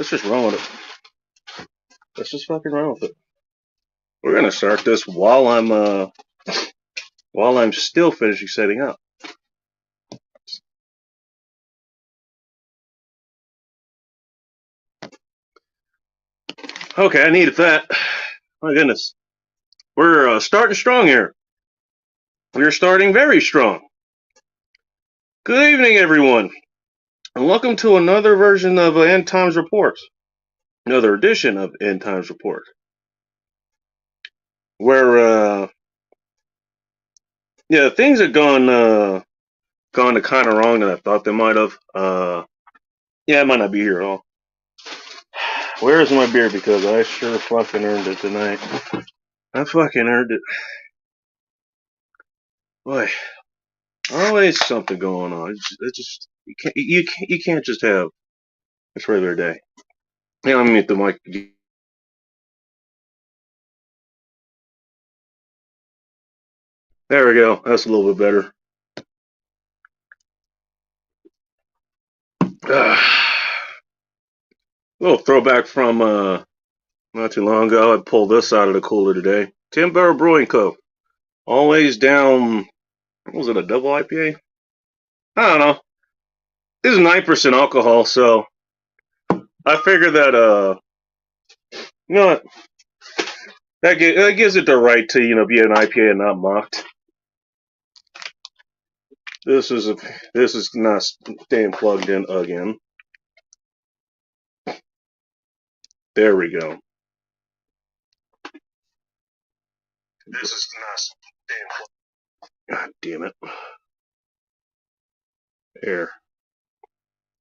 Let's just run with it. Let's just fucking run with it. We're gonna start this while I'm still finishing setting up. Okay, I needed that. My goodness. We're starting strong here. We're starting very strong. Good evening, everyone, and welcome to another version of End Times Report. Another edition of End Times Report. Where, things have gone to kind of wrong than I thought they might have. I might not be here at all. Where is my beer? Because I sure fucking earned it tonight. I fucking earned it. Boy, always something going on. You can't just have a regular day. Yeah, let me mute the mic. There we go. That's a little bit better. A little throwback from not too long ago. I pulled this out of the cooler today. Tim Barrel Brewing Co. Always down. What was it, a double IPA? I don't know. This is 9% alcohol, so I figured that you know what? That gives it the right to be an IPA and not mocked. This is not staying plugged in again. There we go. This is not staying plugged. God damn it. There.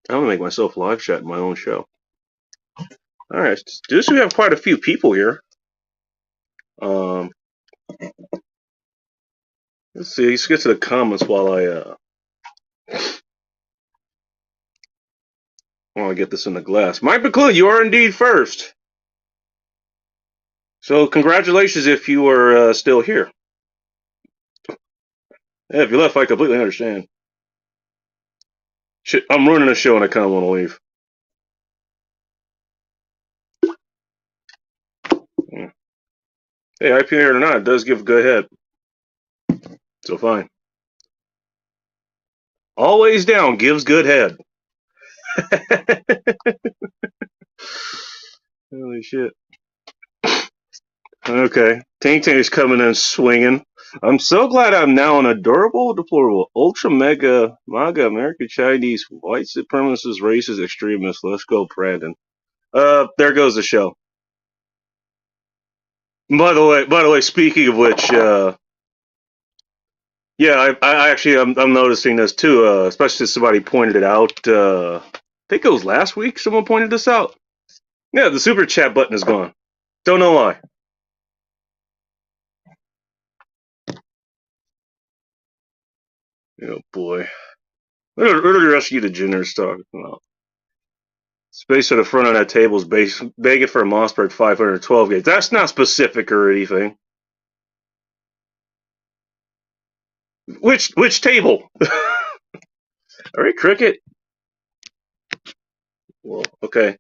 I'm gonna make myself live chat in my own show. All right, we have quite a few people here. Let's see. Let's get to the comments while I get this in the glass. Mike McClure, you are indeed first. So congratulations if you are still here. Yeah, if you left, I completely understand. Shit, I'm running a show and I kind of want to leave. Yeah. Hey, IPA or not, it does give good head. So fine. Always down gives good head. Holy shit. Okay. Tank Tank is coming in swinging. I'm so glad I'm now an adorable, deplorable, ultra mega, MAGA, American Chinese, white supremacist, racist, extremist. Let's go, Brandon. There goes the show. By the way, speaking of which, I actually I'm noticing this too. Especially somebody pointed it out. I think it was last week. Someone pointed this out. Yeah, the super chat button is gone. Don't know why. Oh boy. What are the rest of you degenerates talking about? Space at the front of that table is begging for a Mossberg 512 gauge. That's not specific or anything. Which table? All right, Cricket. Well, okay.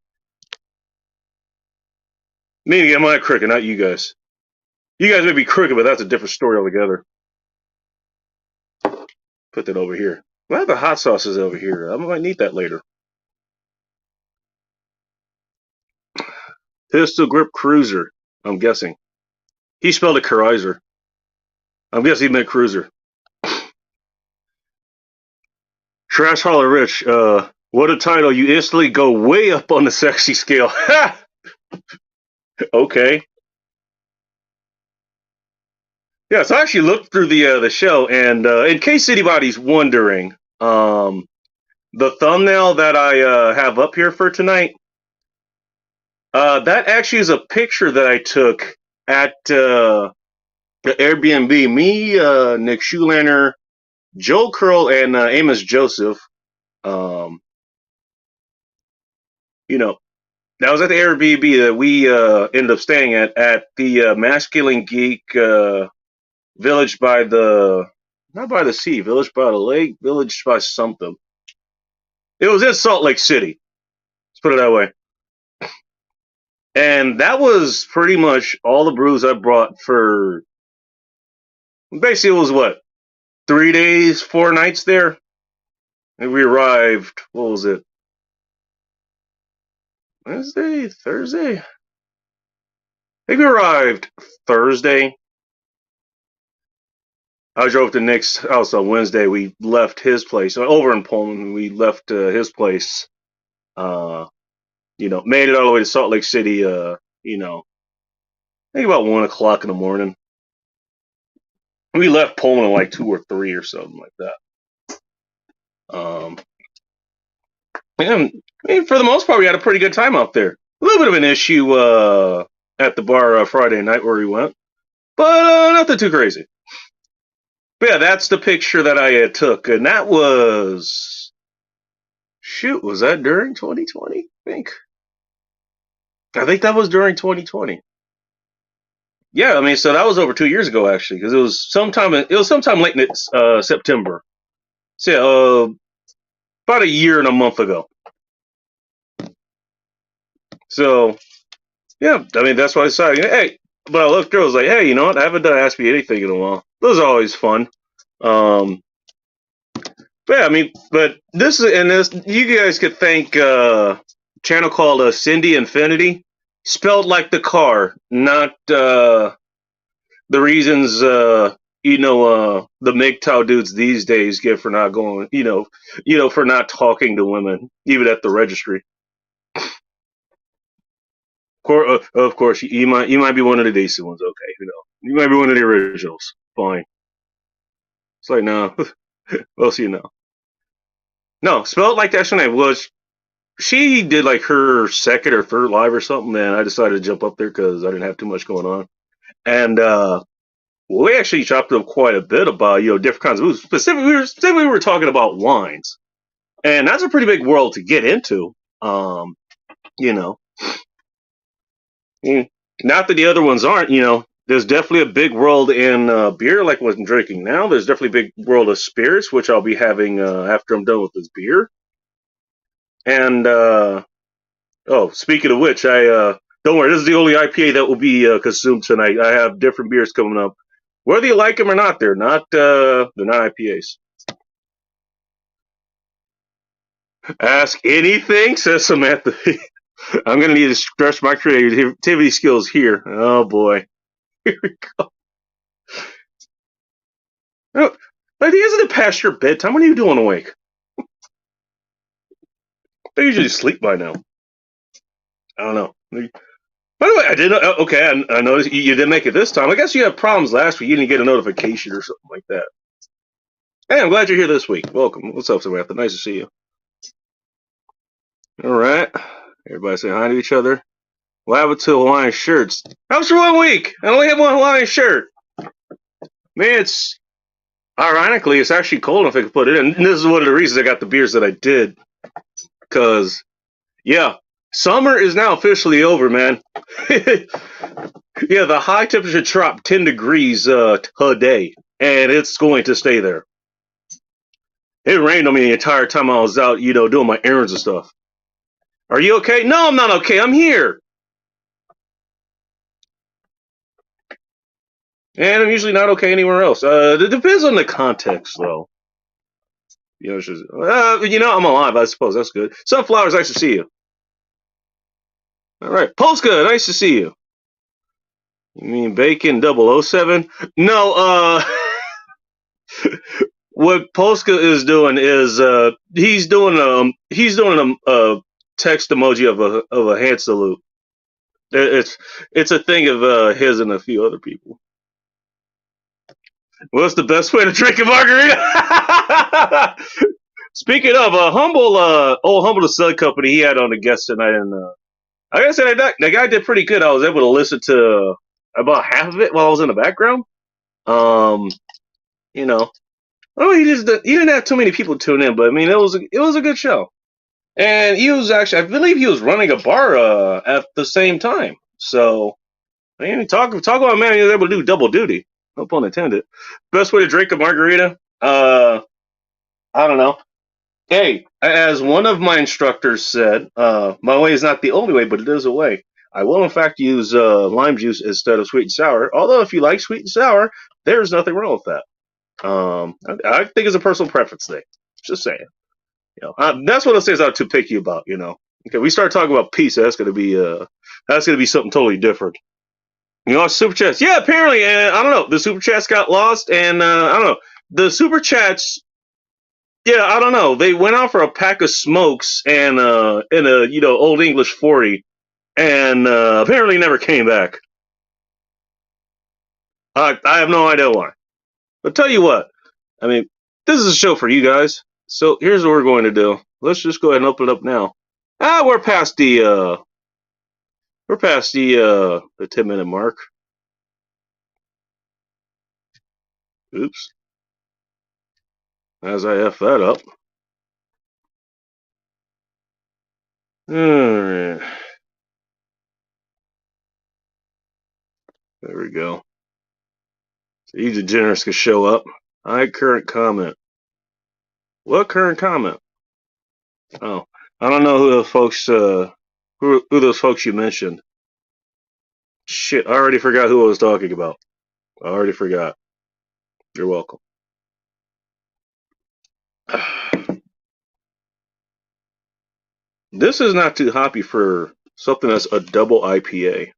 Maybe I'm not Cricket, not you guys. You guys may be Cricket, but that's a different story altogether. Put that over here. Well, the hot sauce is over here. I might need that later. Pistol grip cruiser. I'm guessing. He spelled it Cruiser. I'm guessing he meant cruiser. Trash Holler Rich. What a title. You instantly go way up on the sexy scale. Okay. Yeah, so I actually looked through the show, and in case anybody's wondering, the thumbnail that I have up here for tonight, that actually is a picture that I took at the Airbnb. Me, Nick Schulander, Joe Curl, and Amos Joseph. That was at the Airbnb that we ended up staying at the Masculine Geek Village by not by the sea, Village by the lake, Village by something. It was in Salt Lake City. Let's put it that way. And that was pretty much all the brews I brought for basically it was what, 3 days, 4 nights there? And we arrived, what was it? Wednesday, Thursday? I think we arrived Thursday. I drove to Nick's house on Wednesday. We left his place over in Pullman. We left his place. Uh, made it all the way to Salt Lake City. I think about 1 o'clock in the morning. We left Pullman at like 2 or 3 or something like that. And I mean, for the most part, we had a pretty good time out there. A little bit of an issue at the bar Friday night where we went, but nothing too crazy. But yeah, that's the picture that I took, and that was was that during 2020? I think that was during 2020. Yeah, I mean, so that was over 2 years ago actually, because it was sometime late in September. So yeah, about a year and a month ago. So yeah, I mean that's why I decided. Hey, but I looked through. I was like, hey, you know what? I haven't done Ask Me Anything in a while. This is always fun. But yeah, I mean, but this is and this you guys could thank a channel called Cindy Infinity, spelled like the car, not the reasons the MGTOW dudes these days get for not going, for not talking to women, even at the registry. Of course, you might be one of the decent ones. Okay, you might be one of the originals. Fine. It's like no, we'll see now. No, spelled like that. Shanae was she did like her second or third live or something, and I decided to jump up there because I didn't have too much going on, and we actually chopped up quite a bit about different kinds of booze. Specifically, we were talking about wines, and that's a pretty big world to get into. You know, not that the other ones aren't. There's definitely a big world in beer, like what I'm drinking now. There's definitely a big world of spirits, which I'll be having after I'm done with this beer. And speaking of which, I don't worry. This is the only IPA that will be consumed tonight. I have different beers coming up. Whether you like them or not, they're not IPAs. Ask anything, says Samantha. I'm gonna need to stretch my creativity skills here. Oh boy, here we go. Oh, like, isn't it past your bedtime? What are you doing awake? I usually sleep by now. I don't know. By the way, I did. Okay, I noticed you didn't make it this time. I guess you had problems last week. You didn't get a notification or something like that. Hey, I'm glad you're here this week. Welcome. What's up, Samantha? Nice to see you. All right. Everybody say hi to each other. What happened to Hawaiian shirts? That was for 1 week. I only have one Hawaiian shirt. Man, ironically, it's actually cold enough I could put it in. And this is one of the reasons I got the beers that I did. Because, yeah, summer is now officially over, man. Yeah, the high temperature dropped 10 degrees today, and it's going to stay there. It rained on me the entire time I was out, doing my errands and stuff. Are you okay? No, I'm not okay. I'm here. And I'm usually not okay anywhere else. It depends on the context, though. I'm alive, I suppose. That's good. Sunflowers, nice to see you. All right. Polska, nice to see you. You mean Bacon 007? No, what Polska is doing is he's doing a text emoji of a hand salute. It's a thing of his and a few other people. What's the best way to drink a margarita? Speaking of Humble, old Humble the Sun Company, he had on a guest tonight, and like I said, that guy did pretty good. I was able to listen to about half of it while I was in the background. You know, he didn't have too many people tune in, but I mean, it was a good show, and he was actually, I believe, he was running a bar at the same time. So, I mean, talk about a man who was able to do double duty. No pun intended. Best way to drink a margarita? I don't know. Hey, as one of my instructors said, my way is not the only way, but it is a way. I will in fact use lime juice instead of sweet and sour. Although if you like sweet and sour, there's nothing wrong with that. I think it's a personal preference thing. Just saying. That's what it says I'm too picky about. Okay, we start talking about pizza. That's gonna be something totally different. Super chats. Yeah, apparently, I don't know. The super chats got lost, and I don't know. The super chats. Yeah, I don't know. They went out for a pack of smokes and in a old English 40, and apparently never came back. I have no idea why. But tell you what, I mean, this is a show for you guys. So here's what we're going to do. Let's just go ahead and open it up now. We're past the 10-minute mark. Oops. As I F that up. Alright. There we go. So you degenerates can show up. Current comment. What current comment? Oh, I don't know who those folks who those folks you mentioned. Shit, I already forgot who I was talking about. I already forgot. You're welcome. This is not too hoppy for something that's a double IPA.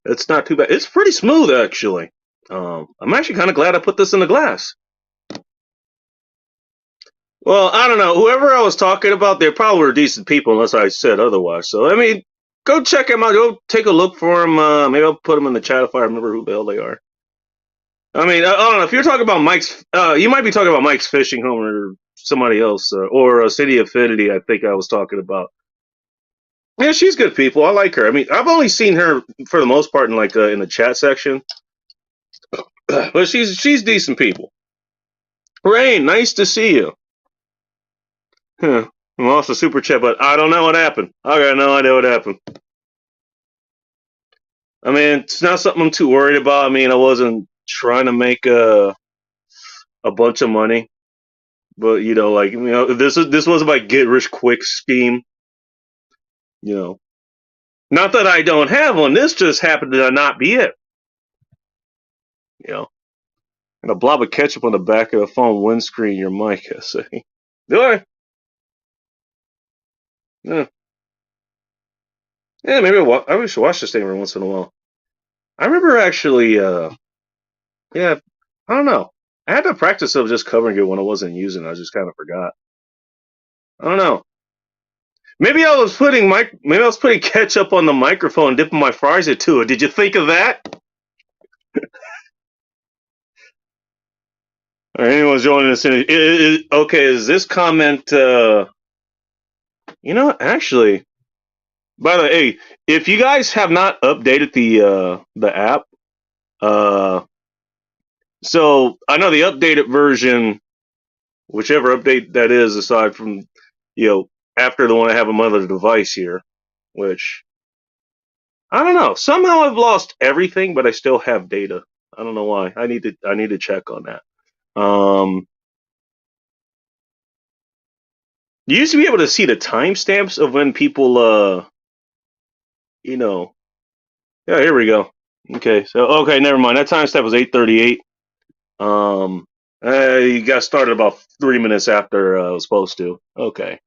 It's not too bad. It's pretty smooth, actually. I'm actually kind of glad I put this in the glass. Well, I don't know. Whoever I was talking about, they probably were decent people, unless I said otherwise. So, I mean, go check them out. Go take a look for them. Maybe I'll put them in the chat if I remember who the hell they are. I mean, I don't know. If you're talking about Mike's, you might be talking about Mike's Fishing Home or somebody else, or City Affinity, I think I was talking about. Yeah, she's good people. I like her. I mean, I've only seen her for the most part in in the chat section, but she's decent people. Rain, nice to see you. Huh. I lost a super chat, but I don't know what happened. I got no idea what happened. I mean, it's not something I'm too worried about. I mean, I wasn't trying to make a bunch of money, but this was my get rich quick scheme. Not that I don't have one. This just happened to not be it. And a blob of ketchup on the back of the phone windscreen, your mic, I say. Do I? Yeah. Yeah, maybe I should watch this thing every once in a while. I remember actually, yeah, I don't know. I had the practice of just covering it when I wasn't using it. I just kind of forgot. I don't know. Maybe I was putting ketchup on the microphone and dipping my fries into it. Did you think of that? Or anyone's joining us in? Okay, is this comment? Actually, by the way, hey, if you guys have not updated the app, so I know the updated version, whichever update that is, aside from after the one I have on my other device here, which I don't know. Somehow I've lost everything, but I still have data. I don't know why. I need to check on that. You used to be able to see the timestamps of when people yeah, here we go. Okay, never mind. That timestamp was 8:38. You got started about 3 minutes after I was supposed to. Okay.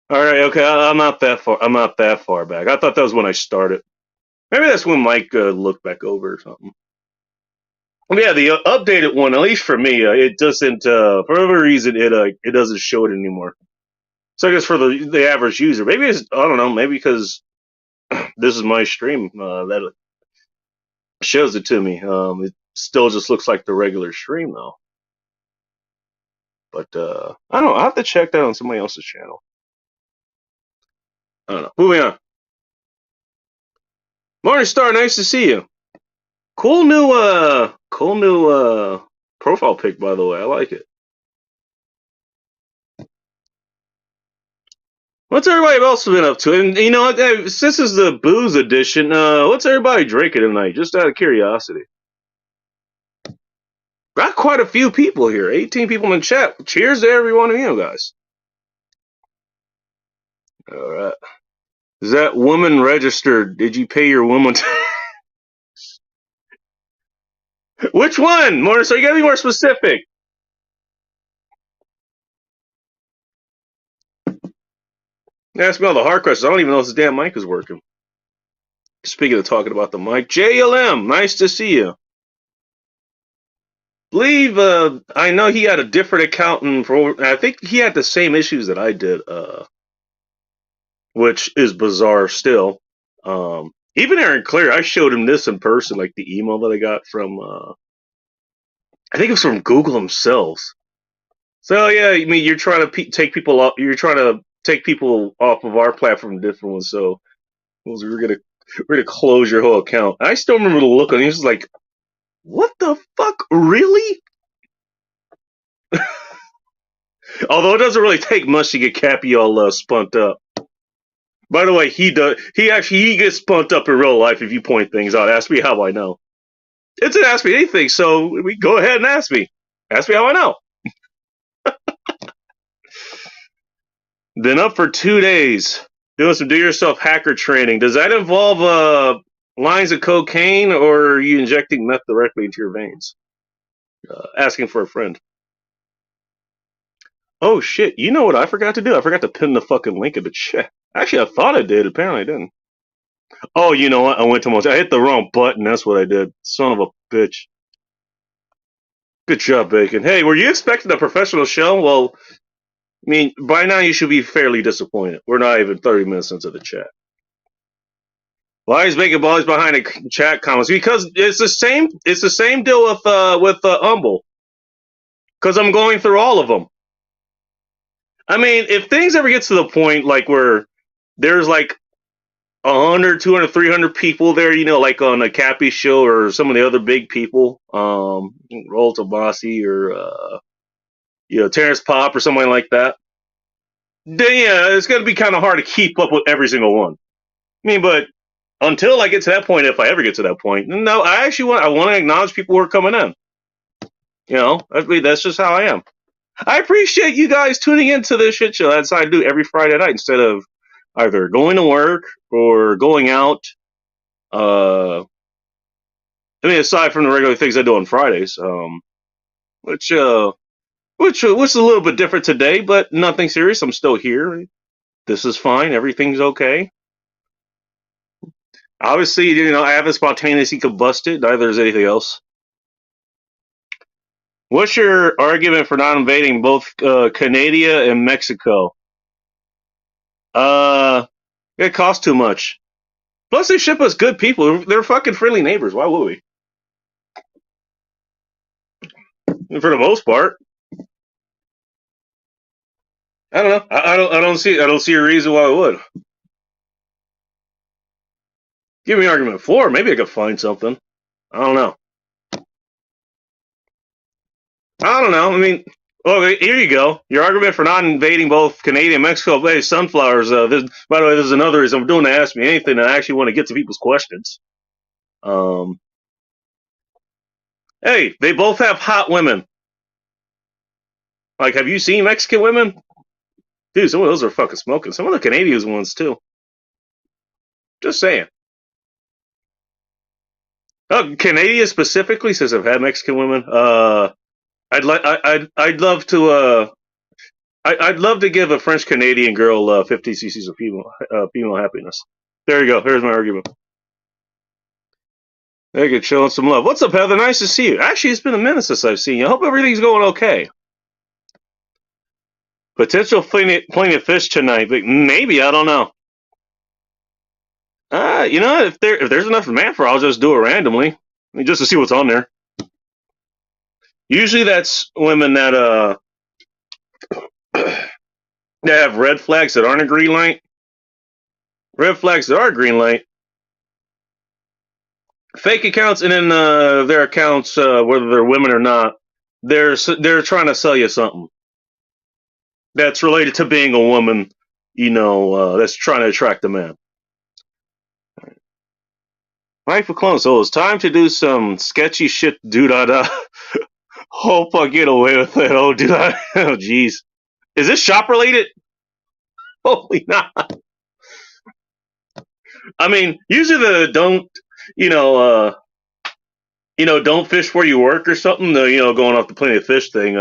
All right. Okay, I'm not that far. I'm not that far back. I thought that was when I started. Maybe that's when Mike looked back over or something. Yeah, the updated one, at least for me, it doesn't. For whatever reason, it doesn't show it anymore. So I guess for the average user, maybe I don't know. Maybe because this is my stream that shows it to me. It still just looks like the regular stream though. But I don't know. I have to check that on somebody else's channel. I don't know. Moving on. Morning Star, nice to see you. Cool new profile pic, by the way. I like it. What's everybody else been up to? And since this is the booze edition, what's everybody drinking tonight? Just out of curiosity. Got quite a few people here. 18 people in the chat. Cheers to every one of you guys. All right. Is that woman registered? Did you pay your woman? Which one? More, so you gotta be more specific. Ask me all the hard questions. I don't even know if this damn mic is working. Speaking of talking about the mic, JLM, nice to see you. Believe I know he had a different accountant for. I think he had the same issues that I did, which is bizarre still. Even Aaron Clear, I showed him this in person, like the email that I got from. I think it was from Google themselves. So yeah, I mean, you're trying to take people off. You're trying to take people off of our platform, different ones. So we're gonna close your whole account. I still remember the look on. He was like, "What the fuck, really?" Although it doesn't really take much to get Cappy all spunt up. By the way, he does. He gets spunt up in real life if you point things out. Ask me how I know. It's an ask me anything, so we go ahead and ask me. Ask me how I know. Been up for 2 days doing some do-yourself hacker training. Does that involve lines of cocaine, or are you injecting meth directly into your veins? Asking for a friend. Oh shit! You know what I forgot to do? I forgot to pin the fucking link in the chat. Actually, I thought I did. Apparently, I didn't. Oh, you know what? I went to most. I hit the wrong button. That's what I did. Son of a bitch. Good job, Bacon. Hey, were you expecting a professional show? Well, I mean, by now you should be fairly disappointed. We're not even 30 minutes into the chat. Why is Bacon always behind the chat comments? Because it's the same. It's the same deal with Humble. Because I'm going through all of them. I mean, if things ever get to the point like where there's like 100, 200, 300 people there, you know, like on a Cappy show or some of the other big people, Roll Tomasi or Terrence Pop or something like that, then yeah, it's going to be kind of hard to keep up with every single one. I mean, but until I get to that point, if I ever get to that point, no, I want to acknowledge people who are coming in. You know, that's just how I am. I appreciate you guys tuning into this shit show. That's how I do every Friday night instead of either going to work or going out. I mean, aside from the regular things I do on Fridays, which was a little bit different today, but nothing serious. I'm still here. This is fine. Everything's okay. Obviously, you know, I haven't spontaneously combusted. Neither is anything else. What's your argument for not invading both Canada and Mexico? It costs too much. Plus, they ship us good people. They're fucking friendly neighbors. Why would we? For the most part, I don't know. I don't see a reason why I would. Give me an argument for. Maybe I could find something. I don't know. I mean, okay, here you go. Your argument for not invading both Canada and Mexico. Hey, sunflowers. By the way, this is another reason I'm doing to Ask Me Anything. I actually want to get to people's questions. Hey, they both have hot women. Like, have you seen Mexican women? Dude, some of those are fucking smoking. Some of the Canadian ones too. Just saying. Canada specifically says I've had Mexican women. I'd love to. I'd love to give a French Canadian girl 50 cc's of female happiness. There you go. Here's my argument. There you go, showing some love. What's up, Heather? Nice to see you. Actually, it's been a minute since I've seen you. I hope everything's going okay. Potential plenty of fish tonight, but maybe, I don't know. You know, if there's enough demand for it, I'll just do it randomly. I mean, just to see what's on there. Usually that's women that that have red flags that aren't a green light. Red flags that are a green light. Fake accounts, and then their accounts, whether they're women or not, they're trying to sell you something that's related to being a woman, you know, that's trying to attract a man. Right for clones. So it's time to do some sketchy shit, dude. Hope I get away with it. Oh, dude. Oh, jeez. Is this shop related? Probably not. I mean, usually the don't, you know, don't fish where you work or something. Going off the plenty of fish thing.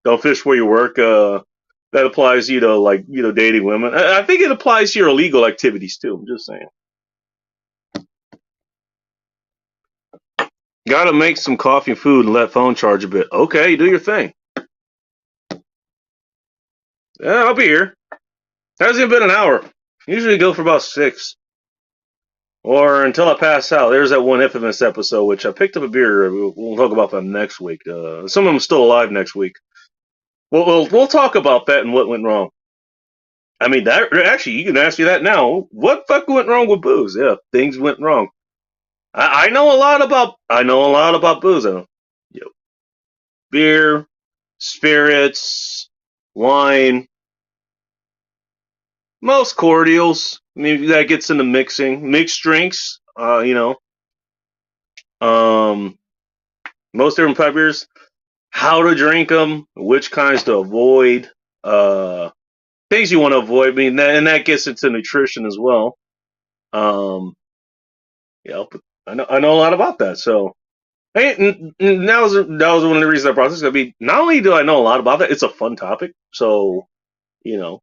Don't fish where you work. That applies, like dating women. I think it applies to your illegal activities too. I'm just saying. Got to make some coffee and food and let phone charge a bit. Okay, do your thing. Yeah, I'll be here. Hasn't even been an hour. Usually go for about 6. Or until I pass out. There's that one infamous episode, which I picked up a beer. We'll talk about that next week. Some of them still alive next week. We'll talk about that and what went wrong. I mean, that actually, you can ask me that now. What fucking went wrong with booze? Yeah, things went wrong. I know a lot about booze. Beer, spirits, wine, most cordials. Maybe that gets into mixed drinks. Most different type beers. How to drink them, which kinds to avoid, things you want to avoid. I mean, and that gets into nutrition as well. But I know a lot about that. So, hey, and that was one of the reasons I brought this. I mean, not only do I know a lot about that, it's a fun topic. So, if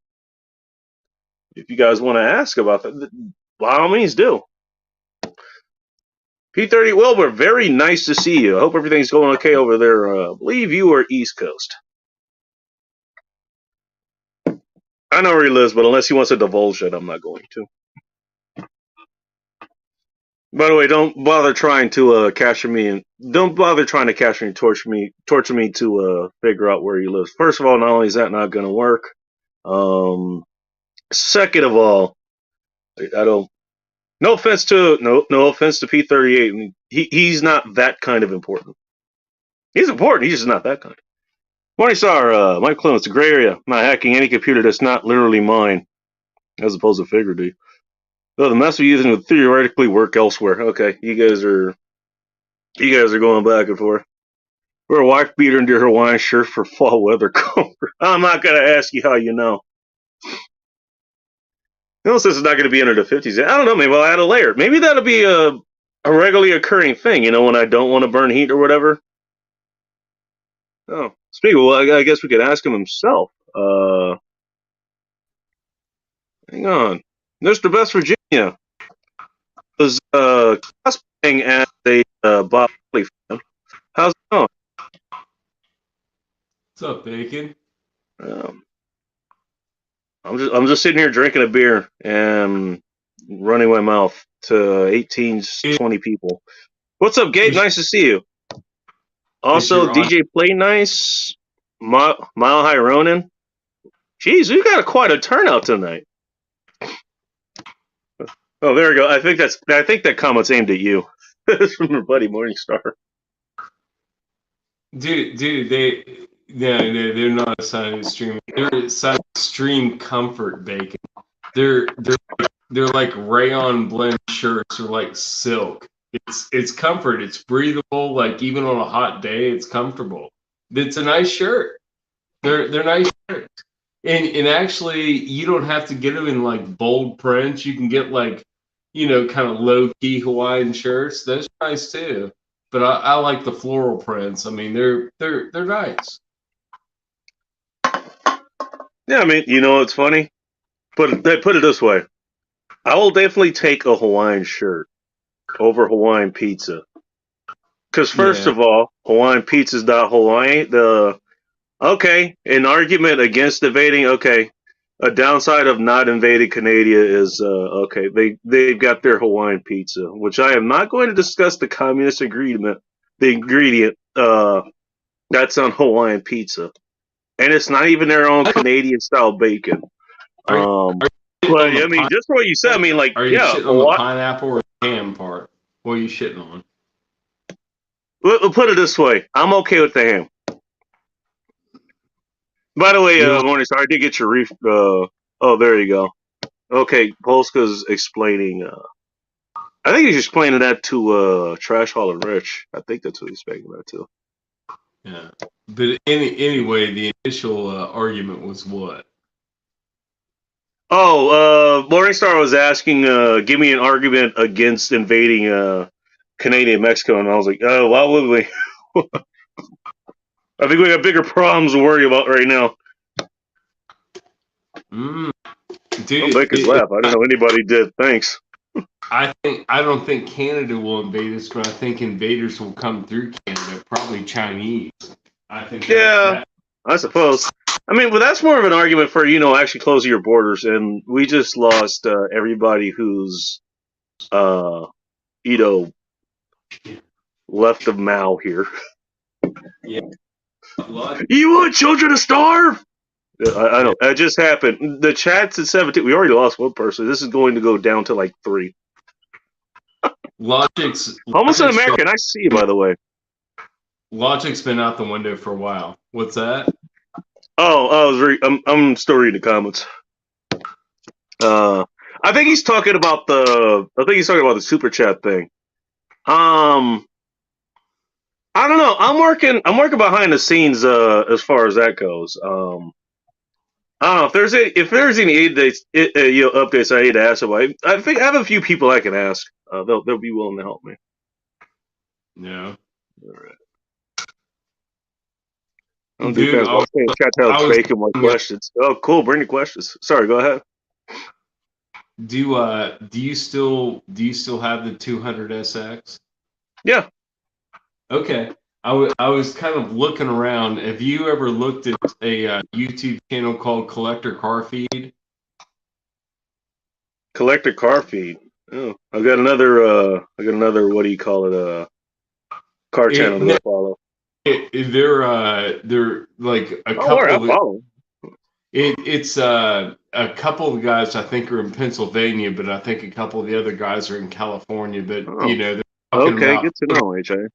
you guys want to ask about that, by all means do. P30 Wilbur, very nice to see you. I hope everything's going okay over there. I believe you are East Coast. I know where he lives, but unless he wants to divulge it, I'm not going to. By the way, don't bother trying to capture me, and don't bother trying to capture me, torture me to figure out where he lives. First of all, not only is that not going to work. Second of all, I don't. No offense to P38. I mean, he's not that kind of important. He's important. He's just not that kind. Morningstar, Mike Clone, it's a gray area. I'm not hacking any computer that's not literally mine, as opposed to figuratively. Though the mess we're using would theoretically work elsewhere. Okay, you guys are going back and forth. Wear a wife beater under her Hawaiian shirt for fall weather comfort. I'm not gonna ask you how you know. Since it's not going to be under the 50s. I don't know. Maybe I'll add a layer. Maybe that'll be a regularly occurring thing. When I don't want to burn heat or whatever. Oh, speaking of, well, I guess we could ask him himself. Hang on, Mr. West Virginia was cosplaying as a Bob Marley fan. How's it going? What's up, Bacon? I'm just sitting here drinking a beer and running my mouth to 18, 20 people. What's up, Gabe? Nice to see you. Also, DJ Play Nice, Mile High Ronin. Jeez, we got quite a turnout tonight. Oh, there we go. I think that comment's aimed at you. It's from your buddy Morningstar. Dude, they're not a sign of extreme. They're a sign of extreme comfort, Bacon. They're like rayon blend shirts or like silk. It's comfort. It's breathable. Like even on a hot day, it's comfortable. It's a nice shirt. They're nice shirts. And actually, you don't have to get them in like bold prints. You can get like, kind of low key Hawaiian shirts. Those are nice too. But I like the floral prints. I mean, they're nice. Yeah, I mean, it's funny. Put it this way. I will definitely take a Hawaiian shirt over Hawaiian pizza. Because first of all, Hawaiian pizza is not Hawaii. An argument against invading. Okay, a downside of not invading Canada is they've got their Hawaiian pizza, which I am not going to discuss the communist ingredient. The ingredient that's on Hawaiian pizza, and it's not even their own Canadian style bacon. But I mean, just for what you said, I mean, like, are you shitting on the pineapple or the ham part? What are you shitting on? We'll put it this way: I'm okay with the ham. By the way, Morningstar, I did get your reef. Oh, there you go. Okay, Polska's explaining. I think he's explaining that to Trash Hall and Rich. I think that's what he's speaking about too. Yeah, but anyway, the initial argument was what? Morningstar was asking, give me an argument against invading Canadian Mexico, and I was like, oh, why would we? I think we got bigger problems to worry about right now. Mm, Don't dude, make us laugh. I don't know anybody did. Thanks. I don't think Canada will invade us, but I think invaders will come through Canada, probably Chinese. I think Yeah, that I suppose. I mean, but that's more of an argument for actually closing your borders, and we just lost everybody who's uh you know left of Mao here. yeah, You want children to starve? I yeah. know. It just happened. The chat's at 17. We already lost one person. This is going to go down to like 3. Almost an Logic's American. I see you, by the way. Logic's been out the window for a while. What's that? Oh, I'm still reading the comments. I think he's talking about the super chat thing. I don't know. I'm working behind the scenes as far as that goes. I don't know if there's any updates I need to ask about. I think I have a few people I can ask. They'll be willing to help me. No. All right. I'm Dude, defense. I'm saying chat I out was faking my questions. Oh, cool. Bring the questions. Sorry. Go ahead. do you still have the 200SX? Yeah. Okay. I was kind of looking around. Have you ever looked at a YouTube channel called Collector Car Feed? Collector car feed. Oh, I got another. What do you call it? Car channel to No, go follow. they're like a Oh, all right. couple I'll of follow. it's a couple of guys I think are in Pennsylvania, but I think a couple of the other guys are in California. But Oh, they're talking okay. about, Good to know, HA.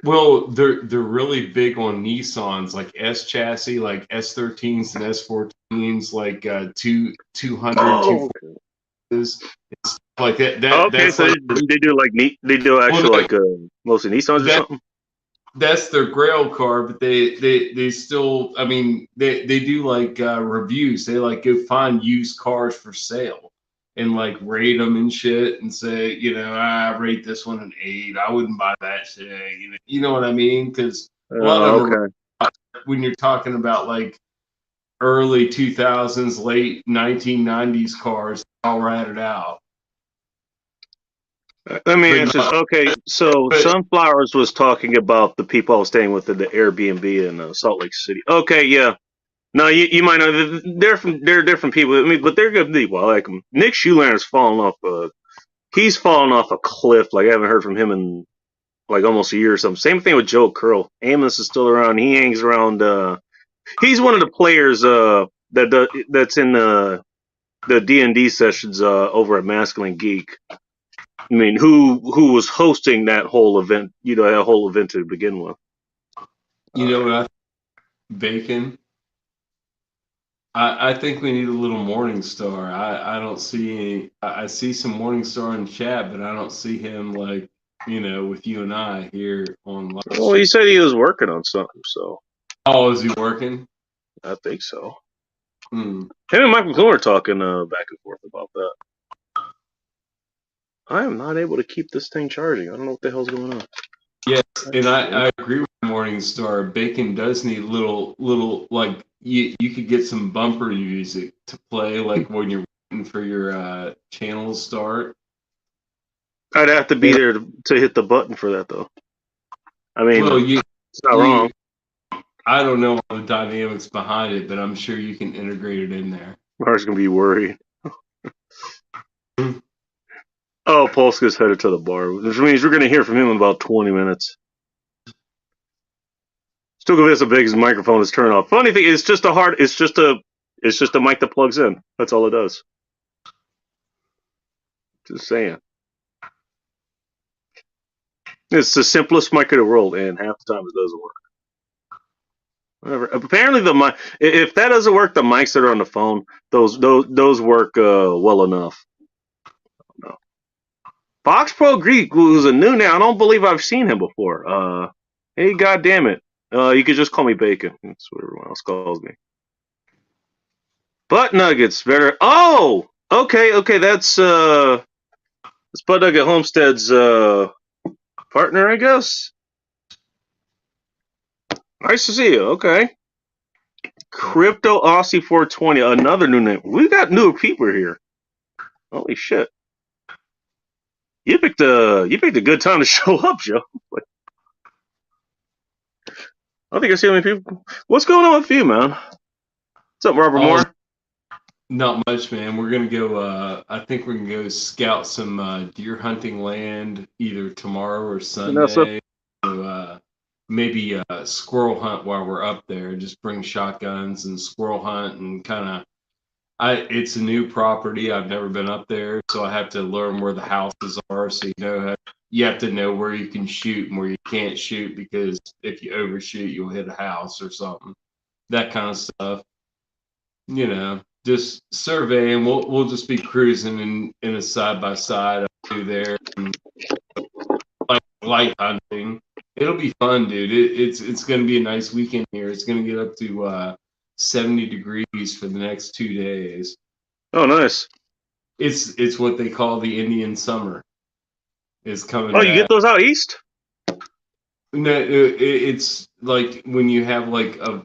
well, they're really big on Nissans, like S chassis, like S13s and S14s, like 200, Oh, okay. It's like that. Okay, That's so like they do like neat. They do well, actual like mostly Nissans or that something. that's their Grail car, but they still. I mean, they do like reviews. They like go find used cars for sale and like rate them and shit, and say, I rate this one an 8. I wouldn't buy that shit. You know what I mean? Because a lot of them Okay. are, when you're talking about like early 2000s, late 1990s cars, all ratted out. Let me But answer this. not, Okay, so but Sunflowers was talking about the people I was staying with at the Airbnb in Salt Lake City. Okay, yeah. No, you might know they're different people. I mean, but they're good people. I like them. Nick Schulander's fallen off. He's fallen off a cliff. Like I haven't heard from him in like almost a year or something. Same thing with Joe Curl. Amos is still around. He hangs around. He's one of the players that's in the D&D sessions over at Masculine Geek. I mean, who was hosting that whole event? That whole event to begin with. you know what? Bacon. I think we need a little Morningstar. I don't see any. I see some Morningstar in chat, but I don't see him like with you and I here on live Well, he stream. said he was working on something, so Oh, is he working? I think so. Hmm. Him and Mike McClure are talking back and forth about that. I am not able to keep this thing charging. I don't know what the hell's going on. Yes, and I agree with Morningstar. Bacon does need little like you could get some bumper music to play like when you're waiting for your channel to start. I'd have to be there to hit the button for that, though. I mean, Well, it's not wrong. I don't know all the dynamics behind it, but I'm sure you can integrate it in there. Mark's gonna be worried. Oh, Polska's headed to the bar, which means we're gonna hear from him in about 20 minutes. Still convinced the biggest microphone is turned off. Funny thing, it's just a mic that plugs in. That's all it does. Just saying. It's the simplest mic in the world, and half the time it doesn't work. Whatever. Apparently, the mic. If that doesn't work, the mics that are on the phone, those work well enough. No. Fox Pro Greek, who's a new now. I don't believe I've seen him before. Hey, goddamn it! You could just call me Bacon. That's what everyone else calls me. Butt nuggets better. Oh, okay. That's Butt Nugget Homestead's partner, I guess. Nice to see you. Okay. Crypto Aussie 420, another new name. We got newer people here. Holy shit! You picked a good time to show up, Joe. I don't think I see any people. What's going on with you, man? What's up, Robert Moore? Not much, man. We're gonna go. I think we're gonna go scout some deer hunting land either tomorrow or Sunday. Maybe squirrel hunt while we're up there. Just bring shotguns and squirrel hunt and kind of. It's a new property. I've never been up there, so I have to learn where the houses are. So you have to know where you can shoot and where you can't shoot, because if you overshoot, you'll hit a house or something. That kind of stuff. Just surveying. We'll just be cruising in a side by side up through there, and like light hunting. It'll be fun, dude. It's gonna be a nice weekend here. It's gonna get up to 70 degrees for the next 2 days. Oh, nice. It's what they call the Indian summer. It's coming. Oh, you get those out east? No, it's like when you have like a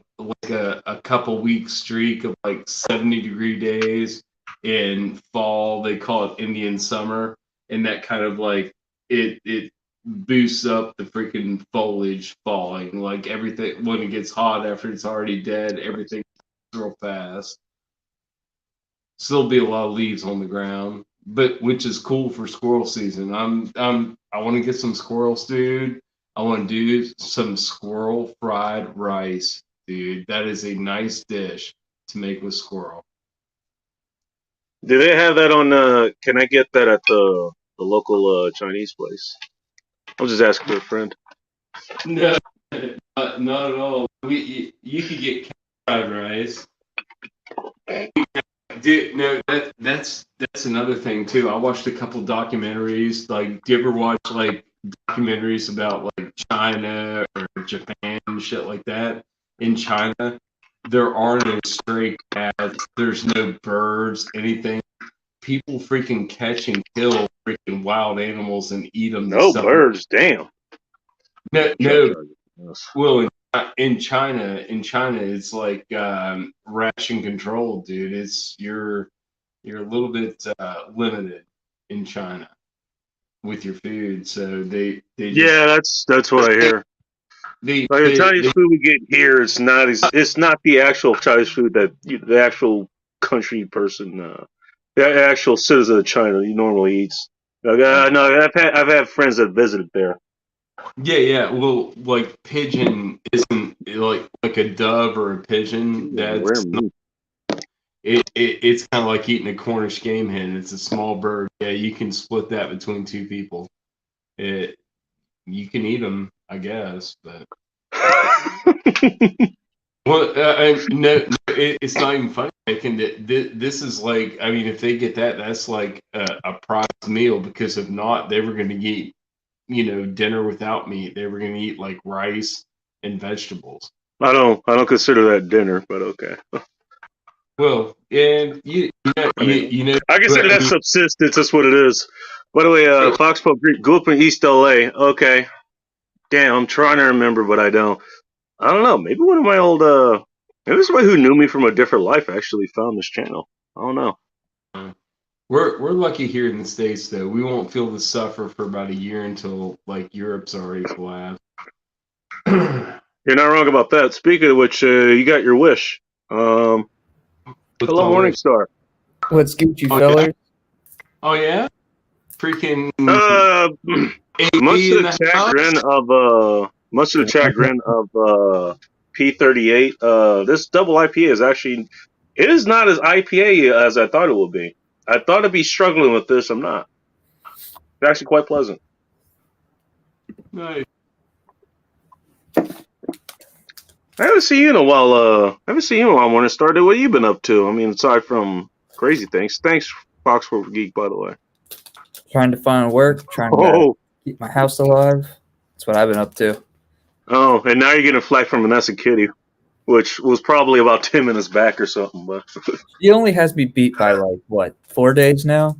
couple week streak of like 70-degree days in fall. They call it Indian summer, and that kind of like it boosts up the freaking foliage falling. Like everything, when it gets hot after it's already dead, everything real fast. Still be a lot of leaves on the ground, but which is cool for squirrel season. I want to get some squirrels, dude. I want to do some squirrel fried rice, dude. That is a nice dish to make with squirrel. Do they have that on? Can I get that at the local Chinese place? I'll just ask for a friend. No, not at all. You could get fried rice. Dude, no, that's another thing too. I watched a couple documentaries. Like, do you ever watch like documentaries about like China or Japan and shit like that? In China, there are no stray cats. There's no birds, anything. People freaking catch and kill freaking wild animals and eat them. No birds, damn. No. Well, in China, it's like ration control, dude. You're a little bit limited in China with your food, so they just, that's what I hear. The Chinese food we get here, it's not the actual Chinese food that the actual country person, the actual citizen of China normally eats. No, I've had friends that visited there. Yeah. Well, like pigeon isn't like a dove or a pigeon. It's kind of like eating a Cornish game hen. It's a small bird. Yeah, you can split that between two people. You can eat them, I guess, but well, no, it's not even funny. This is like, I mean, if they get that, that's like a prize meal, because if not, they were going to eat, dinner without meat. They were going to eat like rice and vegetables. I don't consider that dinner, but okay. Well, and I consider that subsistence. That's what it is. By the way, Foxborough grew up in East LA. Okay, damn, I'm trying to remember, but I don't know. Maybe one of my old maybe somebody who knew me from a different life actually found this channel. I don't know. We're lucky here in the States, though. We won't feel the suffer for about a year until like Europe's already collapsed. You're not wrong about that. Speaking of which, you got your wish. Hello, Morningstar. What's Gucci, fellas? Oh yeah, freaking. Much to the chagrin of P38. This double IPA is not as IPA as I thought it would be. I thought I'd be struggling with this. I'm not. It's actually quite pleasant. Nice. I haven't seen you in a while. Morningstar. What have you been up to? I mean, aside from crazy things. Thanks, Foxborough Geek, by the way. Trying to find work. Trying to keep my house alive. That's what I've been up to. Oh, and now you're getting flack from Vanessa Kitty. which was probably about 10 minutes back or something. But He only has me beat by like what 4 days now.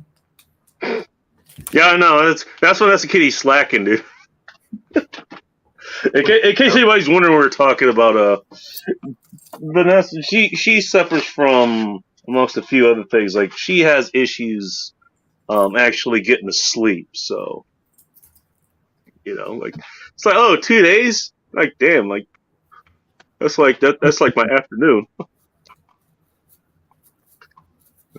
yeah, I know. That's when that's a kid he's slacking, dude. In case anybody's wondering, what we're talking about Vanessa. She suffers from, amongst a few other things, like she has issues actually getting to sleep. So like it's like, oh, 2 days, like damn, like that's like my afternoon.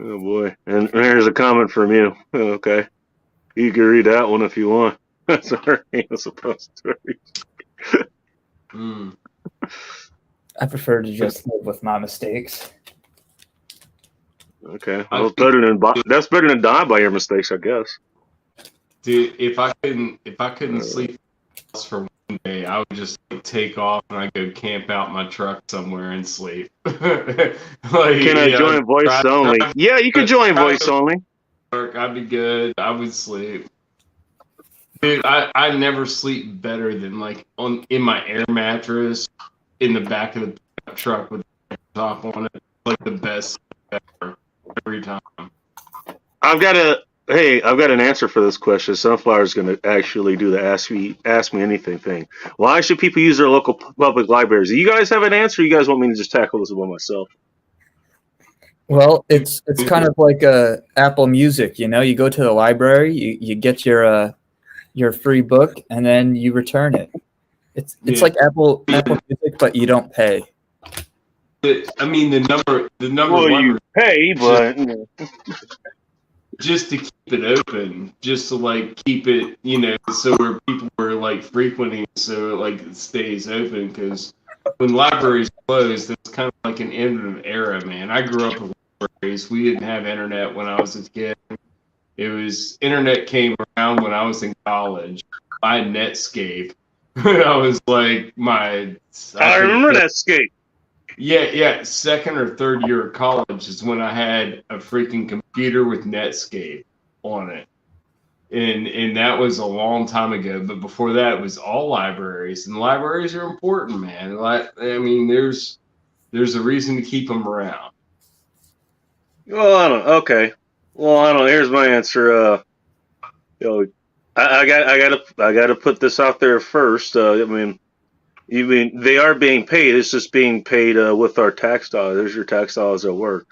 Oh boy, and here's a comment from you. Okay, you can read that one if you want. Sorry, I'm supposed to read. I prefer to just live with my mistakes. Okay, well, that's better than die by your mistakes, I guess. Dude, if I couldn't sleep for one day, I would just take off and I go camp out my truck somewhere and sleep. Can I join voice only? Yeah, you can join voice only. I'd be good. I would sleep. Dude, I never sleep better than like in my air mattress in the back of the truck with the top on it. Like the best ever every time. I've got an answer for this question. Sunflower's going to actually do the ask me anything thing. Why should people use their local public libraries? Do you guys have an answer? Or you guys want me to just tackle this one myself? Well, it's kind of like Apple Music. You go to the library, you get your free book, and then you return it. It's like Apple Music, but you don't pay. I mean, the number well, one. You pay, but just to keep it open, just to like keep it, so where people were like frequenting, so like it stays open. Because when libraries closed, it's kind of like an end of an era, man. I grew up with libraries. We didn't have internet when I was a kid. Internet came around when I was in college. I had Netscape. I was like I remember Netscape. Yeah. Second or third year of college is when I had a freaking computer with Netscape on it. And that was a long time ago. But before that, it was all libraries. And libraries are important, man. I mean, there's a reason to keep them around. Well, I don't. Okay. Well, I don't. Here's my answer. I gotta put this out there first. I mean, they are being paid. It's just being paid with our tax dollars. There's your tax dollars at work.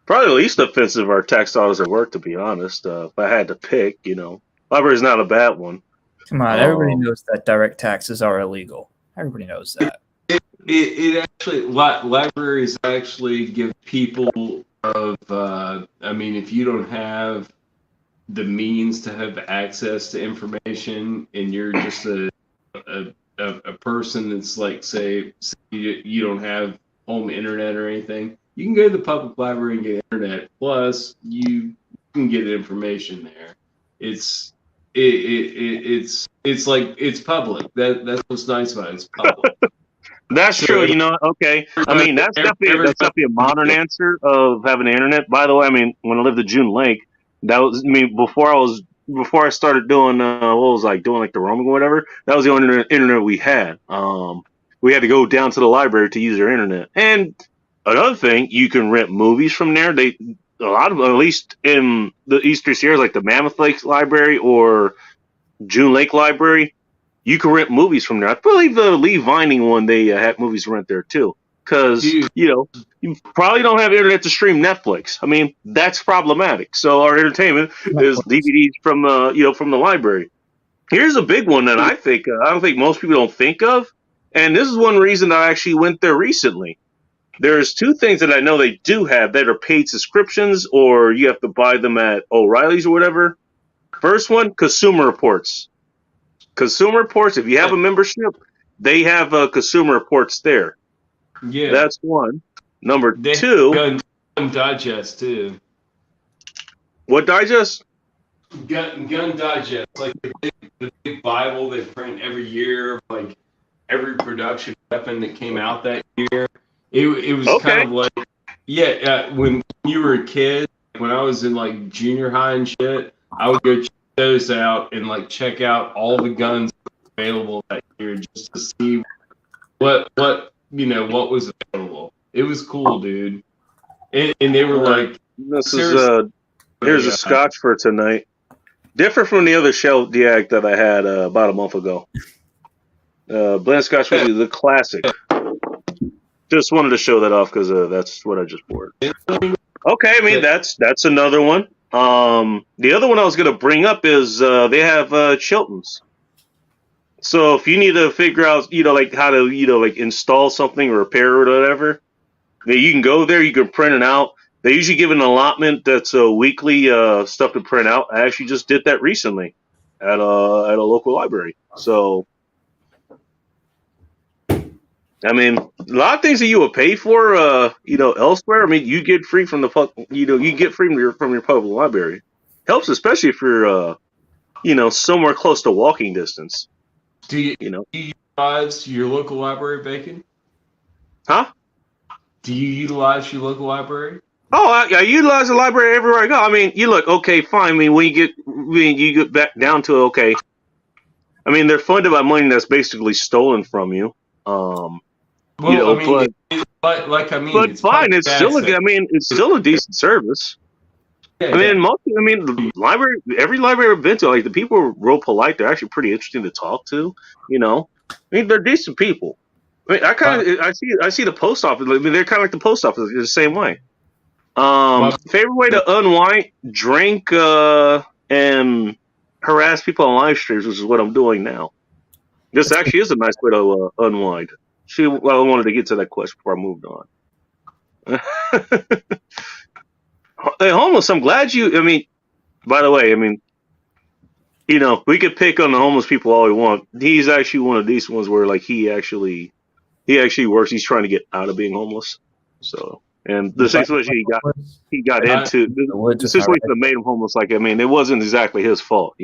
Probably the least offensive are tax dollars at work, to be honest. If I had to pick, library's not a bad one. Come on, everybody knows that direct taxes are illegal. Everybody knows that. It actually, libraries actually give people if you don't have the means to have access to information and you're just a person that's like, say you don't have home internet or anything, you can go to the public library and get internet. Plus, you can get information there. It's like it's public. That's what's nice about it. It's public. That's true. Okay. I mean, that's definitely a modern answer of having the internet. By the way, I mean, when I lived at June Lake, that was before I started doing doing like the roaming or whatever. That was the only internet we had. We had to go down to the library to use their internet. And another thing, you can rent movies from there. A lot of, at least in the Eastern Sierras, like the Mammoth Lake Library or June Lake Library, you can rent movies from there. I believe the Lee Vining one, they had movies to rent there too. Because, you probably don't have internet to stream Netflix. I mean, that's problematic. So our entertainment is DVDs from the library. Here's a big one that I don't think most people don't think of. And this is one reason I actually went there recently. There's two things that I know they do have that are paid subscriptions, or you have to buy them at O'Reilly's or whatever. First one, Consumer Reports. Consumer Reports, if you have a membership, they have Consumer Reports there. Yeah. That's one. Number two. Gun Digest, too. What digest? Gun Digest. Like the big Bible they print every year, like every production weapon that came out that year. It was kind of like, when you were a kid, when I was in like junior high and shit, I would go check those out and like check out all the guns available that year just to see what what was available. It was cool, dude. And they were like, This is seriously, here's a scotch for tonight. Different from the other Sheldiak that I had about a month ago. Blend scotch with the classic. Just wanted to show that off because that's what I just poured. Okay, I mean that's another one. The other one I was gonna bring up is they have Chilton's. So if you need to figure out, like how to, like install something or repair it or whatever, you can go there. You can print it out. They usually give an allotment that's a weekly stuff to print out. I actually just did that recently at a local library. So, I mean, a lot of things that you would pay for, elsewhere. I mean, you get free from you get free from your public library. Helps, especially if you're, somewhere close to walking distance. Do you utilize your local library, Bacon? Huh? Do you utilize your local library? Oh, I utilize the library everywhere I go. I mean, you look, okay, fine. I mean, when you get back down to okay, I mean, they're funded by money that's basically stolen from you. Well, but it's fine. It's still it's still a decent service. Yeah, the library, every library I've been to, like the people are real polite. They're actually pretty interesting to talk to. I mean, they're decent people. I mean, I see the post office. I mean, they're kind of like the post office. They're the same way. Favorite way to unwind, drink, and harass people on live streams, which is what I'm doing now. This actually is a nice way to unwind. I wanted to get to that question before I moved on. Hey, homeless, I'm glad by the way, we could pick on the homeless people all we want. He's actually one of these ones where like he actually works. He's trying to get out of being homeless. So, and the situation he got into, the situation that made him homeless, it wasn't exactly his fault,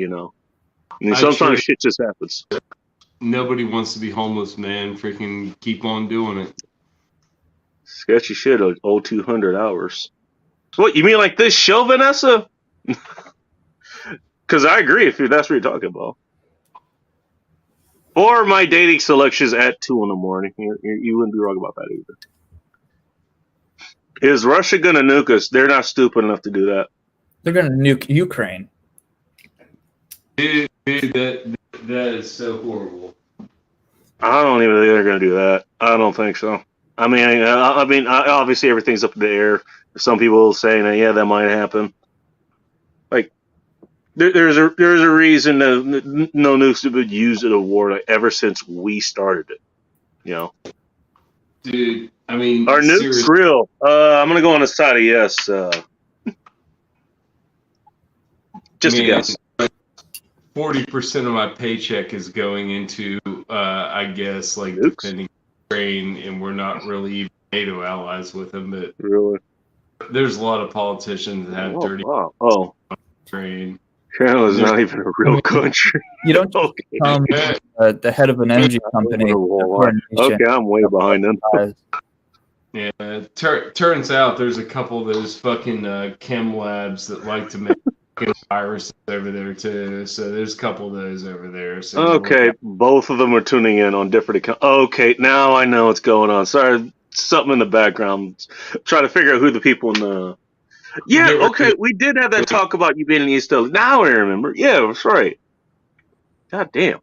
sometimes shit just happens. Nobody wants to be homeless, man. Freaking keep on doing it. Sketchy shit of 200 hours. What, you mean like this show, Vanessa? Because I agree if that's what you're talking about. Or my dating selections at 2 in the morning. You wouldn't be wrong about that either. Is Russia going to nuke us? They're not stupid enough to do that. They're going to nuke Ukraine. Dude, that is so horrible. I don't even think they're going to do that. I don't think so. I mean, obviously everything's up in the air. Some people saying that, yeah, that might happen. Like, there's a reason that no nukes have been used in a war ever since we started it. Dude, I mean, are nukes real? I'm gonna go on the side of yes. Just a guess. 40% of my paycheck is going into, I guess, like nukes? defending Ukraine, and we're not really even NATO allies with them, but really. There's a lot of politicians that have dirty Ukraine. Canada's not even a real country. You don't become the head of an energy company. Okay, I'm way behind them. Yeah, turns out there's a couple of those fucking chem labs that like to make viruses over there too. So there's a couple of those over there. So okay, both of them are tuning in on different accounts. Okay, now I know what's going on. Sorry. Something in the background, trying to figure out who the people in the. Yeah, okay, we did have that talk about you being in East LA. Now I remember. Yeah, that's right. God damn.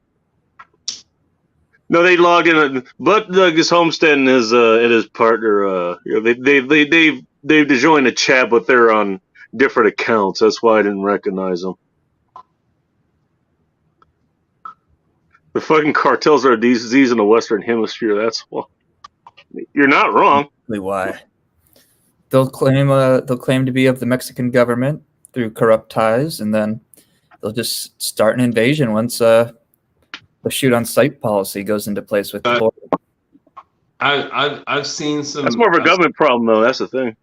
No, they logged in. But Douglas Homestead and his partner, they've joined the chat, but they're on different accounts. That's why I didn't recognize them. The fucking cartels are a disease in the Western Hemisphere. That's why. You're not wrong. Why? They'll claim to be of the Mexican government through corrupt ties, and then they'll just start an invasion once the shoot-on-sight policy goes into place with the border. I've seen some. That's more of a government problem, though. That's the thing.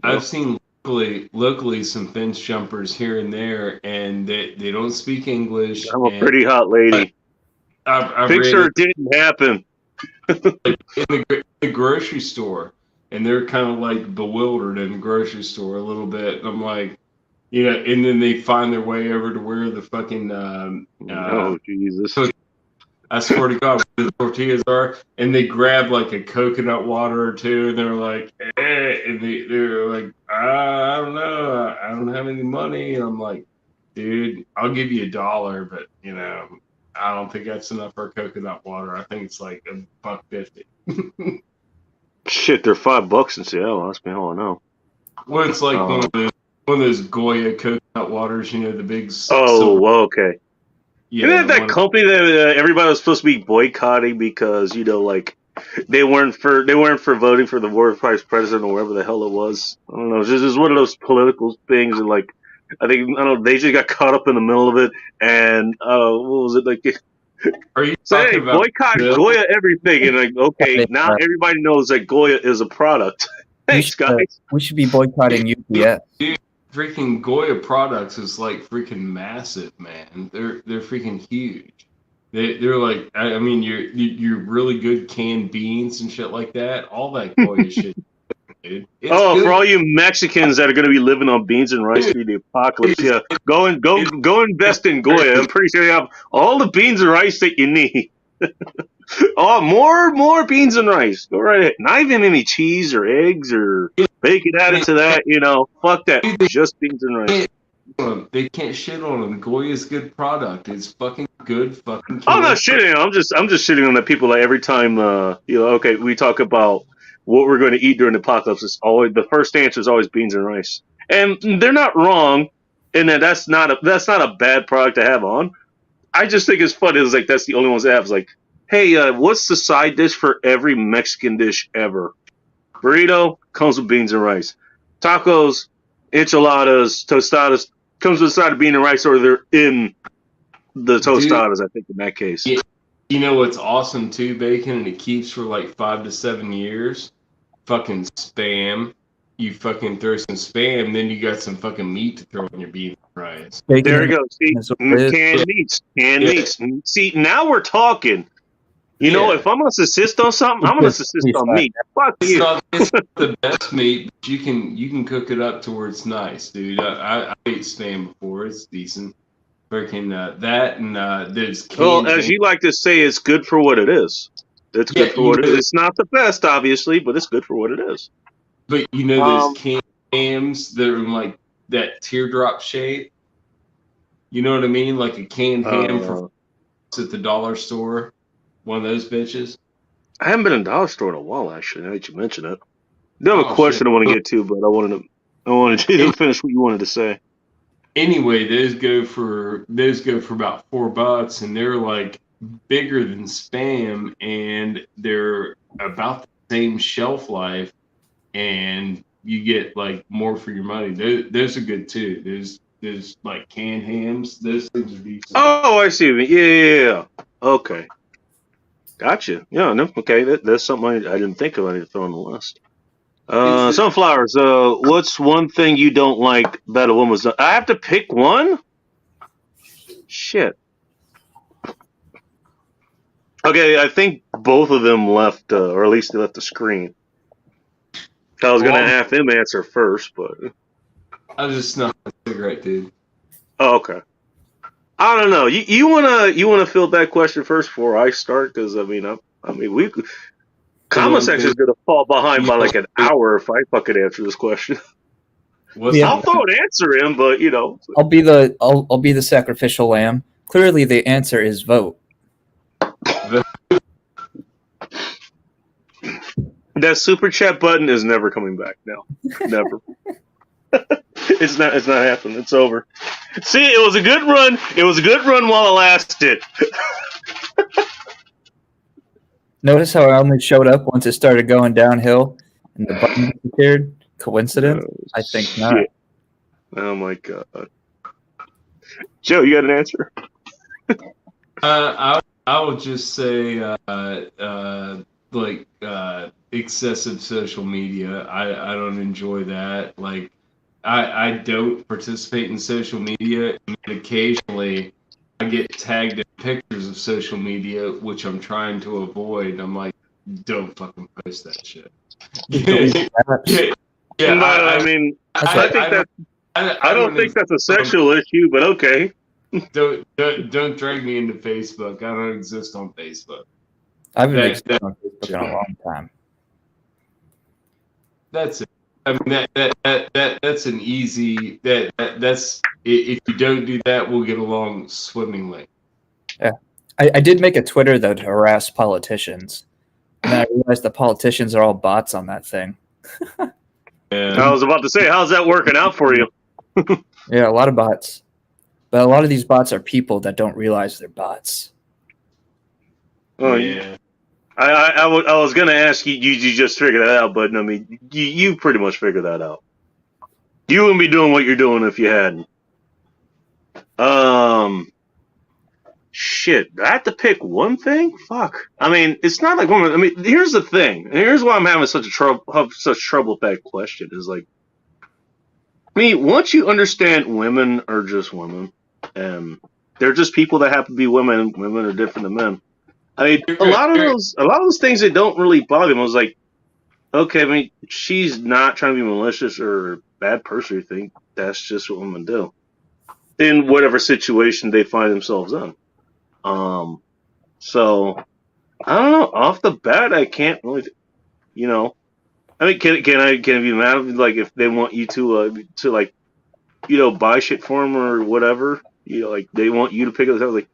I've seen locally some fence jumpers here and there, and they don't speak English. I'm a pretty hot lady. Picture it didn't happen. Like in the grocery store, and they're kind of like bewildered in the grocery store a little bit. And I'm like, and then they find their way over to where the fucking oh Jesus! I swear to God, the tortillas are, and they grab like a coconut water or two, and they're like, and they're like, I don't know, I don't have any money. And I'm like, dude, I'll give you $1, but I don't think that's enough for coconut water. I think it's like $1.50. Shit, they're $5 in Seattle. Ask me how I know. Well, it's like one of those Goya coconut waters, the big. Oh, well, okay. Yeah, Isn't that company that everybody was supposed to be boycotting because like they weren't for voting for the war vice president or whatever the hell it was? I don't know. It's just one of those political things, and like I don't know. They just got caught up in the middle of it, and what was it like? Are you talking about boycott Goya everything? And like, okay, now everybody knows that Goya is a product. Thanks, guys. We should be boycotting UPS. Dude, freaking Goya products is like freaking massive, man. They're freaking huge. They're like, I mean, you're really good canned beans and shit like that. All that Goya shit. Dude. Good. For all you Mexicans that are going to be living on beans and rice through the apocalypse, yeah, go invest in Goya. I'm pretty sure you have all the beans and rice that you need. Oh, more beans and rice. Go right ahead. Not even any cheese or eggs or bacon added to that. Fuck that. Just beans and rice. They can't shit on them. Goya's good product. It's fucking good. Fucking. I'm not shitting. I'm just shitting on the people. Like every time, okay, we talk about what we're going to eat during the apocalypse. It's always the first answer is always beans and rice, and they're not wrong. And that's not a bad product to have on. I just think it's funny. It's like that's the only ones that have. It's like, hey, what's the side dish for every Mexican dish ever? Burrito comes with beans and rice. Tacos, enchiladas, tostadas comes with a side of bean and rice, or they're in the tostadas. Dude, I think in that case. You know what's awesome too, Bacon, and it keeps for like 5 to 7 years. Fucking Spam. You fucking throw some Spam, then you got some fucking meat to throw in your beef fries. Bacon. There you go. See, canned meats. See, now we're talking. You know, if I'm gonna subsist on something, I'm gonna subsist on meat. Fuck you. It's not the best meat, but you can cook it up to where it's nice, dude. I ate Spam before; it's decent. Freaking that and there's. Well, as you like to say, it's good for what it is. It's good for what it is. It's not the best, obviously, but it's good for what it is. But those canned hams that are in like that teardrop shape. You know what I mean? Like a canned ham from at the dollar store. One of those bitches. I haven't been in a dollar store in a while, actually. Now that you mention it, I do have a question I want to get to, but I wanted you to finish what you wanted to say. Anyway, those go for about $4, and they're like bigger than Spam, and they're about the same shelf life, and you get like more for your money. Those are good too. There's like canned hams. Those things are decent. Oh, I see. Yeah. Okay. Gotcha. Yeah, no, okay. That's something I didn't think of. I need to throw on the list. Sunflowers. What's one thing you don't like that a woman's done? I have to pick one? Shit. Okay, I think both of them left, or at least they left the screen. I was gonna have them answer first, but I was just snuffing a cigarette, dude. Oh, okay. I don't know. You wanna field that question first before I start? Because we comment section is gonna fall behind by like an hour if I fucking answer this question. I'll throw an answer in, but I'll be the sacrificial lamb. Clearly, the answer is vote. That super chat button is never coming back now. Never. It's not happening. It's over. See, it was a good run. It was a good run while it lasted. Notice how I only showed up once it started going downhill and the button disappeared? Coincidence? I think not. Oh my god. Joe, you got an answer? I would just say excessive social media. I don't enjoy that. Like I don't participate in social media, and occasionally I get tagged in pictures of social media, which I'm trying to avoid. I'm like, don't fucking post that shit. I don't think that's a sexual issue, but okay. Don't drag me into Facebook. I don't exist on Facebook. I haven't been That- on Facebook in a long time. That's it. I mean, that's an easy. That's if you don't do that, we'll get along swimmingly. Yeah, I did make a Twitter though to harass politicians, and then I realized the politicians are all bots on that thing. Yeah. I was about to say, how's that working out for you? Yeah, a lot of bots, but a lot of these bots are people that don't realize they're bots. Oh, Yeah. I was gonna ask you, you just figured that out, but I mean, you pretty much figured that out. You wouldn't be doing what you're doing if you hadn't. Shit, I have to pick one thing. Fuck. I mean, it's not like women. I mean, here's the thing. And here's why I'm having such trouble with that question. Is like, I mean, once you understand women are just women, and they're just people that happen to be women, and women are different than men. I mean, a lot of those things that don't really bother me. I was like, okay, I mean, she's not trying to be malicious or a bad person or anything. That's just what women do in whatever situation they find themselves in. So I don't know. Off the bat, I can't really, you know. I mean, can I be mad like if they want you to like, you know, buy shit for them or whatever? You know, like they want you to pick it up. Like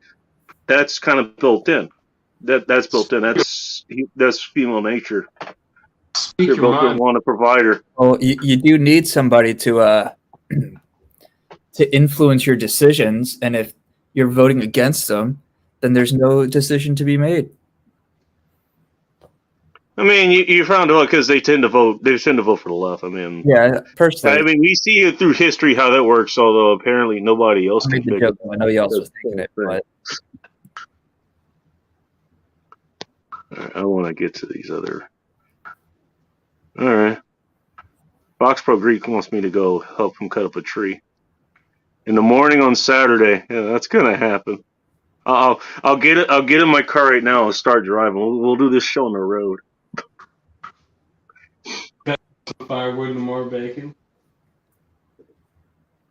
that's kind of built in. That's built in. That's female nature. They're both going to want a provider. Well, you do need somebody to influence your decisions, and if you're voting against them, then there's no decision to be made. I mean, you found out because they tend to vote. They tend to vote for the left. I mean, yeah, personally. I mean, we see it through history how that works. Although apparently nobody else can pick it. I know you also thinking it, but I want to get to these other. All right. Fox Pro Greek wants me to go help him cut up a tree in the morning on Saturday. Yeah, that's gonna happen. I'll get it. I'll get in my car right now and start driving. We'll do this show on the road. Firewood and more bacon.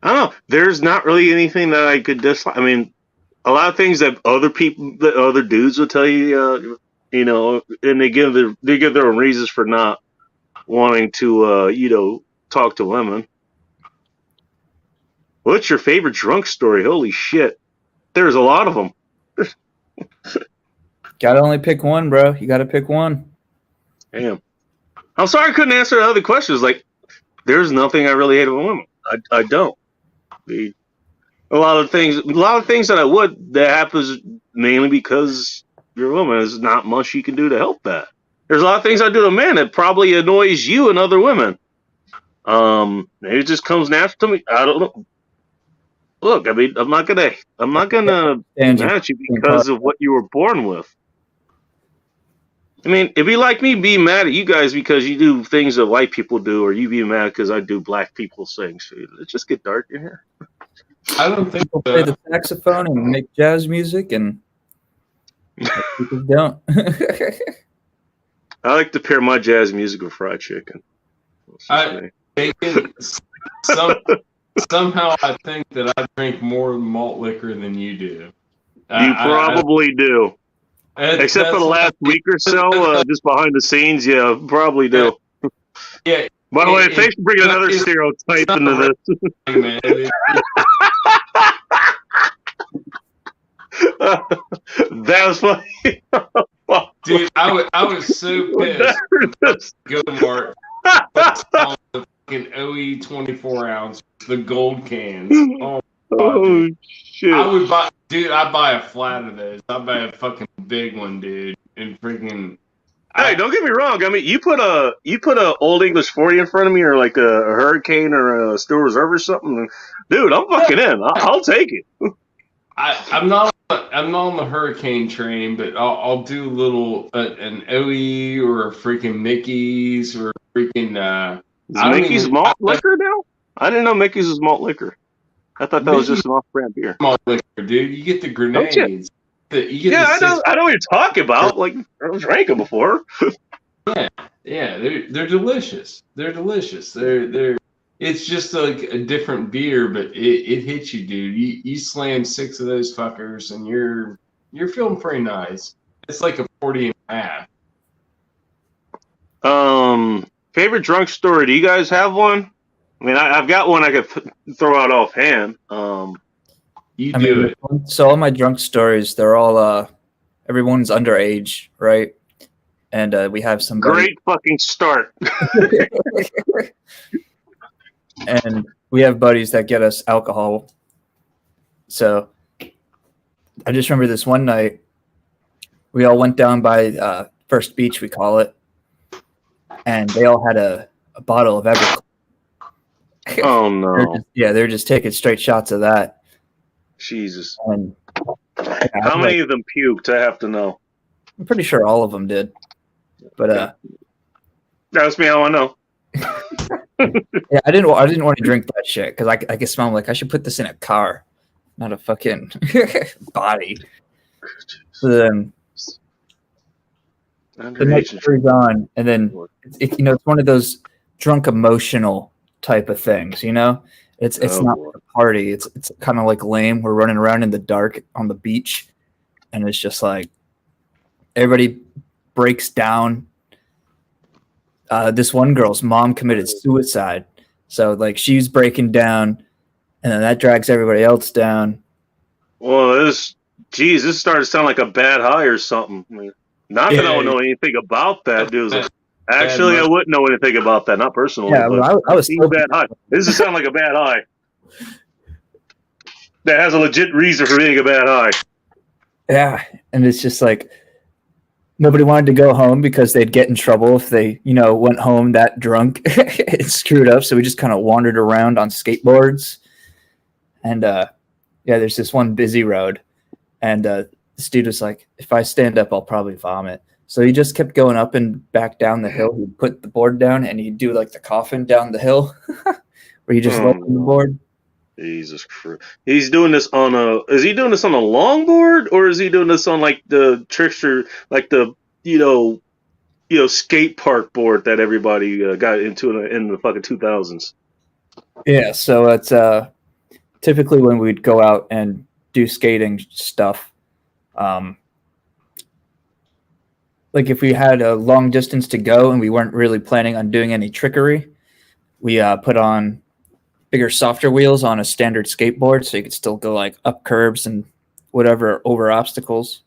I don't know. There's not really anything that I could dislike. I mean, a lot of things that other dudes will tell you, you know, and they give their own reasons for not wanting to, you know, talk to women. What's your favorite drunk story? Holy shit. There's a lot of them. Gotta only pick one, bro. You gotta pick one. Damn. I'm sorry I couldn't answer the other questions. Like, there's nothing I really hate about women. I don't. A lot of things that I would, that happens mainly because you're a woman. There's not much you can do to help that. There's a lot of things I do to men that probably annoys you and other women. Maybe it just comes natural to me. I don't know. Look, I mean, I'm not gonna mad at you because of what you were born with. I mean, it'd be like me being mad at you guys because you do things that white people do, or you be mad because I do black people things. Let's just get dark in here. I don't think people play the saxophone and make jazz music, and people don't. I like to pair my jazz music with fried chicken. Somehow I think that I drink more malt liquor than you do. You probably do. Except for the last week or so, just behind the scenes, yeah, probably do. Yeah. By the way, thanks for bringing another stereotype into this. Man, that was funny. Dude, I was so pissed. Go Mark. The fucking OE 24 ounce, the gold cans. Oh, God, shit! I'd buy a flat of those. I'd buy a fucking big one, dude. And freaking. Hey, don't get me wrong. I mean, you put a Old English 40 in front of me, or like a Hurricane or a Steel Reserve or something, dude. I'm fucking in. I'll take it. I'm not on the Hurricane train, but I'll do a little an OE or a freaking Mickey's or a freaking. Is Mickey's malt liquor now? I didn't know Mickey's was malt liquor. I thought that was just an off-brand beer. Malt liquor, dude. You get the grenades. I know what you're talking about. Like, I drank them before. Yeah, they're delicious. They're delicious. It's just like a different beer, but it hits you, dude. You slam 6 of those fuckers, and you're feeling pretty nice. It's like a 40 and a half. Favorite drunk story? Do you guys have one? I mean, I've got one I could throw out offhand. You I do mean, it. so all my drunk stories, they're all everyone's underage, right? And we have somebody. Great fucking start. And we have buddies that get us alcohol. So I just remember this one night, we all went down by First Beach, we call it, and they all had a bottle of Everclear. Oh no! They're just taking straight shots of that. Jesus. And, how many of them puked? I have to know. I'm pretty sure all of them did. But that's me. How I know. Yeah, I didn't want to drink that shit because I could smell like I should put this in a car, not a fucking body. So then the night carries on, and then it's one of those drunk emotional type of things. It's not like a party. It's kind of like lame. We're running around in the dark on the beach, and it's just like everybody breaks down. This one girl's mom committed suicide, so like she's breaking down, and then that drags everybody else down. Well, this started to sound like a bad high or something. I mean, not that I don't know anything about that, dude. Actually, I wouldn't know anything about that, not personally. Yeah, but I was so bad high. This does sound like a bad high. That has a legit reason for being a bad high. Yeah, and it's just like nobody wanted to go home because they'd get in trouble if they, went home that drunk and screwed up. So we just kind of wandered around on skateboards. And there's this one busy road. And this dude was like, if I stand up, I'll probably vomit. So he just kept going up and back down the hill. He'd put the board down and he'd do like the coffin down the hill where you just lay on the board. Jesus Christ. He's doing this is he doing this on a longboard, or is he doing this on like the trickster, like the, skate park board that everybody got into in the fucking 2000s? Yeah. So it's typically when we'd go out and do skating stuff, like if we had a long distance to go and we weren't really planning on doing any trickery, we put on bigger, softer wheels on a standard skateboard so you could still go like up curbs and whatever over obstacles.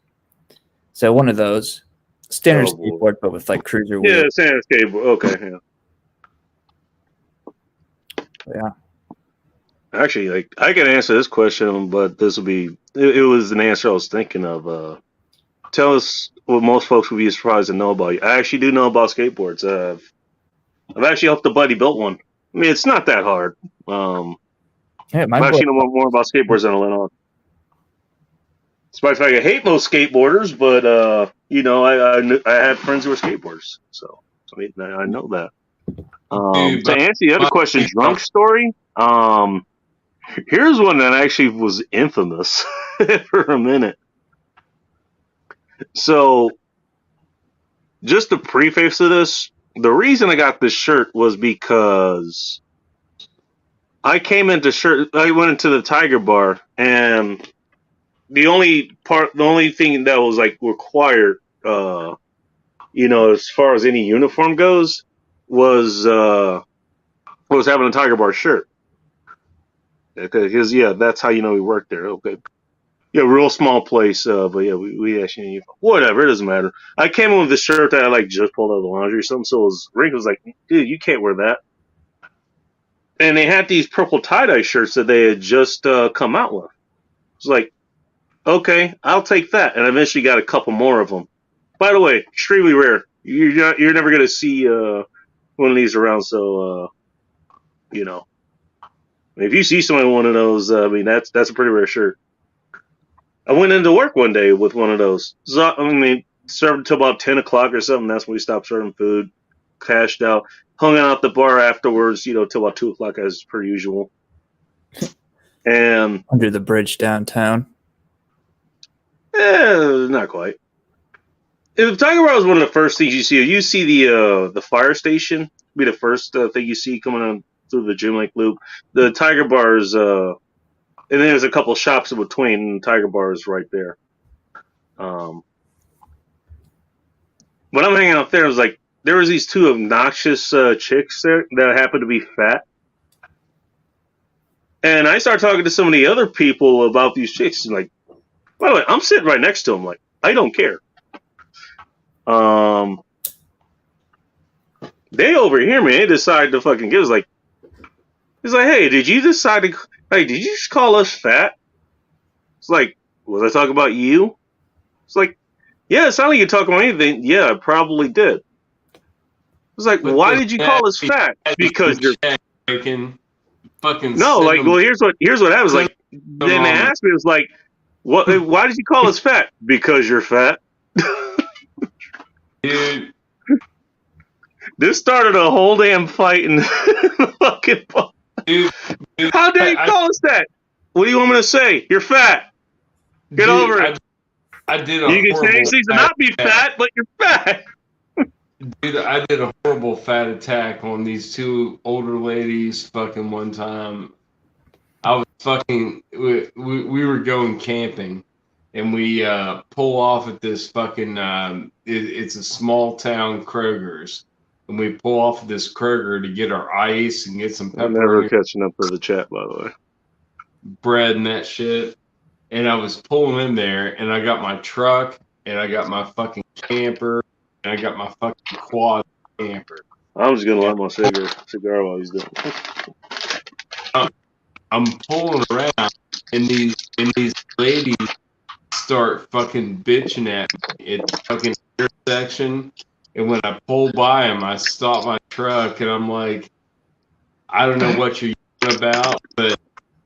So one of those standard skateboard, but with like cruiser wheels. Yeah, standard skateboard. Okay, yeah. Actually, like I can answer this question, but this will be it was an answer I was thinking of. Tell us what most folks would be surprised to know about you. I actually do know about skateboards. I've actually helped a buddy build one. I mean, it's not that hard. I actually know more about skateboards than I let on. Despite the fact I hate most skateboarders, but I have friends who are skateboarders, so I mean I know that. To answer the other question, drunk story. Here's one that actually was infamous for a minute. So, just the preface to this, the reason I got this shirt was because I went into the Tiger Bar, and the only thing that was like required, as far as any uniform goes, was having a Tiger Bar shirt. Because that's how we worked there. Okay. Yeah, real small place, but yeah, we actually whatever. It doesn't matter. I came in with the shirt that I like just pulled out of the laundry or something. So Rick was like, "Dude, you can't wear that." And they had these purple tie-dye shirts that they had just come out with. It's like, okay, I'll take that. And I eventually got a couple more of them. By the way, extremely rare. You're never gonna see one of these around. So if you see someone with one of those, I mean that's a pretty rare shirt. I went into work one day with one of those. So, I mean, served until about 10 o'clock or something. That's when we stopped serving food. Cashed out. Hung out at the bar afterwards, till about 2 o'clock as per usual. And under the bridge downtown. Not quite. If Tiger Bar was one of the first things you see the fire station be the first thing you see coming on through the Jim Lake Loop. The Tiger Bar is and then there's a couple shops in between, and Tiger Bar is right there. when I'm hanging out there, it was like there was these two obnoxious chicks there that happened to be fat, and I started talking to some of the other people about these chicks. And like, by the way, I'm sitting right next to them. Like, I don't care. They overhear me. They decide to fucking give us like, it's like, hey, did you decide to? Hey, did you just call us fat? It's like, was I talking about you? It's like, yeah, it's not like you talking about anything. Yeah, I probably did. It's like, But why the did you call us fat? Because you're fucking no, like, well, here's what happens. send Like, then they them asked me, it was like, what? Why did you call us fat? Because you're fat. dude. This started a whole damn fight in the fucking. Dude, How dare you call us that? What do you want me to say? You're fat. Get over it. I did a You can horrible change things to fat not be attack. fat, but you're fat. Dude, I did a horrible fat attack on these two older ladies fucking one time. I was fucking, we were going camping and we pull off at this fucking, it's a small town Kroger's. And we pull off at this Kroger to get our ice and get some I'm never pepperoni catching up for the chat, by the way. bread and that shit. And I was pulling in there and I got my truck and I got my fucking camper and I got my fucking quad camper. I'm just gonna light my cigar while he's doing it. I'm pulling around and these ladies start fucking bitching at me at the fucking intersection. And when I pull by them, I stop my truck and I'm like, I don't know what you're about, but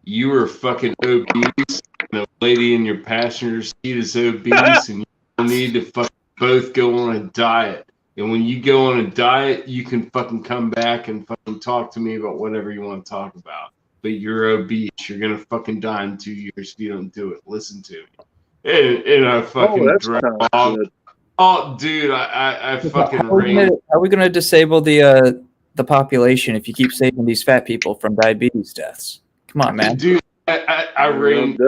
you are fucking obese. And the lady in your passenger seat is obese, and you need to fucking both go on a diet. And when you go on a diet, you can fucking come back and fucking talk to me about whatever you want to talk about. But you're obese. You're gonna fucking die in 2 years if you don't do it. Listen to me. And I fucking that's drove kinda off. good. Oh, dude, I fucking How are we gonna disable the population if you keep saving these fat people from diabetes deaths? Come on, man. Dude, I rained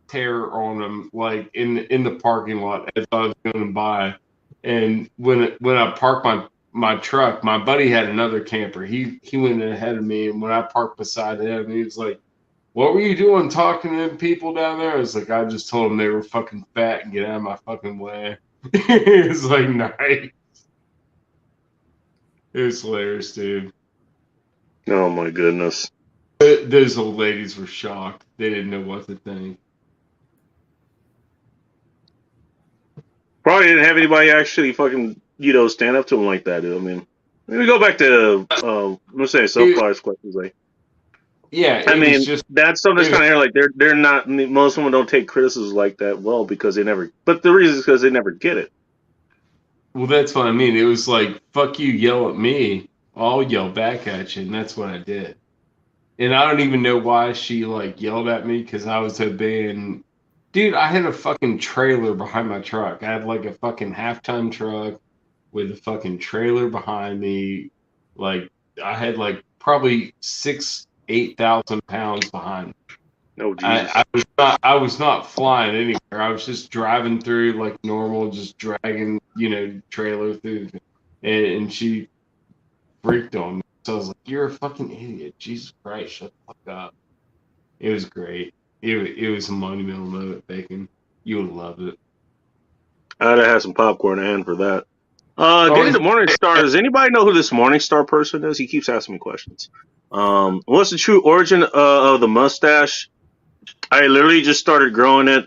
terror on them like in the parking lot as I was going by. And when I parked my truck, my buddy had another camper. He went ahead of me, and when I parked beside him, he was like, "What were you doing talking to people down there?" I was like, "I just told them they were fucking fat and get out of my fucking way." It was like, nice. It was hilarious, dude. Oh my goodness. Those old ladies were shocked. They didn't know what to think. Probably didn't have anybody actually fucking, stand up to him like that, dude. I mean, we go back to, let's say, Self-Flyers questions. Like, yeah, I mean, that's something that's kind of like they're not. Most women don't take criticisms like that well because they never. But the reason is because they never get it. Well, that's what I mean. It was like, fuck you, yell at me. I'll yell back at you, and that's what I did. And I don't even know why she like yelled at me because I was obeying. Dude, I had a fucking trailer behind my truck. I had like a fucking half-ton truck with a fucking trailer behind me. Like I had like probably 8,000 pounds behind me. No, Jesus. I was not flying anywhere. I was just driving through like normal, just dragging, trailer through. And she freaked on me. So I was like, "You're a fucking idiot. Jesus Christ, shut the fuck up." It was great. It was a monumental moment, Bacon. You would love it. I'd have had some popcorn and for that. Getting to Morningstar. Does anybody know who this Morningstar person is? He keeps asking me questions. What's the true origin of the mustache? I literally just started growing it,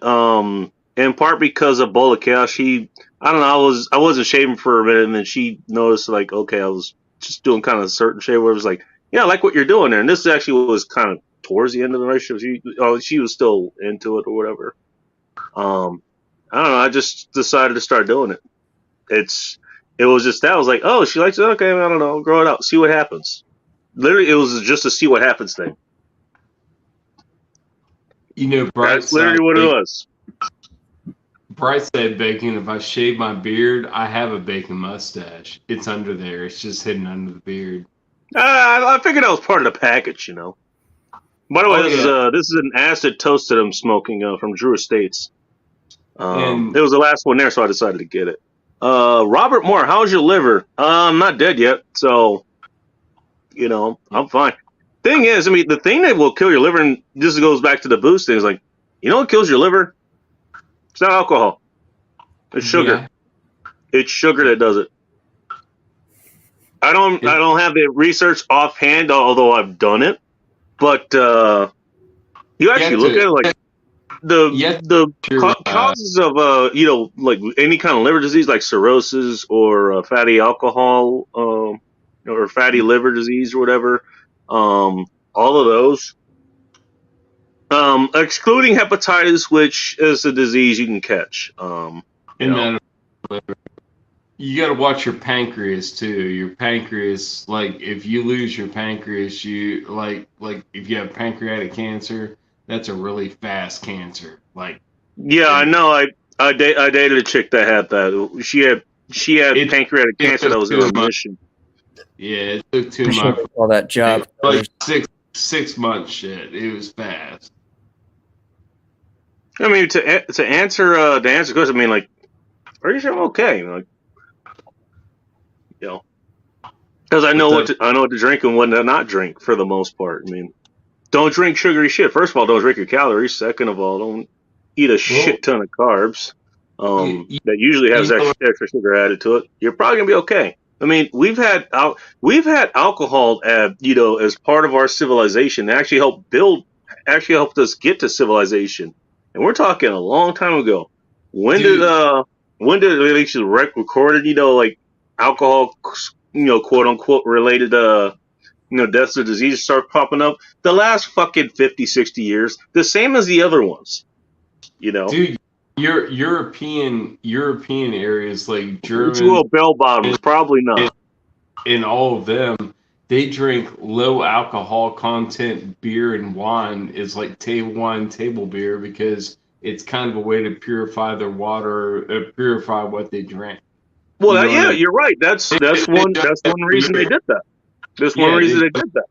in part because of Bola Chaos. I don't know, I wasn't shaving for a minute, and then she noticed, like, okay, I was just doing kind of a certain shave where it was like, yeah, I like what you're doing there. And this actually was kind of towards the end of the relationship. She was still into it or whatever. I don't know. I just decided to start doing it. It was just that. I was like, oh, she likes it. Okay, I don't know. Grow it out. See what happens. Literally, it was just a see what happens thing. That's literally what it was. Bright side Bacon, if I shave my beard, I have a Bacon mustache. It's under there. It's just hidden under the beard. I figured that was part of the package, By the way, this is an acid toast that I'm smoking from Drew Estates. And It was the last one there, so I decided to get it. Robert Moore, how's your liver? I'm not dead yet, so I'm fine. Thing is, I mean, the thing that will kill your liver, and this goes back to the boost thing, is like, what kills your liver? It's not alcohol. It's sugar. yeah, It's sugar that does it. I don't have the research offhand, although I've done it. But you actually look at it like the causes of like any kind of liver disease, like cirrhosis or fatty alcohol, or fatty liver disease or whatever. All of those, excluding hepatitis, which is a disease you can catch. You got to watch your pancreas too. Your pancreas, like if you lose your pancreas, you like if you have pancreatic cancer, that's a really fast cancer. Like, yeah, I know. I dated a chick that had that. She had pancreatic cancer that was in remission. Yeah, it took 2 Sure, months. all that job. Like 6 months shit. It was fast. I mean, to answer the question, I mean, like, are you sure I'm okay? Like, because I know what to drink and what to not drink for the most part. I mean, don't drink sugary shit. First of all, don't drink your calories. Second of all, don't eat a shit ton of carbs. That usually has extra sugar added to it. You're probably gonna be okay. I mean, we've had alcohol, as part of our civilization. It actually helped us get to civilization, and we're talking a long time ago. When did they actually recorded, like alcohol, quote unquote related, deaths or diseases start popping up? The last fucking 50, 60 years, the same as the other ones, Dude, your European areas like Germany, well, bell bottoms, probably not. And all of them, they drink low alcohol content beer and wine is like table wine, table beer, because it's kind of a way to purify their water, purify what they drink. Well, you're right. That's one reason they did that. There's one reason they did that.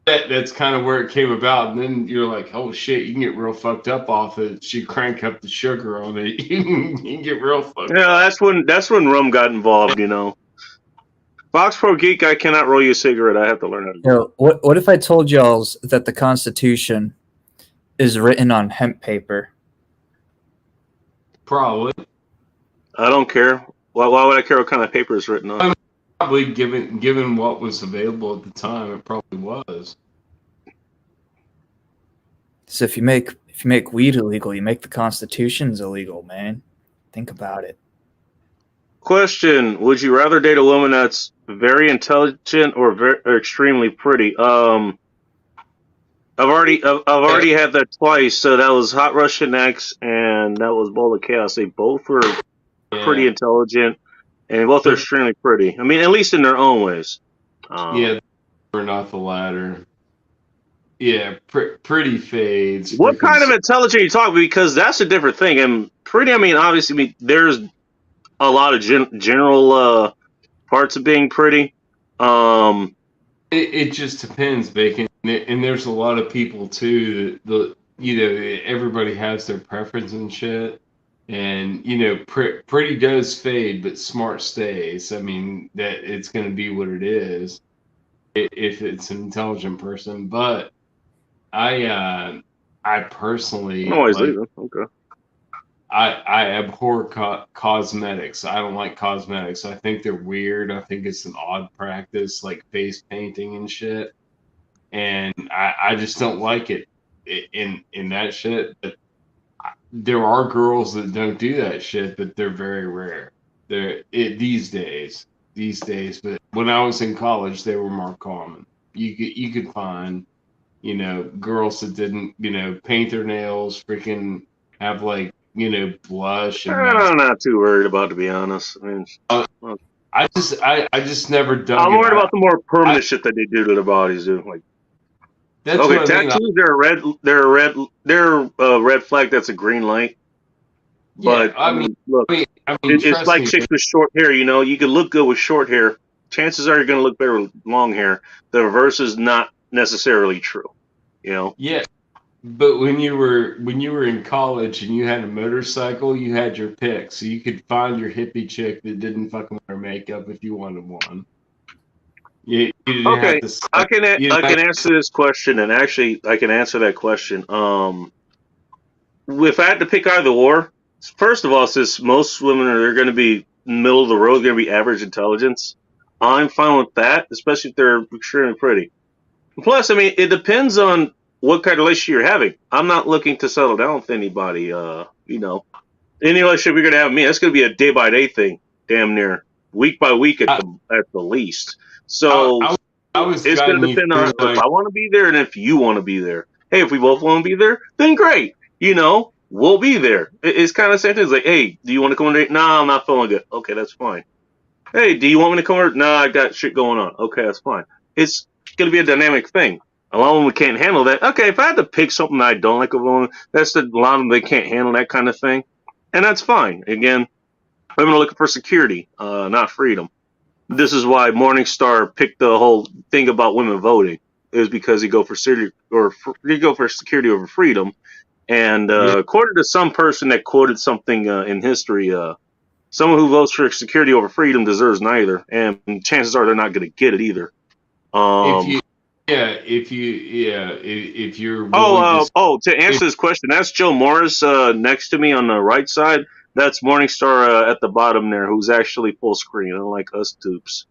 That's kind of where it came about, and then you're like, oh shit, you can get real fucked up off it. You crank up the sugar on it, you can get real fucked up. Yeah, that's when rum got involved, Fox Pro Geek, I cannot roll you a cigarette. I have to learn how to do it. What if I told y'all that the Constitution is written on hemp paper? Probably. I don't care. Why would I care what kind of paper is written on? Probably, given what was available at the time, it probably was. So if you make weed illegal, you make the Constitutions illegal, man. Think about it. Question: would you rather date a woman that's very intelligent or extremely pretty? I've already had that twice. So that was Hot Russian X and that was Bowl of Chaos. They both were pretty intelligent and both are extremely pretty. I mean, at least in their own ways. We're not the latter. Yeah, pretty fades. What kind of intelligence are you talking about? Because that's a different thing. And pretty, I mean, obviously, there's a lot of general parts of being pretty. It just depends, Bacon. And there's a lot of people too that everybody has their preference and shit. And pretty does fade, but smart stays. I mean, that it's going to be what it is if it's an intelligent person. But I personally okay. I abhor cosmetics. I don't like cosmetics. I think they're weird. I think it's an odd practice, like face painting and shit. And I just don't like it in that shit. But there are girls that don't do that shit, but they're very rare. These days. But when I was in college, they were more common. You could find, girls that didn't, paint their nails, freaking have like, blush. And I'm not too worried about, to be honest. I mean, I just never done. I'm worried about the more permanent shit that they do to their bodies, dude. Like, that's okay, tattoos. They're a red flag. That's a green light. But I mean, look, it's like chicks with short hair. You can look good with short hair. Chances are you're going to look better with long hair. The reverse is not necessarily true. Yeah, But when you were in college and you had a motorcycle, you had your pick, so you could find your hippie chick that didn't fucking wear makeup if you wanted one. You didn't have Okay, to. You I didn't have can answer this question, and actually I can answer that question. If I had to pick either or, first of all, since most women are they're going to be middle of the road, going to be average intelligence, I'm fine with that, especially if they're extremely pretty. Plus, I mean, it depends on what kind of relationship you're having. I'm not looking to settle down with anybody. Any relationship you're going to have with me, that's going to be a day by day thing, damn near week by week I, at the least. I, So I, I was it's going guiding to you depend on through if like, I want to be there and if you want to be there. Hey, if we both want to be there, then great. We'll be there. It's kind of the same thing. It's like, hey, do you want to come on a date? Nah, I'm not feeling good. Okay, that's fine. Hey, do you want me to come over? Nah, I got shit going on. Okay, that's fine. It's going to be a dynamic thing. A lot of them can't handle that. Okay, if I had to pick something I don't like of a woman, that's a lot of them they can't handle that kind of thing, and that's fine. Again, women are looking for security, not freedom. This is why Morningstar picked the whole thing about women voting is because you go for security you go for security over freedom. And yeah, according to some person that quoted something in history, someone who votes for security over freedom deserves neither, and chances are they're not going to get it either. if Um, you if you're willing to to answer if this question, that's Joe Morris next to me on the right side. That's Morningstar at the bottom there, who's actually full screen, unlike us tubes.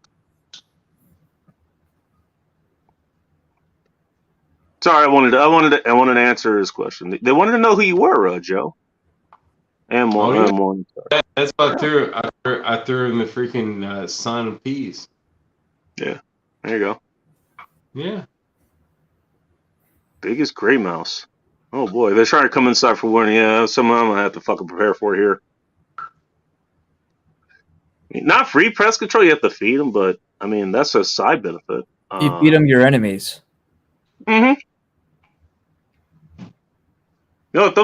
Sorry, I wanted to answer his question. They wanted to know who you were, Joe, and oh yeah, Morningstar. that's what I threw in the freaking sign of peace. Yeah, there you go. Yeah. Biggest gray mouse. Oh boy, they're trying to come inside for warning. Yeah, some I'm gonna have to fucking prepare for here. Not free press control. You have to feed them, but I mean that's a side benefit. You feed them your enemies. Mm-hmm. If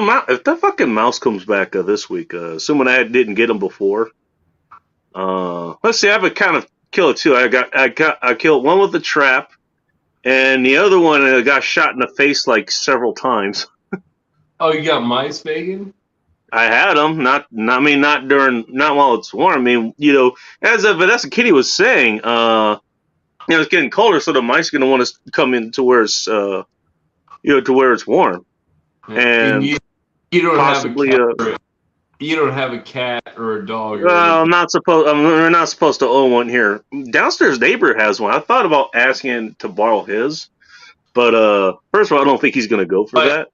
the fucking mouse comes back this week, assuming I didn't get him before, let's see. I have a kind of kill it too. I killed one with the trap, and the other one got shot in the face like several times. Oh, you got mice, Bacon? I had them, I mean, not while it's warm. I mean, as Vanessa Kitty was saying, it's getting colder, so the mice are gonna want to come in to where it's, to where it's warm, And and you don't possibly, have a cat. You don't have a cat or a dog or well, anything. we're not supposed to own one here. Downstairs neighbor has one. I thought about asking to borrow his, but first of all, I don't think he's gonna go for that.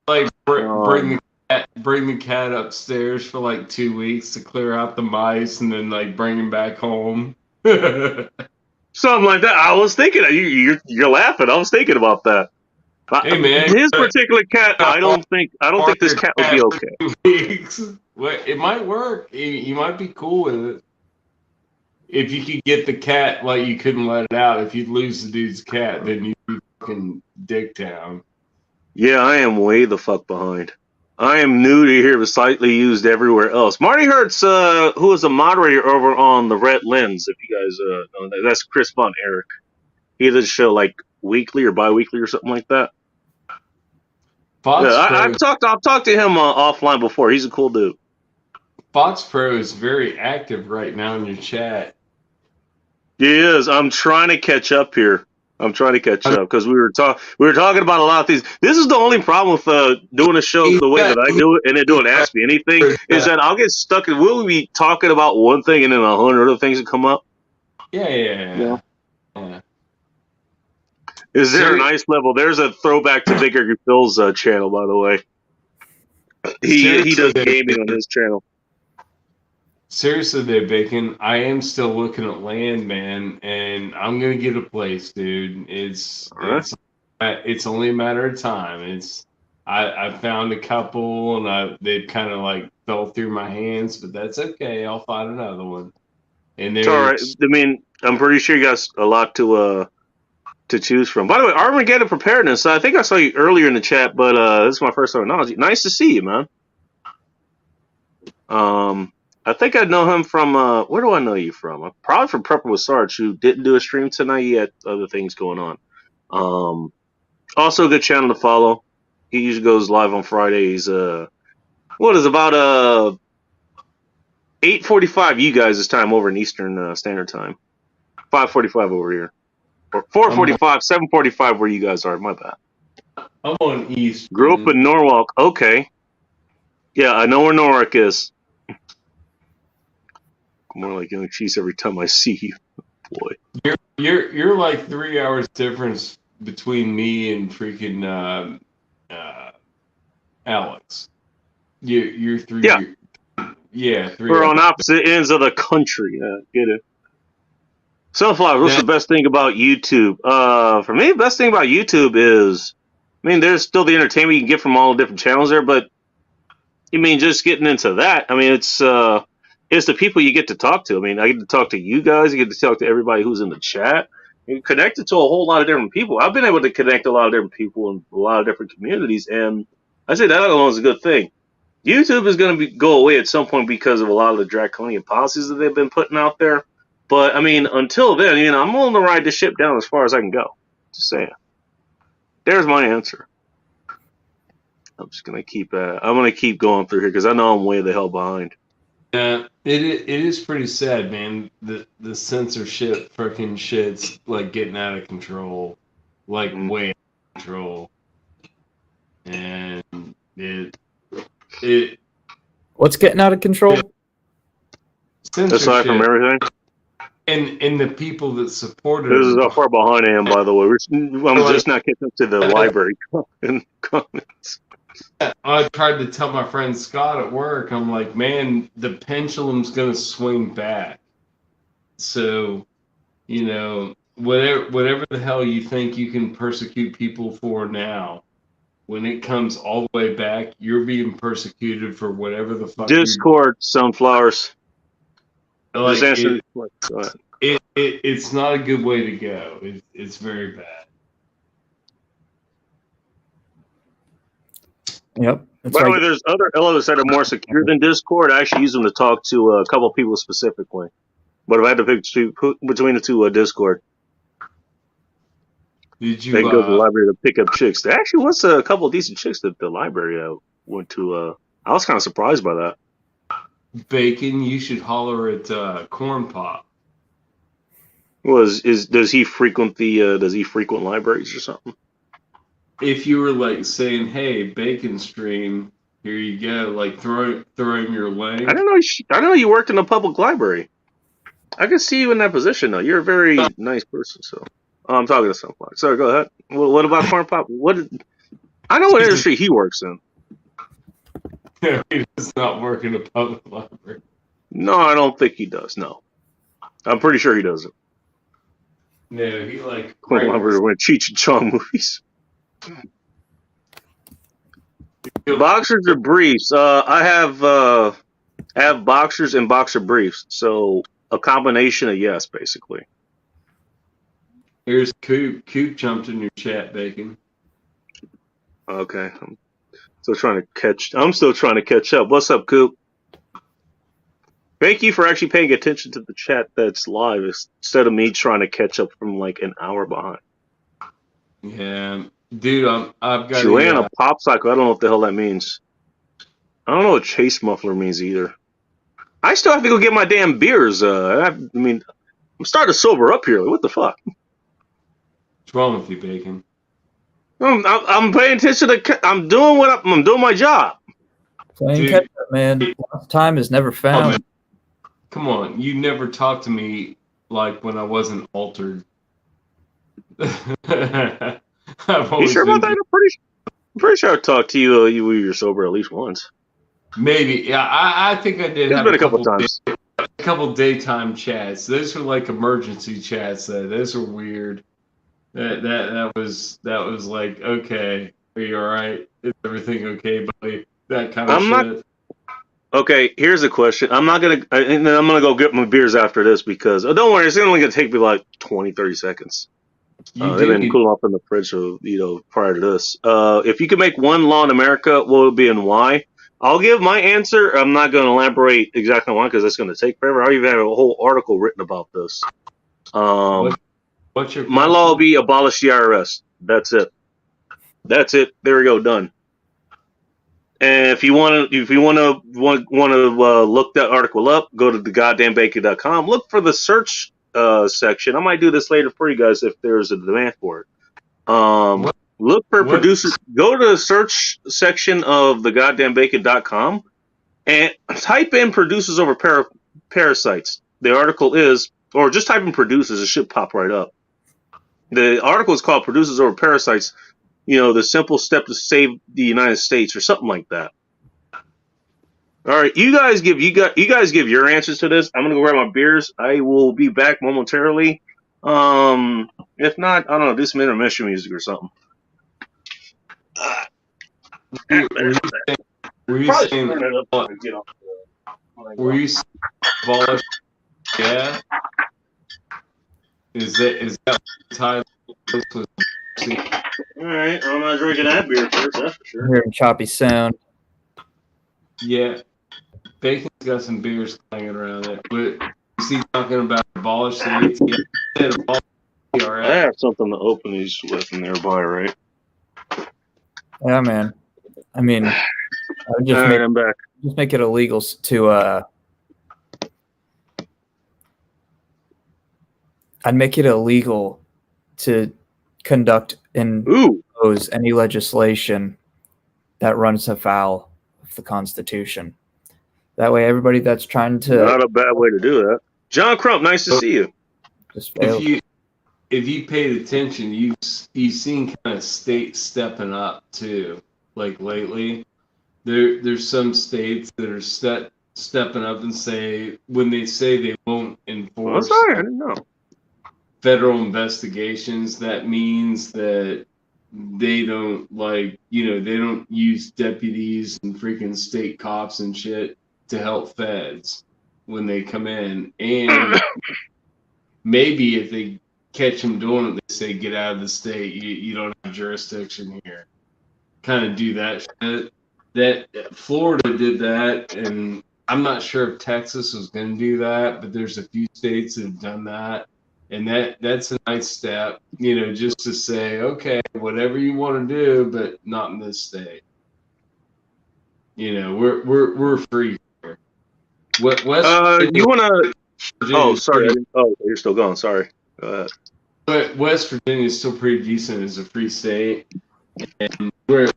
Bring the cat upstairs for like 2 weeks to clear out the mice, and then like bring him back home. Something like that. I was thinking. You're laughing. I was thinking about that. Hey man, His particular cat, I don't think this cat would be okay. 2 weeks. Well, it might work. You might be cool with it. If you could get the cat like you couldn't let it out, if you'd lose the dude's cat, then you'd be fucking dick town. Yeah, I am way the fuck behind. I am new to here, but slightly used everywhere else. Marty Hertz, who is a moderator over on the Red Lens, if you guys know that, that's Chris Von Erich. He does a show like weekly or bi-weekly or something like that. Fox Yeah, Pro, I've talked to him offline before. He's a cool dude. Fox Pro is very active right now in your chat. He is. I'm trying to catch up here. I'm trying to catch up because we were talking about a lot of things. This is the only problem with doing a show the way that I do it and then doing Ask Me Anything is that I'll get stuck in. We'll be talking about one thing and then 100 other things that come up. Yeah. Is there a nice level? There's a throwback to Big Eric Phil's channel, by the way. He does gaming on his channel. Seriously, though, Bacon, I am still looking at land, man, and I'm gonna get a place, dude. It's only a matter of time. I found a couple, and they kind of like fell through my hands, but that's okay. I'll find another one. And it's all right. I mean, I'm pretty sure you got a lot to choose from. By the way, Armageddon Preparedness. I think I saw you earlier in the chat, but this is my first time acknowledging. Nice to see you, man. I think I know him from, where do I know you from? Probably from Prepper with Sarge, who didn't do a stream tonight. He had other things going on. Also a good channel to follow. He usually goes live on Fridays. What is about 8:45 you guys' time over in Eastern Standard Time. 5:45 over here. Or 4:45, 7:45 where you guys are. My bad. I'm on East. Grew up in Norwalk. Okay. Yeah, I know where Norwalk is. More like young cheese every time I see you, boy. You're like 3 hours difference between me and freaking Alex. You're three. Yeah. Yeah, 3 We're hours. on opposite ends of the country. Get it? Sunflower, what's the best thing about YouTube? For me, the best thing about YouTube is, I mean, there's still the entertainment you can get from all the different channels there, but I mean, just getting into that, I mean, it's the people you get to talk to. I mean, I get to talk to you guys, you get to talk to everybody who's in the chat. You're connected to a whole lot of different people. I've been able to connect a lot of different people in a lot of different communities, and I say that alone is a good thing. YouTube is going to go away at some point because of a lot of the draconian policies that they've been putting out there. But, I mean, until then, you know, I'm willing to ride the ship down as far as I can go. Just saying. There's my answer. I'm just going to keep going through here because I know I'm way the hell behind. Yeah, it is pretty sad, man. The censorship freaking shit's like getting out of control. Like way out of control. And it What's getting out of control? Aside from everything? And the people that support it. This is how far behind I am, by the way. I'm just not getting up to the library comments. I tried to tell my friend Scott at work, I'm like, man, the pendulum's going to swing back. So, you know, whatever the hell you think you can persecute people for now, when it comes all the way back, you're being persecuted for whatever the fuck. Discord, Sunflowers. Like, just answer. it's not a good way to go. It's very bad. Yep. By the way, there's other elements that are more secure than Discord. I actually use them to talk to a couple of people specifically. But if I had to pick between the two, Discord. Did you go to the library to pick up chicks? There actually was a couple of decent chicks at the library I went to. I was kind of surprised by that. Bacon, you should holler at Corn Pop. Does he frequent libraries or something? If you were like saying, "Hey, Bacon Stream, here you go," like throw him your link. I don't know you worked in a public library. I can see you in that position though. You're a very nice person. So I'm talking to someone. Sorry, go ahead. What about Corn Pop? I know what industry he works in. He does not work in a public library. No, I don't think he does. No, I'm pretty sure he doesn't. No, he like library went Cheech and Chong movies. Boxers or briefs? I have boxers and boxer briefs, so a combination of yes, basically. Here's Coop. Coop jumped in your chat, Bacon. Okay, I'm still trying to catch up. What's up, Coop? Thank you for actually paying attention to the chat that's live instead of me trying to catch up from like an hour behind. Yeah. Dude, I've got Joanna Pop Cycle. I don't know what the hell that means. I don't know what Chase Muffler means either. I still have to go get my damn beers. I mean, I'm starting to sober up here. What the fuck? What's wrong with you, Bacon? I'm paying attention to. I'm doing my job. Playing catch up, man. Time is never found. Oh, come on, you never talked to me like when I wasn't altered. You sure about that? I'm pretty sure I talked to you. You were sober at least once. Maybe, yeah. I think I did. It's been a couple times. A couple daytime chats. Those were like emergency chats. Those were weird. That was like, okay, are you all right? Is everything okay, buddy? That kind of shit. Okay, here's a question. I'm gonna go get my beers after this because don't worry, it's only gonna take me like 20, 30 seconds. They've been cooling off in the fridge, so, prior to this. If you could make one law in America, what would it be and why? I'll give my answer. I'm not going to elaborate exactly on why because it's going to take forever. I even have a whole article written about this. What's your my law will be abolish the IRS. That's it. There we go. Done. And if you want to look that article up, go to thegoddamnbacon.com. Look for the search section. I might do this later for you guys if there's a demand for it. Look for producers. Go to the search section of thegoddamnbacon.com and type in producers over parasites. The article is, or just type in producers. It should pop right up. The article is called "Producers Over Parasites." The simple step to save the United States, or something like that. All right, you guys give your answers to this. I'm gonna go grab my beers. I will be back momentarily. If not, I don't know, do some intermission music or something. Were you saying abolish? Yeah. Is that tied? All right, I'm not drinking that beer first. That's for sure. I'm hearing choppy sound. Yeah, Bacon's got some beers clanging around it. But is he talking about abolish the ATM? I have something to open these with nearby, right? Yeah, man. I mean, I'm back. Just make it illegal to. I'd make it illegal to conduct and oppose any legislation that runs afoul of the Constitution. That way, everybody that's trying to. Not a bad way to do that. John Crump, nice to see you. If you paid attention, you've seen kind of states stepping up too. Like lately, there's some states that are stepping up and say when they say they won't enforce. Oh, sorry, I didn't know. Federal investigations, that means that they don't they don't use deputies and freaking state cops and shit to help feds when they come in. And maybe if they catch them doing it, they say, get out of the state. You don't have jurisdiction here. Kind of do that shit. That Florida did that, and I'm not sure if Texas was going to do that, but there's a few states that have done that. And that's a nice step, just to say, okay, whatever you want to do, but not in this state. We're free here. You want to? Oh, sorry. Oh, you're still going. Sorry. Go ahead. But West Virginia is still pretty decent as a free state, and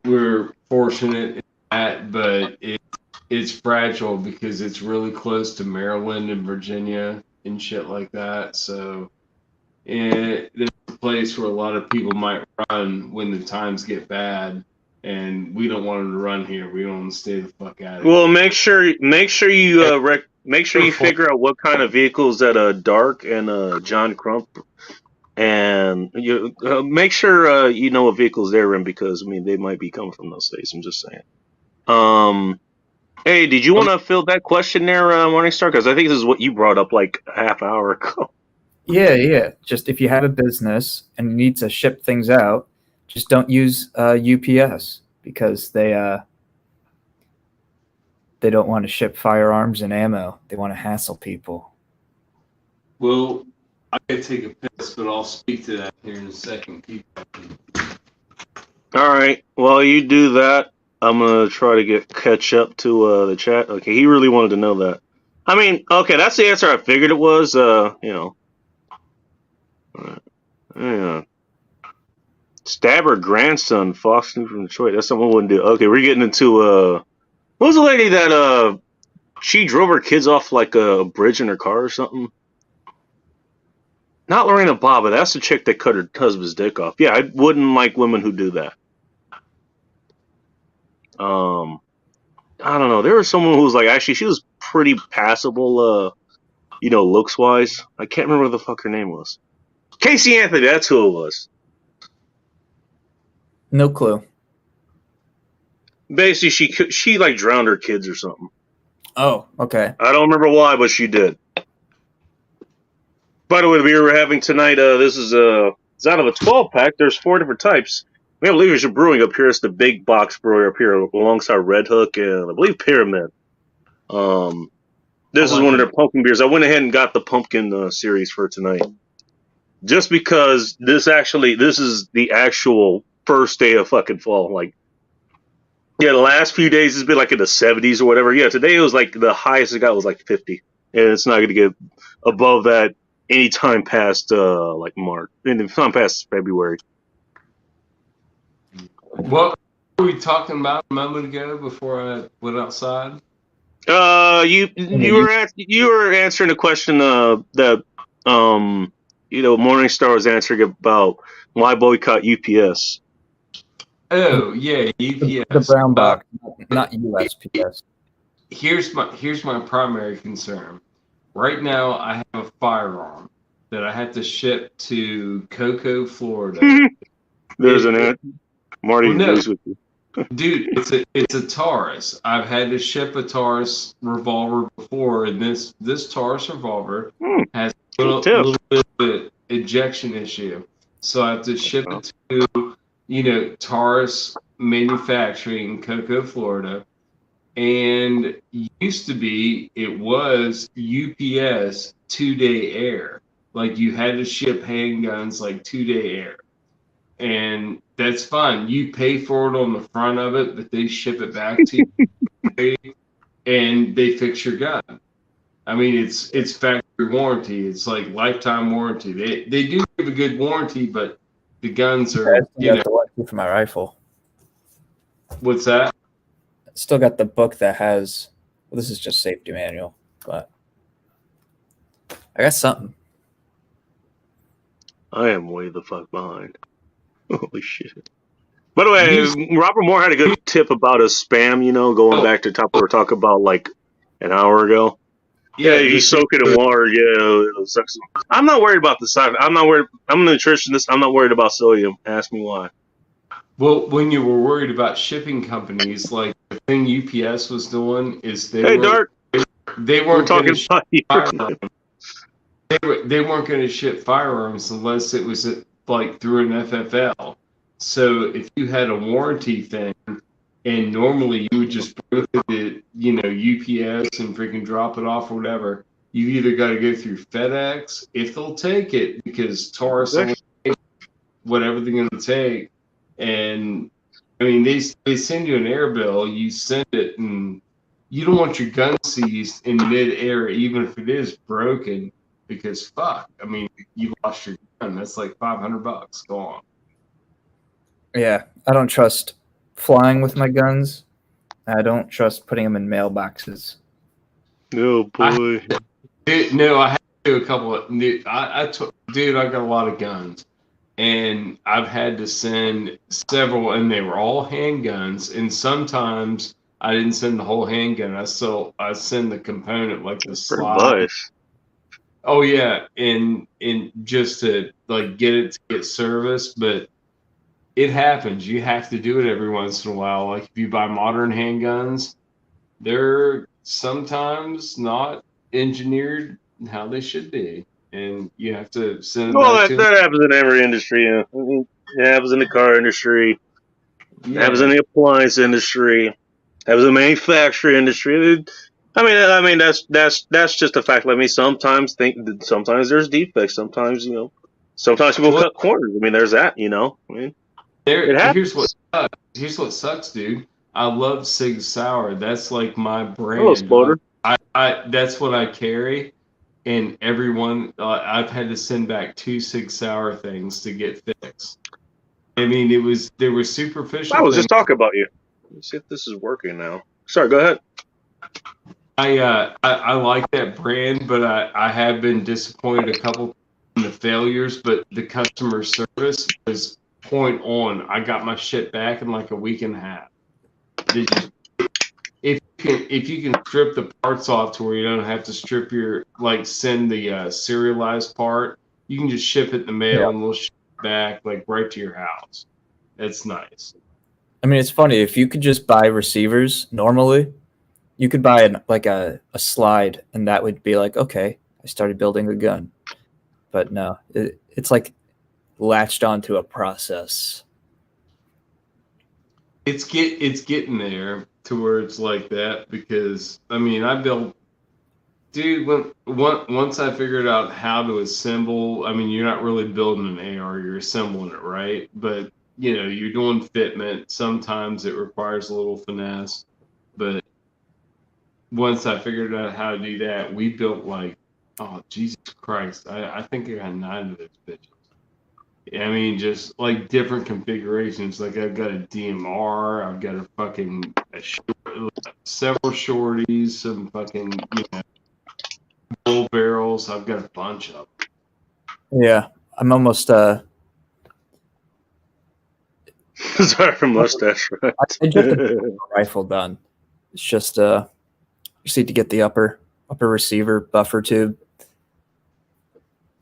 we're fortunate in that, but it's fragile because it's really close to Maryland and Virginia and shit like that. So. And there's a place where a lot of people might run when the times get bad, and we don't want them to run here. We want them to stay the fuck out of here. Well, make sure you figure out what kind of vehicles that Dark and John Crump, and you make sure you know what vehicles they're in, because they might be coming from those states. I'm just saying. Hey, did you want to fill that question there, Morningstar? Because I think this is what you brought up like a half hour ago. Yeah. Just if you have a business and you need to ship things out, just don't use UPS, because they don't want to ship firearms and ammo. They want to hassle people. Well, I gotta take a piss, but I'll speak to that here in a second. All right. While you do that, I'm gonna try to catch up to the chat. Okay, he really wanted to know that. Okay, that's the answer I figured it was. Yeah. Stabber grandson, Fox News from Detroit. That's something I wouldn't do. Okay, we're getting into what was the lady that she drove her kids off like a bridge in her car or something? Not Lorena Bobbitt. That's the chick that cut her husband's dick off. Yeah, I wouldn't like women who do that. I don't know. There was someone who was like, actually, she was pretty passable, looks wise. I can't remember what the fuck her name was. Casey Anthony, that's who it was. No clue. Basically, she like drowned her kids or something. Oh, okay. I don't remember why, but she did. By the way, the beer we're having tonight, this is it's out of a 12-pack. There's 4 different types. We have Leadership Brewing up here. It's the big box brewery up here alongside Red Hook and I believe Pyramid. This is one of their pumpkin beers. I went ahead and got the pumpkin series for tonight. Just because this is the actual first day of fucking fall. Like, Yeah, the last few days it's been like in the 70s or whatever. Yeah, today it was like the highest it got was like 50, and it's not going to get above that any time past like March, any time past February. What were we talking about a moment ago before I went outside? You were answering the question that Morningstar was answering about why boycott UPS. Oh yeah, The UPS. brown box, not USPS. Here's my primary concern. Right now, I have a firearm that I have to ship to Cocoa, Florida. There's Marty Well, no, agrees with you. dude, it's a Taurus. I've had to ship a Taurus revolver before, and this Taurus revolver has a little bit of an ejection issue, so I have to ship it to Taurus Manufacturing, Cocoa, Florida. And used to be, it was UPS 2-day air. Like you had to ship handguns like 2-day air. And that's fine. You pay for it on the front of it, but they ship it back to you and they fix your gun. I mean, it's factory warranty. It's like lifetime warranty. They do give a good warranty, but the guns are, the warranty for my rifle. What's that? Still got the book that has, well, this is just safety manual, but I got something. I am way the fuck behind. Holy shit. By the way, Robert Moore had a good tip about a spam, going back to the top we were talking about like an hour ago. Yeah, you soak it in water. Yeah, it'll suck some. I'm not worried about the side. I'm not worried. I'm a nutritionist. I'm not worried about sodium. Ask me why. Well, when you were worried about shipping companies, like the thing UPS was doing is they weren't talking about firearms. They weren't going to ship firearms unless it was like through an FFL. So if you had a warranty thing, and normally you would just go through the UPS and freaking drop it off or whatever, you either got to go through FedEx if they'll take it, because Taurus will take whatever they're going to take. And I mean, they send you an air bill, you send it, and you don't want your gun seized in mid-air, even if it is broken, because fuck, I mean, you lost your gun. That's like $500 gone. Yeah, I don't trust flying with my guns. I don't trust putting them in mailboxes. Oh boy. I had to do a couple of. Dude, I got a lot of guns. And I've had to send several, and they were all handguns. And sometimes I didn't send the whole handgun. I send the component, like the slide. Nice. Oh yeah, and just to like get service, but it happens. You have to do it every once in a while. Like if you buy modern handguns, they're sometimes not engineered how they should be. And you have to send it back to them. That happens in every industry. Yeah. I mean, it happens in the car industry. It happens in the appliance industry. It happens in the manufacturing industry. I mean that's just a fact. Let me sometimes there's defects. Sometimes sometimes people cut corners. I mean, there's that. I mean, it happens. Here's what sucks, dude. I love Sig Sauer. That's like my brand. Hello, Sploder. I that's what I carry. And everyone, I've had to send back 2 Sig Sauer things to get fixed. I mean, they were superficial. I was just talking about you. Let's see if this is working now. Sorry, go ahead. I like that brand, but I have been disappointed a couple in the failures. But the customer service was point on. I got my shit back in like a week and a half. If you can strip the parts off to where you don't have to send the serialized part, you can just ship it in the mail and we'll ship it back like right to your house. That's nice. I mean, it's funny, if you could just buy receivers normally, you could buy a slide, and that would be like, okay, I started building a gun. But no, it's like latched onto a process. It's getting there to where it's like that, because I mean, once I figured out how to assemble, I mean, you're not really building an AR, you're assembling it, right? But you're doing fitment. Sometimes it requires a little finesse, but once I figured out how to do that, we built like, oh Jesus Christ, I think I got 9 of those bitches. I mean, just like different configurations. Like I've got a DMR, I've got several shorties, some fucking bull barrels. I've got a bunch of them. Yeah, I'm almost Sorry for mustache. Right? I just have a rifle done. It's just just need to get the upper receiver buffer tube,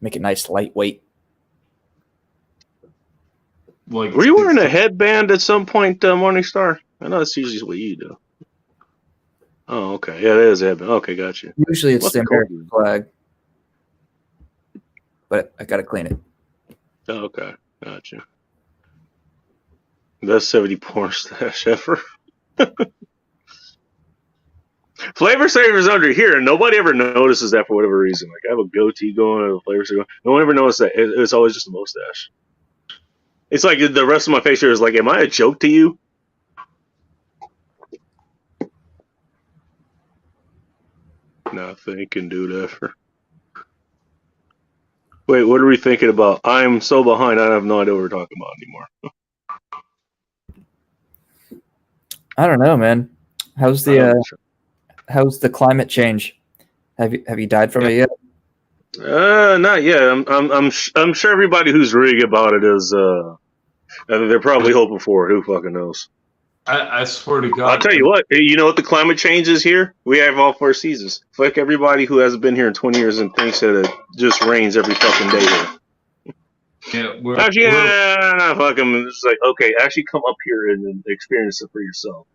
make it nice lightweight. Like, were you wearing a headband at some point, Morningstar? I know that's usually what you do. Oh, okay. Yeah, that is a headband. Okay, gotcha. Usually it's What's the it called? American flag, but I gotta clean it. Oh, okay, gotcha. Best 70 porn stash ever. Flavor Saver's under here, and nobody ever notices that for whatever reason. Like, I have a goatee going, I have a Flavor Saver going. No one ever noticed that. It's always just a mustache. It's like the rest of my face here is like, am I a joke to you? Not thinking, dude, ever. Wait, what are we thinking about? I'm so behind, I have no idea what we're talking about anymore. I don't know, man. How's the climate change? Have you died from it yet? Not yet. I'm sure everybody who's reading about it is they're probably hoping for it. Who fucking knows? I swear to God. I'll tell you what. You know what the climate change is here? We have all 4 seasons. Fuck everybody who hasn't been here in 20 years and thinks that it just rains every fucking day here. Yeah, Actually, nah, fuck them. It's like, okay, actually come up here and experience it for yourself.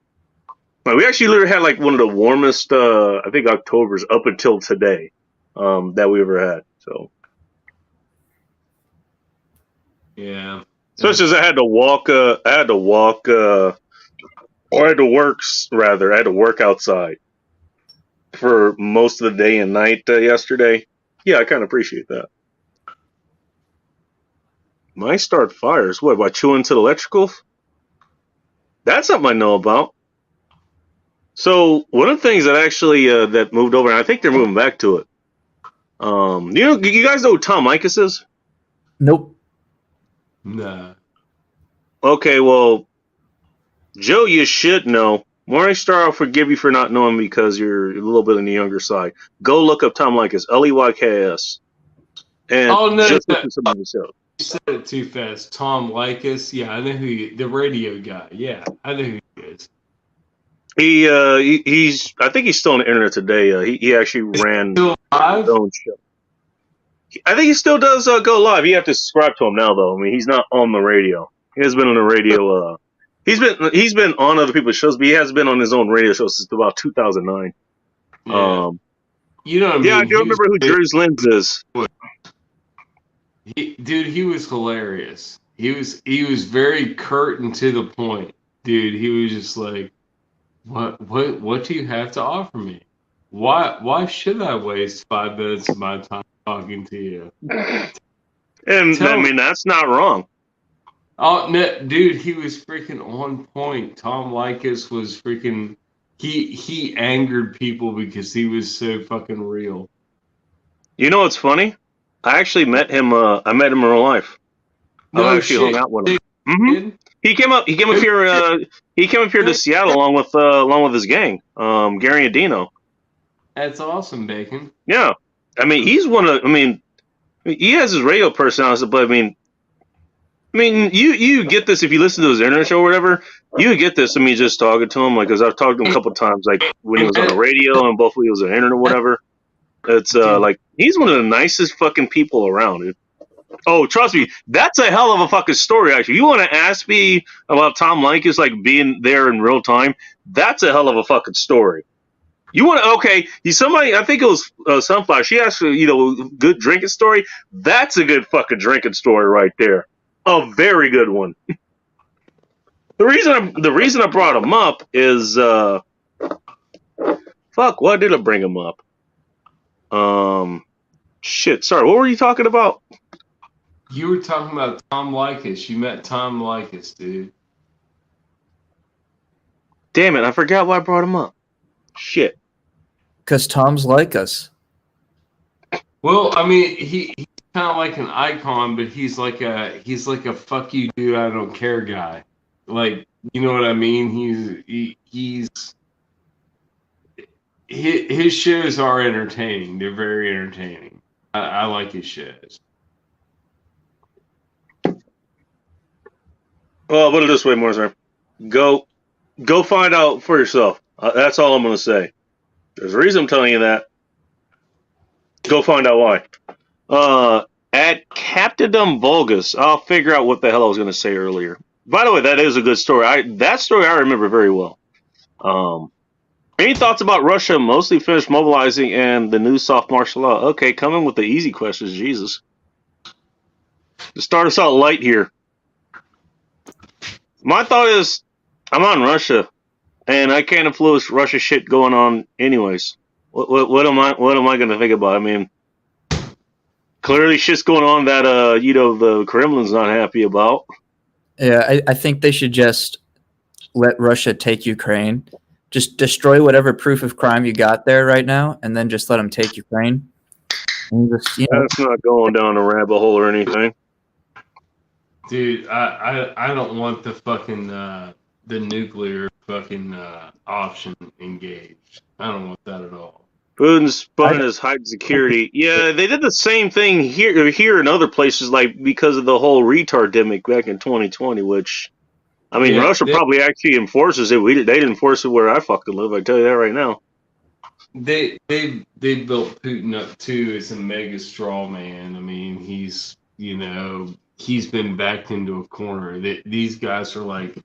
Like, we actually literally had like one of the warmest, I think, Octobers up until today that we ever had. So, yeah. especially as I had to walk, or I had to work outside for most of the day and night yesterday. Yeah, I kind of appreciate that. Might start fires. What, by chewing to the electricals? That's something I know about. So one of the things that actually that moved over, and I think they're moving back to it. You guys know who Tom Likas is? Nope. Nah. Okay, well, Joe, you should know. Morningstar, I'll forgive you for not knowing because you're a little bit on the younger side. Go look up Tom Likas, Leyks, and just listen to some of the show. You said it too fast. Tom Likas. Yeah, I know the radio guy. Yeah, I know who he is. He's. I think he's still on the internet today. He actually ran his own show. I think he still does go live. You have to subscribe to him now, though. I mean, he's not on the radio. He has been on the radio. He's been on other people's shows, but he has been on his own radio show since about 2009. Yeah. You know what I mean? Yeah, I do remember who Drews Lens is. He was hilarious. He was very curt and to the point. Dude, he was just like, What do you have to offer me? Why should I waste 5 minutes of my time talking to you? And I mean, that's not wrong. Oh no, dude, he was freaking on point. Tom Likas was freaking. He angered people because he was so fucking real. You know what's funny? I actually met him. I met him in real life. I actually hung out with him. Mm-hmm. He came up here. He came up here to Seattle along with his gang, Gary and Dino. That's awesome, Bacon. Yeah, I mean, he's one of. I mean, he has his radio personality, but I mean, you get this if you listen to his internet show or whatever. You get this. I mean, just talking to him, like, because I've talked to him a couple of times, like when he was on the radio and both when he was on the internet or whatever. It's like he's one of the nicest fucking people around, dude. Oh, trust me, that's a hell of a fucking story. Actually, you want to ask me about Tom Likas like being there in real time? That's a hell of a fucking story. You want to? Okay, somebody. I think it was Sunflower. She asked for good drinking story. That's a good fucking drinking story right there. A very good one. The reason I brought him up is fuck. Why did I bring him up? Shit. Sorry. What were you talking about? You were talking about Tom Likas. You met Tom Likas, dude. Damn it, I forgot why I brought him up. Shit. Because Tom's like us. Well, I mean, he's kind of like an icon, but he's like a fuck you, dude. I don't care guy. Like, you know what I mean? His shows are entertaining. They're very entertaining. I like his shows. Well, I'll put it this way, Morrison. Go find out for yourself. That's all I'm going to say. There's a reason I'm telling you that. Go find out why. At Captidum Vulgus, I'll figure out what the hell I was going to say earlier. By the way, that is a good story. That story I remember very well. Any thoughts about Russia mostly finished mobilizing and the new soft martial law? Okay, coming with the easy questions, Jesus. To start us out light here. My thought is, I'm on Russia, and I can't influence Russia shit going on anyways. What am I going to think about? I mean, clearly shit's going on that the Kremlin's not happy about. Yeah, I think they should just let Russia take Ukraine. Just destroy whatever proof of crime you got there right now, and then just let them take Ukraine. And just, That's not going down a rabbit hole or anything. Dude, I don't want the fucking the nuclear fucking option engaged. I don't want that at all. Putin spun as high security. Yeah, they did the same thing here and other places, like because of the whole retard demic back in 2020. Which, I mean, Russia probably actually enforces it. They didn't enforce it where I fucking live. I tell you that right now. They built Putin up too as a mega straw man. I mean, he's been backed into a corner. These guys are like,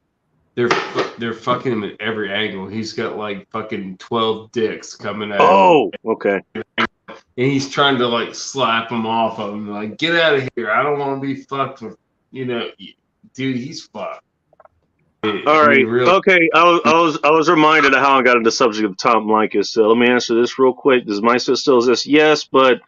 they're fucking him at every angle. He's got like fucking 12 dicks coming at him. Oh, okay. And he's trying to like slap him off of him. Like, get out of here. I don't want to be fucked with, dude, he's fucked. All right. Really. Okay. I was reminded of how I got into the subject of Tom Likas. So let me answer this real quick. Does MySpace still exist? Yes, but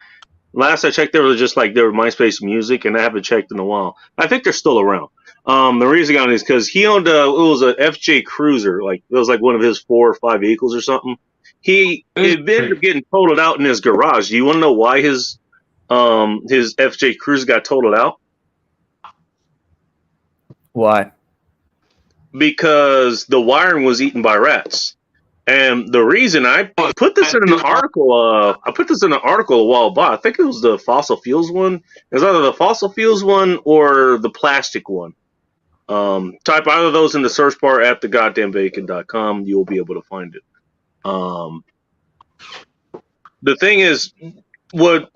last I checked, there were MySpace music, and I haven't checked in a while. I think they're still around. The reason I got it is because he owned it was a FJ Cruiser, like it was like one of his 4 or 5 vehicles or something. It ended up getting totaled out in his garage. Do you want to know why his FJ Cruiser got totaled out? Why? Because the wiring was eaten by rats. And the reason I put this in an article, a while back. I think it was the fossil fuels one. It was either the fossil fuels one or the plastic one. Type either of those in the search bar at thegoddamnbacon.com. You'll be able to find it. The thing is, what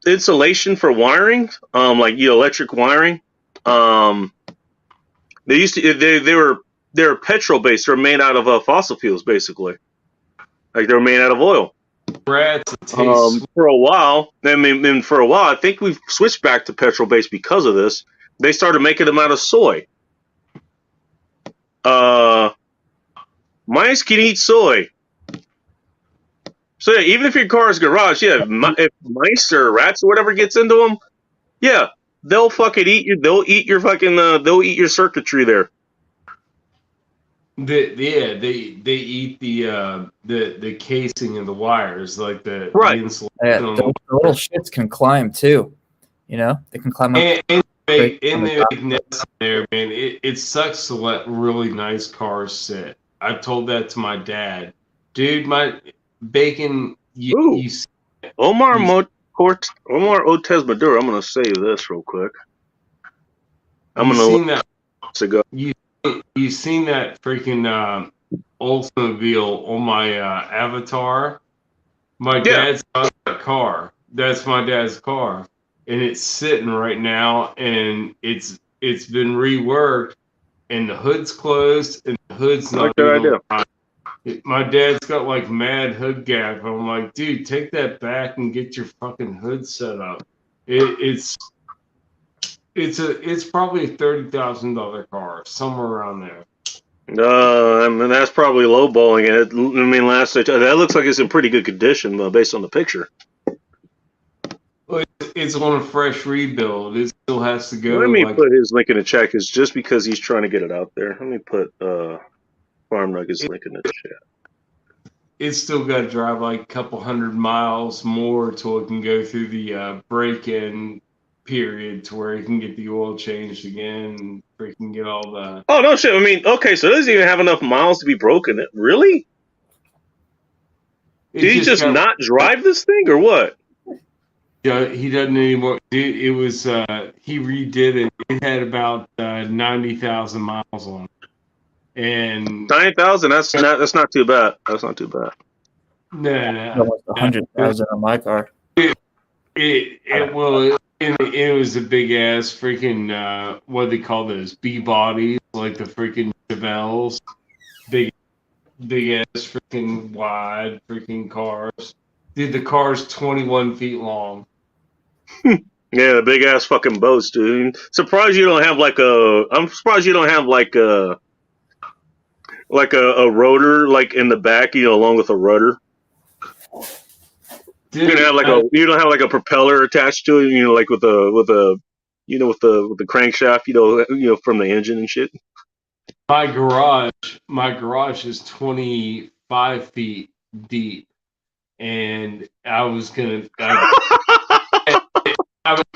insulation for wiring, like electric wiring, they're petrol based. They're made out of fossil fuels, basically. Like they're made out of oil. Rats for a while, I think we've switched back to petrol based because of this. They started making them out of soy. Mice can eat soy. So yeah, even if your car is garage, if mice or rats or whatever gets into them, yeah, they'll fucking eat you. They'll eat your fucking. They'll eat your circuitry there. They eat the casing and the wires, like the insulation. Yeah, the little shits can climb too. They can climb up. And they make nests there, man. It sucks to let really nice cars sit. I've told that to my dad, dude. My bacon. Omar Otez Maduro. I'm gonna save this real quick. You seen that freaking Oldsmobile on my avatar? My dad's got that car. That's my dad's car, and it's sitting right now, and it's been reworked, and the hood's closed, and the hood's not. My dad's got like mad hood gap. I'm like, dude, take that back and get your fucking hood set up. It's probably a $30,000 car, somewhere around there. I mean, that's probably lowballing it. I mean, that looks like it's in pretty good condition based on the picture. It's on a fresh rebuild. It still has to go. Let me Like put his link in the chat, because just because he's trying to get it out there. Let me put Farm Nuggets link in the chat. it's still got to drive like a couple hundred miles more till it can go through the break-in period to where it can get the oil changed again and freaking get all the. Oh no shit! I mean, okay, so it doesn't even have enough miles to be broken. Really? It Did he just got- not drive this thing, or what? Yeah, he doesn't anymore. It was he redid it. It had about 90,000 miles on it, and 9,000. That's not too bad. That's not too bad. no, Almost 100,000 on my car. it was a big ass freaking what do they call those B bodies, like the freaking Chevelles, big ass freaking wide freaking cars. Dude, the car's 21 feet long. Yeah, the big ass fucking boats, dude. Surprised you don't have I'm surprised you don't have like a rotor like in the back, along with a rudder. Dude, You don't have like a propeller attached to it, like with the crankshaft, from the engine and shit. my garage is 25 feet deep, and I was gonna.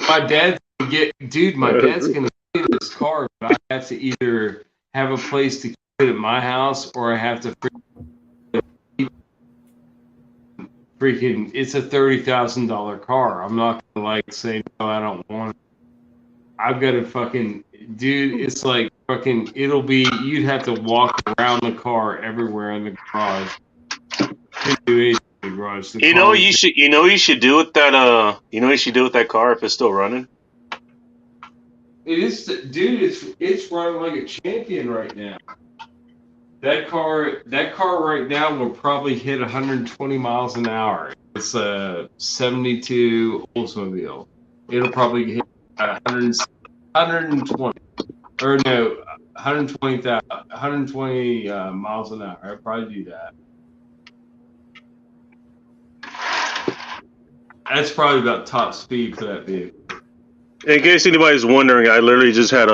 My dad's gonna get this car, but I have to either have a place to keep it at my house, or I have to freaking. It's a $30,000 car. I'm not gonna say no, I don't want it. I've got to fucking dude. It's like fucking. You'd have to walk around the car everywhere in the garage. Couldn't do anything in the garage. You should do with that. You should do with that car if it's still running. It is, dude. It's running like a champion right now. That car right now will probably hit 120 miles an hour. It's a 72 Oldsmobile. It'll probably hit 120 or no 120 miles an hour. I'd probably do that. That's probably about top speed for that vehicle. In case anybody's wondering, I literally just had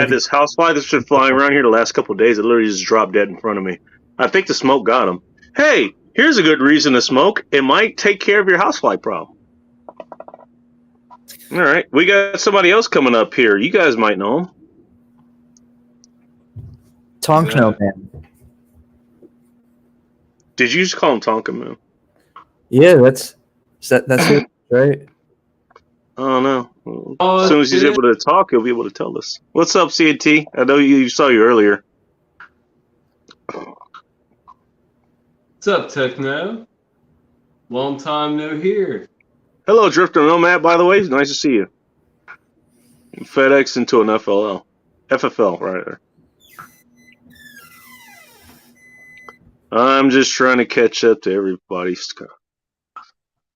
this housefly that's been flying around here the last couple of days. It literally just dropped dead in front of me. I think the smoke got him. Hey, here's a good reason to smoke. It might take care of your housefly problem. All right, we got somebody else coming up here. You guys might know him. Tonkno Man. Did you just call him Tonka Man? Yeah, that's it, right? I don't know. As soon as he's able to talk, he'll be able to tell us. What's up, CNT? I know you saw you earlier. What's up, Techno? Long time no hear. Hello, Drifter Nomad, by the way. It's nice to see you. FedEx into an FFL, right there. I'm just trying to catch up to everybody's stuff.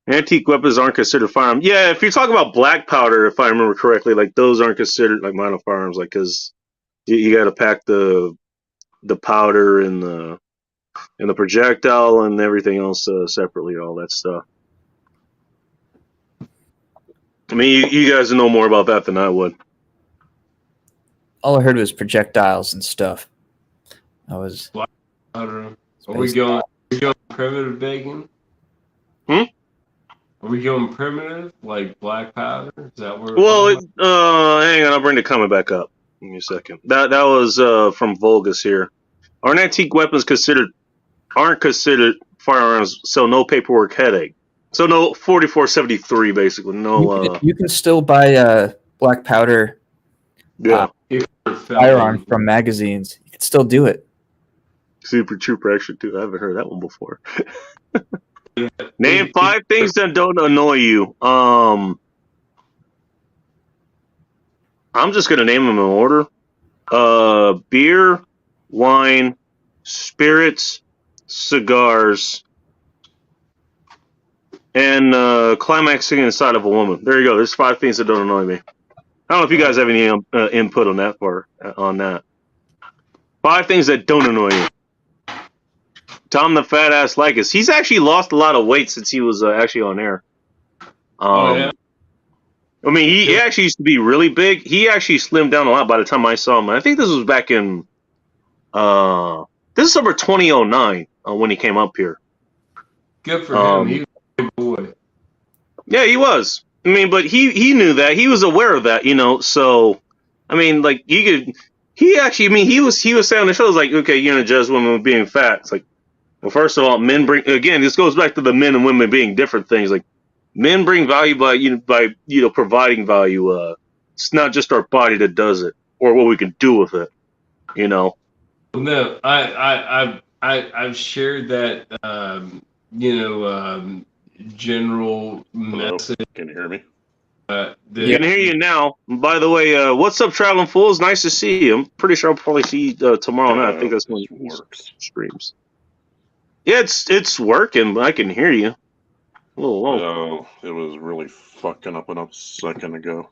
Antique weapons aren't considered firearms. Yeah, if you're talking about black powder, if I remember correctly, like those aren't considered like minor firearms, like because you got to pack the powder and the projectile and everything else separately, all that stuff. I mean, you guys know more about that than I would. All I heard was projectiles and stuff. I was. I don't know. Are we going primitive bacon? Hmm? Are we going primitive, like black powder? Is that where? Well, hang on, I'll bring the comment back up. Give me a second. That was from Vulgus here. Aren't antique weapons aren't considered firearms? So no paperwork headache. So no 4473 basically. No. You can still buy black powder Yeah. firearms from magazines. You can still do it. Super Trooper Extra 2. I haven't heard that one before. Name 5 things that don't annoy you. I'm just gonna name them in order. Beer, wine, spirits, cigars, and climaxing inside of a woman. There you go. There's 5 things that don't annoy me. I don't know if you guys have any input on that part. On that, 5 things that don't annoy you. Tom the Fat Ass Lycus. He's actually lost a lot of weight since he was actually on air. Oh, yeah? I mean, he actually used to be really big. He actually slimmed down a lot by the time I saw him. I think this was back in this is summer 2009 when he came up here. Good for him. He was a big boy. Yeah, he was. I mean, but he knew that. He was aware of that, you know. So, I mean, like he actually, I mean, he was saying on the show, like, okay, you're gonna judge women being fat. It's like, well, first of all, men bring, again, this goes back to the men and women being different things. Like, men bring value by providing value. It's not just our body that does it, or what we can do with it, you know. No, I've shared that general message. Can you hear me? I can hear you now. By the way, what's up, Traveling Fools? Nice to see you. I'm pretty sure I'll probably see you tomorrow night. I think that's when it works. Streams. Yeah, it's working, but I can hear you. A little low. No, it was really fucking up a second ago.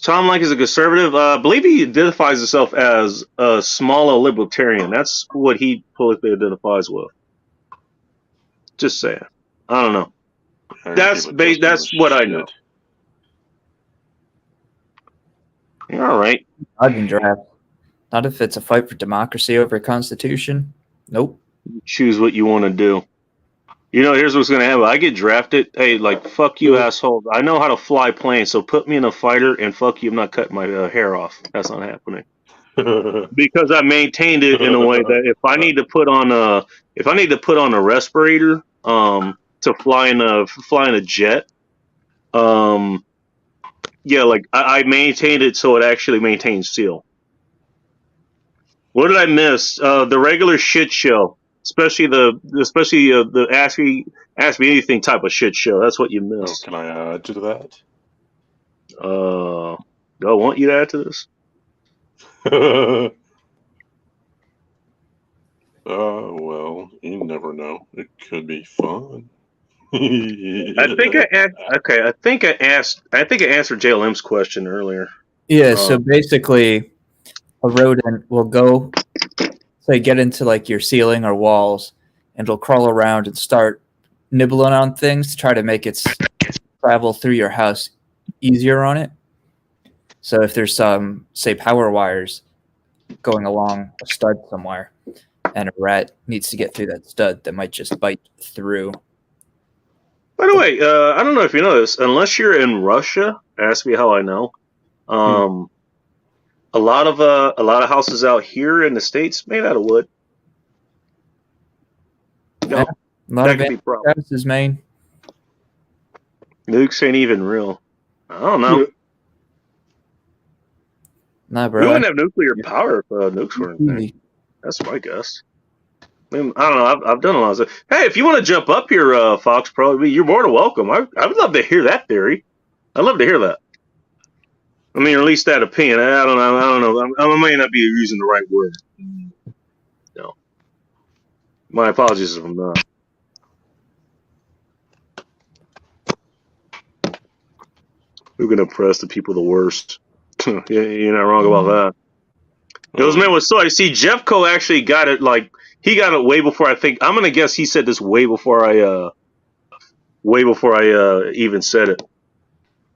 Tom Like is a conservative. I believe he identifies himself as a smaller libertarian. That's what he politically identifies with. Just saying. I don't know. That's what I know. All right. I'd draft. Not if it's a fight for democracy over a constitution. Nope. Choose what you want to do. You know, here's what's going to happen. I get drafted. Hey, like, fuck you, asshole. I know how to fly planes, so put me in a fighter and fuck you, I'm not cutting my hair off. That's not happening. Because I maintained it in a way that if I need to put on a respirator to fly in a jet, yeah, like I maintained it so it actually maintains seal. What did I miss? The regular shit show, especially the ask me anything type of shit show. That's what you missed. Can I add to that? Do I want you to add to this? Well, you never know. It could be fun. I think I answered JLM's question earlier. Yeah, so basically a rodent will go, say, get into like your ceiling or walls, and it'll crawl around and start nibbling on things to try to make its travel through your house easier on it. So if there's some, say, power wires going along a stud somewhere, and a rat needs to get through that stud, that might just bite through. By the way, I don't know if you know this. Unless you're in Russia, ask me how I know. A lot of houses out here in the States made out of wood. Yeah, a lot of houses, Maine. Nukes ain't even real. I don't know. Nah, bro. We wouldn't have nuclear power if nukes weren't there. That's my guess. I don't know. I've done a lot of stuff. Hey, if you want to jump up here, Fox Pro, you're more than welcome. I would love to hear that theory. I'd love to hear that. I mean, or at least that opinion. I don't know. I may not be using the right word. No. My apologies if I'm not. We're gonna press the people the worst. You're not wrong about that. Those men was so. I see Jeffco actually got it. Like he got it way before I think. I'm gonna guess he said this way before I even said it,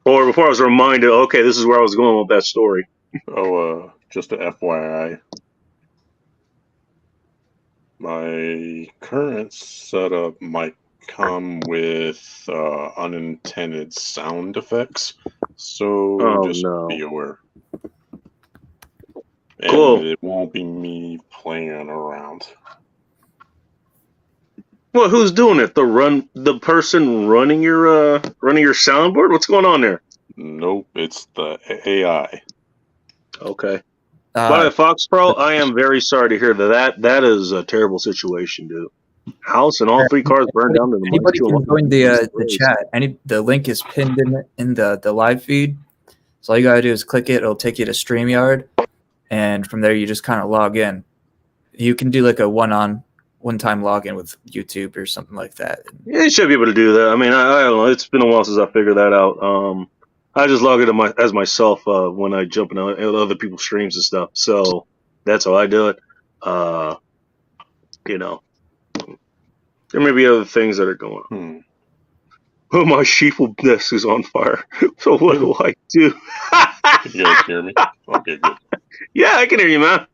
or before I was reminded. Okay, this is where I was going with that story. Just an FYI, my current setup might come with unintended sound effects, so just be aware. And cool. It won't be me playing around. Well, who's doing it? The person running your soundboard? What's going on there? Nope, it's the AI. Okay. By the Fox Pro, I am very sorry to hear that. That is a terrible situation, dude. House and all 3 cars burned down to the Anybody can join the chat. The link is pinned in the live feed. So all you gotta do is click it. It'll take you to StreamYard, and from there you just kind of log in. You can do like a one-time login with YouTube or something like that. Yeah, you should be able to do that. I mean, I don't know. It's been a while since I figured that out. I just log in as myself when I jump into other people's streams and stuff. So that's how I do it. You know, there may be other things that are going on. Oh, my sheepness is on fire. So what do I do? Can you guys hear me? Okay, good. Yeah, I can hear you, man.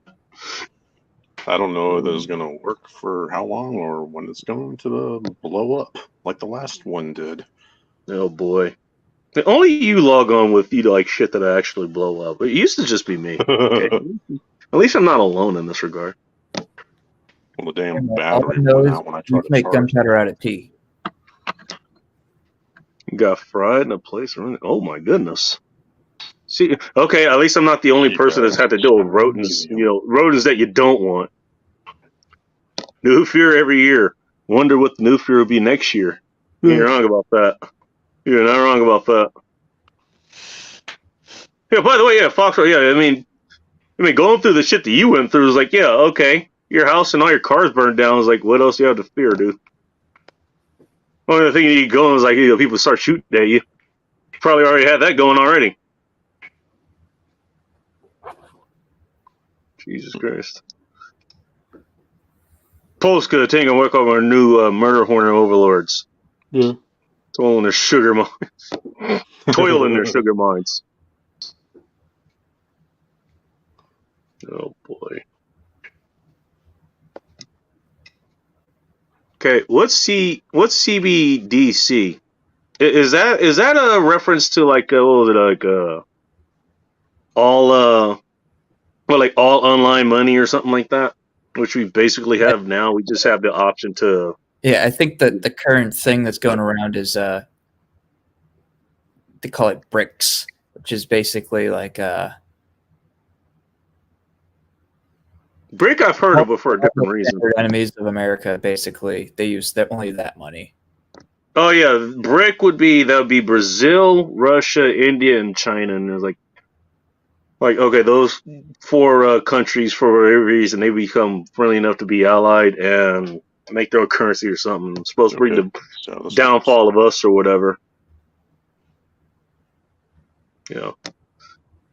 I don't know if this is gonna work for how long or when it's going to blow up like the last one did. Oh boy. Only you log on with like shit that actually blow up. It used to just be me. Okay. At least I'm not alone in this regard. Well, the damn All I battery know went is out when I you tried can to make charge. gunpowder out of tea. Got fried in a place. Oh my goodness. See, okay, at least I'm not the only You person that's guys had to deal with are rodents. medium. Rodents that you don't want. New fear every year. Wonder what the new fear will be next year. You're wrong about that. You're not wrong about that. Yeah, by the way, yeah, Foxtrot, yeah, I mean, going through the shit that you went through is like, yeah, okay. Your house and all your cars burned down is like, what else do you have to fear, dude? Only thing you need going is like, people start shooting at you. Probably already had that going already. Jesus Christ. Polska taking a work on our new murder hornet overlords. Yeah. Toiling their sugar mines. Toiling their sugar mines. Oh boy. Okay, what's CBDC? Is that a reference to like what was it like all like all online money or something like that, which we basically have now. We just have the option to. Yeah, I think that the current thing that's going around is they call it BRICS, which is basically like BRIC I've heard of it for a different reason. Enemies of America. Basically, they use only that money. Oh yeah, BRIC would be Brazil, Russia, India, and China, and it's like okay, those four countries for whatever reason they become friendly enough to be allied and make their own currency or something. It's supposed to bring the downfall of us or whatever. Yeah.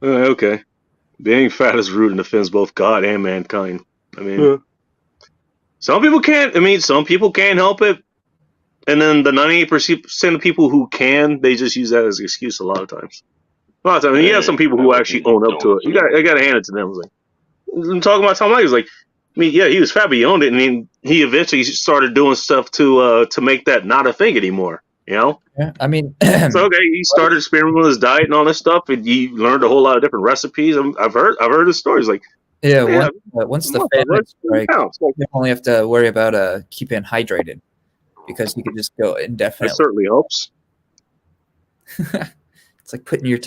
Okay. Being fat is rude and offends both God and mankind. I mean, some people can't. I mean, some people can't help it, and then the 98% of people who can, they just use that as an excuse a lot of times. A lot of times, you have some people who actually own up to it. I got to hand it to them. I was like, I'm talking about Tom Light. He was like, I mean, yeah, he was fat, but he owned it, and he eventually started doing stuff to make that not a thing anymore. You know? Yeah, I mean, so okay, he started experimenting with his diet and all this stuff, and he learned a whole lot of different recipes. I've heard his stories. Like, yeah, once the famine strikes, you only have to worry about keeping hydrated because you can just go indefinitely. That certainly helps. It's like putting your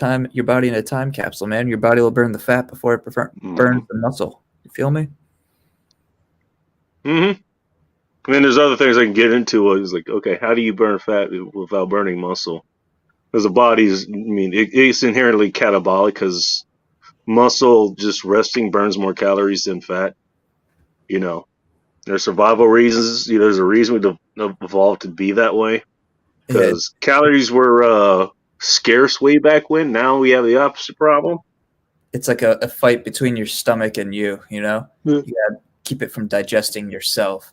body in a time capsule, man. Your body will burn the fat before it burns the muscle. You feel me? Mm-hmm. I mean, there's other things I can get into. It's like, okay, how do you burn fat without burning muscle? Because the body's, I mean, it's inherently catabolic because muscle just resting burns more calories than fat. You know, there's survival reasons. There's a reason we evolved to be that way. Because calories were scarce way back when. Now we have the opposite problem. It's like a fight between your stomach and you. You know, you gotta keep it from digesting yourself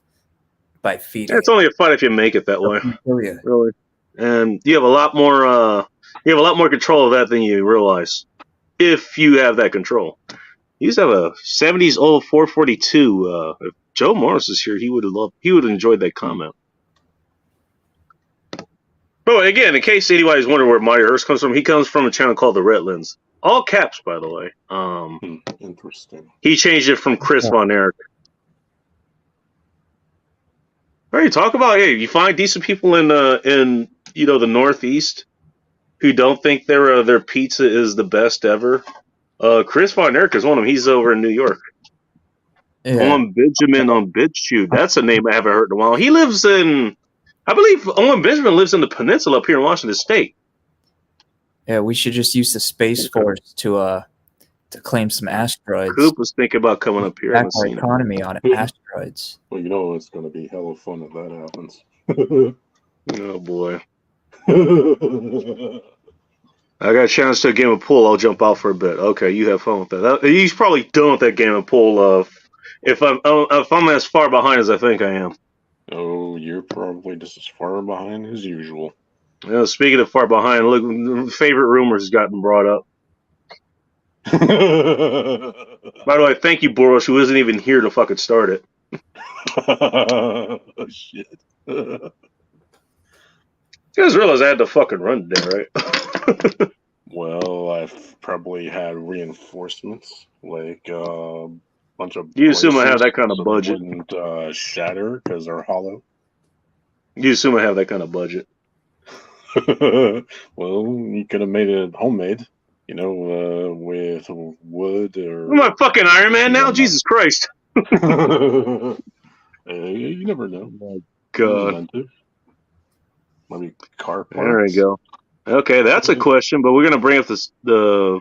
by feeding. It's only a fight if you make it that way. Really, and you have a lot more. You have a lot more control of that than you realize. If you have that control, you used to have a '70s old 442. If Joe Morris is here, he would have enjoyed that comment. But again, in case anybody's wondering where Mighty Earth comes from, he comes from a channel called the Redlands. All caps, by the way. Interesting. He changed it from Chris Von Erich. Right, talk about you find decent people in the Northeast who don't think their pizza is the best ever. Chris Von Erich is one of them. He's over in New York. Yeah. Owen Benjamin on BitChute. That's a name I haven't heard in a while. He lives in, I believe Owen Benjamin lives in the peninsula up here in Washington State. Yeah, we should just use the Space Force to claim some asteroids. Coop was thinking about coming up here. Back our economy on asteroids. Well, it's going to be hella fun if that happens. Oh boy. I got a chance to a game of pool. I'll jump out for a bit. Okay, you have fun with that. He's probably done with that game of pool. If I'm as far behind as I think I am. Oh, you're probably just as far behind as usual. Speaking of far behind, look, favorite rumors has gotten brought up. By the way, thank you, Boros, who isn't even here to fucking start it. Oh, shit. You guys realize I had to fucking run today, right? Well, I've probably had reinforcements, like a bunch of. You assume I have braces that kind of so budget. they wouldn't shatter because they're hollow. You assume I have that kind of budget. Well, you could have made it homemade, with wood or. Am I fucking Iron Man now? Jesus Christ. You never know. God. Inventive. Maybe car parts. There we go. Okay, that's a question, but we're going to bring up the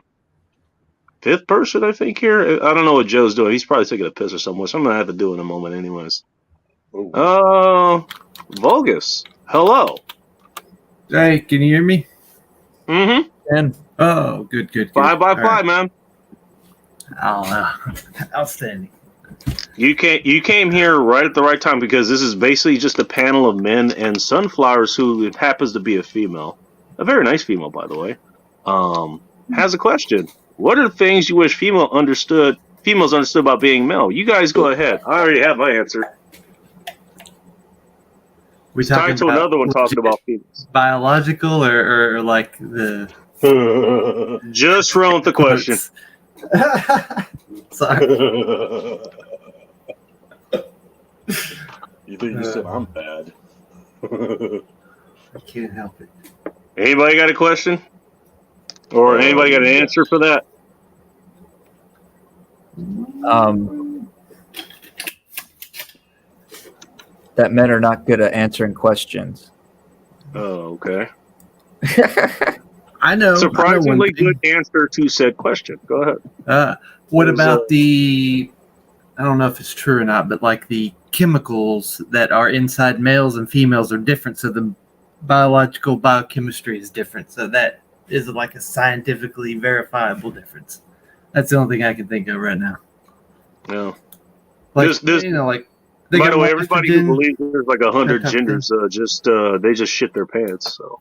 fifth person, I think, here. I don't know what Joe's doing. He's probably taking a piss or something, so I'm going to have to do it in a moment anyways. Vulgus. Hello. Hey, can you hear me? Mm-hmm. And Oh, good. 5 by All 5, right. man. Oh, outstanding. You came here right at the right time because this is basically just a panel of men and Sunflowers, who it happens to be a female. A very nice female, by the way. Has a question. What are the things you wish females understood about being male? You guys go ahead. I already have my answer. We It's tied talking to about another one talking about females. biological or like the. Just run with the question. Sorry. You think you said I'm bad? I can't help it. Anybody got a question? Or anybody got an answer for that? that men are not good at answering questions. Oh, okay. I know. Surprisingly good answer to said question. Go ahead. What It was, about the? I don't know if it's true or not, but like the chemicals that are inside males and females are different, so the biological biochemistry is different. So that is like a scientifically verifiable difference. That's the only thing I can think of right now. No. Like This- like. By got the way, more everybody who estrogen. believes there's like 100 that type of genders, they just shit their pants. So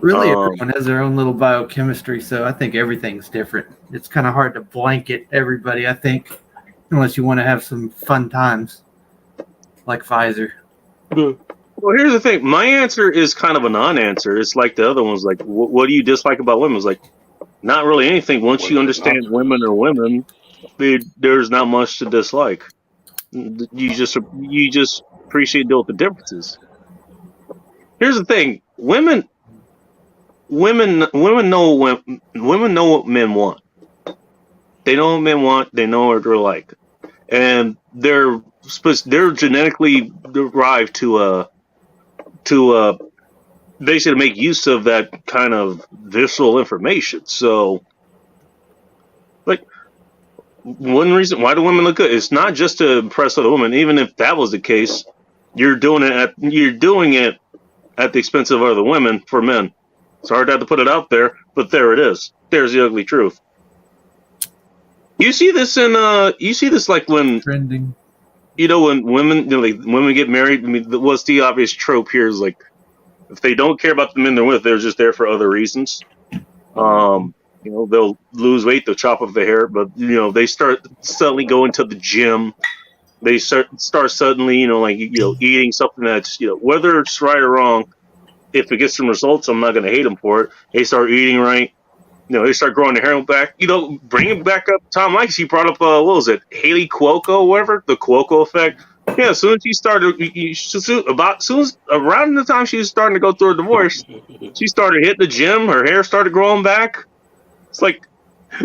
Really, everyone has their own little biochemistry, so I think everything's different. It's kind of hard to blanket everybody, I think, unless you want to have some fun times, like Pfizer. Well, here's the thing. My answer is kind of a non-answer. It's like the other ones. Like, what do you dislike about women? It's like, not really anything. Once you understand women are women, there's not much to dislike. You just appreciate deal with the differences. Here's the thing. Women know what men want. They know what men want. They know what they're like, and they're genetically derived to basically make use of that kind of visceral information. So, like, one reason why do women look good? It's not just to impress other women. Even if that was the case, you're doing it at the expense of other women for men. It's hard to have to put it out there, but there it is. There's the ugly truth. You see this like when Trending. when women women get married. I mean, what's the obvious trope here is like if they don't care about the men they're with, they're just there for other reasons. They'll lose weight, they'll chop off their hair, but they start suddenly going to the gym. They start suddenly eating something that's whether it's right or wrong. If it gets some results, I'm not going to hate them for it. They start eating right. They start growing their hair back. Bringing back up Tom Likes, he brought up, what was it, Haley Cuoco, whatever, the Cuoco effect. Yeah, as soon as she started, around the time she was starting to go through a divorce, she started hitting the gym, her hair started growing back. It's like,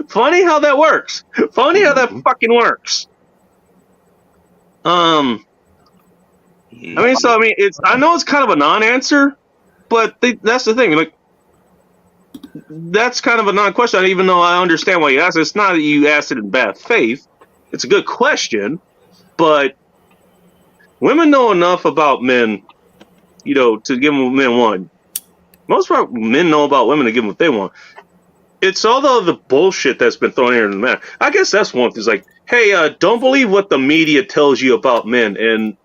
funny how that works. Funny how that fucking works. I know it's kind of a non-answer, but that's the thing. Like, that's kind of a non-question. Even though I understand why you asked it, it's not that you asked it in bad faith. It's a good question, but women know enough about men, to give them what men want. Most part, men know about women to give them what they want. It's all the other bullshit that's been thrown here in the man. I guess that's one thing. It's like, hey, don't believe what the media tells you about men, and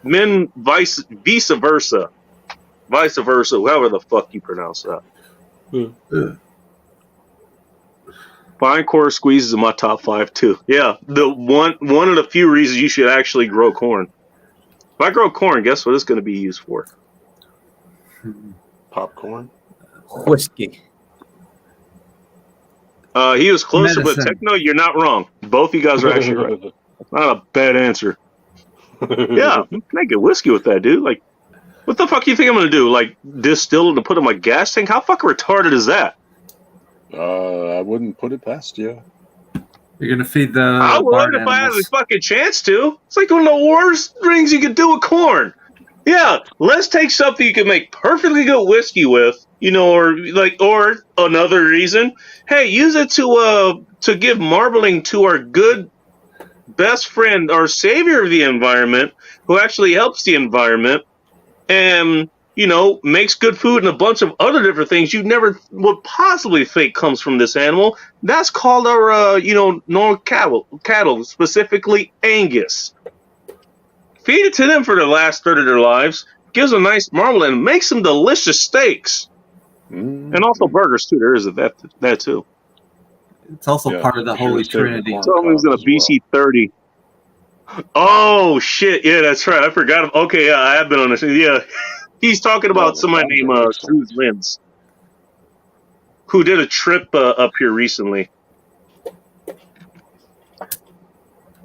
men vice versa. vice versa, however the fuck you pronounce that. Fine core squeeze is in my top 5 too. Yeah, the one of the few reasons you should actually grow corn. If I grow corn, guess what it's going to be used for? Popcorn. Whiskey. He was closer, Medicine. but Techno, you're not wrong. Both of you guys are actually right. Not a bad answer. Yeah, can I get whiskey with that, dude? Like, what the fuck you think I'm gonna do? Like, distill it and put it in my gas tank? How fucking retarded is that? I wouldn't put it past you. You're gonna feed the I would barn if I had animals. the fucking chance to. It's like one of the worst things you could do with corn. Yeah, let's take something you can make perfectly good whiskey with, you know, or another reason. Hey, use it to give marbling to our good best friend, our savior of the environment, who actually helps the environment, and you know, makes good food and a bunch of other different things you never would possibly think comes from this animal. That's called our, normal cattle, specifically Angus. Feed it to them for the last third of their lives, gives them nice marble, and makes them delicious steaks. Mm. And also burgers, too. There is that too. It's also part of the sure, Holy save the Trinity. corn Someone's in a cobs as well. BC-30. Oh, shit. Yeah, that's right. I forgot. Okay, yeah, I have been on this. Yeah. He's talking about the somebody cobs named are excellent. Cruz Lins, who did a trip up here recently.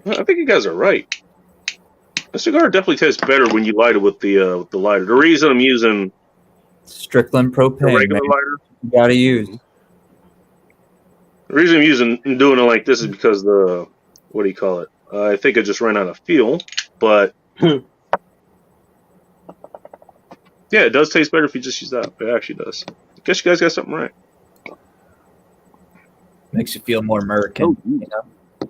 I think you guys are right. The cigar definitely tastes better when you light it with the lighter. The reason I'm using Strickland the propane, regular man. lighter, You gotta use. the reason I'm doing it like this is because what do you call it? I think it just ran out of fuel, but yeah, it does taste better if you just use that. It actually does. I guess you guys got something right. Makes you feel more American. Oh, You know?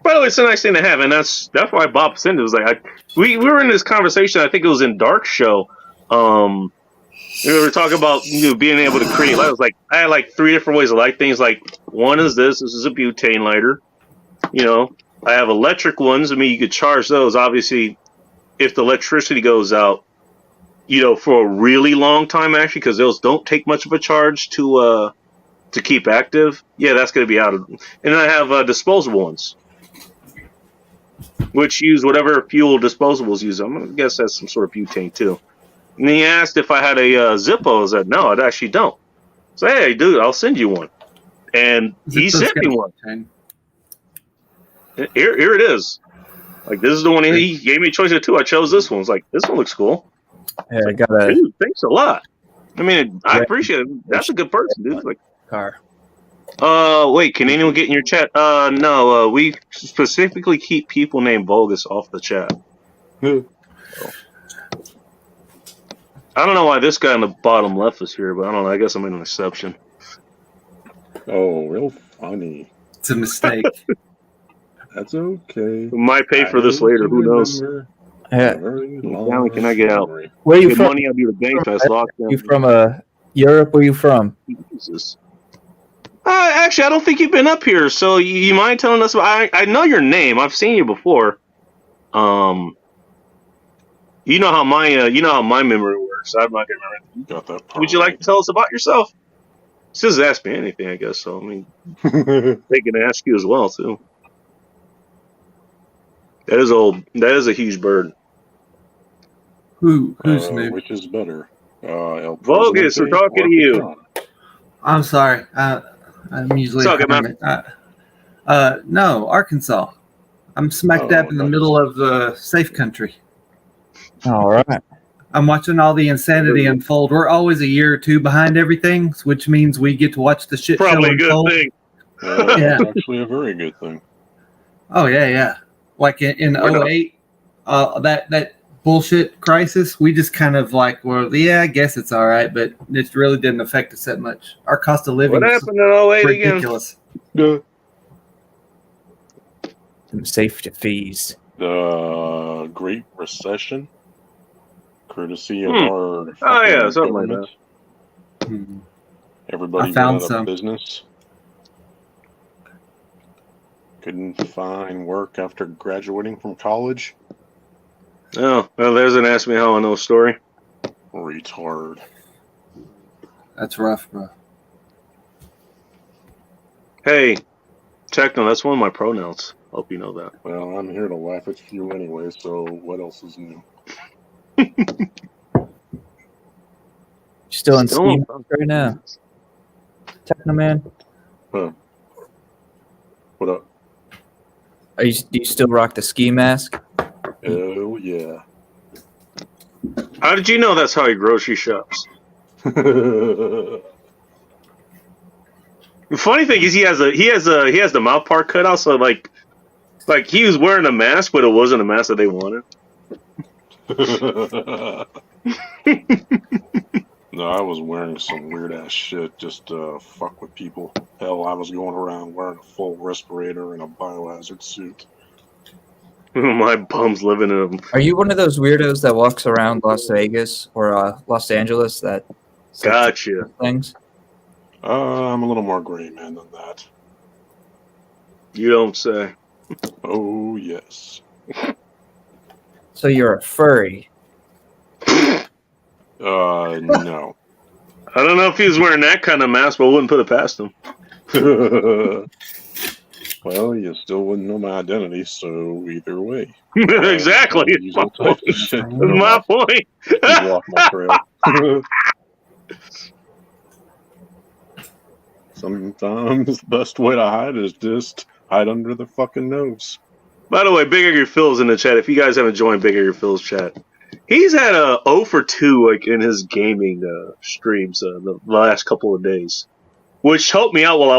By the way, it's a nice thing to have, and that's why Bob sent it. Was like we were in this conversation. I think it was in Dark Show. We were talking about being able to create light. I was like, I had like 3 different ways to light things. Like one is this. This is a butane lighter. You know, I have electric ones. I mean, you could charge those. Obviously, if the electricity goes out, you know, for a really long time, actually, because those don't take much of a charge to keep active. Yeah, that's going to be out of. And then I have disposable ones, which use whatever fuel disposables use. I'm going to guess that's some sort of butane too. And he asked if I had a Zippo. I said, no, I actually don't. So, hey, dude, I'll send you one. And he Zippo's sent me got one. butane. Here it is. Like, this is the one he gave me a choice of 2. I chose this one. I was like, this one looks cool. Yeah, I got a Dude, thanks a lot. I mean, I appreciate it. That's a good person, dude. Like, car. wait, can anyone get in your chat? No, we specifically keep people named Vulgus off the chat. I don't know why this guy on the bottom left is here, but I don't know. I guess I made an exception. Oh, real funny. It's a mistake. That's okay. We might pay for this later. Who knows? Yeah. Now can I get out? Where are you Get from? money, I'll do the bank fest lockdown. You from Europe? Where you from? Jesus. Actually, I don't think you've been up here, so you mind telling us? I know your name. I've seen you before. You know how my memory works. I'm not gonna remember. Got that part. Would you like to tell us about yourself? Just ask me anything, I guess. So I mean, they can ask you as well too. That is a huge bird. Who's new? Which is better? El Vulgus, we're Presidente talking or to you. Patron? I'm sorry. I'm usually It's all good, man. no, Arkansas. I'm smack dab in the nice. middle of the safe country. All right. I'm watching all the insanity unfold. We're always a year or 2 behind everything, which means we get to watch the shit Probably show a good unfold. thing. That's Yeah. actually a very good thing. Oh yeah. Like in We're not- 08, that bullshit crisis, we just kind of like, well, yeah, I guess it's all right, but it really didn't affect us that much. Our cost of living What is happened in 08 again? ridiculous. Some safety fees. The Great Recession, courtesy of Hmm. our Oh, yeah, fucking something like government. Hmm. Everybody I found went out some. of business. Couldn't find work after graduating from college. Oh, well, there's an Ask Me How I Know story. Retard. That's rough, bro. Hey, Techno, that's one of my pronouns. Hope you know that. Well, I'm here to laugh at you anyway, so what else is new? Still in Still Steam on- right now. Techno Man, Huh. What up? do you still rock the ski mask? Oh, yeah. How did you know that's how he grocery shops? The funny thing is he has the mouth part cut out, so like he was wearing a mask, but it wasn't a mask that they wanted. No, I was wearing some weird ass shit just to fuck with people. Hell, I was going around wearing a full respirator and a biohazard suit. My bum's living in them. Are you one of those weirdos that walks around Las Vegas or Los Angeles that says Gotcha. things? I'm a little more gray man than that. You don't say. Oh, yes. So you're a furry. No. I don't know if he was wearing that kind of mask, but I wouldn't put it past him. Well, you still wouldn't know my identity, so either way. Exactly. Use all types of shit. That's my point. You walk my trail. Sometimes the best way to hide is just hide under the fucking nose. By the way, Big Edgar Phil's in the chat. If you guys haven't joined Big Edgar Phil's chat, he's had a 0 for 2 like in his gaming streams the last couple of days, which helped me out while I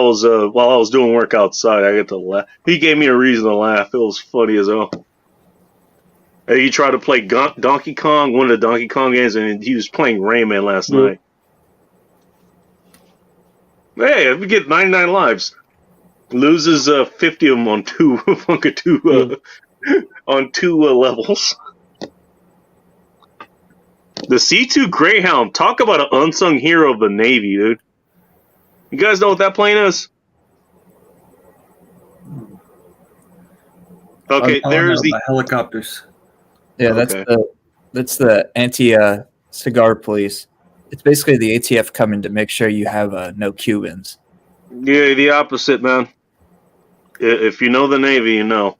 was doing work outside. I get to laugh. He gave me a reason to laugh. It was funny as hell. And he tried to play Donkey Kong, one of the Donkey Kong games, and he was playing Rayman last night. Hey, we get 99 lives. Loses 50 of them on two levels. The C2 Greyhound. Talk about an unsung hero of the Navy, dude. You guys know what that plane is? Okay, there's the helicopters. Yeah, Okay. that's the anti cigar police. It's basically the ATF coming to make sure you have no Cubans. Yeah, the opposite, man. If you know the Navy, you know.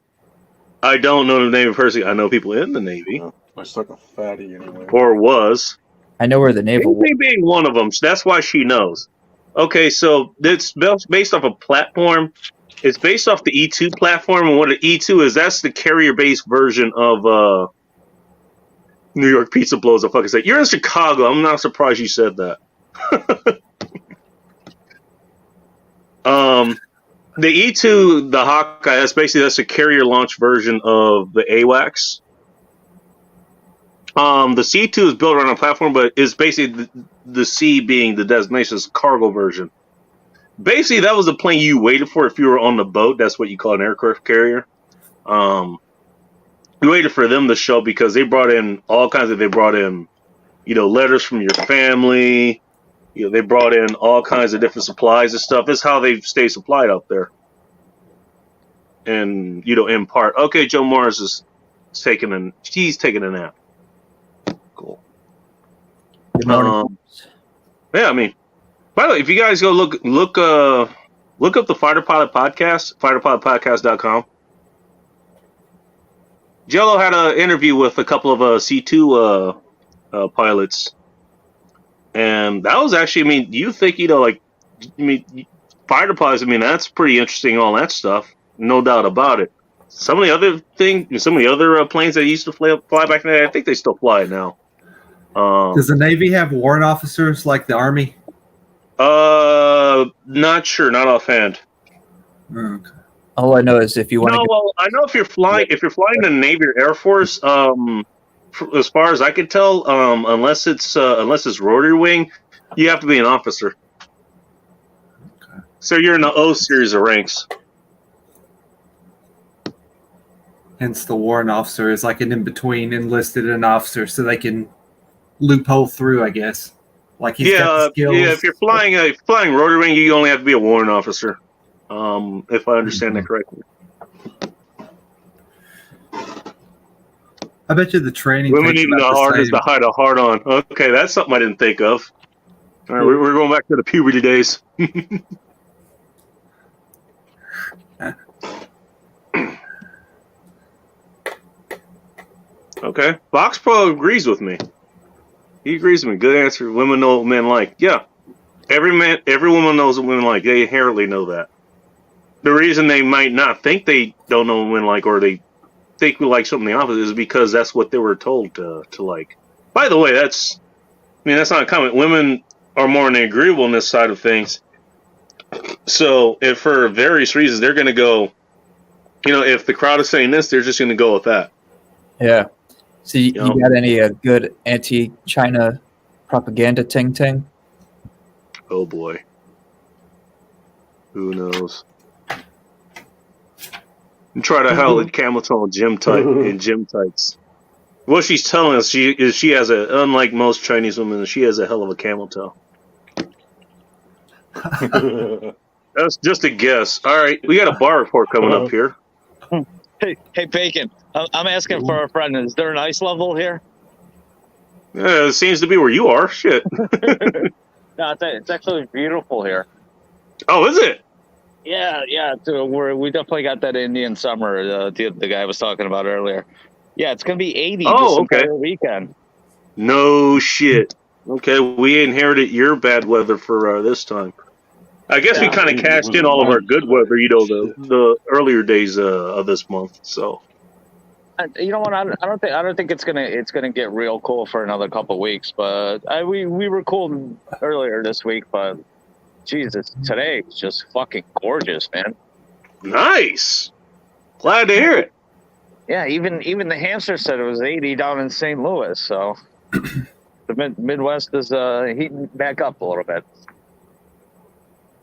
I don't know the Navy personally. I know people in the Navy, I stuck a fatty anyway. or was. I know where the naval. Amy being one of them, so that's why she knows. Okay, so it's based off a platform. It's based off the E2 platform, and what an E2 is, that's the carrier-based version of New York Pizza blows the fucking state. You're in Chicago. I'm not surprised you said that. The E2, the Hawkeye, that's a carrier launch version of the AWACS. The C2 is built around a platform, but it's basically the C being the designation is cargo version. Basically, that was the plane you waited for if you were on the boat. That's what you call an aircraft carrier. You waited for them to show because they brought in all kinds of. They brought in, letters from your family. They brought in all kinds of different supplies and stuff. That's how they stay supplied out there. And in part, okay, Joe Morris is taking a nap. Cool. Good morning. Yeah, I mean, by the way, if you guys go look up the Fighter Pilot Podcast, fighterpilotpodcast.com. Jello had an interview with a couple of C2 pilots, and that was actually, you think, fighter pilots, that's pretty interesting, all that stuff, no doubt about it. Some of the other planes that used to fly back in the day, I think they still fly now. Does the Navy have warrant officers like the Army? Not sure, not offhand. Okay. All I know is if you want to. Well, I know if you're flying the Navy or Air Force, as far as I can tell, unless it's rotary wing, you have to be an officer. Okay. So you're in the O series of ranks. Hence, the warrant officer is like an in-between enlisted and officer, so they can loophole through, I guess. Like he's got the skills. Yeah. If you're flying rotary wing, you only have to be a warrant officer. If I understand that correctly. I bet you the training. Women takes eating the about hardest same. to hide a hard on. Okay, that's something I didn't think of. All right, we're going back to the puberty days. Okay, Fox Pro agrees with me. He agrees with me. Good answer. Women know what men like. Yeah, every woman knows what women like. They inherently know that. The reason they might not think they don't know what women like, or they think we like something the opposite, is because that's what they were told to like. By the way, that's not a comment. Women are more on the agreeableness side of things. So, if for various reasons they're going to go, if the crowd is saying this, they're just going to go with that. Yeah. So you Yeah. got any good anti-China propaganda ting? Oh boy. Who knows? And try to hell at camel toe gym tights. What she's telling us she has unlike most Chinese women, she has a hell of a camel toe. That's just a guess. All right, we got a bar report coming up here. Hey, Bacon. I'm asking for a friend. Is there an ice level here? Yeah, it seems to be where you are. Shit. No, it's actually beautiful here. Oh, is it? Yeah. We definitely got that Indian summer. The guy was talking about earlier. Yeah, it's gonna be 80 this entire weekend. No shit. Okay, we inherited your bad weather for this time. I guess we kind of cashed in all of our good weather, the earlier days of this month. So, You know what? I don't think it's gonna get real cool for another couple weeks. But we were cool earlier this week. But Jesus, today is just fucking gorgeous, man. nice. Glad to hear it. Yeah, even the hamster said it was 80 down in St. Louis. So the Midwest is heating back up a little bit.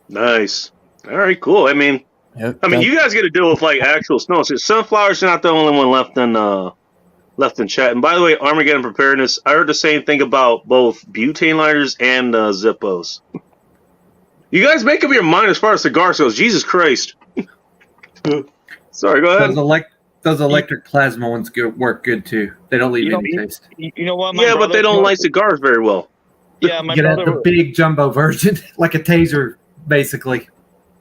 Nice. All right, cool. I mean, you guys get to deal with like actual snow. So Sunflower's not the only one left in chat. And by the way, Armageddon Preparedness, I heard the same thing about both butane lighters and Zippos. You guys make up your mind as far as cigars goes. Jesus Christ. Sorry, go ahead. Those electric plasma ones work good too. They don't leave any taste. You know what? Yeah, but they don't light cigars very well. Yeah, my Get out brother. the big jumbo version, like a taser, basically.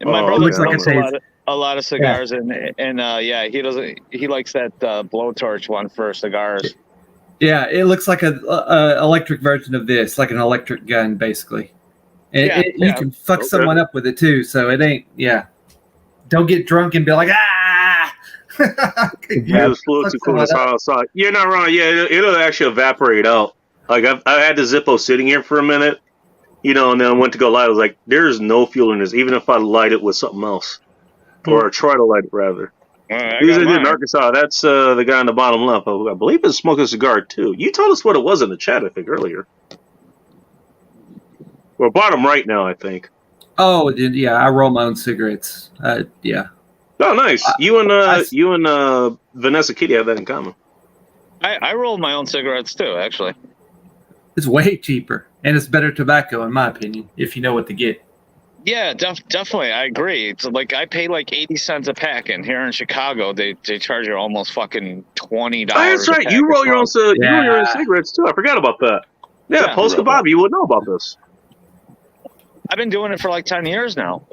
My Oh, brother looks like smokes a taser. a lot of cigars, and he likes that blowtorch one for cigars. Yeah, it looks like a electric version of this, like an electric gun, basically. And you can fuck someone up with it too, so it ain't. Yeah, don't get drunk and be like ah. Yeah, it's fluid too cool. It's hot outside. You're not wrong. Yeah, it'll actually evaporate out. Like I had the Zippo sitting here for a minute, and then I went to go light it. I was like, there's no fuel in this, even if I light it with something else, or try to light it rather. These I did in Arkansas. That's the guy on the bottom left. I believe he's smoking a cigar too. You told us what it was in the chat, I think, earlier. Well, bottom right now, I think. Oh, yeah, I roll my own cigarettes. Yeah. Oh, nice. You and Vanessa Kitty have that in common. I roll my own cigarettes too, actually. It's way cheaper, and it's better tobacco, in my opinion, if you know what to get. Yeah, definitely. I agree. It's like I pay like 80 cents a pack, and here in Chicago, they charge you almost fucking $20. Oh, that's right. You roll your own cigarettes too. I forgot about that. Yeah, Post Kebab, you would know about this. I've been doing it for like 10 years now.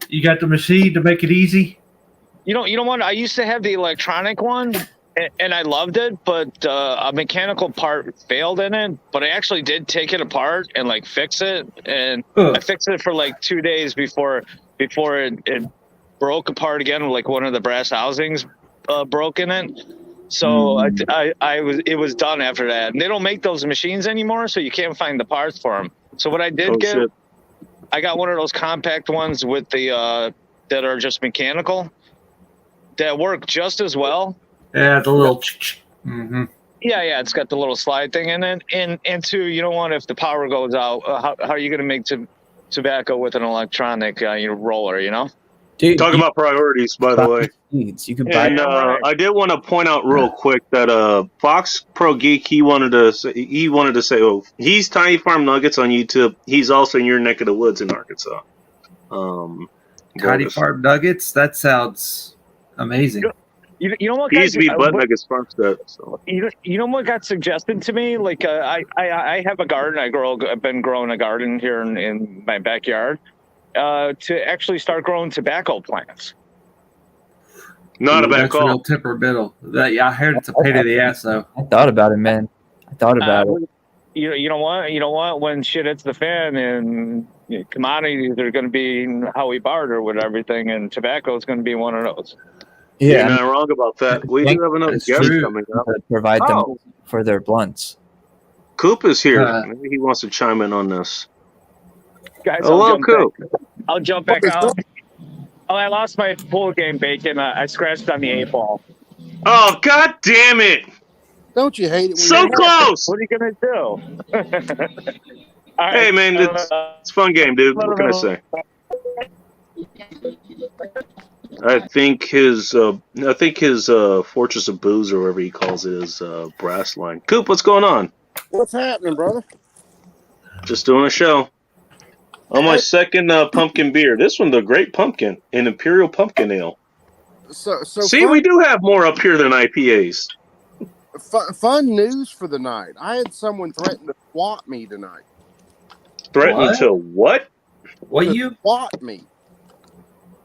You got the machine to make it easy? You know what? I used to have the electronic one, and I loved it, but a mechanical part failed in it. But I actually did take it apart and like fix it, and I fixed it for like 2 days before it broke apart again. Like one of the brass housings broke in it. So it was done after that. And they don't make those machines anymore, so you can't find the parts for them. So what I did I got one of those compact ones with the that are just mechanical that work just as well. Yeah, the little. Mm-hmm. Yeah, it's got the little slide thing in it. And two, you don't want, if the power goes out, how are you going to make tobacco with an electronic roller? Dude, Talk about priorities, by the way. You can buy. And I did want to point out real quick that Fox Pro Geek he wanted to say, oh, he's Tiny Farm Nuggets on YouTube. He's also in your neck of the woods in Arkansas. Tiny Farm Nuggets. That sounds amazing. You know what? He Guys, used to be butt nuggets Farmstead. So you know what got suggested to me? Like I have a garden. I've been growing a garden here in my backyard. To actually start growing tobacco plants. not a bad That's real call. temperamental. I heard it's a pain in the ass though. I thought about it, man. I thought about it. You know what? When shit hits the fan and commodities are going to be how we barter with everything, and tobacco is going to be one of those. You're Yeah, not wrong about that. We do have another That's guest true. coming up. to provide Oh. them for their blunts. Coop is here. Uh, Maybe he wants to chime in on this. Guys, Hello, Coop. I'll jump back out. Oh, I lost my pool game, Bacon. I scratched on the 8-ball. Oh, god damn it! Don't you hate it? When So you close! What are you gonna do? All right, Hey, man, it's a fun game, dude. What can I say? I think his Fortress of Booze, or whatever he calls it, is brass line. Coop, what's going on? What's happening, brother? Just doing a show. On my second pumpkin beer. This one's a great pumpkin, an Imperial Pumpkin Ale. So See, fun, we do have more up here than IPAs. fun news for the night. I had someone threaten to swat me tonight. Threatened What? to what? What To you swat me,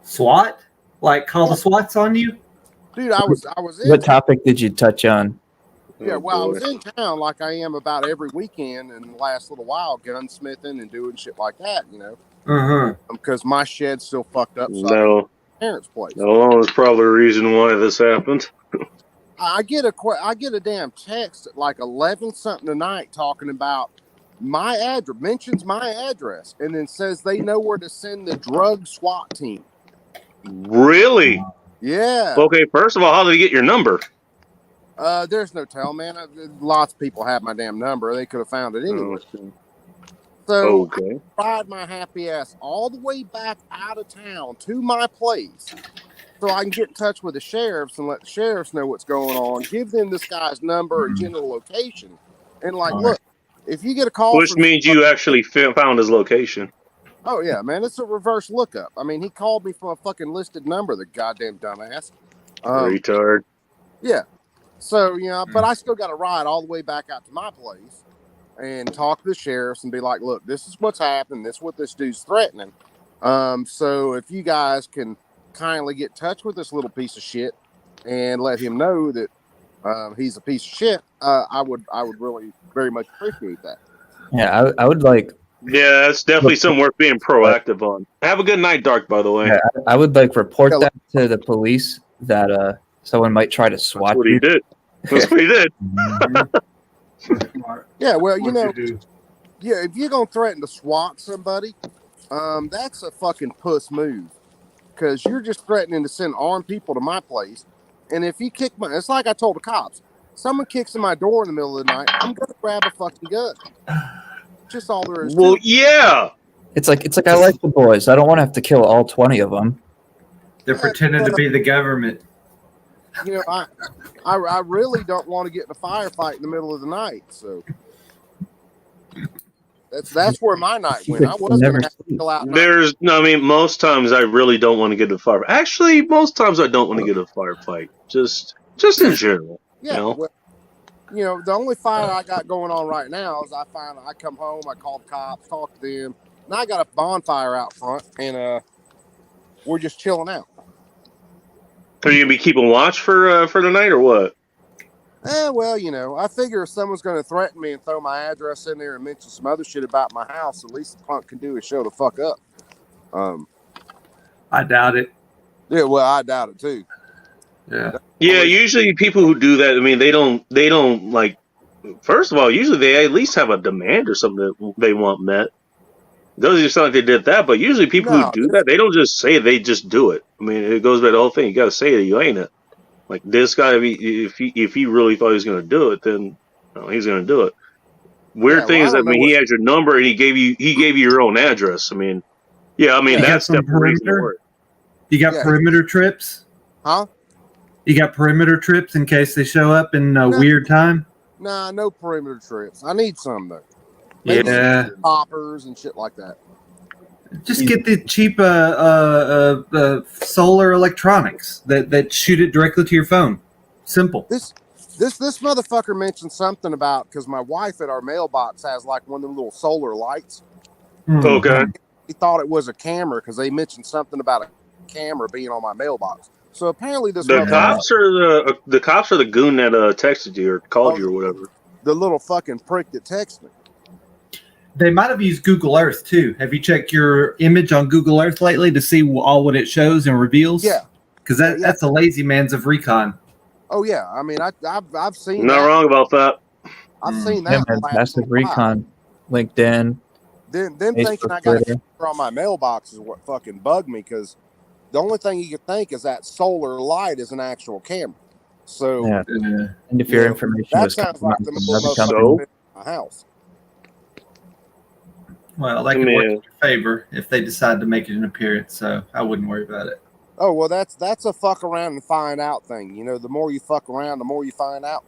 SWAT? Like call the SWATs on you? dude. I was in. What topic did you touch on? Yeah, Oh, well, I boy. was in town like I am about every weekend in the last little while, gunsmithing and doing shit like that, Uh-huh. because my shed's still fucked up. So I No, my parents' place. no, there's probably a reason why this happened. I get a damn text at like 11 something tonight talking about my address, mentions my address, and then says they know where to send the drug SWAT team. Really? Yeah. Okay, first of all, how did he get your number? There's no tell, man. Lots of people have my damn number. They could have found it anyway. So Okay. I ride my happy ass all the way back out of town to my place so I can get in touch with the sheriffs and let the sheriffs know what's going on. Give them this guy's number and general location. And like, look, if you get a call Which from means you actually found his location. oh yeah, man, it's a reverse lookup. I mean, he called me from a fucking listed number, the goddamn dumbass. Retard. Yeah. So, but I still got to ride all the way back out to my place and talk to the sheriffs and be like, look, this is what's happening. This is what this dude's threatening. So if you guys can kindly get in touch with this little piece of shit and let him know that he's a piece of shit, I would really very much appreciate that. Yeah, I would like Yeah, that's definitely something worth being proactive on. Have a good night, Dark, by the way. Yeah, I would like report that to the police that someone might try to That's swat what he you. did. That's what he did. Yeah, well, yeah, if you're going to threaten to swat somebody, that's a fucking puss move. Because you're just threatening to send armed people to my place. And if you kick it's like I told the cops, someone kicks in my door in the middle of the night, I'm going to grab a fucking gun. Just all there is Well, to it. yeah. It's like I like the boys. I don't want to have to kill all 20 of them. They're pretending to be the government. I really don't want to get in a firefight in the middle of the night. So that's where my night went. I was Never going to go out. Most times I really don't want to get in a firefight. Actually, most times I don't want to get in a firefight. Just in general. Yeah. No. Well, the only fire I got going on right now is I come home, I call the cops, talk to them, and I got a bonfire out front, and we're just chilling out. Are you gonna be keeping watch for the night or what? Well, I figure if someone's going to threaten me and throw my address in there and mention some other shit about my house, at least the punk can do is show the fuck up. I doubt it. Yeah, well, I doubt it too. Yeah. Yeah, usually people who do that, I mean, they don't like. First of all, usually they at least have a demand or something that they want met. Doesn't even sound like they did that, but usually people No, who do that, they don't just say it, they just do it. I mean, it goes by the whole thing. You got to say it, you ain't it. Like this guy, if he really thought he was going to do it, then he's going to do it. Weird Yeah, thing well, is I that don't know he what- had your number and he gave you your own address. I mean, yeah, I mean You got that's some definitely reason to perimeter? work. You got Yeah. perimeter trips? Huh? You got perimeter trips in case they show up in a No. weird time? Nah, no perimeter trips. I need some though. Maybe Yeah. some poppers and shit like that. Just get the cheap solar electronics that shoot it directly to your phone. Simple. This motherfucker mentioned something about, because my wife at our mailbox has like one of the little solar lights. Okay. He thought it was a camera because they mentioned something about a camera being on my mailbox. So apparently this The motherfucker, cops or the goon that texted you or called you or whatever. the little fucking prick that texted me. They might have used Google Earth too. Have you checked your image on Google Earth lately to see all what it shows and reveals? Yeah. Because that's a lazy man's of recon. Oh yeah, I mean I've seen Not that. wrong about that. I've seen Yeah, that. man, last Massive little while. Recon, LinkedIn. Then Facebook, thinking I got a Twitter. camera on my mailbox is what fucking bugged me, because the only thing you could think is that solar light is an actual camera. So Yeah. And if your Yeah, information that was sounds coming like from the another most company, So? in my house. Well, that I could work mean- in your favor if they decide to make it an appearance. So I wouldn't worry about it. Oh well, that's a fuck around and find out thing. You know, the more you fuck around, the more you find out.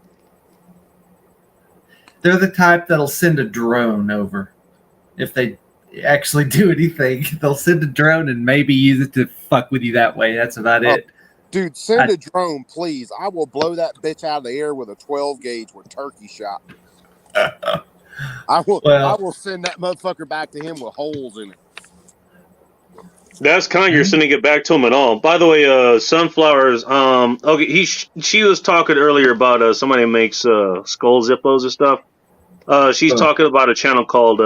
They're the type that'll send a drone over. If they actually do anything, they'll send a drone and maybe use it to fuck with you that way. That's about it. Dude, send a drone, please. I will blow that bitch out of the air with a 12 gauge with turkey shot. I will send that motherfucker back to him with holes in it. That's kind. You're sending it back to him and all. By the way, Sunflowers. Okay, she was talking earlier about somebody who makes skull zippos and stuff. She's talking about a channel called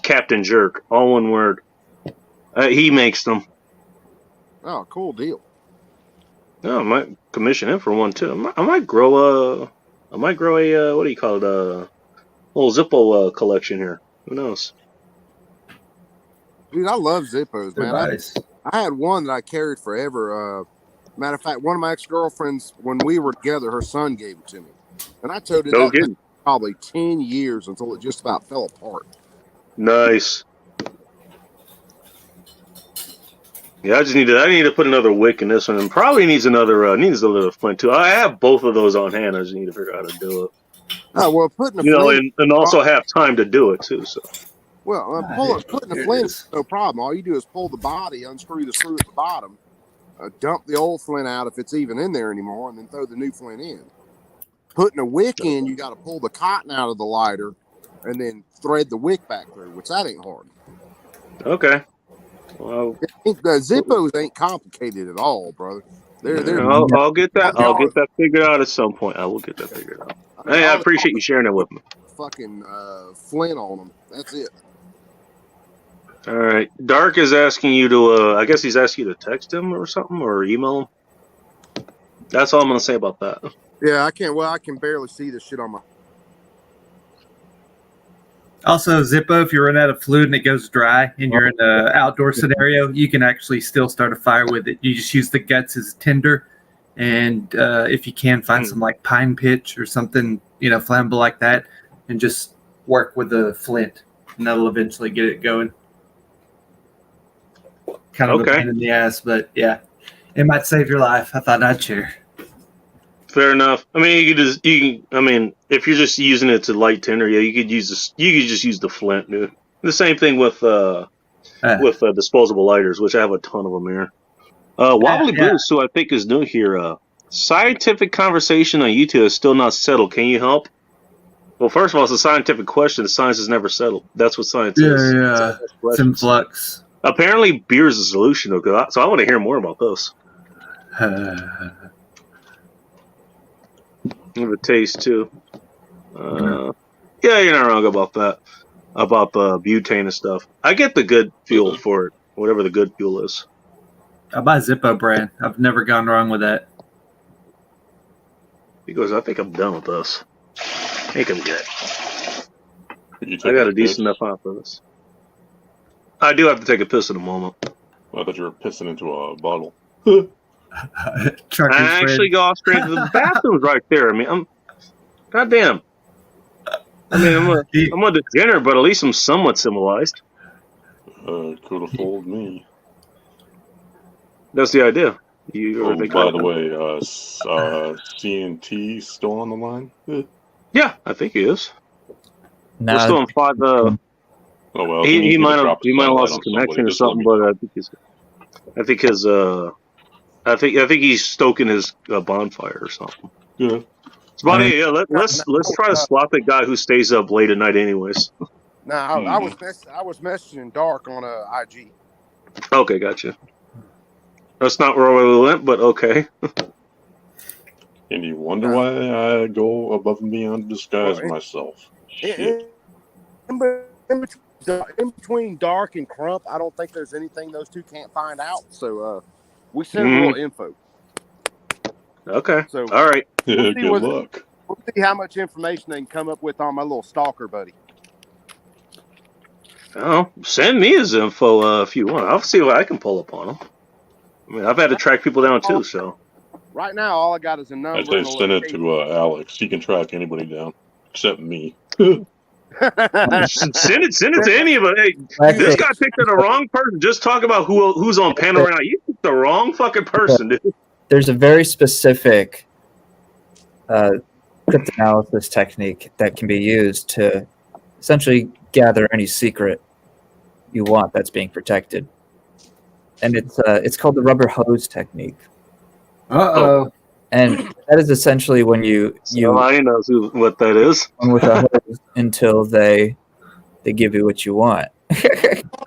Captain Jerk, all one word. He makes them. Oh, cool deal. Oh, I might commission him for one too. I might grow a what do you call it? Little Zippo collection here. Who knows? Dude, I love Zippos, They're man. nice. I had one that I carried forever. Matter of fact, one of my ex-girlfriends, when we were together, her son gave it to me. And I told her No that kidding. thing probably 10 years until it just about fell apart. Nice. Yeah, I need to put another wick in this one, and probably needs a little flint too. I have both of those on hand. I just need to figure out how to do it. Oh, well, putting a You know, flint, and also have time to do it too. So putting Here a it flint is. is no problem. All you do is pull the body, unscrew the screw at the bottom, dump the old flint out if it's even in there anymore, and then throw the new flint in. Putting a wick in, you got to pull the cotton out of the lighter and then thread the wick back through, which that ain't hard. okay. Well, The Zippos ain't complicated at all, brother. They're I'll get that. I'll get that figured out at some point. I will get that figured out. Hey, I appreciate you sharing it with me. fucking flint on them. That's it. All right. Dark is asking you to. I guess he's asking you to text him or something or email him. That's all I'm gonna say about that. Yeah, I can't. Well, I can barely see the shit on my. Also, Zippo, if you run out of fluid and it goes dry and you're in an outdoor scenario, you can actually still start a fire with it. You just use the guts as tinder. And if you can, find some like pine pitch or something, flammable like that, and just work with the flint. And that'll eventually get it going. Kind of a pain in the ass, but yeah, it might save your life. I thought I'd share. Fair enough. I mean, if you're just using it to light tinder, yeah, you could just use the flint, dude. The same thing with disposable lighters, which I have a ton of them here. Wobbly Bruce, who I think is new here. Scientific conversation on YouTube is still not settled. Can you help? Well, first of all, it's a scientific question. Science is never settled. That's what science is. Yeah. It's in flux. Apparently, beer is a solution, okay? So I want to hear more about this. Give a taste too. Yeah, you're not wrong about that. About the butane and stuff. I get the good fuel for it, whatever the good fuel is. I buy Zippo brand. I've never gone wrong with that. He goes, I think I'm done with this. I think I'm good. You I got a decent enough out for this. I do have to take a piss in a moment. I thought you were pissing into a bottle. I actually go straight to the bathroom's right there. I mean, I'm goddamn. I mean, I'm a degenerate, but at least I'm somewhat civilized. Could have fooled me. That's the idea. By the way, CNT still on the line? Yeah, I think he is. No, We're still in Oh well, He might have drop a lost his satellite on somebody, connection or just let something, me but know. I think he's stoking his bonfire or something. Yeah. Spotty, yeah, let's try to slot the guy who stays up late at night, anyways. No, I was messaging Dark on IG. Okay, gotcha. That's not where we went, but okay. And you wonder why I go above and beyond to disguise myself. Shit. In between Dark and Crump, I don't think there's anything those two can't find out. So we sent a little info. Okay. So all right. We'll Good luck. We'll see how much information they can come up with on my little stalker buddy. Oh, send me his info if you want. I'll see what I can pull up on him. I mean, I've had to track people down too, so. Right now, all I got is a number. I say send it to Alex. He can track anybody down except me. send it to any of us. Hey, this guy picked the wrong person. Just talk about who's on panel right now. You picked the wrong fucking person, dude. There's a very specific cryptanalysis technique that can be used to essentially gather any secret you want that's being protected, and it's called the rubber hose technique. And that is essentially when you I know what that is. with a hose until they give you what you want.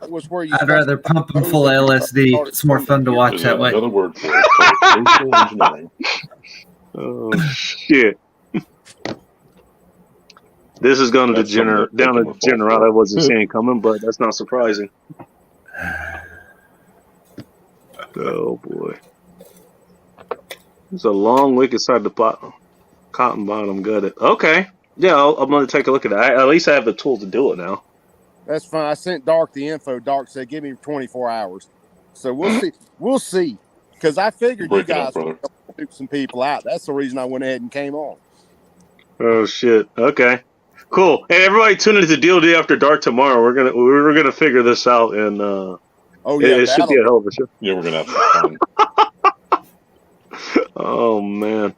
Was where you I'd rather pump them full of LSD. It's more fun to watch that way. Another word for it. Called social engineering. Oh shit! This is going to degenerate down a route I wasn't seeing coming, but that's not surprising. Oh boy, there's a long wicked side the cotton bottom gutted. Okay, yeah, I'm going to take a look at that. At least I have the tool to do it now. That's fine. I sent Dark the info. Dark said, "Give me 24 hours." So we'll see. We'll see. Because I figured you guys would scoop some people out. That's the reason I went ahead and came on. Oh shit. Okay. Cool. Hey, everybody, tune into Deal Day After Dark tomorrow. We're gonna figure this out, and it should be a hell of a show. Yeah, we're gonna have fun. Oh man.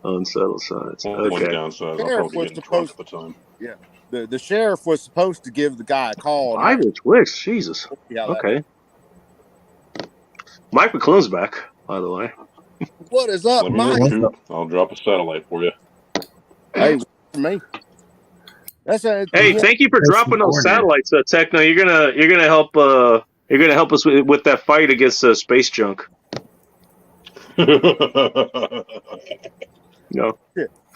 Unsettled science. One Okay. downside, I'll probably get drunk at the time. Yeah. The sheriff was supposed to give the guy a call. Irish Twix, Jesus. Yeah. Okay. Mike McClune's back, by the way. What is up, Let me Mike? know, Coop. I'll drop a satellite for you. Hey, for me. Hey, thank you for dropping those satellites, Techno. You're gonna help us with that fight against space junk. No.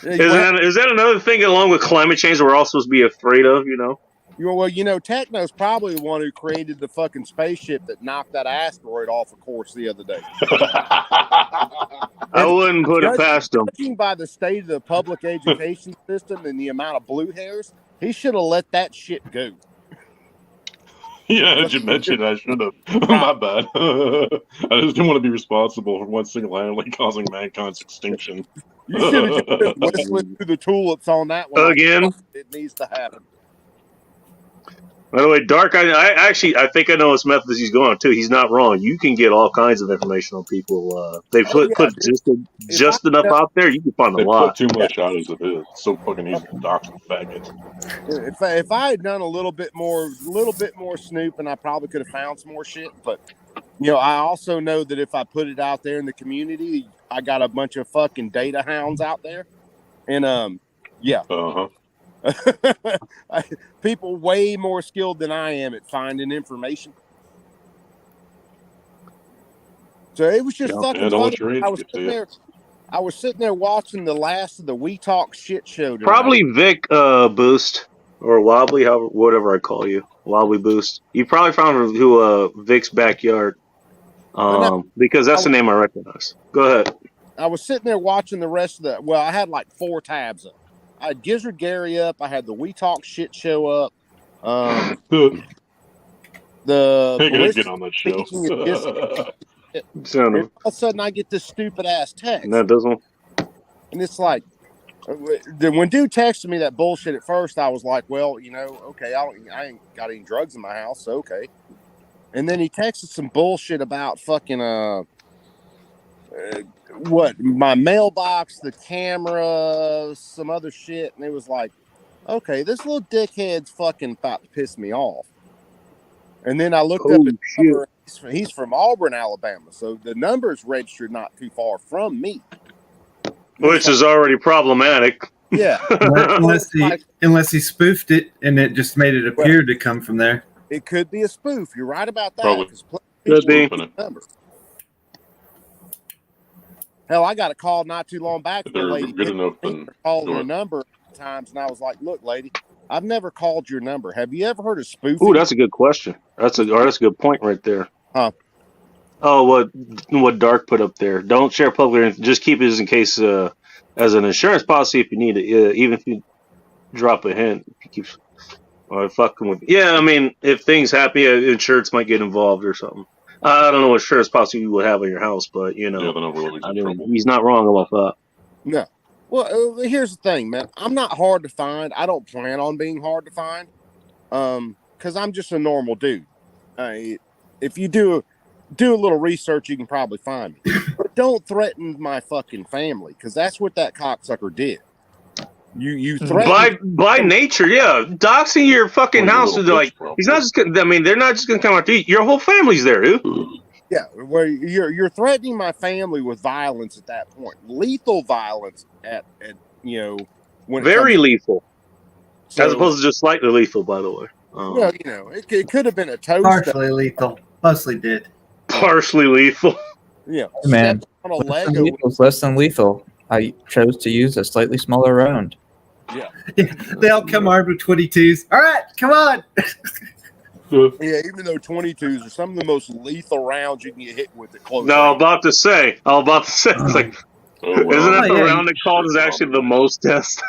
Is that another thing along with climate change we're all supposed to be afraid of, you know? Well, Techno's probably the one who created the fucking spaceship that knocked that asteroid off of course the other day. I wouldn't put it past him. Judging by the state of the public education system and the amount of blue hairs, he should have let that shit go. Yeah, as you mentioned, I should have. My bad. I just didn't want to be responsible for one single-handedly causing mankind's extinction. You should have just whistling through the tulips on that one. Again? It needs to happen. By the way, Dark, I think I know his methods he's going to. He's not wrong. You can get all kinds of information on people. They put just enough out there, you can find a lot. They put too much out as it is. It's so fucking easy to dox and faggots. If I had done a little bit more snooping, I probably could have found some more shit. But I also know that if I put it out there in the community, I got a bunch of fucking data hounds out there, and yeah. People way more skilled than I am at finding information. So it was just fucking funny. I was sitting there watching the last of the We Talk shit show tonight. Probably Vic Boost or Wobbly, whatever I call you, Wobbly Boost. You probably found who Vic's backyard, because that's the name I recognize. Go ahead. I was sitting there watching the rest of the. Well, I had like 4 tabs up. I had Gizzard Gary up. I had the We Talk shit show up. The get on that show. And all of a sudden, I get this stupid ass text. That doesn't. And it's like, when dude texted me that bullshit at first, I was like, well, okay, I ain't got any drugs in my house, so okay. And then he texted some bullshit about fucking my mailbox, the camera, some other shit, and it was like, okay, this little dickhead's fucking about to piss me off. And then I looked up Oh, his shit. number. He's from Auburn, Alabama, so the number is registered not too far from me. Which is already problematic. Yeah, unless he spoofed it and it just made it appear to come from there. it could be a spoof. You're right about that. Probably. 'cause Could be. people use the number. Hell, I got a call not too long back If from a they're lady good enough, then calling go her ahead. number times, and I was like, "Look, lady, I've never called your number. Have you ever heard of spoofing?" Ooh, that's a good question. That's a good point right there. Huh. Oh, what Dark put up there? Don't share publicly. Just keep it as in case as an insurance policy if you need it. Even if you drop a hint, if you keep or fucking with. Yeah, I mean, if things happen, insurance might get involved or something. I don't know what insurance policy you would have on your house, but Yeah, they're not really I in mean, trouble. he's not wrong about that. No. Well, here's the thing, man. I'm not hard to find. I don't plan on being hard to find, because I'm just a normal dude. If you do a little research, you can probably find me. But don't threaten my fucking family, because that's what that cocksucker did. You threatened. By nature, yeah, doxing your fucking Well, house you're a is little like bitch, bro. he's not just. I mean, they're not just gonna come after you. Your whole family's there, dude. Yeah, where you're threatening my family with violence at that point, lethal violence at when it Very comes- lethal, so, as opposed to just slightly lethal. By the way, well, it could have been a toast. Partially lethal, mostly did. partially lethal. Man, stepped on a less Lego. than lethal is less than lethal. I chose to use a slightly smaller round. They all come armed with 22s. All right, come on. Yeah, even though 22s are some of the most lethal rounds you can get hit with at close No, I'm range. about to say. It's like, Oh, well. isn't that the yeah, round that causes actually the most deaths?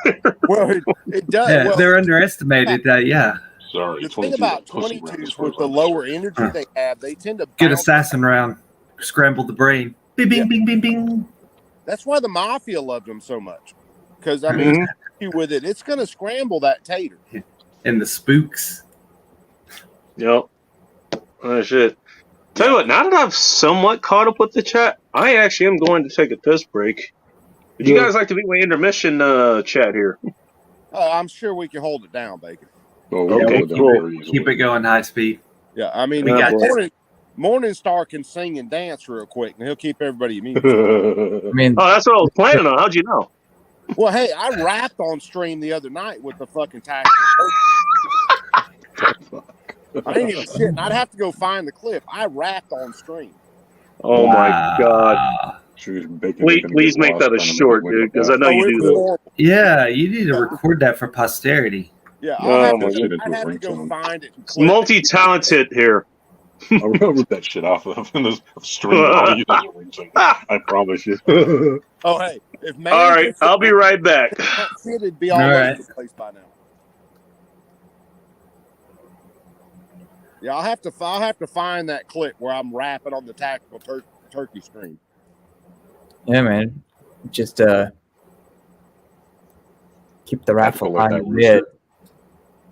Well, it does. Yeah, well, they're underestimated. Yeah, Sorry, the 22 thing about pussy round as 22s far with as the I'm lower concerned. energy they have, they tend to good bounce. assassin round. Scramble the brain. Bing, bing, bing, bing, bing. That's why the mafia loved them so much. Because I mean, you with it, it's going to scramble that tater. And the spooks. Yep. Oh, shit. Tell you what, now that I've somewhat caught up with the chat, I actually am going to take a piss break. Would you guys like to be my intermission chat here? I'm sure we can hold it down, Bacon. Oh, Okay, we can cool. very easily. Keep it going high speed. Yeah, I mean, We got this. Morningstar can sing and dance real quick, and he'll keep everybody amused. I mean, Oh, that's what I was planning on. How'd you know? Well, hey, I rapped on stream the other night with the fucking tactical. I ain't even shitting. I'd have to go find the clip. I rapped on stream. Oh my god. Please make that a short, dude, because I know you it do was that. horrible. Yeah, you need to record that for posterity. Yeah, Oh, I'd my have to go find it. and It's clip it. multi-talented here. I'll rip that shit off of the stream. I'll use it as a ringtone. I promise you. Oh, hey, if man All right, gets I'll be right back. that shit, it'd be all All over right. the place by now. Yeah, I'll have to find that clip where I'm rapping on the tactical turkey stream. yeah, man. Just keep the raffle like that on your head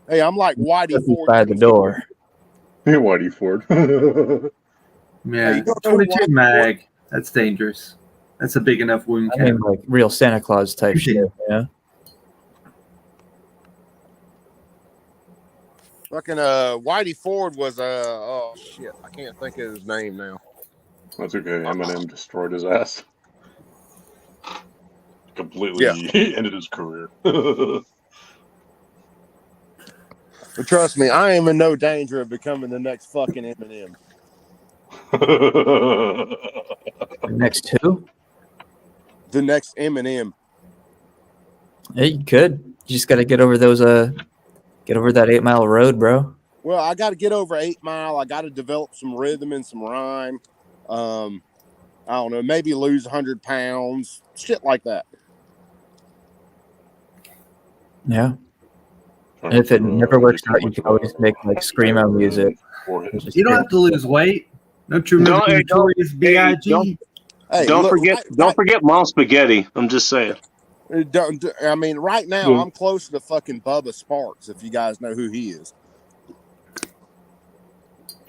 Hey, I'm like Whitey Ford. by the door. Whitey Ford. Yeah, Hey, you don't know 22 why- mag. That's dangerous. That's a big enough wound I cap. mean, like real Santa Claus type shit. You know? Fucking Whitey Ford was oh shit, I can't think of his name now. That's okay. Eminem destroyed his ass. Completely ended his career. But trust me, I am in no danger of becoming the next fucking Eminem. Next two? The next Eminem. Hey, you could. You just got to get over those. Get over that 8 Mile road, bro. Well, I got to get over 8 Mile. I got to develop some rhythm and some rhyme. I don't know, maybe lose 100 pounds, shit like that. Yeah. And if it never works out, you can always make like screamo music. You don't have to lose weight. Don't you remember No, hey, don't- Notorious B.I.G.? Hey, Don't look, forget Mom Spaghetti. I'm just saying. I mean, right now I'm close to fucking Bubba Sparks. If you guys know who he is,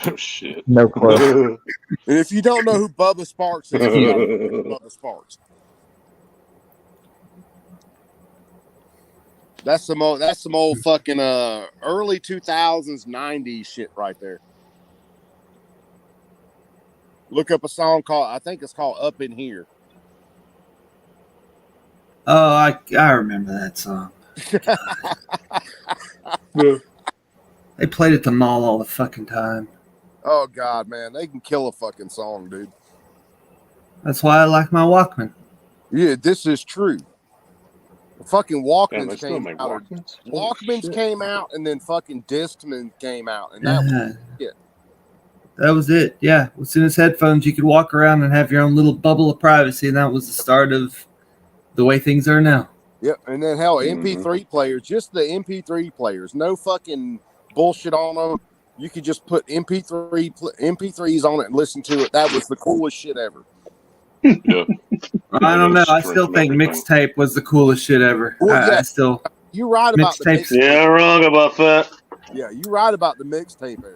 Oh shit. No clue. and if you don't know who Bubba Sparks is, you gotta look at Bubba Sparks. That's some old fucking early 2000s 90s shit right there. Look up a song called, I think it's called Up in Here. Oh, I remember that song. They played at the mall all the fucking time. Oh God, man, they can kill a fucking song, dude. That's why I like my Walkman. Yeah, this is true. The fucking Damn, Walkmans they still came make out. Walkmans? Walkmans Shit. came out, and then fucking Discman came out, and that was it. That was it. Yeah. As soon as headphones, you could walk around and have your own little bubble of privacy, and that was the start of the way things are now. Yep, and then hell, Mhm. MP3 players, just the MP3 players, no fucking bullshit on them. You could just put MP3s on it and listen to it. That was the coolest shit ever. Yeah. I don't know. I Straight still from think everything. mixtape was the coolest shit ever. Well, yeah. I still. You're right about the Mixtapes. mixtape. Yeah, wrong about that. Yeah, you're right about the mixtape era.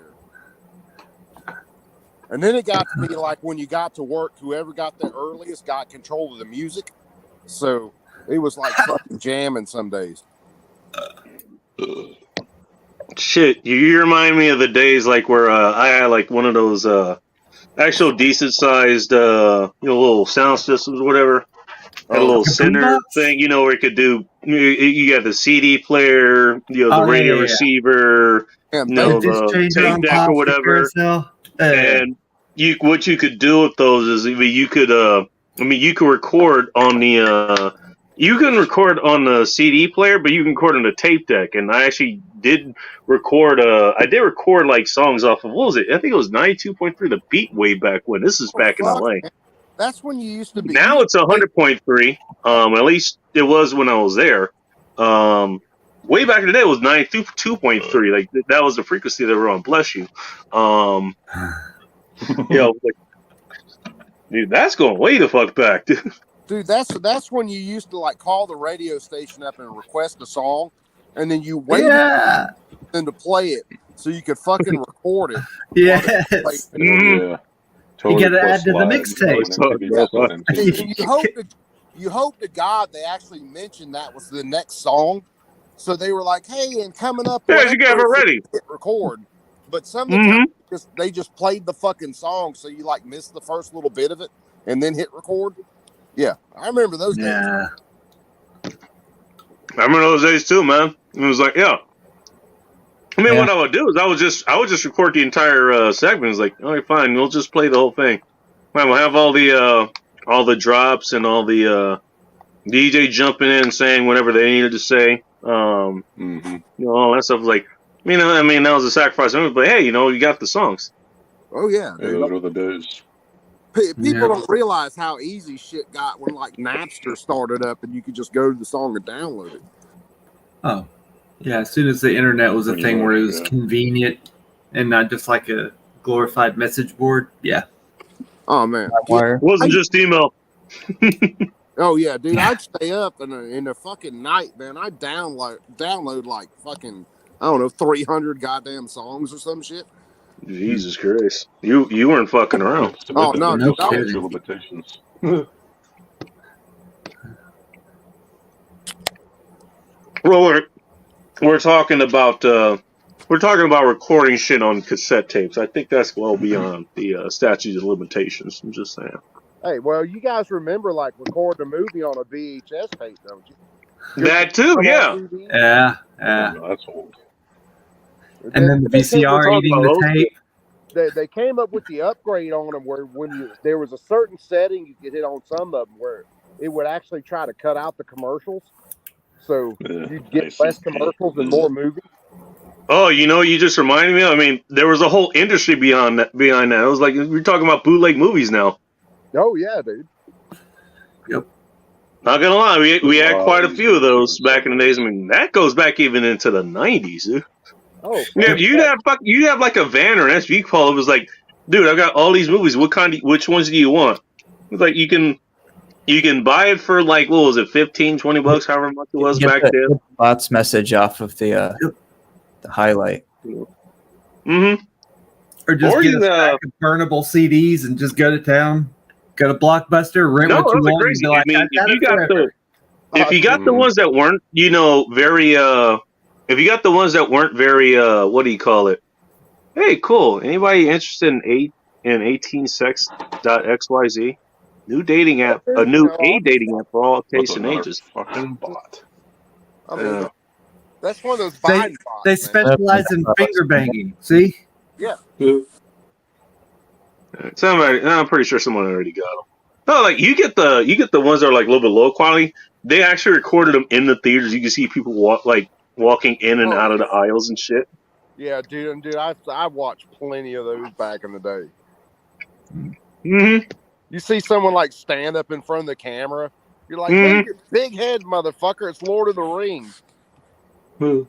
And then it got to be like when you got to work, whoever got there earliest got control of the music. So it was like fucking jamming some days. Shit, you remind me of the days like where I had like one of those actual decent sized little sound systems or whatever. Had a little center boombox? thing, where it could do. You got the CD player, the Oh, radio yeah. receiver, And No, The disc the changer tape on deck or plastic whatever. carousel. and what you could do with those is you could you could record on the you can record on the CD player, but you can record on the tape deck. And I actually did record like songs off of, what was it? I think it was 92.3 the beat way back when. This is back in fuck, LA. man. That's when you used to be. Now it's 100.3. At least it was when I was there. Way back in the day, it was 92.3. Like that was the frequency they were on. Bless you. Like, dude, that's going way the fuck back, dude. Dude, that's when you used to like call the radio station up and request a song, and then you waited Yeah. for them to play it so you could fucking record it. Yes. Mhm. Yeah. You gotta add Plus to the live, mixtape. And you hope to God they actually mentioned that was the next song. So they were like, hey, and coming up, Yeah, you got it ready. hit record. But some of the Mhm. time, they just played the fucking song, so you like missed the first little bit of it and then hit record. Yeah, I remember those days. Yeah. I remember those days too, man. It was like, yeah. I mean, Yeah. what I would do is I would just record the entire segment. It's like, all right, fine, we'll just play the whole thing. Fine, we'll have all the drops and all the DJ jumping in and saying whatever they needed to say. All that stuff. Like, that was a sacrifice. But hey, you got the songs. Oh yeah, Yeah, dude. those were the days. People Yeah. don't realize how easy shit got when like Napster started up and you could just go to the song and download it. Oh. Yeah, as soon as the internet was a Pretty thing much, where it was yeah. convenient and not just like a glorified message board. Yeah. Oh man. Wire. It wasn't just email. Oh yeah, dude. I'd stay up in the fucking night, man. I'd download like fucking 300 goddamn songs or some shit. Jesus Christ, you weren't fucking around. Oh, no, no no. kidding. Limitations. Well, we're talking about recording shit on cassette tapes. I think that's well beyond the statute of limitations. I'm just saying. Hey, well, you guys remember like recording a movie on a VHS tape, don't you? That too, yeah. Yeah. Yeah. Oh, that's old. And then the VCR eating the tape. They came up with the upgrade on them where there was a certain setting you could hit on some of them where it would actually try to cut out the commercials, so Yeah, you'd get I see. less commercials and more movies. Oh, you just reminded me. I mean, there was a whole industry behind that. It was like we're talking about bootleg movies now. Oh yeah, dude. Not gonna lie, we had quite a few of those back in the days. I mean, that goes back even into the 90s. Dude. Oh, Yeah, you'd have like a van or an SV call. It was like, dude, I've got all these movies. Which ones do you want? It's like you can buy it for like, what was it, $15-20, however much it was Get back the then. bots message off of the highlight. Mm-hmm. Or just Or get you, a stack of burnable CDs and just go to town. Go to Blockbuster, rent No, what you that's want, crazy. and be like, I mean, I got it forever. if you got the ones that weren't, very if you got the ones that weren't very what do you call it? Hey, cool. Anybody interested in 18sex.xyz? New dating app, a new dating app for all tastes What's and another ages. fucking bot? I mean, that's one of those They- Biden bots, They man. specialize in finger banging. See? Somebody, I'm pretty sure someone already got them. No, like you get the ones that are like a little bit low quality. They actually recorded them in the theaters. You can see people walking in and out of the aisles and shit. Yeah, dude, I watched plenty of those back in the day. Mm-hmm. You see someone like stand up in front of the camera, you're like, Mhm. "Move your big head, motherfucker! It's Lord of the Rings." Yeah,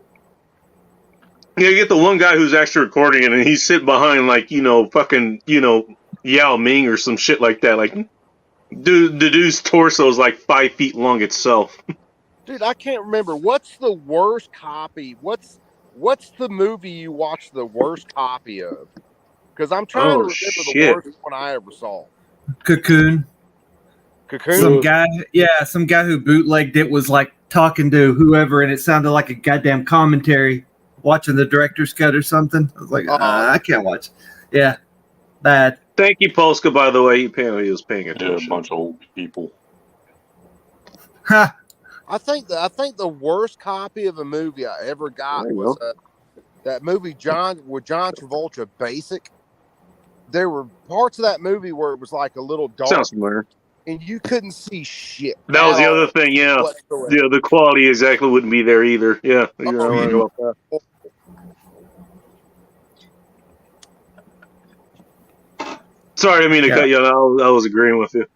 you get the one guy who's actually recording it, and he's sitting behind fucking Yao Ming or some shit like that. Like, dude, the dude's torso is like 5 feet long itself. Dude, I can't remember what's the worst copy. What's the movie you watched the worst copy of? Because I'm trying to remember the shit. worst one I ever saw. Cocoon. Cocoon. Some guy who bootlegged it was like talking to whoever, and it sounded like a goddamn commentary. Watching the director's cut or something. I was like, I can't watch. Yeah, bad. Thank you, Polska. By the way, he was paying Yeah, a attention. bunch of old people. Ha! I think the worst copy of a movie I ever got There you was that movie with John Travolta, Basic. There were parts of that movie where it was like a little dark, Sounds familiar. and you couldn't see shit. That was at the all other thing. Yeah, whatsoever. yeah. The quality exactly wouldn't be there either. Yeah, you're Oh, right yeah. about that. Sorry, I mean to cut you off. I was agreeing with you.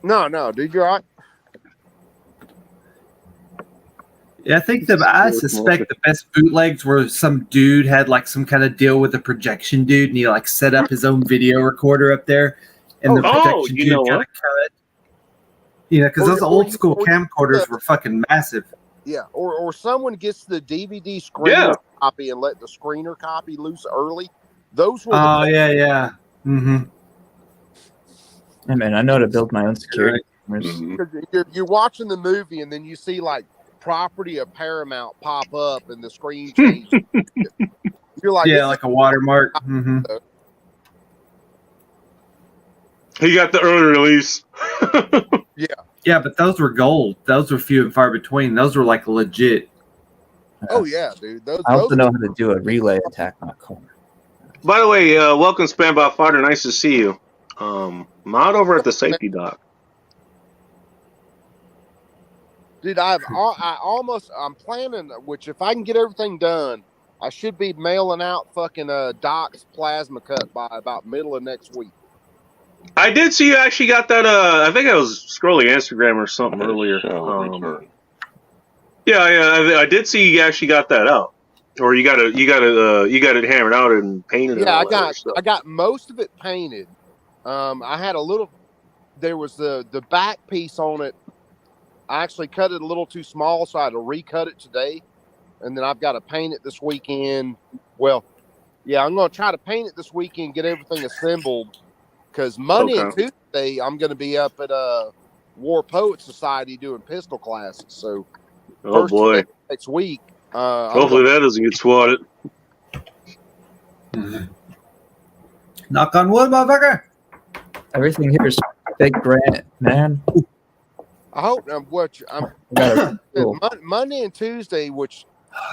No, dude, you're right. Yeah, I suspect the best bootlegs were some dude had like some kind of deal with a projection dude, and he like set up his own video recorder up there, and the projection you dude know kind what? of cut. Because those old school camcorders were fucking massive. Yeah, or someone gets the DVD screener copy and let the screener copy loose early. Those were Oh yeah. Mm-hmm. Hey, man, I know how to build my own security cameras. Mhm. you're watching the movie and then you see like property of Paramount pop up and the screen changes. You're like, Yeah, like a watermark. Mm-hmm. He got the early release. Yeah, but those were gold. Those were few and far between. Those were like legit. oh yeah, dude. Those I also know how to do a relay attack on a corner. By the way, welcome Spambot Fighter. Nice to see you. Mod over at the safety dock. dude, I'm planning, which if I can get everything done, I should be mailing out fucking Doc's plasma cut by about middle of next week. I did see you actually got that. I think I was scrolling Instagram or something earlier. Yeah, I did see you actually got that out, or you got it hammered out and painted. Yeah, and all that stuff. I got most of it painted. I had a little. There was the back piece on it. I actually cut it a little too small, so I had to recut it today, and then I've got to paint it this weekend. Well, yeah, I'm going to try to paint it this weekend, get everything assembled, because Monday and Tuesday I'm going to be up at War Poet Society doing pistol classes. So, oh boy, next week. Hopefully that doesn't get swatted. Knock on wood, motherfucker. Everything here is fake granite, man. I hope Monday and Tuesday, which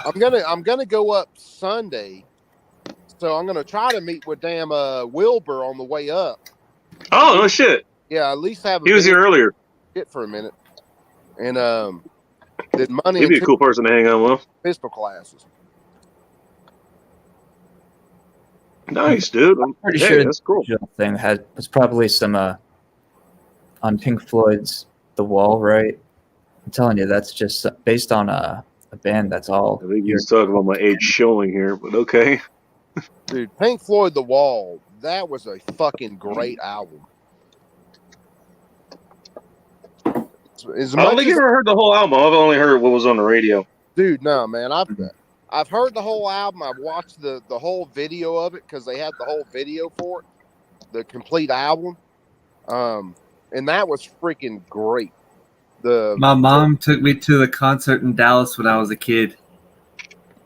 I'm gonna go up Sunday, so I'm gonna try to meet with damn Wilbur on the way up. Oh no shit! Yeah, at least have. He was here earlier. Shit for a minute, and did Monday. He'd be a cool person to hang out with. Pistol classes. Nice, dude. I'm pretty sure that's cool. The thing was probably some on Pink Floyd's The Wall, right? I'm telling you, that's just based on a band that's all. I think he's talking about my age showing here, but okay. Dude, Pink Floyd The Wall, that was a fucking great album. I don't think you ever heard the whole album. I've only heard what was on the radio. Dude, no, man. I've heard the whole album. I've watched the whole video of it because they had the whole video for it, the complete album. And that was freaking great. My mom took me to the concert in Dallas when I was a kid.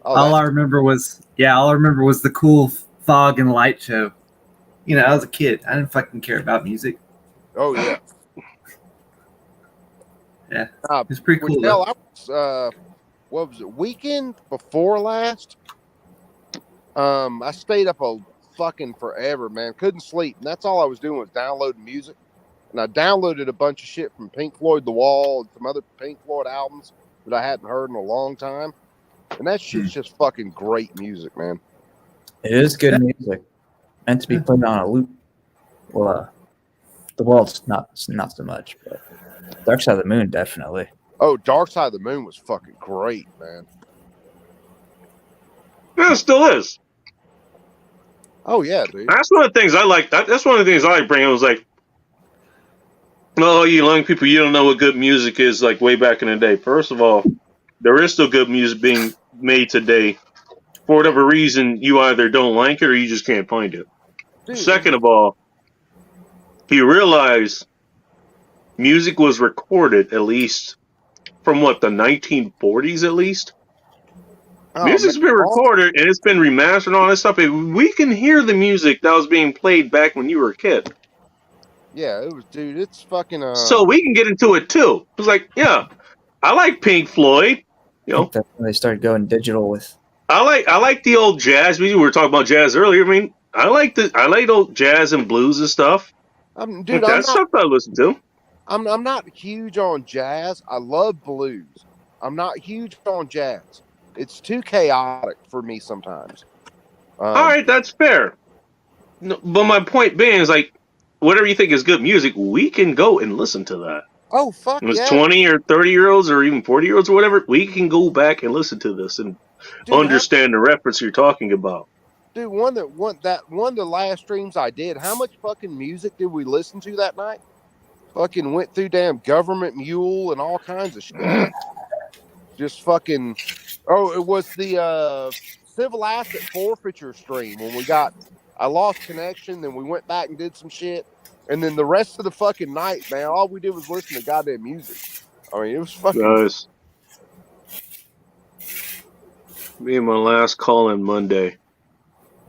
Oh, all I remember was the cool fog and light show. You know, I was a kid. I didn't fucking care about music. oh yeah. Yeah, it's pretty cool. Hell, I was what was it, weekend before last? I stayed up a fucking forever, man. Couldn't sleep, and that's all I was doing was downloading music. And I downloaded a bunch of shit from Pink Floyd, The Wall, and some other Pink Floyd albums that I hadn't heard in a long time. And that shit's just fucking great music, man. It is good music. Meant to be put on a loop. Well, The Wall's not so much, but Dark Side of the Moon definitely. Oh, Dark Side of the Moon was fucking great, man. Yeah, it still is. Oh yeah, dude. That's one of the things I like. That's one of the things I like bringing. It was like, oh, you young people, you don't know what good music is like way back in the day. First of all, there is still good music being made today. For whatever reason, you either don't like it or you just can't find it. Dude. Second of all, you realize music was recorded at least from what, the 1940s at least? Oh, Music's been recorded and it's been remastered and all this stuff. We can hear the music that was being played back when you were a kid. Yeah, it was, dude. It's fucking. So we can get into it too. It's like, yeah, I like Pink Floyd. You know, That's when they started going digital with. I like the old jazz music. We were talking about jazz earlier. I mean, I like old jazz and blues and stuff. Dude, That's stuff I listen to. I'm not huge on jazz. I love blues. I'm not huge on jazz. It's too chaotic for me sometimes. All right, that's fair. No, but my point being is like, whatever you think is good music, we can go and listen to that. Oh fuck It was yeah. 20 or 30-year-olds or even 40-year-olds or whatever. We can go back and listen to this and Dude, understand the reference you're talking about. Dude, one of the last streams I did, how much fucking music did we listen to that night? Fucking went through damn Government Mule and all kinds of shit. Just fucking. Oh, it was the civil asset forfeiture stream when I lost connection, then we went back and did some shit. And then the rest of the fucking night, man, all we did was listen to goddamn music. I mean, it was fucking. Guys, me and my last call in Monday.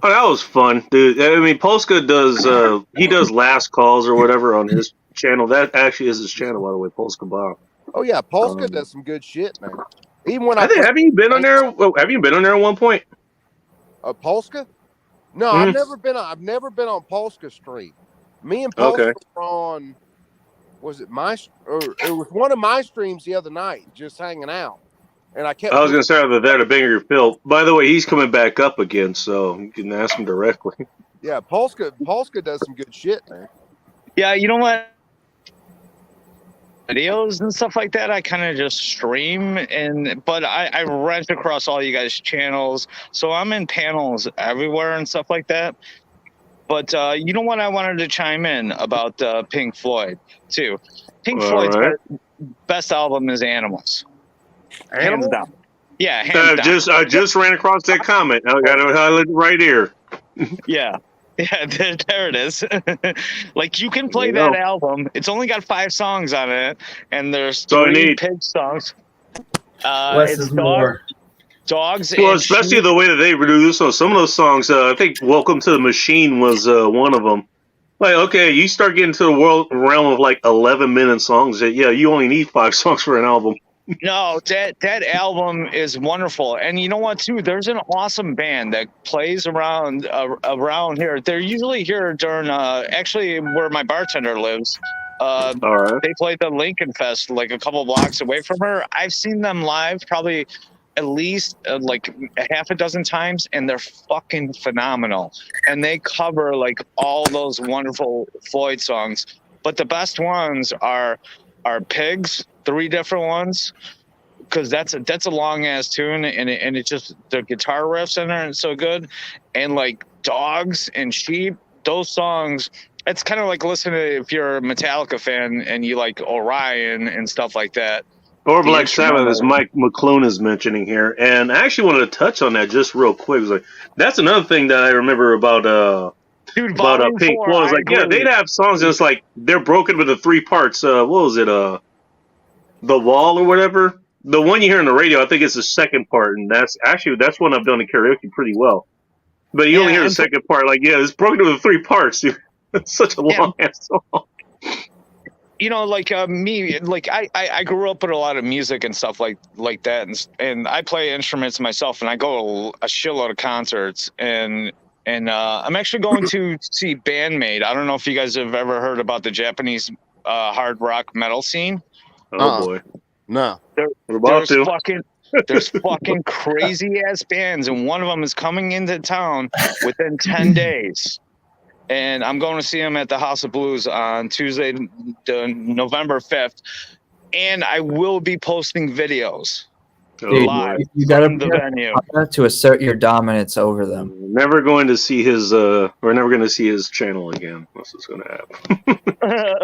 Oh, that was fun, dude. I mean, Polska does, he does last calls or whatever on his channel. That actually is his channel, by the way, Polska Bob. Oh yeah, Polska does some good shit, man. Even when I think, have you been on there? Have you been on there at one point? Polska? No, I've never been on Polska stream. Me and Polska were on. Was it it was one of my streams the other night, just hanging out, and I kept. I was gonna say either that or Bigger Phil. By the way, he's coming back up again, so you can ask him directly. Yeah, Polska does some good shit, man. Yeah, you know what? Videos and stuff like that, I kind of just stream, but I rent across all you guys' channels, so I'm in panels everywhere and stuff like that. But you know what? I wanted to chime in about Pink Floyd too. Pink Floyd's best album is Animals. Hands down. Yeah, hands down. I just ran across that comment. I got to highlight it right here. Yeah, there it is. Like, you can play that album. It's only got 5 songs on it, and there's 3 Pig songs. Less is more. Dogs. Well, especially the way that they produce some of those songs. I think "Welcome to the Machine" was one of them. Like, okay, you start getting to the realm of like 11-minute songs. Yeah, you only need 5 songs for an album. No, that album is wonderful, and you know what? Too, there's an awesome band that plays around here. They're usually here during actually where my bartender lives. All right. They play the Lincoln Fest like a couple blocks away from her. I've seen them live probably at least like half a dozen times, and they're fucking phenomenal. And they cover like all those wonderful Floyd songs, but the best ones are Pigs. 3 different ones, because that's a long ass tune, and it just, the guitar riffs in there and so good, and like Dogs and Sheep, those songs. It's kind of like listening to, if you're a Metallica fan and you like Orion and stuff like that. Or Black Sabbath, as Mike McClune is mentioning here, and I actually wanted to touch on that just real quick. It was like, that's another thing that I remember about Pink Floyd. It's like, yeah, they'd have songs and it's like they're broken into 3 parts. What was it? The the wall or whatever. The one you hear on the radio, I think it's the second part, and that's one I've done in karaoke pretty well. But you only hear the and second part. Like, yeah, it's broken into 3 parts, dude. It's such a long ass song. like me, like I grew up with a lot of music and stuff like that, and I play instruments myself, and I go to a shitload of concerts, and I'm actually going to see Bandmate. I don't know if you guys have ever heard about the Japanese hard rock metal scene. Oh boy, No. we're about to. There's fucking crazy ass bands, and one of them is coming into town within 10 days. And I'm going to see them at the House of Blues on Tuesday, November 5th. And I will be posting videos live you gotta from the venue. to assert your dominance over them. We're never going to see his. We're never going to see his channel again. That's what's going to happen.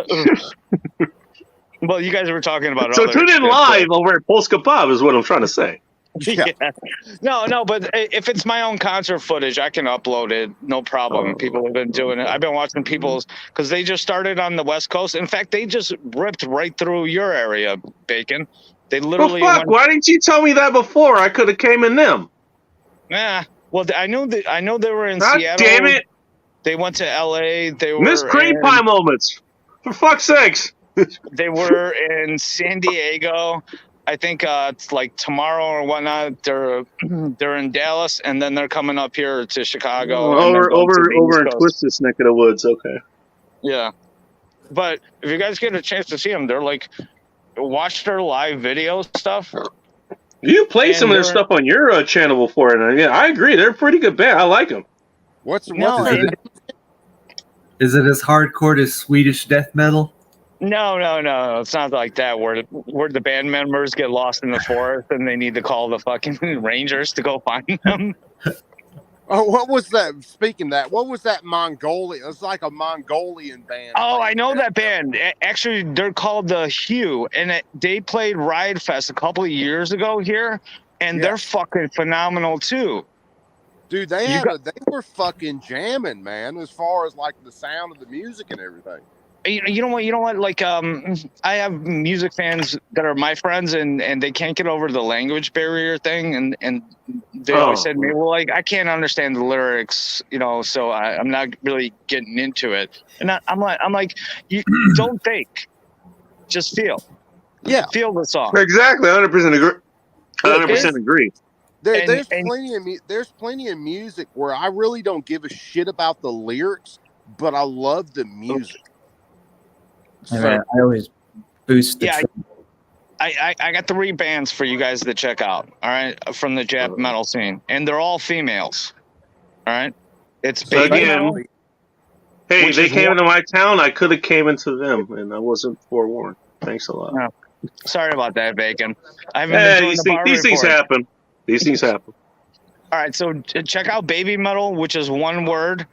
Well, you guys were talking about So other tune in shit, live over at Polska Pub is what I'm trying to say. Yeah. No, but if it's my own concert footage, I can upload it. No problem. People have been doing it. I've been watching people's, because they just started on the West Coast. In fact, they just ripped right through your area, Bacon. They literally Well, fuck! Why didn't you tell me that before? I could have came in them. Well, I know they were in God Seattle. damn it! They went to LA. They were Miss Cream Pie moments. For fuck's sakes! They were in San Diego. I think it's like tomorrow or whatnot. They're in Dallas, and then they're coming up here to Chicago. Over in Twisted neck of the woods. Okay. Yeah, but if you guys get a chance to see them, they're like, watch their live video stuff. You played some of their stuff on your channel before, and yeah, I agree. They're a pretty good band. I like them. What's Is it as hardcore as Swedish death metal? No. It's not like that where the band members get lost in the forest and they need to call the fucking rangers to go find them. Oh, what was that? Speaking of that, what was that Mongolian? It was like a Mongolian band. Oh, I know that band. Actually, they're called the Hue, and they played Riot Fest a couple of years ago here, and they're fucking phenomenal too. Dude, they were fucking jamming, man, as far as like the sound of the music and everything. You know what? Like, I have music fans that are my friends, and they can't get over the language barrier thing, and they always said to me, well, like, I can't understand the lyrics, so I'm not really getting into it. And I'm like, you don't think, just feel. Yeah, feel the song. Exactly, 100% agree. 100% agree. There's plenty of music where I really don't give a shit about the lyrics, but I love the music. I always boost the I got 3 bands for you guys to check out, all right, from the Jap metal scene, and they're all females, all right? It's Baby Metal. Hey, they came into my town, I could have came into them, and I wasn't forewarned. Thanks a lot. No. Sorry about that, Bacon. I haven't been doing these things happen. These things happen. All right, so check out Baby Metal, which is one word.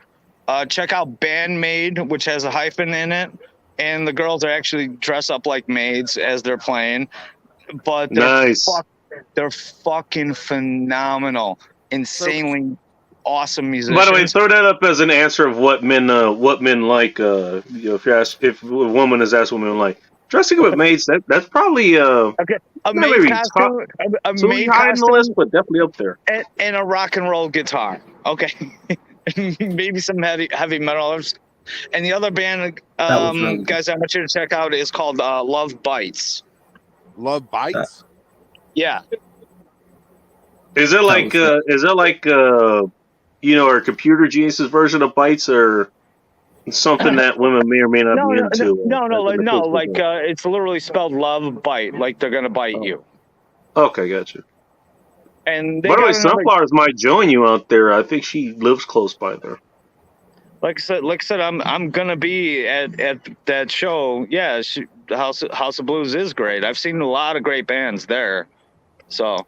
Check out Bandmade, which has a hyphen in it. And the girls are actually dress up like maids as they're playing. But they're fucking phenomenal. Insanely awesome musicians. By the way, throw that up as an answer of what men like. If a woman is asked what men like. Dressing up with maids, that's probably okay. A maid costume, so high on the list, but definitely up there. And a rock and roll guitar. Okay. Maybe some heavy metal. And the other band, guys, I want you to check out is called Love Bites. Love Bites? Yeah. Is it like our Computer Geniuses version of Bites, or something that women may or may not be into? No. Like it's literally spelled Love Bite, like they're gonna bite you. Okay, gotcha. And by the way, Sunflowers might join you out there. I think she lives close by there. Like I said, I'm gonna be at that show. Yeah, House of Blues is great. I've seen a lot of great bands there, so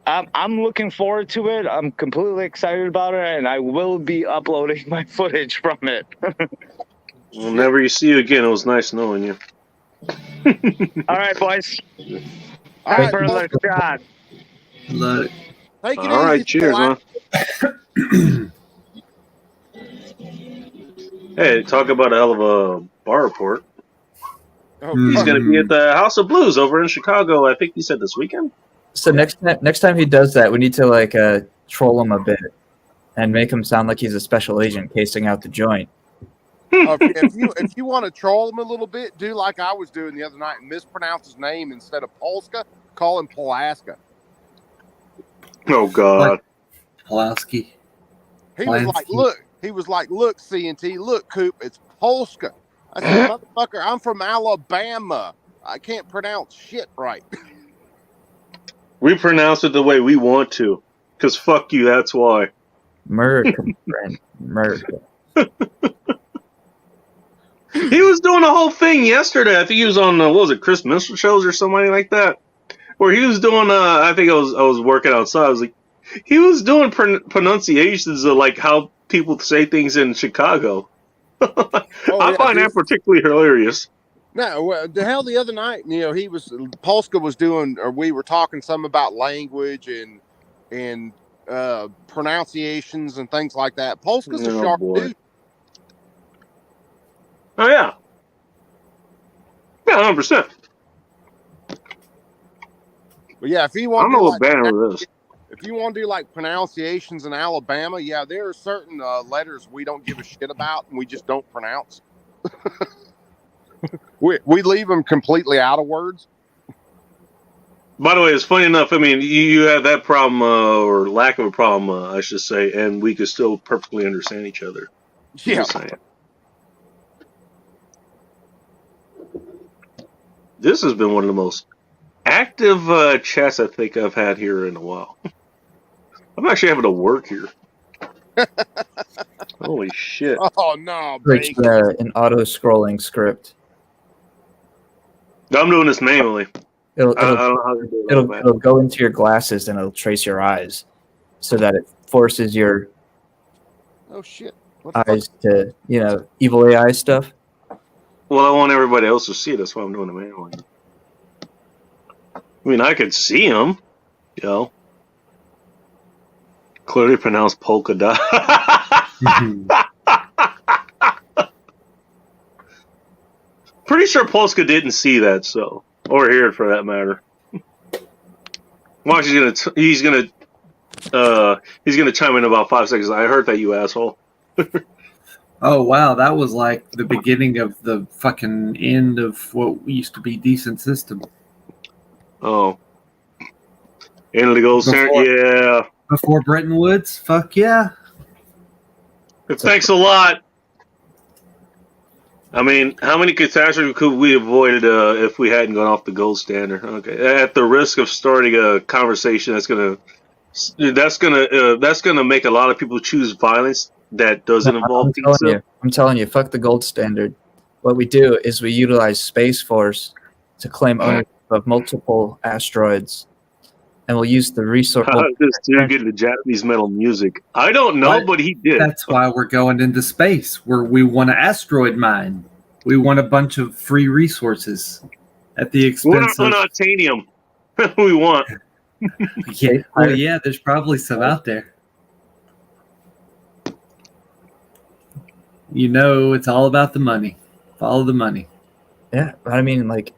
I'm looking forward to it. I'm completely excited about it, and I will be uploading my footage from it. Whenever you see you again, it was nice knowing you. All right, boys. All right, further shot. Love it. Take it All right, cheers, man. Hey, talk about a hell of a bar report. Oh, Hmm. He's going to be at the House of Blues over in Chicago. I think he said this weekend. So next time he does that, we need to like troll him a bit and make him sound like he's a special agent casing out the joint. if you want to troll him a little bit, do like I was doing the other night and mispronounce his name instead of Polska, call him Pulaska. Oh, God. Pulaski. He was like, look, C&T, look, Coop, it's Polska. I said, motherfucker, I'm from Alabama. I can't pronounce shit right. We pronounce it the way we want to. Because fuck you, that's why. America, friend, America. He was doing a whole thing yesterday. I think he was on, what was it, Chris Minstrel shows or something like that? Where he was doing, I think I was working outside. I was like, he was doing pronunciations of like how people say things in Chicago. I find that particularly hilarious. No, the hell, the other night, Polska was doing, or we were talking some about language and pronunciations and things like that. Polska's a sharp dude. Oh, yeah. Yeah, 100%. But yeah, if you I want don't to know what banner this. if you want to do like pronunciations in Alabama, yeah, there are certain letters we don't give a shit about and we just don't pronounce. we leave them completely out of words. By the way, it's funny enough. I mean, you have that problem or lack of a problem, I should say, and we could still perfectly understand each other. Yeah. Just saying. This has been one of the most active chats I think I've had here in a while. I'm actually having to work here. Holy shit. Oh, no, It's bacon. an auto-scrolling script. I'm doing this manually. It'll, I don't know how to do it. it'll go into your glasses and it'll trace your eyes so that it forces your Oh, shit. What the fuck? eyes to, evil AI stuff. Well, I want everybody else to see it. That's why I'm doing it manually. I mean, I could see him, Clearly pronounced polka dot. Pretty sure Polska didn't see that, or hear it for that matter. Watch, he's gonna chime in in about 5 seconds. I heard that, you asshole. Oh wow, that was like the beginning of the fucking end of what used to be Decent System. Oh, end of the gold standard. Yeah. Before Bretton Woods, fuck yeah. Thanks a lot. I mean, how many catastrophes could we avoided if we hadn't gone off the gold standard? Okay, at the risk of starting a conversation that's gonna make a lot of people choose violence that doesn't involve pizza. I'm telling you, fuck the gold standard. What we do is we utilize Space Force to claim ownership of multiple asteroids, and we'll use the resource. This dude getting the Japanese metal music. I don't know, but he did. That's why we're going into space, where we want an asteroid mine. We want a bunch of free resources at the expense of unobtainium. We want. Yeah, well, yeah, there's probably some out there. It's all about the money. Follow the money. Yeah, but I mean, like,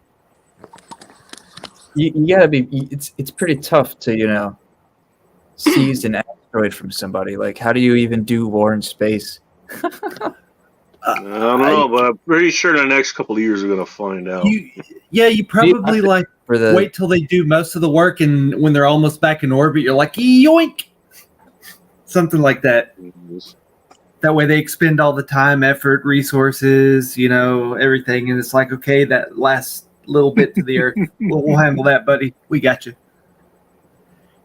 you gotta be. It's pretty tough to seize an asteroid from somebody. Like, how do you even do war in space? I don't know, but I'm pretty sure the next couple of years we're gonna find out. You probably wait till they do most of the work, and when they're almost back in orbit, you're like, yoink, something like that. That way they expend all the time, effort, resources, everything, and it's like, okay, that last little bit to the Earth, we'll handle that, buddy. We got you.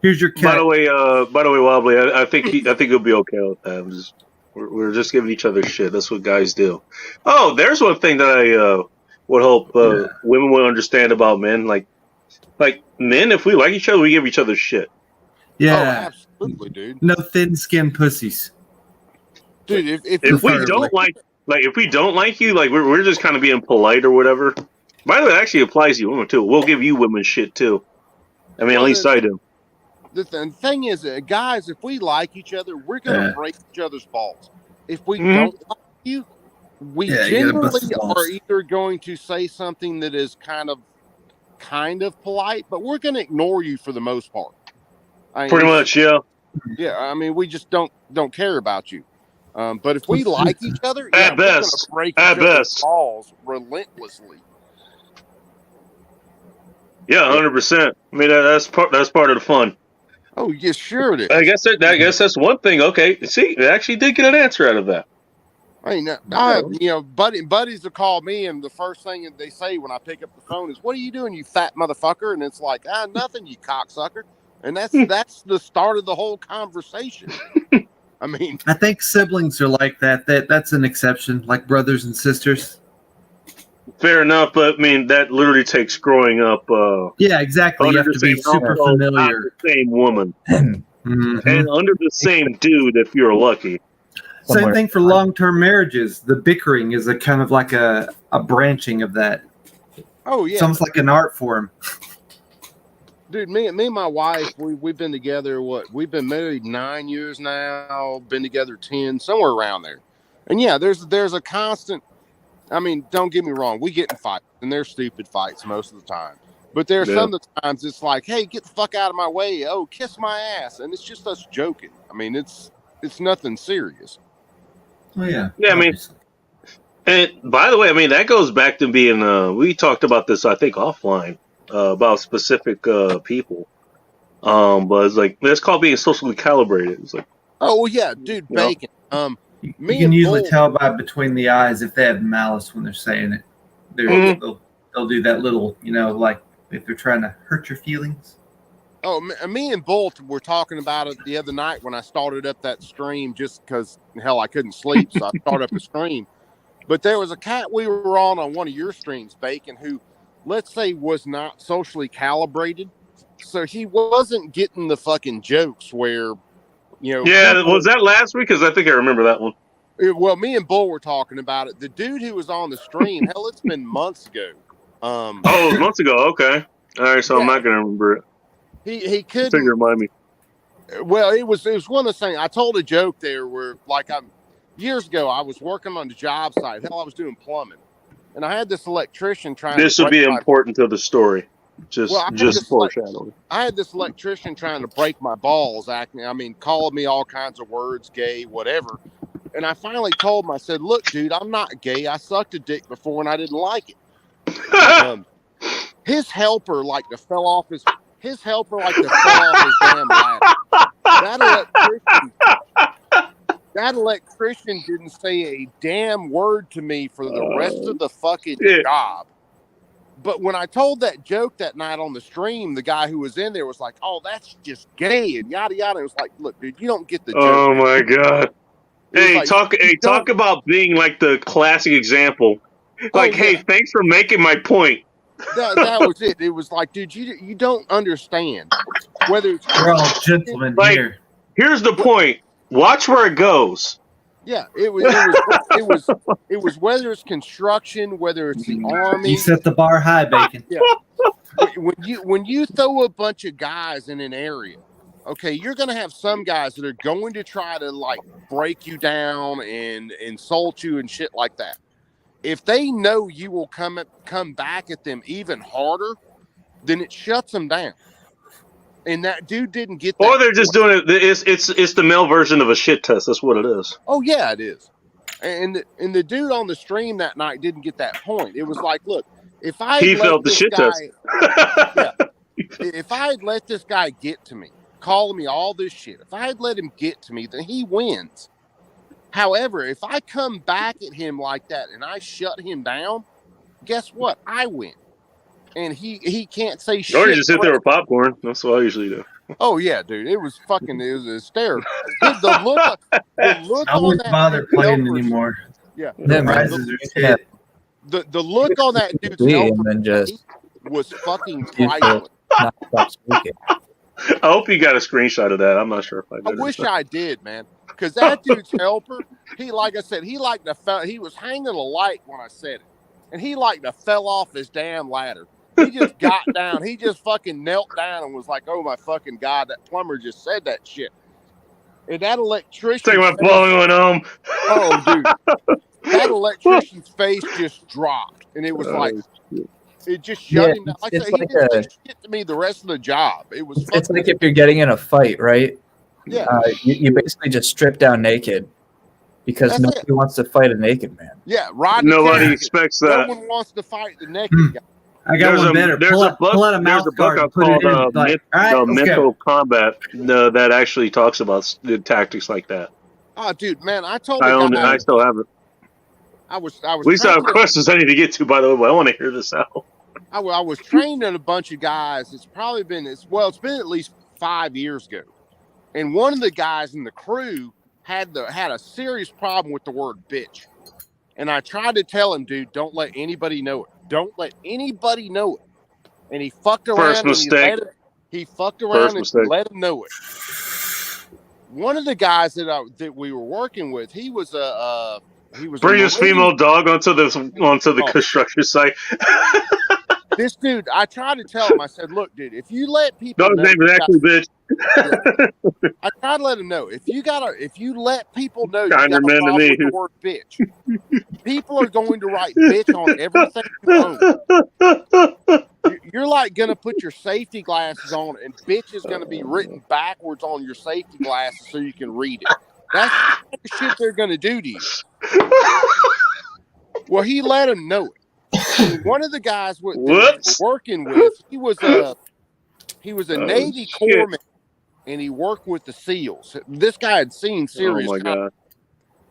Here's your cat. By the way, Wobbly, I think he'll be okay with that. We're just giving each other shit. That's what guys do. Oh, there's one thing that I would hope women would understand about men. Like men, if we like each other, we give each other shit. Yeah, Oh, absolutely, dude. no thin-skinned pussies. Dude, If we don't if we don't like you, like we're just kind of being polite or whatever. By the way, it actually applies to you women too. We'll give you women shit too. I mean, at least I do. The thing is, guys, if we like each other, we're going to break each other's balls. If we don't like you, we Yeah, you gotta bust generally the balls. are either going to say something that is kind of polite, but we're going to ignore you for the most part. I mean, Pretty it's- much, yeah. Yeah, I mean, we just don't care about you. But if we like each other, yeah, At we're gonna best. break At each other's best. balls relentlessly. Yeah, 100%. I mean, that's part of the fun. Oh, yeah, sure it is. I guess that's one thing. Okay, see, it actually did get an answer out of that. I mean, I have, buddies will call me, and the first thing that they say when I pick up the phone is, "What are you doing, you fat motherfucker?" And it's like, nothing, you cocksucker. And that's the start of the whole conversation. I mean, I think siblings are like that. That's an exception, like brothers and sisters. Fair enough, but I mean, that literally takes growing up. Yeah, exactly. You Under have the to be same super household, not familiar. the same woman, Mhm. and under the same dude if you're lucky. Same Somewhere. thing for long-term marriages. The bickering is a kind of like a branching of that. oh yeah, It's almost like an art form. dude, me and my wife, we've been together. We've been married 9 years now. Been together 10, somewhere around there. And yeah, there's a constant. I mean, don't get me wrong. We get in fights, and they're stupid fights most of the time. But there's some of the times it's like, hey, get the fuck out of my way. Oh, kiss my ass, and it's just us joking. I mean, it's nothing serious. Oh yeah. Yeah, I mean, obviously. And by the way, I mean, that goes back to being, we talked about this, I think, offline, about specific people. But it's like, that's called being socially calibrated. It's like, Oh well, yeah, dude, Yeah. bacon. You Me can and usually Bull- tell by between the eyes if they have malice when they're saying it. Mhm. They'll do that little, like if they're trying to hurt your feelings. Oh, me and Bolt were talking about it the other night when I started up that stream just because, hell, I couldn't sleep, so I started up a stream. But there was a cat we were on one of your streams, Bacon, who, let's say, was not socially calibrated. So he wasn't getting the fucking jokes where, yeah, people- was that last week? Because I think I remember that one. Well, me and Bull were talking about it. The dude who was on the stream, hell, it's been months ago. Oh, it was months ago. Okay. All right, so I'm Yeah. not going to remember it. He couldn't. Figure remind me. Well, it was one of those things. I told a joke there where, like, years ago, I was working on the job site. Hell, I was doing plumbing, and I had this electrician trying. This to would be break my- important to the story. Just Well, I just foreshadowing. I had this electrician trying to break my balls, calling me all kinds of words, gay, whatever. And I finally told him, I said, "Look, dude, I'm not gay. I sucked a dick before, and I didn't like it." His helper fell off his damn ladder. That electrician didn't say a damn word to me for the rest of the fucking Yeah. job. But when I told that joke that night on the stream, the guy who was in there was like, "Oh, that's just gay," and yada yada. It was like, "Look, dude, you don't get the joke." Oh my god. It was Hey, like, talk about being like the classic example. Like, yeah. hey, thanks for making my point. that was it. It was like, dude, you don't understand whether it's We're all gentlemen Like- here. Here's the point. Watch where it goes. yeah, it was whether it's construction, whether it's the army. You set the bar high, Bacon. When you throw a bunch of guys in an area, okay, you're gonna have some guys that are going to try to like break you down and insult you and shit like that. If they know you will come back at them even harder, then it shuts them down. And that dude didn't get that. Or they're just doing it. It's the male version of a shit test. That's what it is. Oh yeah, it is. And the dude on the stream that night didn't get that point. It was like, look, if I He let felt the this shit guy, test. if I had let this guy get to me, calling me all this shit, if I had let him get to me, then he wins. However, if I come back at him like that and I shut him down, guess what? I win. And he can't say shit. Or you just sit there with popcorn. That's what I usually do. Oh yeah, dude, it was hysterical. Dude, the look I on wouldn't that bother dude's playing helper- anymore. Yeah, The Yeah, man. prizes are shit. the look on that dude's See, helper and then just was fucking You feel- priceless. not stop speaking. I hope you got a screenshot of that. I'm not sure if I I did. wish I did, man. Because that dude's helper, like I said, he was hanging a light when I said it. And he fell off his damn ladder. He just got down. He just fucking knelt down and was like, "Oh my fucking God, that plumber just said that shit." And that electrician. Take my phone and went home. Oh, dude. that electrician's face just dropped, and it was like it just shut him down. Like I it's said, he like didn't say a- shit to me the rest of the job. It was It's fucking like if you're getting in a fight, right? yeah. You basically just strip down naked because That's nobody wants to fight a naked man. Yeah, Rodney Nobody King. expects No that. one wants to fight the naked guy. I got one better. There's Pull a out, book. pull out a There's mouth a book guard and put called it in. Like, all right, let's Mental go. Combat that actually talks about the tactics like that. Oh, dude, man, I told I the own it. guy I still have it. I was We still have trained- questions I need to get to, by the way, but I want to hear this out. I was trained in a bunch of guys. It's probably been it's been at least 5 years ago, and one of the guys in the crew had a serious problem with the word bitch, and I tried to tell him, dude, don't let anybody know it. Don't let anybody know it. And he fucked around. First and mistake. he fucked around and mistake. let him know it. One of the guys that we were working with, he was a Bring his Marine. female dog onto the Oh. construction site. This dude, I tried to tell him. I said, "Look, dude, if you let people Dog's know name you is got- actually bitch. I tried to let him know if you let people know you Kinder got a man to problem me. with the word bitch, people are going to write bitch on everything you own. You're like gonna put your safety glasses on, and bitch is gonna be written backwards on your safety glasses so you can read it. That's the shit they're gonna do to you. Well, he let him know it. And one of the guys that we were Whoops. working with, he was a Oh, Navy shit. corpsman, and he worked with the SEALs. This guy had seen Oh serious my combat,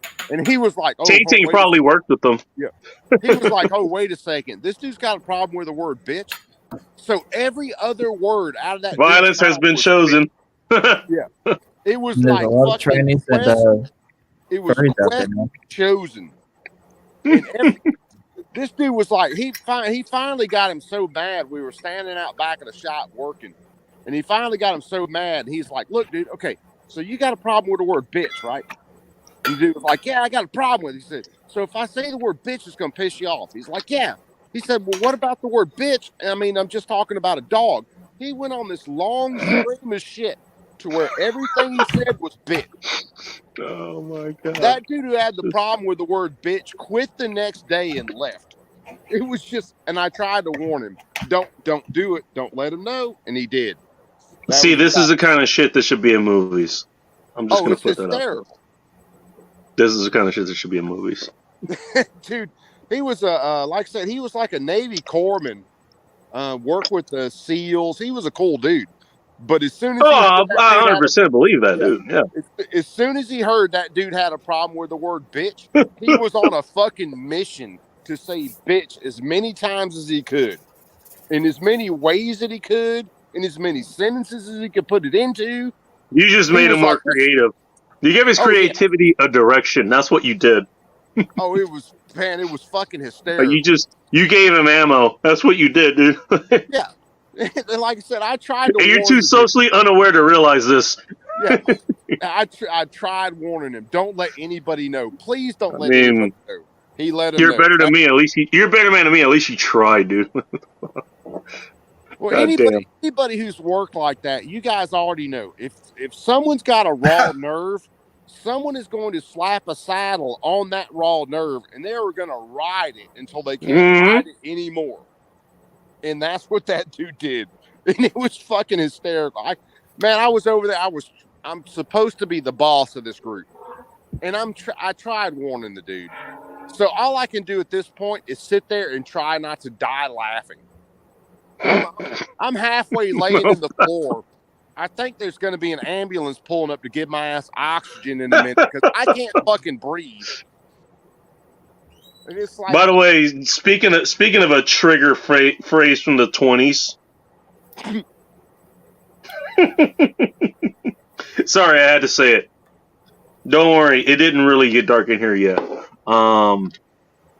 god. and he was like, "Oh, Ting wait a probably worked with them. he was like, "Oh, wait a second. This dude's got a problem with the word bitch." So every other word out of that dude's Violence has mouth been was chosen. bitch. It was There's like a lot of fucking trainees that quest, it was furries out there, quest man. chosen. And this dude was like, he finally got him so mad. We were standing out back of the shop working, and he finally got him so mad. He's like, "Look, dude, okay, so you got a problem with the word bitch, right?" And the dude was like, "Yeah, I got a problem with it." He said, "So if I say the word bitch, it's gonna piss you off." He's like, "Yeah." He said, "Well, what about the word bitch? I mean, I'm just talking about a dog." He went on this long stream of shit to where everything he said was bitch. Oh my god. That dude who had the problem with the word bitch quit the next day and left. It was just, and I tried to warn him, don't do it. Don't let him know. And he did. That See, was this is about- the kind of shit that should be in movies. I'm just oh, gonna it's put that out there. hysterical. This is the kind of shit that should be in movies. Dude, he was like I said, he was like a Navy corpsman, worked with the SEALs. He was a cool dude. But as soon as he Oh, heard that dude I had a- 100% believe that, dude. Yeah. as soon as he heard that dude had a problem with the word bitch, he was on a fucking mission to say bitch as many times as he could, in as many ways that he could, in as many sentences as he could put it into. You just He made was him more like- creative. You gave his Oh, yeah. creativity a direction. That's what you did. Oh, it was fucking hysterical. You gave him ammo. That's what you did, dude. Yeah. And like I said, I tried to And you're warn too him. socially unaware to realize this. Yeah. I tried warning him. Don't let anybody know. Please don't I let mean, anybody know. He let him You're know. better than me. At least you're a better man than me. At least you tried, dude. Well, God anybody who's worked like that, you guys already know. If someone's got a raw nerve, someone is going to slap a saddle on that raw nerve, and they're going to ride it until they can't Mhm. ride it anymore. And that's what that dude did, and it was fucking hysterical. I was over there. I'm supposed to be the boss of this group, and I tried warning the dude. So all I can do at this point is sit there and try not to die laughing. I'm halfway laying in the floor. I think there's going to be an ambulance pulling up to give my ass oxygen in a minute because I can't fucking breathe. And it's like, By the way, speaking of a trigger phrase from the 20s. Sorry, I had to say it. Don't worry, it didn't really get dark in here yet. And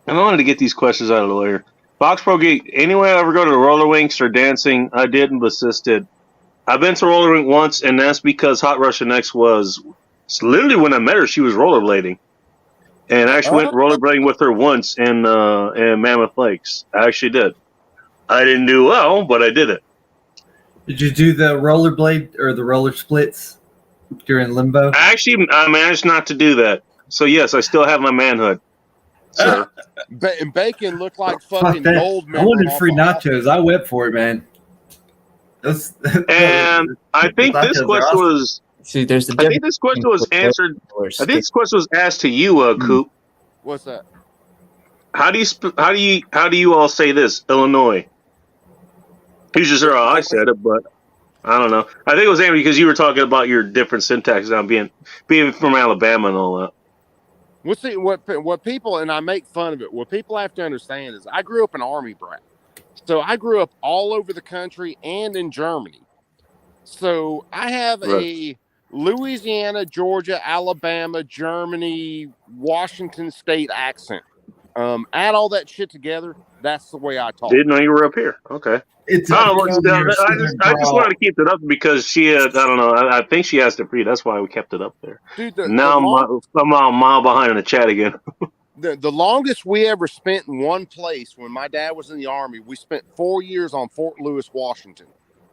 I wanted to get these questions out of the way. Box Pro Geek, anyway I ever go to the roller rinks or dancing, I didn't, but sis did. I've been to roller rink once, and that's because Hot Russian X was literally when I met her, she was rollerblading. And I actually went rollerblading with her once in Mammoth Lakes. I actually did. I didn't do well, but I did it. Did you do the rollerblade or the roller splits during limbo? I managed not to do that. So yes, I still have my manhood. sir. And bacon looked like Fuck fucking that. gold. I wanted member free off the- nachos. I went for it, man. And I think this nachos are question awesome. was. See, there's the I think difference. this question was between answered. or I think this question was asked to you, Coop. What's that? How do you all say this? Illinois. He's just sure I said it, but I don't know. I think it was Andy because you were talking about your different syntax on being from Alabama and all that. Well, see, what people, and I make fun of it, what people have to understand is I grew up an Army brat. So I grew up all over the country and in Germany. So I have a Louisiana, Georgia, Alabama, Germany, Washington State accent. Add all that shit together, that's the way I talk. Didn't know you were up here. Okay. It's I just wanted to keep it up because she had, I don't know, I think she asked it for you. That's why we kept it up there. Dude, Now I'm a mile behind in the chat again. the longest we ever spent in one place when my dad was in the Army, we spent 4 years on Fort Lewis, Washington.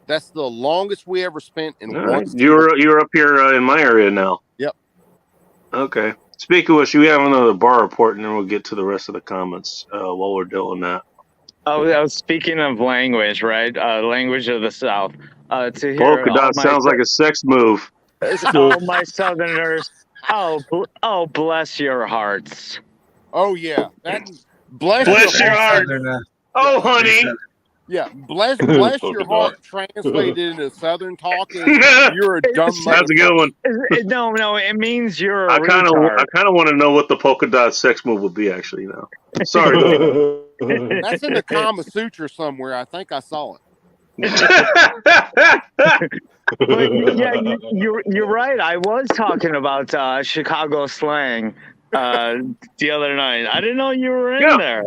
That's the longest we ever spent in All one. right. You're up here in my area now. Yep. Okay. Speaking of which, we have another bar report, and then we'll get to the rest of the comments while we're doing that. Oh, I was speaking of language, right? Language of the South. To hear Polka dot sounds like a sex move. all my Southerners. Oh, bless your hearts. Oh yeah, that bless your heart. Oh, honey. Yeah, bless your heart. Translated into Southern talking, you're a dumb. That's a good one. No, it means you're a I kind retard. of want to know what the polka dot sex move would be actually now. Sorry. That's in the Kama Sutra somewhere. I think I saw it. But yeah, you're right. I was talking about Chicago slang the other night. I didn't know you were in there.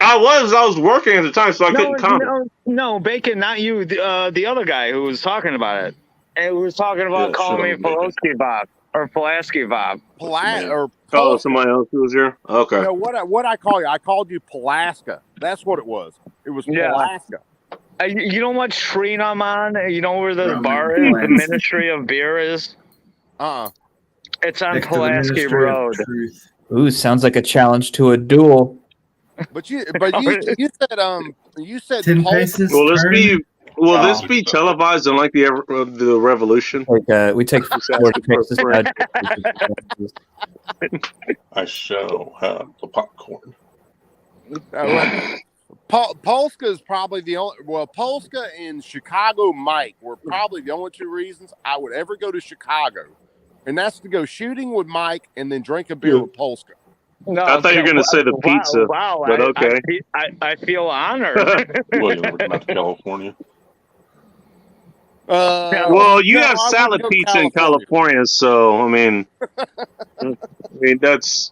I was working at the time, so I couldn't comment. No, Bacon, not you. The other guy who was talking about it. And who was talking about calling me Pulaski Bob or Pulaski Bob. Oh, somebody else who was here? Okay. No, what I call you? I called you Pulaska. That's what it was. It was Pulaska. You know what street I'm on? You know where the bar is? The Ministry of Beer is? It's on Pulaski Road. Ooh, sounds like a challenge to a duel. But you said 10 Polska. paces. Will this be televised unlike the Revolution? Like we take 4 paces. I shall have the popcorn. Polska is probably the only. Well, Polska and Chicago Mike were probably the only 2 reasons I would ever go to Chicago, and that's to go shooting with Mike and then drink a beer with Polska. No, I thought you were going to say the pizza. Wow, but okay. I feel honored. Well, you're looking at California. Well, you have salad pizza in California, so I mean, that's.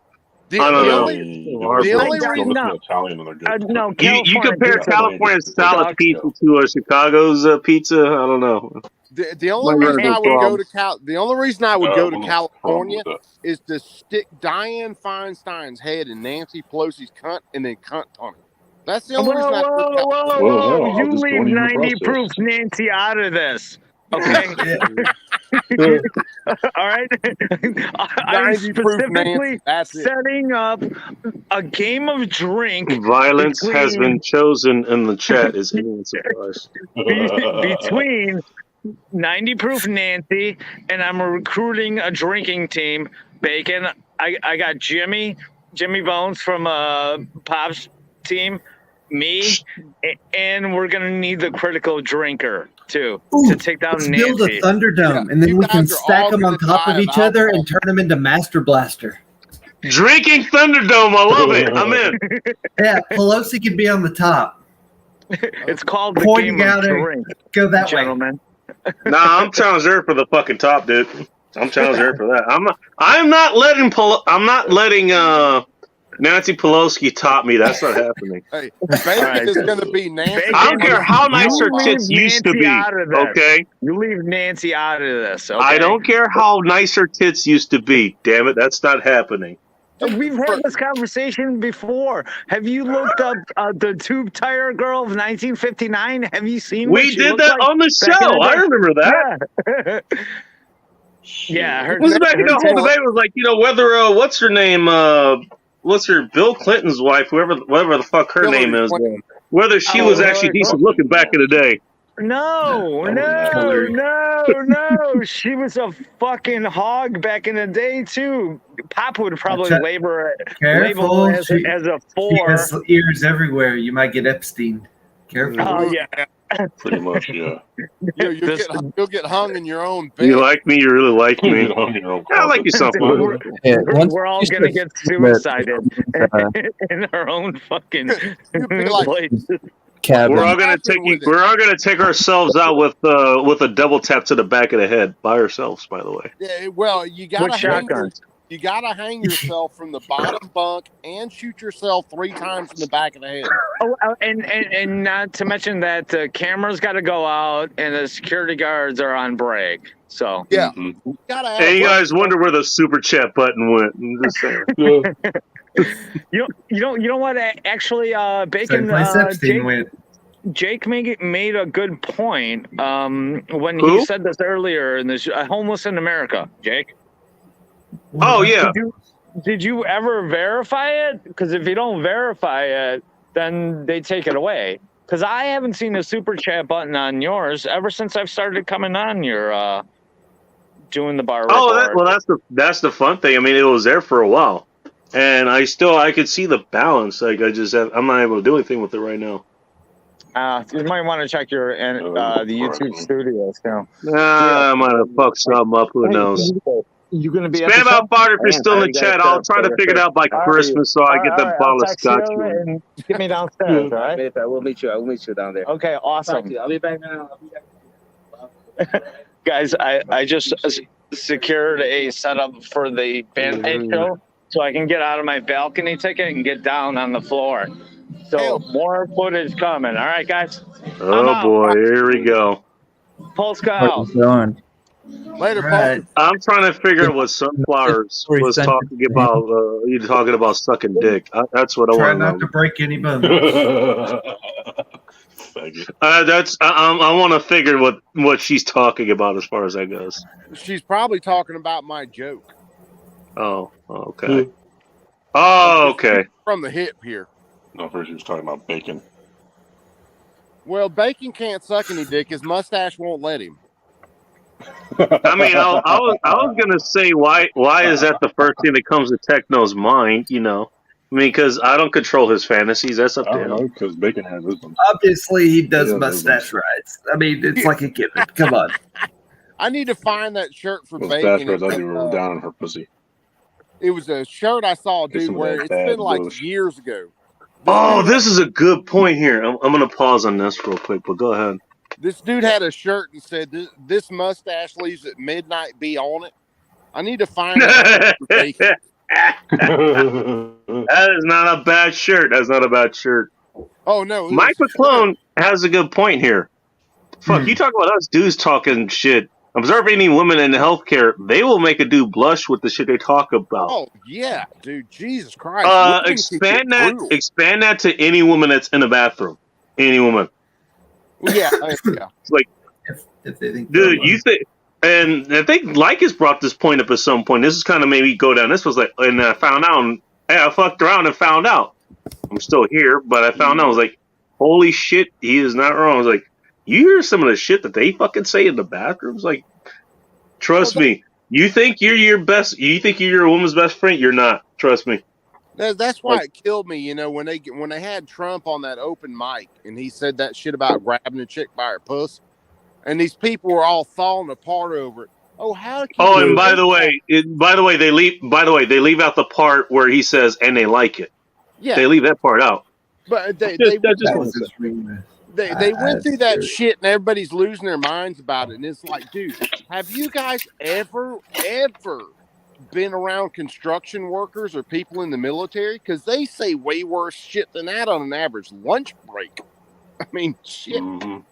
I don't know. The only reason Italian and they're good. No, You compare California's salad pizza to Chicago's pizza. I don't know. The only reason I would go to the only reason I would go to California is to stick Dianne Feinstein's head in Nancy Pelosi's cunt and then cunt on it. That's the only reason I go to California. Whoa. You leave 90 proof Nancy out of this. Okay. All right. I'm specifically setting up a game of drink. Violence has been chosen in the chat. Is anyone surprised? Between 90 proof Nancy and I'm recruiting a drinking team. Bacon. I got Jimmy Bones from Pop's team. Me, and we're gonna need the critical drinker too to take down Let's Nancy. build a Thunderdome, and then we can stack them on top of each other and turn them into Master Blaster. Drinking Thunderdome, I love it. I'm in. Yeah, Pelosi could be on the top. It's called the Pointing game of out drink, go that gentlemen. Nah, I'm challenged there for the fucking top, dude. I'm challenged there for that. I'm not letting Nancy Pelosi top me. That's not happening. Hey, Bacon is going to be Nancy. I don't care how nice her tits used to be. Okay, you leave Nancy out of this. Okay? I don't care how nice her tits used to be. Damn it, that's not happening. We've had this conversation before. Have you looked up the Tube Tire Girl of 1959? Have you seen? We did that on the show. I remember that. Yeah, her. It was back in the whole debate was like, whether what's her name, what's her Bill Clinton's wife, whatever the fuck her Hillary name is, Clinton. whether she was actually decent looking back in the day. No, Hillary. no. She was a fucking hog back in the day too. Pop would probably That's label Careful. her as She a She 4. has ears everywhere. You might get Epstein. Careful. Oh yeah. Pretty much, yeah. You'll get hung in your own bed. You like me? You really like me? On your own I like you some. Yeah, once We're all you gonna start- get suicided uh, in our own fucking You'd be like, place. cabin. We're all gonna take ourselves out with a double tap to the back of the head by ourselves. By the way, yeah, well, you With gotta shotguns. you gotta hang yourself from the bottom bunk and shoot yourself 3 times in the back of the head. Oh, and not to mention that the cameras got to go out and the security guards are on break. So Yeah, Mhm. you gotta have hey, you guys weapons. wonder where the super chat button went? I'm just saying. you know what? Actually, Bacon Same place Epstein went. Jake made a good point when Who? he said this earlier in this homeless in America. Jake, Oh yeah. did you ever verify it? Because if you don't verify it, then they take it away. Because I haven't seen a super chat button on yours ever since I've started coming on your doing the bar. Oh, report. that's the fun thing. I mean, it was there for a while, and I could see the balance. Like I'm not able to do anything with it right now. You might want to check your the YouTube studios now. I might have fucked something up. Who knows? You gonna be at Spam the out Bart if you're show? still in the You guys chat. got I'll try to figure it out by All right. Christmas so I get that All bottle right, of I'll text scotch. you and get me downstairs. All right. We'll meet you down there. Okay. Awesome. I'll be back now. Guys, I just secured a setup for the fan page show so I can get out of my balcony ticket and get down on the floor. So more footage coming. All right, guys. Oh boy, here we go. Polska What out. you doing? Later, Right. I'm trying to figure out what Sunflowers was talking about. You talking about sucking dick? That's what I Try want to not to know. break any bones. Faggot. I want to figure what she's talking about as far as that goes. She's probably talking about my joke Oh, okay. Oh, okay. from the hip here. No, first he was talking about bacon. Well, Bacon can't suck any dick. His mustache won't let him. I mean, I was gonna say why is that the first thing that comes to Techno's mind? You know, I mean, because I don't control his fantasies. That's up I to don't know, him. because bacon has this one. Obviously, he does Yeah, mustache rides. I mean, it's like a given. Come on. I need to find that shirt for Those Bacon. dash I do were down on her pussy. It was a shirt I saw, Get dude, some of where that it's bad been like bush. years ago. Oh, this is a good point here. I'm gonna pause on this real quick, but go ahead. This dude had a shirt and said, "This mustache leaves at midnight. Be on it." I need to find that for Bacon. That is not a bad shirt. That's not a bad shirt. Oh no, it Mike was a shirt. McClone has a good point here. Fuck, you talk about us dudes talking shit. Observe any women in healthcare, they will make a dude blush with the shit they talk about. Oh yeah, dude, Jesus Christ! Women can Expand get that. brutal. Expand that to any woman that's in a bathroom. Any woman. Well, yeah, yeah. It's like, If they think dude, you think? And I think Lycus brought this point up at some point. This is kind of maybe go down. This was like, and I found out. And, hey, I fucked around and found out. I'm still here, but I found out. I was like, holy shit, he is not wrong. I was like, you hear some of the shit that they fucking say in the bathrooms? Like, trust me. You think you're your best? You think you're your woman's best friend? You're not. Trust me. That's why it killed me. You know, when they had Trump on that open mic and he said that shit about grabbing a chick by her puss, and these people were all falling apart over it. Oh, how? Can Oh, you and by think the that? way, they leave out the part where he says, "And they like it." Yeah, They leave that part out. but they Just that wanna was say. his rumor. they went through that That's shit and everybody's losing their minds about it. And it's like, dude, have you guys ever been around construction workers or people in the military? Because they say way worse shit than that on an average lunch break. I mean, shit. Mhm.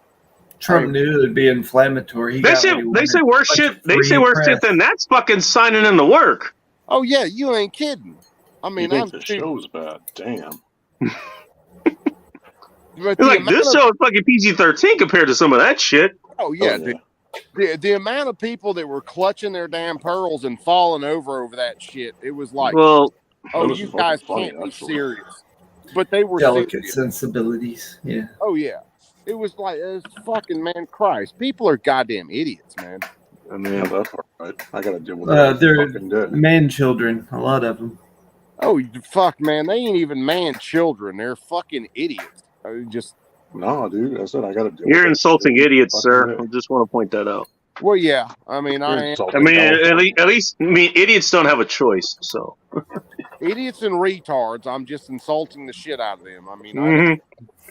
Trump knew it would be inflammatory. He They got say what he they say wanted. worse Bunch shit. of They free say worse press. shit than that's fucking signing in to work. Oh yeah, you ain't kidding. I You mean, think I'm the dude, show's bad? Damn. but It's the like amount this of, show is fucking PG-13 compared to some of that shit. oh yeah, Oh, dude. The amount of people that were clutching their damn pearls and falling over that shit, it was like, Well, Oh, was you fucking guys funny, can't be actually. serious. But they were Delicate serious. sensibilities. Yeah. Oh yeah, it was like it's fucking man, Christ. People are goddamn idiots, man. I Yeah, mean, that's all right. I gotta deal with that They're fucking day. man children. A lot of them. Oh fuck, man, they ain't even man children. They're fucking idiots. Just Nah, dude, I said I gotta deal with you're that insulting shit. idiots, sir. Fucking I just want to point that out. well, yeah. I mean, You're I am. I insulting mean, California. at least, I mean, idiots don't have a choice. So, Idiots and retards. I'm just insulting the shit out of them. I mean, Mhm.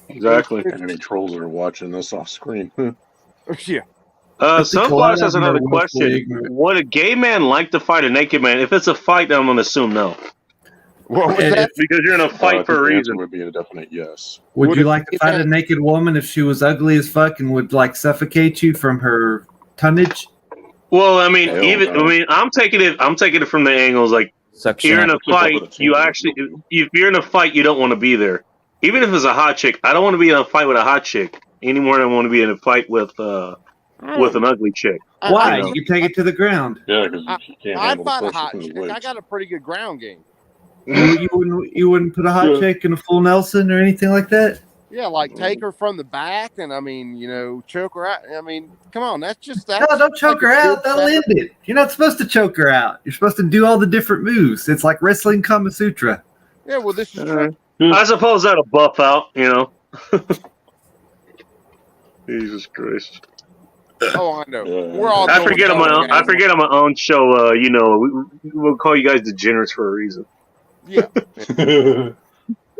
Exactly. And any trolls that are watching this off screen. yeah. I think a lot Sunflowers of has them are another willfully question. ignorant. Would a gay man like to fight a naked man? If it's a fight, then I'm gonna assume no, What was And that? because you're in a I fight think for a the answer reason. would be a definite yes. Would Would you it like to be fight that- a naked woman if she was ugly as fuck and would like suffocate you from her tonnage? Well, I mean, Hell even no. I mean, I'm taking it from the angles like Suction. you're in a Let's look fight. over the You team. actually, if you're in a fight, you don't want to be there. Even if it's a hot chick, I don't want to be in a fight with a hot chick any more than I want to be in a fight with an ugly chick. Why? know. You can take it to the ground. Yeah, because you can't I'd handle the fight a pressure hot from the chick. I weights. got a pretty good ground game. You wouldn't put a hot Yeah. chick in a full Nelson or anything like that? Yeah, like take her from the back and I mean, you know, choke her out. I mean, come on, that's No, that's don't choke like her a out. good That'll setup. end it. You're not supposed to choke her out. You're supposed to do all the different moves. It's like wrestling Kama Sutra. Yeah, well, this is Uh, true. I suppose that'll buff out, you know. Jesus Christ! Oh, I know. Yeah. We're all. I going forget on my down, own. I guys. forget on my own show. You know, we'll call you guys degenerates for a reason. Yeah,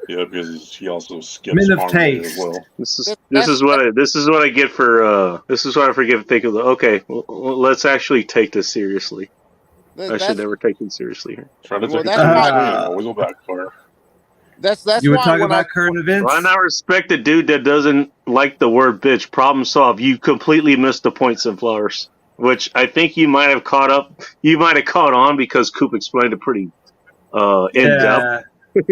Yeah, because she also skips Men of harmony taste. as well. This is That's- this is what I get for this is what I forget. Think of the okay. Well, let's actually take this seriously. I should that's never take it seriously here. Try to Well, take that's it why- seriously, always will backfire. that's You were why talking when about current events? Why not respect a dude that doesn't like the word bitch? Problem solved. You completely missed the point, Sunflowers. Which I think you might have caught up. You might have caught on because Coop explained it pretty in depth. Yeah,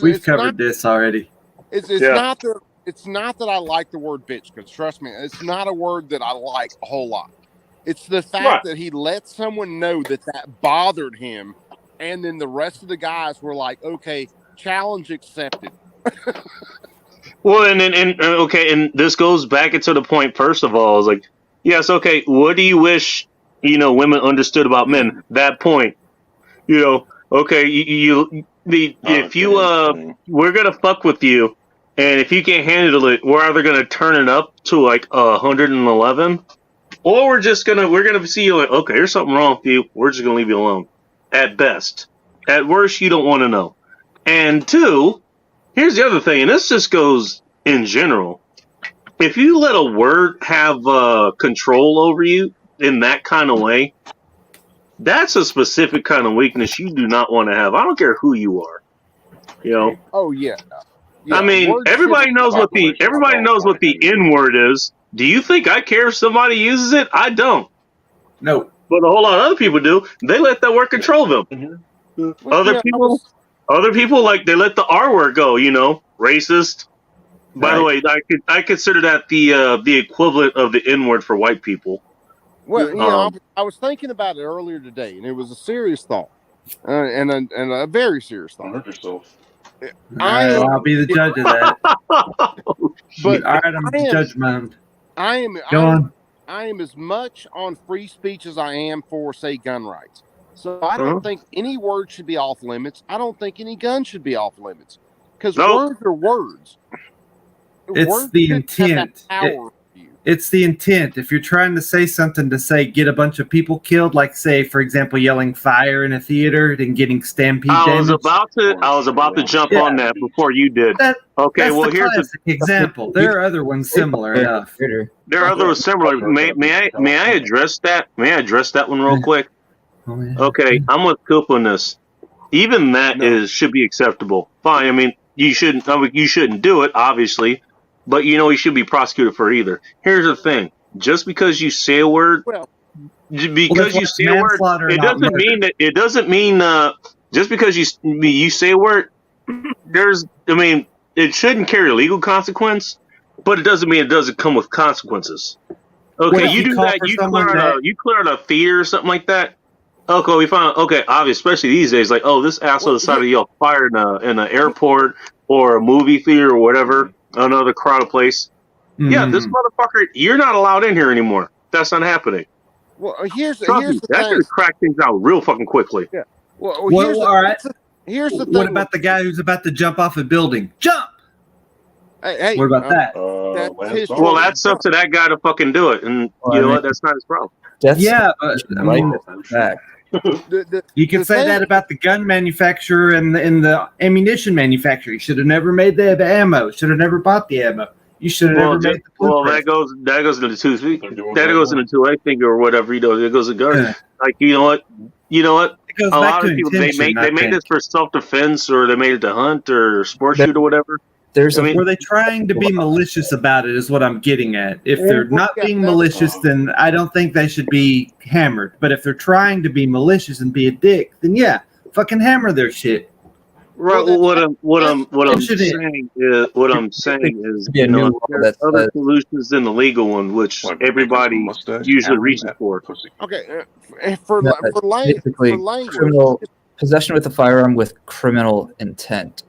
we've it's covered not, this already. it's Yeah. not that it's not that I like the word bitch because trust me, it's not a word that I like a whole lot. It's the fact Right. that he let someone know that bothered him, and then the rest of the guys were like, "Okay, challenge accepted." Well, and okay, and this goes back into the point. First of all, is like, yes, okay. What do you wish women understood about men? That point, okay, if you we're gonna fuck with you, and if you can't handle it, we're either gonna turn it up to like 111, or we're gonna see you like, okay, there's something wrong with you. We're just gonna leave you alone. At best, at worst, you don't want to know. And two, here's the other thing, and this just goes in general. If you let a word have control over you in that kind of way, that's a specific kind of weakness you do not want to have. I don't care who you are. Oh yeah. I mean, words everybody shouldn't knows what operate. the N word is. Do you think I care if somebody uses it? I don't. No. But a whole lot of other people do. They let that word control them. Well, Other yeah, I people, was- other people like they let the R word go. Racist. By the way, I consider that the equivalent of the N word for white people. Well, I was thinking about it earlier today, and it was a serious thought, and a very serious thought. Hurt yourself. I'll be the judge of that. But All right, I'm I the am- judge, man. I am Go on. I am as much on free speech as I am for, say, gun rights. So I don't Uh-huh. think any word should be off limits. I don't think any gun should be off limits because Nope. words are words. It's Words the shouldn't have that intent. power for you. It's the intent. If you're trying to say something to say get a bunch of people killed, like say, for example, yelling fire in a theater and getting stampede I was damage. about to jump Yeah. on that before you did. That- Okay, That's well the here's classic example. There are other ones similar enough. Critter. there are other similar. May I address that? May I address that one real quick? Oh, yeah. Okay, I'm with Coop on this. Even that No. should be acceptable. Fine. I mean, you shouldn't do it, obviously, but you should be prosecuted for either. Here's the thing: just because you say a word, Well, because why you say a word, manslaughter, it not doesn't murder. mean that it doesn't mean just because you say a word, it shouldn't carry a legal consequence, but it doesn't mean it doesn't come with consequences. What Okay, if you you do call that. for You someone clear out that- you clear out a theater or something like that. Okay, we found obvious, especially these days. Like, oh, this asshole decided to yell fire in an airport or a movie theater or whatever, another crowded place. Yeah, this motherfucker, you're not allowed in here anymore. That's not happening. Well, here's Trust me, the that's thing. gonna crack things out real fucking quickly. Yeah. Well, all right. Here's the thing. What about the guy who's about to jump off a building? Jump! Hey, What about that? That's his Well, choice. that's up to that guy to fucking do it, and Well, you know I mean- what? That's not his problem. Death Yeah, but I mean, fact. you can the say thing- that about the gun manufacturer and the ammunition manufacturer. You should have never made the ammo. Should have never bought the ammo. You should have never made the Well, blueprint. that goes into two. They're doing That that goes now. into two. I think or whatever. It goes to guard. Yeah. Like you know what? It goes A back lot to of people intention, they made this for self defense or they made it to hunt or sport shoot or whatever. There's I mean- Were they trying to be malicious about it is what I'm getting at. If they're Well, not yeah, being that's- malicious, then I don't think they should be hammered. But if they're trying to be malicious and be a dick, then yeah, fucking hammer their shit. Right. Well, What I'm Push it in. saying is be a new law there's that other says- solutions than the legal one, which Like, everybody mustache, usually Alan, reaches that for. pussy. Okay, Yeah, for basically language, criminal possession with a firearm with criminal intent.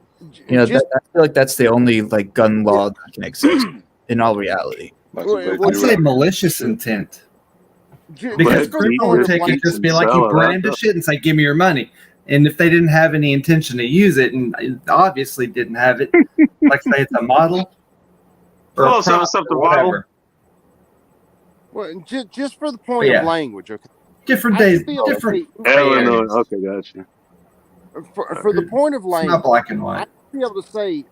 You know, just- I feel like that's the only like gun law that can exist in all reality. That's what they Well, I'd do. say malicious intent. ju- Because just for criminal the intent can language- just be like Sell you it, brand huh? the shit and say, "Give me your money." And if they didn't have any intention to use it, and obviously didn't have it, like say it's a model or Oh, a something- prop something or model. whatever. Well, just for the point Yeah. of language, okay. Different I days, feel different. like Illinois. Okay, gotcha. for the point of It's language, not black and I white. should be able to say,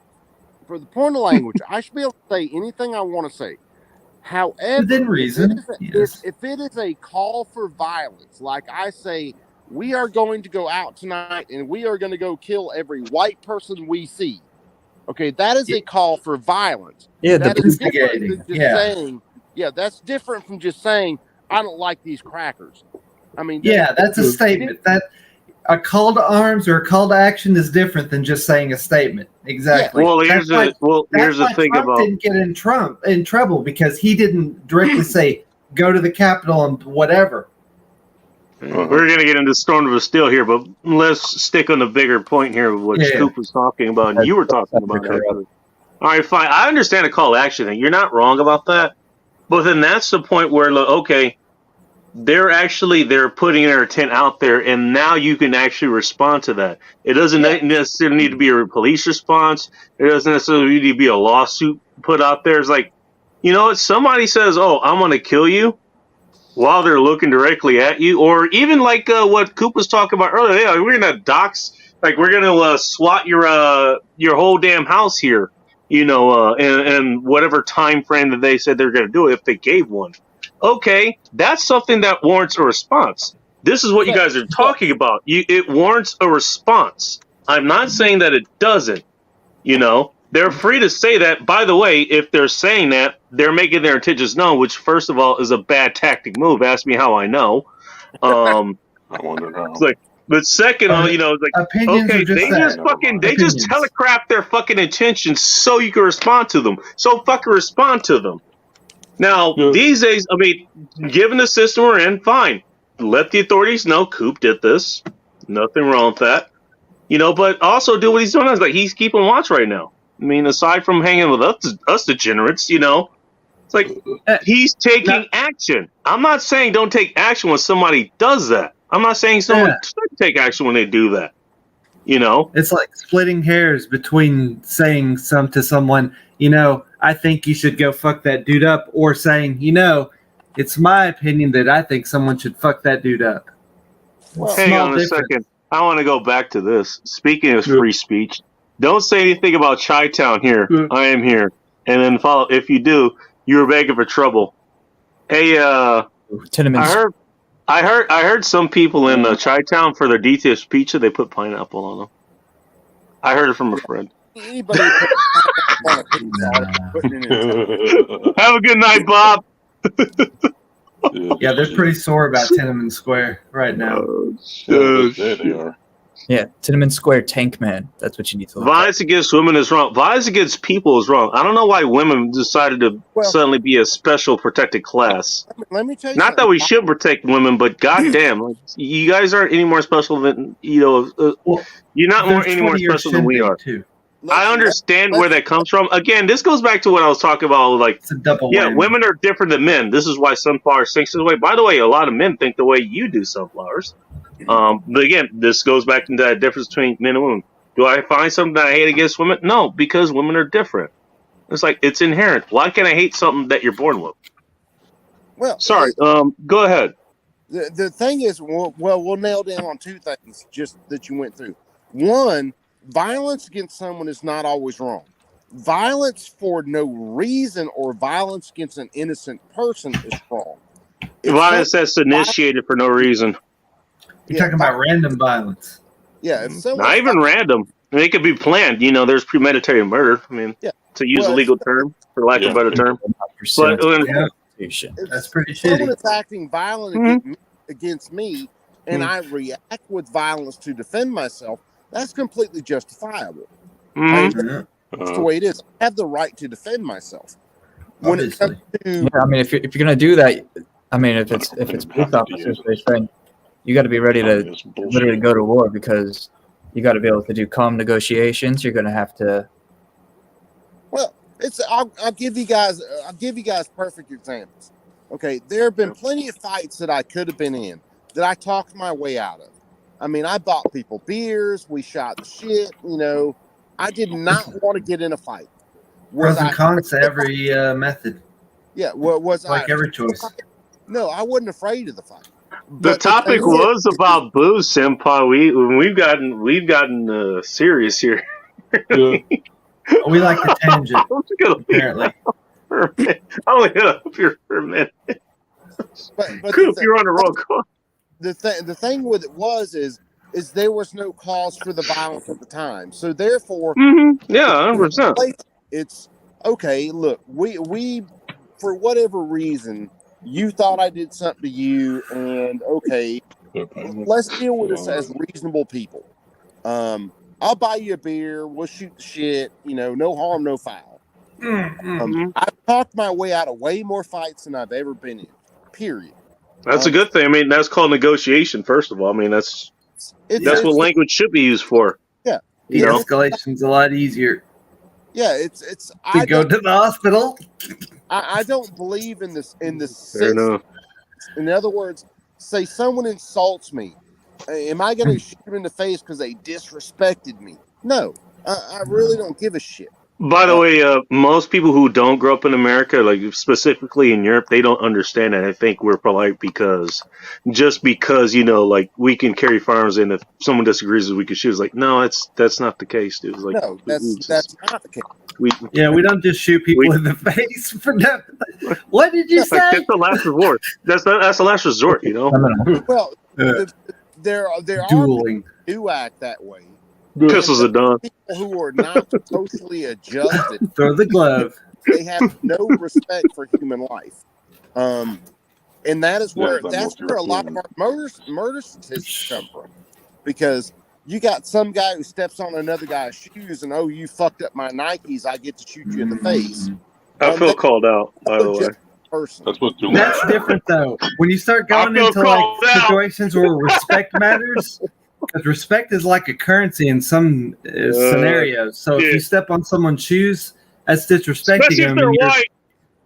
for the point of language, I should be able to say anything I want to say. However, Within reason, yes. if it is a call for violence, like I say, we are going to go out tonight and we are going to go kill every white person we see. Okay, that is a call for violence. Yeah, That the is different instigating, than just yeah. saying, yeah, that's different from just saying, I don't like these crackers. I mean, Yeah, that's a statement. That a call to arms or a call to action is different than just saying a statement. Exactly. Well, That's here's why- the that's why thing Trump about didn't get in trouble because he didn't directly say go to the Capitol and whatever. we're gonna get into Storm of Steel here, but let's stick on the bigger point here of what Yeah. Scoop was talking about and you were talking about. Correct. Actually. All right, fine. I understand the call to action thing. You're not wrong about that, but then that's the point where look, okay, they're putting their intent out there, and now you can actually respond to that. It doesn't necessarily need to be a police response. It doesn't necessarily need to be a lawsuit put out there. It's like, you know what? Somebody says, "Oh, I'm going to kill you," while they're looking directly at you, or even like what Coop was talking about earlier. Yeah, we're going to dox, like we're going to SWAT your whole damn house here, you know, in whatever time frame that they said they're going to do it if they gave one. Okay, that's something that warrants a response. This is what you guys are talking about. It warrants a response. I'm not saying that it doesn't. You know, they're free to say that. By the way, if they're saying that, they're making their intentions known, which, first of all, is a bad tactic move. Ask me how I know. I wonder how. It's like, but second, you know, it's like, Opinions okay, are just they that. just Opinions. telegraph their fucking intentions so you can respond to them. So fucking respond to them. Now, these days, I mean, given the system we're in, fine. Let the authorities know Coop did this. Nothing wrong with that. You know, but also do what he's doing. It's like he's keeping watch right now. I mean, aside from hanging with us degenerates, you know, it's like he's taking action. I'm not saying don't take action when somebody does that. I'm not saying someone should take action when they do that. You know, It's like splitting hairs between saying to someone, you know, I think you should go fuck that dude up, or saying, you know, it's my opinion that I think someone should fuck that dude up. hang on a second. I want to go back to this. Speaking of free speech, don't say anything about Chi-Town here. I am here. And then follow. If you do, you're begging for trouble. Hey, Tenements. I heard some people in Chi-Town for their DTS pizza, they put pineapple on them. I heard it from a friend. Anybody putting it in Have a good night, Bob. Yeah, they're pretty sore about Tenement Square right now. Yeah, they are. Yeah, Tiananmen Square Tank Man. That's what you need to look Violence against women is wrong. Violence against people is wrong. I don't know why women decided to Well- suddenly be a special protected class. Let me tell you Not that something. we should protect women, but goddamn, like, you guys aren't any more special than Well, you're not there's any more 20 years special than we shindig, are. too. I understand where that comes from. Again, this goes back to what I was talking about. Like, It's a double yeah, whammy. women are different than men. This is why sunflowers think the way. By the way, a lot of men think the way you do sunflowers. But again, this goes back into that difference between men and women. Do I find something that I hate against women? No, because women are different. It's like it's inherent. Why can't I hate something that you're born with? Well, Sorry. Go ahead. The thing is, we'll nail down on two things just that you went through. One, violence against someone is not always wrong. Violence for no reason or violence against an innocent person is wrong. If Violence some- that's initiated for no reason. You're talking about random violence. yeah, if someone Not even random. I mean, it could be planned. You know, there's premeditated murder. I mean, Yeah. to use Well, a legal term, for lack of a better term. at. But when, Yeah, Constitution. that's pretty someone shitty. is acting violent Mhm. against me, and I react with violence to defend myself, that's completely justifiable. Mhm. Yeah, That's the way it is. I have the right to defend myself. When it obviously. comes to Yeah, I mean, if you're gonna do that, I mean, if it's Have police to use officers, it. they're saying you got to be ready to Communist bullshit. literally go to war because you got to be able to do calm negotiations. You're gonna have to. Well, I'll give you guys perfect examples. Okay, there have been plenty of fights that I could have been in that I talked my way out of. I mean, I bought people beers, we shot the shit, you know. I did not want to get in a fight. Pros Was and I, cons to every method, yeah, was like I every choice. No, I wasn't afraid of the fight. The But topic thing is- was about booze, Senpai. We've gotten serious here. Yeah. We like the tangent, I'm just gonna leave apparently. for a minute. I'm gonna get up here for a minute. but Coop, you're on a roll call. the thing with it is there was no cause for the violence at the time. So therefore, Yeah, 100%. it's okay. Look, we for whatever reason, you thought I did something to you, and okay, let's deal with this as reasonable people. I'll buy you a beer. We'll shoot the shit. You know, no harm, no foul. I've talked my way out of way more fights than I've ever been in. Period. That's a good thing. I mean, that's called negotiation. First of all, I mean that's It's what language should be used for. You know? De-escalation's a lot easier. Yeah, it's To I go don't, to the hospital. I don't believe in this Fair sense. enough. In other words, say someone insults me, am I going to shoot them in the face because they disrespected me? No, I really don't give a shit. By the way, most people who don't grow up in America, like specifically in Europe, they don't understand that. I think we're polite because you know, like we can carry firearms, and if someone disagrees, we can shoot. It's like, no, that's not the case, dude. It's like, No, that's not the case. Yeah, we don't just shoot people in the face for nothing. What did you like, say? that's the last resort. That's the last resort, you know. Well, there are people Dueling. who do act that way. Pistols are done. People who are not socially adjusted, Throw the glove. they have no respect for human life. And that is where that's a lot of our murder statistics come from, because you got some guy who steps on another guy's shoes and, oh, you fucked up my Nikes, I get to shoot you in the face. I feel called out, by the way. Person. That's what doing. That's different though. When you start going feel into like called out. situations where respect matters, because respect is like a currency in some scenarios. So yeah. if you step on someone's shoes, that's disrespecting Especially if them. they're And white.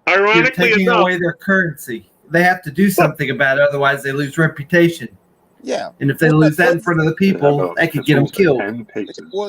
you're Ironically taking enough. away their currency. They have to do something about it, otherwise they lose reputation. Yeah. And if they lose that in front of the people, that could get them killed.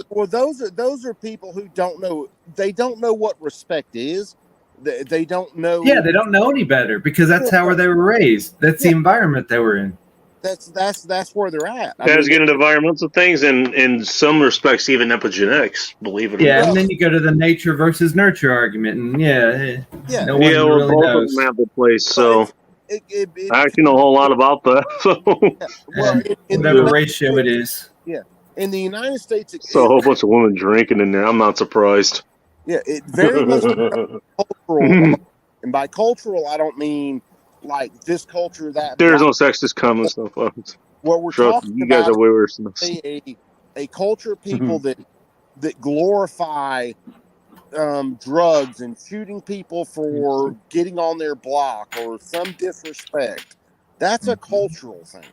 Well, those are people who don't know. They don't know what respect is. They don't know. Yeah, they don't know any better because that's how they were raised. That's the environment they were in. That's where they're at. I Guys mean, get into environmental things, and in some respects, even epigenetics. Believe it or Yeah, not. and then you go to the nature versus nurture argument, and yeah. no one Yeah, well, really both of knows. them have the place, so It, I actually know a whole lot about that. So, well, Whatever ratio it is. in the United States, so a whole bunch of women drinking in there. I'm not surprised. yeah, it very much cultural. And by cultural, I don't mean like this culture, that. There's no sexist comments, no folks. What we're Trust talking me, you guys about are way worse than us. is a culture of people that glorify drugs and shooting people for getting on their block or some disrespect. That's a cultural thing.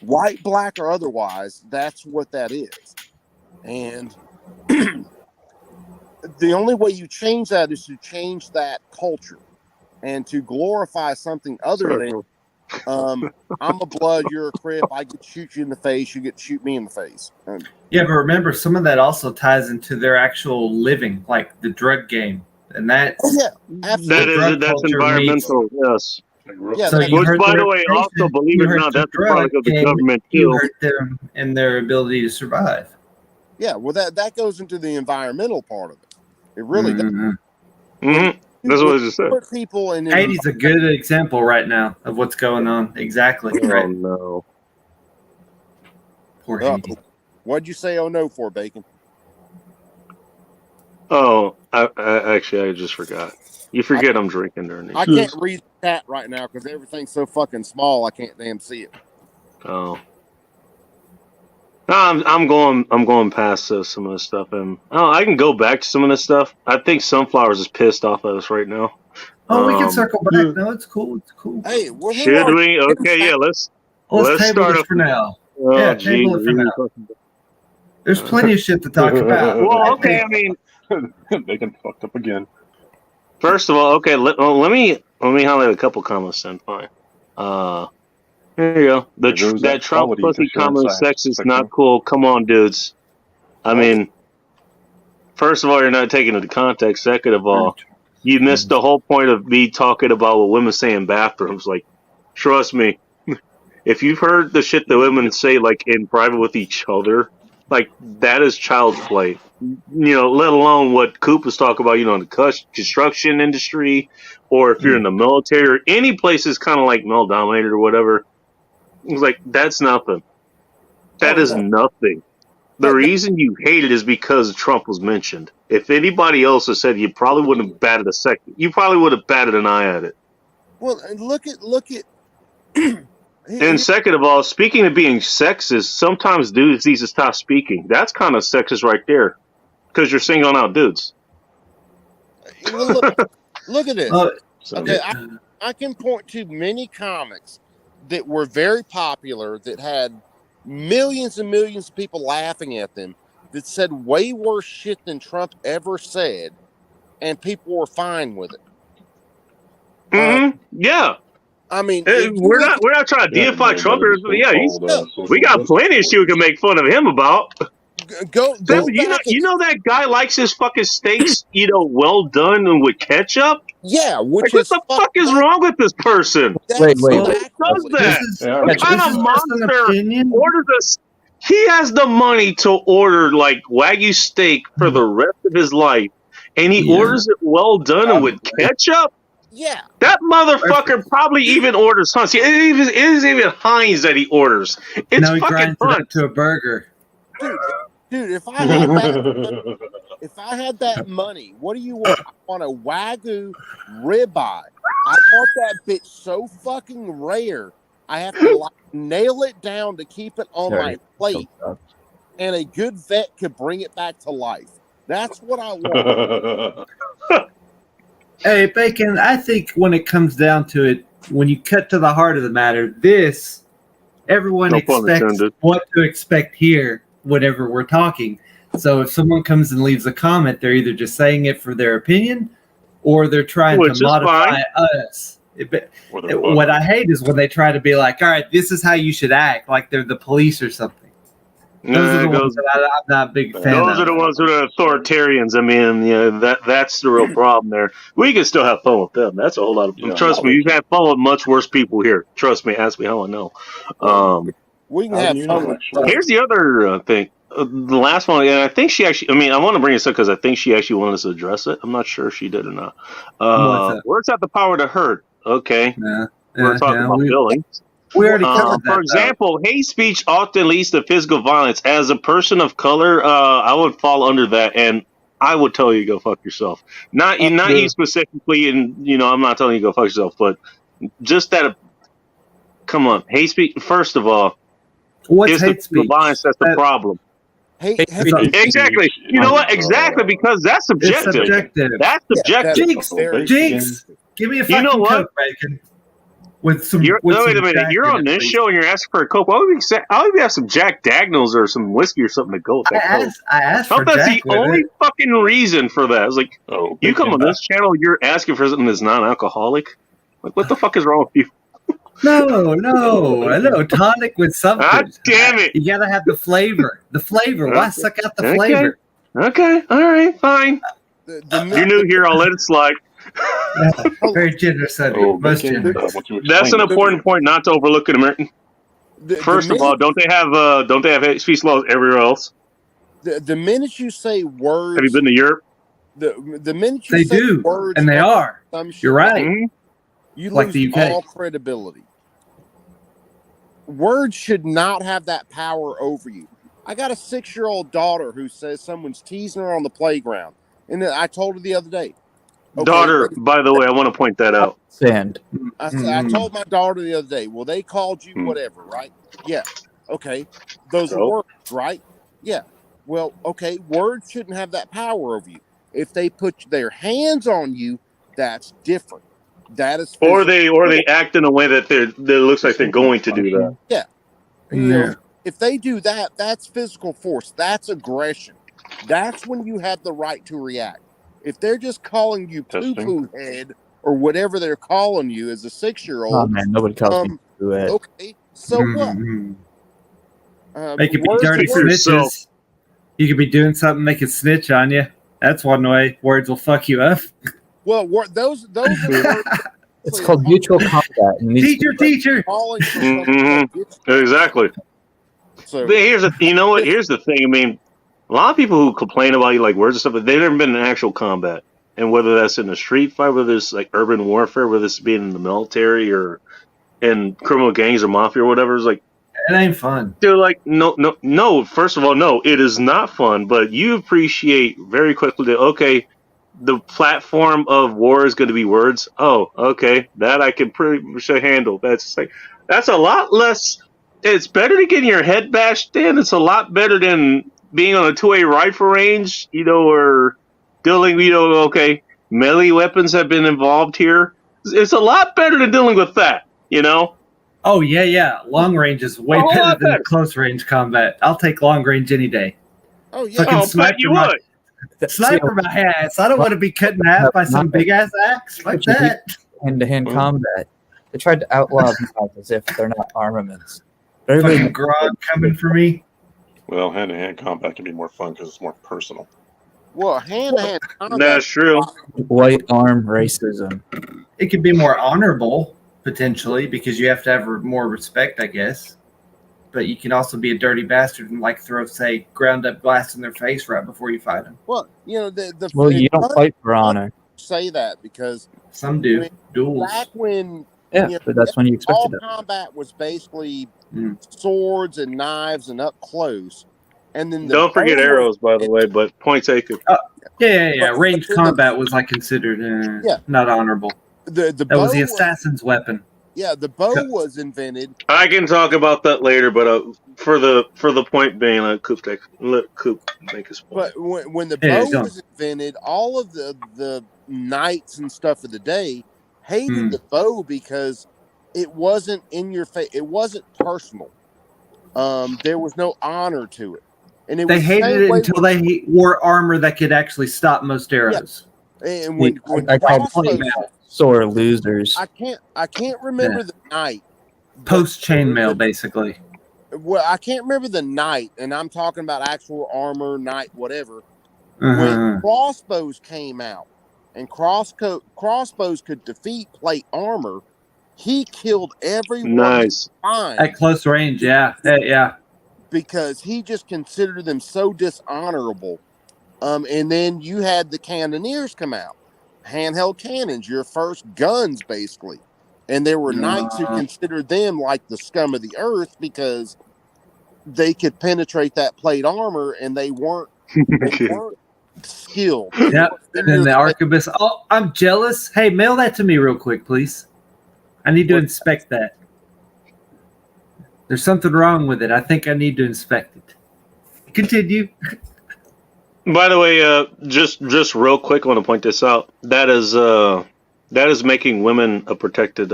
White, black, or otherwise, that's what that is. And the only way you change that is to change that culture and to glorify something other than I'm a blood, you're a Crip, I get to shoot you in the face, you get to shoot me in the face. Yeah, but remember, some of that also ties into their actual living, like the drug game, and that's absolutely. That's environmental. Yes. Yeah, so you which, hurt by their the way, reputation, also believe it you or hurt not, the that's the drug product of the game, government you too. hurt them and their ability to survive. Yeah, well, that goes into the environmental part of it. It really does. That's what I just said. Put people in Haiti's a good example right now of what's going on. Exactly. Oh Right. no. Poor Haiti. What'd you say? Oh no, for Bacon? Oh, I actually I just forgot. You forget I'm drinking during these. I can't read the chat right now because everything's so fucking small. I can't damn see it. Oh. No, I'm going past some of this stuff, and I can go back to some of this stuff. I think Sunflowers is pissed off at us right now. Oh, we can circle back. No, it's cool. It's cool. Hey, should we? Okay, yeah. Let's table start it for now. Oh, yeah, table it for now. There's plenty of shit to talk about. Well, okay. I mean, they can fucked up again. First of all, okay. Let me highlight a couple comments then. Fine. Here you go. That Trump pussy comment sex is not cool. Come on, dudes. I mean, first of all, you're not taking it into context. Second of all, you missed the whole point of me talking about what women say in bathrooms. Like, trust me, if you've heard the shit that women say, like, in private with each other, like, that is child's play. You know, let alone what Coop was talking about, you know, in the construction industry, or if you're in the military, or any place is kind of like male-dominated or whatever. It's like, that's nothing. That is nothing. The reason you hate it is because Trump was mentioned. If anybody else had said, you probably wouldn't have batted a second. You probably would have batted an eye at it. Well, and look at. And second of all, speaking of being sexist, sometimes dudes need to stop speaking. That's kind of sexist right there, because you're singling out dudes. Look at this. Okay, I can point to many comics that were very popular that had millions and millions of people laughing at them that said way worse shit than Trump ever said, and people were fine with it. Yeah. I mean, we're not trying to deify Trump. Yeah, we got plenty of shit we can make fun of him about. Go you know that guy likes his fucking steaks, you know, well done and with ketchup. Yeah, which what the fuck is wrong with this person? Wait. Who does that? What kind of monster orders us? He has the money to order like Wagyu steak for the rest of his life, and he orders it well done and with ketchup. Yeah, that motherfucker probably even orders Heinz. It is even Heinz that he orders. It's now he fucking grinds it up to a burger. Dude, if I had that money, what do you want? I want a Wagyu ribeye. I want that bitch so fucking rare. I have to nail it down to keep it on my plate, and a good vet could bring it back to life. That's what I want. Hey, Bacon, I think when it comes down to it, when you cut to the heart of the matter, everyone expects what to expect here whenever we're talking. So if someone comes and leaves a comment, they're either just saying it for their opinion or they're trying to modify us. What I hate is when they try to be like, all right, this is how you should act, like they're the police or something. Those are the ones that I'm not a big fan of. Those are the ones who are authoritarians. I mean, yeah, that's the real problem there. We can still have fun with them. That's a whole lot of fun. Trust me, you've had fun with much worse people here. Trust me, ask me how I know. We can have fun. Here's the other thing. The last one, and I think she actually, I mean, I want to bring this up because I think she actually wanted us to address it. I'm not sure if she did or not. Words have the power to hurt. Okay. We're talking about billing. We already covered that. For example, hate speech often leads to physical violence. As a person of color, I would fall under that, and I would tell you to go fuck yourself. Not you specifically, and I'm not telling you to go fuck yourself, but just that. Come on, hate speech. First of all, what's hate speech? Violence, that's the problem. Hey, Exactly. You know what? Exactly, because that's It's subjective. subjective. That's subjective. Jinx, very Jinx, give me a You know fucking what? Coke, Bacon. With some. Wait a minute. Jack You're in on it, this please. show and you're asking for a Coke. Why would we have some Jack Daniels or some whiskey or something to go with that Coke? I asked I for thought that's Jack the with only it. fucking reason for that. I was like, Oh, you come on this channel, you're asking for something that's non-alcoholic. Like, what the fuck is wrong with you? No, tonic with something. God damn it! You gotta have the flavor. The flavor. Why suck out the Okay. flavor? Okay, all right, fine. You're new here. I'll let it slide. Very generous of you. Oh, Most Bacon, generous. what you That's an explained. important point not to overlook in America. First of all, don't they have feast laws everywhere else? the minute you say words, Have you been to Europe? the minute you They say do, words, and they are. some shit, You're right. Mhm. You Like lose the UK. all credibility. Words should not have that power over you. I got a 6-year-old daughter who says someone's teasing her on the playground, and then I told her the other day. Okay, Daughter, by the way, I want to point that out. Sand. I told my daughter the other day. Well, they called you whatever, right? Yeah. Okay. Those are So? words, right? Yeah. Well, okay. Words shouldn't have that power over you. If they put their hands on you, that's different. That is Or physical. they act in a way that that looks like they're going to do that. You know, if they do that, that's physical force. That's aggression. That's when you have the right to react. If they're just calling you poo-poo head or whatever they're calling you as a 6-year-old, Oh man, nobody calls me to it. okay, so what? They could be Words dirty are words. snitches. You could be doing something, they could snitch on you. That's one way words will fuck you up. Well, those are words. It's called mutual combat. And these Teacher. Calling for Mhm. something that gets you. Exactly. So But here's you know what? Here's the thing. I mean, a lot of people who complain about you like words and stuff, but they've never been in actual combat. And whether that's in a street fight, whether it's like urban warfare, whether it's being in the military or in criminal gangs or mafia or whatever, it's like It ain't fun. they're like, no. First of all, no, it is not fun. But you appreciate very quickly that okay, the platform of war is going to be words. Oh, okay, that I can pretty much handle. That's like that's a lot less. It's better to get your head bashed in. It's a lot better than being on a 2A rifle range, or dealing. Okay, melee weapons have been involved here. It's a lot better than dealing with that. Oh yeah. Long range is way A whole better lot than better. close range combat. I'll take long range any day. oh yeah, Fucking Oh, sniper but you my- would. Sniper my ass. I don't want to be cut in half by some big ass axe. Fuck that. hand-to-hand combat. They tried to outlaw knives as if they're not armaments. But everybody Fucking grog coming for me. Well, hand-to-hand combat can be more fun because it's more personal. well, hand-to-hand combat. That's true. white arm racism. It could be more honorable potentially because you have to have more respect, I guess. But you can also be a dirty bastard and throw, say, ground up glass in their face right before you fight them. Well, the Well, you don't it's fight for honor. say that because Some do. When- Duels. back when Yeah, you know, but that's when you all expected it. combat was basically Mm. swords and knives and up close, and then Don't forget bow- arrows, by the way. But point taken. Yeah. But- Ranged combat was considered Yeah. not honorable. The That bow was the assassin's weapon. the bow was invented. I can talk about that later, but for the point being, let Coop make his point. But when the Yeah, bow go on. was invented, all of the knights and stuff of the day hated Hmm. the bow because it wasn't in your face. It wasn't personal. There was no honor to it, and it They was the hated same it way until they wore armor that could actually stop most arrows. And when I called crossbows, sore losers. I can't remember the knight. but Post chainmail, the- basically. Well, I can't remember the knight, and I'm talking about actual armor, knight, whatever. Uh-huh. When crossbows came out, and crossbows could defeat plate armor, he killed everyone Nice. fine At close range, yeah. because he just considered them so dishonorable. And then you had the cannoneers come out, handheld cannons, your first guns, basically. And there were knights who considered them like the scum of the earth because they could penetrate that plate armor, and they weren't skilled. They Yep. weren't And in then your the face. arquebus. Oh, I'm jealous. Hey, mail that to me real quick, please. I need to inspect that. There's something wrong with it. I think I need to inspect it. Continue. By the way, just real quick, I want to point this out. That is making women a protected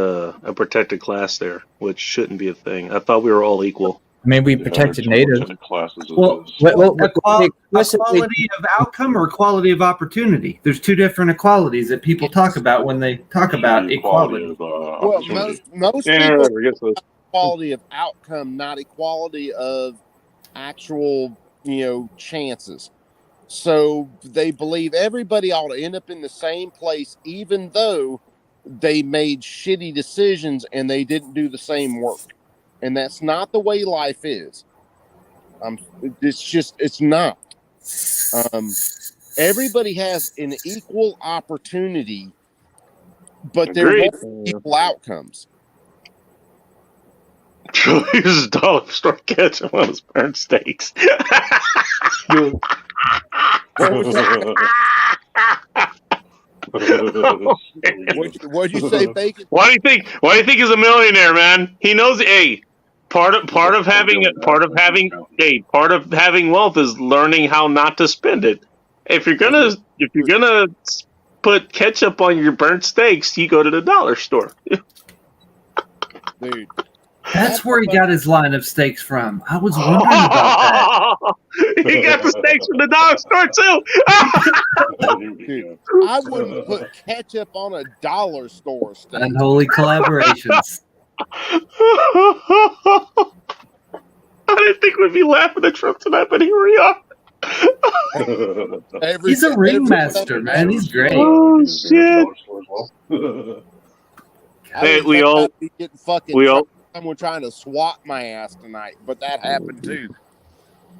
class there, which shouldn't be a thing. I thought we were all equal. I mean, we Yeah, protected they're too much natives. into classes as Well, is. Equality of outcome or equality of opportunity? There's two different equalities that people talk about when they talk about equality. Of, Well, opportunity. most Yeah, people I guess so. equality of outcome, not equality of actual, chances. So they believe everybody ought to end up in the same place, even though they made shitty decisions and they didn't do the same work. And that's not the way life is. It's not. Everybody has an equal opportunity, but there Agreed. won't be equal outcomes. Use dollar store ketchup on his burnt steaks. What'd you say, Bacon? Why do you think he's a millionaire, man? He knows. Hey, part of having wealth is learning how not to spend it. If you're gonna put ketchup on your burnt steaks, you go to the dollar store. Dude. That's where he got his line of steaks from. I was wondering about that. He got the steaks from the dollar store too. Dude, I wouldn't put ketchup on a dollar store steak. Unholy collaborations. I didn't think we'd be laughing at Trump tonight, but here we are. He's a ringmaster, man. He's great. Oh shit! Hey, we all. Someone trying to swat my ass tonight, but that happened too.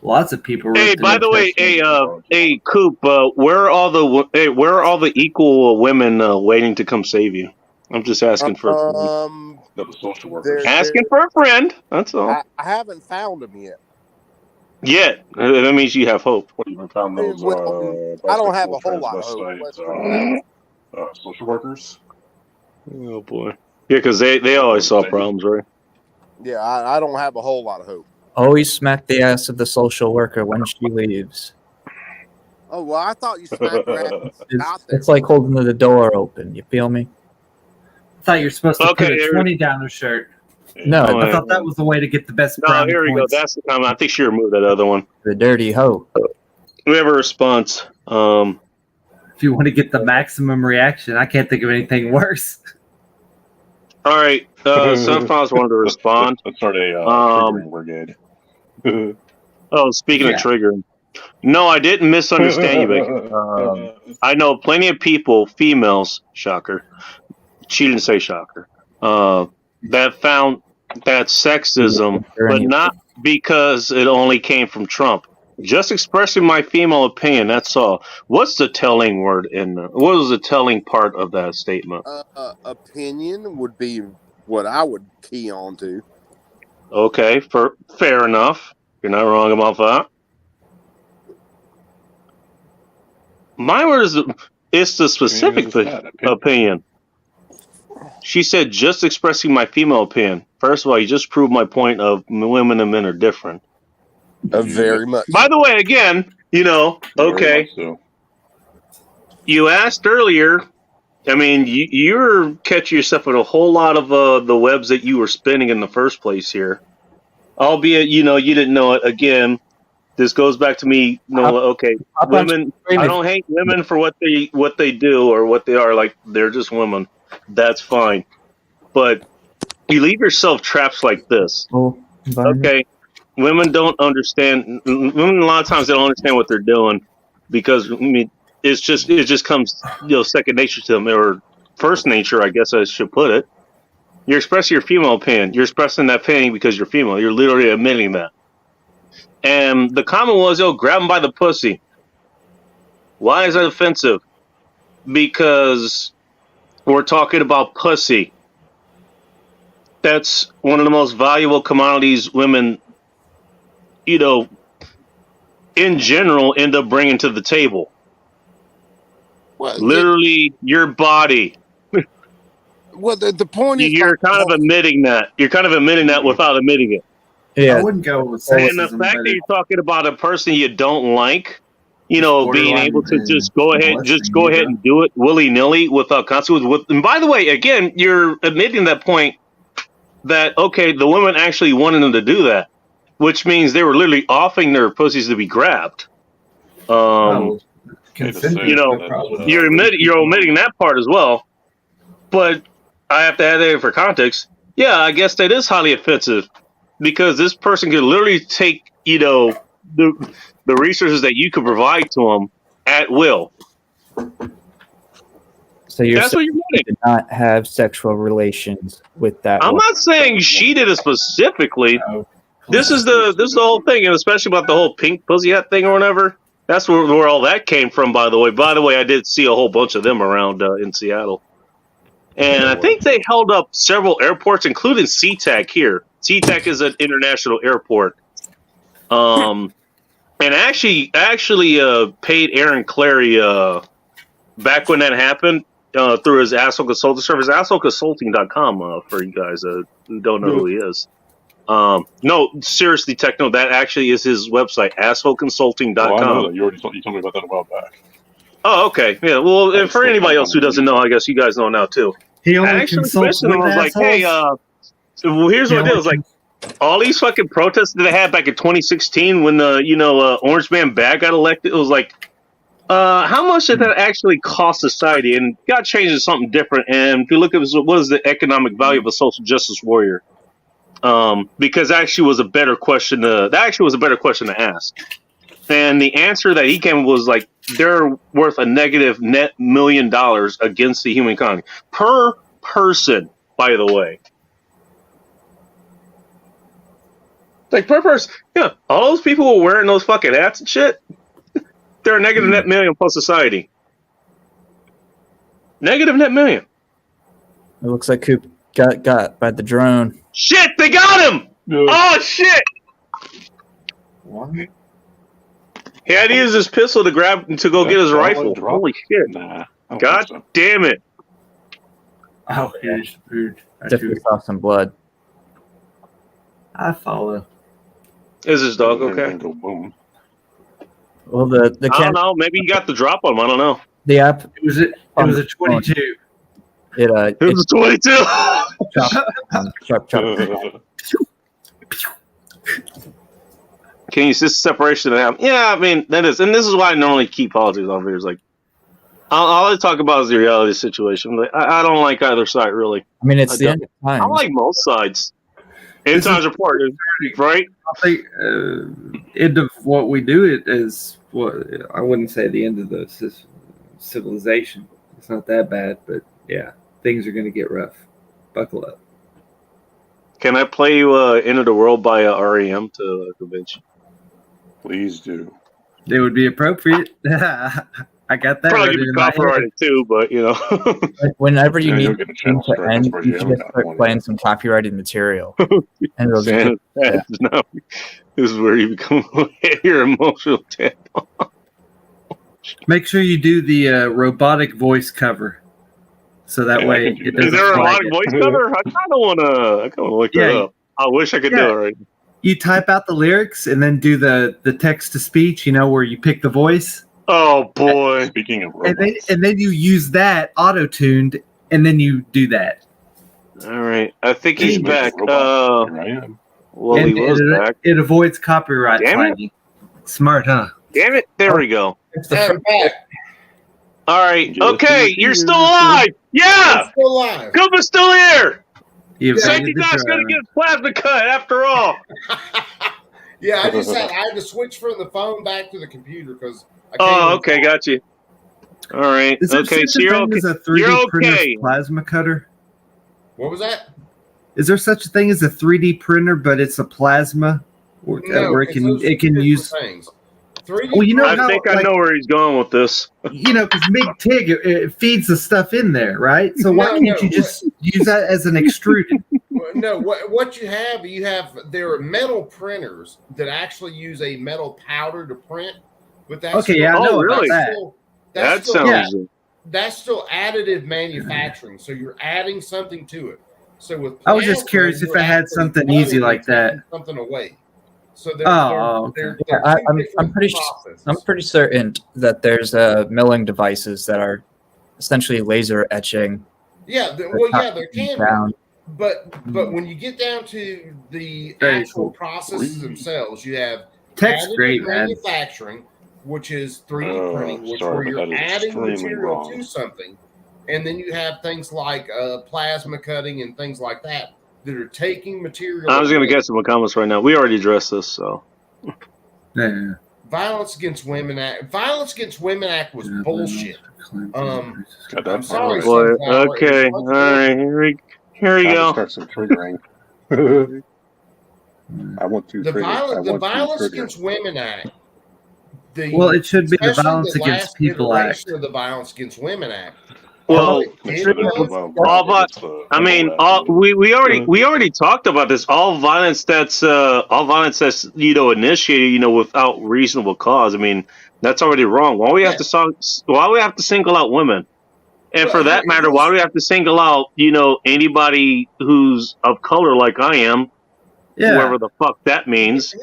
Lots of people. Hey, by the way, hey, Coop, where are all the equal women waiting to come save you? I'm just asking for a friend. The social workers. Asking for a friend. That's all. I haven't found them yet. Yet, that means you have hope. What do you found those? I don't have a whole lot of hope. Social workers. Oh boy. Yeah, because they always saw problems, right? Yeah, I don't have a whole lot of hope. Always smack the ass of the social worker when she leaves. Oh, well, I thought you smacked her ass. It's like holding the door open. You feel me? I thought you were supposed to put Okay, a 20 down her shirt. No, I thought that was the way to get the best. No, here we go. points. That's the time. I think she removed that other one. the dirty hoe. We have a response. If you want to get the maximum reaction, I can't think of anything worse. All right. Sunflowers wanted to respond. Let's start a triggering brigade. Oh, speaking of triggering. No, I didn't misunderstand you, Vic. I know plenty of people, females, shocker. She didn't say shocker. That found that sexism, but not because it only came from Trump. Just expressing my female opinion, that's all. What's the telling word in there? What was the telling part of that statement? Opinion would be what I would key on to. Okay, fair enough. You're not wrong about that. My word is it's the specific opinion. She said, just expressing my female opinion. First of all, you just proved my point of women and men are different. Very much. By the way, again, okay. So. You asked earlier. I mean, you're catching yourself in a whole lot of the webs that you were spinning in the first place here. Albeit, you didn't know it. Again, this goes back to me. Okay, women. I don't hate women for what they do or what they are. Like, they're just women. That's fine. But you leave yourself traps like this. Okay. Women don't understand. Women a lot of times they don't understand what they're doing because it just comes second nature to them, or first nature, I guess I should put it. You're expressing your female opinion. You're expressing that opinion because you're female. You're literally admitting that. And the comment was, grab them by the pussy. Why is that offensive? Because we're talking about pussy. That's one of the most valuable commodities women, in general, end up bringing to the table. Well, literally, your body. Well, the point is, you're kind of admitting that. You're kind of admitting that without admitting it. I Yeah, wouldn't go with And the sexism, fact but that you're talking about a person you don't like, you know, being borderline able to and just go ahead molesting you, bro. and do it willy nilly without consequences. And by the way, again, you're admitting that point that okay, the women actually wanted them to do that, which means they were literally offering their pussies to be grabbed. Oh, consent, you know, you're omitting that part as well. But I have to add that in for context. Yeah, I guess that is highly offensive because this person could literally take, you know, the resources that you could provide to them at will. so you're That's saying what you're you doing. did not have sexual relations with that I'm woman. not saying she did it specifically. no. This is the whole thing, and especially about the whole pink pussy hat thing or whatever. That's where all that came from, by the way. By the way, I did see a whole bunch of them around in Seattle. And I think they held up several airports, including SeaTac here. SeaTac is an international airport. And actually paid Aaron Clary back when that happened through his Asshole Consulting service, assholeconsulting.com for you guys who don't know who he is. No, seriously, Techno, that actually is his website, assholeconsulting.com. Oh, I know that. You told me about that a while back. Oh, okay. Yeah, well, and for anybody else who doesn't know, I guess you guys know now, too. He I only actually consults questioned him. with I was like, hey, well, here's what it is. Like, all these fucking protests that they had back in 2016 when the, Orange Man Bag got elected, it was like, how much did that actually cost society? And got changed to something different. And if you look at what is the economic value of a social justice warrior? Because that actually was a better question to ask. And the answer that he came was like they're worth a negative net $1 million against the human economy per person. By the way, like per person, yeah, all those people who were wearing those fucking hats and shit, they're a negative net million plus society. Negative net million. It looks like Coop got by the drone. Shit, they got him! Oh shit! What? He had to use his pistol to go get his rifle. Holy shit! Nah. I don't God think so. damn it! Oh, here's food. Definitely saw some blood. I follow. Is his dog okay? Everything go boom. Well, the I don't know. Maybe he got the drop on him. I don't know. the app It was a 22. it It was a 22. chop. Can you see the separation that happened? Yeah, I mean that is, and this is why I normally keep politics on here. Is like all I talk about is the reality situation. Like, I don't like either side really. I mean, it's I the don't. end of time. I like most sides. End times report, right? I think end of what we do it is what I wouldn't say the end of the civilization. It's not that bad, but yeah, things are going to get rough. Buckle up. Can I play you "End of the World" by REM to convince you? Please do. It would be appropriate. I got that. Probably right could be in my head. copyrighted too, but you know. Like, whenever you Yeah, need you'll get a channel to strike. end, That's where you you should haven't just got start one playing yet. some copyrighted material, and it'll just Now, this is where you become your emotional tampon. Make sure you do the robotic voice cover, so that Yeah, I way can do it that. Is doesn't there a flag lot of it. voice cover? I kind of want to look that Yeah. up. I wish I could do Yeah. it right. You type out the lyrics and then do the text to speech. You know where you pick the voice, Oh boy. Speaking of and robots, then you use that auto tuned, and then you do that. All right. I think he's Speaking of back. robots, here I am. Well, and he was back. it avoids copyright Damn it. flagging. Smart, huh? Damn it. There we go. It's the I'm back. All right. Yes, Okay. indeed. You're still alive. Yeah. I'm still alive. Cooper's still here. you Safety Doc's going to get his plasma cut after all. Yeah, I just had to switch from the phone back to the computer because I can't. Oh, okay. Got you. All right. Is there Okay. such So a you're thing okay. as a 3D You're printer's okay. plasma cutter? What was that? Is there such a thing as a 3D printer, but it's a plasma, where it can those are different use? things. 3D. Well, you know I how, think I like, know where he's going with this. you know, because MIG-TIG it feeds the stuff in there, right? So why No, can't no, you just use that as an extruded? No, what you have there are metal printers that actually use a metal powder to print, but that's Okay, yeah, I know Oh, really? about that. That's That still, sounds. that's still additive manufacturing. So you're adding something to it. So with I was just plasma, curious if you're it had actually something easy cutting like and that. taking something away. So Okay. Yeah, I'm pretty certain that there's milling devices that are essentially laser etching. Yeah, there can down. be. But when you get down to the Very actual cool. processes themselves, you have Tech's additive great, man. manufacturing, which is 3D printing, which sorry, where but you're that is adding extremely material wrong. to something, and then you have things like plasma cutting and things like that are taking material. I was going to away. get some comments right now. We already addressed this, so. Yeah. Violence Against Women Act. Violence Against Women Act was bullshit. I'm That sorry, Boy, Sunflower. okay, It all was right, here we Time to go. start some triggering. I want to the trigger. the I want Violence to trigger. Against Women Act. Well, it should be the especially Violence the Against last People Act. iteration of the Violence Against Women Act. Well, we already talked about this. All violence that's initiated without reasonable cause. I mean, that's already wrong. Why we have to single out women? And for that matter, why do we have to single out anybody who's of color like I am, whoever the fuck that means,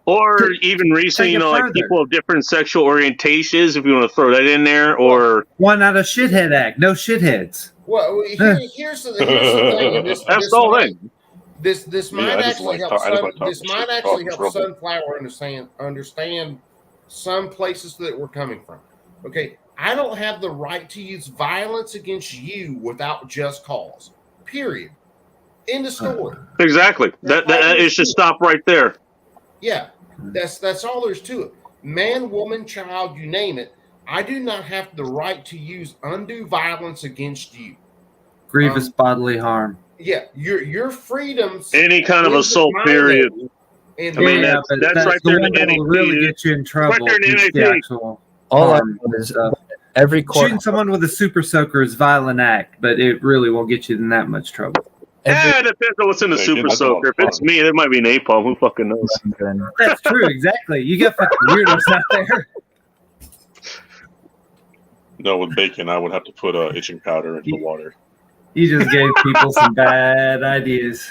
or even recently, like people of different sexual orientations, if you want to throw that in there, or why not a shithead act? No shitheads. Well, here's the thing. And that's the whole thing. This might actually help. Trouble. Sunflower understand some places that we're coming from. Okay, I don't have the right to use violence against you without just cause. Period. End of story. Exactly. That it should stop right there. Yeah, that's all there's to it. Man, woman, child, you name it. I do not have the right to use undue violence against you. Grievous bodily harm. Yeah, your freedoms. Any kind of assault, period. And I mean, that's right there in the NAP. Really get you in trouble. Right there in the NAP. All I know is every court. Shooting someone with a super soaker is a violent act, but it really won't get you in that much trouble. It depends on what's in the super soaker. If it's me, it might be napalm. Who fucking knows? That's true, exactly. You got fucking weirdos out there. No, with bacon, I would have to put itching powder into water. You just gave people some bad ideas.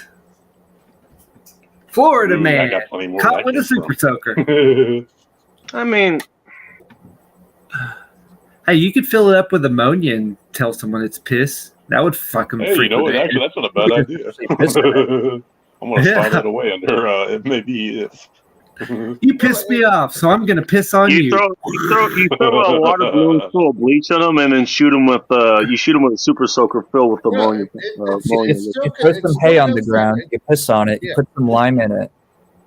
Florida man caught with a super soaker. I mean, hey, you could fill it up with ammonia and tell someone it's piss. That would fuck them. Hey, you know what? Actually, that's not a bad idea. I'm gonna slide that away under. It may be if. You pissed me off, so I'm gonna piss on you. You throw a water balloon full of bleach on them, and then shoot them with a super soaker filled with ammonia. You put some hay on the ground, you piss on it, you put some lime in it,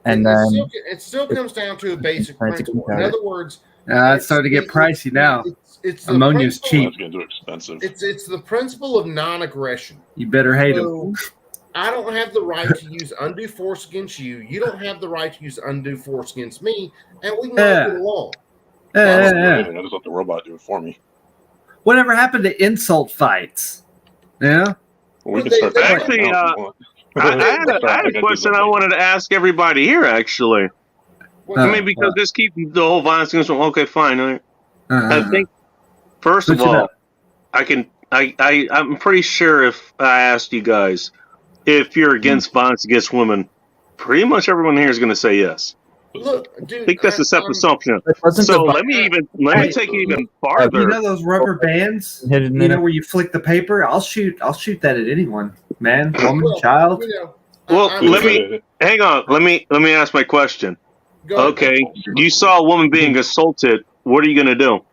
and then it still comes down to a basic principle. In other words, it's starting to get pricey now. It's ammonia's cheap. It's getting too expensive. It's the principle of non-aggression. You better hate them. I don't have the right to use undue force against you. You don't have the right to use undue force against me, and we can all get along. I just let the robot do it for me. Whatever happened to insult fights? Yeah. We can start actually, I had a question I wanted to ask everybody here. Actually, I mean, because this keeps the whole violence against women. Okay, fine. I think first of all, I'm pretty sure if I asked you guys if you're against violence against women, pretty much everyone here is going to say yes. Look, dude, I think that's a safe assumption. So let me take it even farther. You know those rubber bands? You know where you flick the paper? I'll shoot that at anyone. Man, woman, child. Let me hang on. Let me ask my question. Okay, you saw a woman being assaulted. What are you going to do?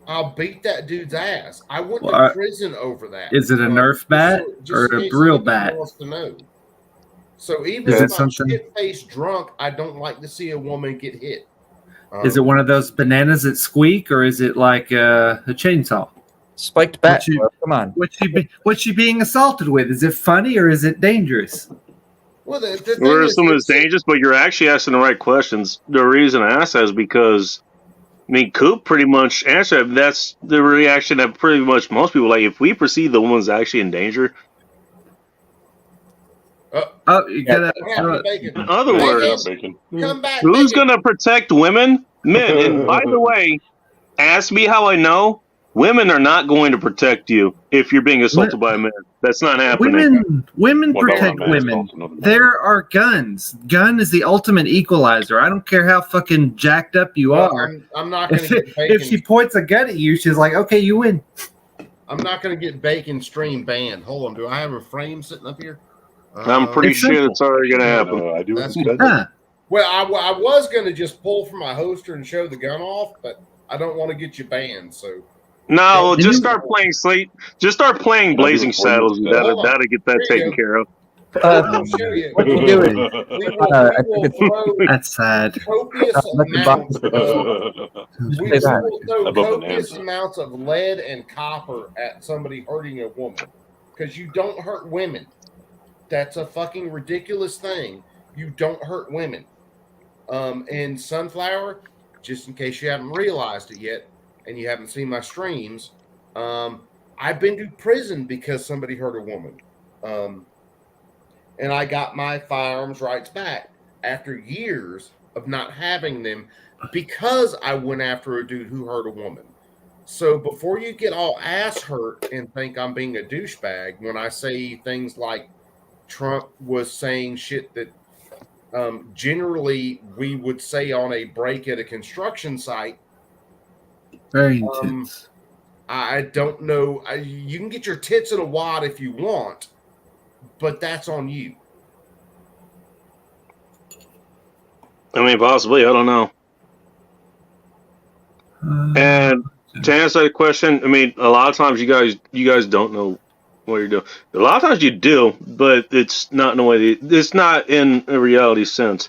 I'll beat that dude's ass. I went to prison over that. Is it a Nerf bat or a real bat? Wants to know. So even if I'm shit-faced drunk, I don't like to see a woman get hit. Is it one of those bananas that squeak, or is it like a chainsaw? Spiked bat. Come on. What's she being assaulted with? Is it funny or is it dangerous? Well, we're assuming it's dangerous, but you're actually asking the right questions. The reason I ask that is because, I mean, Coop pretty much answered. That's the reaction that pretty much most people like. If we perceive the woman's actually in danger, you gotta. In other words, come back, who's going to protect women? Men. And by the way, ask me how I know. Women are not going to protect you if you're being assaulted by a man. That's not happening. Women Well, no, protect man, women. assaults another man. There are guns. Gun is the ultimate equalizer. I don't care how fucking jacked up you Well, are. I'm not going If, to get bacon. if she points a gun at you, she's like, "Okay, you win." I'm not going to get bacon stream banned. Hold on. Do I have a frame sitting up here? I'm pretty It's sure simple. it's already going to happen. I do That's understand good. that. Huh. Well, I was going to just pull from my holster and show the gun off, but I don't want to get you banned. So No, And just you- start playing Slate. Just start playing I'll do Blazing it for you Saddles. instead. That'll Hold on. get that Here you taken go. care of. I'll show you. What you doing? We I will think throw That's sad. copious Let the amounts box- of we Say that. will throw Above the copious names. amounts of lead and copper at somebody hurting a woman because you don't hurt women. That's a fucking ridiculous thing. You don't hurt women. And Sunflower, just in case you haven't realized it yet and you haven't seen my streams, I've been to prison because somebody hurt a woman. And I got my firearms rights back after years of not having them because I went after a dude who hurt a woman. So before you get all ass hurt and think I'm being a douchebag when I say things like Trump was saying shit that generally we would say on a break at a construction site, Very intense. I don't know. You can get your tits in a wad if you want, but that's on you. I mean, possibly. I don't know. And to answer that question, I mean, a lot of times you guys don't know what you're doing. A lot of times you do, but it's not in a way. It's not in a reality sense.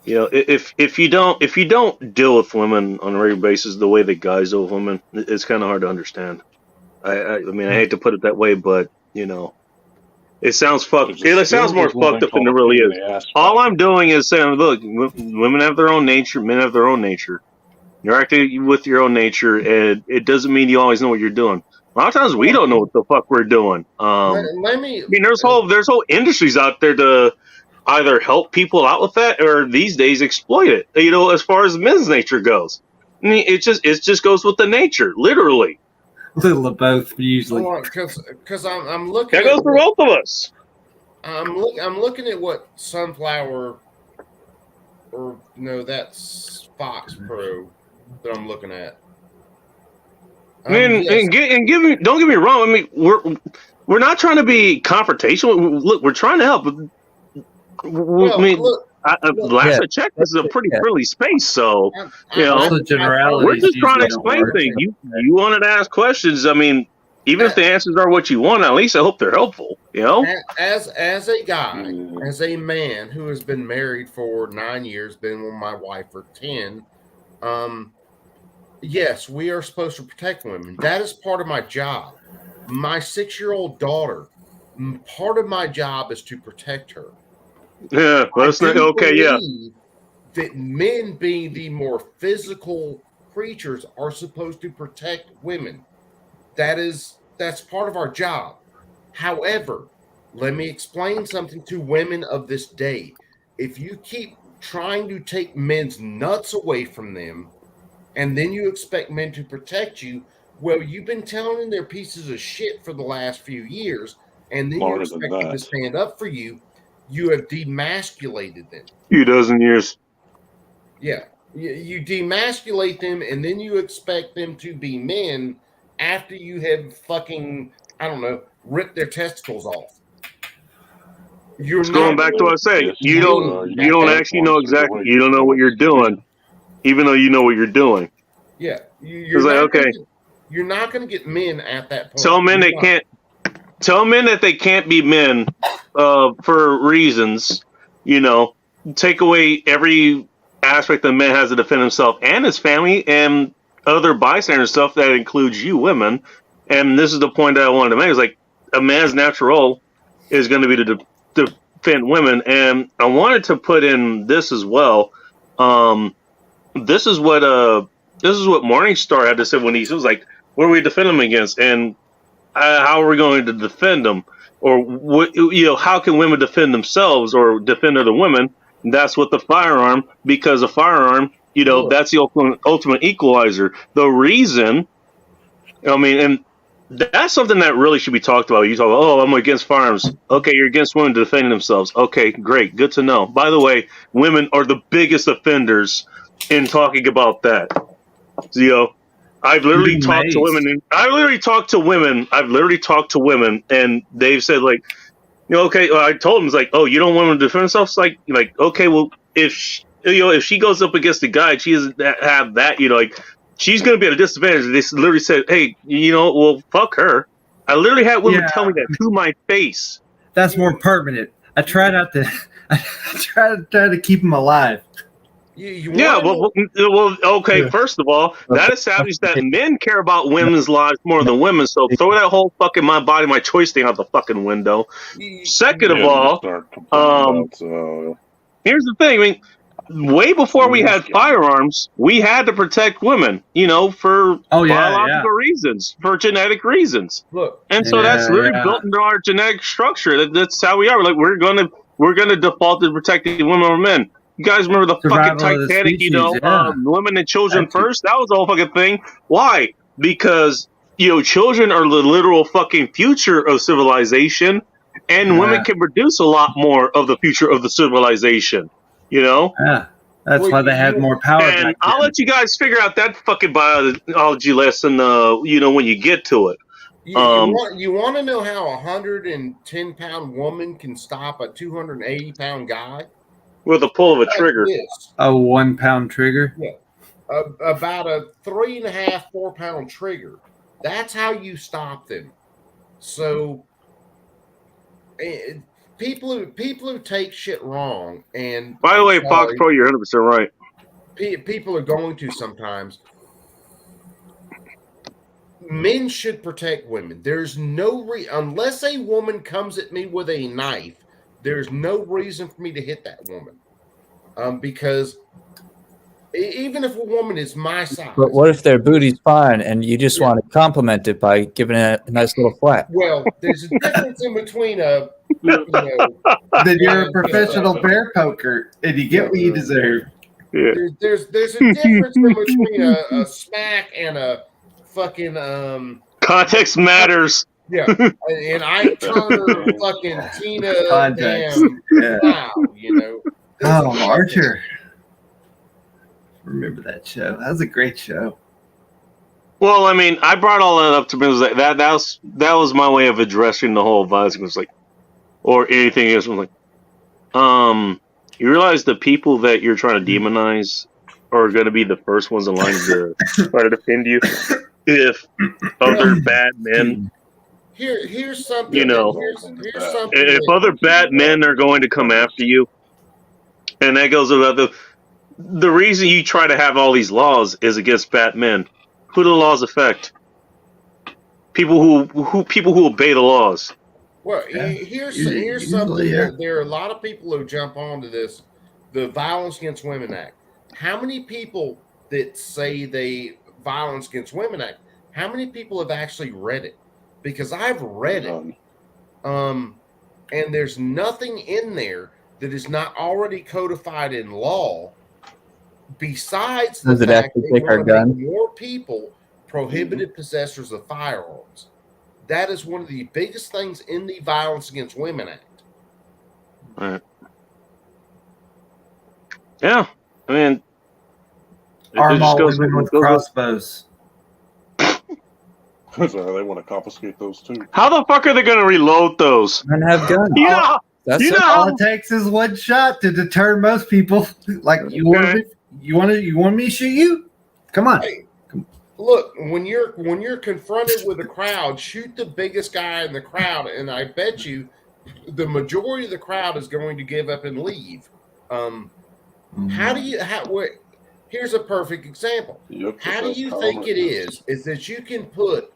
You know, if you don't deal with women on a regular basis the way that guys deal with women, it's kind of hard to understand. I mean, I hate to put it that way, but you know, it sounds fucked. It sounds more fucked up than it really is. All I'm doing is saying, look, women have their own nature, men have their own nature. You're acting with your own nature, and it doesn't mean you always know what you're doing. A lot of times we don't know what the fuck we're doing. Let me. I mean, there's whole industries out there to either help people out with that, or these days exploit it. You know, as far as men's nature goes, I mean, it just goes with the nature, literally. Little of both, usually. Because I'm looking. That goes for both of us. I'm looking at what Sunflower, or no, that's Fox Pro that I'm looking at. I mean, yes. don't get me wrong. I mean, we're not trying to be confrontational. Look, we're trying to help. Well, I mean, look, last I checked, this is a pretty friendly space. So, you know, Also, generalities we're just trying to usually don't explain work. things. You wanted to ask questions. I mean, even if the answers are what you want, at least I hope they're helpful. You know, as a guy, as a man who has been married for 9 years, been with my wife for 10, yes, we are supposed to protect women. That is part of my job. My 6-year-old daughter, part of my job is to protect her. yeah. Let's I not, do okay, yeah. believe that men, being the more physical creatures, are supposed to protect women. That's part of our job. However, let me explain something to women of this day. If you keep trying to take men's nuts away from them, and then you expect men to protect you, well, you've been telling them they're pieces of shit for the last few years, and then you Longer than expect them to that. stand up for you. You have demasculated them. Few dozen years. Yeah. You demasculate them, and then you expect them to be men after you have fucking, I don't know, ripped their testicles off. You're It's going back to what I say. You don't actually know exactly. You don't know what you're doing, even though you know what you're doing. Yeah. You're It's like, not okay. you're not going to get men at that point. Tell men You're they not. can't. Tell men that they can't be men for reasons. You know, take away every aspect that man has to defend himself and his family and other bystander stuff that includes you women. And this is the point that I wanted to make. Is like a man's natural role is going to be to defend women. And I wanted to put in this as well. This is what Morningstar had to say when he was like, "What are we defending them against?" And how are we going to defend them? Or what, you know, how can women defend themselves or defend other women? That's what the firearm, because a firearm, you know, that's the ultimate equalizer. The reason I mean, and that's something that really should be talked about. You talk about, oh, I'm against firearms. Okay, you're against women defending themselves. Okay, great, good to know. By the way, women are the biggest offenders in talking about that. You know, I've literally talked to women. I've literally talked to women, and they've said like, you know, okay. Well, I told them it's like, oh, you don't want them to defend themselves. Like, okay, well, if she goes up against a guy, she doesn't have that. You know, like she's going to be at a disadvantage. They literally said, hey, you know, well, fuck her. I literally had women tell me that to my face. That's more permanent. I try not to. I try to keep them alive. Well, okay. Yeah. First of all, that established that men care about women's lives more than women. So throw that whole fucking my body, my choice thing out the fucking window. Second of all, here's the thing. I mean, way before we had firearms, we had to protect women. You know, for biological reasons, for genetic reasons. Look, and so that's literally built into our genetic structure. That's how we are. Like we're gonna default to protecting women over men. You guys remember the fucking Titanic, women and children first? That was the whole fucking thing. Why? Because, you know, children are the literal fucking future of civilization, and women can produce a lot more of the future of the civilization, you know? Yeah, that's why they had more power. And I'll let you guys figure out that fucking biology lesson, you know, when you get to it. You want to know how a 110-pound woman can stop a 280-pound guy? With a pull of a trigger. A 1 pound trigger? Yeah. About a 3.5, 4 pound trigger. That's how you stop them. So people who take shit wrong, and by the way, Fox Pro, you're 100% right. People are going to sometimes. Men should protect women. There's no unless a woman comes at me with a knife. There's no reason for me to hit that woman, because even if a woman is my size. But what if their booty's fine and you just want to compliment it by giving it a nice little flat? Well, there's a difference in between a. Then you're a professional bear poker, and you get what you deserve. Yeah. There's a difference in between a smack and a fucking Context matters. Yeah, and I turn fucking Tina damn wow, you know. Oh, Archer. Remember that show? That was a great show. Well, I mean, I brought all that up to me. That was my way of addressing the whole violence. It was like, or anything else. Was like, you realize the people that you're trying to demonize are going to be the first ones in line to try to defend you if other bad men. Here's something. You know, here's something. If other bad men are going to come after you, and that goes about the reason you try to have all these laws is against bad men. Who do the laws affect? People who obey the laws. Well, here's something. There are a lot of people who jump onto this, the Violence Against Women Act. How many people that say they Violence Against Women Act? How many people have actually read it? Because I've read it, and there's nothing in there that is not already codified in law. Besides the fact that they want to make more people prohibited possessors of firearms. That is one of the biggest things in the Violence Against Women Act. Right. Yeah, I mean, arm all women with crossbows. So they want to confiscate those too. How the fuck are they going to reload those? Men have guns. Yeah, all it takes is one shot to deter most people. Like you want me to shoot you? Come on. Hey, look, when you're confronted with a crowd, shoot the biggest guy in the crowd, and I bet you the majority of the crowd is going to give up and leave. Here's a perfect example. How do you think it is that you can put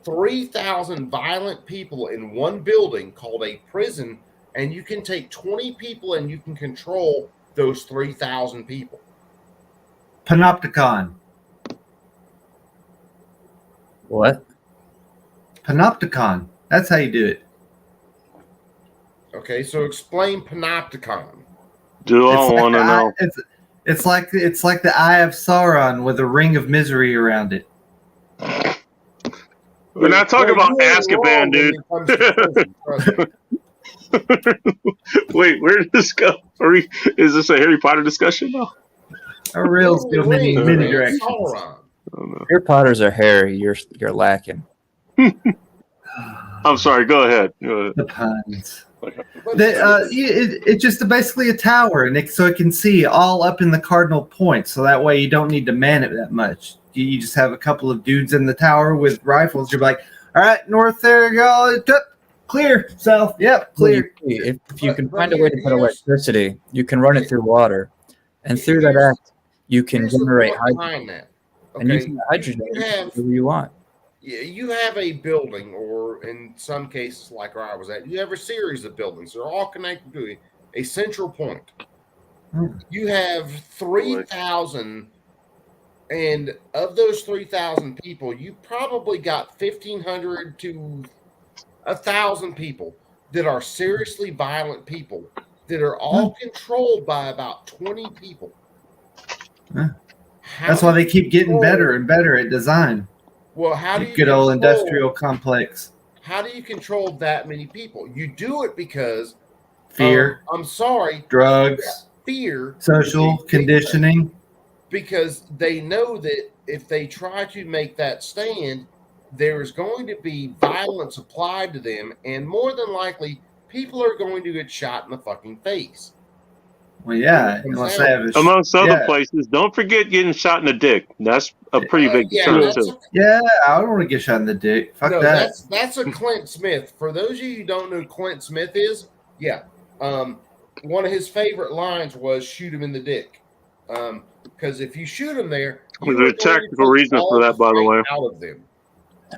3,000 violent people in one building called a prison, and you can take 20 people and you can control those 3,000 people? Panopticon. What? Panopticon. That's how you do it. Okay, so explain Panopticon. Do I want to know? It's like the Eye of Sauron with a ring of misery around it. We're not talking Well, about you ain't Azkaban, wrong when dude. it comes to prison, trust me. Wait, where did this go? Is this a Harry Potter discussion now? Our rails go many, Wait, many man, directions. Sauron. I don't know. Your Potters are hairy. You're lacking. I'm sorry. Go ahead. Go ahead. The puns. But It's just basically a tower, and so it can see all up in the cardinal points. So that way you don't need to man it that much. You just have a couple of dudes in the tower with rifles. You're like, all right, north there, y'all. Clear. South. Yep, clear. If you can But find a way to put here's- electricity, you can run it through water, and through that Here's- act, you can here's the generate point hydrogen. behind that. And Okay, using the hydrogen, you have whatever you want. you have a building, or in some cases, like where I was at, you have a series of buildings. They're all connected to a central point. You have 3,000, and of those 3,000 people, you probably got 1,500 to 1,000 people that are seriously violent people that are all controlled by about 20 people. Yeah. How That's do why they you keep getting control- better and better at design. Well, how do you Good old control- industrial complex. How do you control that many people? You do it because Fear, I'm sorry, drugs, fear, social conditioning. because they know that if they try to make that stand, there's going to be violence applied to them, and more than likely, people are going to get shot in the fucking face. Well, yeah, unless they have a Amongst other yeah. places, don't forget getting shot in the dick. That's a pretty big Yeah, deterrent that's too. Yeah, I don't want to get shot in the dick. Fuck no, that. that's a Clint Smith. For those of you who don't know who Clint Smith is, yeah, one of his favorite lines was "shoot him in the dick," because if you shoot him there, There's you a are going to technical take reason all for that, by the fight way. out of them.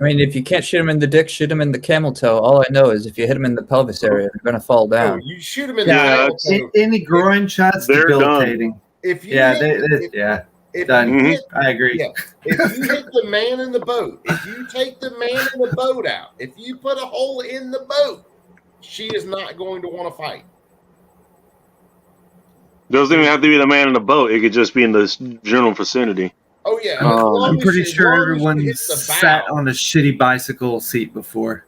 I mean, if you can't shoot him in the dick, shoot him in the camel toe. All I know is if you hit him in the pelvis area, they're going to fall No, down. you shoot him in Yeah, the tail. Any groin shots They're debilitating. If you Yeah, hit, yeah, if done. you hit, I agree. yeah, if you hit the man in the boat, if you take the man in the boat out, if you put a hole in the boat, she is not going to want to fight. Doesn't even have to be the man in the boat. It could just be in the general vicinity. Oh yeah, and as long I'm as pretty you- as sure long as you everyone hit the sat bow- on a shitty bicycle seat before,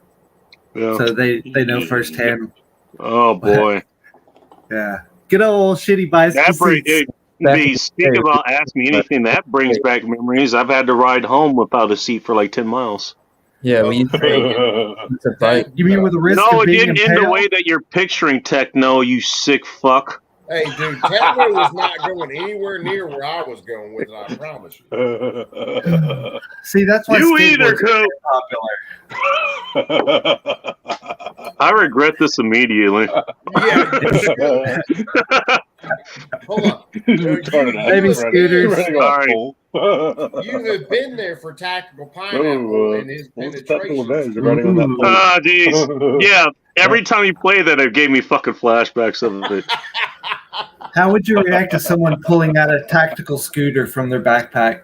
Yeah. so they know firsthand. Oh boy. Yeah, good old shitty bicycle That brings seats. speaking about ask me anything, that brings back memories. I've had to ride home without a seat for like 10 miles. Yeah, Oh, we used to fight. You mean with the risk No, of it being didn't end the impaled? way that you're picturing techno, you sick fuck. Hey, dude, Techno was not going anywhere near where I was going with it. I promise you. See, that's why You either, skateboards are Coop. popular. I regret this immediately. Yeah, you should. Hold on. Baby scooters. You have been there for Tactical Pineapple and his penetration. Ah, jeez. Yeah, every time you play that, it gave me fucking flashbacks of it. How would you react to someone pulling out a tactical scooter from their backpack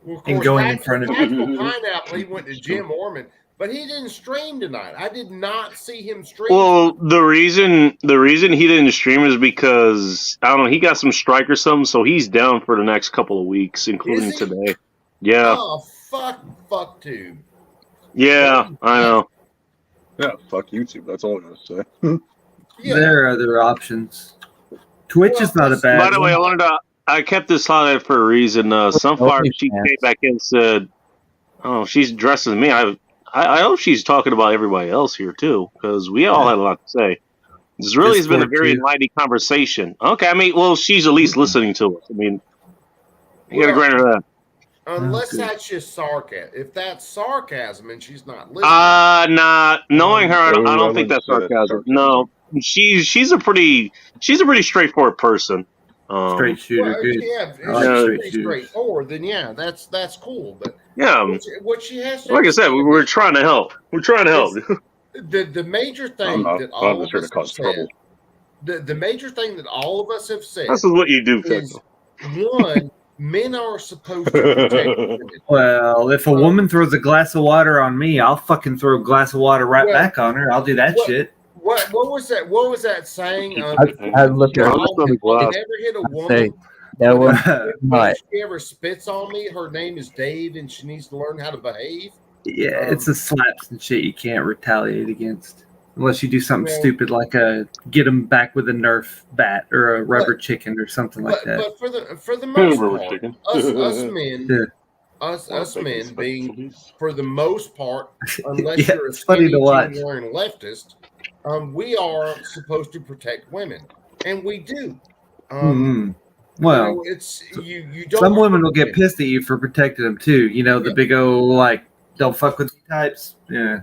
Well, of and course, going in front of you? Tactical Pineapple, he went to Jim Orman, but he didn't stream tonight. I did not see him stream. Well, the reason he didn't stream is because I don't know, he got some strike or something, so he's down for the next couple of weeks, including Is he? today. Yeah, Oh, fuck, dude. yeah, I know. Yeah, fuck YouTube. That's all I gotta say. Yeah. There are other options. Twitch is not a bad By the way, one. I kept this highlight for a reason. Sunfire, she came back in and said, "Oh, she's dressed as me." I hope she's talking about everybody else here too, because we all had a lot to say. This really has been a Discord, very too. enlightening conversation. Okay, I mean, well, she's at least listening to us. I mean, you gotta Well, grant her that. Unless Okay. that's just sarcasm. If that's sarcasm and she's not listening, Nah, knowing her, I don't I think that's wouldn't say that's sarcasm. No, she's a pretty straightforward person. Straight shooter, well, good. yeah, if I like she's straight pretty shooters. straightforward, then yeah, that's cool. But Yeah, what she has to like I said, we're trying to help. We're trying to help. the major thing that I'm all just of here to us have cause trouble. said, the major thing that all of us have said This is what you do, is Techno. one, men are supposed to protect women. Well, if a woman throws a glass of water on me, I'll fucking throw a glass of water right Well, back on her. I'll do that what- shit. What was that? What was that saying? I looked at Yeah, it. let's go to If I glass. never hit a I'd woman. say that one. If Right. she ever spits on me, her name is Dave, and she needs to learn how to behave. Yeah, it's the slaps and shit you can't retaliate against. Unless you do something Well- stupid like get them back with a Nerf bat or a rubber chicken or something like that. But for the most Rubber part, chicken. us men, Yeah. us Bacon men being specialties. for the most part, unless Yeah, you're a it's funny skinny to watch. wearing leftist, we are supposed to protect women, and we do. Mm-hmm. You Well, know, it's you don't. some women will hurt get pissed at you for protecting them too. You know, the big old like don't fuck with me types. Yeah,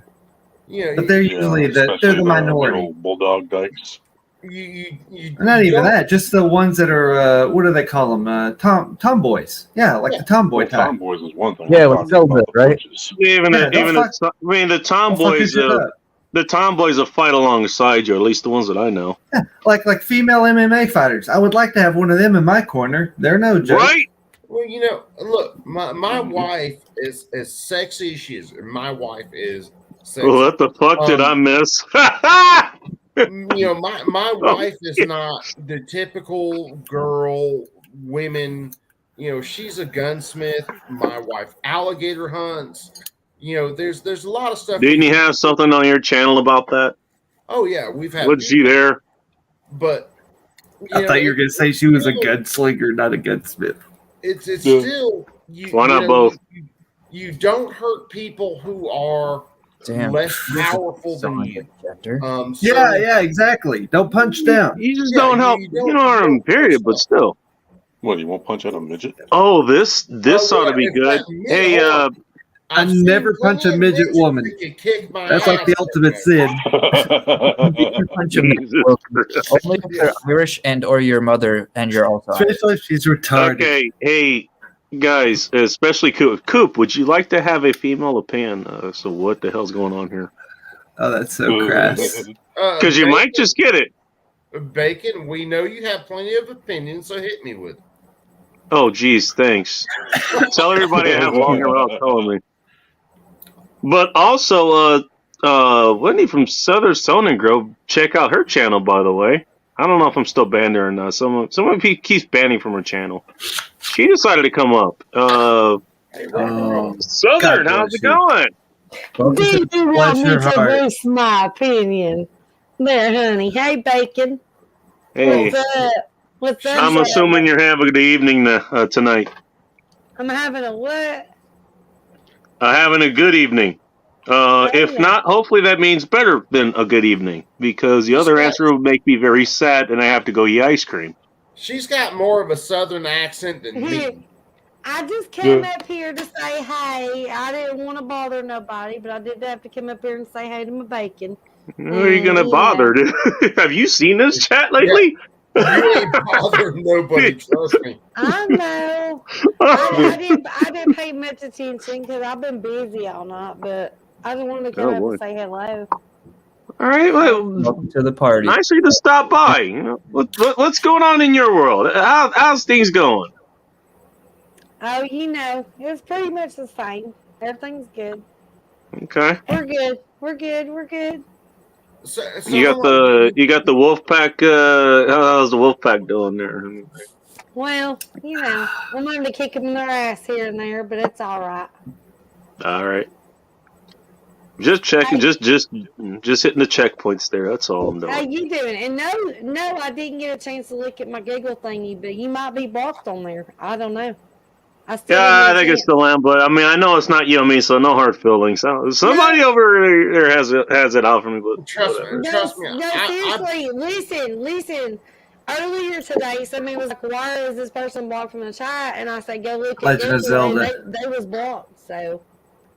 You know, but they're Yeah, usually they're especially the minority. little bulldog dykes. you Not you even don't- that, just the ones that are what do they call them? tomboys. Yeah, like the tomboy Well, type. tomboys is one thing. Yeah, I'm with talking Zelda, about the right? punches. Even Yeah, even don't I mean the They'll fuck your tomboys. shit up. The tomboys will fight alongside you, at least the ones that I know. Like female MMA fighters. I would like to have one of them in my corner. They're no joke. Right? Well, you know, look, my wife is as sexy as she is. My wife is sexy. Well, what the fuck did I miss? You know, my wife is not the typical girl, women. You know, she's a gunsmith. My wife alligator hunts. You know, there's a lot of stuff. Didn't you have something on your channel about that? Oh yeah, we've had. Was she there? But I thought you were gonna say she was a gunslinger, not a gunsmith. It's Yeah. still you. Why not you know, both? You don't hurt people who are Damn. less powerful than Someone you. Chapter. So- Yeah, exactly. Don't punch down. You just Yeah, don't help. you You don't- don't harm them, period. But still. What, you won't punch at a midget? Oh, this Oh, ought to yeah, be if good. that midget- Hey, I've I seen never punch a plenty of midget midgets woman. that can kick my That's like ass the ultimate sin. Punch a man Jesus will- Christ. only if they're Irish and or your mother and you're also Irish. Especially if she's retarded. Okay, hey guys, especially Coop. Coop, would you like to have a female opinion? So what the hell's going on here? Oh, that's so crass. Because you might just get it. Bacon, we know you have plenty of opinions, so hit me with it. Oh, geez, thanks. Tell everybody I have longer without telling me. But also, Whitney from Southern Sonnen Grove, check out her channel, by the way. I don't know if I'm still banned her or not. Someone keeps banning from her channel. She decided to come up. Southern, God how's bless it you. going? Welcome Do to- you want me Bless your to heart. voice my opinion? There, honey. Hey, Bacon. Hey, What's up? What's up? I'm assuming you're having a good evening tonight. I'm having a what? Having a good evening. If not, hopefully that means better than a good evening, because the other answer would make me very sad and I have to go eat ice cream. She's got more of a southern accent than me. I just came up here to say hey. I didn't want to bother nobody, but I did have to come up here and say hey to my Bacon. Who are you going to bother? Have you seen this chat lately? You ain't bothering nobody, trust me. I know. I didn't pay much attention because I've been busy all night, but I just wanted to come Oh, up boy. and say hello. All right, well, Welcome to the party. nice of you to stop by. You know, what's going on in your world? How's things going? Oh, you know, it's pretty much the same. Everything's good. Okay, We're good. We're good. We're good. So you got the wolf pack. How's the wolf pack doing there? Well, you know, I'm going to kick them in their ass here and there, but it's all right. All right, just checking, just hitting the checkpoints there. That's all I'm How doing. you doing? And no, I didn't get a chance to look at my Google thingy, but you might be blocked on there. I don't know. I still Yeah, I didn't think get a it's still am, but I mean, I know it's not you and me, so no hard feelings. Somebody over there has it out for me, but Trust whatever. me. No, Trust me. no, seriously, listen. Earlier today, somebody was like, "Why is this person blocked from the chat?" And I said, "Go look at Legend of Google," and Zelda. they was blocked. So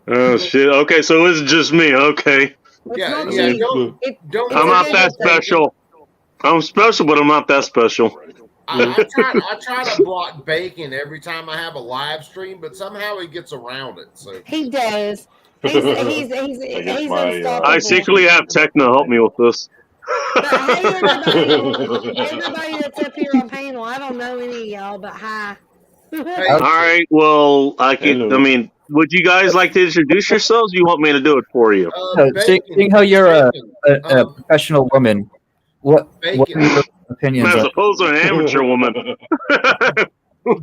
Oh shit. Okay, so it's just me. Okay, it's Yeah, not yeah. you. Don't. I'm a not good that thing. special. I'm special, but I'm not that special. I try to block Bacon every time I have a live stream, but somehow he gets around it. So He does. He's guess my, unstoppable. I secretly have Techno help me with this. But hey, everybody that's up here on panel, I don't know any of y'all, but hi. Hey, All right. Well, I mean, would you guys like to introduce yourselves? Or you want me to do it for you? Seeing how you're a professional woman, what are Bacon. your opinions As on opposed to an amateur woman.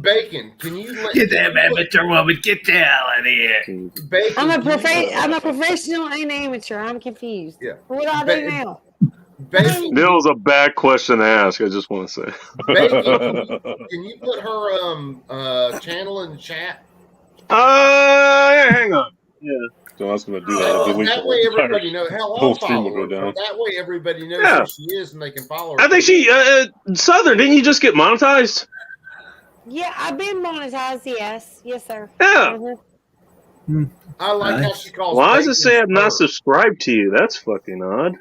Bacon, can you let Get that amateur woman. Get the hell out of here. Bacon? I'm can a professional and amateur. I'm confused. Yeah. What do I do now? Bacon, That was a bad question to ask. I just want to say. Bacon, can you put her channel in the chat? Hang on. Yeah. So I was going to do that. So that way everybody knows. Hell, whole I'll stream will follow go her. down. That way everybody knows Yeah. who she is and they can follow her. I think she Southern. Didn't you just get monetized? Yeah, I've been monetized. Yes, sir. Yeah. Mhm. I like how Nice. she calls. Why does it bacon say I'm not her. subscribed to you? That's fucking odd.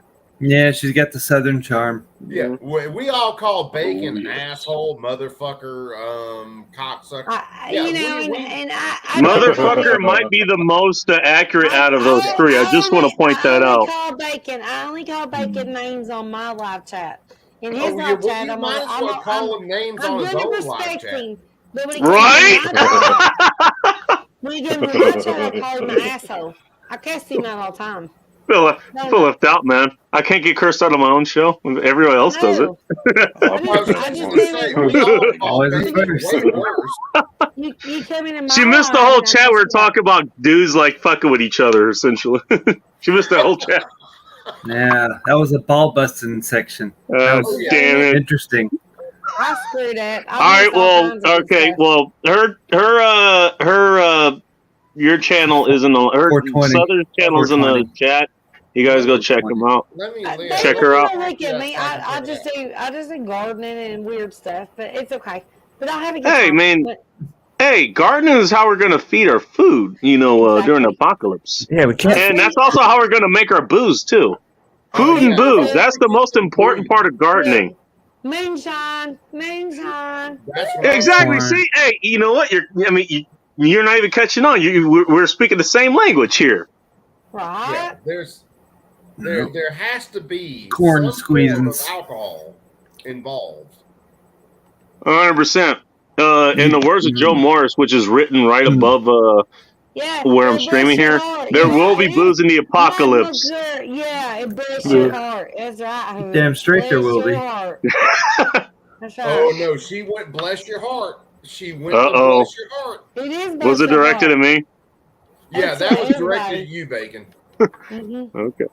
Yeah, she's got the southern charm. Yeah, we all call Bacon Oh, yes. asshole, motherfucker, cocksucker. Yeah, You know, we- and I Motherfucker might be the most accurate out of those three. I just want to point that out. I only call Bacon names on my live chat. In his Oh, yeah, live well, chat, you I'm might as well call him names I'm on his good at own live chat. respecting. But when he Right? comes to my chat, when he comes to my chat, I call him an asshole. I cuss him out all the time. Feel left out, man. I can't get cursed out of my own show. Everyone else does it. No. I'll I put just- that I just on. did We all call Always the Bacon first. way worse. You come into my She missed the live whole and I chat. We were cuss you out. talking about dudes like fucking with each other, essentially. She missed that whole chat. Yeah, that was a ball busting section. That was Damn it. interesting. I screwed it. All right, well, okay, well, your channel is in the her 420. Southern channel's in the 420. chat. You guys go check them out. Let me Check her out. Look at me. I just do gardening and weird stuff, but it's okay. But I have a good Hey, time. man. But Hey, gardening is how we're gonna feed our food. During the apocalypse, Yeah, we can't. and that's also how we're gonna make our booze too. Food and booze. That's the most important part of gardening. moonshine. That's what Exactly. Corn. See, hey, you know what? You're not even catching on. We're speaking the same language here. Right? Yeah, there has to be Corn some squeezins. form of alcohol involved. 100%. In the words of Joe Morris, which is written right above Yeah. where I'm it streaming breaks your here, heart. there Yeah, will be it booze in the is. apocalypse. Yeah, it breaks your heart. That's right. Hood. Damn straight there Bless will your be. heart. That's right. Oh no, she went bless your heart. She went to Uh-oh. bless your heart. It is. Was it directed at me? Yeah, That's that was everybody. directed at you, Bacon. Mm-hmm. Okay.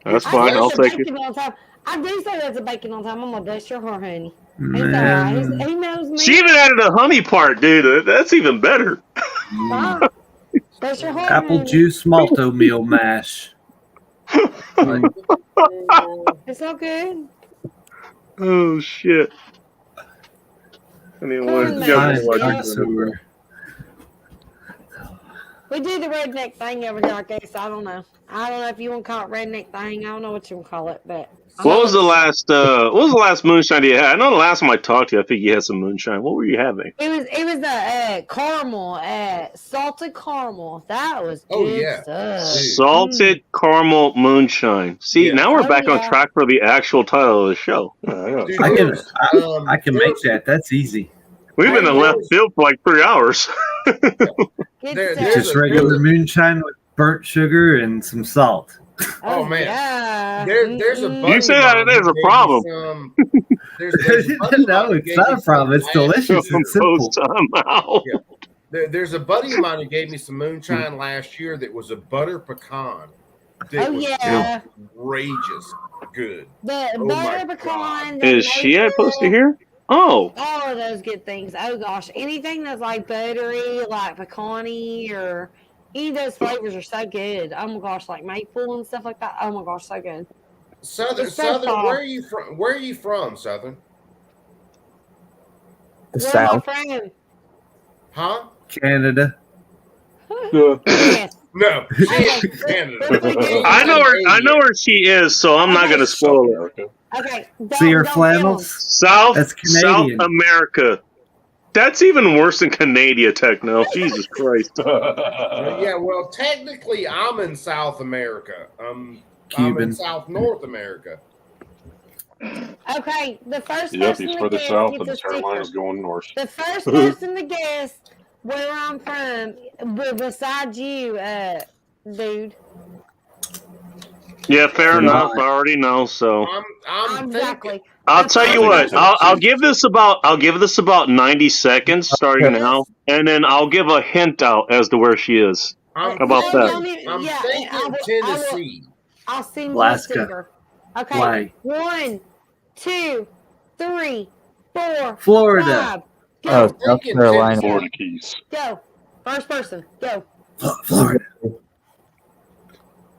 That's I fine. say I'll that's a take it. bacon all the time. I do say that's a bacon all the time. I'm gonna bless your heart, honey. He's Man. all right. He knows me. She even added a honey part, dude. That's even better. Wow. Bless your heart, Apple honey. juice malto meal mash. It's all good. Oh, shit. Anyway, Corn you mash. guys Yeah. are watching. We do the redneck thing every day, I guess. I don't know. I don't know if you want to call it redneck thing. I don't know what you want to call it, but What was the last moonshine you had? I know the last time I talked to you, I think you had some moonshine. What were you having? it was the caramel, salted caramel. That was good Oh, yeah. stuff. Salted caramel moonshine. See, Yeah. now we're Oh, back on yeah. track for the actual title of the show. Yeah, I got Dude, I can there's, I can there's- make that. That's easy. We've been in left field for like 3 hours. Good There- stuff. there's Just a- regular moonshine with burnt sugar and some salt. Oh, man. Yeah. there's a Mm-mm. buddy You say of that mine it is who a gave me problem. some- there's a buddy of No, mine who it's gave not me a problem. some It's last- delicious and simple. Post time out. Yeah. There's a buddy of mine who gave me some moonshine last year that was a butter pecan. That Oh was yeah. outrageous good. The Oh, my butter pecan. the Is she maple, posted here? Oh, all of those good things. Oh gosh, anything that's like buttery, like pecan-y, or any of those flavors are so good. Oh my gosh, like maple and stuff like that. Oh my gosh, so good. Southern, It's so Southern. far. Where are you from? Where are you from, Southern? The Where's South. my friend? Huh? Canada. Yes. No, she Okay, is from Canada. I know where she is, so I'm not gonna spoil it. Okay. See her don't flannels? South That's South Canadian. America. That's even worse than Canada Techno. Jesus Christ. Yeah, well, technically, I'm in South America. I'm in Cuban. South North America. Okay, the first Yep, person he's to further guess south gets and a the sticker. Carolinas going north. The first person to guess where I'm from, besides you, dude. Yeah, fair So enough. not- I already know. So I'm Exactly. I'll That's tell you what- what. I'll give this about 90 seconds starting now, and then I'll give a hint out as to where she is. I'm How about thinking, that? I'm Yeah, thinking I will- Tennessee. I'll send you a Alaska. sticker. Okay. Why? 1, 2, 3, 4, Florida. 5. Go. Oh, South thinking Carolina. Florida Keys. Go. First person. Go. Florida.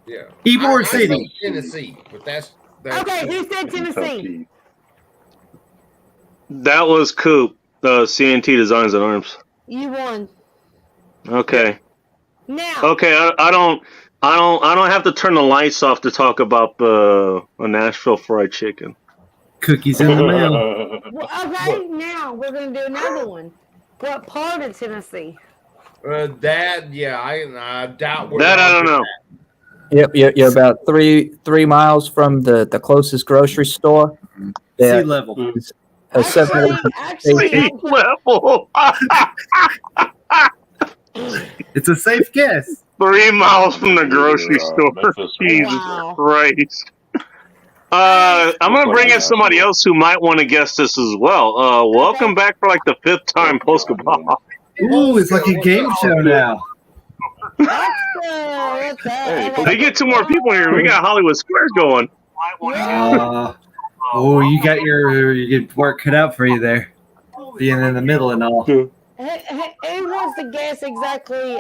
Yeah. Ybor I City. think Tennessee, but that's Okay, who said Tennessee? Kentucky. That was Coop. CNT Designs and Arms. You won. Okay. Now. Okay. I don't have to turn the lights off to talk about the Nashville fried chicken. Cookies in the mail. Okay, now we're going to do another one. What part of Tennessee? that. Yeah, I doubt. we're That I on don't know. Yep, you're about three miles from the closest grocery store. Sea Yeah, level. a 7-Eleven. Actually, Sea level. It's a safe guess. 3 miles from the grocery Yeah, store. Memphis. Jesus Wow. Christ. I'm gonna bring in somebody else who might want to guess this as well. Welcome back for like the 5th time, Post Cabal. Ooh, it's like a game show now. They get 2 more people here. We got Hollywood Squares going. Oh, you got your work cut out for you there, being in the middle and all. Who wants to guess exactly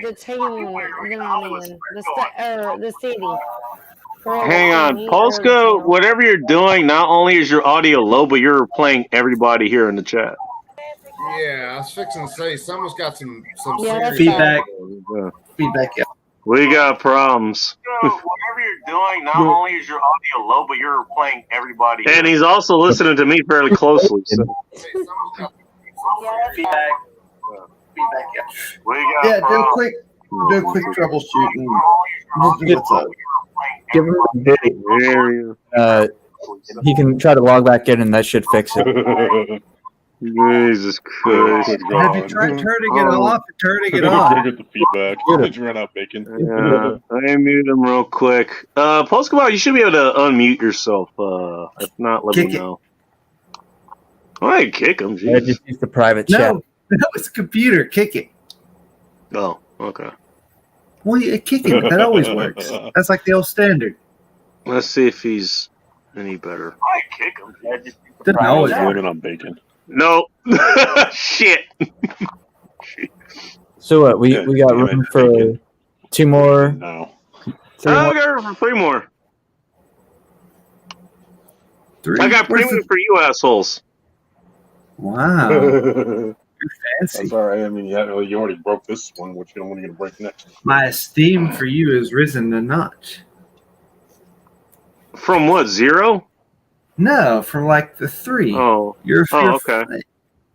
the town that I'm in, the city? Hang on, Polska. Whatever you're doing, not only is your audio low, but you're playing everybody here in the chat. Yeah, I was fixing to say someone's got some Yeah, that's serious Feedback. Yeah. Feedback. Yeah. We got problems. Whatever you're doing, not only is your audio low, but you're playing everybody. And he's also listening to me fairly closely. So. Feedback. Feedback. Yeah. We got Yeah. problems. Do a quick troubleshooting. We'll see what's up. Give him a video. He can try to log back in, and that should fix it. Jesus Christ. Have you tried turning it off or turning it off? Get the feedback. Did you run out bacon? Yeah, I mute him real quick. Post Cabal, you should be able to unmute yourself. If not, let Kick me it. know. I kick him, Yeah, jeez. just use the private chat. No, it's a computer. Kick it. Oh, okay. Well, yeah, kick it. That always works. That's like the old standard. Let's see if he's any better. I kick him. Doesn't always work. Running on bacon. No. Shit. So what? We got room for 2 more. No. 3 I more. got room for 3 more. 3. I got Where's premium for you assholes. Wow. You're fancy. That's all right. I mean, you already broke this one. Which one are you going to break next? My esteem for you has risen a notch. From what, 0? No, from like the 3. Oh. You're okay.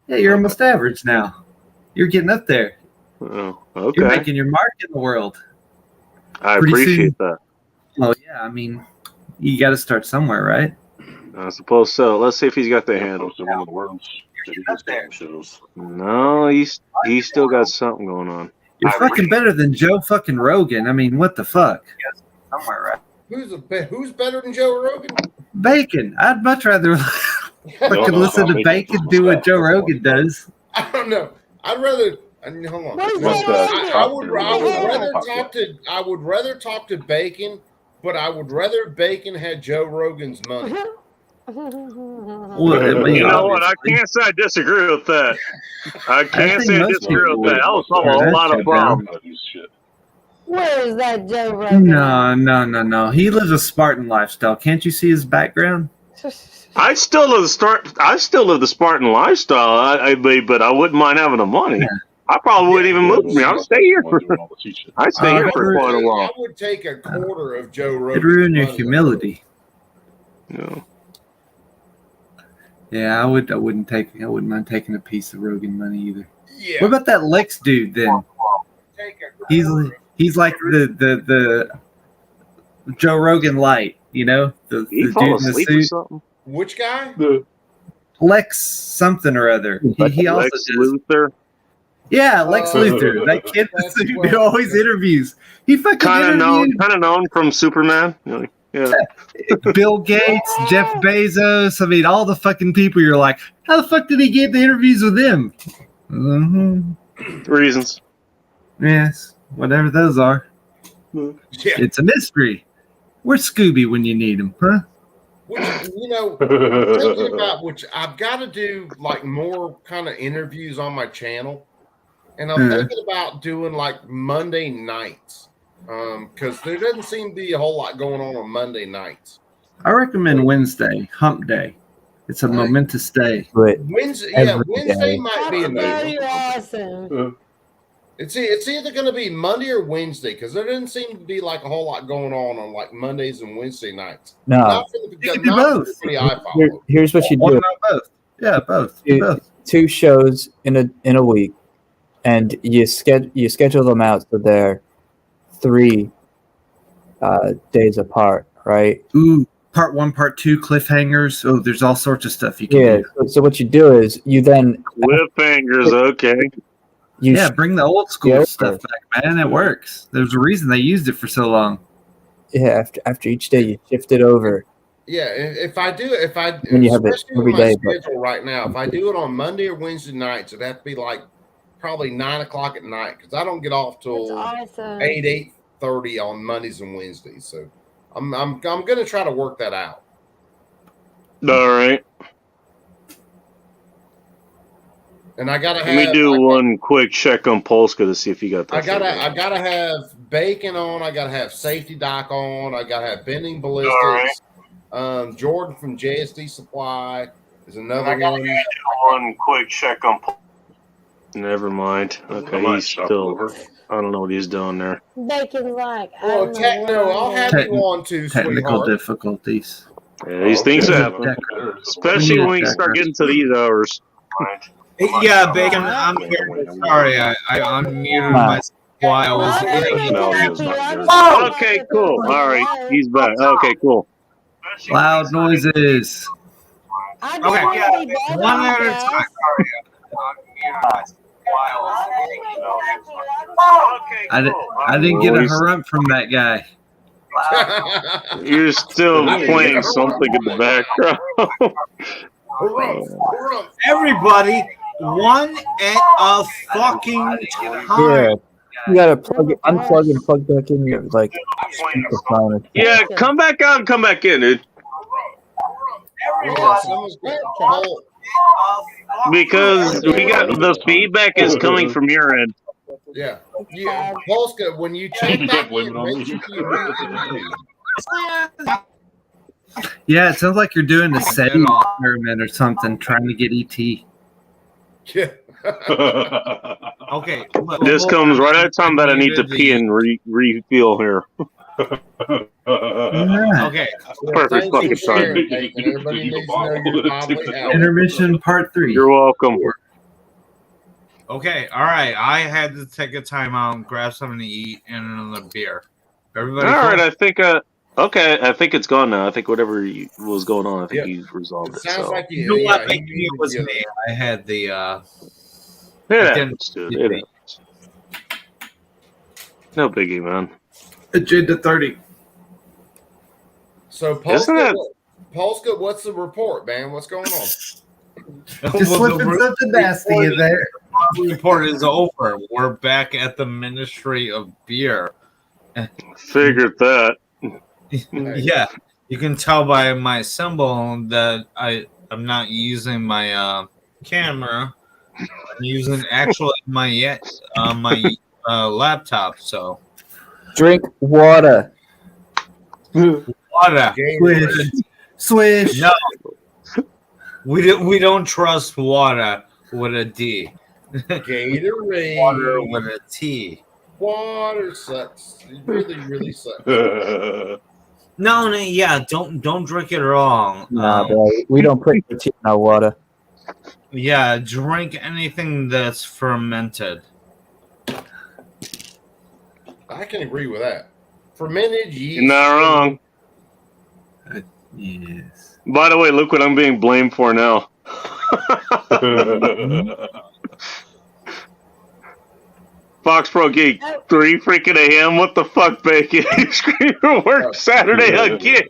Yeah, you're almost average now. You're getting up there. Oh, You're okay. making your mark in the world. I pretty appreciate soon- that. Oh yeah, I mean, you got to start somewhere, right? I suppose so. Let's see if he's got the handle. Those are one of the words that he just shows. No, he's still got something going on. You're fucking better than Joe fucking Rogan. I mean, what the fuck? Somewhere, right? Who's better than Joe Rogan? Bacon. I'd much rather fucking listen to Bacon do what Joe Rogan does. I don't know. I'd rather. Hold on. What is No, that? I would rather talk to Bacon, but I would rather Bacon had Joe Rogan's money. Well, I mean, You know what? I obviously. can't say I disagree with that. I can't think say I most disagree people with that. That would solve a would. lot of That's problems. Where is that Joe Rogan? No. He lives a Spartan lifestyle. Can't you see his background? I still live the Spartan lifestyle. But I wouldn't mind having the money. Yeah. I probably wouldn't even move me. I'd stay here for. I'd stay here for I quite a I while. would take a quarter of Joe Rogan. It'd ruin your humility. No. Yeah, I wouldn't mind taking a piece of Rogan money either. Yeah. What about that Lex dude then? He's like the Joe Rogan light, you know, the He dude fall in the asleep or suit. something? Which guy? Lex something or other. He also Lex does. Luthor. Yeah, Lex Luthor. That kid that's who what- always interviews. He fucking Kind of interviewed known from Superman. Yeah. Bill Gates, Jeff Bezos. I mean, all the fucking people. You're like, how the fuck did he get the interviews with them? Reasons. Yes, whatever those are. Yeah. It's a mystery. Where's Scooby when you need him, huh? Which, thinking about which I've got to do like more kind of interviews on my channel, and I'm thinking about doing like Monday nights, because there doesn't seem to be a whole lot going on Monday nights. I recommend Wednesday, Hump Day. It's a momentous day. Wednesday Every might be That's amazing. very awesome. It's either going to be Monday or Wednesday, because there doesn't seem to be like a whole lot going on like Mondays and Wednesday nights. No. Not for the, You can do not for both. the company I follow. Here's what you What do: about both? Yeah, both. two shows in a week, and you schedule them out so they're 3 days apart, right? Ooh, part 1, part 2 cliffhangers. Oh, there's all sorts of stuff you can Yeah. do. So what you do is you then Cliffhangers, okay. Yeah, bring the old school Yeah. stuff back, man. It works. There's a reason they used it for so long. after each day you shift it over. Yeah, if I When you have it especially every with my day, but- schedule right now, if I do it on Monday or Wednesday nights, it'd have to be like probably 9:00 at night, because I don't get off That's till awesome. 8:30 on Mondays and Wednesdays. So I'm gonna try to work that out. All right. And I gotta Let have me do one quick check on Polska to see if you got that. I gotta have Bacon on, I gotta have Safety Doc on, I gotta have Bending Ballistics. Jordan from JSD Supply is another one. One quick check on Polska. Never mind. Okay, he's still. I don't know what he's doing there. Bacon's like, I Well, don't know Techno, what I'll I'm have doing. you on too, Technical sweetheart. difficulties. Yeah, these things happen, especially when you start getting to these hours. Yeah, Bacon, I'm very sorry. I unmuted myself while I was eating. Oh, okay, cool. All right, he's back. Okay, cool. Loud noises. I don't Okay, want to be bothered, one at a guys. time. Sorry, I unmuted myself while I was eating. I didn't get a harumph from that guy. You're still playing something in the background. Everybody, one at a fucking Yeah. time. You gotta unplug and plug back in your like speakerphone. Yeah, come back out and come back in, dude. Because we got the feedback is coming from your end. Yeah. Polska, when you check back in, make sure you Yeah, it sounds like you're doing a setting experiment or something, trying to get ET. Yeah. Okay. This comes right at the time that I need to pee and refuel here. Okay. Perfect fucking time. Everybody needs to know you're probably out. Intermission part 3. You're welcome. Okay. All right. I had to take a time out and grab something to eat and another beer. Everybody. All right, cool? I think. Okay, I think it's gone now. I think whatever was going on, I think you resolved it. Sounds So. like You know what? Maybe it was me. I had the. It I happens, dude. It happens. No biggie, man. Agenda 30. So Polska, what's the report, man? What's going on? Just slipping something nasty in there. The report is over. We're back at the Ministry of Beer. Figured that. Yeah, you can tell by my symbol that I'm not using my camera. I'm using actually my laptop. So Drink water. water. Swish. No, we don't trust water with a D. Gatorade. Water with a T. Water sucks. It really, really sucks. No, yeah, don't drink it wrong. Nah, bro. We don't put tea in our water. Yeah, drink anything that's fermented. I can agree with that. Fermented yeast. You're not wrong. Yes. By the way, look what I'm being blamed for now. Fox Pro Geek, 3 freaking a.m. What the fuck, Bacon? Screamer work Saturday again.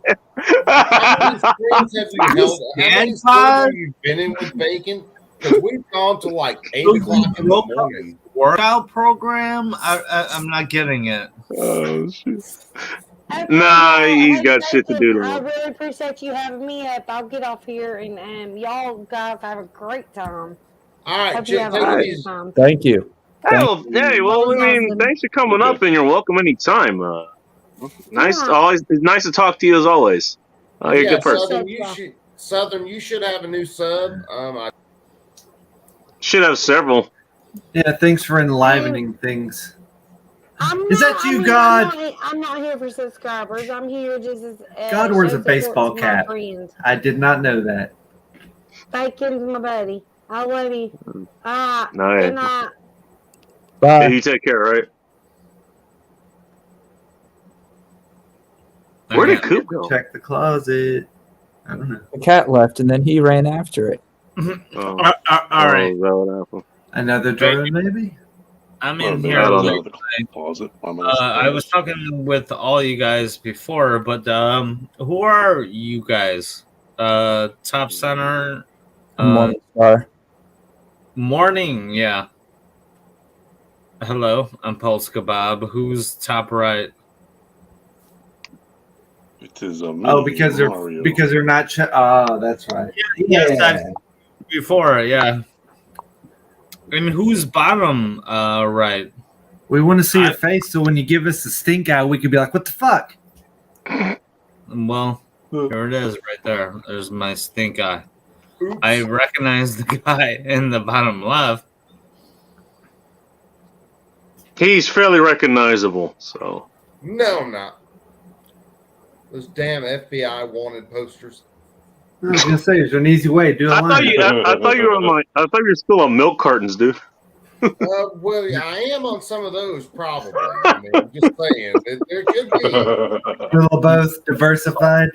How many streams have you held? How many streams have you been in with Bacon? Because we've gone to like 8 o'clock in the morning. Workout program? I'm not getting it. Oh shit. Nah, he's got shit to do I tomorrow. really appreciate you having me up. I'll get off here and y'all guys have a great time. All right, Hope you have a take it great easy. time. Thank you. Hell, hey, well, I mean, thanks for coming up, and you're welcome anytime. Nice, Yeah. always it's nice to talk to you as always. You're a Yeah, good person. Southern, you should have a new sub. Should have several. Yeah, thanks for enlivening things. Is that you, I mean, God? I'm not here for subscribers. I'm here just as God wears show a support baseball to my cap. friends. I did not know that. Bacon's my buddy. I love you. No, Good night. Bye. Hey, you take care, right? Where did Coop go? Check the closet. I don't know. The cat left, and then he ran after it. Oh, All right. is that what happened? Another drawer, maybe? I'm Well, in maybe here. I don't late know the today. closet. I was talking with all you guys before, but who are you guys? Top center. Morningstar. Morning, yeah. Hello, I'm Pulse Kebab. Who's top right? It is Oh, because they're not. Oh, that's right. Yes, I've before, yeah. And who's bottom right? We want to see your face, so when you give us the stink eye, we could be like, "What the fuck?" Well, here it is, right there. There's my stink eye. I recognize the guy in the bottom left. He's fairly recognizable, so. No, I'm not. Those damn FBI wanted posters. I was gonna say, there's an easy way. Do it. I thought you were on my. I thought you were still on milk cartons, dude. Well, I am on some of those, probably. I mean, I'm just saying. There could be. A little both diversified.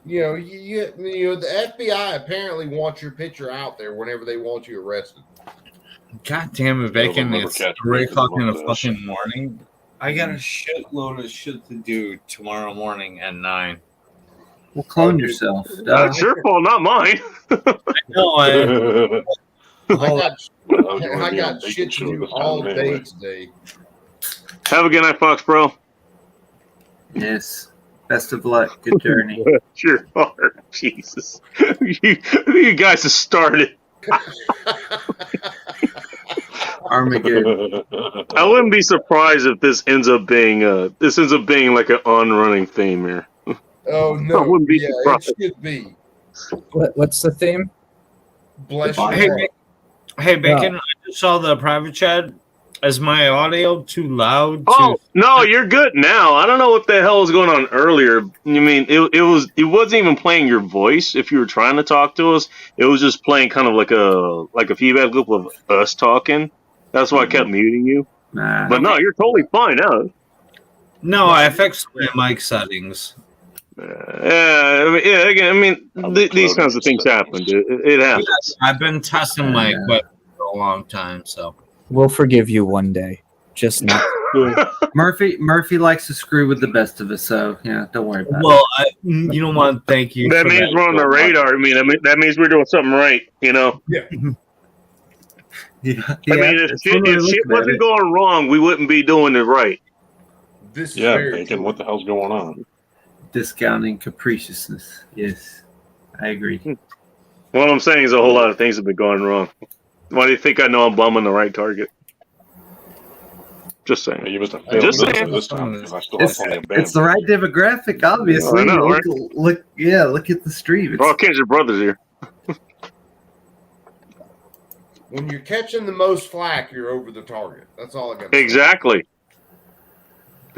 You know, the FBI apparently wants your picture out there whenever they want you arrested. God damn it, Bacon. never It's catch 3 Bacon o'clock in the like that fucking morning. I got a shitload of shit to do tomorrow morning at 9. Well, clone yourself. That's your fault, not mine. No, I I got shit to do all day today. Have a good night, Fox, bro. Yes. Best of luck. Good journey. Your heart, Jesus. You guys have started. Armageddon. I wouldn't be surprised if this ends up being like an on-running theme here. Oh I no! wouldn't be Yeah, surprised. it should be. What's the theme? Bless Hey, your heart. Hey, Bacon, I just saw the private chat. Is my audio too loud? Oh no, you're good now. I don't know what the hell was going on earlier. You mean it wasn't even playing your voice if you were trying to talk to us. It was just playing kind of like a feedback loop of us talking. That's why I kept muting you. Nah. But no, you're totally fine now. No, I fixed my mic settings. These kinds of things happen, dude. It happens. I've been testing my equipment for a long time, so. We'll forgive you one day. Just not. Murphy likes to screw with the best of us, so yeah, don't worry about Well, you know what? Thank you. That for means we're on the radar. I mean, that means we're doing something right. You know. Yeah. it. Yeah, I mean, if that's one way to shit look at wasn't it. going wrong, we wouldn't be doing it right. This is Yeah, very Bacon, true. what the hell's going on? Discounting capriciousness. Yes, I agree. What I'm saying is a whole lot of things have been going wrong. Why do you think I know I'm bumming the right target? Just saying. You must have Just failed saying. this time because I still have It's, plenty of it's the right demographic, obviously. I know, right? Look at the stream. We're all kindred brothers here. When you're catching the most flack, you're over the target. That's all I got. Exactly.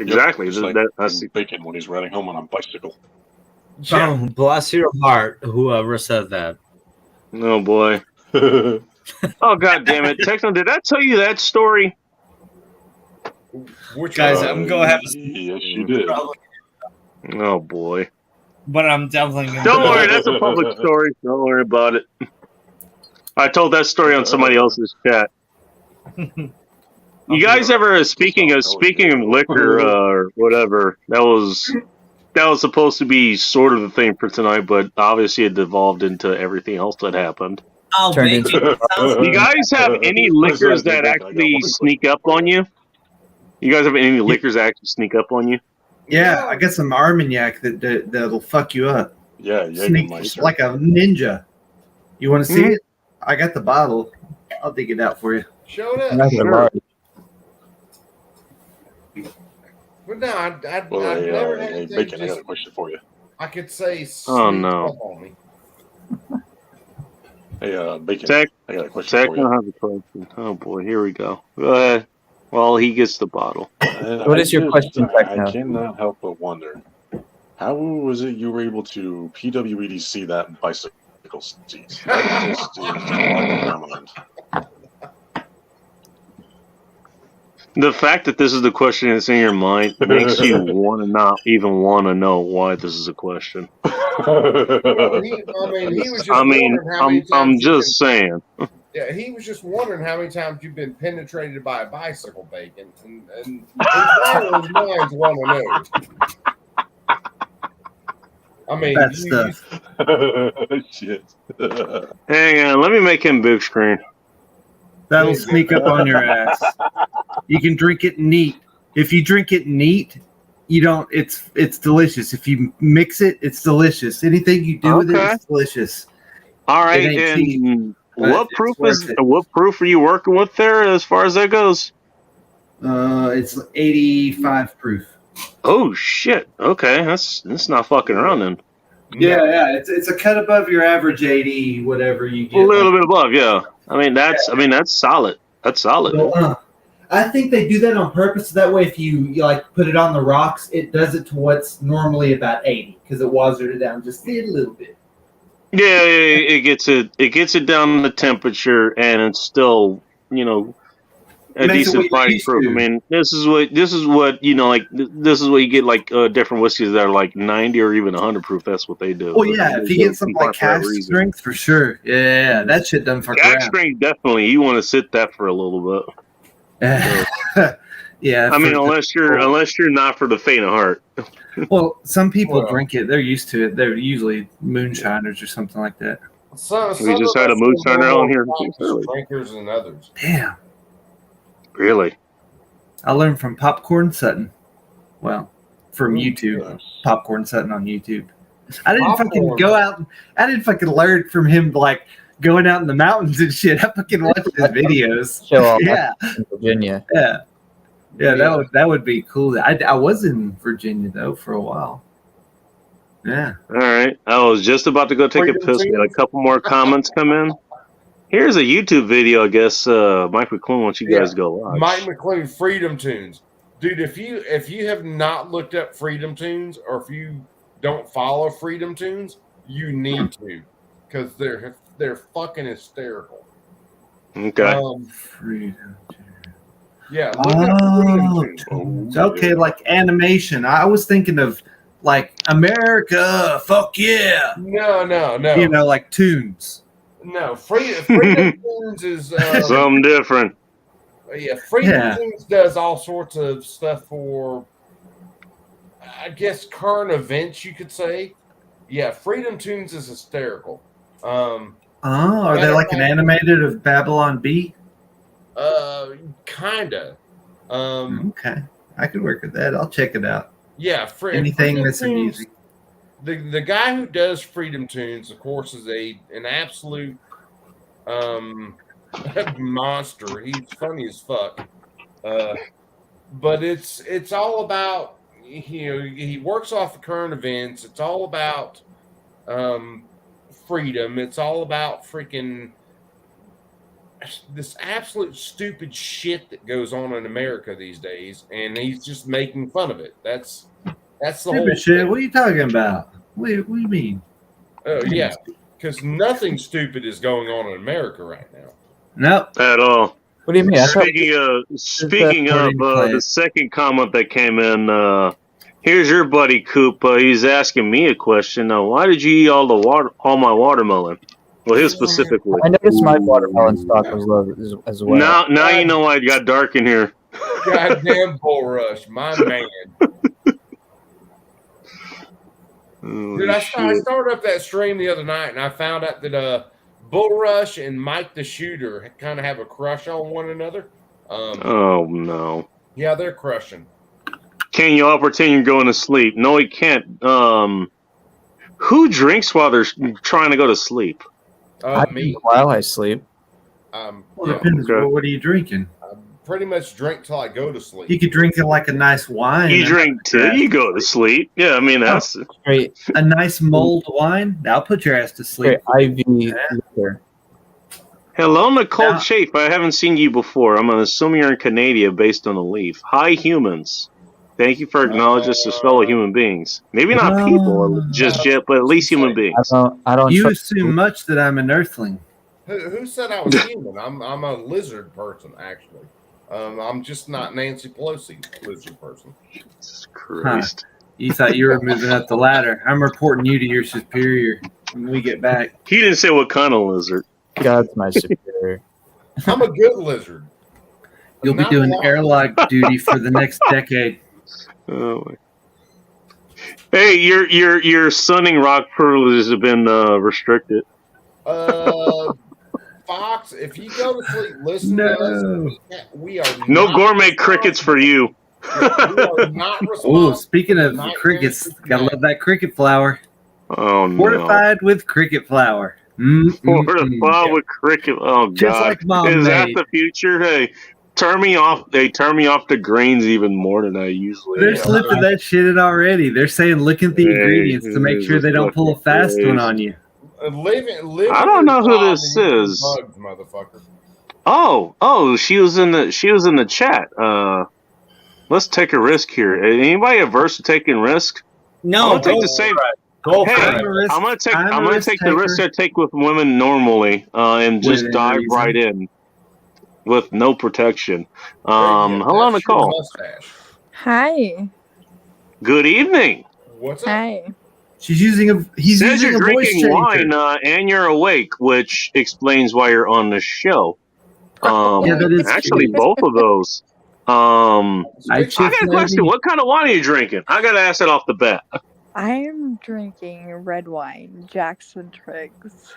Exactly. Just like That's Bacon when he's riding home on a bicycle. Oh, bless your heart, whoever said that. oh boy. Oh god damn it, Techno! Did I tell you that story? Which Guys, one? I'm going to have a Yes, you did. Oh boy. but I'm definitely going to. Don't worry, that's a public story. Don't worry about it. I told that story on somebody else's chat. You guys ever speaking of liquor or whatever? That was supposed to be sort of the thing for tonight, but obviously it devolved into everything else that happened. Oh, Turned bacon. You guys have any liquors that actually sneak up on you? You guys have any liquors that actually sneak up on you? Yeah, I got some Armagnac that'll fuck you up. Yeah, Sneak Jägermeister. like a ninja. You want to see it? I got the bottle. I'll dig it out for you. Show it Not up. gonna lie. But no, I've Well, never had hey, anything Bacon, I got just, a question for you. I could say Oh, sneak no. up on me. Hey, Bacon, Tech, I got a question Tech, for you. I have a question. Oh boy, here we go. Go ahead. Well, he gets the bottle. What is your question, Techno? I cannot help but wonder, how was it you were able to PWEDC that bicycle seat? That just is blowing my mind. The fact that this is the question that's in your mind makes you want to not even want to know why this is a question. Well, he was just I mean, wondering how many times I'm you've just saying. Yeah, he was just wondering how many times you've been penetrated by a bicycle, Bacon, and inquiring minds want to know. I mean, That stuff. Shit. Hang on, let me make him big screen. That'll sneak up on your ass. You can drink it neat. If you drink it neat, you don't. It's delicious. If you mix it, it's delicious. Anything you do with it, Okay. it's delicious. All right, It ain't cheap, and but what it's proof worth it. what proof are you working with there as far as that goes? It's 85 proof. Oh shit. Okay, that's not fucking around then. Yeah. It's a cut above your average 80, whatever you A get. little bit above, yeah. I mean that's solid. That's solid. I think they do that on purpose. That way, if you like put it on the rocks, it does it to what's normally about 80 because it watered it down just a little bit. Yeah, it gets it down the temperature, and it's still, you know, a Makes it decent what you're fighting used proof. to. I mean, this is what you know, like this is what you get like different whiskeys that are like 90 or even 100 proof. That's what they do. Well, yeah, if you get something like cask strength, for sure. Yeah, that shit doesn't fuck cask around. strength, definitely. You want to sit that for a little bit. Yeah, I mean, unless you're not for the faint of heart. Well, some people drink it; they're used to it. They're usually moonshiners or something like that. We just had a moonshiner on here earlier. Drinkers than others. Damn, Really? I learned from Popcorn Sutton. Well, from YouTube, Popcorn Sutton on YouTube. I didn't fucking go out. I didn't fucking learn from him like going out in the mountains and shit. I fucking watched his videos. Show off Yeah, in Virginia. yeah. That would be cool. I was in Virginia though for a while. Yeah. All right. I was just about to go take a piss. We had a couple more comments come in. Here's a YouTube video. I guess Mike McClune wants you guys to go watch. Mike McClune, Freedom Tunes, dude. If you have not looked up Freedom Tunes, or if you don't follow Freedom Tunes, you need to, because they're fucking hysterical. Okay. Freedom. Yeah. Look up Freedom Oh, Tunes. tunes. Okay, like animation. I was thinking of like America, fuck yeah. No. You know, like tunes. No, Freedom Tunes is Something different. Freedom Tunes does all sorts of stuff for, I guess, current events. You could say, yeah. Freedom Tunes is hysterical. Are they like an animated of Babylon B? Kinda. Okay, I could work with that. I'll check it out. Yeah, Anything Freedom that's Tunes, amusing. The guy who does Freedom Tunes, of course, is an absolute monster. He's funny as fuck. But it's all about, he works off of current events. It's all about freedom. It's all about freaking this absolute stupid shit that goes on in America these days, and he's just making fun of it. That's the whole Stupid shit. What are you talking about? What do you mean? Oh yeah, because nothing stupid is going on in America right now. Nope. At all. What do you mean? I thought Speaking of according to the second comment that came in, here's your buddy Coop. He's asking me a question. Why did you eat all my watermelon? Well, his specifically. I noticed my watermelon stock was low as well. Now you know why it got dark in here. Goddamn Bull Rush, my man. Dude, I started up that stream the other night, and I found out that Bull Rush and Mike the Shooter kind of have a crush on one another. Oh no! Yeah, they're crushing. Can you all pretend you're going to sleep? No, he can't. Who drinks while they're trying to go to sleep? I Me. drink while I sleep. Well, Yeah, depends. okay. What are you drinking? I pretty much drink till I go to sleep. You could drink it like a nice wine. You drink till you go to sleep. Yeah, I mean that's Straight, a nice mulled wine. That'll put your ass to sleep. straight IV liquor. Hello, Nicole Now- Chafe. I haven't seen you before. I'm assuming you're in Canada based on the leaf. Hi, humans. Thank you for acknowledging us as fellow human beings. Maybe not people just yet, but at least human beings. I don't You trust assume much that I'm an earthling. Who said I was human? I'm a lizard person, actually. I'm just not Nancy Pelosi lizard person. Jesus Christ. You thought you were moving up the ladder. I'm reporting you to your superior when we get back. He didn't say what kind of lizard. God's my superior. I'm a good lizard. You'll be Not doing a lot. airlock duty for the next decade. Oh my. Hey, your sunning rock privileges have been restricted. Fox, if you go to sleep, listen No. to us. We are No not gourmet responsible. crickets for you. We are not Oh, responsible. speaking of Not crickets, very gotta love that cricket flour. Oh no. Fortified with cricket flour. Fortified with cricket. Oh god. Just like Mom Is that made. the future? Hey, turn me off. They turn me off the grains even more than I usually. They're am. slipping that shit in already. They're saying look at the Hey, ingredients to make sure they don't pull a fast one on you. Living I don't know who your this job and is. Bugs, motherfucker. Oh, she was in the chat. Let's take a risk here. Anybody averse to taking risk? No, I'm gonna take the same. Go Hey, for I'm it. a risk- I'm gonna take. I'm a I'm gonna risk take the risk taker. I take with women normally, and just Within dive reason. right in with no protection. Hey, Hello, that's your Nicole. mustache. Hi. Good evening. What's up? Hi. He's Says using you're a voice drinking changer. wine and you're awake, which explains why you're on the show. Yeah, that is Actually, true. both of those. I I got a question. What kind of wine are you drinking? I gotta ask that off the bat. I'm drinking red wine, Jackson Triggs.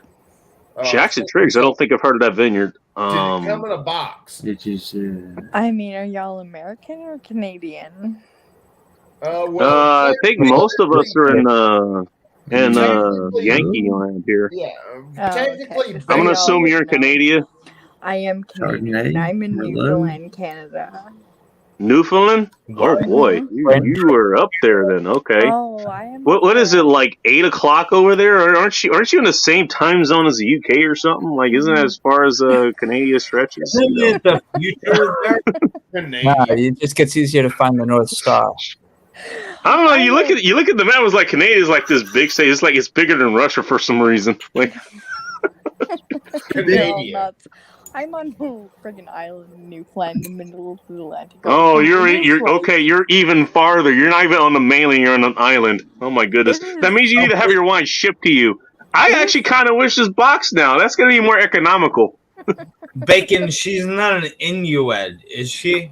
Jackson Triggs. I don't think I've heard of that vineyard. Did it come in a box? Did you say? I mean, are y'all American or Canadian? I think most of us are in Yankee land here. Yeah, technically, technically, I'm gonna assume you're in Canada. I am Canadian. Chardonnay, I'm in Merlot. Newfoundland, Canada. Newfoundland? Oh boy, you were up there then. Okay. Oh, I am. What is it like 8 o'clock over there? Or aren't you in the same time zone as the UK or something? Like, isn't that as far as Canada stretches? Isn't it the future there? Nah, it just gets easier to find the North Star. I don't know. You look at the map. It's like Canada is like this big state. It's like it's bigger than Russia for some reason. Like Canadian. I'm on a friggin' island in Newfoundland, in the middle of the Atlantic. oh, you're Ocean. okay. You're even farther. You're not even on the mainland. You're on an island. Oh my goodness. That means you need to have your wine shipped to you. I actually kind of wish this box now. That's gonna be more economical. Bacon, she's not an Inuit, is she?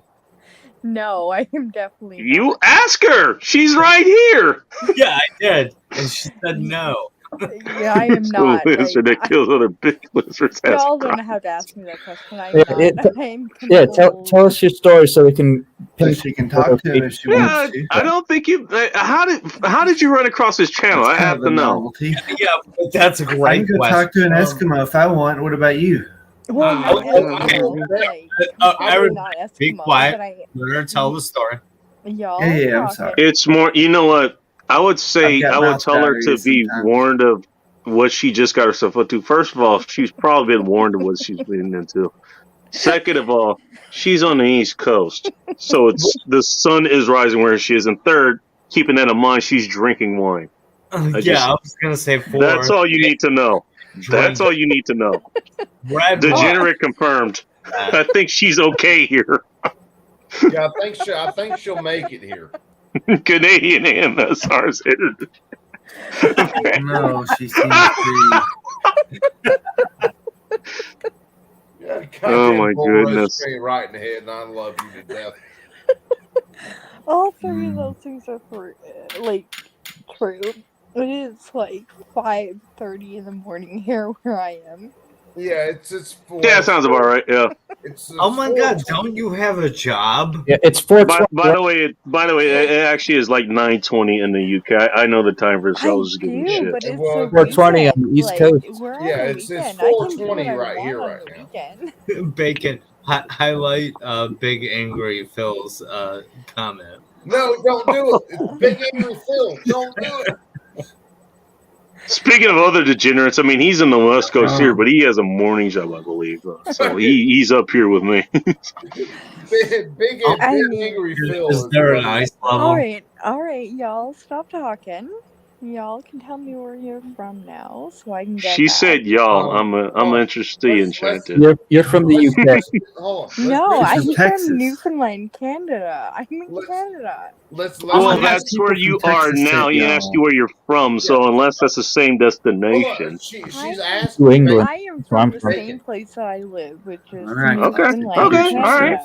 No, I am definitely. You ask her. She's right here. Yeah, I did. And she said no. Yeah, I am not. The lizard that kills other big lizards. has Y'all don't problems. have to ask me that question. I'm Yeah, not. I'm Yeah, tell us your story so we can. So she can talk to him if she Yeah, wants to. I don't think you. How did you run across this channel? I It's kind have of to a know. novelty. Yeah, but that's a I great can go question. talk to an Eskimo if I want. What about you? Well, not okay. Eskimo, like, Everybody, probably not be Eskimo, quiet. but I, Let her tell the story. y'all. Yeah, I'm talking. sorry. It's more. You know what? I would say I've got I would mouth tell her to diarrhea be sometimes. warned of what she just got herself into. First of all, she's probably been warned of what she's been into. Second of all, she's on the East Coast, so it's the sun is rising where she is. And third, keeping that in mind, she's drinking wine. I just- was gonna say four. That's all you need to know. That's all you need to know. Red Degenerate confirmed. I think she's okay here. Yeah, I think she'll make it here. Canadian AMSR's edited. No, she seems to. Yeah, Oh, my goddamn bull rush goodness. straight right in the head, and I love you to death. All three of those things are like true. It is like 5:30 in the morning here where I am. Yeah, it's four. Yeah, sounds about right. Yeah. It's Oh my god, don't you have a job? Yeah, it's By 4:20. the way, it actually is like 9:20 in the UK. I know the time for this. I was just giving you do, shit. but it's Well, a 4:20 on weekend. the East Like, Coast. we're on Yeah, a it's weekend. I can do 4:20 what I right want here on right the now. weekend. Bacon. Highlight Big Angry Phil's comment. No, don't do it. It's Big Angry Phil. Don't do it. Speaking of other degenerates, I mean, he's in the West Coast here, but he has a morning job, I believe. So he's up here with me. Big Angry Phil. Is there an ice level? All right, y'all, stop talking. Y'all can tell me where you're from now, so I can get She that. said, y'all. I'm interested in enchanted. You're from the UK. Hold on. No, I'm from Texas. Newfoundland, Canada. I'm in Canada. Well, that's where you are now. He asked you where you're from, so unless that's the same destination. She's asked New England. I am That's where I'm from the from. same place that I live, which is Okay. Newfoundland, Okay. Canada. All right.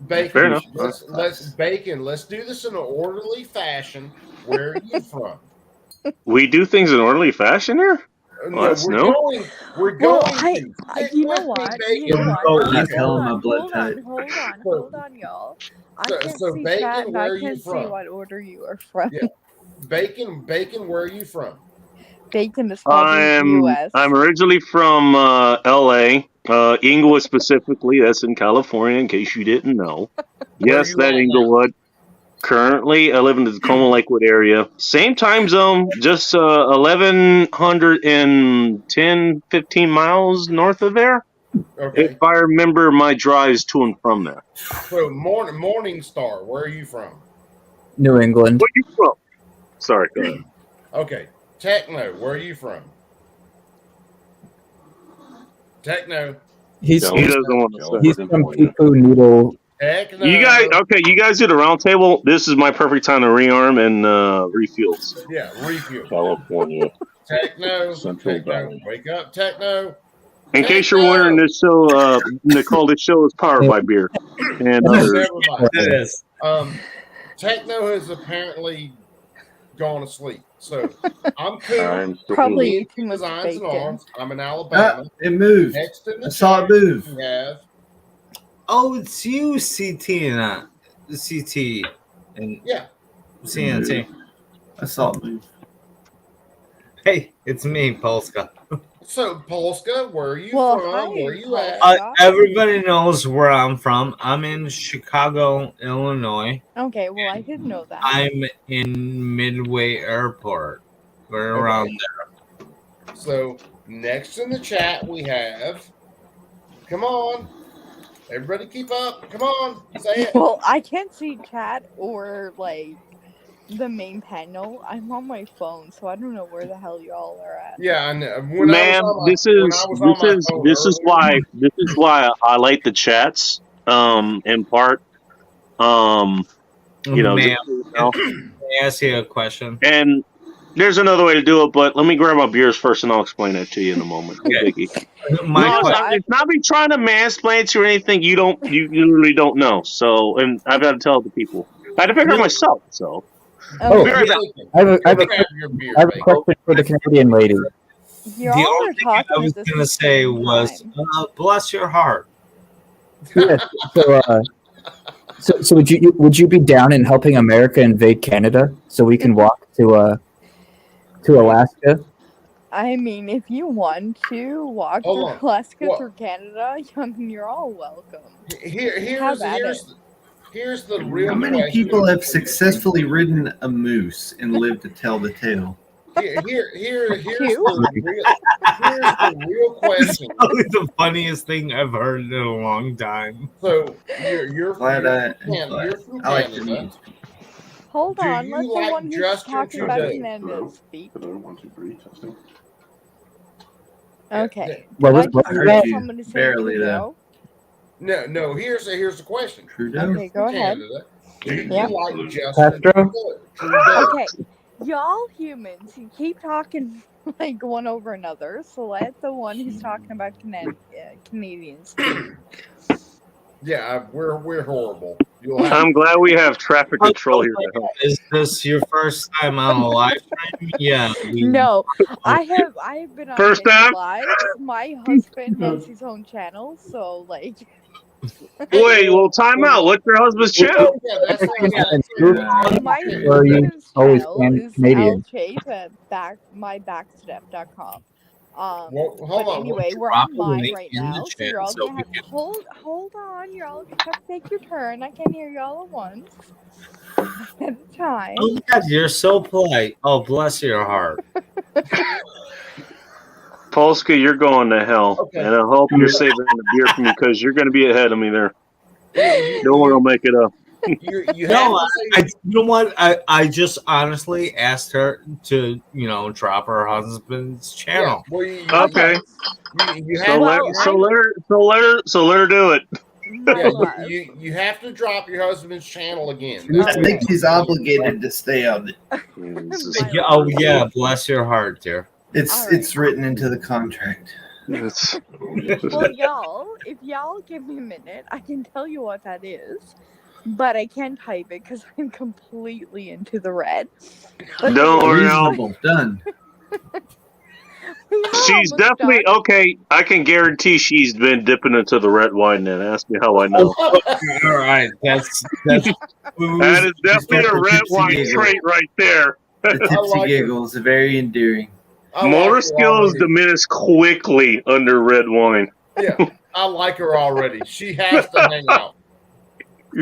Bacon. Fair enough. Let's do this in an orderly fashion. Where are you from? We do things in orderly fashion here? Well, that's we're new. Going Well, to. you know what? You know what? I tell him my blood type. Hold on, y'all. I So- can't so see Bacon, chat, and where I are you can't see from? what order you are from. Yeah. Bacon, where are you from? Bacon is probably U.S. I'm originally from LA, Inglewood specifically. That's in California, in case you didn't know. Yes, you that at now? Inglewood. Currently, I live in the Tacoma Lakewood area. Same time zone, just 1,110, 15 miles north of there. Okay. If I remember my drives to and from there. So Morning Star, where are you from? New England. Where are you from? Sorry, go ahead. Okay. Techno, where are you from? Techno. He's He doesn't want to say. he's from Pipu Noodle. Techno. You guys do the round table. This is my perfect time to rearm and refuel. So. Yeah, refuel. California. Techno. Central Techno. Valley. Wake up, Techno. In case you're wondering, this show, Nicole, this show is powered by beer and others. Never mind. It is. Techno has apparently gone to sleep. So I'm cool. I'm still Probably doing too much Designs and bacon. Arms. I'm in Alabama. It moved. Next in the I saw it chat, move. we have Oh, it's you, CT, and CT and yeah. CNT. I saw it move. Hey, it's me, Polska. So Polska, where are you Well, from? hi, Where are you at? Everybody knows where I'm from. I'm in Chicago, Illinois. Okay, well, I didn't know that. I'm in Midway Airport. We're around there. So next in the chat we have. Come on, everybody, keep up. Come on, say it. Well, I can't see chat or like the main panel. I'm on my phone, so I don't know where the hell y'all are at. Yeah, I know. Man, this is why I like the chats. In part, you know, Ma'am, just, you know. can I ask you a question? And there's another way to do it, but let me grab my beers first, and I'll explain that to you in a moment. Biggie. It's not me trying to mansplain to you or anything. You literally don't know. So, and I've got to tell the people. I had to figure it out myself. So, Oh, be right back. I have a question for the Canadian lady. Y'all The are only thing talking I was at the going to say same was, time. bless your heart. Yes. So would you be down in helping America invade Canada so we can walk to Alaska? I mean, if you want to walk Hold through on. Alaska What? through Canada, I mean, you're all welcome. Here's the real How many question. people have successfully ridden a moose and lived to tell the tale? Here's the real question. Probably the funniest thing I've heard in a long time. So you're Glad from I like the Canada. moose. Hold Do on, you let the like one who's Justin talking about Trudeau? Canada speak. Hello, 1, 2, 3, testing. Okay. What was Did what I was hear that? somebody say Barely, Trudeau? No. Here's the question. Trudeau. Okay, go ahead. Canada. Do you Yeah. like Justin Castro? Trudeau? Okay. y'all humans, you keep talking like one over another, so let the one who's talking about Canadians speak. Yeah, we're horrible. You'll have I'm glad we have traffic control here to help. Is this your first time on a live stream? Yeah. No, I have been on First many time? lives. My husband has his own channel, so like. Wait, well, time out. What's your husband's channel? Yeah, that's My Or are you husband's always channel is Canadian? lchafe at mybackstep.com. Well, hold But on. anyway, we're Drop on a live link right in the now, so chat you're all so gonna we have can- hold on, you're all gonna have to take your turn. I can't hear y'all at once at a time. Oh my God, you're so polite. Oh, bless your heart. Polska, you're going to hell. Okay. And I hope you're saving the beer for me because you're going to be ahead of me there. No one will make it up. You have No, to say, you know what? I just honestly asked her to, drop her husband's yeah, channel. well, Okay. you So have let her do it. My yeah, love. you have to drop your husband's channel again. I think she's obligated to stay on it. My Yeah, love. oh yeah, bless your heart, dear. It's written into the contract. It's- Well, y'all, if y'all give me a minute, I can tell you what that is. But I can't type it because I'm completely into the red. But Don't worry, Reasonable. Done. she's definitely okay. I can guarantee she's been dipping into the red wine. Then ask me how I know. All right, that's That is definitely a red wine trait right there. The tipsy like her. giggles are very endearing. Motor skills diminish quickly under red wine. Yeah, I like her already. She has to hang out.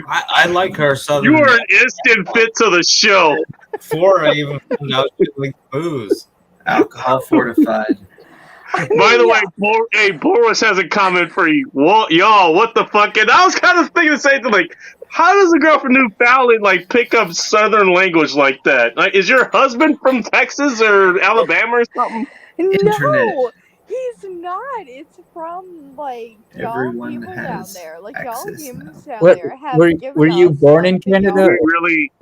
I like her southern. You are an instant fit to the show. Before I even found out she liked booze. Alcohol fortified. By the way, Boris has a comment for you. Well, y'all, what the fuck? And I was kind of thinking the same thing. Like, how does a girl from Newfoundland like pick up Southern language like that? Like, is your husband from Texas or Alabama or something? No, he's not. It's from like y'all Everyone people down has there. Like y'all access humans down What, there have were given you us, born in like, the Canada? y'all- Really?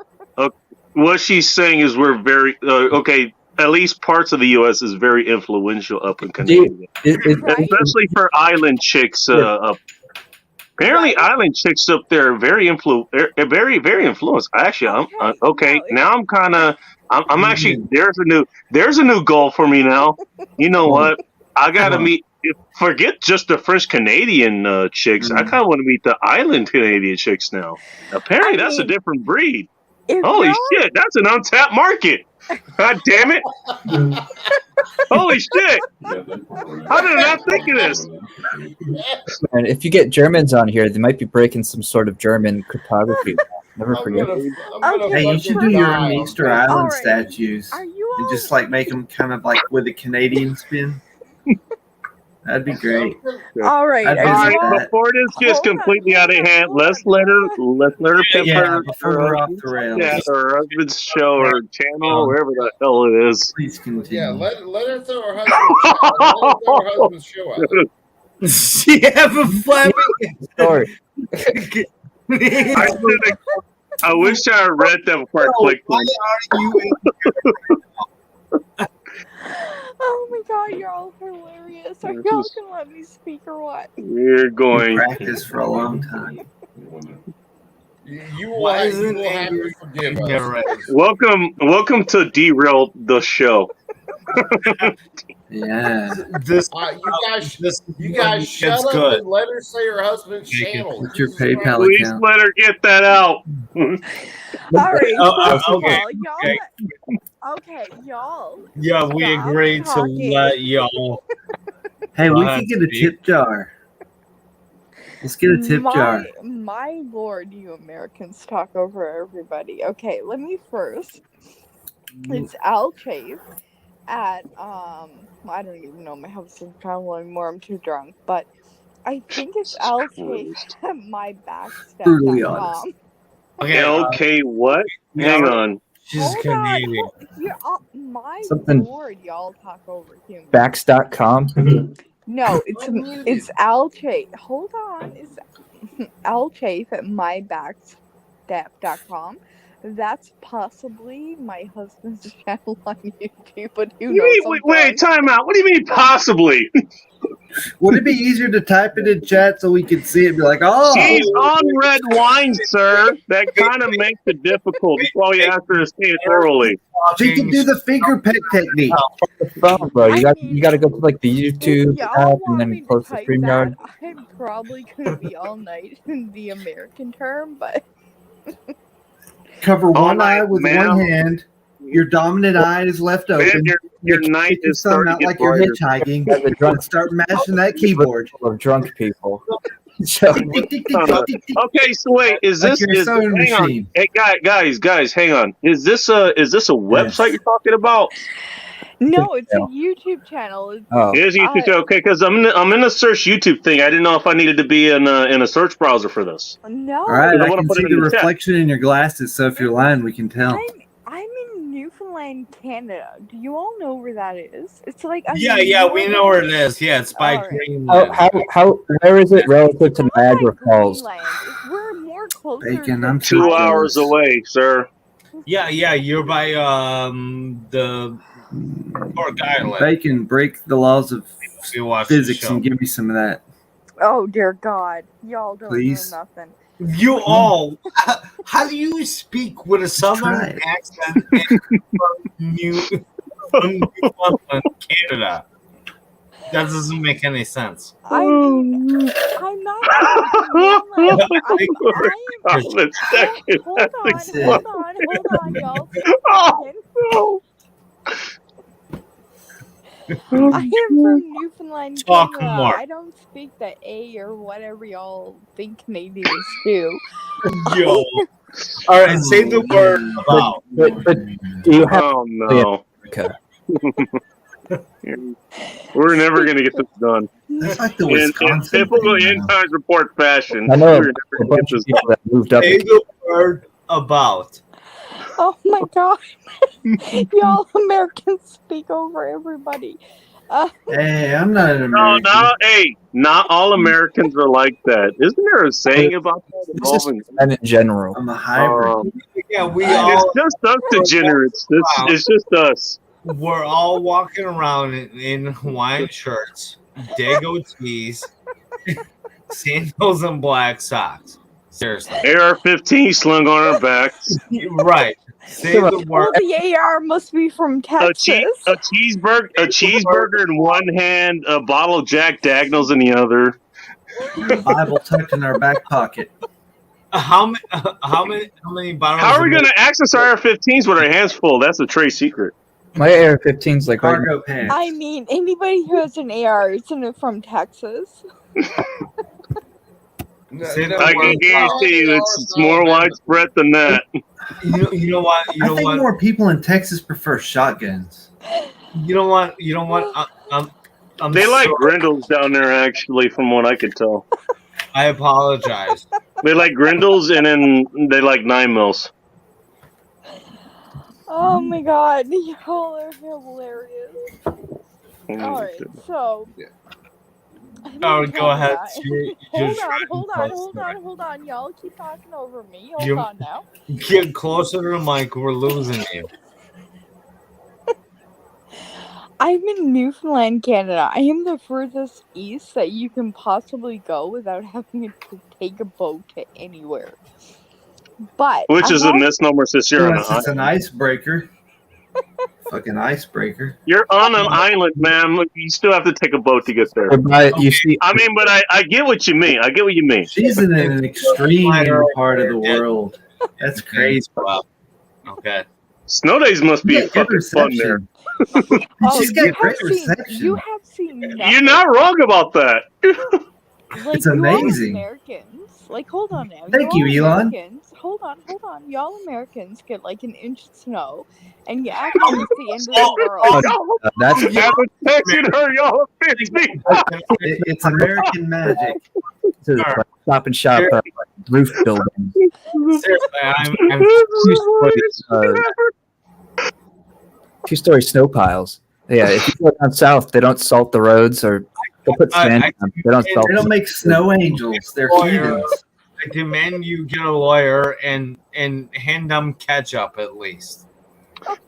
What she's saying is we're very okay. At least parts of the U.S. is very influential up in Canada, especially for island chicks. Apparently, island chicks up there are very very influenced. Actually, I'm okay. Now I'm kind of. I'm actually there's a new goal for me now. You know what? I gotta meet. Forget just the French Canadian chicks. I kind of want to meet the island Canadian chicks now. Apparently, that's a different breed. Holy shit, that's an untapped market. God damn it. Holy shit. How did I not think of this? And if you get Germans on here, they might be breaking some sort of German cryptography. Never forget. Hey, you should do your own Easter Island Alright. statues and just like make them kind of like with a Canadian spin. That'd be great. All right. I'd All visit right, that. before this gets completely out of hand, let's let her pimp her, before we're off the rails. yeah, her husband's show or channel, wherever the hell it is. Please continue. Yeah, let her throw her husband's show out. She have a Fleming story. I wish I had read that before I clicked on it. Oh my god, you're all hilarious. Are y'all gonna let me speak or what? We're going. Practice for a long time. You will have to forgive us. Welcome to Derail the Show. Yeah. You guys shut up and let her say her husband's channel. What's your PayPal Please account? let her get that out. All right, first of okay, all, y'all. Okay, y'all. Yeah, we stop agreed to talking. let y'all. Hey, we Go could get ahead, a tip jar. Let's get a tip jar. My lord, you Americans talk over everybody. Okay, let me first. It's Al Chafe at I don't even know my husband's channel anymore. I'm too drunk, but I think it's Al Chafe at Brutally mybackstep.com. honest. Okay, what? Hang on. She's Hold Canadian. You're, my Something- lord, y'all talk over humans. Backs.com. No, it's Al Chafe. Hold on, it's Al Chafe at mybackstep.com. That's possibly my husband's channel on YouTube, but who You knows? mean, wait, time out. What do you mean possibly? Would it be easier to type it in chat so we could see it? Be like, oh, She's on red wine, sir. That kind of makes it difficult. That's why you have to say it thoroughly. she can do the finger peck technique. Phone, bro. You got to go to like the YouTube If y'all app want and me then to post the type StreamYard. that, I'm probably gonna be all night in the American term, but Cover All one eye night, with ma'am. one hand. Your dominant eye is left Man, open. your night Stick your is thumb starting out to get like you're brighter. hitchhiking Yeah, the drunk- and start mashing that keyboard. Full of drunk people. So, Tick, tick, tick, tick, tick, tick, tick. Okay, so wait, is Like this you're a is sewing hang on. machine. Hey guys, hang on. Is this a website you're talking about? no, it's a YouTube channel. It's, oh, It is YouTube. Okay, because I'm in the search YouTube thing. I didn't know if I needed to be in a search browser for this. no, All right, I I wanna can put see it in the the chat. reflection in your glasses, so if you're lying, we can tell. I'm in Newfoundland, Canada. Do you all know where that is? It's like a Yeah, we know where it is. Yeah, it's by Alright. Greenland. where is it relative to Niagara Falls? Greenland. We're more closer. Bacon, to I'm 2 so hours jealous. away, sir. Yeah, you're by the Cork Island. Bacon, break the laws of You watch the physics show. and give me some of that. Oh dear God, y'all don't Please. know nothing. You all, how do you speak with a Try southern it. accent from Newfoundland, Canada? That doesn't make any sense. I mean, I'm not. I'm, Let's check it. hold on, y'all. Oh, I am from Newfoundland, Talk Canada. more. I don't speak the A or whatever y'all think Canadians do. Yo. All right, say the word about. But do you have? oh no. Okay. We're never gonna get this done. That's like the In Wisconsin typical thing end now. times report fashion, I know we're a never gonna bunch get of this people that moved up. Say the word about. Oh my God, y'all Americans speak over everybody. Hey, I'm not an No, American. no, hey, not all Americans are like that. Isn't there a saying about that It's just involving? men in general. I'm a hybrid. Yeah, we It's all just us degenerates. It's just us. we're all walking around in Hawaiian shirts, Dago tees, sandals, and black socks. Seriously, AR-15 slung on our backs. right? Say the Well, word. the AR must be from A Texas. cheeseburger in one hand, a bottle of Jack Daniels in the other. Bible tucked in our back pocket. How many bottles? How are we of- going to access our AR-15s with our hands full? That's a trade secret. My AR-15's like right Cargo pants. I mean, anybody who has an AR isn't from Texas. Say the I can word about. guarantee you it's more widespread than that. You know what? You I know think what? more people in Texas prefer shotguns. You know what? You know what? I'm They like so- Grindles down there, actually, from what I could tell. I apologize. They like Grindles, and then they like 9mm. Oh my God, y'all are hilarious. Mm, Alright, so. Oh, go ahead. Hold on. Y'all keep talking over me. Hold on now. Get closer to the mic. We're losing you. I'm in Newfoundland, Canada. I am the furthest east that you can possibly go without having to take a boat to anywhere. But Which I is a have- misnomer since you're on an Unless it's an island. icebreaker. Fucking icebreaker. You're on an island, man. Look, you still have to take a boat to get there. But you see, I mean, but I get what you mean. I get what you mean. She's in an extreme part of the world. That's crazy. Okay. Snow days must be Yeah, good fucking fun there. reception. Oh, She's got great reception. You have seen nothing. You're not wrong about that. Like, It's you all amazing. Americans. Like, hold on now. Thank all you, Elon. Americans, hold on. Y'all Americans get like an inch of snow, and you act like it's the end of the world. that's I haven't texted her, y'all. 50. It's American magic. this is like Stop and Shop roof building. Seriously, I'm Two-story snow piles. Yeah, if you go down south, they don't salt the roads or they put sand down. They don't salt. They don't make snow angels. They're heathens. I demand you get a lawyer and hand them ketchup at least.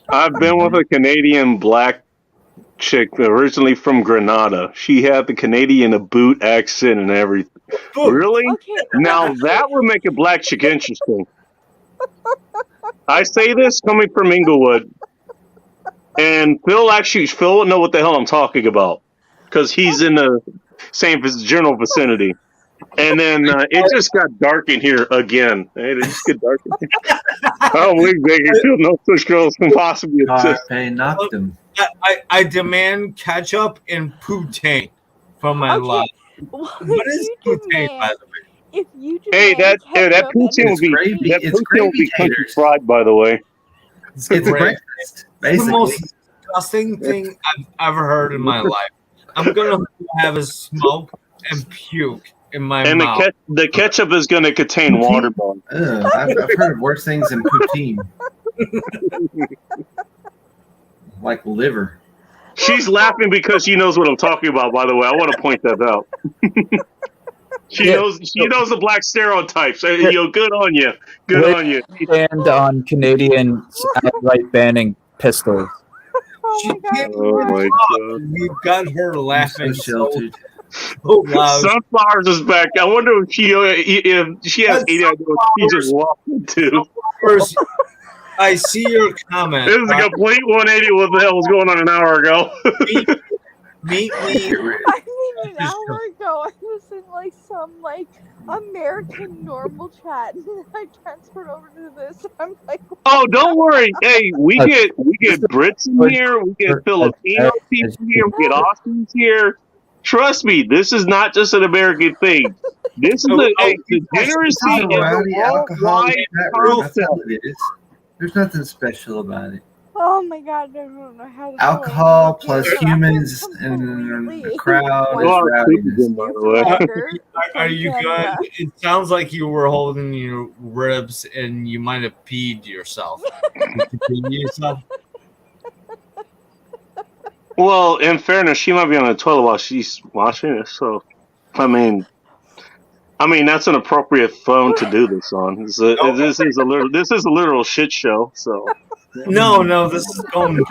I've been with a Canadian black chick originally from Grenada. She had the Canadian boot accent and everything. Really? Okay. Now that would make a black chick interesting. I say this coming from Inglewood, and Phil would know what the hell I'm talking about because he's in the same general vicinity. And then it just got dark in here again. It just got dark in here. I don't believe Bakersfield no such girls can possibly exist. They knocked him. I demand ketchup and poutine from my life. What is poutine, by the way? If you Hey, that ketchup poutine will be gravy. that It's poutine will be gravy country taters. fried, by the way. It's breakfast, It's the basically. most disgusting thing I've ever heard in my life. I'm gonna have a smoke and puke in my And mouth. the ketchup is going to contain water bomb. Ugh, I've heard of worse things than poutine. Like liver. She's laughing because she knows what I'm talking about. By the way, I want to point that out. She knows the black stereotypes. Good on you. Good on you. And on Canadians outright banning pistols. She can't Oh my god. You got her laughing So so sheltered. loud. Sunflowers is back. I wonder if she has any idea what she just walked into. First, I see your comment. This is a complete 180 what the hell was going on an hour ago. Meet me. I mean, an hour ago, I was in like some like American normal chat, and then I transferred over to this. I'm like, Oh, don't worry. Hey, we get Brits in here, we get Filipino people here, we get Aussies here. Trust me, this is not just an American thing. This is the degeneracy and the Rowdy alcoholic worldwide chat room. That's concept. all it is. There's nothing special about it. oh my god, I don't know how to. Alcohol say it. plus Yeah, humans completely and the crowd one is Well, rowdiness. by the way. Are you Canada. good? It sounds like you were holding your ribs and you might have peed yourself. Did you pee yourself? Well, in fairness, she might be on the toilet while she's washing it. So, I mean, that's an appropriate phone to do this on. This is a literal shit show. So, No, this is going.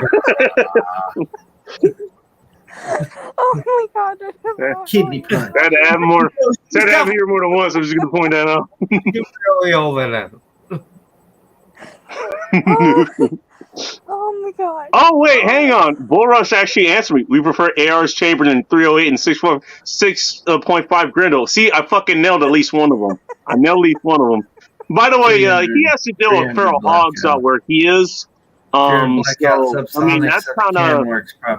Oh my god, I don't know. Kidney punch. had to have more. Had to have here more than once. I'm just gonna point that out. You really hold it in. Oh my god. Oh wait, hang on. Bull Rush actually answered me. We prefer AR's Chamberlain 308 and 6.5 Grindle. See, I fucking nailed at least one of them. I nailed at least one of them. By the way, he has to deal with 300 feral hogs out where he is. So, I mean, that's kind of.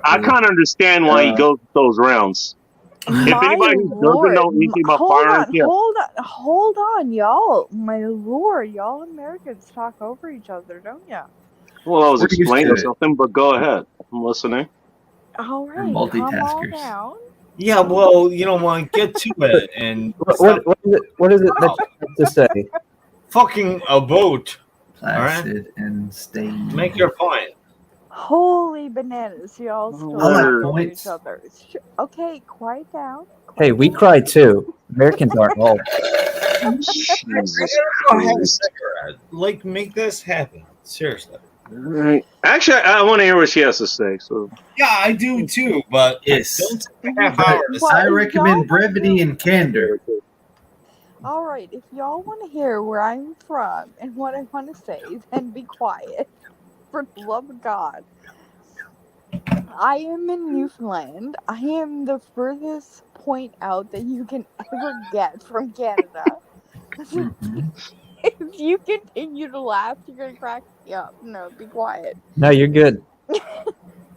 I kind of understand why he goes with those rounds. If anybody who doesn't know anything about firearms, yeah. Hold on, y'all. My lord, y'all Americans talk over each other, don't ya? Well, I was We're used explaining to it. something, but go ahead. I'm listening. All right, multitaskers. calm all down. Yeah, well, you know what? Get to it and What is it that you have to say? fucking a boat. Placid and stained. Make your point. Holy bananas, y'all still I like talk over points. each other. Okay, quiet down. Hey, we cry too. Americans aren't all. Jesus Go have a Christ. cigarette. Like, make this happen. Seriously. Right. Actually, I want to hear what she has to say. So, Yeah, I do too, but Yes. don't take a half But hour to Well, I if recommend y'all brevity wanna and candor. All right, if y'all want to hear where I'm from and what I want to say, then be quiet. For the love of God. I am in Newfoundland. I am the furthest point out that you can ever get from Canada. Mhm. If you continue to laugh, you're going to crack me up. No, be quiet. No, you're good.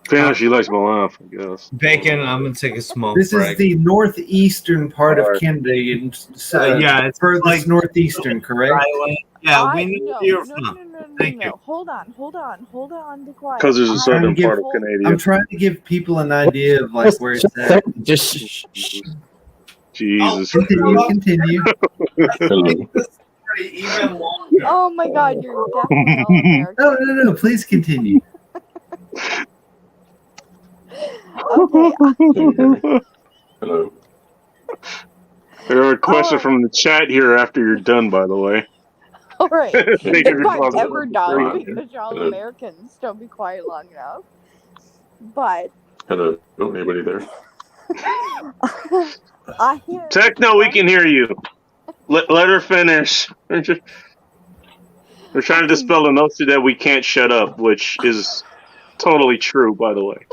damn, she likes my laugh, I guess. Bacon, I'm gonna take a smoke This break. is the northeastern part of Canada. Yeah, it's furthest like- northeastern, correct? Yeah, we know where you're from. Thank you. Hold on, be quiet. Because there's a I'm southern give- part of Canada. I'm trying to give people an idea of like where it's at. Just shh. Jesus. Continue. Pretty even longer. Oh my god, you're definitely all American. No. Please continue. Okay, Hello. There are a question Oh. from the chat here after you're done, by the way. All right. They can If I'm respond to ever that. done, because y'all Americans don't be quiet long enough. But Hello, anybody there? I hear Techno, we can hear you. Let her finish. We're trying to dispel the notion that we can't shut up, which is totally true, by the way.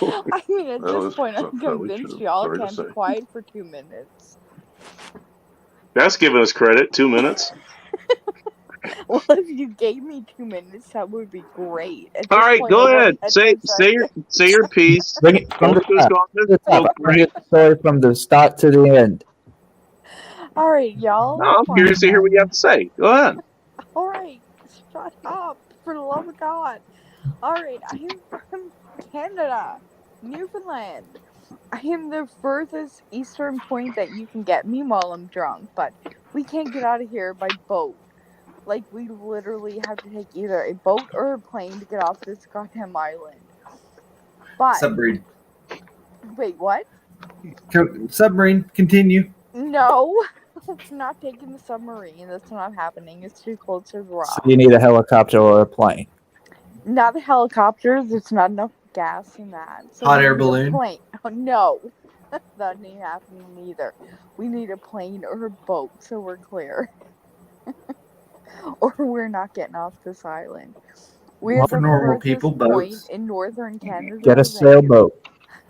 I mean, at Well, this it's point, I'm not probably convinced true. y'all Sorry to can't be say. quiet for 2 minutes. That's giving us credit. 2 minutes. Well, if you gave me 2 minutes, that would be great. At All this right, point, go I ahead. want Say your piece. Bring it from the Don't just top. go on From this the top. boat, I want to right? hear the story from the start to the end. All right, y'all. No, I'm curious to hear what you have to say. Go ahead. All right, shut up, for the love of God. All right, I am from Canada, Newfoundland. I am the furthest eastern point that you can get me while I'm drunk, but we can't get out of here by boat. Like, we literally have to take either a boat or a plane to get off this goddamn island. But, Submarine. wait, what? Submarine. Continue. No, it's not taking the submarine. That's not happening. It's too close to the rock. So you need a helicopter or a plane. Not the helicopters. There's not enough gas in that. So Hot we air need a balloon? plane. Oh, no, that ain't happening either. We need a plane or a boat, so we're clear. Or we're not getting off this island. We're Well, the for normal furthest people, point boats. in northern Canada. Get a that sailboat.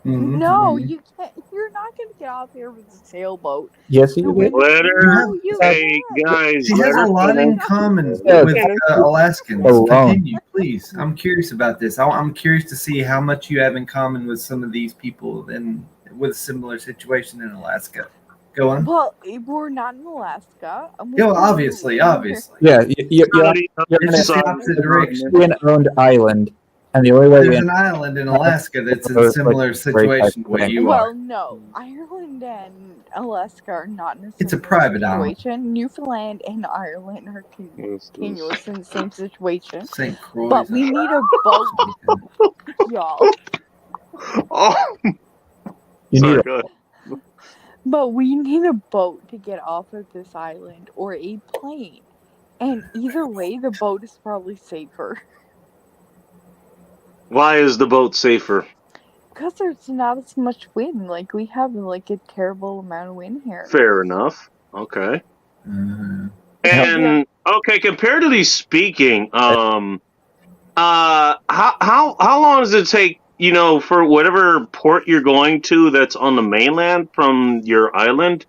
Mhm, No, mhm. you can't. You're not gonna get off here with a sailboat. Yes, The you wind. did. Let her. No, you Hey, can't. guys, She let has her a lot in finish. common Yeah, with Alaskans. alone. Continue, please. I'm curious about this. I'm curious to see how much you have in common with some of these people and with a similar situation in Alaska. Go on. Well, we're not in Alaska. And Yeah, we're well, obviously. Yeah, Sorry, you're It's just the sorry. opposite direction. an owned island, and the only way There's in an island in Alaska that's in a Like, similar great situation type to what thing. you well, are. no. Ireland and Alaska are not in a It's a similar private island. situation. Newfoundland and Ireland are continuous in the same situation. St. Croix. But we need a boat, y'all. Oh, You sorry, need go ahead. But we need a boat to get off of this island or a plane. And either way, the boat is probably safer. Why is the boat safer? Because there's not as much wind. Like, we have, like, a terrible amount of wind here. Fair enough. Okay. Mhm. And okay, comparatively speaking, how long does it take, for whatever port you're going to that's on the mainland from your island?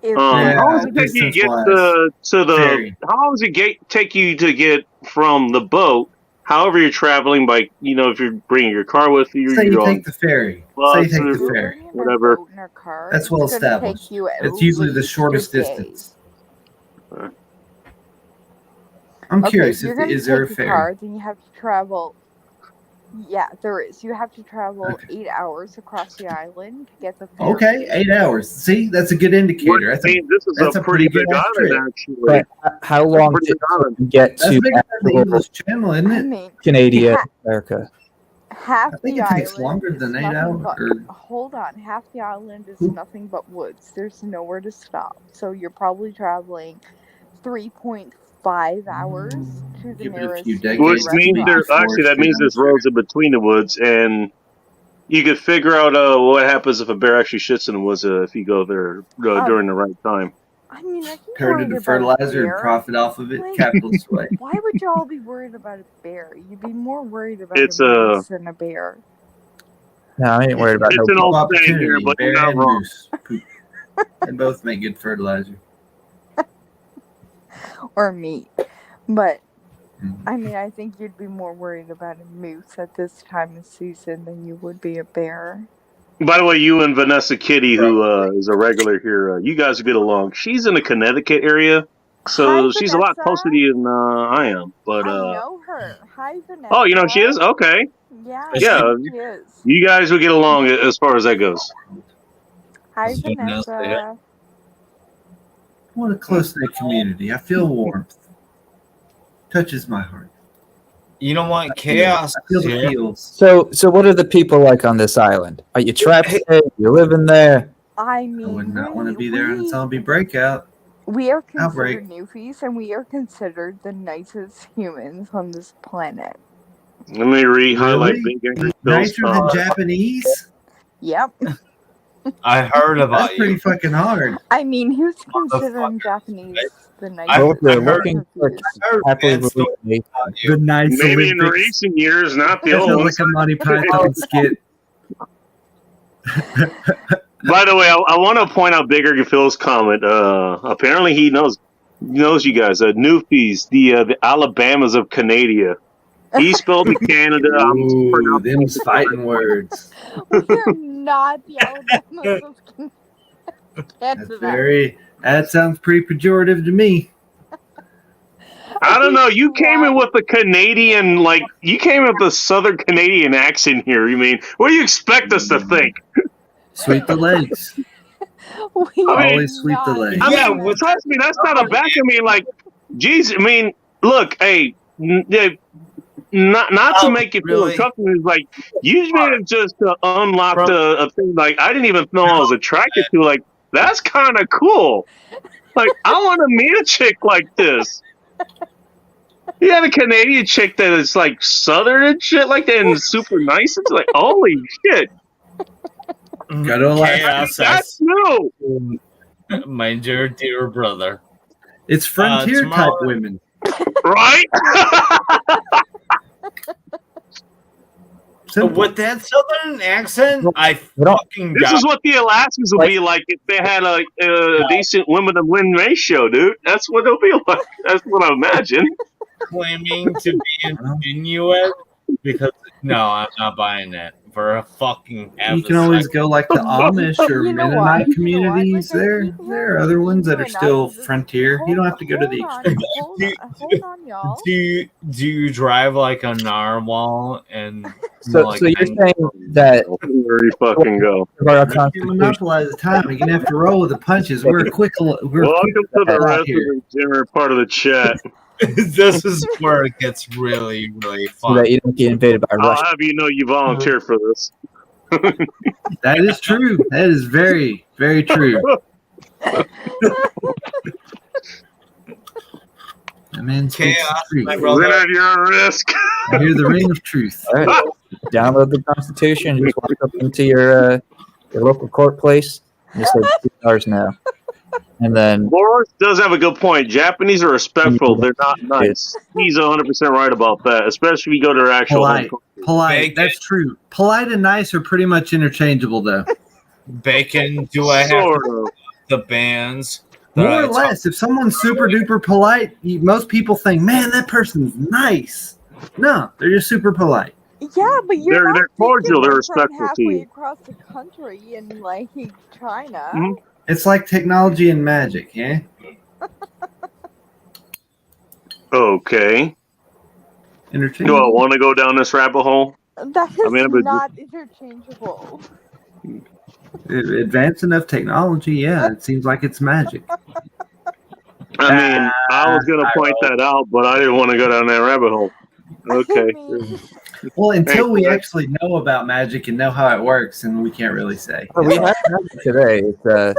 If How long does Yeah, it take you to get distance-wise. to the? Ferry. How long does it take you to get from the boat? However, you're traveling by, if you're bringing your car with you, Say you you're on take the ferry. bus Say you take or the ferry. bringing whatever. a boat in our car, That's well it's gonna established. take you at It's usually the least shortest a day. distance. I'm Okay, curious, you're gonna is there a take a ferry? car, then you have to travel. Yeah, there is. You have to travel Okay. 8 hours across the island to get the ferry. Okay, 8 hours. See, that's a good indicator. I mean, this is that's a a pretty pretty big good-ass island, trip. actually. But how long Pretty did big island. you get That's to bigger than the actual English Channel, isn't I it? mean, Canadian ha- America? half I think the it takes island longer is than 8 nothing hours. but. Or, Hold on, half the island is Ooh. nothing but woods. There's nowhere to stop, so you're probably traveling 3.5 hours to the give it a nearest few major decades. Which means restaurant. that means there's roads in between the woods, and you could figure out what happens if a bear actually shits in the woods if you go there during the right time. I mean, I think turn it worried into about a fertilizer and bear. profit off of it, Like, capitalist way. why would y'all be worried about a bear? You'd be more worried about It's a a moose than a bear. No, I ain't worried about it's no. an old saying Opportunity, here, but you're bear not and wrong. moose. Poop. They both make good fertilizer. Or meat. But, Mhm. I mean, I think you'd be more worried about a moose at this time of season than you would be a bear. By the way, you and Vanessa Kitty, who is a regular here, you guys get along. She's in the Connecticut area, so Hi, she's a lot closer to Vanessa. you than I am. But I know her. Hi, Vanessa. oh, you know who she is? Okay, Yeah, yeah, she is. you guys would get along as far as that goes. Hi, Vanessa, yeah. Vanessa. What a close-knit community. I feel warmth. Touches my heart. You don't want chaos. I feel the here. feels. So what are the people like on this island? Are you trapped there? You living there? I I mean, would not want to be we, there in a zombie breakout. we are Outbreak. considered newfies, and we are considered the nicest humans on this planet. Let me re-highlight Really? Big Angry Phil's Nicer than comment. Japanese? Yep. I heard about That's pretty you. fucking hard. I mean, who's considering Japanese the I nicest? So if you're I heard- looking for I heard happily bad stories released, about you. The nice Maybe in Olympics. recent years, not the That old sounds ones. like a Monty Python skit. By the way, I want to point out Big Angry Phil's comment. Apparently, he knows you guys. Newfies, the Alabamas of Canada. He spelled it Canada. I'm Ooh, pronouncing them's fighting words. We're not the Alabamas of That's Canada. that sounds pretty pejorative to me. I don't know. You came in with a Canadian, you came in with a Southern Canadian accent here. You mean, what do you expect us to think? Sweep the legs. We I Always sweep the not- legs. I Yeah, mean, well, trust me, that's not a back. I mean, geez, I mean, look, hey, not to make it feel really? uncomfortable. It's you may have just unlocked a thing. I didn't even know I was attracted to. That's kind of cool. I want to meet a chick like this. You had a Canadian chick that is Southern and shit like that, and super nice. It's holy shit, Go to Alaska. that's new. My dear brother. It's frontier type tomorrow- women. Right? Simple. With that southern accent, I don't- fucking This got is what the Alaskans will be like if they had a decent women to win ratio, dude. That's what it'll be like. That's what I imagine. claiming to be an Inuit because no, I'm not buying that for a fucking. You can always go like the Amish or You know what? Mennonite You know what? communities. Like, I There, keep there are other ones that are hearing still that. frontier. You don't have to go to the Hold extreme. on, hold on, y'all. Do you drive like a narwhal and so you're saying that Where you fucking go. of our If you Constitution, monopolize the time, you're gonna have to roll with the punches. We're quick. We're Welcome to the out rest of here. the dinner part of the chat. this is where it gets really so fun. that you don't get invaded by I'll Russia. have you know you volunteered for this. That is true. That is very, very true. That man speaks Chaos, the truth. my brother. Then you're on risk. I hear the ring of truth. All right. Download the Constitution. Just walk up into your local court place. And just say $2 now, and then Boris does have a good point. Japanese are respectful. They're not nice. He's 100% right about that, especially if you go to their actual Polite. home. Polite. Bacon. That's true. Polite and nice are pretty much interchangeable, though. Bacon. Do I have Sort of. the bands? that More I or talk- less. If someone's super duper polite, most people think, "Man, that person's nice." No, they're just super polite. Yeah, but you're They're not cordial, taking they're my friend respectful to halfway you. across the country in China. Mhm. It's like technology and magic, yeah. Okay. Do I Interchangeable. want to go down this rabbit hole? That is I mean, but- not interchangeable. Advanced enough technology, yeah. It seems like it's magic. I mean, I was going to point that out, but I didn't want to go down that rabbit hole. Okay. I mean, Well, until Thank we you. actually know about magic and know how it works, and we can't really say. we have magic today. But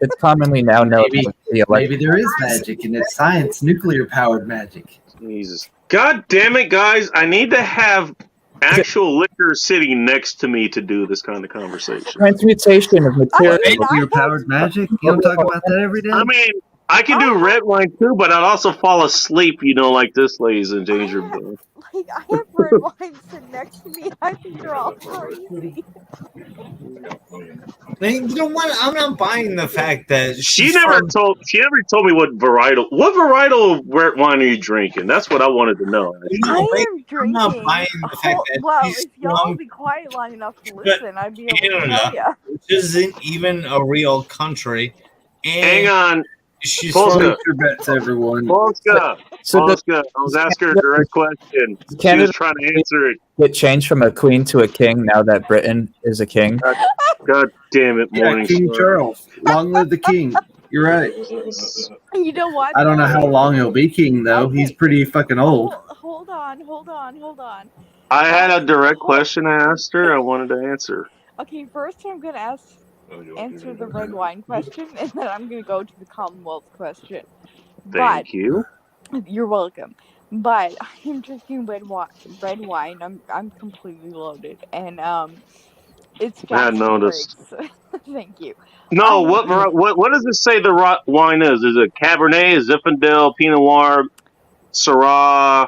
it's commonly now known Maybe- as the Maybe there is magic, and it's science, nuclear powered magic. Jesus. God damn it, guys. I need to have actual liquor sitting next to me to do this kind of conversation. transmutation of material. Nuclear powered magic? You don't talk about that every day? I mean, I can do red wine too, but I'd also fall asleep, like this lady's in danger. Bro. like I have red wine sitting next to me. I think you're all crazy. You know what? I'm not buying the fact that She never told me what varietal red wine are you drinking? That's what I wanted to know. I am I'm drinking. not buying the fact that well, she's if y'all from be quiet long enough to listen, I'd be able to Canada. tell ya. which isn't even a real country. And Hang on. she's Polska. from Place your bets, everyone. Polska. So does Polska. I was asking her a direct question. She Canada was trying to answer it. get changed from a queen to a king now that Britain is a king? God damn it, Yeah, Morning King Star. Charles. Long live the king. You're right. You know what? I don't know how long he'll be king, though. He's pretty fucking old. Hold on. I had a direct question I asked her. I wanted to answer. Okay, first I'm gonna ask answer the red wine question, and then I'm gonna go to the Commonwealth question. Thank you. You're welcome. But I'm drinking red wine. I'm completely loaded, and it's I Jackson noticed. Briggs. Thank you. No, what does it say the wine is? Is it Cabernet, Zinfandel, Pinot Noir, Syrah,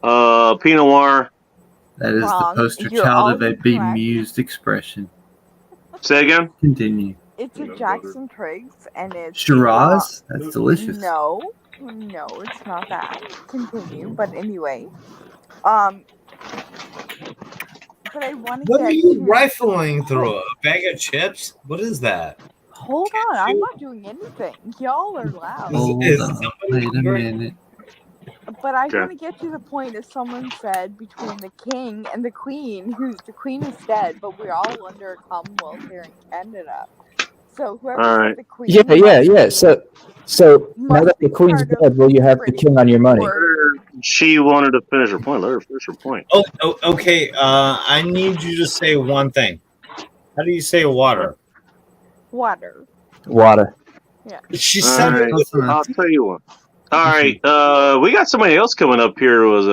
Pinot Noir? That is Wrong. the poster You're child all of a incorrect. bemused expression. Say again? Continue. It's a Jackson Briggs, and it's Shiraz? That's delicious. No, it's not that. Continue, but anyway, but I want to What get are you to. rifling through? A bag of chips? What is that? Hold on, I'm not doing anything. Y'all are loud. Hold Is on. somebody Wait a hungry? minute. But I Okay. want to get to the point, as someone said, between the king and the queen, who's the queen is dead, but we're all under a Commonwealth here in Canada. So whoever All said right. the queen, Yeah. So now must that the be queen's part of dead, will you have the British king on your money? or She wanted to finish her point. Let her finish her point. Oh, okay. I need you to say one thing. How do you say water? water. Water. She All said right. it with her. I'll tell you what. All right. We got somebody else coming up here who was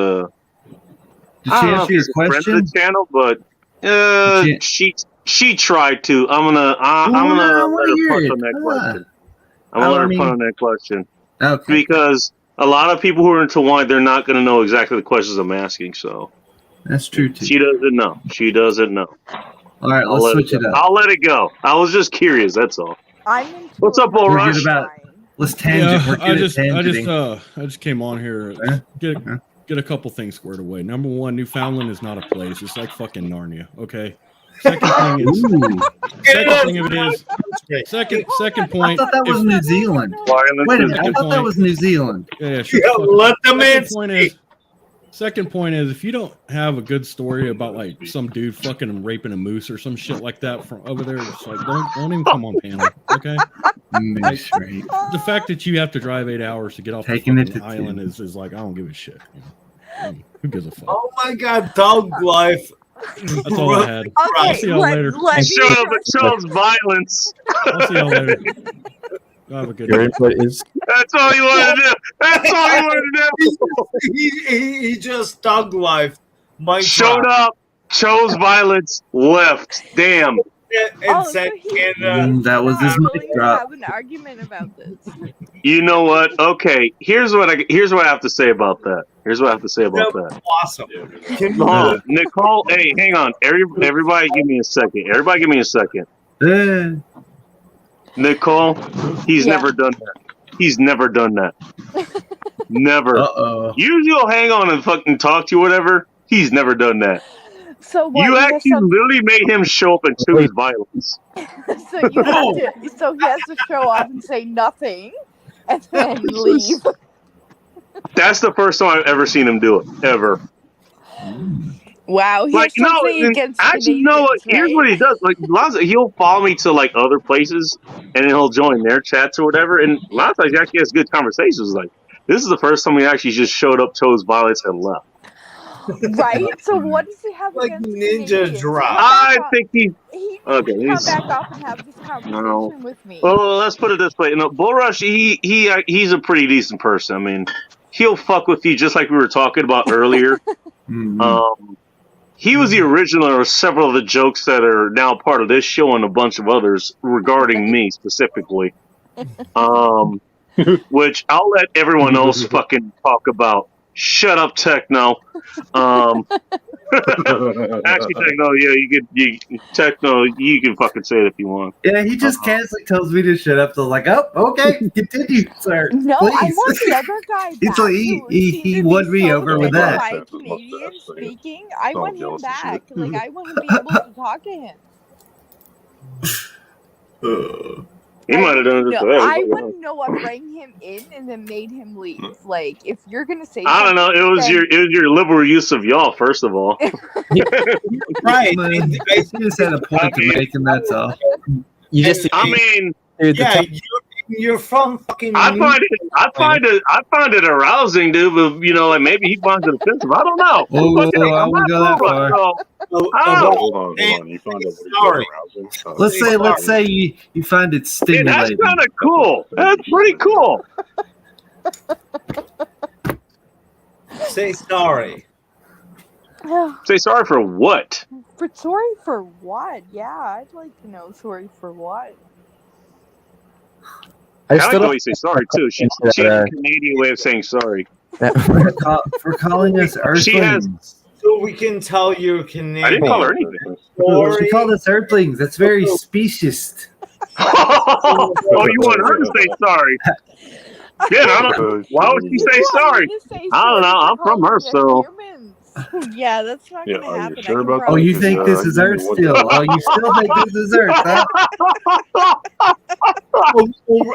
Did I she don't know if answer your she's a friend of question? the channel, but Did she tried to. I'm gonna I let wanna her hear punch it. on that Ah. question. I'm gonna let her punch on that question Okay. because a lot of people who are into wine, they're not gonna know exactly the questions I'm asking. So That's true too. she doesn't know. She doesn't know. All right, I'll let's let switch it go. up. I'll let it go. I was just curious. That's all. I'm into What's up, Bull We're Rush? good about. Let's tangent. We're good at tangenting. I just came on here get a couple things squared away. Number one, Newfoundland is not a place. It's like fucking Narnia. Okay. Second thing is second point. I thought that was New Zealand. Wait a minute. I thought that was New Zealand. Yeah, let the man Second point is if you don't have a good story about like some dude fucking and raping a moose or some shit like that from over there, it's like don't even come on panel, okay? Moose rape. The fact that you have to drive 8 hours to get off Taking the it fucking to island is like I don't give a shit. You know? I mean, who gives a fuck? Oh my god, dog life. That's all I had. I'll Okay, see y'all later. Shut up! It shows violence. I'll see y'all later. Have a good Your day. input is That's all you wanted to do. That's all you wanted to do. He just dog life. Showed up, chose violence, left. Damn. And said Canada. That was his Really mic drop. have an argument about this. You know what? Okay, here's what I have to say about that. Here's what I have to say about that. Awesome. Hold on. Nicole, hey, hang on. Everybody give me a second. Everybody give me a second. Nicole, he's Yeah. never done that. He's never done that. Never. Uh-oh. Usually he'll hang on and fucking talk to you, whatever. He's never done that. So what? You he has actually literally made him show up and choose violence. So you have to. So he has to show up and say nothing, and then leave. That's the first time I've ever seen him do it. Ever. Wow, he Like, has no, something and against actually, you know what? Canadians, Here's right? what he does. Like, lots of, he'll follow me to like other places, and then he'll join their chats or whatever. And a lot of times, he actually has good conversations. Like, this is the first time he actually just showed up, chose violence, and left. Right? So what does he have Like against ninja Canadians? drop. I think he. He Okay, needs to he's. come back up and have this conversation No. with me. Well, let's put it this way. You know, Bull Rush, he's a pretty decent person. I mean, he'll fuck with you just like we were talking about earlier. He was the original of several of the jokes that are now part of this show and a bunch of others regarding me specifically. Which I'll let everyone else fucking talk about. Shut up, Techno. Actually, Techno, yeah, Techno, you can fucking say it if you want. Yeah, he just casually tells me to shut up. So I was like, oh, okay, continue, sir. No, please. I want the other guy It's back. like who he seemed to won be me so over with offended that. by Canadian speaking. I want him jealous of back. shit. Like I want to be able to talk to him. He might have done it this No, way. I wouldn't know what rang him in and then made him leave. Like if you're gonna say, I don't know. It was your liberal use of y'all, first of all. Right. I just had a point to make, and that's all. You just I mean, dude, the Yeah, top- You're from fucking. I find it arousing, dude. But you know, like maybe he finds it offensive. I don't know. Oh, I wouldn't go that far. Hold on. You found out what arousing? Let's say you find it Hey, stimulating. that's kind of cool. That's pretty cool. Say sorry. Say sorry for what? Sorry for what? Yeah, I'd like to know sorry for what. I like the way you say sorry too. She has a Canadian way of saying sorry. For calling us She has. earthlings. So we can tell you're Canadian. I didn't call her anything. She called us earthlings. That's very specious. Oh, you want her to say sorry? Yeah, I don't, why would she say sorry? I don't know. I'm from her, so. Yeah, that's not gonna are you happen. sure about Oh, that? you think this is Earth still? Oh, you still think this is Earth, huh?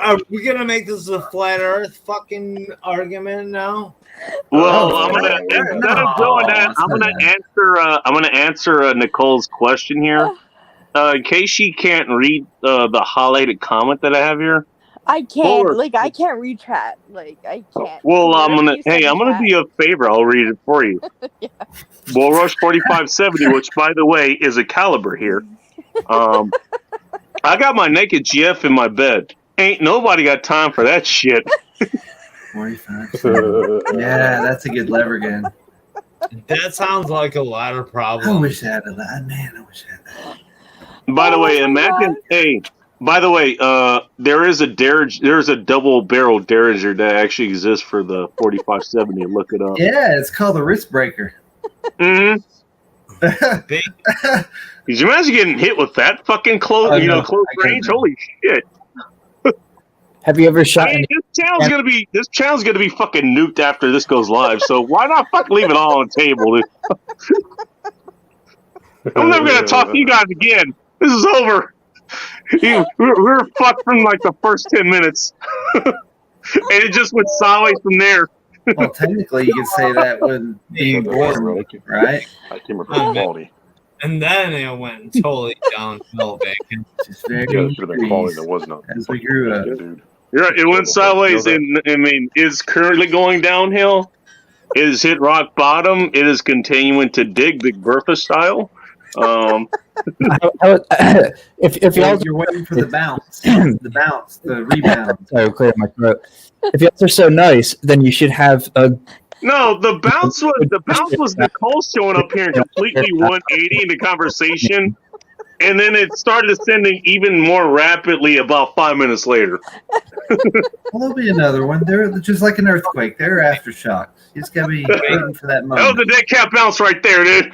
Are we gonna make this a flat Earth fucking argument now? Well, I'm gonna instead of doing that, I'm gonna answer Nicole's question here. In case she can't read the highlighted comment that I have here. I can't. Like, I can't read chat. Like, I can't. Well, I'm Whatever gonna you send do you a favor. I'll read it for you. Yeah. Bull Rush 4570, which by the way is a caliber here. I got my naked GF in my bed. Ain't nobody got time for that shit. 45. Yeah, that's a good lever gun. That sounds like a lot of I problems. wish I had a lot. Man, I wish I had that. By the way, imagine. Hey, by the way, there is a double barrel Derringer that actually exists for the 4570. Look it up. Yeah, it's called a wrist breaker. Mm-hmm. Could you imagine getting hit with that fucking close range? Holy shit! Have you ever shot? I mean, this channel's gonna be fucking nuked after this goes live. So why not fuck leave it all on the table, dude? I'm never gonna talk to you guys again. This is over. We're fucked from like the first 10 minutes, and it just went sideways from there. Well, technically, you could say that with being born, right? I came up with quality. And then it went totally downhill, Bacon. Just very Yeah, should have been quality. There was no. as we grew up. Dude. You're right, it went sideways, and I mean, it's currently going downhill. It has hit rock bottom. It is continuing to dig, Big Bertha style. If y'all You're waiting for the bounce, the rebound. sorry, clear my throat. If y'all are so nice, then you should have a. No, the bounce was Nicole showing up here and completely 180 in the conversation, and then it started ascending even more rapidly about 5 minutes later. Well, there'll be another one. They're just like an earthquake. They're aftershocks. You just gotta be waiting for that That moment. was a dead cat bounce right there, dude.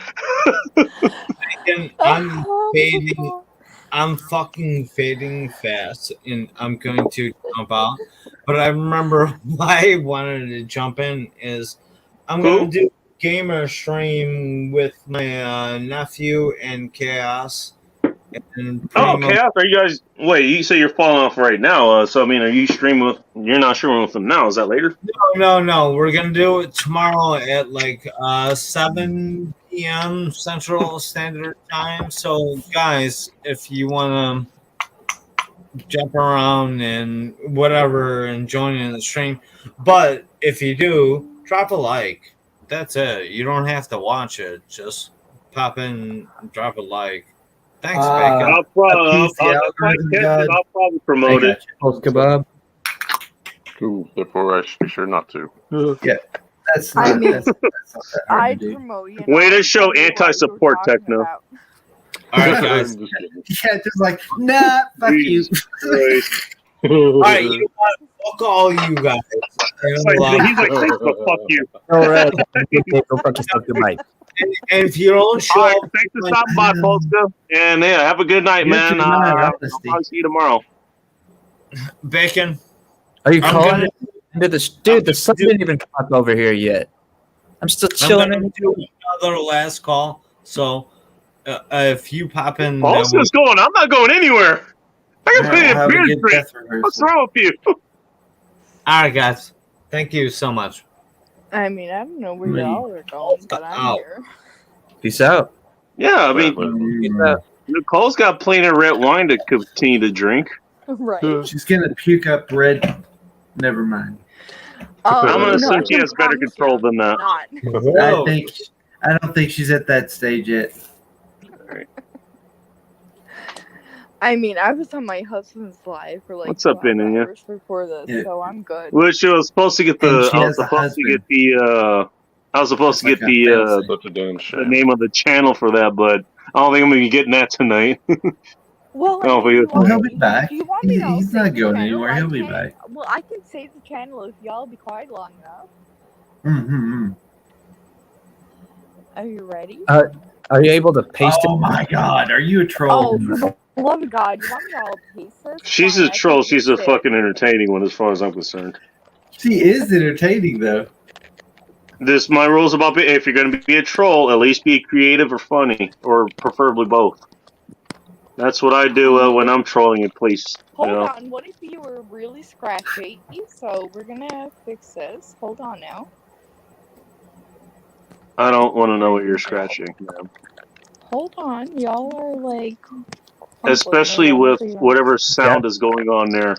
Bacon, I'm fading. I'm fucking fading fast, and I'm going to jump out. But I remember why I wanted to jump in is I'm going to do gamer stream with my nephew and Chaos. And Oh, Chaos, are you guys? Wait, you say you're falling off right now. So I mean, are you streaming with? You're not streaming with them now. Is that later? No. We're gonna do it tomorrow at like 7 p.m. Central Standard Time. So, guys, if you wanna jump around and whatever and join in the stream, but if you do, drop a like. That's it. You don't have to watch it. Just pop in, and drop a like. Thanks, Bacon. I'll probably promote it. Post kebab. Cool. Therefore, I should be sure not to. Yeah, that's I not. mean, That's not that hard I'd to do. promote you. Way to show anti-support, Techno. All right, guys. Yeah, just like nah, fuck you. All right, you fuck all you guys. He's like, thanks, but fuck you. All right. Go fuck yourself. Good night. And if you don't show All right, up, thanks for stopping by, Polska. And yeah, have a good night, You man. too, I'll honesty. probably see you tomorrow. Bacon. Are you I'm calling gonna- it? Dude, the sun didn't even come up over here yet. I'm still I'm chilling. gonna do another last call. So if you pop in, Polska's going. I'm not going anywhere. I can pay a Have a beer good drink. death rehearsal. What's wrong with you? all right, guys. Thank you so much. I mean, I don't know where Me. y'all are going, but I'm Ow. here. Peace out. Yeah, I mean, Nicole's got plenty of red wine to continue to drink. Right. She's gonna puke up red. Never mind. Oh, I'm gonna no, assume I she has better promise control you, than that. not. I don't think she's at that stage yet. I mean, I was on my husband's live for like What's up, 5 India? hours before this, Yeah. so I'm good. Well, she was supposed to get And the. she I has was a supposed to get husband. the. I was supposed to Like get a fiance. Such a damn the shame. name of the channel for that, but I don't think I'm gonna be getting that tonight. Well, Oh, do you but Oh, he'll want be me? back. Do you want me to He's save not the going channel? anywhere. I He'll be can't. back. Well, I can save the channel if y'all be quiet long enough. Mm-hmm. Are you ready? Are you able to paste Oh my God, are you a troll? Oh, for the love of God, you want me to all paste this? She's Fine, a I can troll. She's a paste it. fucking entertaining one, as far as I'm concerned. She is entertaining though. This my rules about if you're gonna be a troll, at least be creative or funny, or preferably both. That's what I do when I'm trolling a place. Hold You know. on, what if you were really scratchy? So we're gonna fix this. Hold on now. I don't want to know what you're scratching, man. Hold on, y'all are like. Especially with whatever sound is going on there.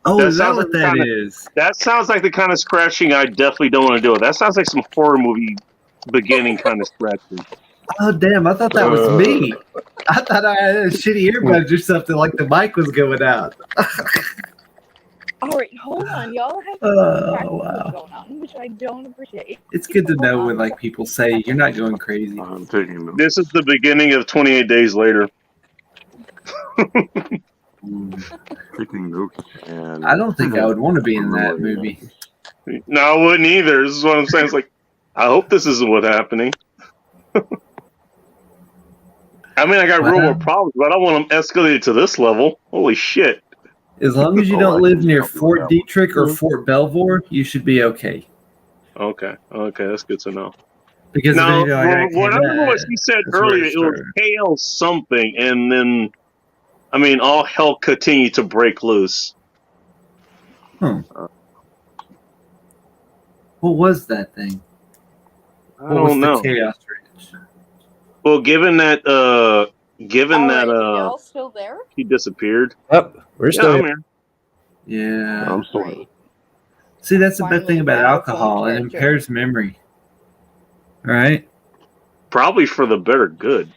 Oh, That is that sounds what like that the is? That sounds like the kind of scratching I definitely don't want to do. It. That sounds like some horror movie beginning kind of scratching. Oh damn! I thought that was me. I thought I had a shitty earbuds or something. Like the mic was going out. All right, hold on, y'all have Oh, practice wow. going on, which I don't appreciate. It's good to know when like people say you're not going crazy. I'm taking them. This is the beginning of 28 Days Later. Taking notes. And I don't think I would want to be in that movie. No, I wouldn't either. This is what I'm saying. It's like, I hope this isn't what's happening. I mean, I got real world problems, but I don't want them escalated to this level. Holy shit. As long as you don't live near Fort Detrick or Fort Belvoir, you should be okay. Okay, that's good to know. Because now, if anything like whatever what she said that's where earlier, it it was KL something, and then, I mean, all hell continued to break loose. What was that thing? I don't know. The Chaos Ridge? Well, given that, y'all still there? he disappeared. Oh, we're still I'm here. here. Yeah. I'm sorry. See, that's the bad thing about Finally, alcohol. It character. impairs memory. Right? Probably for the better good.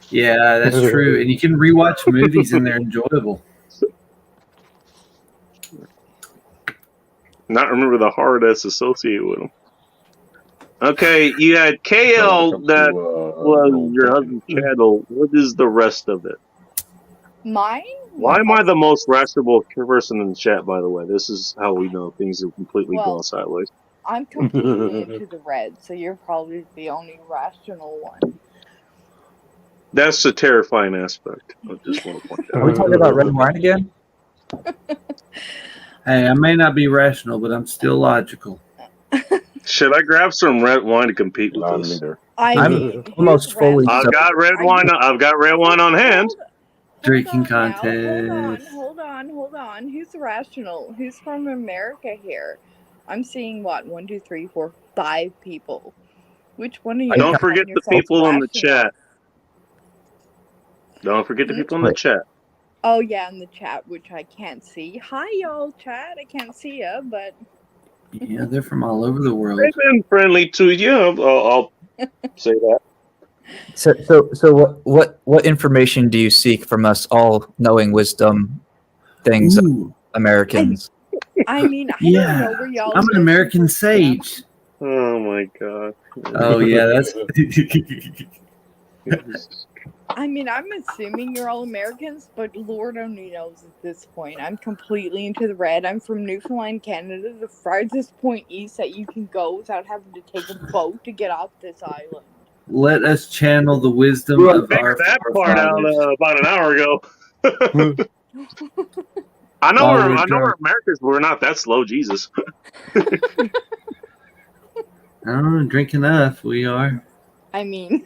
Yeah, that's true. And you can rewatch movies and they're enjoyable. Not remember the horror that's associated with them. Okay, you had KL that was your husband's channel. What is the rest of it? Mine? Why am I the most rational person in the chat, by the way? This is how we know things have completely Well, gone sideways. I'm completely into the red, so you're probably the only rational one. That's the terrifying aspect. I just want to point Are we out. talking about red wine again? Hey, I may not be rational, but I'm still logical. Should I grab some red wine to compete with this? I'm almost fully. I've got red wine. I've got red wine on hand. Drinking Hold contest. on. Who's rational? Who's from America here? I'm seeing what? 1, 2, 3, 4, 5 people. Which one are you? Don't forget the people in the rational? chat. Don't forget the people in the chat. Oh yeah, in the chat, which I can't see. Hi y'all, chat. I can't see ya, but Yeah, they're from all over the world. They've been friendly to you. I'll say that. So what information do you seek from us all knowing wisdom things of Americans? I mean, I Yeah, don't know where y'all. I'm an American sage. Oh my god. Oh yeah, that's. I mean, I'm assuming you're all Americans, but Lord only knows at this point. I'm completely into the red. I'm from Newfoundland, Canada, the farthest point east that you can go without having to take a boat to get off this island. Let us channel the wisdom I of figured our that part out forefathers. about an hour ago. I know While we're we're drunk. Americans, but we're not that slow. Jesus. Oh, drink enough. We are. I mean,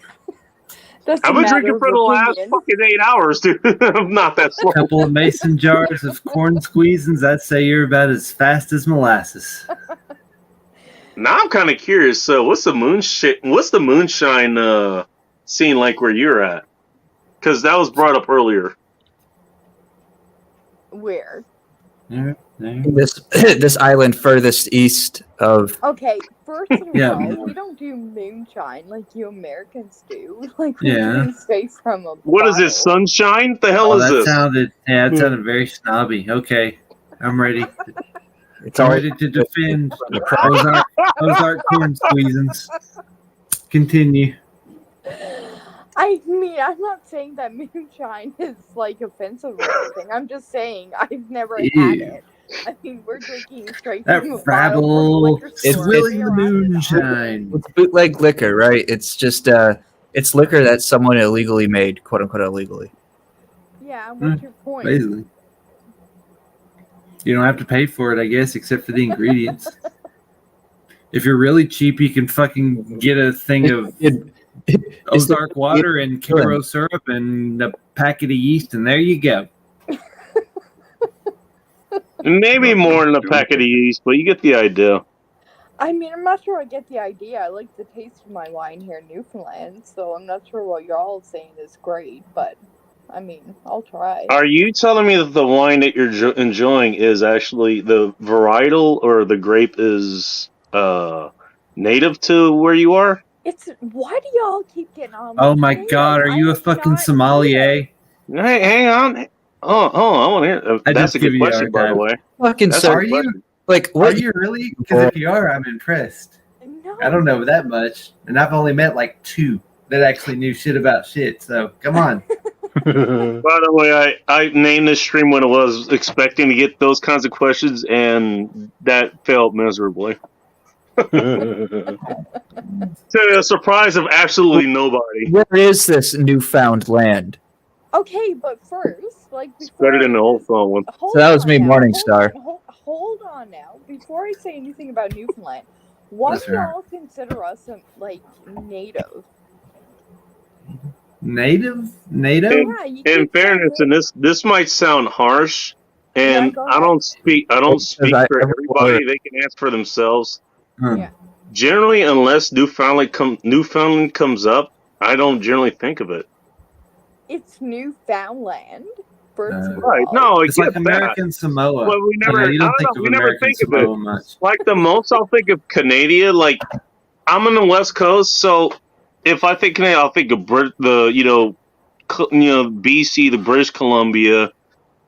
that's a I've been matter drinking of for the last opinion. fucking 8 hours, dude. I'm not that slow. A couple of mason jars of corn squeezins. I'd say you're about as fast as molasses. Now I'm kind of curious. What's the moonshine scene like where you're at? Because that was brought up earlier. Where? This this island furthest east of. Okay, first of Yeah. all, we don't do moonshine like you Americans do. Like we Yeah. drink straight from a What is bottle. this, sunshine? What the hell Oh, is that this? sounded very snobby. Okay, I'm ready. It's I'm all ready to defend Ozark corn squeezins. Continue. I mean, I'm not saying that moonshine is like offensive or anything. I'm just saying I've never had Ew. it. I mean, we're drinking straight That from a bottle from a rabble liquor It's- store. swilling We the are out of moonshine. It's bootleg liquor, right? It's just it's liquor that someone illegally made, quote unquote illegally. Yeah, what's your point? Basically, you don't have to pay for it, I guess, except for the ingredients. If you're really cheap, you can fucking get a thing of Ozark water and Karo syrup and a packet of yeast, and there you go. Maybe more than a packet of yeast, but you get the idea. I mean, I'm not sure I get the idea. I like the taste of my wine here in Newfoundland, so I'm not sure what you're all saying is great, but I mean, I'll try. Are you telling me that the wine that you're enjoying is actually the varietal or the grape is native to where you are? It's why do y'all keep getting on? Oh my god, are you a fucking sommelier? Hey, hang on. Oh, I want to hear. I That's just a good give you a question, hard by the time. way. Fucking That's so, a Are good you? question. like Are what? you really? Because if you are, I'm impressed. I don't know that much, and I've only met like 2 that actually knew shit about shit. So come on. By the way, I named this stream when I was expecting to get those kinds of questions, and that failed miserably. To the surprise of absolutely nobody. Where is this newfound land? Okay, but first, like Better than the old phone one. So that was me, Morningstar. Hold on now. Before I say anything about Newfoundland, why That's do y'all consider us like native? Native? In fairness, and this might sound harsh, and go I don't speak I- for everybody. They can answer for themselves. Yeah. Generally, unless Newfoundland comes up, I don't generally think of it. It's Newfoundland. First of Right? all. No, I It's get like that. American Samoa. Well, we never, You I don't don't think know, of we never American think of Samoa it. much. Like the most, I'll think of Canada. Like I'm on the West Coast, so if I think Canada, I'll think of BC, the British Columbia.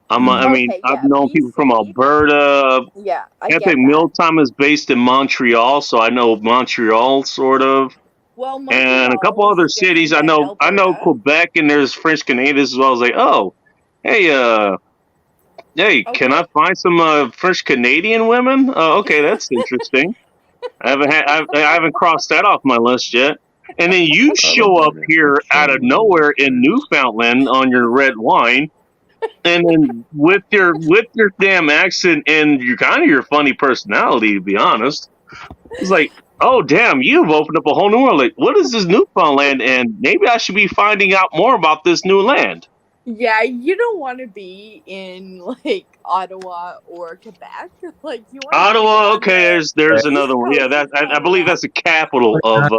I mean, Okay, I've yeah, known people from Alberta. Yeah, I I get think that. Mealtime is based in Montreal, so I know Montreal sort of. Well, And a couple other cities. I know Quebec, and there's French Canadians as well. I was like, oh, hey, can I find some French Canadian women? Oh, okay, that's interesting. I haven't crossed that off my list yet. And then you show up here out of nowhere in Newfoundland on your red wine, and then with your damn accent and your funny personality, to be honest, it's like, oh damn, you've opened up a whole new world. Like, what is this Newfoundland? And maybe I should be finding out more about this new land. Yeah, you don't want to be in like Ottawa or Quebec. Like you want Ottawa, okay, there's another one. Yeah, that I believe that's the capital of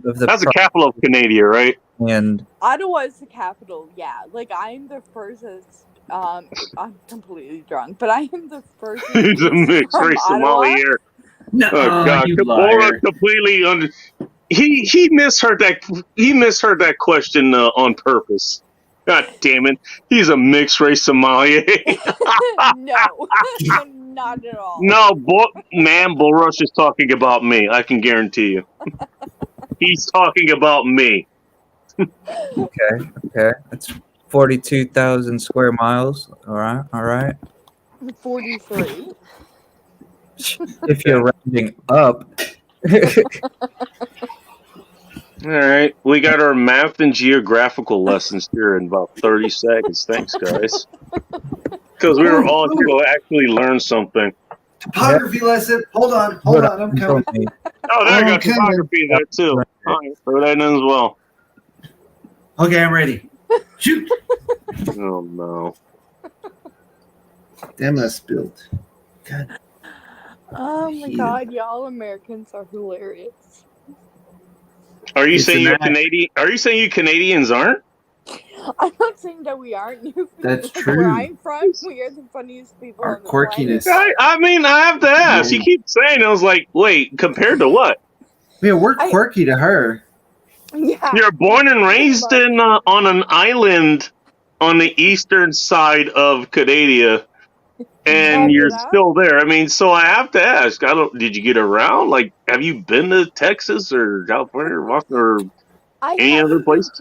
that's the capital of Canada, right? And Ottawa is the capital. Yeah, like I'm the furthest. I'm completely drunk, but I am the furthest. He's a mixed from race Ottawa. sommelier. No, Oh god, you Kabora liar. completely under. He misheard that question on purpose. God damn it, he's a mixed race sommelier. No, not at all. No, Bull Rush is talking about me. I can guarantee you. He's talking about me. okay, that's 42,000 square miles. All right. 43. If you're rounding up. All right, we got our math and geographical lessons here in about 30 seconds. Thanks, guys. Because we were all here to actually learn something. Topography lesson. Hold on, I'm coming. Oh, there you go. Okay. Topography there too. All right, throw that in as well. Okay, I'm ready. Shoot. Oh no. Damn, I spilled. God. Oh my god, y'all Americans are hilarious. Are you It's saying an you're act. Canadian? Are you saying you Canadians aren't? I'm not saying that we aren't new. That's Like, true. Where I'm from, we are the funniest people Our on the planet. quirkiness. I mean, I have to ask. You keep saying, I was like, wait, compared to what? Yeah, we're quirky to her. Yeah. You're born and raised in on an island on the eastern side of Canada, and you're still there. I mean, so I have to ask. Did you get around? Like, have you been to Texas or California or Washington or any other places?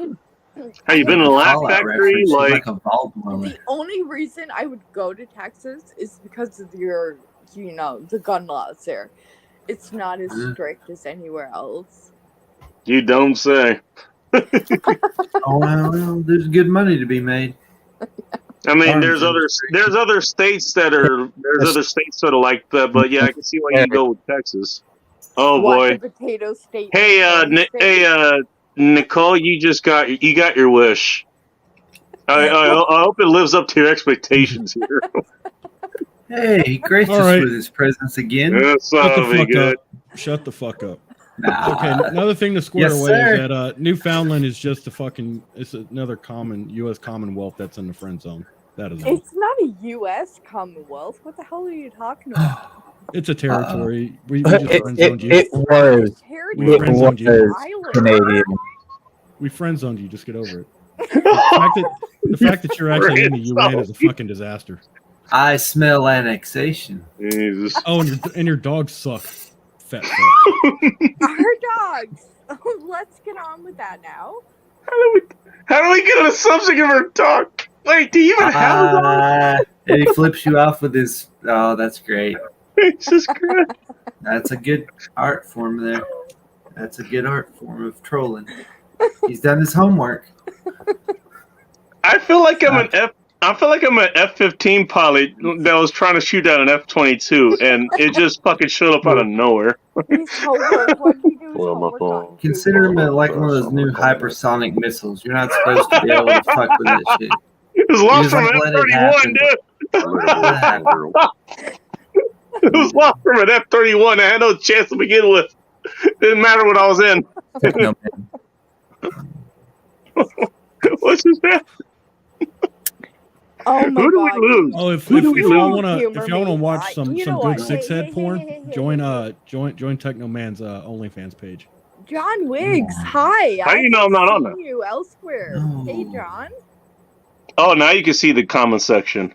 Have you been to the Laugh Factory? Like, The only reason I would go to Texas is because of your, the gun laws there. It's not as strict as anywhere else. you don't say. Oh well, there's good money to be made. I mean, Arms there's other states that are like that, but yeah, I can see why you go with Texas. Oh boy. The potato state. Hey, Nicole, you got your wish. I hope it lives up to your expectations here. Hey, he graced All us right. with his presence again. That's Shut that'll the be fuck good. up. Shut the fuck up. Nah. Okay, another thing to square Yes, away sir. is that Newfoundland is just it's another common U.S. Commonwealth that's in the friend zone. That is all. It's not a U.S. Commonwealth. What the hell are you talking about? It's a territory. We just friend zoned you. It was. We It friend zoned you. was Canadian. We friend zoned you. Just get over it. The fact that you're actually in the UN is a fucking disaster. I smell annexation. Jesus. Oh, and your dogs suck. Fat fuck. Our dogs. Let's get on with that now. How do we get on the subject of our dog? Wait, do you even have a dog? And he flips you off with his. Oh, that's great. Jesus Christ. That's a good art form there. That's a good art form of trolling. He's done his homework. I feel like I'm an F-15 pilot that was trying to shoot down an F-22, and it just fucking showed up out of nowhere. Consider him like one of those new hypersonic missiles. You're not supposed to be able to fuck with that shit. It was lost from Just an let it happen. F-31, dude. It was lost from an F-31. I had no chance to begin with. Didn't matter what I was in. What's his name? Oh my Who do God. we lose? Oh, if Who do we y'all lose? wanna watch some You know good what? six head Hey, porn, hey, join Technoman's OnlyFans page. John Wiggs, hi. How do you know I'm not on I've there? seen you elsewhere. Hey, John. Oh, now you can see the comment section.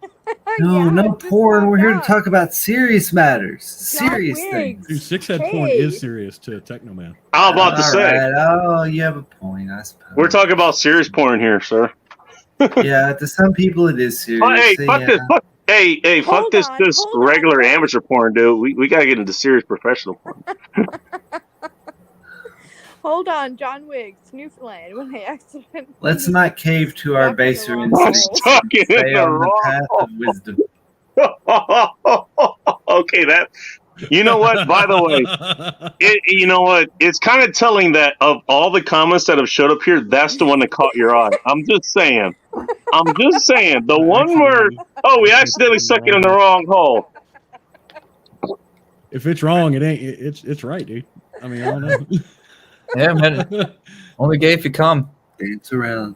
No porn. We're here to talk about serious matters. Serious things. Dude, six head porn Hey. is serious to Technoman. I was about to All say. right. Oh, you have a point, I suppose. We're talking about serious porn here, sir. Yeah, to some people it is serious. Oh, hey, so fuck yeah. this. Hey, fuck Hold this on, this hold on, regular amateur porn, dude. We gotta get into serious professional porn. Hold on, John Wiggs, Newfoundland. When I accidentally. Let's not cave to our baser I'm instincts. stuck in Stay the on the wrong path of wisdom. Okay, that. You know what? By the way, you know what? It's kind of telling that of all the comments that have showed up here, that's the one that caught your eye. I'm just saying. The one where we accidentally stuck it in the wrong hole. If it's wrong, it ain't. It's right, dude. I mean, I don't know. Yeah, man. Only gay if you come. Dance around.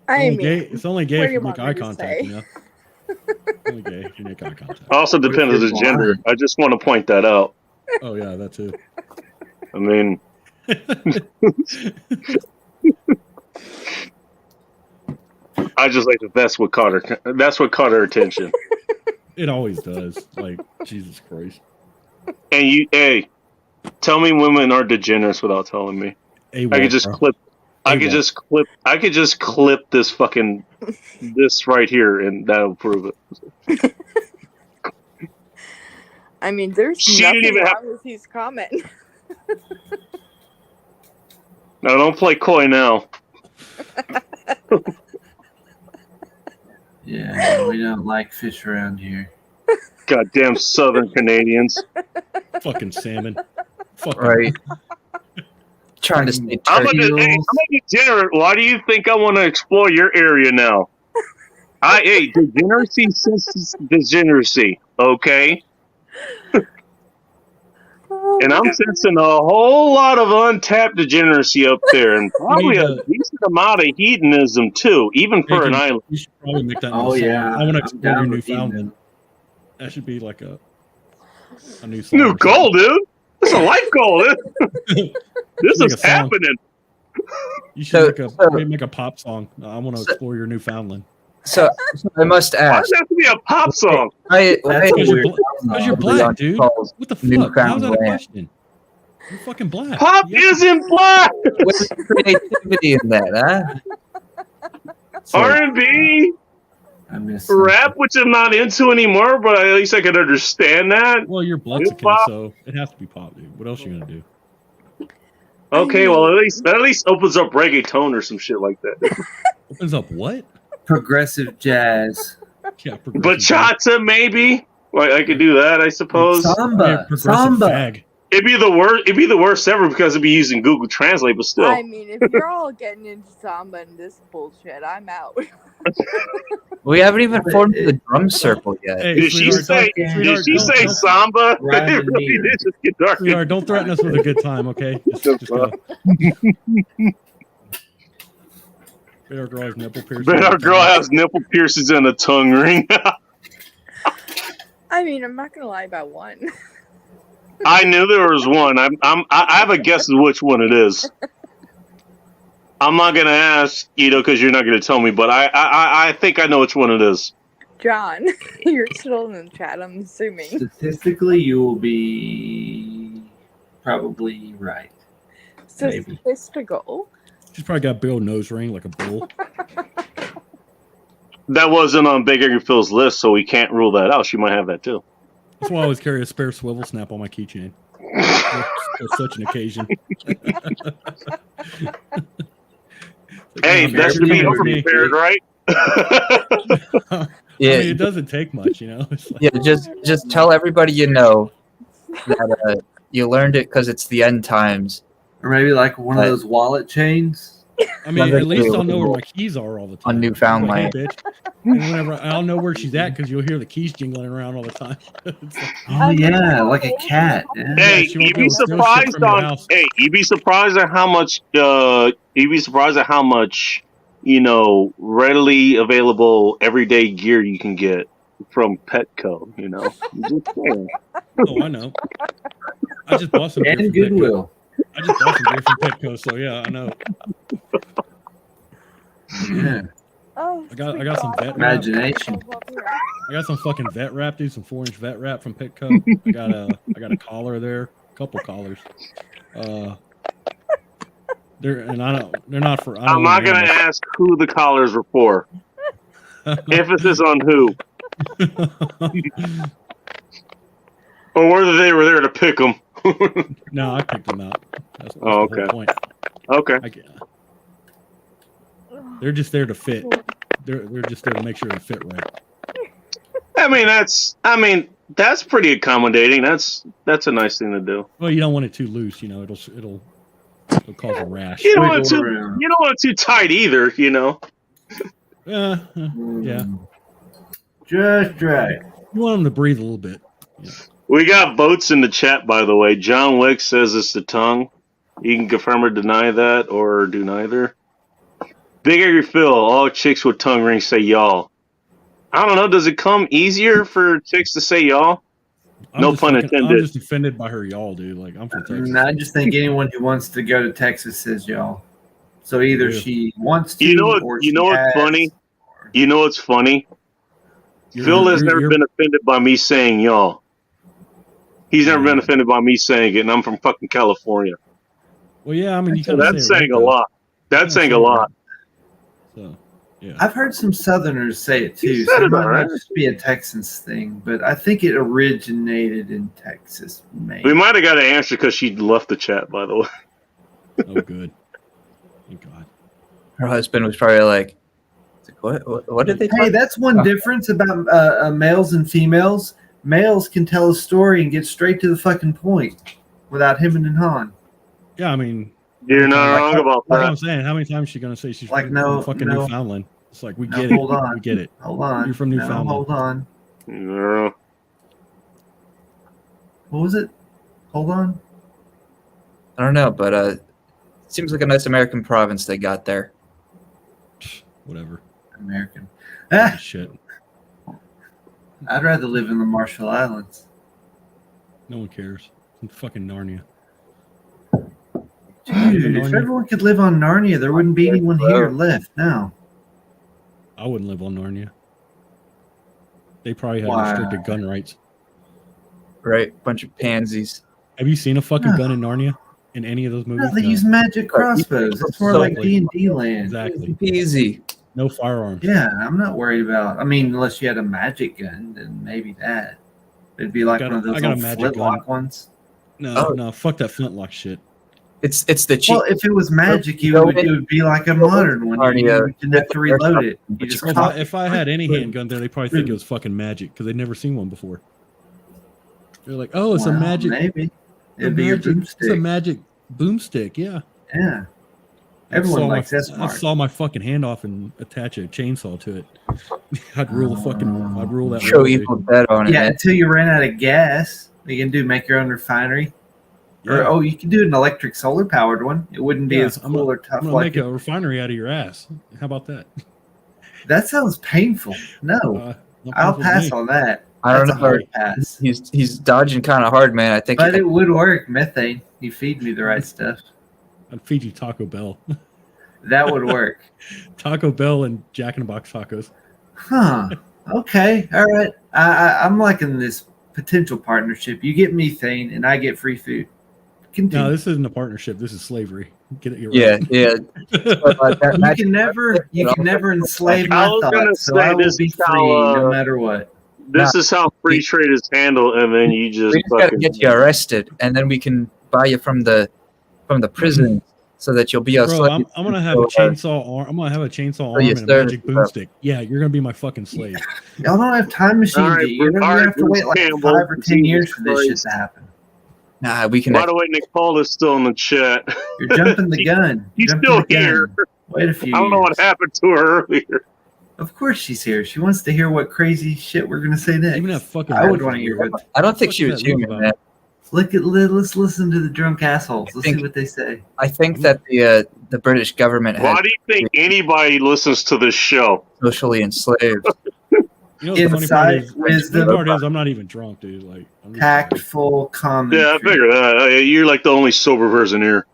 I mean, It's only gay what if do you you make want me eye to contact, say? you know? Only gay if you make eye contact. Also depends on the gender. I just want to point that out. Oh, yeah, that too. I mean, I just like that's what caught her attention. It always does. Like, Jesus Christ. And tell me women are degenerates without telling me. I could just clip. I could just clip this fucking this right here, and that'll prove it. I mean, there's She didn't nothing even wrong have- with his comment. Now don't play coy now. Yeah, we don't like fish around here. Goddamn Southern Canadians. Fucking salmon. Fucking Right. Trying to stay I'm a turkey. degenerate. Why do you think I want to explore your area now? Degeneracy, okay? And I'm sensing a whole lot of untapped degeneracy up there, and probably a to- decent amount of hedonism too, even for an Bacon, island. You should probably make that. Oh, new song. yeah, I want to I'm explore down your with Newfoundland. That should be like a new song. New or goal, dude. It's a life goal. something. This Make is a song. happening. You should So- make a pop song. I want to explore your Newfoundland. So I must Why ask. does that have to be a pop song? Why That's a Because you're, weird because you're black, dude. What the fuck? How's that a question? You're fucking black. Pop You have isn't black. What's the creativity in that, huh? R&B, I miss rap, which I'm not into anymore, but at least I can understand that. Well, you're Blexican, Hip-hop. so it has to be pop, dude. What else are you gonna do? Okay, well that at least opens up reggaeton or some shit like that. Opens up what? progressive jazz. Yeah, progressive Bachata, maybe. Like I could do that, I suppose. Samba. progressive Samba. fag. It'd be the worst. It'd be the worst ever because it'd be using Google Translate, but still. I mean, if you're all getting into samba and this bullshit, I'm out. We haven't even formed the drum circle yet. Hey, Did she say? Did she say samba? Rhyme It and really meter. did just get dark. Sweetheart, don't threaten us with a good time, okay? Just go. Bet our girl has nipple piercings. Bet our girl has nipple piercings and a tongue ring. I mean, I'm not gonna lie about one. I knew there was one. I have a guess of which one it is. I'm not gonna ask, because you're not gonna tell me. But I think I know which one it is. John, you're still in the chat, I'm assuming. Statistically, you will be probably right. Maybe. Statistical. She's probably got a big old nose ring like a bull. That wasn't on Big Angry Phil's list, so we can't rule that out. She might have that too. That's why I always carry a spare swivel snap on my keychain. For such an occasion. Hey, that should be prepared, right? Yeah, I mean, it doesn't take much, It's like, yeah. Just tell everybody you know that you learned it because it's the end times. Or maybe like one of those wallet chains. I mean, at least I'll know where my keys are all the time. On Newfoundland. Hey, bitch. And whenever I'll know where she's at because you'll hear the keys jingling around all the time. It's like, Oh yeah, like a cat. Yeah. Hey, she won't you'd be be able to steal shit surprised from your on. house. Hey, you'd be surprised at how much. You'd be surprised at how much readily available everyday gear you can get from Petco. Just saying. Oh, I know. I just bought some gear And from Goodwill. Petco. I just bought some gear from Petco, so yeah, I know. Yeah. Oh, I got some vet wrap. Imagination. I got some fucking vet wrap, dude. Some 4-inch vet wrap from Petco. I got a collar there, a couple collars. They're not for. I'm not gonna ask who the collars were for. Emphasis on who, or whether they were there to pick them. No, I picked them out. That's the okay. whole point. Okay. They're just there to fit. They're just there to make sure they fit right. I mean that's pretty accommodating. That's a nice thing to do. Well, you don't want it too loose, It'll cause a rash. You don't want it too tight either. Yeah. Just right. You want them to breathe a little bit. Yeah. We got votes in the chat, by the way. John Wick says it's the tongue. You can confirm or deny that, or do neither. Big Angry Phil, all chicks with tongue rings say y'all. I don't know. Does it come easier for chicks to say y'all? No pun intended. I'm just offended by her y'all, dude. Like, I'm from Texas. I just think anyone who wants to go to Texas says y'all. So either she wants to, or you know what's funny? You know what's funny? Phil has never been offended by me saying y'all. He's never been offended by me saying it, and I'm from fucking California. Well, yeah, I mean, So that's saying a lot. That's saying a lot. So, yeah. I've heard some Southerners say it too. You So said it it might all right. not just be a Texas thing, but I think it originated in Texas. Maybe. We might have got an answer because she left the chat, by the way. Oh, good. Thank God. Her husband was probably like, what did they Hey, that's one difference about males and females. Males can tell a story and get straight to the fucking point without him and Han. Yeah, I mean, you're not wrong about That's what that. I'm saying. How many times is she gonna say she's Like, from no, fucking no. Newfoundland? It's like we No, get it. hold on. We get it. Hold on. You're from No, Newfoundland. hold on. No. What was it? Hold on. I don't know, but it seems like a nice American province they got there. Whatever. American. Shit. I'd rather live in the Marshall Islands. No one cares. It's fucking Narnia. Dude, if everyone could live on Narnia, there wouldn't be anyone here left now. I wouldn't live on Narnia. They probably have Why? restricted gun rights. Right, bunch of pansies. Have you seen a fucking gun in Narnia? In any of those movies? No, they use magic crossbows. It's more like D&D land. Exactly. Easy. No firearms. Yeah, I'm not worried about. I mean, unless you had a magic gun, then maybe that. It'd be like one of those old flintlock ones. No, fuck that flintlock shit. It's the cheap. Well, if it was magic, it would be like a modern one. You didn't have to reload it. You just If I had any handgun there, they probably think it was fucking magic because they'd never seen one before. They're like, oh, it's a magic. Maybe it'd be a boomstick. It's a magic boomstick. Yeah. Yeah. Everyone likes that. I saw my fucking hand off and attach a chainsaw to it. I'd rule that. Show evil dead on it. Yeah, until you ran out of gas. You can make your own refinery. Yeah. Or you can do an electric solar powered one. It wouldn't be as cool or tough. I'm gonna make a refinery out of your ass. How about that? That sounds painful. No, I'll pass on that. I don't That's a know. hard pass. He's dodging kind of hard, man. I think. But it would work. Methane. You feed me the right stuff. I'd feed you Taco Bell. That would work. Taco Bell and Jack in the Box tacos. Huh. Okay. All right. I'm liking this potential partnership. You get methane and I get free food. Continue. No, this isn't a partnership. This is slavery. Get it? You're Yeah, right. yeah. You can never enslave my thoughts. So I will be free no matter what. This is how free trade is handled, and then you just We just gotta get you arrested, and then we can buy you from the prison, so that you'll be a Bro, slave. I'm gonna have a chainsaw arm. I'm gonna have a chainsaw arm you and a serve magic yourself. boomstick. Yeah, you're gonna be my fucking slave. Y'all don't have time machines. All right, You're gonna all right, have to wait like Campbell, 5 or 10 years for this shit Jesus to happen. Nah, we can. By the way, Nicole is still in the chat. You're jumping the gun. She's Jumping still the gun. here. Wait a few I don't know what years. happened to her earlier. Of course she's here. She wants to hear what crazy shit we're gonna say next. Even that fucking. I would want to hear what. I don't think she was human, man. Let's listen to the drunk assholes. Let's see what they say. I think that the British government Why had do you think anybody listens to this show? socially enslaved. You know the funny Insight, part is, wisdom, the part is, I'm not even drunk, dude. Like, I'm just, Tactful commentary. Yeah, I figured that. You're like the only sober person here.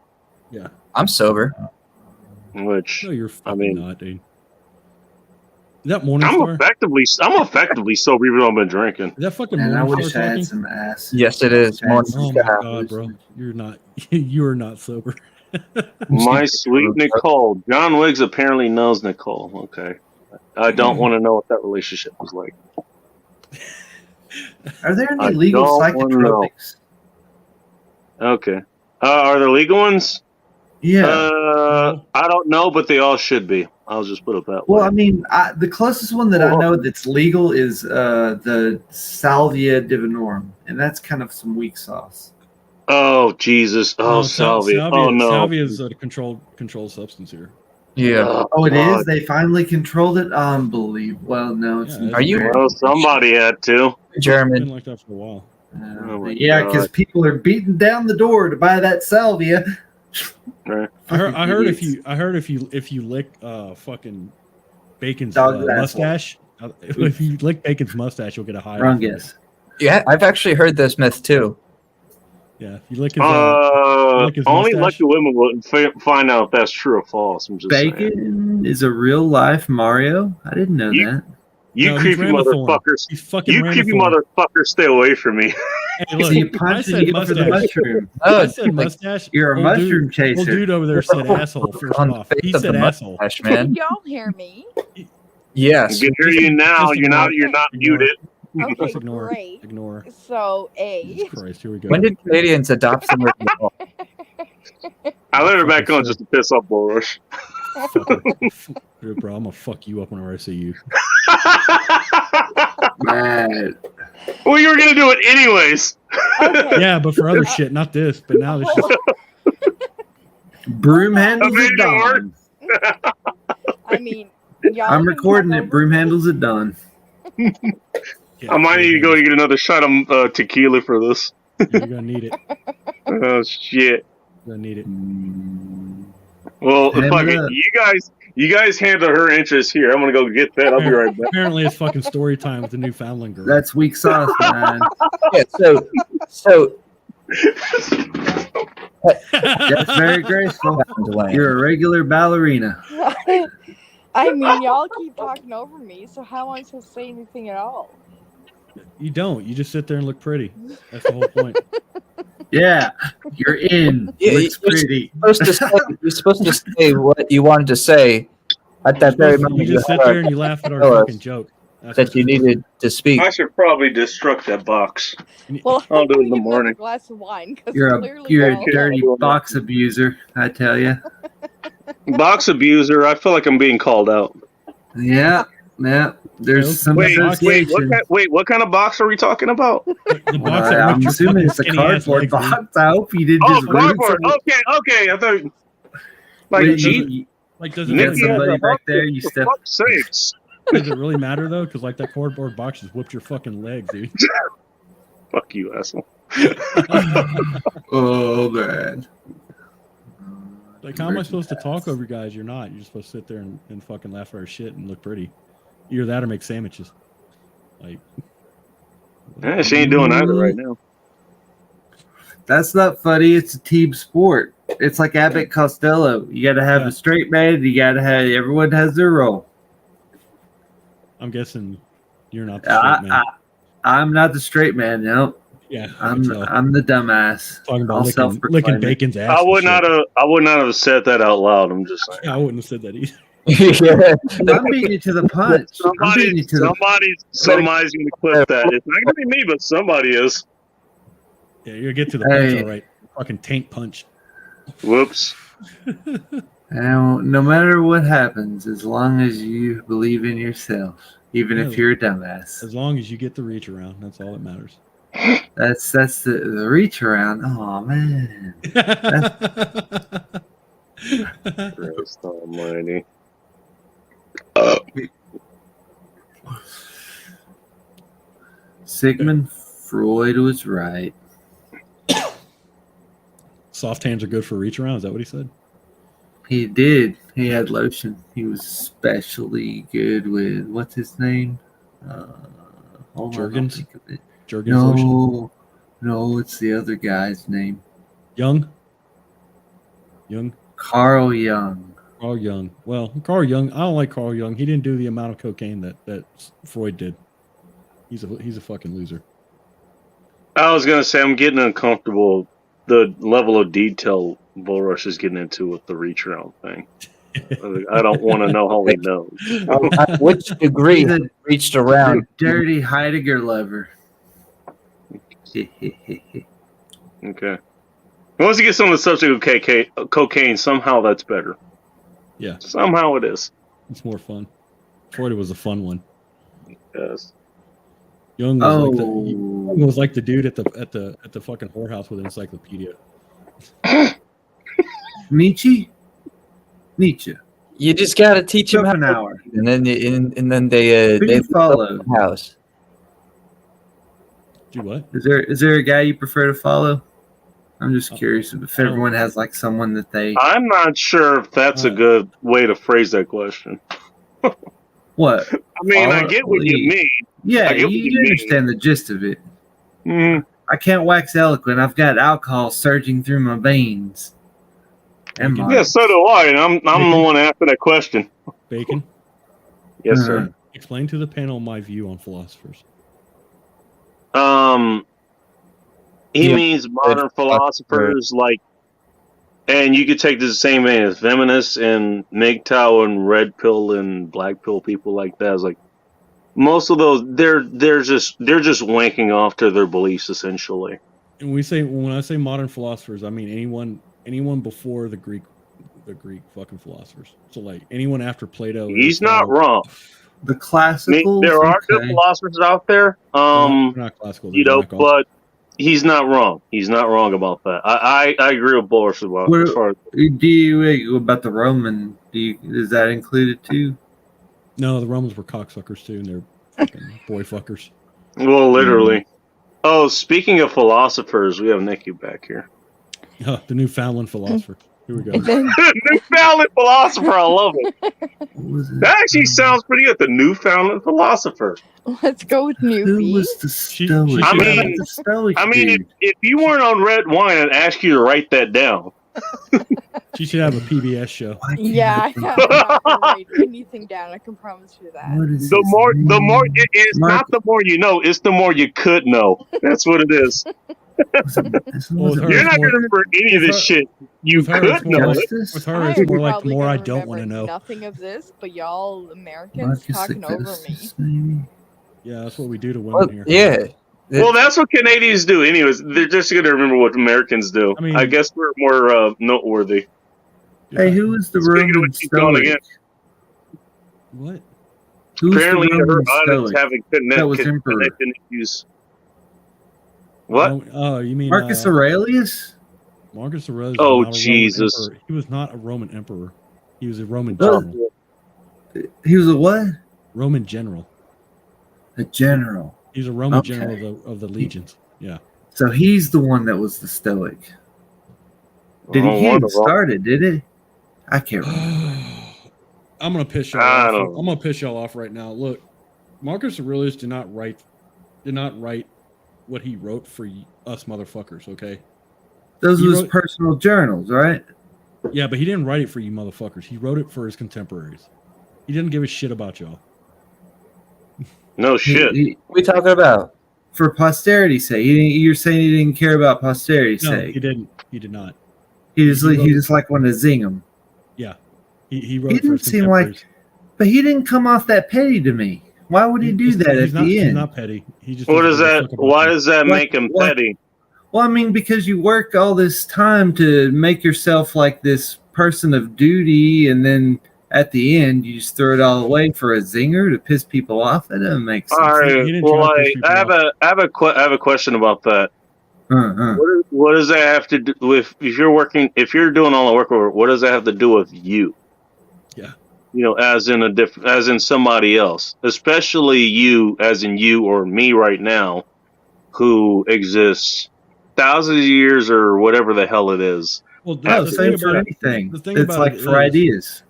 yeah. I'm sober. Which No, you're fucking mean- not, dude. Is that Morningstar? I'm effectively sober even though I've been drinking. Is that fucking And I Morningstar wish I had talking? some ass. Yes, it is. Morning Oh my Star. god, bro, you're not. You are not sober. My sweet Nicole. John Wiggs apparently knows Nicole. Okay. I don't want to know what that relationship was like. Are there I any legal don't wanna know. psychotropics? Okay. Are there legal ones? Yeah. I don't know, but they all should be. I'll just put it that way. Well, I mean, the closest one that I know that's legal is the Salvia divinorum, and that's kind of some weak sauce. Oh Jesus! Oh, Salvia! Oh no! Salvia is a controlled substance here. Yeah. Oh, it God. is. They finally controlled it. Unbelievable. Well, no, it's Yeah, Are you Well, somebody had to. It's German? been like that for a while. Oh my yeah, because God. people are beating down the door to buy that salvia. Right. I heard Idiots. if you lick fucking Bacon's Dog's asshole. mustache, if you lick Bacon's mustache, you'll get a high. Wrong guess. Yeah, I've actually heard this myth too. Yeah, if you lick his lick his Only mustache. lucky women will find out if that's true or false. I'm just saying. Bacon is a real life Mario. I didn't know that. You No, he's creepy Ramathorn. motherfuckers! He's fucking You creepy Ramathorn. motherfuckers! Stay away from me. Hey, look, So you I punch and said you go for the mustache. mushroom. I said mustache. You're a Old mushroom dude, chaser. Old dude over there said asshole first On the off. face He of said the asshole. mustache, Can man. y'all hear me? Yes. I can hear you now. just You're not. ignore- You're not ignore. muted. Okay, Just ignore. great. Ignore. So, Jesus Christ, here we go. When did Canadians adopt some of the I let her back on just to piss off Bull Rush. Dude, bro, I'm gonna fuck you up whenever I see you. Man. Well, you were gonna do it anyways. okay. Yeah, but for other shit, not this. But now this just Broom handles I it made it work. done. I mean, y'all I'm can recording come it. over- Broom handles it done. I might need to go get another shot of tequila for this. You're gonna need it. Oh shit. You're gonna need it. Well, Ham fuck it it. up. You guys handle her interest here. I'm gonna go get that. I'll be right back. Apparently, it's fucking story time with the Newfoundland girl. That's weak sauce, man. Yeah, so That's very graceful. You're a regular ballerina. I mean, y'all keep talking over me, so how am I supposed to say anything at all? You don't. You just sit there and look pretty. That's the whole point. Yeah, you're in. Yeah, Looks pretty. you're supposed to say what you wanted to say at that very moment. You just sit there and you laugh at our tell us fucking joke. That's that you needed to speak. I should probably destruct that box. Well, I'll do it in the I'm gonna get morning. another glass of wine because You're clearly a y'all- dirty box abuser, I tell you. Box abuser. I feel like I'm being called out. Yeah. There's some Wait, association. what kind of box are we talking about? The box Well, I'm assuming it's a skinny ass cardboard legs, dude. box. I hope you didn't Oh, just ruin cardboard. something. Okay. I thought like Wait, cheap. Like, does it You got really somebody matter? back there. You For step. fuck's sakes. Does it really matter though? Because like that cardboard box just whipped your fucking leg, dude. Fuck you, asshole. Oh man. Like, how am I supposed to talk over you guys? You're not. You're just supposed to sit there and fucking laugh at our shit and look pretty. Either that or make sandwiches. Like, Yeah, she ain't doing either right now. That's not funny. It's a team sport. It's like Abbott Costello. You got to have Yeah. a straight man. You got to have everyone has their role. I'm guessing you're not the straight man. I'm not the straight man. No, Yeah, I can tell. I'm the dumbass. Talking about I'll licking self-proclaim it. bacon's ass. I and would shit. not have said that out loud. I'm just saying. I wouldn't have said that either. I'm beating you to the punch. I'm beating you to the. Somebody's gonna clip that. It's not gonna be me, but somebody is. Yeah, you'll get to the punch, Hey. all right. Fucking taint punch. Whoops. Now, no matter what happens, as long as you believe in yourself, even Yeah. if you're a dumbass, As long as you get the reach around, that's all that matters. that's the reach around. Oh man, Christ almighty. Sigmund Freud was right. Soft hands are good for reach around. Is that what he said? He did. He had lotion. He was especially good with what's his name? Hold on, I'll Jergens? think of it. Jergens lotion? No, it's the other guy's name. Young? Carl Jung. Carl Jung. Well, Carl Jung, I don't like Carl Jung. He didn't do the amount of cocaine that Freud did. He's a fucking loser. I was gonna say I'm getting uncomfortable. The level of detail Bull Rush is getting into with the reach around thing. I don't want to know how he knows. At which degree He's a reached around? dirty Heidegger lover. Okay. Once you get on the subject of cocaine, somehow that's better. Yeah, Somehow it is. it's more fun. Freud was a fun one. Yes. Jung was Oh, like the dude at the fucking whorehouse with an encyclopedia. Nietzsche. You just got to teach them how. Schopenhauer. And then they Who do you follow? the house. Do what? Is there a guy you prefer to follow? I'm just curious if everyone has like someone that they I'm not sure if that's a good way to phrase that question. what? I mean, I get what you mean. Yeah, I get what you you mean. understand the gist of it. Mm, I can't wax eloquent. I've got alcohol surging through my veins. And my yeah, so do I. And I'm the one asking that question. Bacon. Yes, sir. Explain to the panel my view on philosophers. He Yeah. means modern philosophers, like, and you could take this the same way as feminists and MGTOW and red pill and black pill people like that. It's like most of those, they're just wanking off to their beliefs essentially. And when I say modern philosophers, I mean anyone before the Greek fucking philosophers. So like anyone after Plato. He's not wrong. the I mean, classical. there are good philosophers out there, They're not classical. you they're know, not gospel. but he's not wrong. He's not wrong about that. I agree with Boris about Where- as far as Do you about the Roman? Is that included too? No, the Romans were cocksuckers too, and they're fucking boy fuckers. well, literally. Oh, speaking of philosophers, we have Nikki back here. Oh, the Newfoundland philosopher. Here we go. Newfoundland philosopher, I love it. That actually sounds pretty good. The Newfoundland philosopher. Let's go with Who newbie. was the stoic? I mean, if you weren't on Red Wine, I'd ask you to write that down. She should have a PBS show. Yeah, I'm not gonna write anything down. I can promise you that. The more, it's not the more you know, it's the more you could know. That's what it is. You're not going to remember any of this shit. You could know it. With her, it's more like the more I don't want to know. Nothing of this, but y'all Americans talking over me. Yeah, that's what we do to women here. Yeah. Well, that's what Canadians do, anyways. They're just going to remember what Americans do. I guess we're more noteworthy. Hey, who was the Roman Stoic? What? Apparently, the Roman her audience Stoic? having That was emperor. connection issues. What? Oh, you mean Marcus Aurelius? Marcus Aurelius. Oh, was not a Roman Jesus. emperor. He was not a Roman emperor. He was a Roman Oh. general. He was a what? Roman general. A general. He's a Roman Okay. general of the legions. Yeah. So he's the one that was the Stoic. Did he? He didn't start it, did it? I can't remember. I'm gonna piss y'all I off. don't- I'm gonna piss y'all off right now. Look, Marcus Aurelius did not write what he wrote for us motherfuckers. Okay. Those He were his wrote- personal journals, right? Yeah, but he didn't write it for you motherfuckers. He wrote it for his contemporaries. He didn't give a shit about y'all. No shit. What are we talking about? For posterity's sake. You're saying he didn't care about posterity's No, sake. he didn't. He did not. He just he wrote- he just like wanted to zing them. Yeah. He wrote He it for didn't his seem like, contemporaries. but he didn't come off that petty to me. Why would he do He's- that he's at not, the He's end? not petty. He just What doesn't does give a that? fuck about Why you. does that make him petty? Well, I mean, because you work all this time to make yourself like this person of duty, and then at the end you just throw it all away for a zinger to piss people off. That doesn't make sense. All right. Well, I have a question about that. What does that have to do with if you're doing all the work? What does that have to do with you? Yeah. You know, as in somebody else, especially you, as in you or me right now, who exists thousands of years or whatever the hell it is. Well, Oh, the same thing for about anything. The thing It's about like it for is- ideas.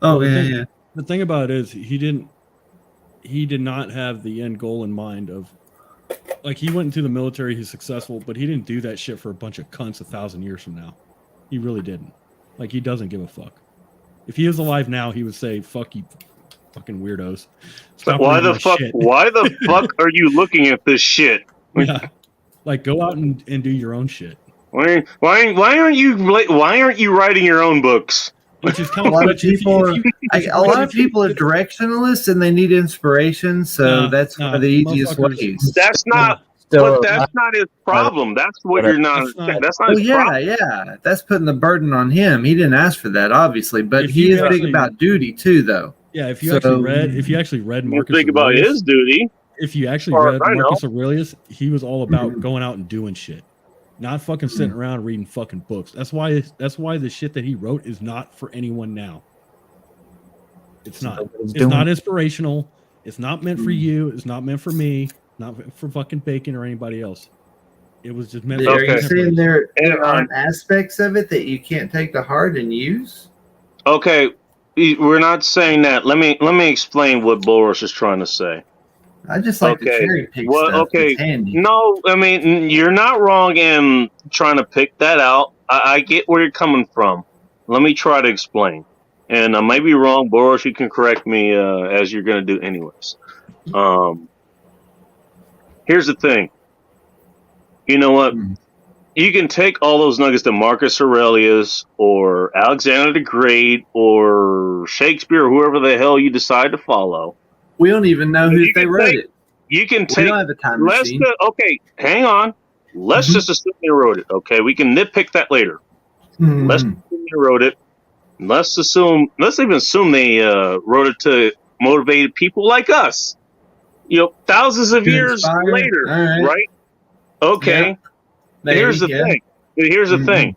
Oh, the yeah, thing, yeah. The thing about it is he did not have the end goal in mind of, like, he went into the military, he's successful, but he didn't do that shit for a bunch of cunts 1,000 years from now. He really didn't. Like, he doesn't give a fuck. If he was alive now, he would say, "Fuck you, fucking weirdos." Stop Why reading the my fuck? shit." Why the fuck are you looking at this shit? Yeah. Like, go out and do your own shit. Why aren't you writing your own books? Which is A lot of people are directionalists and they need inspiration, so that's one of the easiest ways. That's not. But that's not his problem. That's what you're not. That's not Well, his yeah, problem. yeah. That's putting the burden on him. He didn't ask for that, obviously, but If he you is big actually- about duty too, though. Yeah, if you So- actually read Marcus Think about Aurelius, his duty. if you actually Far as read I know. Marcus Aurelius, he was all about going out and doing shit, not fucking sitting around reading fucking books. That's why the shit that he wrote is not for anyone now. It's not. Nobody's It's doing not it. inspirational. It's not meant for you. It's not meant for me. Not meant for fucking Bacon or anybody else. It was just meant for Are you saying there And, aren't aspects of it that you can't take to heart and use? Okay, we're not saying that. Let me explain what Boris is trying to say. I just like to cherry pick stuff. Okay. It's handy. No, I mean you're not wrong in trying to pick that out. I get where you're coming from. Let me try to explain. And I might be wrong, Boris. You can correct me as you're going to do anyways. Here's the thing. You know what? You can take all those nuggets that Marcus Aurelius or Alexander the Great or Shakespeare or whoever the hell you decide to follow. We don't even know who You they can wrote take- it. You can We take. don't have a time Let's machine. okay, hang on. Let's just assume they wrote it. Okay, we can nitpick that later. Mhm. Let's assume they wrote it. Let's even assume they wrote it to motivate people like us. You know, thousands of To years inspire? later, All right. right? Okay. Yeah. Maybe, Here's the yeah. thing. Here's the Mhm. thing.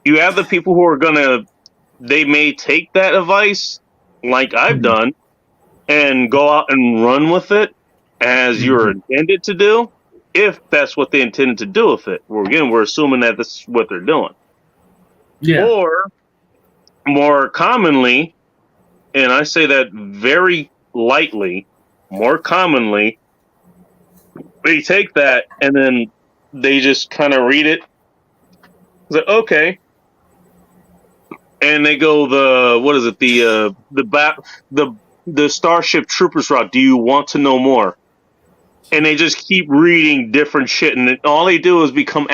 You have the people who are they may take that advice, like I've done, and go out and run with it as you're intended to do. if that's what they intended to do with it. We're assuming that this is what they're doing. Yeah. Or more commonly, and I say that very lightly, more commonly, they take that and then they just kind of read it. It's like, okay. And they go the Starship Troopers route. Do you want to know more? And they just keep reading different shit, and all they do is become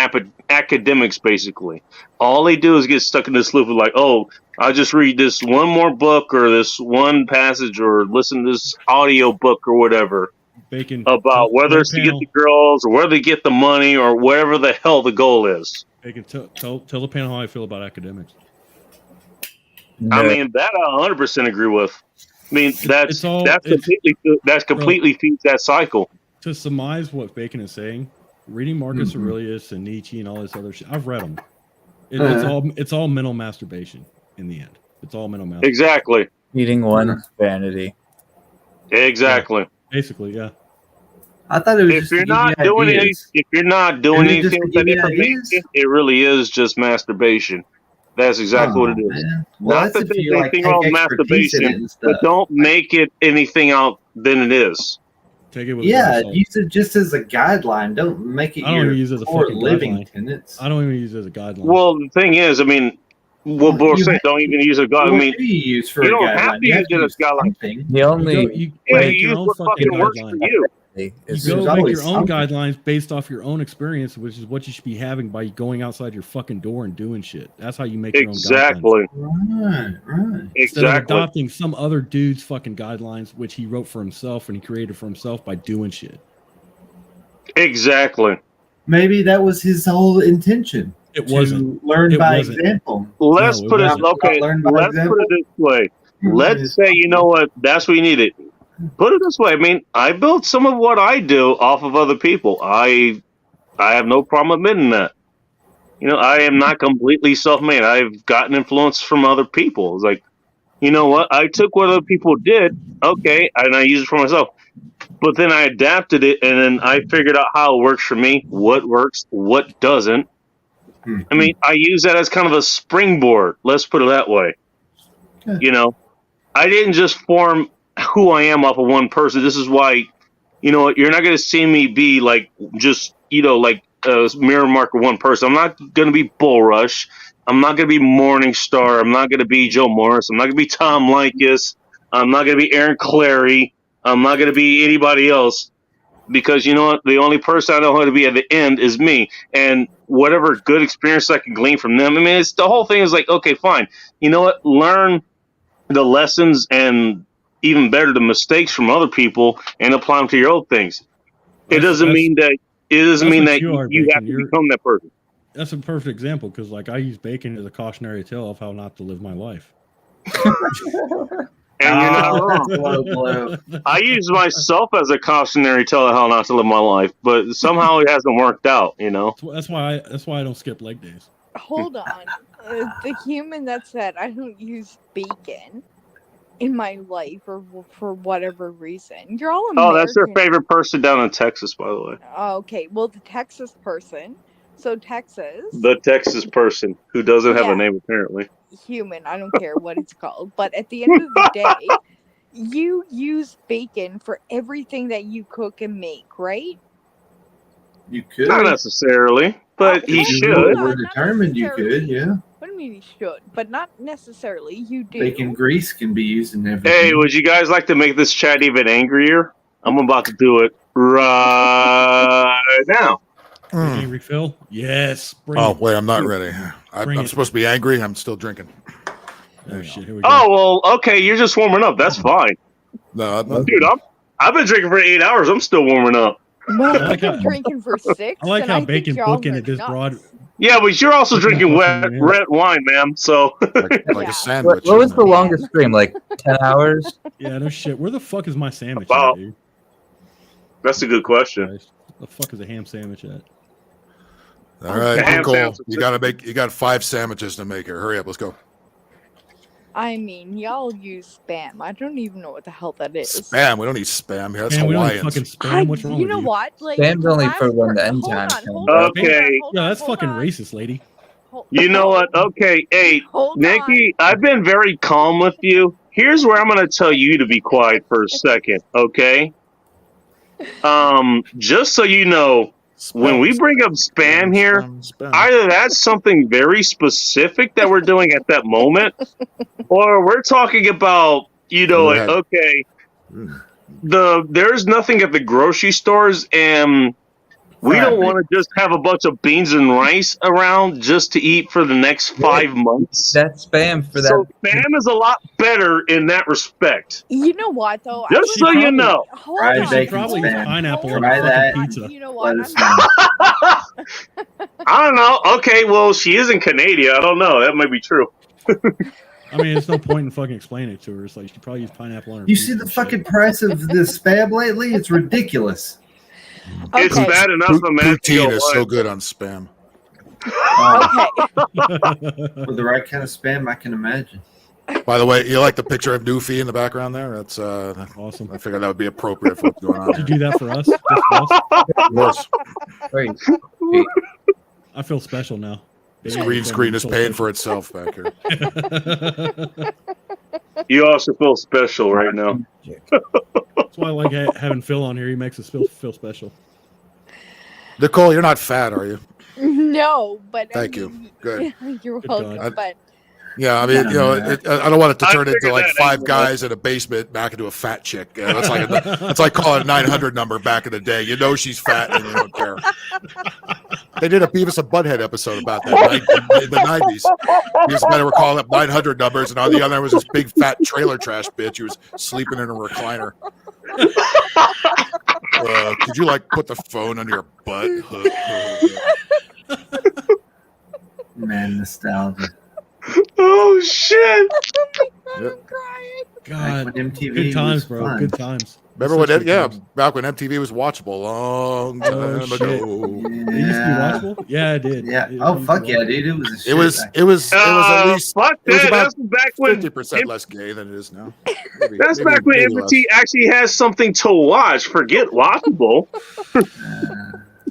academics, basically. All they do is get stuck in this loop of like, oh, I'll just read this one more book or this one passage or listen to this audio book or whatever Bacon, about whether it's to get the girls or whether to get the money or whatever the hell the goal is. Bacon, tell the panel how I feel about academics. I mean, that I 100% agree with. I mean, that completely feeds that cycle. To surmise what Bacon is saying, reading Marcus Aurelius and Nietzsche and all this other shit, I've read them. It's all mental masturbation in the end. It's all mental masturbation. Exactly. Eating one's vanity. Exactly. Yeah, basically, yeah. I thought it was if you're not doing anything with that information, it really is just masturbation. That's exactly what it is. Well, not that there's anything wrong with masturbation, but don't make it anything out than it is. Take it with use it just as a guideline. Don't make it I don't your even use it as a core fucking living guideline. tenets. I don't even use it as a guideline. Well, the thing is, I mean, what we're saying, don't even use a guideline. I What mean, do you use for you a don't guideline? have to You use it as a guideline. The only you use what fucking works for you. You It's go there's make always your own something. guidelines based off your own experience, which is what you should be having by going outside your fucking door and doing shit. That's how you make your own Exactly. guidelines. Right. Instead of Exactly. adopting some other dude's fucking guidelines, which he wrote for himself and he created for himself by doing shit. Exactly. Maybe that was his whole intention. It to wasn't. learn It by wasn't. example. Let's No, it put it wasn't. okay. Learn by Let's example? put it this way. Let's say, you know what? That's what you needed. Put it this way. I mean, I built some of what I do off of other people. I have no problem admitting that. You know, I am not completely self-made. I've gotten influence from other people. It's like, you know what? I took what other people did, okay, and I used it for myself. But then I adapted it, and then I figured out how it works for me, what works, what doesn't. I mean, I use that as kind of a springboard. Let's put it that way. You know, I didn't just form who I am off of one person. This is why, you know what, you're not going to see me be like just, you know, like a mirror mark of one person. I'm not going to be Bull Rush. I'm not going to be Morningstar. I'm not going to be Joe Morris. I'm not going to be Tom Likas. I'm not going to be Aaron Clary. I'm not going to be anybody else, because you know what? The only person I know how to be at the end is me. And whatever good experience I can glean from them, I mean, it's the whole thing is like, okay, fine. You know what? Learn the lessons and even better the mistakes from other people and apply them to your own things. It doesn't mean that you have to become that person. That's a perfect example because, like, I use Bacon as a cautionary tale of how not to live my life. And you're not wrong. I use myself as a cautionary tale of how not to live my life, but somehow it hasn't worked out. You know. That's why I don't skip leg days. Hold on. The human that said I don't use bacon in my life or for whatever reason. You're all American. Oh, that's their favorite person down in Texas, by the way. Oh, okay. Well, the Texas person. So Texas. The Texas person who doesn't have Yeah. a name, apparently. Human. I don't care what it's called. But at the end of the day, you use bacon for everything that you cook and make, right? You could. Not necessarily, but he If you should. were determined you could, yeah. What do you mean you should? But not necessarily. You do. Bacon grease can be used in everything. Hey, would you guys like to make this chat even angrier? I'm about to do it right now. Bacon refill? Yes. Bring Oh, it. wait, I'm not ready. Bring I'm it. supposed to be angry. I'm still drinking. Oh shit! Here we go. Oh well, okay. You're just warming up. That's fine, No, dude. I've been drinking for 8 hours. I'm still warming up. Well, I like I've how- been drinking for 6. I like and how think Bacon y'all booking are it this nuts. broad. Yeah, but you're also drinking red wine, ma'am. So like Yeah. a sandwich. What was the longest stream? Like 10 hours? Yeah, no shit. Where the fuck is my sandwich Wow. at, dude? that's a good question. Christ. The fuck is a ham sandwich at? All right, Ham Nicole, sandwiches. you got 5 sandwiches to make here. Hurry up, let's go. I mean, y'all use spam. I don't even know what the hell that is. Spam. We don't need spam here. That's Man, we don't need Hawaiians. fucking spam. What's wrong You with know you? what? Like Spam's only last for when the per- end hold times on, come, hold bro. on, Okay. hold Yeah, on, that's hold fucking on. racist, lady. You know what? Okay, hey, Nikki, I've been very calm with you. Here's where I'm going to tell you to be quiet for a second, okay? Just so you know, when we bring up spam here, either that's something very specific that we're doing at that moment, or we're talking about, like, okay, there's nothing at the grocery stores, and we don't want to just have a bunch of beans and rice around just to eat for the next 5 months. That's spam for So that. spam is a lot better in that respect. You know what though? Just so you know. Hold Fried on. bacon Probably spam. pineapple on Try a that. fucking pizza. You know what? Let us know. I don't know. Okay, well, she isn't Canadian. I don't know. That might be true. I mean, it's no point in fucking explaining it to her. It's like she probably use pineapple on her You pizza see the and fucking price of the spam lately? It's ridiculous. It's Okay. bad enough. Imagine Poutine is so good on spam. With the right kind of spam, I can imagine. By the way, you like the picture of Newfie in the background there? That's awesome. I figured that would be appropriate for what's going on. Did you do that for us? Just for us? Of course. Wait. I feel special now. This green screen is paying for itself back here. You also feel special right now. That's why I like having Phil on here. He makes us feel special. Nicole, you're not fat, are you? No, but Thank you. Good. You're Good welcome. God. But Yeah, I mean, I don't want it to I turn into figured like that five anyway. guys in a basement back into a fat chick. That's like calling a 900 number back in the day. You know she's fat and you don't care. They did a Beavis and Butthead episode about that in the 90s. Beavis and Butthead were calling up 900 numbers, and on the other was this big fat trailer trash bitch who was sleeping in a recliner. Could you like put the phone under your butt? Man, nostalgia. Oh shit! God, when MTV good times, was bro. fun. Good times. Remember when? Such good Yeah, times. back when MTV was watchable, long time shit. ago. It used to be watchable. Yeah, it did. Yeah. It Oh used to fuck be yeah, watchable. dude! It was. A shit It was back at least Fuck it was that. about That's back when 50% less gay than it is now. That's back when MT actually has something to watch. Forget watchable.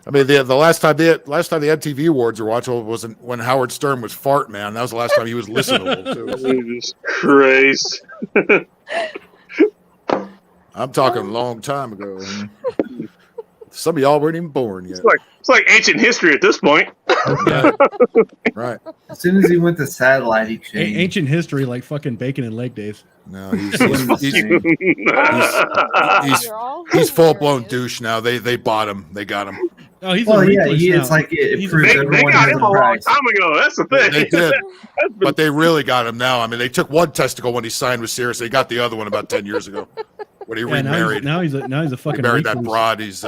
I mean, the last time the MTV Awards were watchable was when Howard Stern was Fart Man. That was the last time he was listenable. Jesus Christ. I'm talking a long time ago. Some of y'all weren't even born yet. It's like ancient history at this point. Right. As soon as he went to satellite, he changed. Ancient history, like fucking bacon and leg days. No, he's full blown douche now. They bought him. They got him. Oh, he's Well, a yeah, recluse he now. is like it He's- proves They everyone got has him a a long price. time ago. That's the thing. They did, but they really got him now. I mean, they took one testicle when he signed with Sirius. They got the other one about 10 years ago when he Yeah, remarried. now he's a fucking Remarried that recluse. broad he's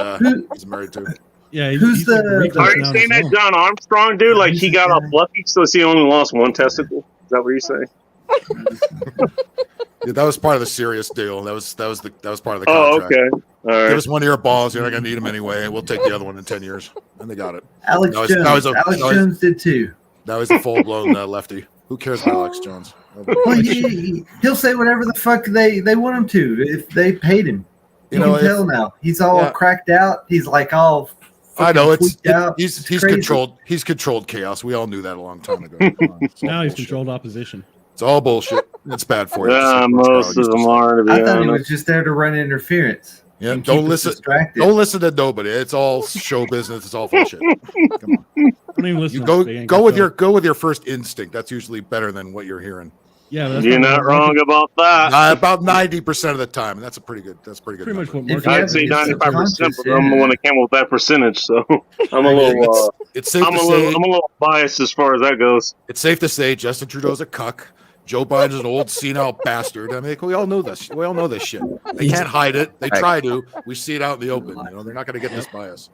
married to. Yeah, Who's he's the- a recluse Are you now saying as that well. John Armstrong dude, like he got off lucky, so he only lost one testicle? Is that what you're saying? Yeah, that was part of the Sirius deal. That was part of the contract. Oh, okay. All Give right. us one of your balls. You're not gonna need them anyway. We'll take the other one in 10 years, and they got it. Alex That was- Jones. that was a- Alex that was- Jones did too. That was a full blown lefty. Who cares about Alex Jones? Well, he'll say whatever the fuck they want him to if they paid him. You You know, can tell now. He's all Yeah. cracked out. He's like all. I know fucking it's tweaked out. he's It's he's crazy. controlled. He's controlled chaos. We all knew that a long time ago. Come on, it's all Now he's bullshit. controlled opposition. It's all bullshit. It's bad for you. Yeah, most of them are, to be I thought he honest. was just there to run interference. Yeah, and don't keep us listen. distracted. Don't listen to nobody. It's all show business. It's all bullshit. Come on. Don't even listen. You to us. They ain't go gonna with show. go with your first instinct. That's usually better than what you're hearing. Yeah, that's You're what not Mark- wrong about that. About 90% of the time, and that's a pretty good. That's pretty good. Pretty much number. what If Mark. you I'd say It's 95%, but subconscious, I'm the yeah. one that came up with that percentage, so I'm a little, It's safe I'm to a say. little biased as far as that goes. It's safe to say Justin Trudeau's a cuck. Joe Biden's an old senile bastard. I mean, we all know this. We all know this shit. They can't hide it. They try to. We see it out in the open. You know, they're not going to get this by us.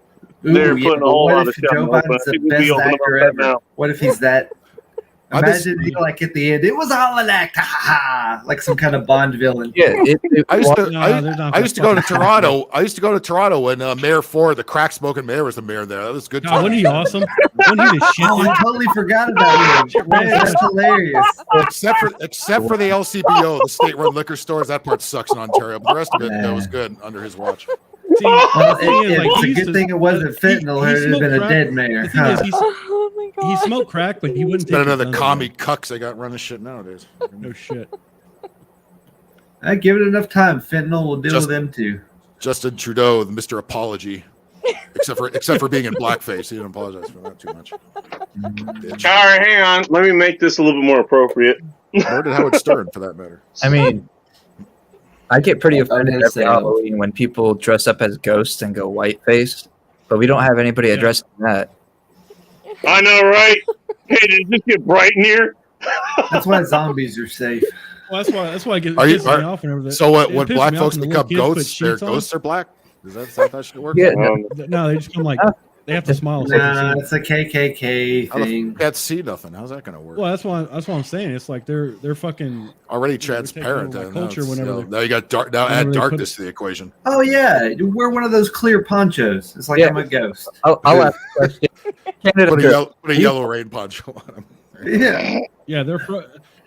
Ooh, They're yeah, putting a but whole what lot if of shit Joe on it, Biden's but the people be best open actor about that ever? now. What if he's that? Imagine you like at the end, it was all an act, ha ha ha, like some kind of Bond villain. Yeah, I used to go to Toronto. I used to go to Toronto when Mayor Ford, the crack smoking mayor, was the mayor there. That was good. God, wasn't he awesome? Wasn't he the shit? Oh, I totally forgot about him. Man, that's hilarious. Except for the LCBO, the state-run liquor stores. That part sucks in Ontario. But the rest of it, that was good under his watch. See, Well, it's a he good used to- thing it wasn't fentanyl, or it'd have been a smoked dead crack. mayor. The thing Huh? is, he smoked crack, but he wouldn't It's take better his than the guns commie cucks they got running shit nowadays. No shit. I give it enough time. Fentanyl will deal with them too. Justin Trudeau, Mr. Apology, except for being in blackface, he didn't apologize for that too much. Bitch. All right, hang on. Let me make this a little bit more appropriate. Nor did Howard Stern, for that matter. I mean, I get pretty offended every Understand. Halloween when people dress up as ghosts and go white face, but we don't have anybody addressing that. I know, right? Hey, did it just get bright in here? That's why zombies are safe. Well, that's why it gets Are you- pisses me off whenever that. So it when pisses black me off folks when the little become kids put ghosts, their sheets on. ghosts are black? Is that how that shit works? Yeah, No, they just come like they have to smile. So Nah, they it's a KKK How the thing. f- can't see nothing. How's that gonna work? well, that's what I'm saying. It's like they're fucking. Already they take transparent. over my Then. culture Now, it's, whenever you know, they- now you got dark. Now whenever add they put darkness to the equation. Oh yeah, you wear one of those clear ponchos. It's like Yeah. I'm a ghost. I'll ask a question. Canada Put a, Ghost. put a yellow rain poncho on them. Yeah. Yeah, they're.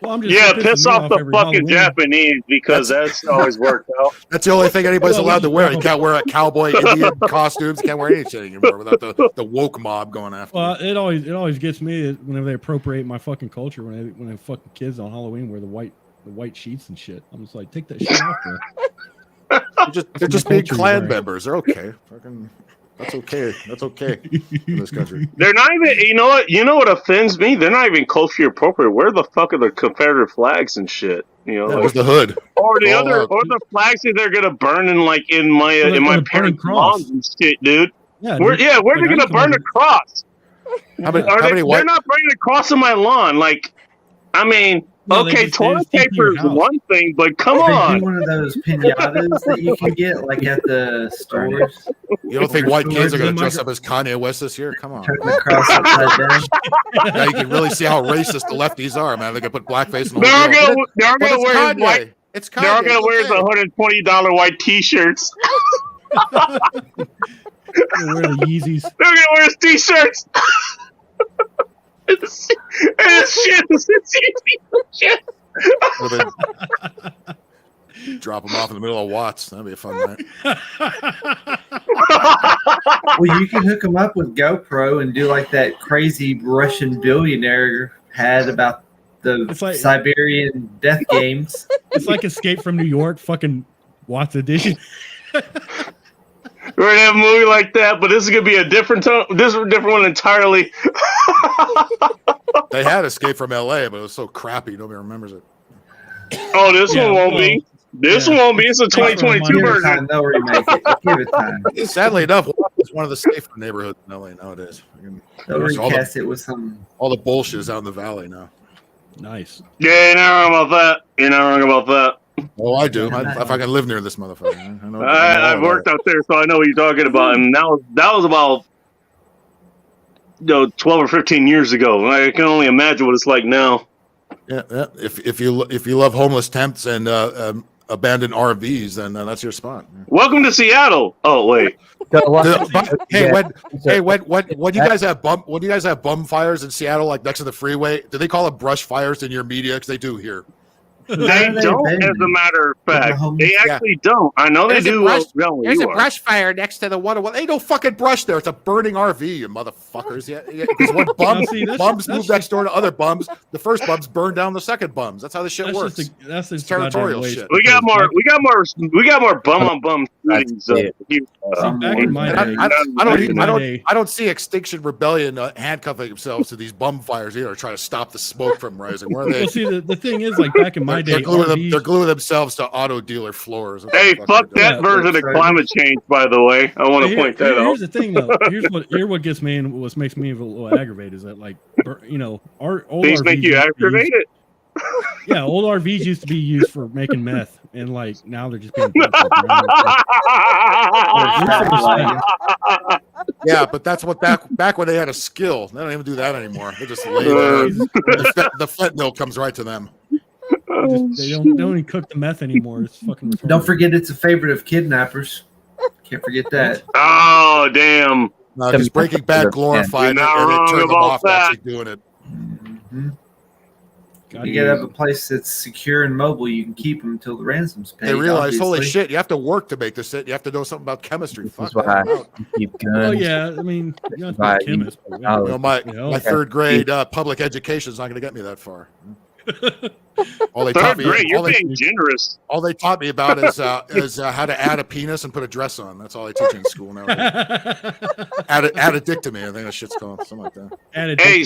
Well, I'm just Yeah, it pisses piss me off the every fucking Halloween. Japanese because that's always worked out. That's the only thing anybody's Well, allowed to wear. You well- can't wear a cowboy Indian costumes. You can't wear anything anymore without the woke mob going after Well, you. it always gets me whenever they appropriate my fucking culture when they fucking kids on Halloween wear the white sheets and shit. I'm just like, take that shit off, bro. They're just being culture you're clan wearing. members. They're okay. Fucking, that's okay. That's okay in this country. They're not even. You know what? You know what offends me? They're not even culture appropriate. Where the fuck are the Confederate flags and shit? You know, That like, was the hood. or the all other, out. or the flags that they're gonna burn in like in my Or the- in or my the burning parents' cross. lawns and shit, dude. Yeah, Where dude. where Like, they gonna I'm burn a coming- cross? How many? Are How they, many they're white? not burning a cross on my lawn. Like, I mean, No, they okay, just- they toilet just take to your paper is house. one thing, but come They on. do one of those pinatas that you can get like at the stores. You don't think white kids are going the to dress up as Kanye West this year? Come on. Turn the cross upside down. Now you can really see how racist the lefties are, man. They can put blackface in the They're all whole deal. gonna But it's wear his Kanye. white. It's Kanye. They're all gonna It's wear his okay. $120 white T-shirts. They wear the Yeezys. They're gonna wear his T-shirts. It's shit. It's shit. Or they drop them off in the middle of Watts. That'd be a fun night. Well, you can hook them up with GoPro and do like that crazy Russian billionaire had about the It's like- Siberian death games. It's like Escape from New York, fucking Watts edition. We're gonna have a movie like that, but this is gonna be a different tone. This is a different one entirely. They had Escape from LA, but it was so crappy nobody remembers it. Oh, this Yeah, one won't well, be. This yeah. one won't be. It's a 2022 Give it version. time, they'll remake it. Give it time. Sadly enough, it's one of the safer neighborhoods in LA nowadays. They'll All recast the, it with some. all the bullshit is out in the valley now. Nice. Yeah, you're not wrong about that. You're not wrong about that. Oh, I do. If I can live near this motherfucker, I know. I've all worked about out there, so I know what you're talking about. And that was about 12 or 15 years ago. I can only imagine what it's like now. it. Yeah. If you love homeless temps and abandoned RVs, then that's your spot. Welcome to Seattle. Oh wait. Hey, when you guys have bum fires in Seattle, like next to the freeway, do they call it brush fires in your media? Because they do here. They don't, as a matter of fact. They actually don't. I know they There's a do. brush- Well, There's you a are. brush fire next to the one. Well, ain't no fucking brush there. It's a burning RV, you motherfuckers. Yeah, because when Now, see, that's bums just- move next door to other bums, the first bums burn down the second bums. That's how this shit That's works. just that's It's just territorial goddamn shit. We got more bum on bum shootings. Here. Back in my day, I don't see Extinction Rebellion handcuffing themselves to these bum fires either, trying to stop the smoke from rising. Where are they? Well, see, the thing is, like back in my day, They're gluing themselves to auto dealer floors. That's Hey, what the fuck fuck they're that doing. version of climate change, by the way. I want to point that out. Here's the thing, though. Here's what gets me and what makes me a little aggravated is that, like, our old Things make RVs you used to be activate it. Yeah, old RVs used to be used for making meth, and like now they're just being. Yeah, but that's what back when they had a skill. They don't even do that anymore. They just lay there. The fentanyl comes right to them. They don't even cook the meth anymore. It's fucking retarded. Don't forget, it's a favorite of kidnappers. Can't forget that. Oh, damn. No, because Breaking Bad glorified it, You're not and it wrong turned them about off to that. actually doing it. You gotta have a place that's secure and mobile. You can keep them until the ransom's paid. They realize, holy obviously. shit, you have to work to make this shit. You have to know something about chemistry. Fuck That's that. why I'm out. you keep Oh guns. yeah, I mean, you don't Right, have to be a chemist. But yeah. you You know, my Yeah. third grade public education is not going to get me that far. All they taught Third me, grade, you're all they, being generous. all they taught me about is how to add a penis and put a dress on. That's all they teach in school now. Addictomy, I think that shit's called something like that. Hey,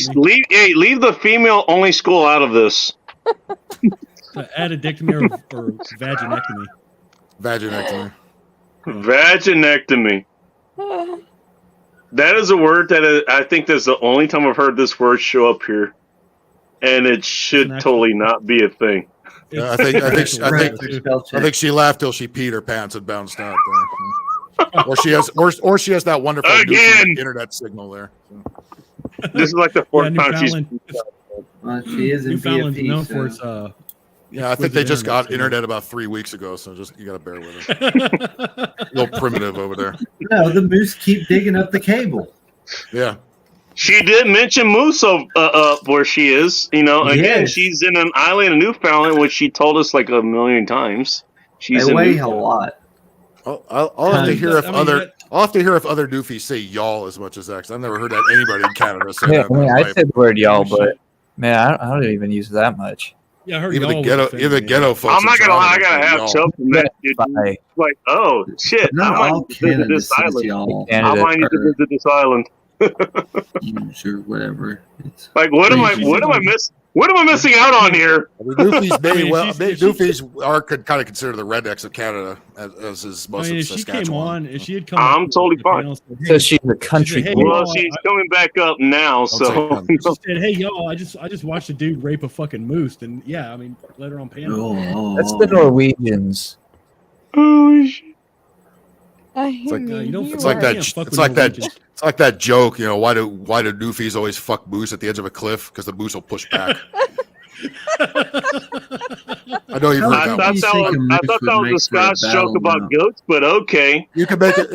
leave the female only school out of this. Addictomy or vaginectomy. Vaginectomy. Vaginectomy. That is a word that I think that's the only time I've heard this word show up here, and it should totally not be a thing. Yeah, I think she laughed till she peed her pants and bounced out there. Or she has that wonderful Again. internet signal there. This is like the fourth time she's. She is in Newfoundland's BFE, known so- for its Yeah, I think they just got signal. internet about 3 weeks ago, so just you got to bear with it. A little primitive over there. No, the moose keep digging up the cable. Yeah. She did mention Moose where she is. You know, again, Yes. she's in an island in Newfoundland, which she told us like a million times. She's They in weigh a Newfoundland. lot. I'll have to hear if I mean, I'll have to hear if other doofies say y'all as much as that. 'Cause I've never heard that anybody in Canada say Yeah, that. I mean, I said the word y'all, Oh, shit. but man, I don't even use that much. Yeah, I heard Even the y'all ghetto, was even the ghetto folks. I'm not in gonna lie, I Toronto gotta say have y'all. Chuck from that. Dude. Bye. Like, oh shit, Not I might all need to visit Canada this says island. y'all. I Canada, might need to or visit this island. Sure, whatever. It's Like, what am I missing out on here? I mean, Doofies may I mean, well, she's- Doofies are kind of considered the rednecks of Canada, as is I most mean, of if she came Saskatchewan. on, if she had come, I'm on totally the fine. panel and said, So hey, she's a country hey, boy. Well, y'all, she's coming back up now, say so come. she said, "Hey, y'all, I just watched a dude rape a fucking moose," and yeah, I mean, let her on panel. Oh, That's the Norwegians. oh shit. I It's like, mean, you don't- It's like that. can't fuck It's with like that. Norwegians. It's like that joke. You know, why do doofies always fuck moose at the edge of a cliff? Because the moose will push back. I know you've heard I that thought one. that was a Scotch joke about goats, but okay. You can make it.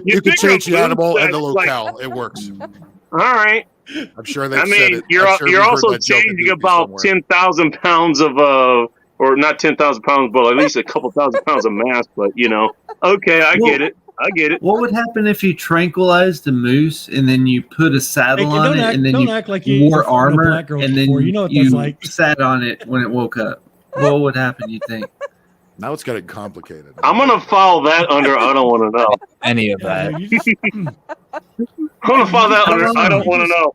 You can change the figure animal and the moose that's locale. It works. All right. I'm sure they've I said mean, it. you're I'm sure you're we've heard also that joke in changing Doofy about somewhere. 10,000 pounds of or not 10,000 pounds, but at least a couple thousand pounds of mass. But you know, okay, I get it. I get it. What would happen if you tranquilized a moose and then you put a saddle Hey, on don't it act- and then don't you act like you wore fucked no armor black girls and then before. You know what that's like. sat on it when it woke up? What would happen, you think? Now it's getting complicated. I'm gonna follow that under. I don't want to know. Any of Yeah, that. you just- I'm gonna follow that under. I don't want to know.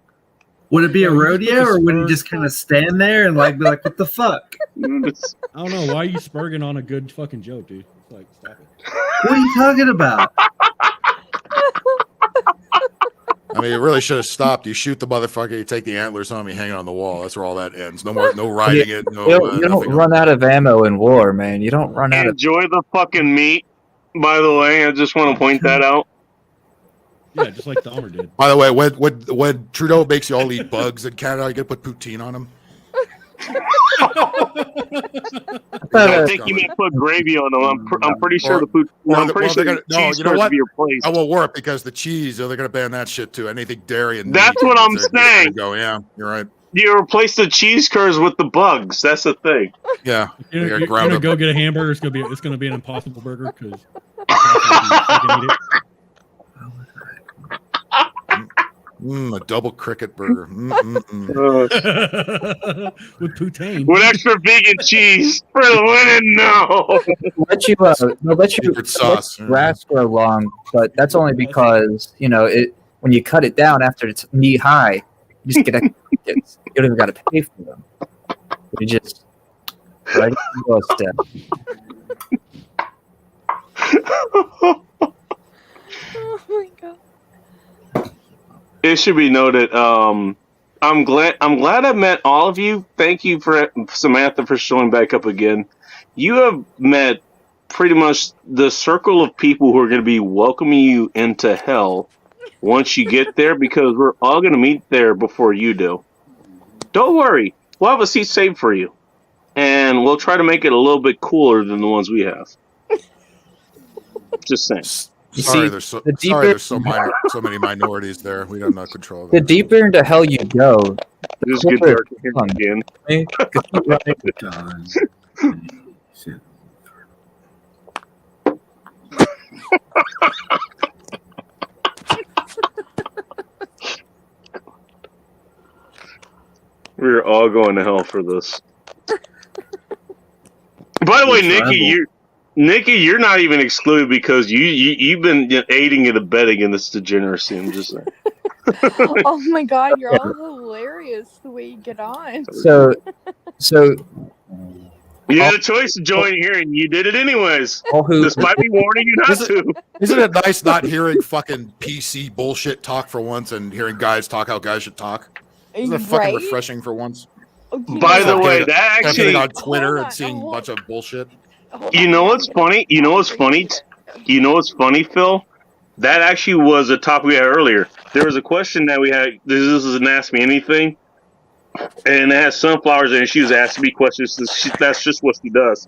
Would it be a Yeah, you rodeo just or would you spurred- just kind of stand there and like be like, what the fuck? I don't know. Why are you spurging on a good fucking joke, dude? It's like, stop it. What are you talking about? I mean, you really should have stopped. You shoot the motherfucker. You take the antlers on me, hang it on the wall. That's where all that ends. No more, no riding it. No, You don't nothing. run out of ammo in war, man. You don't run out of. Enjoy the fucking meat. By the way, I just want to point that out. Yeah, just like Dahmer did. By the way, when Trudeau makes you all eat bugs in Canada, you gonna put poutine on them. I think you meant put gravy on them. I'm pretty sure the food. I'm pretty sure the cheese you know curds what? be replaced. I won't work because the cheese. They're gonna ban that shit too. Anything dairy and That's meat, what I'm they're gonna saying. Go, yeah, you're right. You replace the cheese curds with the bugs. That's the thing. Yeah, You're, they got you're ground gonna up. go get a hamburger. It's gonna be an Impossible Burger because A double cricket burger. with poutine. With extra vegan cheese for the winning. No. They'll let you Secret sauce. grass grow long, but that's only because when you cut it down after it's knee high, you just get extra crickets. You don't even got to pay for them. You just right into a step. Oh my god. It should be noted. I'm glad I met all of you. Thank you for Samantha for showing back up again. You have met pretty much the circle of people who are going to be welcoming you into hell once you get there, because we're all going to meet there before you do. Don't worry. We'll have a seat saved for you. And we'll try to make it a little bit cooler than the ones we have. Just saying. Sorry, there's so many minorities there. We don't know control of The it. deeper into hell you go, This is good dark again. We're all going to hell for this. By the way, Nikki, you're not even excluded because you've been aiding and abetting in this degeneracy. I'm just saying. Oh my god, you're all hilarious the way you get on. So you had a choice to join here, and you did it anyways. who- Despite me warning you not to. Isn't it nice not hearing fucking PC bullshit talk for once and hearing guys talk how guys should talk? Isn't it fucking Right? refreshing for once? By the way, that getting actually on Twitter and seeing a bunch of bullshit. You know what's funny? You know what's funny? You know what's funny, Phil? That actually was a topic we had earlier. There was a question that we had. This is an Ask Me Anything, and it has sunflowers in it. She was asking me questions. That's just what she does.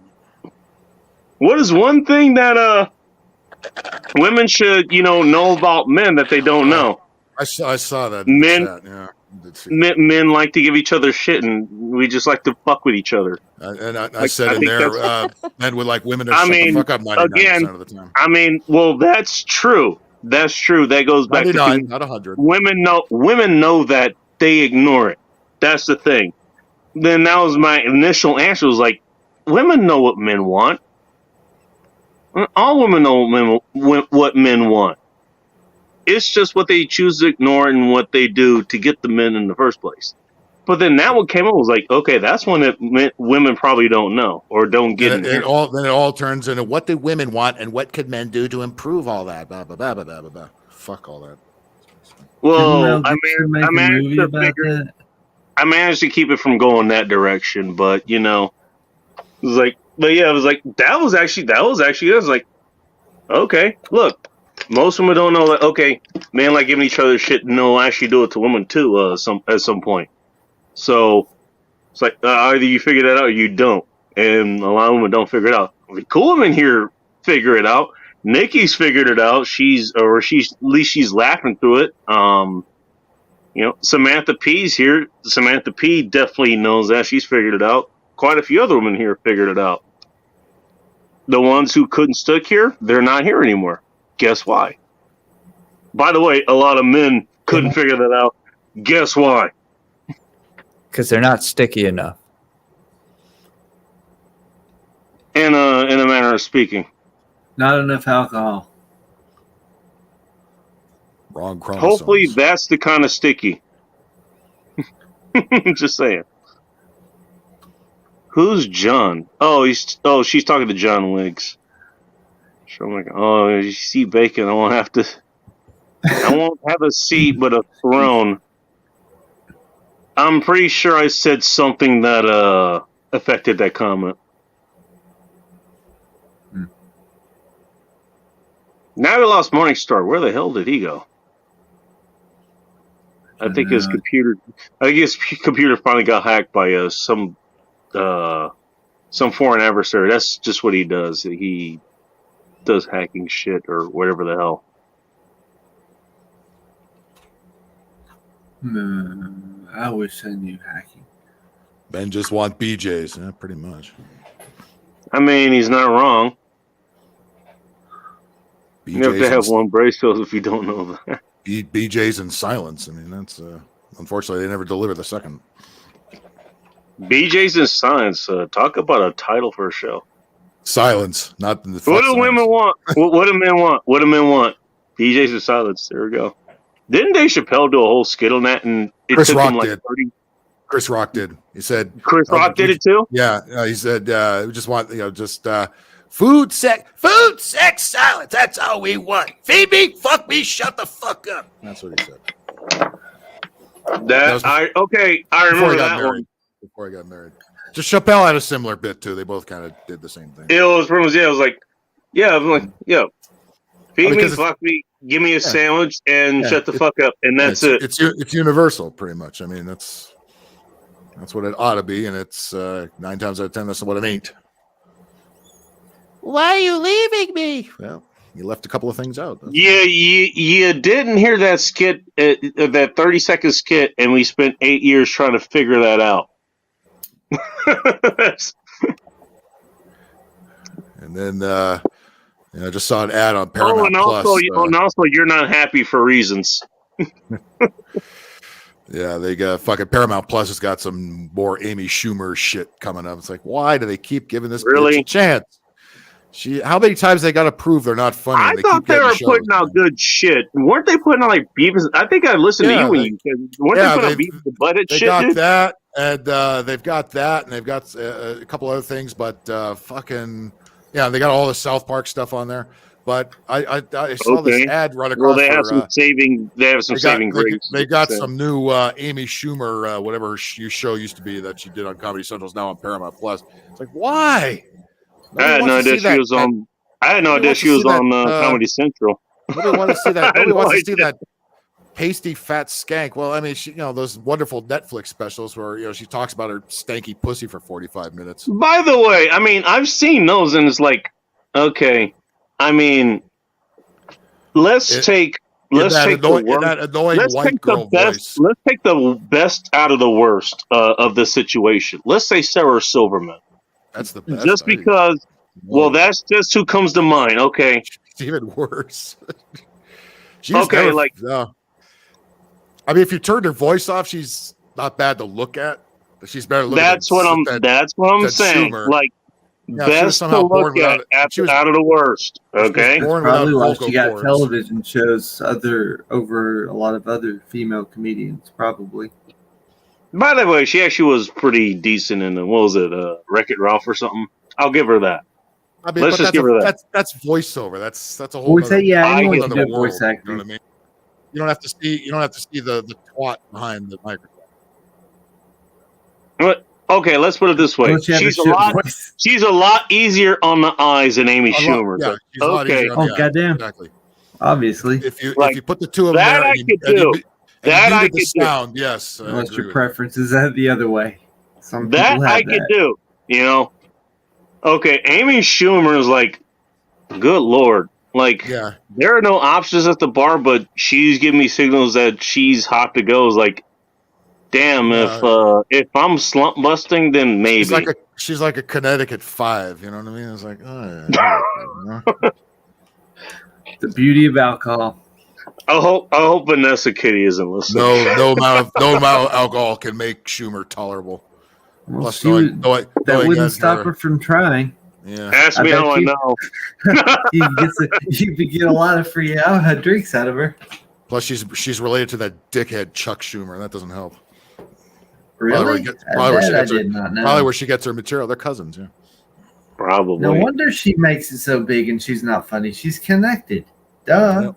What is one thing that women should know about men that they don't know? I saw that. Men. Chat, yeah. Men like to give each other shit, and we just like to fuck with each other. And I said in think there, men would like women to I shut mean, the fuck up 99% again, of the time. I mean, well, that's true. That's true. That goes back 99, to not 100. women know that they ignore it. That's the thing. Then that was my initial answer. Was like, women know what men want. All women know what men want. It's just what they choose to ignore and what they do to get the men in the first place. But then that one came up was like, okay, that's one that women probably don't know or don't get. Then it all turns into what do women want and what could men do to improve all that? Blah blah blah blah blah blah. Fuck all that. Well, Didn't Mel Gibson make a movie about that? I managed to keep it from going that direction, but it was like, it was like that was actually I was like, okay, look. Most women don't know that. Okay, men like giving each other shit. No, actually do it to women too. At some point. So it's like either you figure that out or you don't. And a lot of women don't figure it out. The cool women here figure it out. Nikki's figured it out. She's at least she's laughing through it. Samantha P's here. Samantha P definitely knows that. She's figured it out. Quite a few other women here figured it out. The ones who couldn't stick here, they're not here anymore. Guess why? By the way, a lot of men couldn't figure that out. Guess why? because they're not sticky enough. In a manner of speaking. Not enough alcohol. Wrong chromosomes. Hopefully that's the kind of sticky. Just saying. Who's John? She's talking to John Wiggs. So I'm like, you see bacon, I won't have a seat but a throne. I'm pretty sure I said something that affected that comment. Now we lost Morningstar. Where the hell did he go? I think his computer finally got hacked by some foreign adversary. That's just what he does. He does hacking shit or whatever the hell. I wish I knew hacking. Men just want BJs, yeah, pretty much. I mean, he's not wrong. You have to have one brace cells if you don't know that. BJs in silence. I mean, that's unfortunately they never deliver the second. BJ's in Science. Talk about a title for a show. Silence, not the. What do women want? What do men want? What do men want? BJ's in Silence. There we go. Didn't Dave Chappelle do a whole skit on that? And it Chris took Rock him like did. 30. Chris Rock did. He said. Chris Rock did it too. Yeah, he said we just want food, sex, silence. That's all we want. Feed me, fuck me, shut the fuck up. That's what he said. I remember that one. Before I got married. Just Chappelle had a similar bit too. They both kind of did the same thing. It was like, feed me, fuck me, give me a sandwich and Yeah, shut the fuck up, and that's it. It's universal, pretty much. I mean, that's what it ought to be, and it's 9 times out of 10, that's what it ain't. Why are you leaving me? Well, you left a couple of things out. Yeah, you didn't hear that skit, that 30-second skit, and we spent 8 years trying to figure that out. And then I just saw an ad on Paramount and Plus. also, you're not happy for reasons. Yeah, they got fucking Paramount Plus has got some more Amy Schumer shit coming up. It's like, why do they keep giving this bitch a chance? How many times they got to prove they're not funny? I thought they were putting out good shit. Weren't they putting out like Beavis? I think I listened to you when you said, weren't they putting out Beavis the Butthead they shit? got Dude? that, and they've got that, and they've got a couple other things, but they got all the South Park stuff on there. But I saw this ad run across. Well, they have some saving. They have some saving grace. They got some new Amy Schumer, whatever her show used to be that she did on Comedy Central, is now on Paramount Plus. It's like, why? I had no idea she was on. I had no idea she was on Comedy Central. Nobody wanted to see that. Nobody wants to see that pasty fat skank. Well, I mean, she, those wonderful Netflix specials where she talks about her stanky pussy for 45 minutes. By the way, I mean, I've seen those, and it's like, okay, I mean, let's take the best out of the worst of the situation. Let's say Sarah Silverman. That's the best. Just because, that's just who comes to mind. Okay, it's even worse. Okay, I mean, if you turned her voice off, she's not bad to look at. But she's better looking. That's what I'm saying. Schumer. Like, best to look at out of the worst. Okay, probably why she got television shows over a lot of other female comedians. Probably. By the way, she actually was pretty decent in what was it, Wreck-It Ralph or something? I'll give her that. I mean, let's just give her that. That's voiceover. That's a whole. Anyone can do world, voice acting. You know what I mean? You don't have to see the twat behind the microphone. But okay, let's put it this way: she's a lot easier on the eyes than Amy Schumer. Yeah, she's a lot easier on the eyes. Goddamn! Exactly. Obviously, if you put the two of them that there, I could do. That I could sound. Yes, unless your preference is that the other way. Some that people have I could do. Okay, Amy Schumer is like, good lord, like there are no options at the bar, but she's giving me signals that she's hot to go. It's like, damn, if I'm slump busting, then maybe she's like a Connecticut 5. You know what I mean? It's like, the beauty of alcohol. I hope Vanessa Kitty isn't listening. No amount of alcohol can make Schumer tolerable. Well, that wouldn't stop her from trying. Yeah. Ask me how I know. You could get a lot of free drinks out of her. Plus, she's related to that dickhead Chuck Schumer. That doesn't help. Really? Probably where she gets her material. They're cousins. Yeah. Probably. No wonder she makes it so big and she's not funny. She's connected. Duh.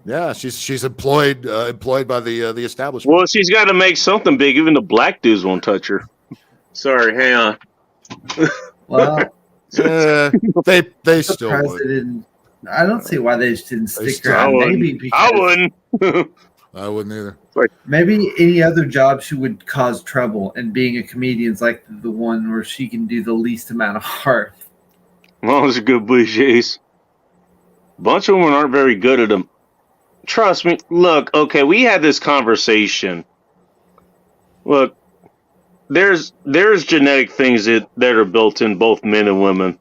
Yeah, she's employed by the establishment. Well, she's got to make something big. Even the black dudes won't touch her. Sorry, hang on. Well, they still would. I don't see why they just didn't stick around. Maybe because I wouldn't. I wouldn't either. Maybe any other job she would cause trouble, and being a comedian's like the one where she can do the least amount of harm. Well, those are good cliches. Bunch of women aren't very good at them. Trust me. Look, okay, we had this conversation. Look, there's genetic things that are built in both men and women.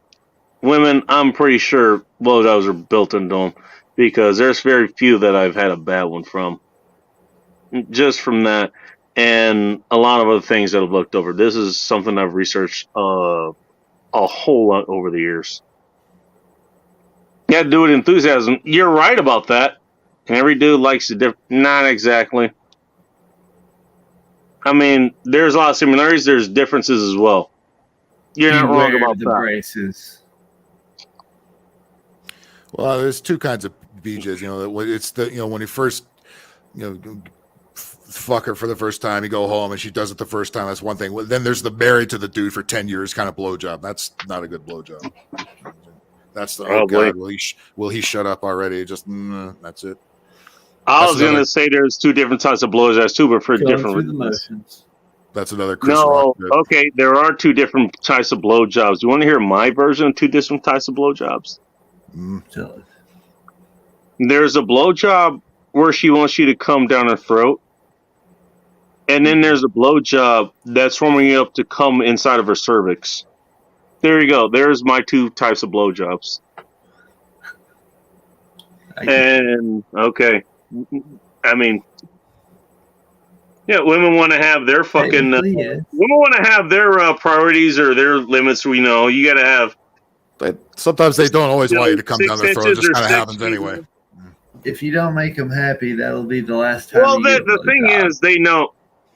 Women, I'm pretty sure blowjobs are built into them because there's very few that I've had a bad one from. Just from that, and a lot of other things that I've looked over. This is something I've researched a whole lot over the years. You got to do it with enthusiasm. You're right about that. And every dude likes it different. Not exactly. I mean, there's a lot of similarities. There's differences as well. You're not wrong about the that. braces. Well, there's two kinds of BJs. It's when you first, fuck her for the first time, you go home and she does it the first time. That's one thing. Then there's the married to the dude for 10 years kind of blowjob. That's not a good blowjob. That's the oh god, will he shut up already? Just that's it. I was gonna say there's two different types of blowjobs too, but for Going different through the reasons. motions. That's another Chris No, Rock bit. okay, there are two different types of blowjobs. You want to hear my version of two different types of blowjobs? Tell us. There's a blowjob where she wants you to come down her throat, and then there's a blowjob that's warming you up to come inside of her cervix. There you go. There's my two types of blowjobs. And okay, I mean, yeah, women want to have their fucking. Women want to have their priorities or their limits. We know you got to have. Sometimes they don't always want you to come 6 down their throat. It inches just or kind of 6 happens anyway. If you don't make them happy, that'll be the last time. Well, you get the thing is, they know.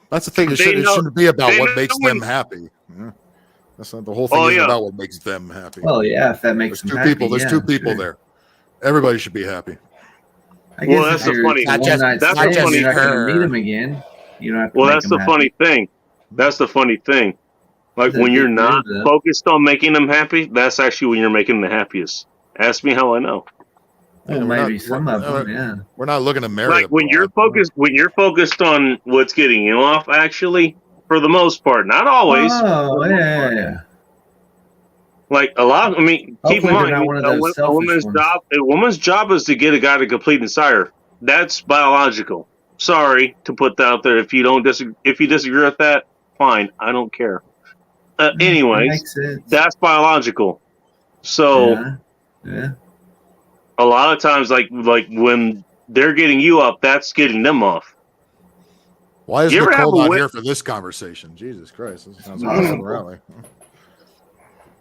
That's the thing. It They shouldn't be about they what know makes when- them happy. Yeah. That's not the whole thing. Oh, Isn't yeah. about what makes them happy. Well, yeah, if that makes There's them two happy, people. There's yeah, two people sure. there. Everybody should be happy. I guess Well, if that's the you're funny. one night That's stand, the funny. you're not going to meet them again. You don't have to Well, make that's them the happy. funny thing. That's the funny thing. Like That when you're big not bruise up. focused on making them happy, that's actually when you're making them the happiest. Ask me how I know. Well, we're maybe not- some of them, yeah. We're not looking to marry. Like when you're focused on what's getting you off, actually, for the most part, not always. Oh, for the most part. yeah. Like a lot. I mean, keep in Hopefully they're mind, not one of those a woman's selfish job. A woman's job is to get a guy to complete inside her. That's biological. Sorry to put that out there. If you don't disagree, if you disagree with that, fine. I don't care. Anyways, makes sense. that's biological. So Yeah. a lot of times, like when they're getting you up, that's getting them off. Why is You ever have Nicole a not wit- here for this conversation? Jesus Christ, this sounds Oh. like a rally.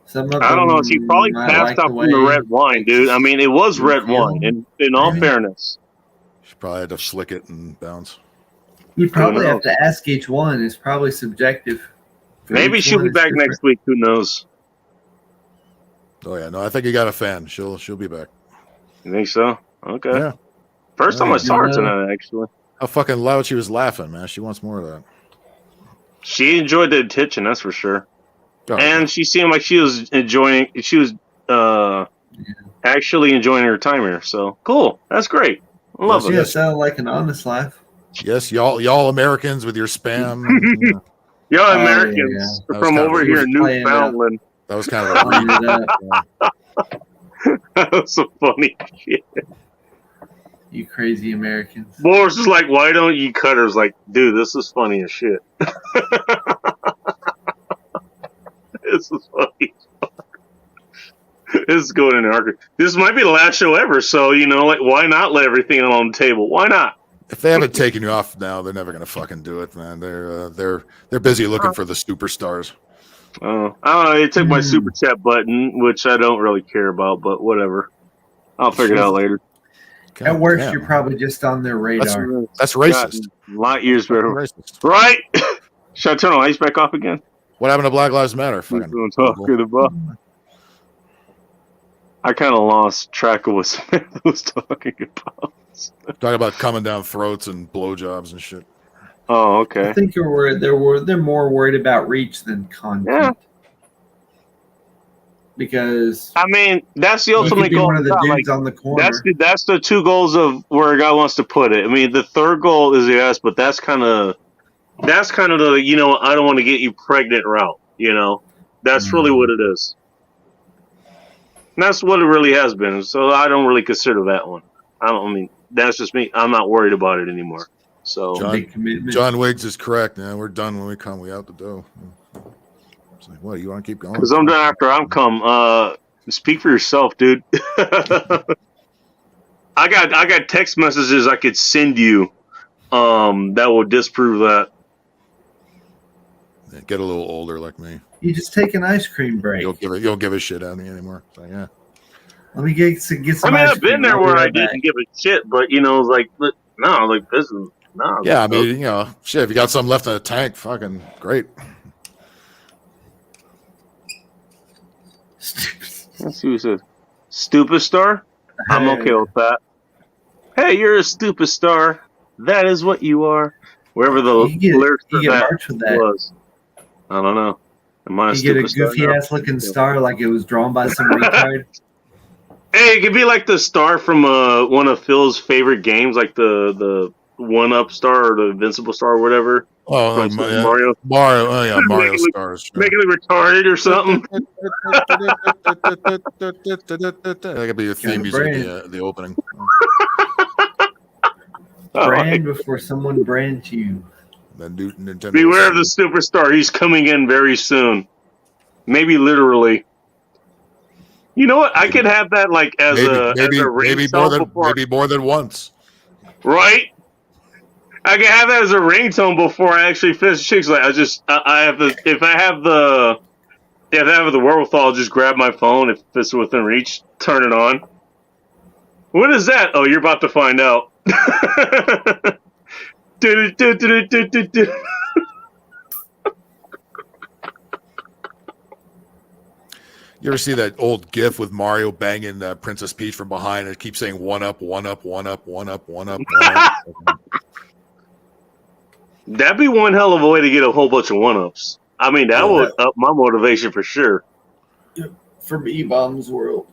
Some of I don't know. them She probably might passed like out the from the way red wine, dude. I mean, it was you red feel. wine. In all fairness, She probably had to flick it and bounce. You probably have knows? to ask each one. It's probably subjective. For maybe each she'll one, be it's back different. next week. Who knows? Oh yeah, no, I think you got a fan. She'll be back. You think so? Okay. Yeah. First time Yeah, I saw her you know. tonight, actually. How fucking loud she was laughing, man. She wants more of that. She enjoyed the attention, that's for sure. Oh, And she seemed like she was enjoying. She was actually enjoying her time here. So cool. That's great. I love Yeah, it. sounded like an honest laugh. yes, y'all Americans with your spam. Y'all Oh, Americans yeah. That was from kind of over a- here in playing it up. Newfoundland. That was kind of a Clean it up. That was some funny shit. You crazy Americans. Boris is like, why don't you cut her? I was like, dude, this is funny as shit. This is funny. This is going in the archive. This might be the last show ever, so like, why not let everything on the table? Why not? If they haven't taken you off now, they're never gonna fucking do it, man. They're busy looking for the superstars. I don't know. It took my super chat button, which I don't really care about, but whatever. I'll figure it out later. At worst, damn. you're probably just on their radar. That's racist. Light years better. Racist. Right? Should I turn the lights back off again? What happened to Black Lives Matter? That's Fucking what I'm talking about. I kind of lost track of what Samantha was talking about. talking about coming down throats and blowjobs and shit. Oh, I okay. think they're more worried about reach than content. Yeah. Because I mean, that's the you ultimate could be goal. one of the Not dudes like- on the corner. That's the two goals of where a guy wants to put it. I mean, the third goal is yes, but that's kind of the I don't want to get you pregnant route. That's really what it is. And that's what it really has been. So I don't really consider that one. I mean, that's just me. I'm not worried about it anymore. So John Wiggs is correct. Man, we're done when we come. We out the door. It's like, what? You want to keep going? because I'm done after I'm come. Speak for yourself, dude. I got text messages I could send you that will disprove that. Yeah, get a little older like me. You just take an ice cream break. You don't give a shit out of me anymore. So, yeah. Let me get some I mean, ice I've been cream. there I'll be where I right back. didn't give a shit, but this is no. Yeah, I mean, shit. If you got something left in the tank, fucking great. Let's see what it says. Stupid star? I'm okay with that. Hey, you're a stupid star. That is what you are. Wherever the lyrics you of get that merch with that. was. I don't know. Am I a You get a stupid star goofy now? ass looking star like it was drawn by some retard. Hey, it could be like the star from one of Phil's favorite games, like the One Up star or the Invincible star or whatever. Oh, from Super Mario. Mario. Oh yeah, Mario Making it- stars. Sure. Making it retarded or something. That could be your theme music at the opening. Brand before someone brands you. The new Nintendo. Beware of the superstar. He's coming in very soon. Maybe literally. You know what? I could have that like as maybe a maybe more than once. Right? I can have that as a ringtone before I actually finish chicks. Like I have the if I have the wherewithal, I'll just grab my phone if it's within reach, turn it on. What is that? Oh, you're about to find out. You ever see that old GIF with Mario banging Princess Peach from behind and it keeps saying one up, one up, one up, one up, one up, one up? That'd be one hell of a way to get a whole bunch of one-ups. I mean, that would up my motivation for sure. From E-Bomb's world.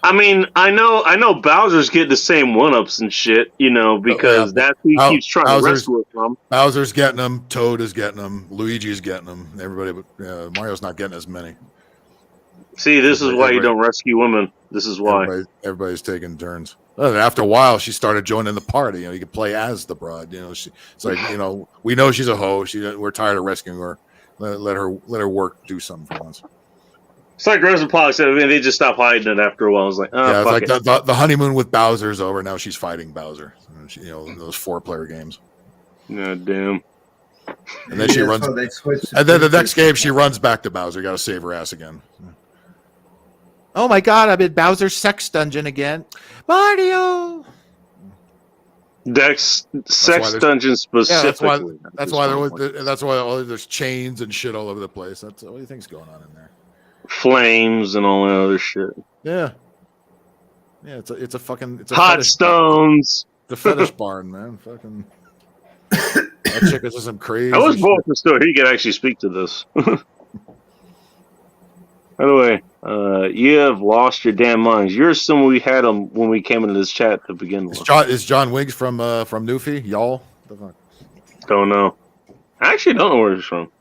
I mean, I know Bowser's getting the same one-ups and shit, you know, because that's who he keeps trying to rescue it from. Bowser's getting them, Toad is getting them, Luigi's getting them, everybody, but Mario's not getting as many. See, this is why you don't rescue women. This is why. Everybody's taking turns. And after a while, she started joining the party. You know, you could play as the broad. You know, it's like, you know, we know she's a hoe. We're tired of rescuing her. Let her work, do something for once. It's like Rosa Parks said. I mean, they just stopped hiding it after a while. I was like, oh, yeah, it's like the honeymoon with Bowser's over. Now she's fighting Bowser. You know, those 4-player games. Yeah, damn. And then she runs. And then the next game, she runs back to Bowser. Got to save her ass again. Oh my God! I'm in Bowser's sex dungeon again, Mario. Sex dungeon specifically. Yeah, that's why there's chains and shit all over the place. That's what do you think's going on in there? Flames and all that other shit. Yeah, it's a hot stones. The fetish barn, man. Fucking that chick is just some crazy. I was bored for still. He could actually speak to this. By the way, you have lost your damn minds. You're assuming we had them when we came into this chat to begin with. Is John Wiggs from Newfie? Y'all? Don't know. I actually don't know where he's from.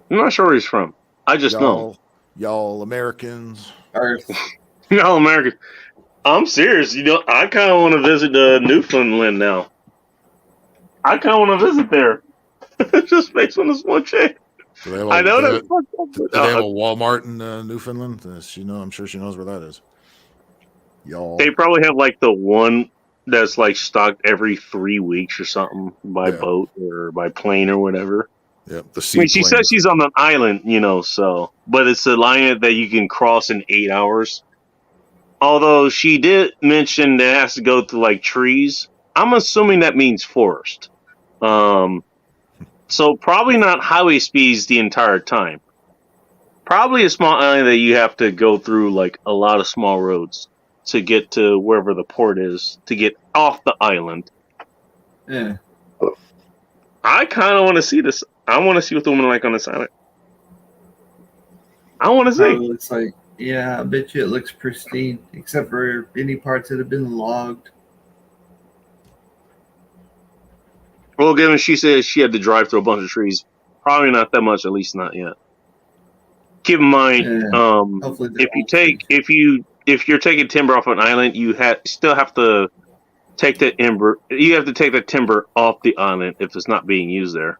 I'm not sure where he's from. I just know. Y'all Americans. Y'all Americans. I'm serious. You know, I kind of want to visit Newfoundland now. I kind of want to visit there. Just based on this one chick. I know that. Do they have a Walmart in Newfoundland? I'm sure she knows where that is. Y'all. They probably have like the one that's like stocked every 3 weeks or something by boat or by plane or whatever. Yep. The I mean, she says she's on an island, you know, but it's a line that you can cross in 8 hours. Although she did mention that it has to go through like trees. I'm assuming that means forest. So probably not highway speeds the entire time. Probably a small island that you have to go through like a lot of small roads to get to wherever the port is to get off the island. Yeah. I kind of want to see this. I want to see what the woman like on this island. I want to see. It looks like, yeah, I bet you it looks pristine, except for any parts that have been logged. Well, given she said she had to drive through a bunch of trees, probably not that much, at least not yet. Keep in mind, if you're taking timber off an island, you still have to take that timber. You have to take the timber off the island if it's not being used there.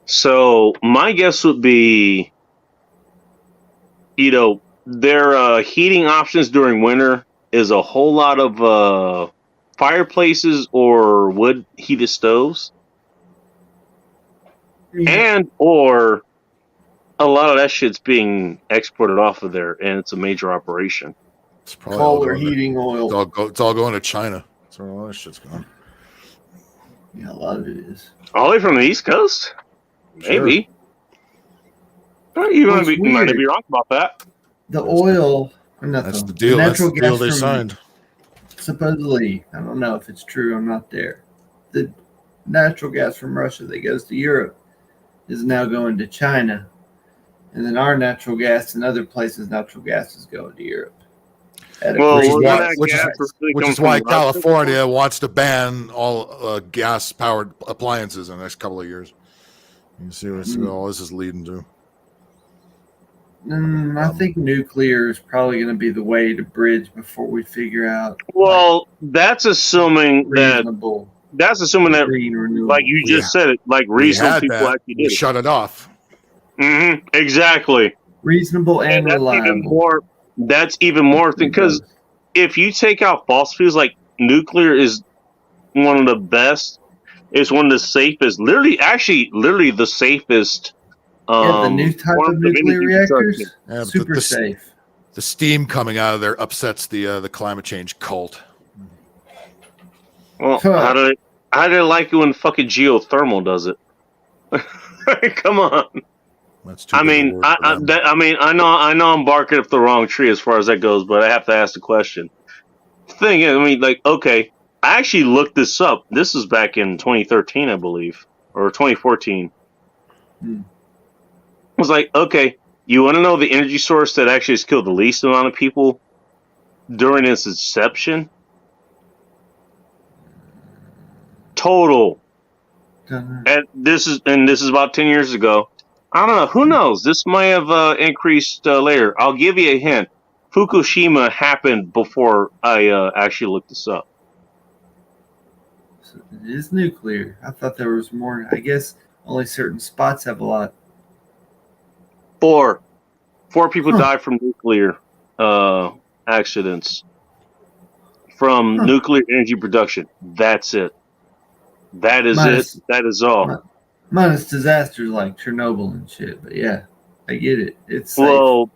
So my guess would be, their heating options during winter is a whole lot of fireplaces or wood heated stoves, and or a lot of that shit's being exported off of there, and it's a major operation. It's probably all Color going heating oil. It's all going to China. That's where all that shit's going. Yeah, a lot of it is. All the way from the East Coast? Maybe. You might be wrong about that. The oil, That's the deal. That's the deal they signed. Supposedly, I don't know if it's true. I'm not there. The natural gas from Russia that goes to Europe is now going to China, And then our natural gas and other places, natural gas is going to Europe. Well, which is wasn't why, that which is, gas really which come is why from Russia? California wants to ban all gas-powered appliances in the next couple of years. You see what all this is leading to. I think nuclear is probably going to be the way to bridge before we figure out. Well, that's assuming reasonable. That's assuming that, like you just said it, like reasonable people actually did it. Shut it off. Mm-hmm. Exactly. Reasonable and reliable. That's even more because if you take out fossil fuels, like nuclear is one of the best. It's one of the safest. Literally the safest. The new type of nuclear reactors, Yeah, super safe. The steam coming out of there upsets the climate change cult. Well, how do they like it when fucking geothermal does it? Come on. That's too I mean, I know I'm barking up the wrong tree as far as that goes, but I have to ask the question. The thing is, I mean, like, okay, I actually looked this up. This is back in 2013, I believe, or 2014. I was like, okay, you want to know the energy source that actually has killed the least amount of people during its inception? Total. And this is about 10 years ago. I don't know. Who knows? This might have increased later. I'll give you a hint. Fukushima happened before I actually looked this up. So it is nuclear. I thought there was more. I guess only certain spots have a lot. Four people died from nuclear accidents. From nuclear energy production. That's it. That is it. That is all. Minus disasters like Chernobyl and shit, but yeah, I get it. It's safe. Well,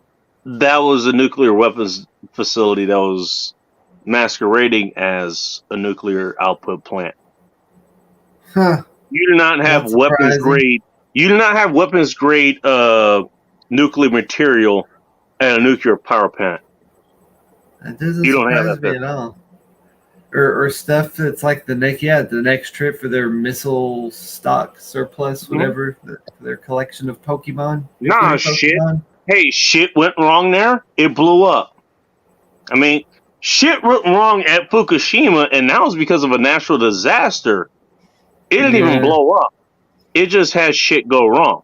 that was a nuclear weapons facility that was masquerading as a nuclear output plant. Huh. You do not have weapons grade. You do not have weapons grade nuclear material at a nuclear power plant. That doesn't You don't have surprise that me at all. Or stuff that's like the next trip for their missile stock surplus, whatever, their collection of Pokemon. Nah, shit. Hey, shit went wrong there. It blew up. I mean, shit went wrong at Fukushima, and that was because of a natural disaster. It didn't even blow up. It just had shit go wrong.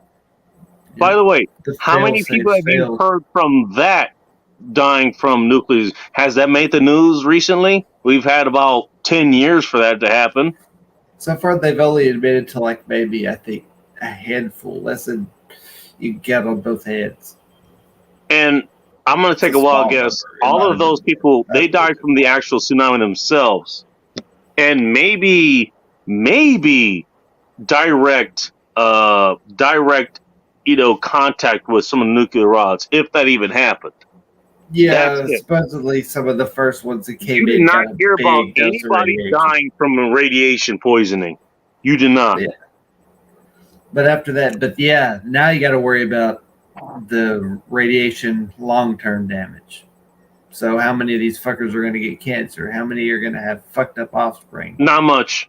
Yeah. By the way, how many people have you heard from that dying from nuclear? Has that made the news recently? We've had about 10 years for that to happen. So far, they've only admitted to like maybe, I think, a handful, less than you get on both heads. And I'm going to take a wild guess. All of those people, they died from the actual tsunami themselves. And maybe direct, contact with some of the nuclear rods, if that even happened. Yeah, supposedly some of the first ones that came in. You did not hear about anybody dying from radiation poisoning. You did not. Yeah. But after that, now you got to worry about the radiation long-term damage. So how many of these fuckers are going to get cancer? How many are going to have fucked up offspring? Not much.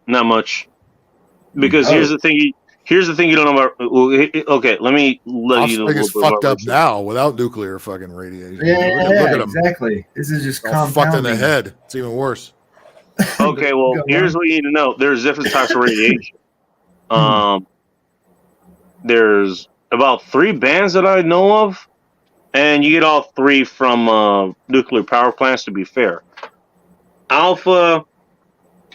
Because here's the thing. Here's the thing you don't know about. Okay, let you know. Offspring is fucked up now without nuclear fucking radiation. Yeah, exactly. This is just fucked in the head. It's even worse. Okay, well, here's what you need to know. There's different types of radiation. There's about 3 bands that I know of, and you get all 3 from nuclear power plants, to be fair. Alpha,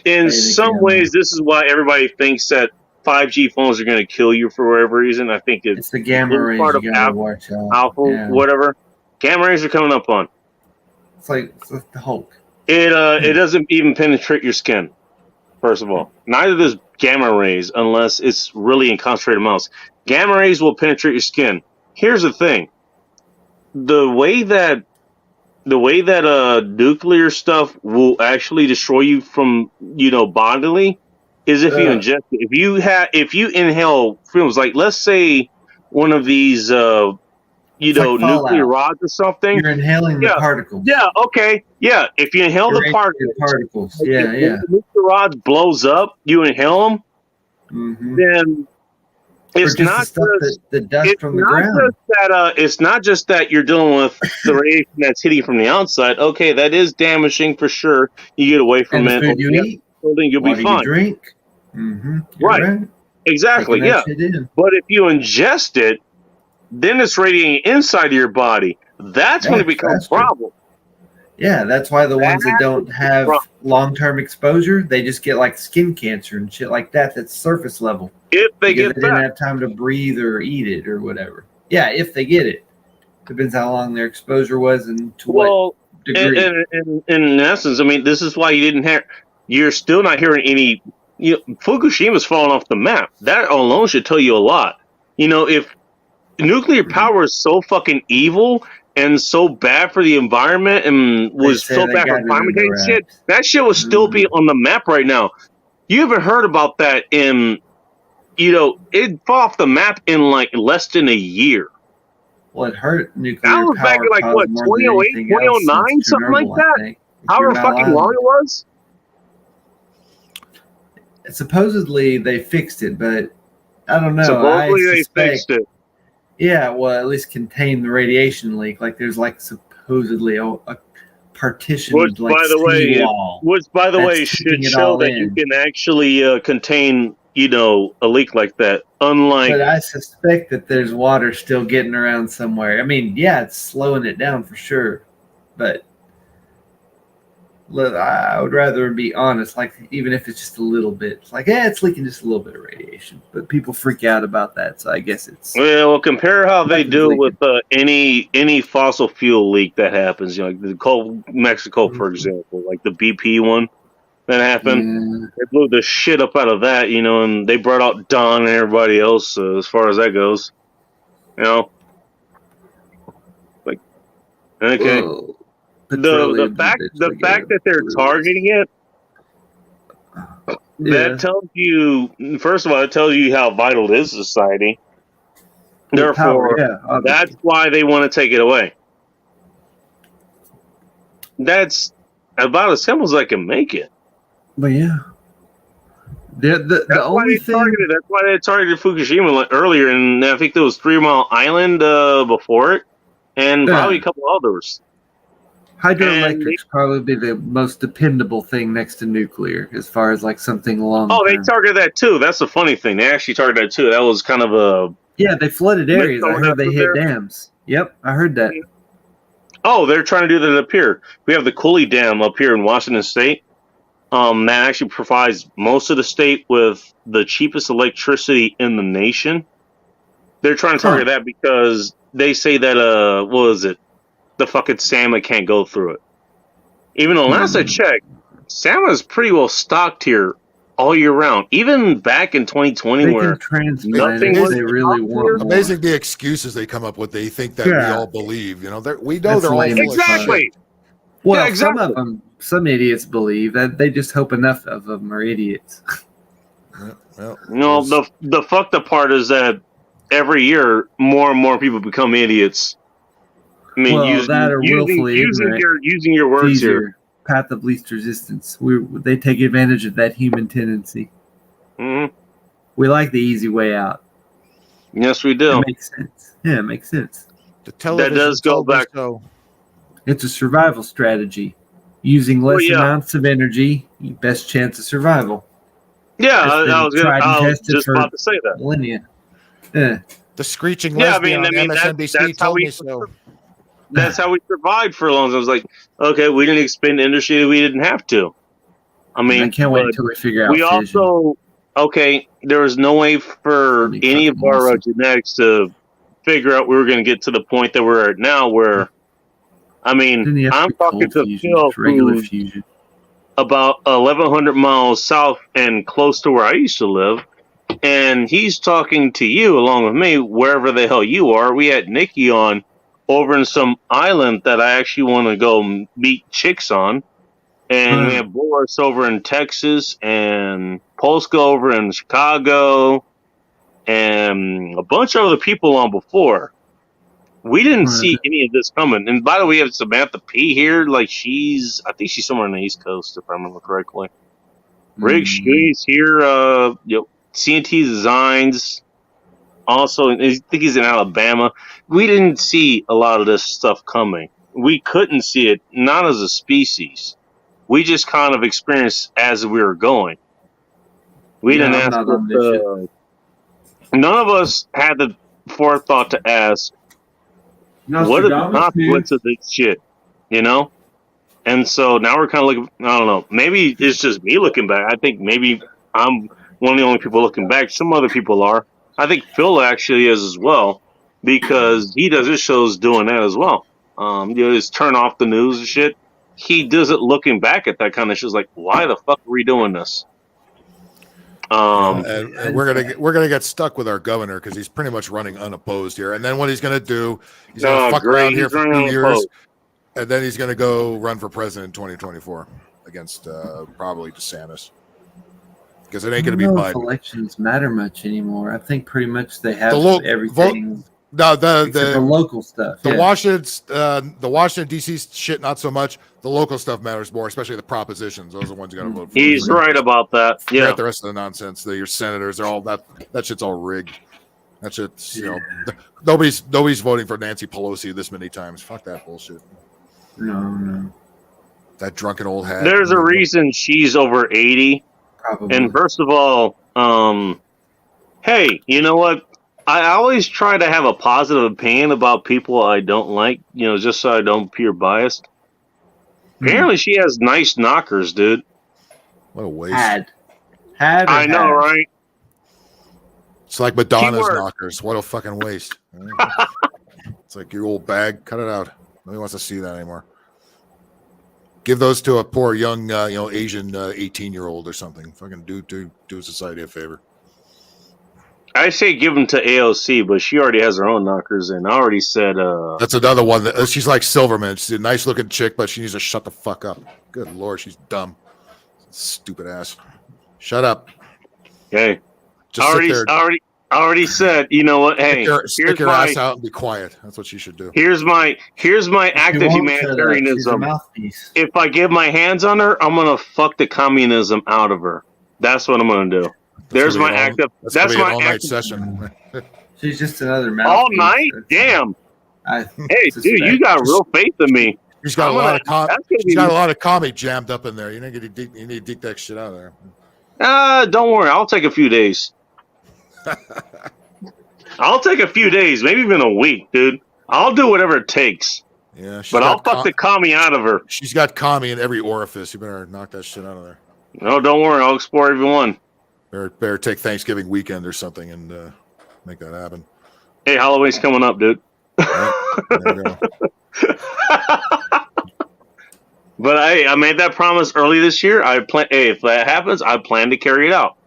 in some ways, this is why everybody thinks that 5G phones are going to kill you for whatever reason. I think it's the gamma rays part of you gotta watch out. Alpha, whatever. Gamma rays are coming up on. It's like the Hulk. It doesn't even penetrate your skin. First of all, neither does gamma rays unless it's really in concentrated amounts. Gamma rays will penetrate your skin. Here's the thing: the way that nuclear stuff will actually destroy you from bodily is if you ingest it. If you inhale fumes, like let's say one of these nuclear rods or something. You're inhaling the particles. Yeah, okay. Yeah. If you inhale the particles. Yeah. If the nuclear rod blows up, you inhale them, then Or just the stuff the dust from the ground. It's not just that you're dealing with the radiation that's hitting from the outside. Okay, that is damaging for sure. You get away from And the it. food you eat, you'll be water fine. you drink. Right. Exactly. Taking Yeah. that shit in. But if you ingest it, then it's radiating inside of your body. That's when it becomes a problem. Yeah, that's why the ones that don't have long-term exposure, they just get like skin cancer and shit like that. That's surface level. If they because get they didn't that. have time to breathe or eat it or whatever. Yeah, if they get it. Depends how long their exposure was and to what degree. In essence, I mean, this is why you didn't hear. You're still not hearing any. Fukushima's falling off the map. That alone should tell you a lot. If nuclear power is so fucking evil and so bad for the environment and was so bad for climate change shit, that shit would still be on the map right now. You haven't heard about that in, it'd fall off the map in like less than a year. Well, it hurt nuclear That was back in like what, 2008, 2009, something like that? However fucking long it was? Supposedly they fixed it, but I don't know. Supposedly they fixed it. Yeah, well, at least contain the radiation leak. Like there's like supposedly a partition, which like by the way should show that you can actually contain, a leak like that. Unlike, but I suspect that there's water still getting around somewhere. I mean, yeah, it's slowing it down for sure, but I would rather be honest. Like even if it's just a little bit, it's like it's leaking just a little bit of radiation. But people freak out about that, so I guess it's well. Compare how they do with any fossil fuel leak that happens. Like the Gulf of Mexico, for example, like the BP one that happened. They blew the shit up out of that, and they brought out Don and everybody else as far as that goes. Like okay. Whoa. The fact that they're targeting it, that tells you, first of all, it tells you how vital it is to society. Therefore, that's why they want to take it away. That's about as simple as I can make it. But yeah, the only thing that's why they targeted Fukushima earlier, and I think there was 3 Mile Island before it, and probably a couple others. Hydroelectric's probably the most dependable thing next to nuclear, as far as like something long. Oh, they targeted that too. That's the funny thing. They actually targeted that too. That was kind of a they flooded areas. I heard they hit dams. Yep, I heard that. Oh, they're trying to do that up here. We have the Cooley Dam up here in Washington State. That actually provides most of the state with the cheapest electricity in the nation. They're trying to target that because they say that what was it? The fucking salmon can't go through it. Even though last I checked, salmon is pretty well stocked here all year round. Even back in 2020, where nothing was really want. Amazing the excuses they come up with. They think that we all believe. We know they're all exactly. Well, some of them, some idiots believe that they just hope enough of them are idiots. The fucked up part is that every year more and more people become idiots. I mean, using your words here. Path of least resistance. They take advantage of that human tendency. Mm-hmm. We like the easy way out. Yes, we do. It makes sense. Yeah, it makes sense. That does go back. It's a survival strategy. Using less amounts of energy, best chance of survival. Yeah, I was just about to say that. Millennia. Yeah. The screeching lesbian on MSNBC told me so. That's how we survived for a long time. I was like, okay, we didn't expand the industry that we didn't have to. I mean, I can't wait until we figure out. We also, there was no way for any of our genetics to figure out we were going to get to the point that we're at now, where, I mean, I'm talking to Phil, regular fusion, about 1,100 miles south and close to where I used to live, and he's talking to you along with me wherever the hell you are. We had Nikki on over in some island that I actually want to go meet chicks on. And we have Boris over in Texas and Polska over in Chicago and a bunch of other people on before. We didn't see any of this coming. And by the way, we have Samantha P here. Like I think she's somewhere on the East Coast, if I remember correctly. Rick, she's here. CNT Designs. also, I think he's in Alabama. We didn't see a lot of this stuff coming. We couldn't see it, not as a species. We just kind of experienced as we were going. We Yeah, didn't I'm ask. not on this shit. None of us had the forethought to ask, what are the consequences of this shit? You know? And so now we're kind of looking, I don't know, maybe it's just me looking back. I think maybe I'm one of the only people looking back. Some other people are. I think Phil actually is as well, because he does his shows doing that as well. Just turn off the news and shit. He does it looking back at that kind of shit. Like, why the fuck are we doing this? And we're gonna get stuck with our governor because he's pretty much running unopposed here. And then what he's gonna do, he's gonna fuck around here for 2 years, and then he's gonna go run for president in 2024 against probably DeSantis, because it ain't gonna be I don't know if Biden. elections matter much anymore. I think pretty much they have everything. No, except the local stuff. The yeah. Washington D.C. shit, not so much. The local stuff matters more, especially the propositions. Those are the ones you got to vote for. He's right about that. Yeah, Forget the rest of the nonsense. Your senators are all that shit's all rigged. That shit's nobody's voting for Nancy Pelosi this many times. Fuck that bullshit. No. That drunken old hag. There's a reason she's over 80. Probably. And first of all, hey, you know what? I always try to have a positive opinion about people I don't like, just so I don't appear biased. Apparently, she has nice knockers, dude. What a waste. I know, right? It's like Madonna's Keyword. knockers. What a fucking waste. It's like your old bag. Cut it out. Nobody wants to see that anymore. Give those to a poor young, Asian 18-year-old or something. Fucking do society a favor. I say give them to AOC, but she already has her own knockers, and I already said. That's another one. She's like Silverman. She's a nice-looking chick, but she needs to shut the fuck up. Good Lord, she's dumb. Stupid ass. Shut up. Hey, Just I already said. You know what? Hey, stick your ass out and be quiet. That's what she should do. Here's my act of humanitarianism. If I get my hands on her, I'm gonna fuck the communism out of her. That's what I'm gonna do. There's my act of. That's my all-night session. She's just another mouthpiece. All night? Damn. Hey, dude, you got real faith in me. She's got a lot of commie jammed up in there. You need to dig that shit out of there. Don't worry. I'll take a few days. I'll take a few days, maybe even a week, dude. I'll do whatever it takes. Yeah, but I'll fuck the commie out of her. She's got commie in every orifice. You better knock that shit out of there. No, don't worry. I'll explore every one. Better take Thanksgiving weekend or something and make that happen. Hey, Halloween's coming up, dude. Right, there you go. But I made that promise early this year. Hey, if that happens, I plan to carry it out.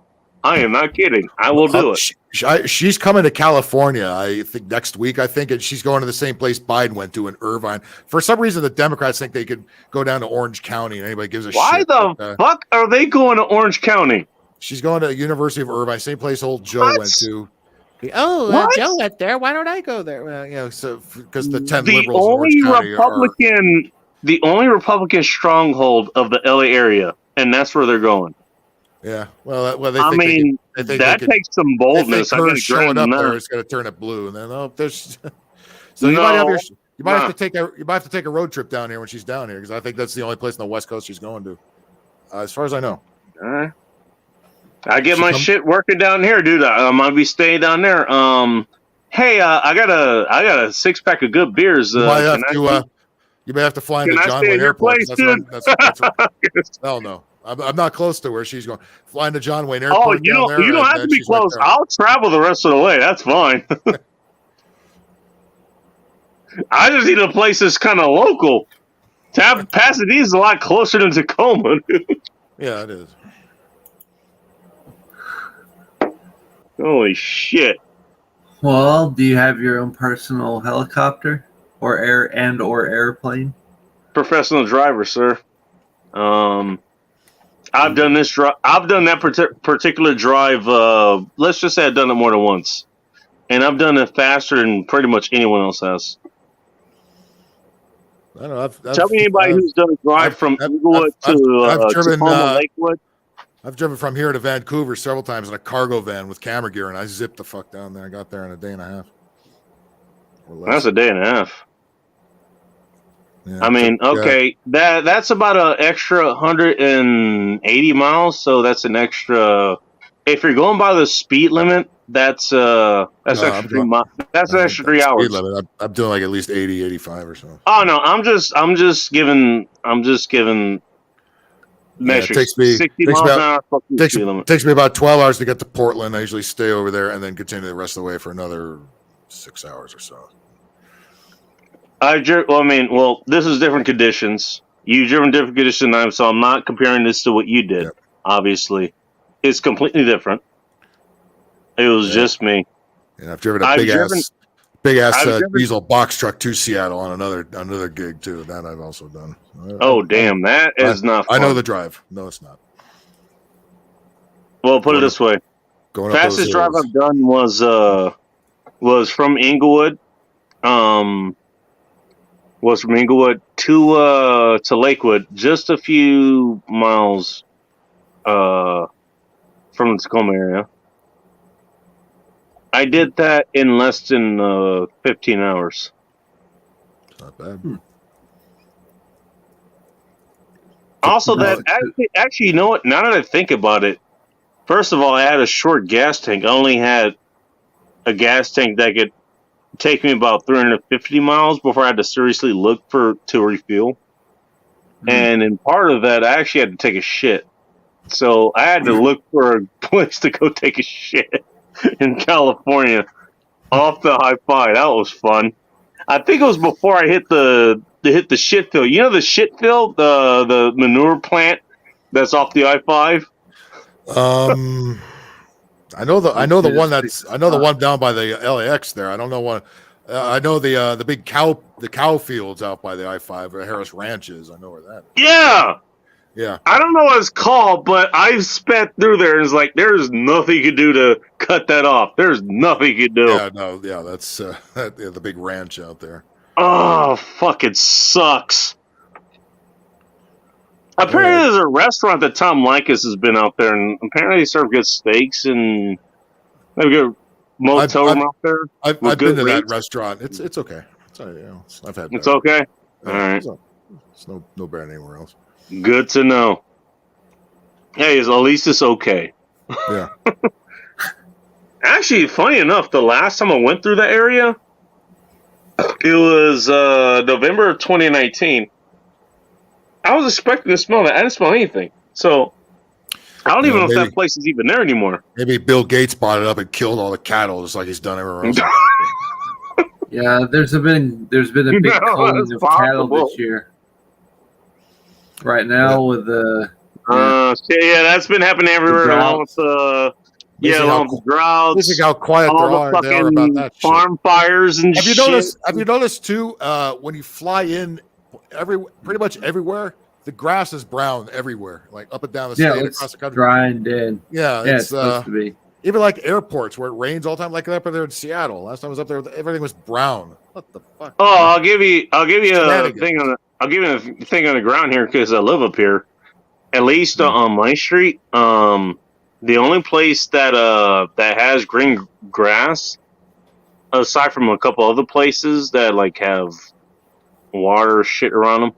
I am not kidding. I will do it. She's coming to California, I think, next week, and she's going to the same place Biden went to in Irvine. For some reason, the Democrats think they could go down to Orange County, and anybody gives a shit. Why the fuck are they going to Orange County? She's going to the University of Irvine, same place old Joe went to. Joe went there. Why don't I go there? Well, so because the 10 liberals in Orange County the only Republican stronghold of the LA area, and that's where they're going. Yeah, well, they I think mean, that takes some boldness. I think showing up there is going to turn it blue, and then there's so you might have to take a road trip down here when she's down here, because I think that's the only place on the West Coast she's going to, as far as I know. I get my shit working down here, dude. I'm gonna be staying down there. Hey, I got a 6-pack of good beers. You may have to fly into John Wayne Airport. Hell no. I'm not close to where she's going. Flying to John Wayne Airport. Oh, you don't have to be close. I'll travel the rest of the way. That's fine. I just need a place that's kind of local. Pasadena's a lot closer than Tacoma. Yeah, it is. Holy shit. Well, do you have your own personal helicopter or airplane? Professional driver, sir. I've done this drive. I've done that particular drive. Let's just say I've done it more than once, and I've done it faster than pretty much anyone else has. I don't know. Tell me anybody who's done a drive from Inglewood to Tacoma Lakewood. I've driven from here to Vancouver several times in a cargo van with camera gear, and I zipped the fuck down there. I got there in a day and a half. Or less. That's a day and a half. Yeah, I mean, yeah. okay, that's about an extra 180 miles. So that's an extra. If you're going by the speed limit, that's extra 3 miles. That's an extra 3 hours. Speed limit. I'm doing like at least 80, 85 or so. Oh no, I'm just giving measures. It takes me 60 miles an hour. Fucking takes, speed limit. takes me about 12 hours to get to Portland. I usually stay over there and then continue the rest of the way for another 6 hours or so. Well, this is different conditions. You driven different conditions than I am, so I'm not comparing this to what you did. Yep. Obviously, it's completely different. It was just me. And I've driven a big ass diesel box truck to Seattle on another gig too. That I've also done. Oh damn, that is not fun. I know the drive. No, it's not. Well, put it this way: fastest drive I've done was from Inglewood. Was from Inglewood to Lakewood, just a few miles from the Tacoma area. I did that in less than 15 hours. Not bad. Also, that actually, you know what? Now that I think about it, first of all, I had a short gas tank. I only had a gas tank that could take me about 350 miles before I had to seriously look to refuel. And in part of that, I actually had to take a shit. So I had to look for a place to go take a shit in California off the I-5. That was fun. I think it was before I hit the shit field. You know the shit field, the manure plant that's off the I-5. I know the one down by the LAX there. I don't know what. I know the big cow fields out by the I-5 or Harris Ranches. I know where that is. Yeah. Yeah. I don't know what it's called, but I've sped through there and it's like there's nothing you can do to cut that off. There's nothing you can do. Yeah, no, yeah, that's the big ranch out there. Oh, fuck, it sucks. Apparently there's a restaurant that Tom Likas has been out there, and apparently they serve good steaks and they have a good motel room out there. I've been to that restaurant. It's okay. I've had. It's okay. All right. It's no better than anywhere else. Good to know. Hey, at least it's okay. Yeah. Actually, funny enough, the last time I went through that area, it was November of 2019. I was expecting to smell that. I didn't smell anything. So I don't even know if that place is even there anymore. Maybe Bill Gates bought it up and killed all the cattle, just like he's done everywhere else. Yeah, there's been a big culling of cattle this year. Right now with the that's been happening everywhere along with along with the droughts. This is how quiet they are about that farm fires and have shit. Have you noticed too? When you fly in, pretty much everywhere, the grass is brown everywhere, like up and down the state, across the country. Dry and dead. Yeah, it's supposed to be. Even like airports where it rains all the time, like up there in Seattle. Last time I was up there, everything was brown. What the fuck? Oh, I'll give you a thing on the ground here because I live up here. At least on my street, the only place that has green grass, aside from a couple other places that like have water shit around them,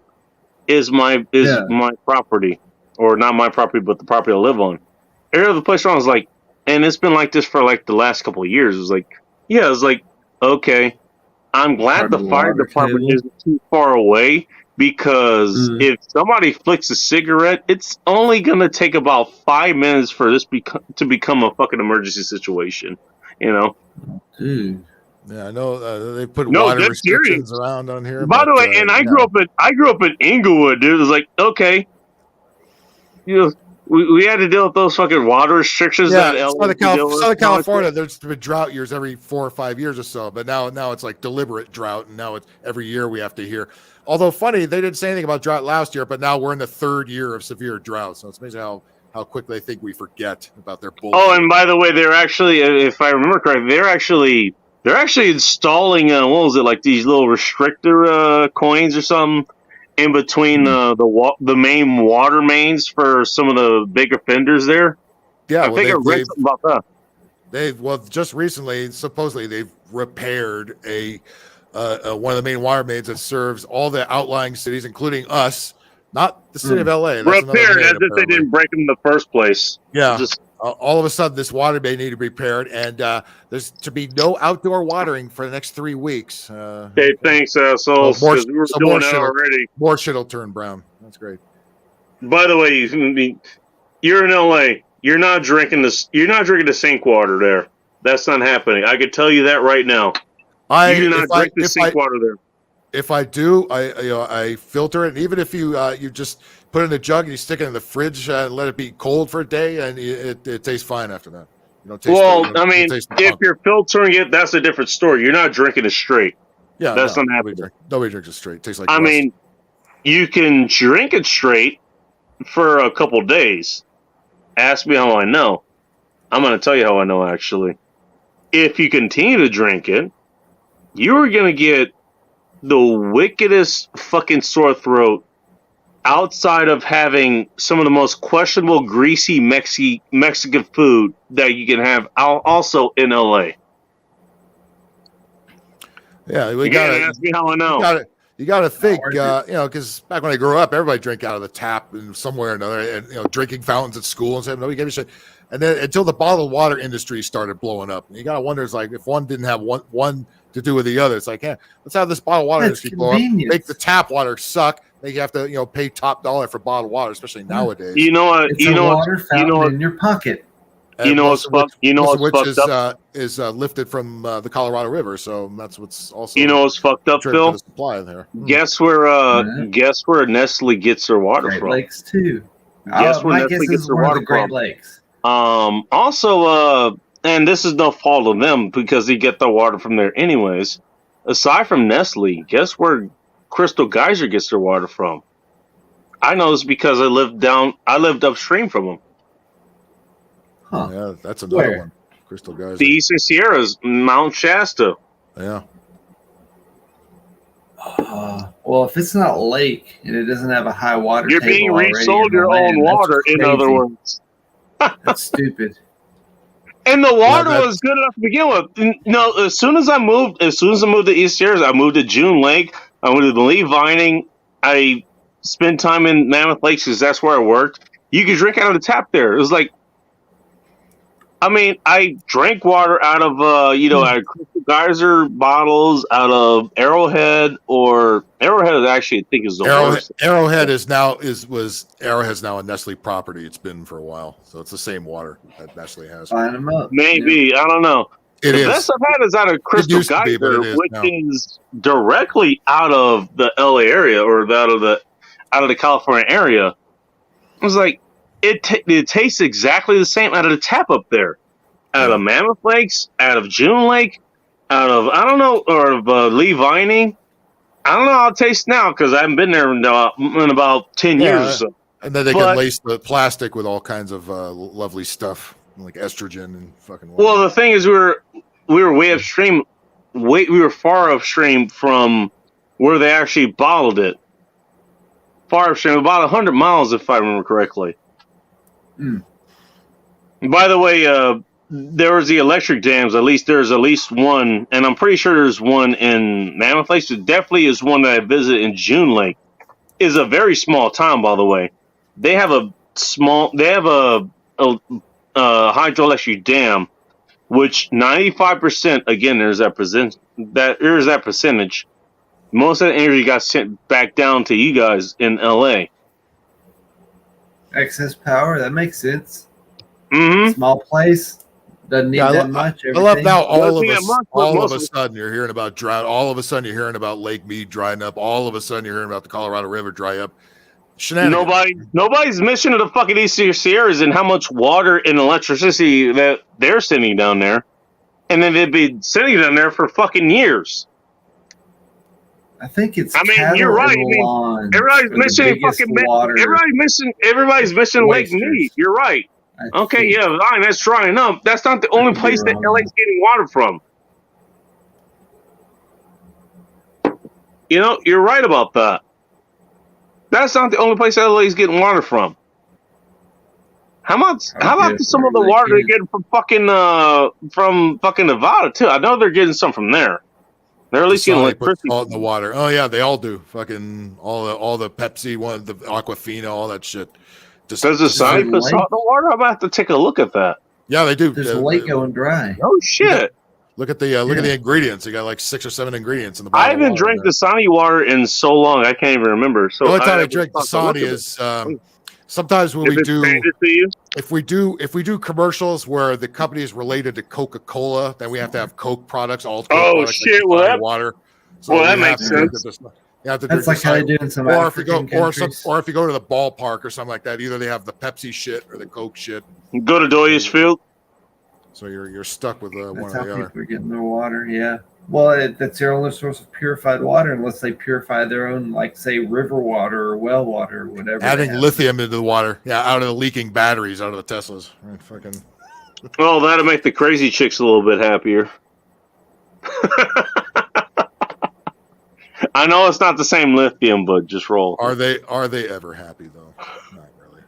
is my property, or not my property, but the property I live on. Every other place around is like. And it's been like this for like the last couple of years. It was like, okay, I'm glad the fire department isn't too far away because if somebody flicks a cigarette, it's only going to take about 5 minutes for this to become a fucking emergency situation, you know? Dude. Yeah, I know they put water restrictions around on here. By the way, and I grew up in Inglewood, dude. It was like, okay, you know, we had to deal with those fucking water restrictions. Yeah, Southern California, there's been drought years every 4 or 5 years or so, but now it's like deliberate drought, and now it's every year we have to hear. Although funny, they didn't say anything about drought last year, but now we're in the 3rd year of severe drought, so it's amazing how quick they think we forget about their bullshit. Oh, and by the way, they're actually, if I remember correctly, they're actually installing what was it, like these little restrictor coins or something. in between the main water mains for some of the bigger fenders there. Yeah, I well, think I read something about that. Just recently, supposedly they've repaired a one of the main water mains that serves all the outlying cities, including us, not the city of LA. That's another Repaired main, as if they apparently. didn't break them in the first place. Yeah. Just All of a sudden, this water may need to be repaired, and there's to be no outdoor watering for the next 3 weeks. hey, thanks, assholes, more, because we were so doing more that shit'll- already. More shit'll turn brown. That's great. By the way, you're in LA. You're not drinking this. You're not drinking the sink water there. That's not happening. I can tell you that right now. You do not drink the sink water there. If I do, I filter it, and even if you just put it in a jug and you stick it in the fridge and let it be cold for a day, and it tastes fine after that. You don't taste Well, you don't- I you don't mean, taste the if pump. you're filtering it, that's a different story. You're not drinking it straight. Yeah, that's no, not happening. Nobody drinks it straight. It tastes like I rust. mean, you can drink it straight for a couple days. Ask me how I know. I'm going to tell you how I know, actually. If you continue to drink it, you are going to get the wickedest fucking sore throat outside of having some of the most questionable, greasy Mexican food that you can have also in LA. Yeah, we You got gotta ask me how I know. You got to think, because back when I grew up, everybody drank out of the tap and somewhere or another, and drinking fountains at school and stuff. Nobody gave a shit. And then until the bottled water industry started blowing up, and you got to wonder, it's like if one didn't have one to do with the other, it's like, yeah, let's have this bottled water That's industry blow up, convenience. make the tap water suck. Then you have to, pay top dollar for bottled water, especially nowadays. You know what? It's You a know water what? fountain You know what? in your pocket. You know what's fucked? You know most of what's which fucked up? is lifted from the Colorado River, so that's what's also. You know what's fucked up, contributed Phil? to the supply there. Guess where Nestle gets their water Great from? Lakes too. Guess where My Nestle guess gets is their one of water the Great from? Lakes. Also, and this is no fault of them because they get their water from there anyways. Aside from Nestle, guess where Crystal Geyser gets their water from? I know this because I lived upstream from them. Huh. Yeah, that's another Where? one. Crystal Geyser. The Eastern Sierras, Mount Shasta. Yeah. Well, if it's not a lake and it doesn't have a high water You're table being already resold in the your land, own that's water, in other crazy. words. That's stupid. And the water that's- was good enough to begin with. No, as soon as I moved to East Sierras, I moved to June Lake. I went to the Lee Vining. I spent time in Mammoth Lakes because that's where I worked. You could drink out of the tap there. It was like, I mean, I drank water out of out of Crystal Geyser bottles, out of Arrowhead, or Arrowhead actually I think is the worst. Arrowhead Arrowhead's now a Nestle property. It's been for a while, so it's the same water that Nestle has. Line them up. Maybe I don't know. It The is. best I've had is out of Crystal used to be, but Geyser, it is which now. is directly out of the LA area or out of the California area. I was like, it tastes exactly the same out of the tap up there, out of Mammoth Lakes, out of June Lake, out of Lee Vining. I don't know how it tastes now because I haven't been there in about 10 years or so. And then they But- can lace the plastic with all kinds of lovely stuff like estrogen and fucking. Well, the thing is, we were way upstream. We were far upstream from where they actually bottled it. Far upstream, about 100 miles, if I remember correctly. Hmm. By the way, there was the electric dams. There's at least one, and I'm pretty sure there's one in Mammoth Lake. There definitely is one that I visited in June Lake. Is a very small town, by the way. They have a hydroelectric dam, which 95%. Again, there's that percentage. Most of the energy got sent back down to you guys in LA. Excess power, that makes sense. Mm-hmm. Small place, doesn't need Yeah, that much. I love everything. now all Yeah, of a sudden you're hearing about drought. All of a sudden you're hearing about Lake Mead drying up. All of a sudden you're hearing about the Colorado River dry up. Shenanigans. Nobody's mission to the fucking Eastern Sierras and how much water and electricity that they're sending down there, and then they've been sending down there for fucking years. I think it's. I mean, cattle you're right. I and mean, lawns everybody's are the missing biggest fucking. water Everybody's missing Lake wasters. Mead. You're right. I Okay, think. yeah, fine. That's drying up. That's not the only could be place that wrong. LA's getting water from. You know, you're right about that. That's not the only place LA's getting water from. How about some of the water they're getting from fucking Nevada too? I know they're getting some from there. They're at least getting Dasani puts electricity. salt in the water. Oh yeah, they all do. Fucking all the Pepsi one, the Aquafina, all that shit. Does Dasani put salt in the water? I'm about to take a look at that. Yeah, they do. There's a lake going dry. Oh shit! Look at the look at the ingredients. They got like 6 or 7 ingredients in the bottle. I haven't drank Dasani water in so long I can't even remember. So the only time I drink Dasani is sometimes when if we do commercials where the company is related to Coca-Cola, then we have to have Coke products. All Coke products, shit! like Well, water. That makes sense. You have to That's like how they do in some or if you go, African countries. or if you go to the ballpark or something like that, either they have the Pepsi shit or the Coke shit. Go to Doyers Field. So you're stuck with one That's or how the other. people are getting their water. Yeah. Well, that's their only source of purified water, unless they purify their own, like say, river water or well water or whatever. Adding lithium into the water, out of the leaking batteries out of the Teslas. Right, fucking. Well, that'll make the crazy chicks a little bit happier. I know it's not the same lithium, but just roll. Are they ever happy though? Not really.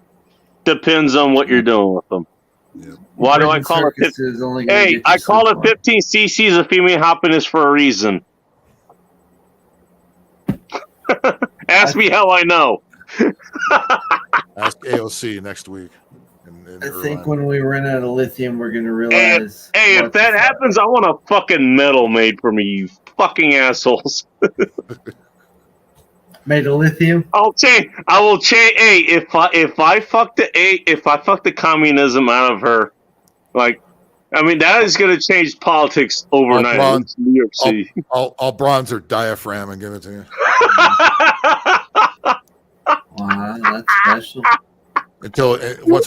Depends on what you're doing with them. Yeah. Why do I call it 15? Hey, I call it 15 cc's of female happiness for a reason. Ask me how I know. Ask AOC next week. I think when we run out of lithium, we're going to realize. Hey, if that happens, I want a fucking medal made for me, you fucking assholes. Made of lithium. I will change. Hey, if I fuck the communism out of her, like, I mean, that is going to change politics overnight. I'll in New York City. I'll bronze her diaphragm and give it to you. Wow, that's special. Until once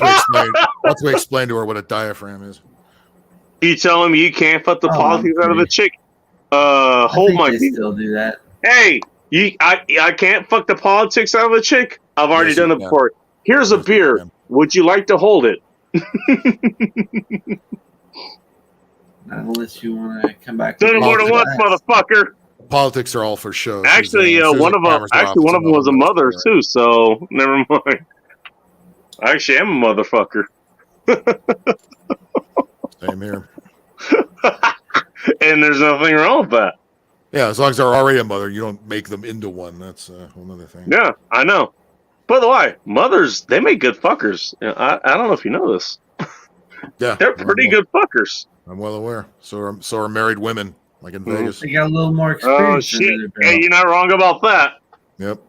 we explain to her what a diaphragm is. You telling me you can't fuck the politics out of a chick? Hold my. They still do that. Hey, I can't fuck the politics out of a chick. I've already done it before. Here's a beer. Would you like to hold it? Not unless you want to come back. Done it more than once, motherfucker. Politics are all for show. Actually, one of them was a mother too. So never mind. I actually am a motherfucker. Same here. And there's nothing wrong with that. Yeah, as long as they're already a mother, you don't make them into one. That's a whole other thing. Yeah, I know. By the way, mothers, they make good fuckers. I don't know if you know this. Yeah, they're pretty good fuckers. I'm well aware. So are married women, like in Vegas. They got a little more experience. Oh shit! Hey, you're not wrong about that. Yep.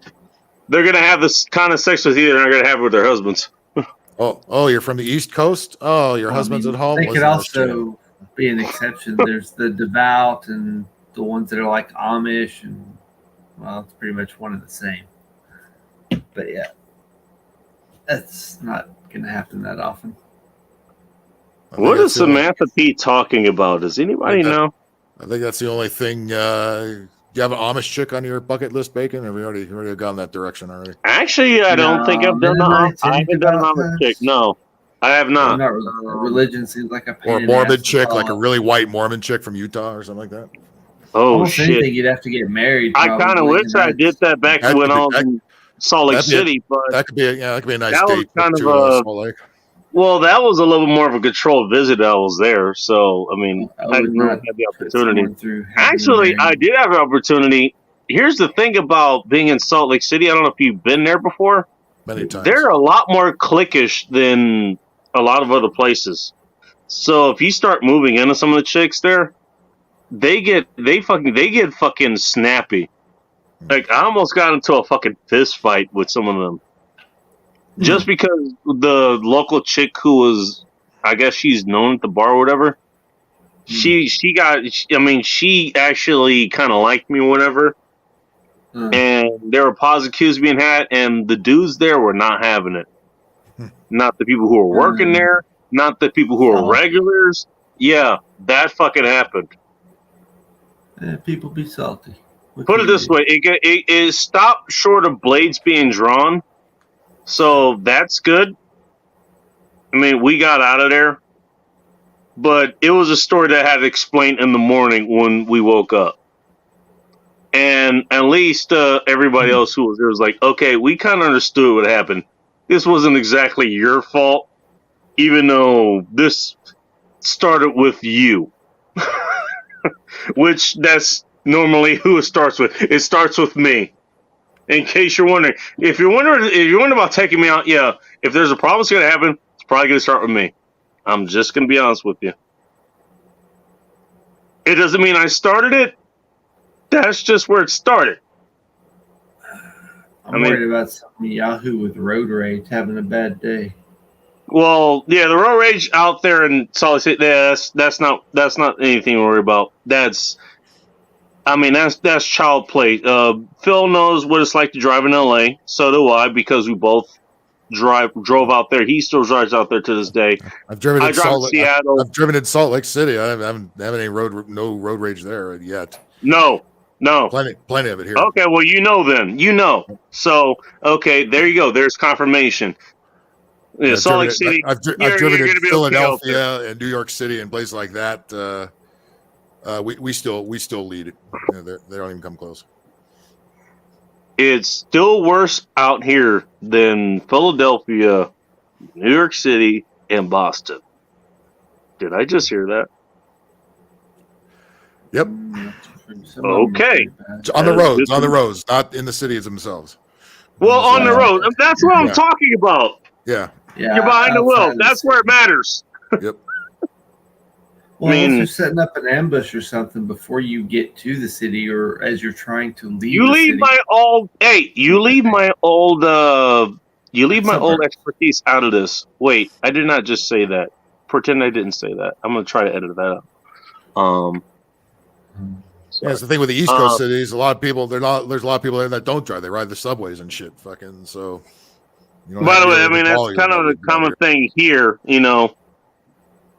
They're gonna have this kind of sex with you. They're not gonna have it with their husbands. Oh, you're from the East Coast. Oh, your husband's at home. They could also be an exception. There's the devout and the ones that are like Amish, and well, it's pretty much one and the same. But yeah, that's not going to happen that often. What is Samantha P talking about? Does anybody know? I think that's the only thing. You have an Amish chick on your bucket list, Bacon? Have we already gone that direction already? Actually, I don't think I've done that. I haven't done an Amish chick. No, I have not. Religion seems like a or a Mormon chick, like a really white Mormon chick from Utah or something like that. Oh almost shit! Anything, you'd have to get married. I kind of wish I did that back when I was in Salt Lake City, but that could be a nice that date. was kind to of Salt Lake. Well, that was a little bit more of a controlled visit. I was there, so I mean, I didn't really have the opportunity. Actually, I did have an opportunity. Here's the thing about being in Salt Lake City. I don't know if you've been there before. Many times. They're a lot more cliquish than a lot of other places. So if you start moving into some of the chicks there, they get fucking snappy. Like I almost got into a fucking fist fight with some of them. Just because the local chick who was, I guess she's known at the bar or whatever, she actually kind of liked me or whatever. And there were positive cues being had, and the dudes there were not having it. Not the people who were working there, not the people who were regulars. Yeah, that fucking happened. People be salty. Put it this way, it stopped short of blades being drawn. So that's good. I mean, we got out of there, but it was a story that I had to explain in the morning when we woke up. And at least everybody else who was there was like, okay, we kind of understood what happened. This wasn't exactly your fault, even though this started with you. Which that's normally who it starts with. It starts with me. In case you're wondering. If you're wondering about taking me out, yeah, if there's a problem that's going to happen, it's probably going to start with me. I'm just going to be honest with you. It doesn't mean I started it. That's just where it started. I'm worried about some Yahoo with road rage having a bad day. Well, yeah, the road rage out there in Salt Lake City, that's not anything to worry about. That's child play. Phil knows what it's like to drive in LA. So do I, because we both drove out there. He still drives out there to this day. I've driven in Seattle. I've driven in Salt Lake City. I haven't any no road rage there yet. No. Plenty of it here. Okay, well, then. So, okay, there you go. There's confirmation. Yeah, Salt Lake City. I've driven in Philadelphia and New York City and places like that. We still lead it. They don't even come close. It's still worse out here than Philadelphia, New York City, and Boston. Did I just hear that? Yep. Okay. On the roads, not in the cities themselves. Well, on the road. That's what I'm talking about. Yeah. You're behind the wheel. That's where it matters. Yep. Well, if you're setting up an ambush or something before you get to the city, or as you're trying to leave, you leave my old expertise out of this. Wait, I did not just say that. Pretend I didn't say that. I'm gonna try to edit that out. Yeah, it's the thing with the East Coast cities. There's a lot of people there that don't drive. They ride the subways and shit. Fucking so. By the way, that's kind of the common thing here,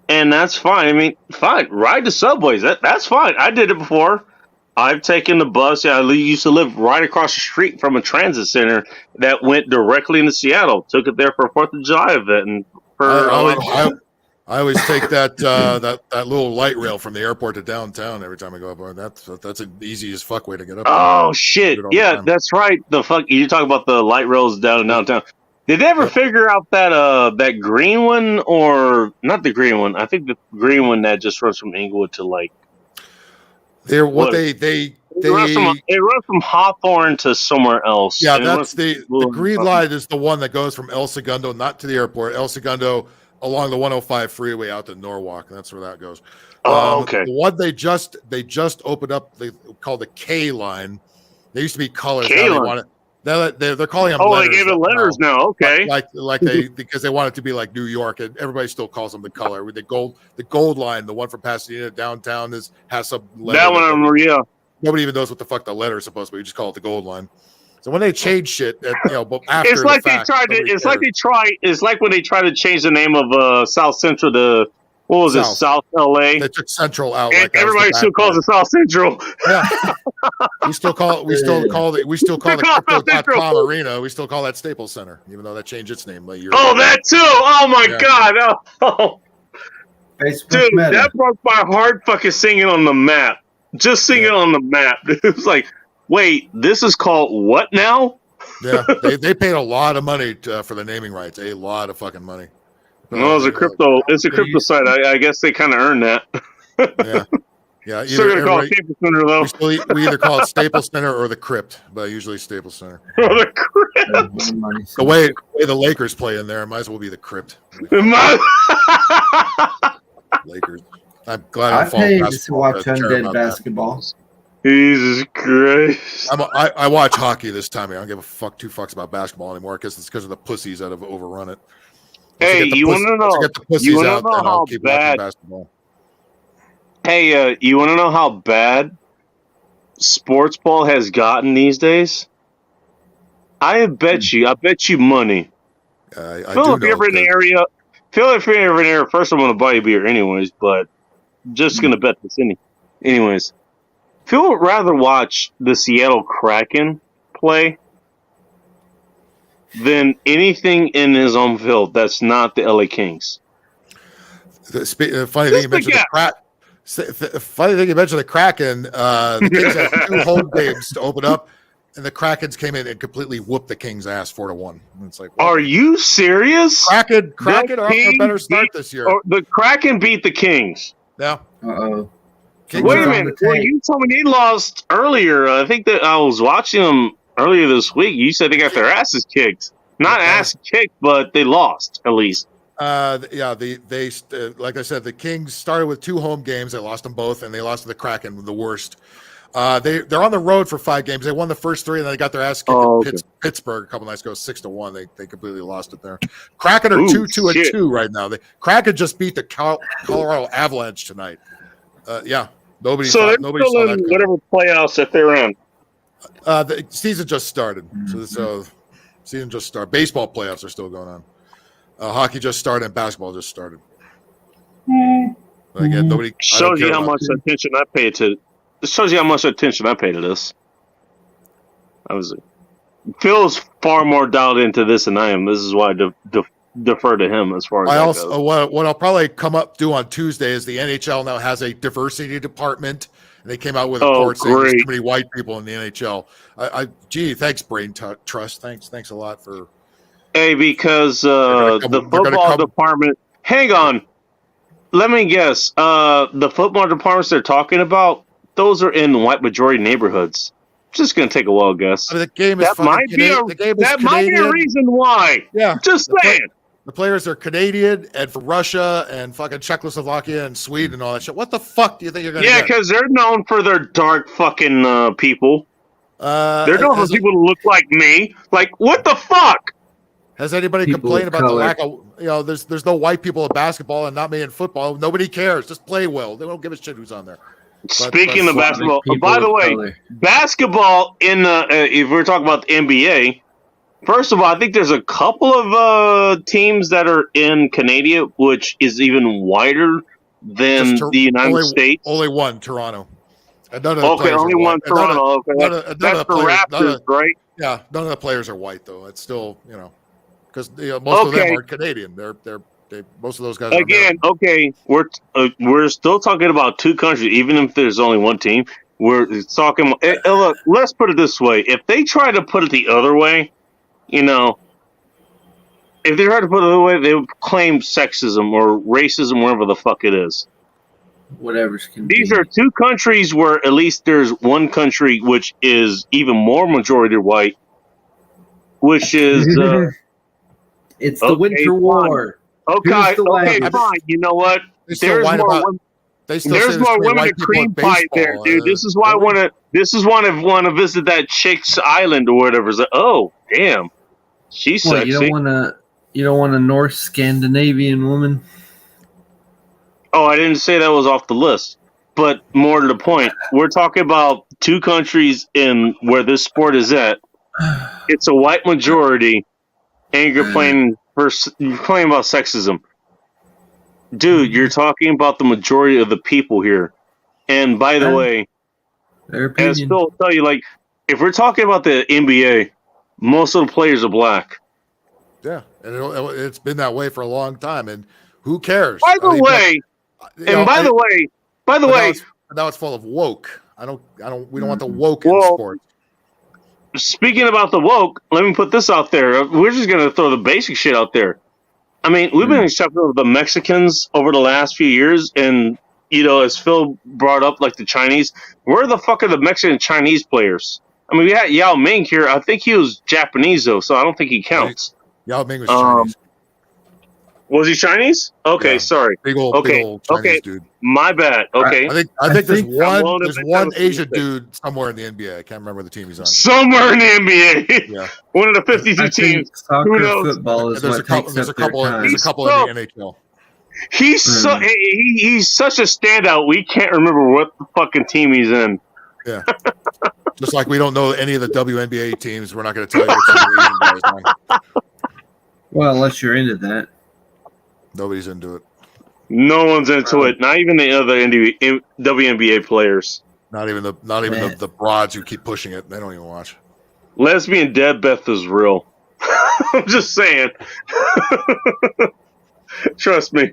and that's fine. Fine, ride the subways. That's fine. I did it before. I've taken the bus. Yeah, I used to live right across the street from a transit center that went directly into Seattle. Took it there for a 4th of July event, and I always take that little light rail from the airport to downtown every time I go up. That's an easy as fuck way to get up. Oh shit! Yeah, that's right. You talk about the light rails down in downtown. Did they ever figure out that green one, or not the green one? I think the green one that just runs from Inglewood to like. They run from Hawthorne to somewhere else. Yeah, that's the green line is the one that goes from El Segundo, not to the airport. El Segundo along the 105 freeway out to Norwalk. That's where that goes. Okay. The one they just opened up, they called the K line. They used to be colors. Now they want it. They're calling them. Oh, they gave it letters now. Okay. Like they because they want it to be like New York, and everybody still calls them the color. The gold line, the one from Pasadena downtown, has some letter. That one, yeah. Nobody even knows what the fuck the letter is supposed to be. We just call it the gold line. So when they change shit, but after it's like it's like when they tried to change the name of South Central to South LA. They took Central out. And everybody still calls it South Central. Yeah. we still call the Crypto.com Arena. We still call that Staples Center, even though that changed its name like years ago. That too. Oh my god. Oh. Dude, that broke my heart. Fucking singing on the map. Just singing on the map. It was like, wait, this is called what now? Yeah, they paid a lot of money for the naming rights. A lot of fucking money. No, it's a crypto site. I guess they kind of earned that. Yeah. Still gonna call it Staples Center though. We either call it Staples Center or the Crypt, but usually Staples Center. The Crypt. The way the Lakers play in there, it might as well be the Crypt. Lakers. I'm glad I paid to watch undead basketball. Jesus Christ! I watch hockey this time. I don't give a two fucks about basketball anymore because it's because of the pussies that have overrun it. Hey, you want to know? You want to know how bad? Hey, you want to know how bad sports ball has gotten these days? I bet you money. Phil, if you're ever in the area, first I'm gonna buy you beer anyways, but just gonna bet this anyways. Phil would rather watch the Seattle Kraken play than anything in his own field that's not the LA Kings. The funny thing you mentioned, Funny thing you mentioned the Kraken. The Kings had 2 home games to open up, and the Krakens came in and completely whooped the Kings' ass 4-1. It's like, are you serious? Kraken The are off to a Kings better start beat- this year. The Kraken beat the Kings. Yeah. Uh-oh. Wait a minute. Well, you told me they lost earlier. I think that I was watching them earlier this week. You said they got their asses kicked. Not ass kicked, but they lost at least. Yeah, they like I said, the Kings started with 2 home games. They lost them both, and they lost to the Kraken, the worst. They're on the road for 5 games. They won the first 3, and then they got their ass kicked in Pittsburgh a couple nights ago, 6-1. They completely lost it there. Kraken are 2-2-2 right now. The Kraken just beat the Colorado Avalanche tonight. Yeah, nobody So they're nobody still saw in that coming. whatever playoffs that they're in. The season just started, so season just started. Baseball playoffs are still going on. Hockey just started, and basketball just started. Again, nobody I don't Shows you care how about much attention I pay to. It shows you how much attention I pay to this. Phil's far more dialed into this than I am. This is why I defer to him as far as I that also goes. what I'll probably do on Tuesday is the NHL now has a diversity department, and they came out with a report saying there's too many white people in the NHL. Gee, thanks, Brain Trust. Thanks a lot for. Hey, because the football department. Hang on, let me guess. The football departments they're talking about, those are in white majority neighborhoods. Just gonna take a wild guess. I mean, the game is that might be a reason why. Yeah, just saying. The players are Canadian and from Russia and fucking Czechoslovakia and Sweden and all that shit. What the fuck do you think you're gonna Yeah, get? because they're known for their dark fucking people. They're known for people who look like me. Like, what the fuck? Has anybody People complained of about the color. lack of there's no white people in basketball and not me in football? Nobody cares. Just play well. They don't give a shit who's on there. Speaking of basketball, people by the of way, color. basketball in if we're talking about the NBA, first of all, I think there's a couple of teams that are in Canada, which is even wider than the United States. Only one, Toronto. And none of the Okay, players only are one white. And none of- Toronto. Okay, none of the that's the players- none Raptors, of- right? Yeah, none of the players are white though. It's still because most of them Okay. are Canadian. They most of those guys are Again, okay, we're still talking about 2 countries, even if there's only one team. We're talking. Look, let's put it this way: if they try to put it the other way, if they try to put it the other way, they would claim sexism or racism, whatever the fuck it is. Whatever's These are 2 countries where at least there's one country which is even more majority white, which is. It's the okay, Winter fine. War. Okay, Who's the okay, whitest? fine. You know what? They still There's whine more about- women. They still There's say more too many women white to people in cream pie there, baseball. dude. This is why I want to. This is why I want to visit that chick's island or whatever. It's like, oh, damn, she's What, sexy. you don't want a North Scandinavian woman? Oh, I didn't say that was off the list. But more to the point, we're talking about 2 countries in where this sport is at. It's a white majority, and you're playing about sexism. Dude, you're talking about the majority of the people here. And by the way, Their as opinion. Phil will tell you, like, if we're talking about the NBA, most of the players are black. Yeah, and it's been that way for a long time. And who cares? By the way, now it's full of woke. We don't want the woke in sports. Speaking about the woke, let me put this out there. We're just going to throw the basic shit out there. I mean, we've been accepting of the Mexicans over the last few years, and, as Phil brought up, like the Chinese, where the fuck are the Mexican Chinese players? I mean, we had Yao Ming here. I think he was Japanese, though, so I don't think he counts. Yao Ming was Chinese. Was he Chinese? Okay, Yeah. sorry. Big old Chinese dude. My bad. Okay. I think there's I'm one Asian dude somewhere in the NBA. I can't remember the team he's on. Somewhere in the NBA. Yeah. One of the 52 I think teams. soccer, Who knows? football is There's what a couple. takes There's a up their couple. time. There's a couple in the NHL. He's such a standout. We can't remember what the fucking team he's in. Yeah. Just like we don't know any of the WNBA teams, we're not going to tell you what team the Asian guys on. Well, unless you're into that. Nobody's into it. No one's into it. Not even the other WNBA players. Not even the broads who keep pushing it. They don't even watch. Lesbian deadbeth is real. I'm just saying. Trust me.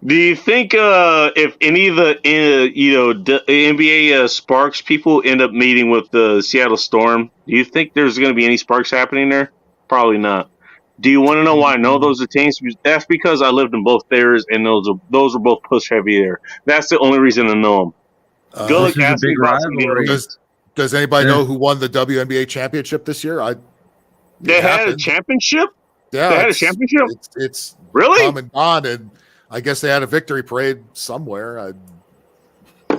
Do you think if any of the NBA Sparks people end up meeting with the Seattle Storm, do you think there's going to be any Sparks happening there? Probably not. Do you want to know why I know those are teams? That's because I lived in both areas, and those are both push heavy there. That's the only reason I know them. Go look, ask me about some games. Does anybody know who won the WNBA championship this year? They had a championship. Yeah, they had a championship. It's really come and gone, and I guess they had a victory parade somewhere.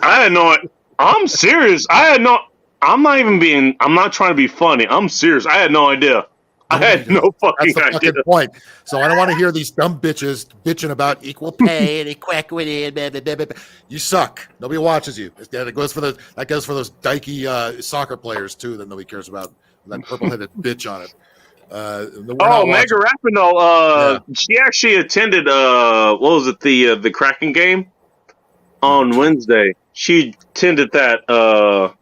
I had no. I'm serious. I had no. I'm not even being. I'm not trying to be funny. I'm serious. I had no idea. I had no fucking That's the idea. fucking point. So I don't want to hear these dumb bitches bitching about equal pay and equity. Blah, blah, blah, blah. You suck. Nobody watches you. That goes for those dykey soccer players too that nobody cares about. That purple-headed bitch on it. Megan Rapinoe. She actually attended. What was it? The Kraken game on Wednesday. She attended that.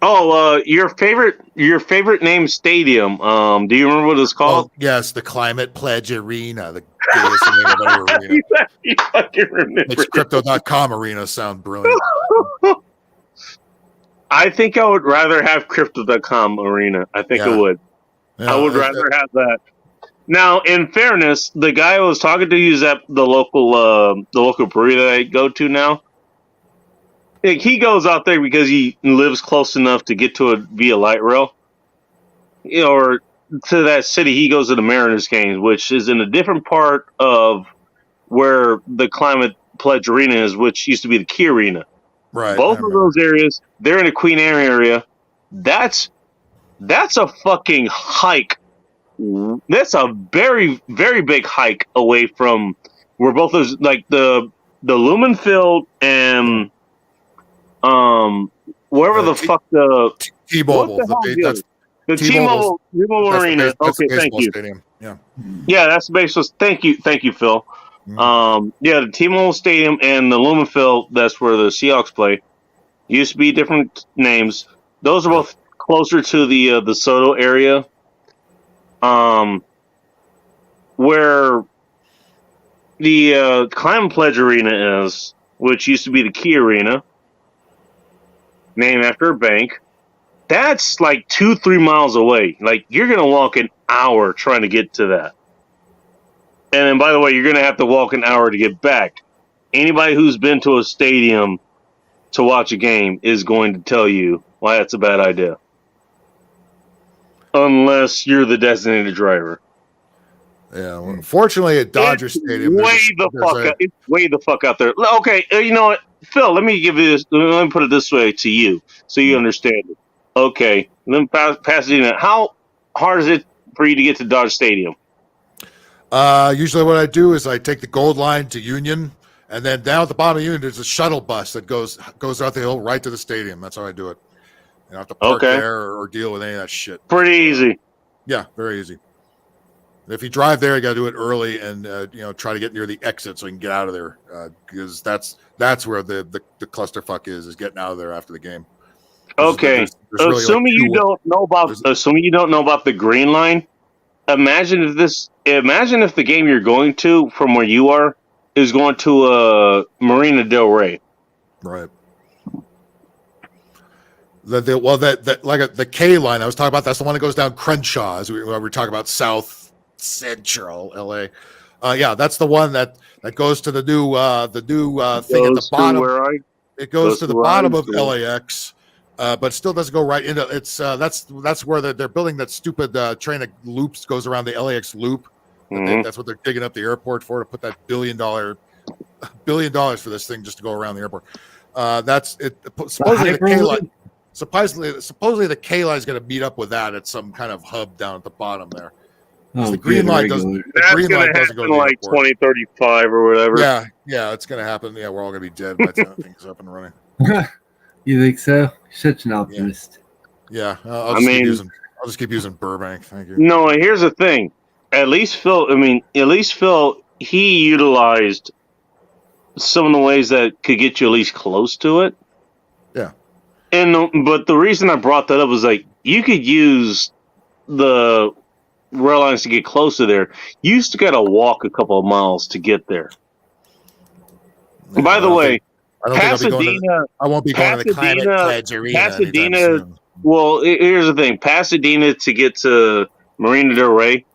Your favorite name stadium. Do you remember what it's called? Oh, yes, the Climate Pledge Arena, the gayest name of ever arena. You fucking remember. Makes Crypto.com arena sound brilliant. I think I would rather have Crypto.com arena. I think I would. Yeah, I would rather have that. Now, in fairness, the guy I was talking to is at the local brewery that I go to now. He goes out there because he lives close enough to get to it via light rail, or to that city. He goes to the Mariners games, which is in a different part of where the Climate Pledge Arena is, which used to be the Key Arena. Right. Both of those areas, they're in the Queen Anne area. That's a fucking hike. That's a very, very big hike away from where both those, like the Lumen Field and wherever the fuck the T-Mobile. The T-Mobile Arena. Okay, thank you. Stadium. Yeah, that's the baseball. Thank you, Phil. The T-Mobile Stadium and the Lumen Field. That's where the Seahawks play. Used to be different names. Those are both closer to the Soto area, where the Climate Pledge Arena is, which used to be the Key Arena, named after a bank. That's like 2-3 miles away. Like, you're gonna walk an hour trying to get to that. And then, by the way, you're gonna have to walk an hour to get back. Anybody who's been to a stadium to watch a game is going to tell you why that's a bad idea. Unless you're the designated driver. Yeah, well, unfortunately at Dodger Stadium, it's way the fuck out there. Okay, you know what, Phil? Let me put it this way to you, so you understand it. Okay, then Pasadena. How hard is it for you to get to Dodger Stadium? Usually, what I do is I take the Gold Line to Union, and then down at the bottom of Union, there's a shuttle bus that goes out the hill right to the stadium. That's how I do it. You don't have to park there or deal with any of that shit. Pretty easy. Yeah, very easy. If you drive there, you got to do it early and try to get near the exit so you can get out of there, because that's where the clusterfuck is getting out of there after the game. Okay, there's assuming you don't know about the Green Line, imagine if the game you're going to from where you are is going to Marina Del Rey. Right. The K line I was talking about, that's the one that goes down Crenshaw, as we were talking about South Central LA. That's the one that goes to the new thing at the bottom. It goes to the bottom of LAX, but still doesn't go right into it's. That's where they're building that stupid train that loops, goes around the LAX loop. Mm-hmm. That's what they're digging up the airport for, to put that $1 billion for this thing just to go around the airport. That's it. Supposedly the K line. Supposedly the K line is going to meet up with that at some kind of hub down at the bottom there. The Green Line doesn't. That's going to happen like 2035 or whatever. Yeah, it's going to happen. Yeah, we're all going to be dead by the time thing's up and running. You think so? You're such an optimist. Yeah, I'll just keep using Burbank. Thank you. No, here's the thing. At least Phil, he utilized some of the ways that could get you at least close to it. Yeah. But the reason I brought that up was like, you could use the rail lines to get close to there. You used to gotta walk a couple of miles to get there. Yeah, By the way, I don't think I'll be going Pasadena. I won't be going to the Climate Pledge Arena anytime Pasadena. soon. Well, here's the thing: Pasadena to get to Marina del Rey.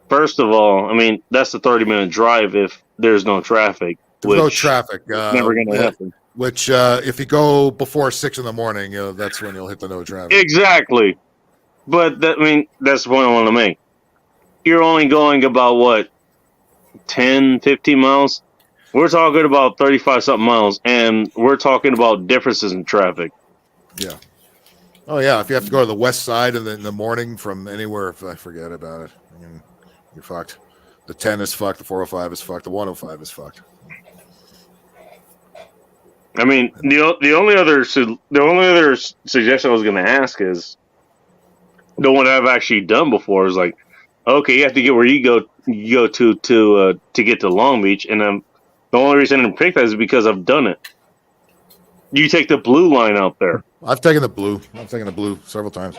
First of all, I mean that's a 30-minute drive if there's no traffic. There's no which traffic. Never going to happen. Which, if you go before 6 in the morning, that's when you'll hit the no traffic. Exactly. But that, I mean, that's the point I want to make. You're only going about what, 10, 15 miles? We're talking about 35 something miles, and we're talking about differences in traffic. Yeah. Oh yeah. If you have to go to the west side in the morning from anywhere, I forget about it. I mean, you're fucked. The 10 is fucked. The 405 is fucked. The 105 is fucked. I mean, the only other suggestion I was going to ask is the one I've actually done before is like, okay, you have to get where you go to get to Long Beach, and the only reason I didn't pick that is because I've done it. You take the blue line out there. I've taken the blue. Several times.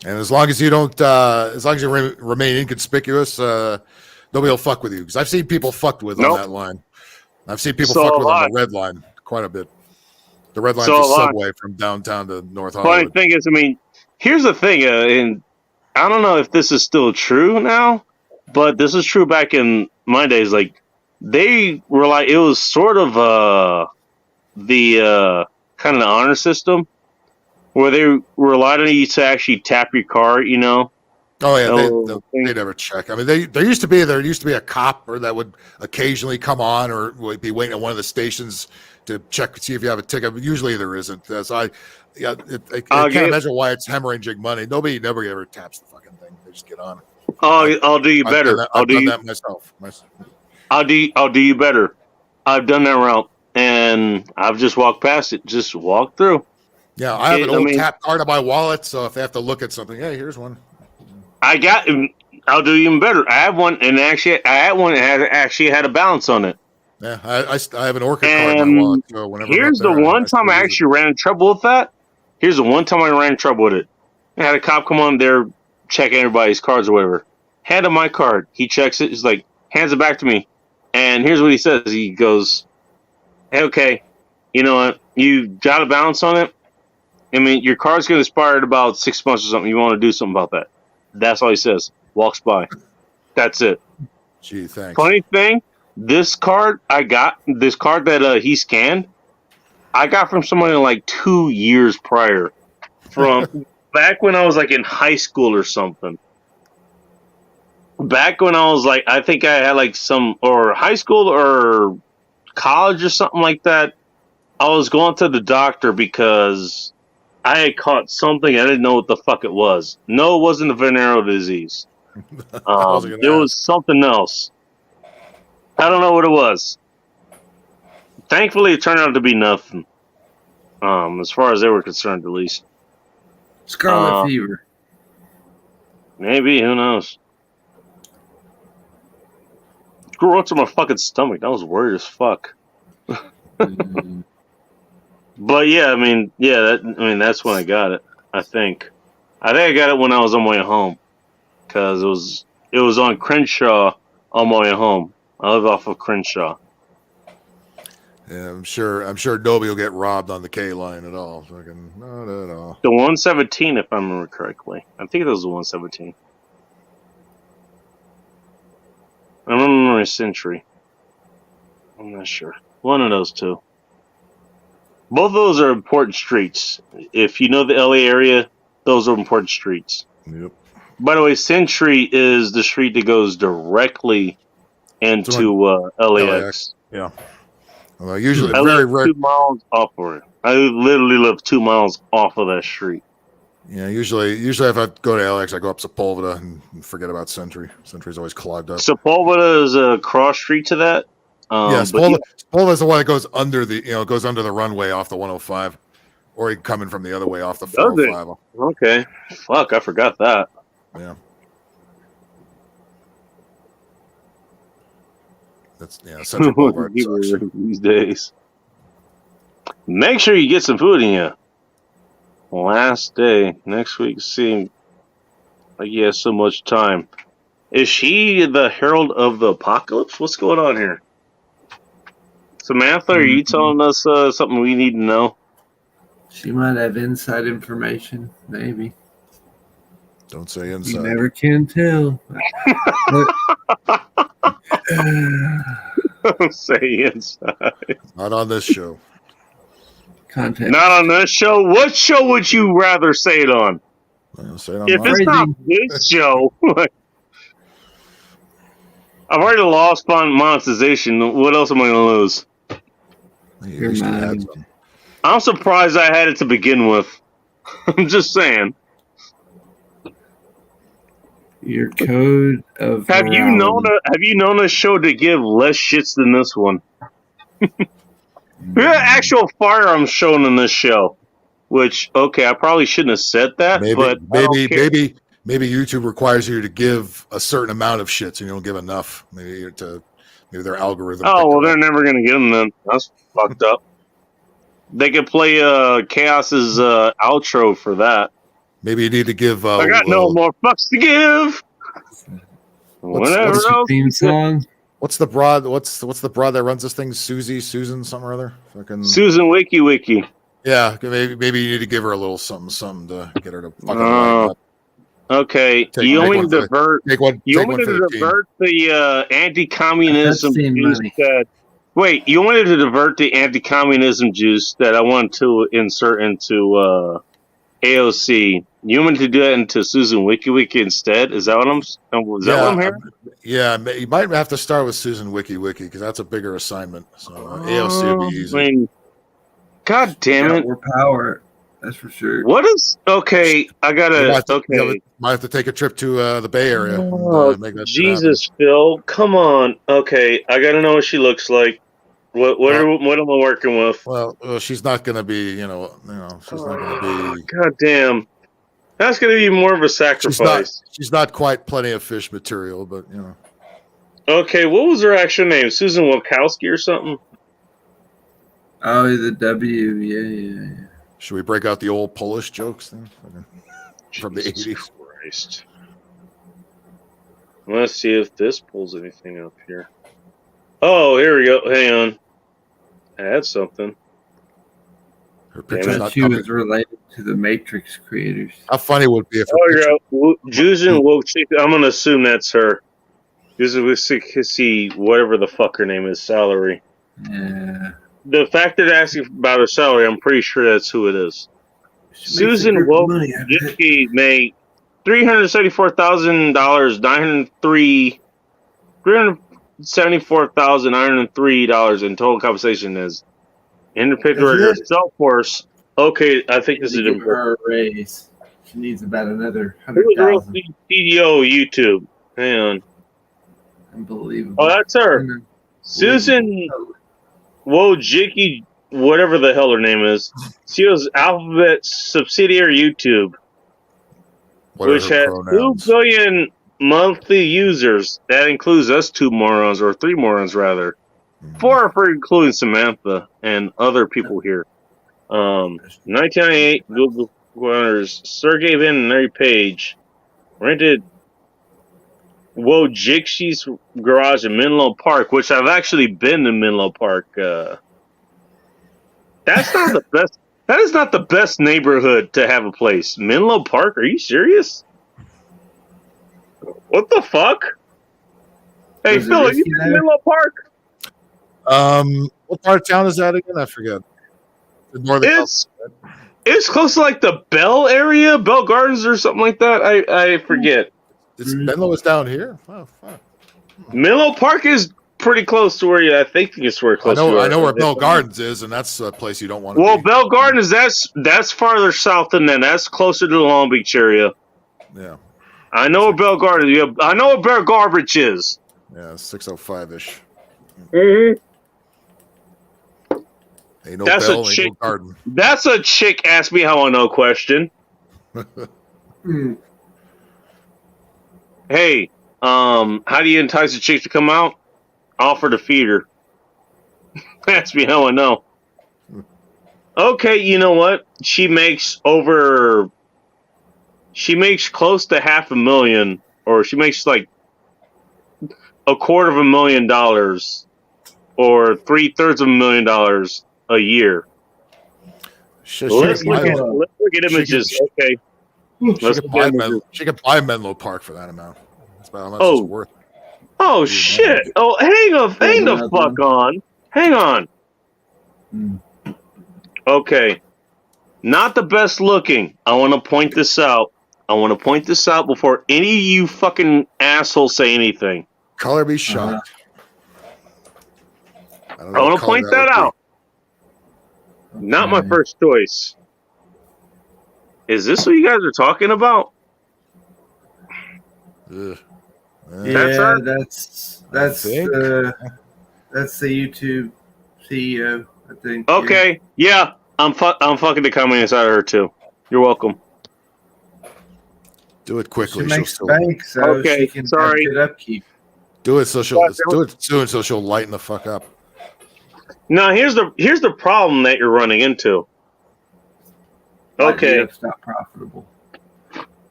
And as long as you don't, as long as you remain inconspicuous, nobody will fuck with you. Because I've seen people fucked with on that line. I've seen people fucked with on the red line quite a bit. The red line's a subway from downtown to North Hollywood. Funny thing is, I mean, here's the thing, and I don't know if this is still true now, but this is true back in my days. Like, they were like, it was sort of the kind of the honor system where they relied on you to actually tap your card, you know. Oh yeah, they never check. I mean, there used to be a cop or that would occasionally come on or would be waiting at one of the stations to check to see if you have a ticket. But usually there isn't. So I can't imagine why it's hemorrhaging money. Nobody ever taps the fucking thing. They just get on. I'll do you better. I've done that myself. I'll do you better. I've done that route and I've just walked past it. Just walk through. Yeah, I have an old tap card on my wallet, so if they have to look at something, hey, here's one. I'll do even better. I have one, and actually, I had one that actually had a balance on it. Yeah, I have an Orchid card in my wallet. So whenever here's the one time I actually ran in trouble with that. Here's the one time I ran in trouble with it. I had a cop come on there, checking everybody's cards or whatever. Handed my card. He checks it. He's like, hands it back to me. And here's what he says. He goes, hey, okay, you know what? You got a balance on it? I mean, your card's going to expire in about 6 months or something. You want to do something about that. That's all he says. Walks by. That's it. Gee, thanks. Funny thing, this card that he scanned, I got from someone like 2 years prior. From back when I was like in high school or something. Back when I was like, I think I had like or high school or college or something like that. I was going to the doctor because I had caught something. I didn't know what the fuck it was. No, it wasn't a venereal disease. There was something else. I don't know what it was. Thankfully, it turned out to be nothing. As far as they were concerned, at least. Scarlet fever. Maybe, who knows? Grew up to my fucking stomach. That was weird as fuck. But yeah, I mean, that's when I got it. I think I got it when I was on my way home, because it was on Crenshaw on my way home. I live off of Crenshaw. Yeah, I'm sure nobody will get robbed on the K line at all. Fucking not at all. The 117, if I remember correctly. I think it was the 117. I remember Century. I'm not sure. One of those two. Both of those are important streets. If you know the LA area, those are important streets. Yep. By the way, Century is the street that goes directly into LAX. Yeah. Well, usually I very live 2 miles off of it. I literally live 2 miles off of that street. Yeah, usually if I go to LAX, I go up Sepulveda and forget about Century. Century's always clogged up. Sepulveda is a cross street to that. Yeah, Sepulveda is the one that goes under the runway off the 105, or you can come in from the other way off the 405. Okay, fuck, I forgot that. Yeah, that's Central Boulevard sucks. These days. Make sure you get some food in you. Last day next week. See, Like he has so much time. Is she the herald of the apocalypse? What's going on here? Samantha, are you telling us something we need to know? She might have inside information, maybe. Don't say You inside. never can tell. Say inside. Not on this show. Contact. Not on this show. What show would you rather say it on? Say it on If mine. it's not this show, I've already lost monetization. What else am I going to lose? Your mind. I'm surprised I had it to begin with. I'm just saying. Your code of Have you morality. known a show to give less shits than this one? We had actual firearms shown in this show, which okay, I probably shouldn't have said that, but I don't care. Maybe YouTube requires you to give a certain amount of shits, and you don't give enough. Maybe their algorithm. Oh well, they're never gonna get them then. That's fucked up. They could play Chaos's outro for that. Maybe you need to give. I got no more fucks to give. Whatever else. Theme song. What's the broad? What's the broad that runs this thing? Susan, something or other. Fucking Susan Wiki. Yeah, maybe you need to give her a little something to get her to fucking line up. Okay, you want me to divert? You want me to divert the anti-communism juice that? Wait, you wanted to divert the anti-communism juice that I wanted to insert into AOC. You want me to do that into Susan Wiki instead? Is that what what I'm hearing? Yeah, you might have to start with Susan Wiki because that's a bigger assignment. So AOC would be easy. I mean, God damn it! More power. That's for sure. What is okay? I gotta might have to take a trip to the Bay Area. Oh, make that Jesus, Phil, come on. Okay, I gotta know what she looks like. What am I working with? Well, she's not gonna be. She's not gonna be. God damn, that's gonna be more of a sacrifice. She's not quite Plenty of Fish material, but Okay, what was her actual name? Susan Wojcicki or something? Oh, the W. Yeah. Should we break out the old Polish jokes then? From the 80s? Christ. Let's see if this pulls anything up here. Oh, here we go. Hang on. Add something. Her picture's not she was related to the Matrix creators. How funny would it be if Susan Wojcicki. I'm going to assume that's her. Susan Wojcicki, whatever the fuck her name is, salary. Yeah. The fact that asking about her salary, I'm pretty sure that's who it is. Susan Wojcicki made $374,000, $374,903 in total compensation as independent worker. Salesforce. Okay, I think this is give her a raise. She needs about another Who's the real 100,000. CDO of YouTube? Hang on. Unbelievable. Oh, that's her. Susan Wojcicki, whatever the hell her name is. She was Alphabet subsidiary YouTube, which has 2 billion monthly users. That includes us 2 morons, or 3 morons rather. 4 for including Samantha and other people here. 1998 Google owners Sergey Vin and Larry Page rented Wojcicki's garage in Menlo Park, which I've actually been to Menlo Park. That's not the best. That is not the best neighborhood to have a place. Menlo Park? Are you serious? What the fuck? Hey, Was it Phil, are you risky in there? Menlo Park? What part of town is that again? I forget. The northern It's close to like the Bell area, Bell Gardens or something like that. I forget. Menlo is down here. Oh, fuck. Menlo Park is pretty close to where I think it's where close to I know where Bell Gardens is, and that's a place you don't want to Well, be. Bell Gardens, that's farther south than that. That's closer to the Long Beach area. Yeah. I know where Bell Gardens. I know where Bear Garbage is. Yeah, 605-ish. Mm-hmm. Ain't no That's Bell, a ain't chick. no garden. That's a chick. Ask me how I know question. Hey, how do you entice a chick to come out? Offer to feed her. Ask me how I know. Okay, you know what? She makes over she makes close to $500,000, or she makes like $250,000 or $750,000 a year. Let's look at images. Okay. She could buy Menlo Park for that amount. That's about how much it's worth. Oh shit! Oh, hang the fuck on. Hang on. Okay. Not the best looking. I want to point this out. I want to point this out before any of you fucking assholes say anything. Color be shocked. I want to point that out. Not my first choice. Is this what you guys are talking about? Yeah, That's that's the YouTube CEO, I think. Okay, yeah, I'm fucking the communist out of her too. You're welcome. Do it quickly. She makes she'll bank, so Okay, she can sorry. have good upkeep. do it so she'll lighten the fuck up. Now here's the problem that you're running into. Okay, It's not profitable.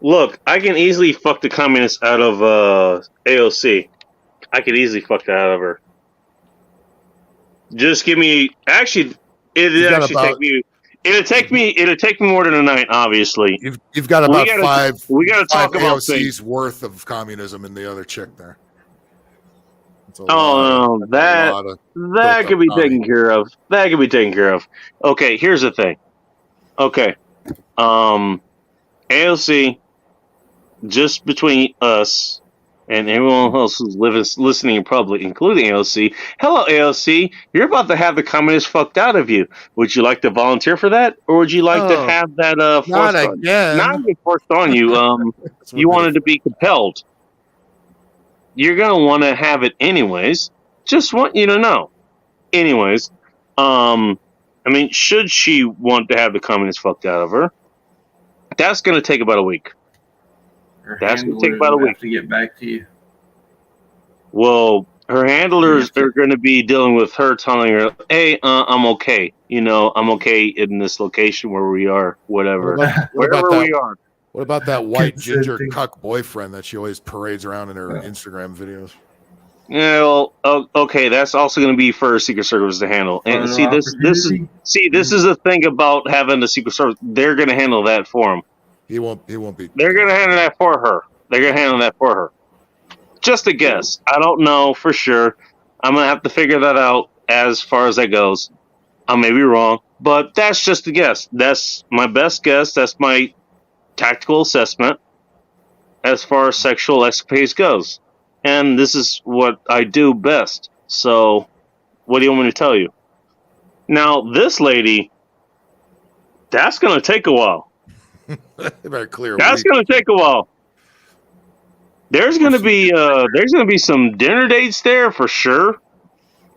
look, I can easily fuck the communist out of AOC. I could easily fuck that out of her. Just give me. Actually, it'd take me more than a night. Obviously, You've got about We gotta talk five about AOC's things. worth of communism in the other chick there. Oh no, that could be taken care of. That could be taken care of. Okay, here's the thing. Okay, AOC, just between us and everyone else who's listening in public, including AOC. Hello, AOC. You're about to have the communists fucked out of you. Would you like to volunteer for that, or would you like to have that not forced again. not even forced on you? You wanted to be compelled. You're gonna want to have it anyways. Just want you to know. Anyways, I mean, should she want to have the communists fucked out of her, that's gonna take about a week. That's gonna take about a week to get back to you. Well, her handlers are going to be dealing with her, telling her, "Hey, I'm okay. You know, I'm okay in this location where we are. Whatever, wherever we are." What about that white ginger cuck boyfriend that she always parades around in her Instagram videos? Yeah, well, okay, that's also going to be for Secret Service to handle. And see, this is the thing about having the Secret Service. They're going to handle that for him. He won't be. They're going to handle that for her. They're going to handle that for her. Just a guess. I don't know for sure. I'm going to have to figure that out as far as that goes. I may be wrong, but that's just a guess. That's my best guess. That's my tactical assessment as far as sexual escapades goes. And this is what I do best. So, what do you want me to tell you? Now, this lady, that's going to take a while. Very clear. That's going to take a while. There's going to be some dinner dates there for sure.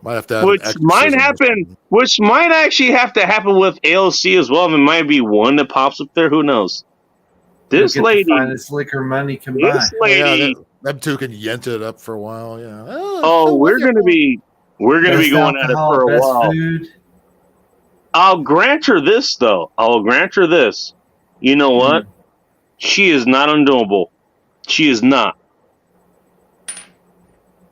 Might have to have which might happen. Which might actually have to happen with AOC as well. There might be one that pops up there. Who knows? This lady, finest liquor money can buy. this lady. Them two can yent it up for a while. Yeah. Oh, we're gonna be going at it for a while. Food. I'll grant her this though. I'll grant her this. You know what? She is not undoable. She is not.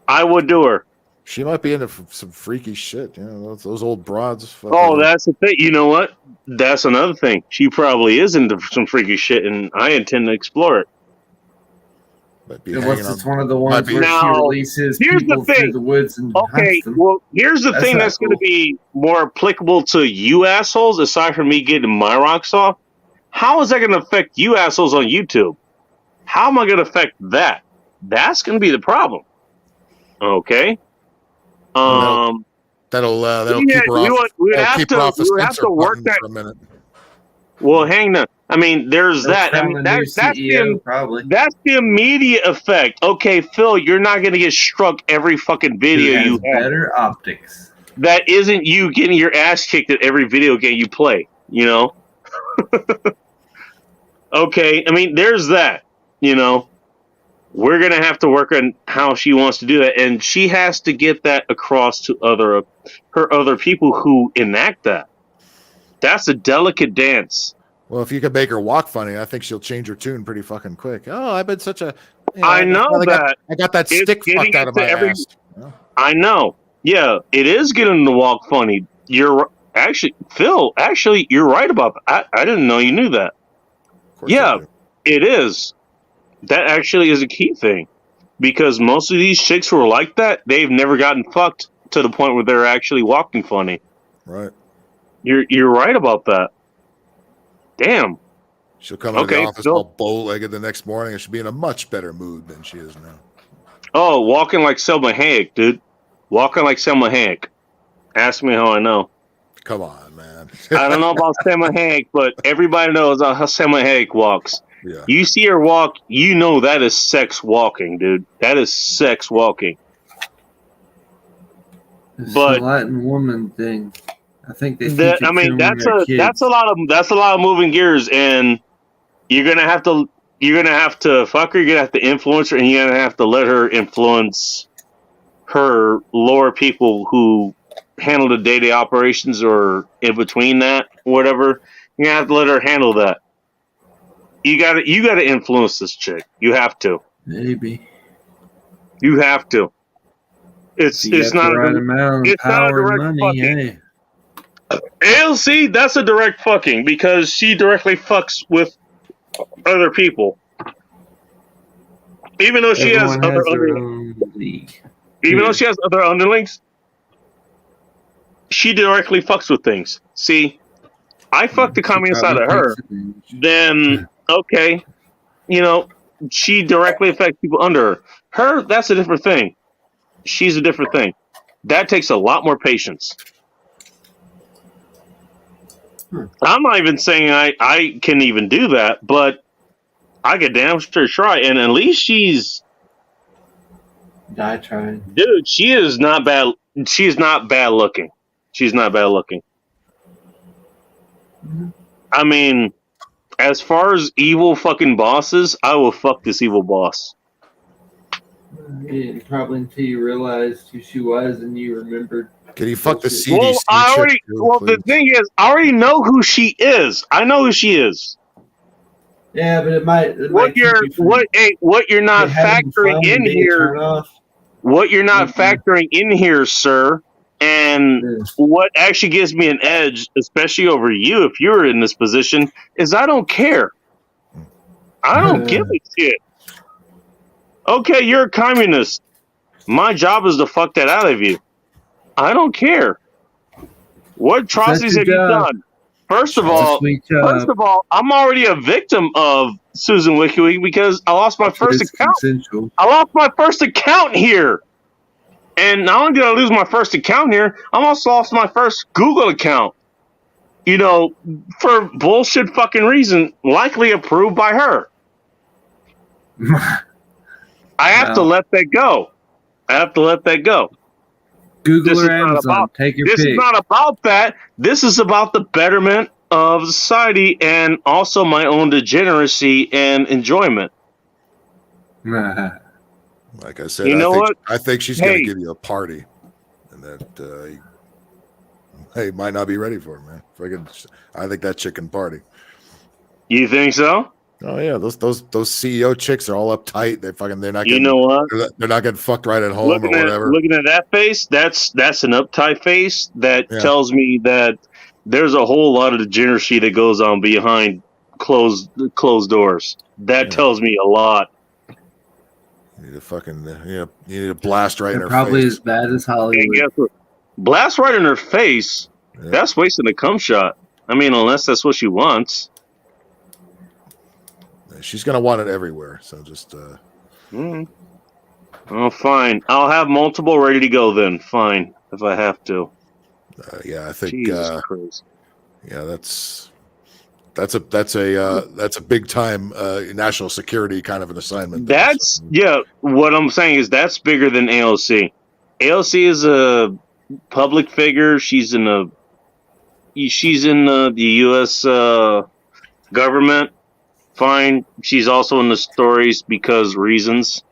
I would do her. She might be into some freaky shit. You know, those old broads. Oh, that's the thing. You know what? That's another thing. She probably is into some freaky shit, and I intend to explore it. Unless it's one of the ones where Now, she releases here's the people through thing. the woods and Okay, hunts them. well, here's the thing not that's going to be more applicable to you assholes, aside from me getting my rocks off. How is that going to affect you assholes on YouTube? How am I going to affect that? That's going to be the problem. Okay. That'll yeah, keep her off. we would that'll have keep to her off the we would have censor to work button that. for a minute. Well, hang on. I mean, there's They'll that. I found mean, the new that's CEO, probably. that's the immediate effect. Okay, Phil, you're not going to get struck every fucking video Who you has have. better optics. That isn't you getting your ass kicked at every video game you play. You know. Okay, I mean, there's that. You know, we're gonna have to work on how she wants to do that, and she has to get that across to other people who enact that. That's a delicate dance. Well, if you could make her walk funny, I think she'll change her tune pretty fucking quick. Oh, I've been such a. I know that. I got that It's stick getting fucked out of my into every- ass. I know. Yeah, it is getting to walk funny. You're actually, Phil. Actually, you're right about that. I didn't know you knew that. Yeah, it is. That actually is a key thing, because most of these chicks who are like that, they've never gotten fucked to the point where they're actually walking funny. Right. You're right about that. Damn. She'll come into Okay, the office Phil. all bow-legged the next morning, and she'll be in a much better mood than she is now. Oh, walking like Selma Hayek, dude. Walking like Selma Hayek. Ask me how I know. Come on, man. I don't know about Selma Hayek, but everybody knows how Selma Hayek walks. Yeah. You see her walk, you know that is sex walking, dude. That is sex walking. It's But- the Latin woman thing. I think they. That, feature I mean, film that's their a kids. that's a lot of moving gears, and you're gonna have to fuck her. You're gonna have to influence her, and you're gonna have to let her influence her lower people who handle the day-to-day operations or in between that, whatever. You're gonna have to let her handle that. You gotta influence this chick. You have to. Maybe. You have to. It's You it's got not the a, right amount of it's not a power direct and money. fucking. Hey. ALC, that's a direct fucking, because she directly fucks with other people. Even though she has Everyone other has their underlings, own league. even though she has other underlings, she directly fucks with things. See, I fuck the coming inside of her, then okay, she directly affects people under her. Her, that's a different thing. She's a different thing. That takes a lot more patience. I'm not even saying I can even do that, but I could damn sure try. And at least she's, I tried. dude, she is not bad. She's not bad looking. She's not bad looking. I mean, as far as evil fucking bosses, I will fuck this evil boss. Yeah, probably until you realized who she was and you remembered. Can you fuck the CDC Well, chick too, the please? thing is, I already know who she is. I know who she is. Yeah, but it might. What you're not factoring in here, what you're not factoring in here, sir, and what actually gives me an edge, especially over you, if you're in this position, is I don't care. I don't give a shit. Okay, you're a communist. My job is to fuck that out of you. I don't care. What atrocities have you done? First of all, I'm already a victim of Susan WikiLeaks because I lost my first account. Consensual. I lost my first account here. And not only did I lose my first account here, I almost lost my first Google account. For bullshit fucking reason, likely approved by her. I have to let that go. Google This or is not Amazon. about- Take your This pick. is not about that. This is about the betterment of society and also my own degeneracy and enjoyment. Like I said, You know what? I think she's going Hey. to give you a party, and that hey, might not be ready for it, man. I think that chick can party. You think so? Oh yeah, those CEO chicks are all uptight. They're not. You Getting, know what? They're not getting fucked right at home Looking or at whatever. that face, that's an uptight face that Yeah. tells me that there's a whole lot of degeneracy that goes on behind closed doors. That tells me a lot. You need to fucking you need a blast right in They're her probably face. as bad as And Hollywood. guess what? Blast right in her face. Yeah. That's wasting a cum shot. I mean, unless that's what she wants. She's gonna want it everywhere. So just Oh, fine. I'll have multiple ready to go then. Fine, if I have to. yeah, I think Jesus Christ. yeah, that's a big time national security kind of an assignment. there. What I'm saying is that's bigger than AOC. AOC is a public figure. She's in the U.S. government. Fine. She's also in the stories because reasons.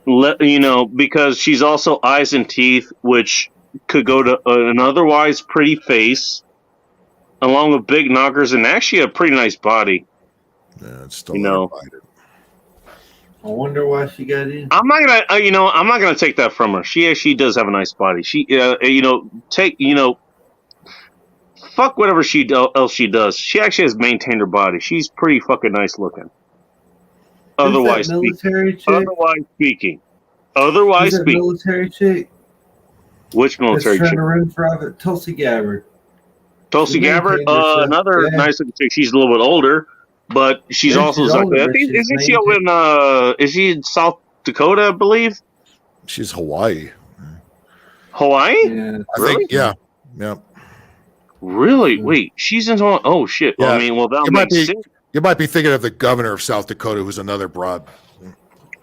Because she's also eyes and teeth, which could go to an otherwise pretty face. along with big knockers, and actually a pretty nice body. Yeah, it's still You know, I wonder why she got in. I'm not gonna, I'm not gonna take that from her. She actually does have a nice body. She, fuck whatever else she does. She actually has maintained her body. She's pretty fucking nice looking. Otherwise Who's that military chick? Otherwise Who's that speaking. military chick? Which military That's chick? trying to run for Tulsi Gabbard. Tulsi She Gabbard, maintained herself, another yeah. nice looking chick. She's a little bit older, but she's Yeah, also she's older, I but think she's isn't she over in is she in South Dakota, I believe? She's Hawaii. Hawaii? Yeah. I think, yeah. Really? Wait, she's in Hawaii. Oh shit. Well, Yeah. I mean, well that You might makes be sense. you might be thinking of the governor of South Dakota, who's another broad.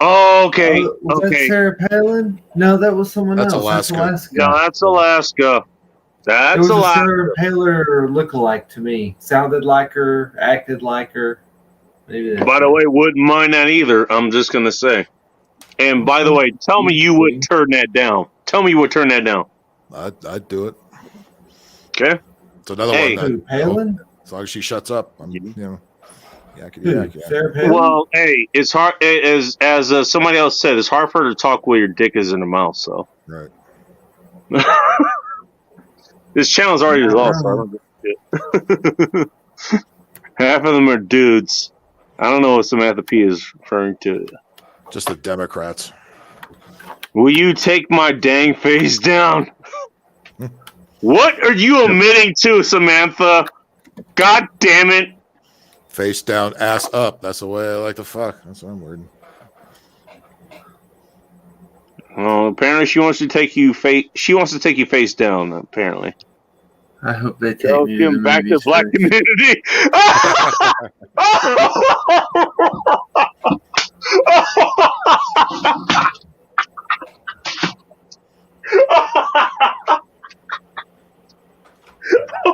Oh, okay. Was that Okay. Sarah Palin? No, that was someone That's else. Alaska. That's Alaska. No, that's Alaska. It That's was a Alaska. Sarah Palin lookalike to me. Sounded like her, acted like her. Maybe that's By the way, wouldn't mind that either. I'm just gonna say. And by the way, tell me you would turn that down. Tell me you would turn that down. I'd do it. Okay. It's another Hey. one. Who, Palin? As long as she shuts up, I'm, Who, Sarah Palin? Well, hey, it's hard as somebody else said. It's hard for her to talk where your dick is in her mouth. So Right. this channel's already lost. So I don't give a shit. Half of them are dudes. I don't know what Samantha P is referring to. Just the Democrats. Will you take my dang face down? What are you omitting to, Samantha? God damn it. Face down, ass up. That's the way I like to fuck. That's what I'm wording. Well, apparently she wants to take you face down, apparently. I hope they take me to the Welcome back to movies Black first. Community.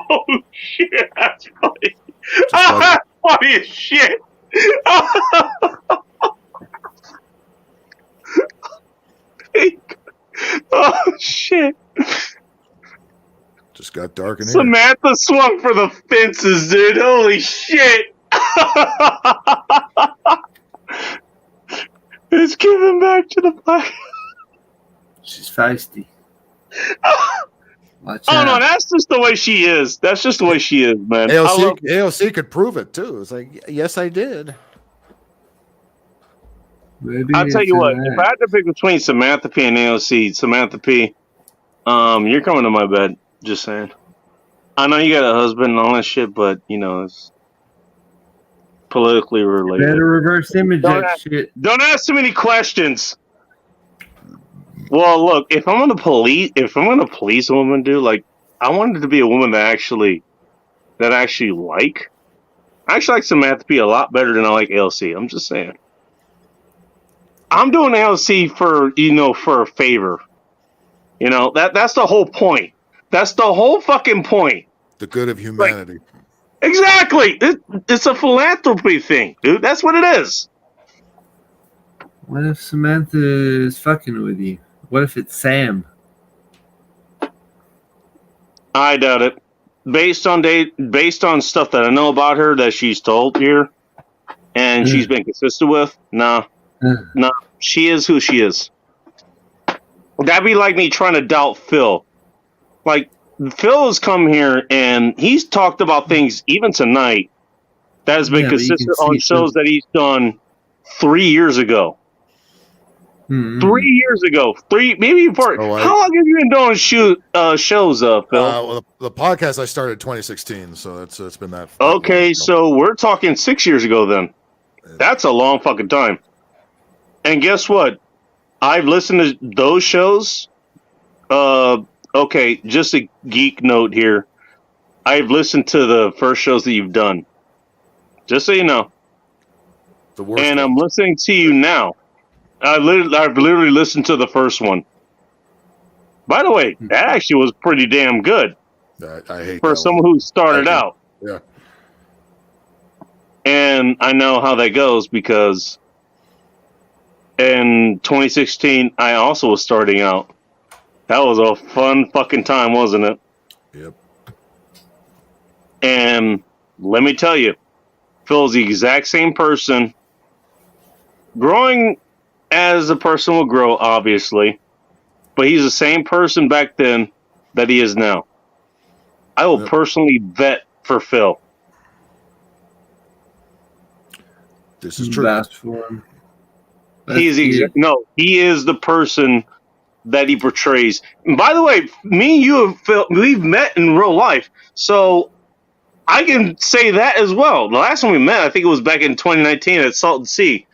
Oh shit, that's funny. That's funny as shit. Oh shit. Just got dark in here. Samantha swung for the fences, dude. Holy shit. It's giving back to the black. She's feisty. Watch Oh out. no, that's just the way she is. That's just the way she is, man. AOC could prove it too. It's like, yes, I did. Maybe I'll tell it's you what, an if I had to pick between Samantha P and AOC, Samantha P, you're coming to my bed. Just saying. I know you got a husband and all that shit, but you know it's politically related. Better reverse image Don't that ask- shit. Don't ask too many questions. Well, look, if I'm gonna police a woman, dude, like I want it to be a woman that I actually like. I actually like Samantha P a lot better than I like AOC. I'm just saying. I'm doing AOC for a favor. You know, that's the whole point. That's the whole fucking point. The good of humanity. Exactly. It's a philanthropy thing, dude. That's what it is. What if Samantha is fucking with you? What if it's Sam? I doubt it. Based on stuff that I know about her that she's told here, and she's been consistent with, no, she is who she is. That'd be like me trying to doubt Phil. Like Phil has come here and he's talked about things even tonight that has been Yeah, but you consistent can on see shows that he's done 3 years ago. 3 years ago, maybe before. So I- How long have you been doing shows, Phil? Well, the podcast I started in 2016, so it's been that. Okay, so we're talking 6 years ago then. That's a long fucking time. And guess what? I've listened to those shows. Okay, just a geek note here. I've listened to the first shows that you've done. Just so you know. The worst. And I'm listening to you now. I've literally listened to the first one. By the way, that actually was pretty damn good I hate for that someone one. who started I hate- out. Yeah. And I know how that goes because in 2016, I also was starting out. That was a fun fucking time, wasn't it? Yep. And let me tell you, Phil's the exact same person. Growing as a person will grow, obviously, but he's the same person back then that he is now. I will personally vet for Phil. This is true. Vouch for him. He is the person that he portrays. And by the way, me and you have Phil, we've met in real life, so I can say that as well. The last time we met, I think it was back in 2019 at Salton Sea.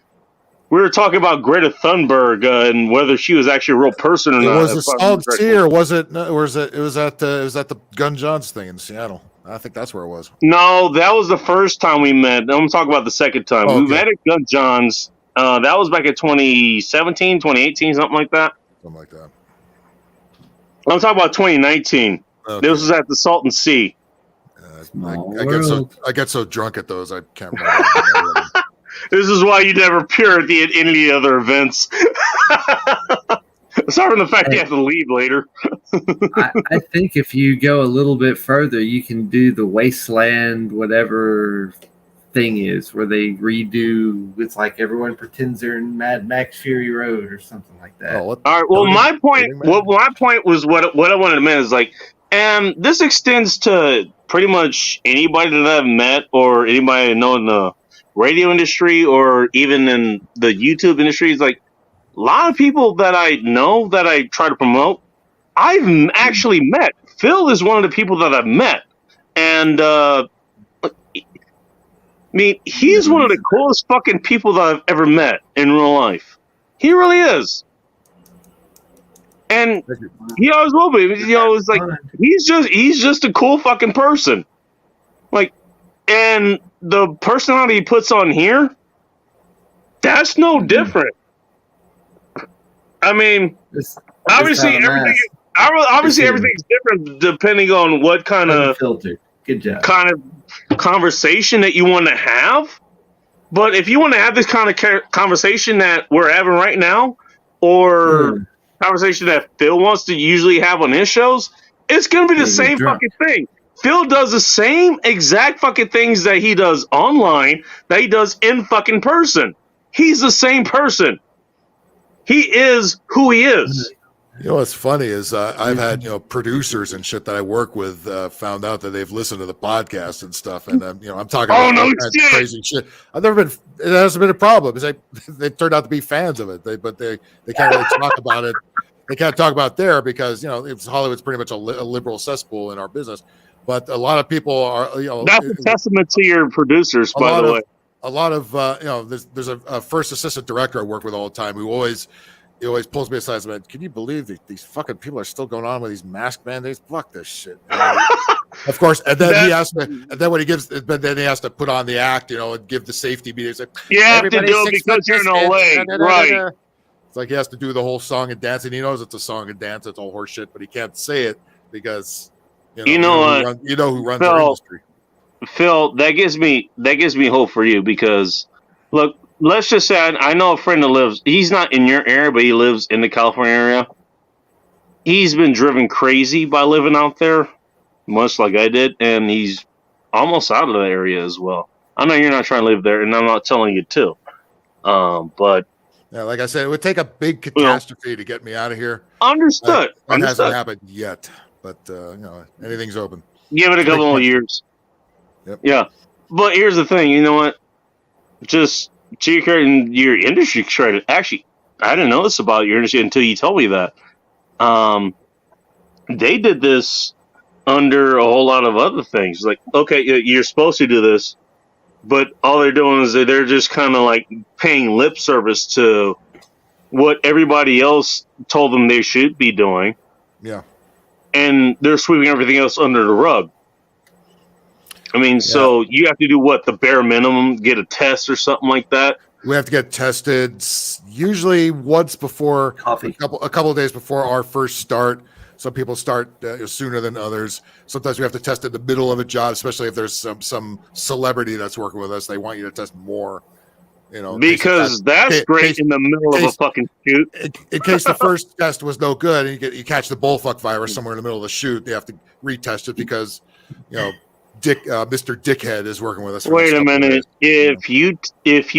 We were talking about Greta Thunberg and whether she was actually a real person or It not. was a Salt Sea, or was it? No, or was it? It was at the Gun Johns thing in Seattle. I think that's where it was. No, that was the first time we met. I'm talking about the second time. Oh, We okay. met at Gun John's. That was back in 2017, 2018, something like that. Something like that. I'm talking about 2019. Okay. This was at the Salton Sea. I get so drunk at those I can't remember. This is why you never appear at any other events. Aside from the fact you have to leave later. I think if you go a little bit further, you can do the Wasteland, whatever thing is, where they redo. It's like everyone pretends they're in Mad Max Fury Road or something like that. All right. Well, my point was what I wanted to mention is like, and this extends to pretty much anybody that I've met or anybody I know in the radio industry or even in the YouTube industry. Is like a lot of people that I know that I try to promote, I've actually met. Phil is one of the people that I've met, and I mean, he's one of the coolest fucking people that I've ever met in real life. He really is. And he always will be. You know, it's like he's just a cool fucking person. Like, and the personality he puts on here, that's no different. I mean, obviously everything's different depending on what kind of filter. Good job. Kind of conversation that you want to have. But if you want to have this kind of conversation that we're having right now, or conversation that Phil wants to usually have on his shows, it's going to be the same fucking thing. Phil does the same exact fucking things that he does online that he does in fucking person. He's the same person. He is who he is. You know what's funny is I've had producers and shit that I work with found out that they've listened to the podcast and stuff, and I'm talking about all kinds of crazy shit. It hasn't been a problem. It's like they turned out to be fans of it, but they can't really talk about it. They can't talk about there because Hollywood's pretty much a liberal cesspool in our business. But a lot of people are that's a testament to your producers, by the way. A lot of there's a first assistant director I work with all the time who always pulls me aside and says, "Can you believe these fucking people are still going on with these mask mandates? Fuck this shit." Of course, and then he has to, and then when he gives, but then he has to put on the act, and give the safety meetings. Like, you have to do it because you're in LA, right? It's like he has to do the whole song and dance, and he knows it's a song and dance. It's all horse shit, but he can't say it because you know who runs our industry. Phil, that gives me hope for you because look, let's just say I know a friend that lives. He's not in your area, but he lives in the California area. He's been driven crazy by living out there, much like I did, and he's almost out of the area as well. I know you're not trying to live there, and I'm not telling you to. But yeah, like I said, it would take a big catastrophe to get me out of here. Understood. That hasn't happened yet, but anything's open. Give it a couple of years. Yep. Yeah, but here's the thing. You know what? Just to your industry credit. Actually, I didn't know this about your industry until you told me that. They did this under a whole lot of other things. Like, okay, you're supposed to do this, but all they're doing is they're just kind of like paying lip service to what everybody else told them they should be doing. Yeah. And they're sweeping everything else under the rug. I mean, so you have to do what? The bare minimum, get a test or something like that? We have to get tested usually once before coffee, a couple of days before our first start. Some people start sooner than others. Sometimes we have to test in the middle of a job, especially if there's some celebrity that's working with us. They want you to test more, because that's great in the middle of a fucking shoot. In case the first test was no good and you catch the bullfuck virus somewhere in the middle of the shoot, they have to retest it because, Mr. Dickhead is working with us. Wait a minute. If you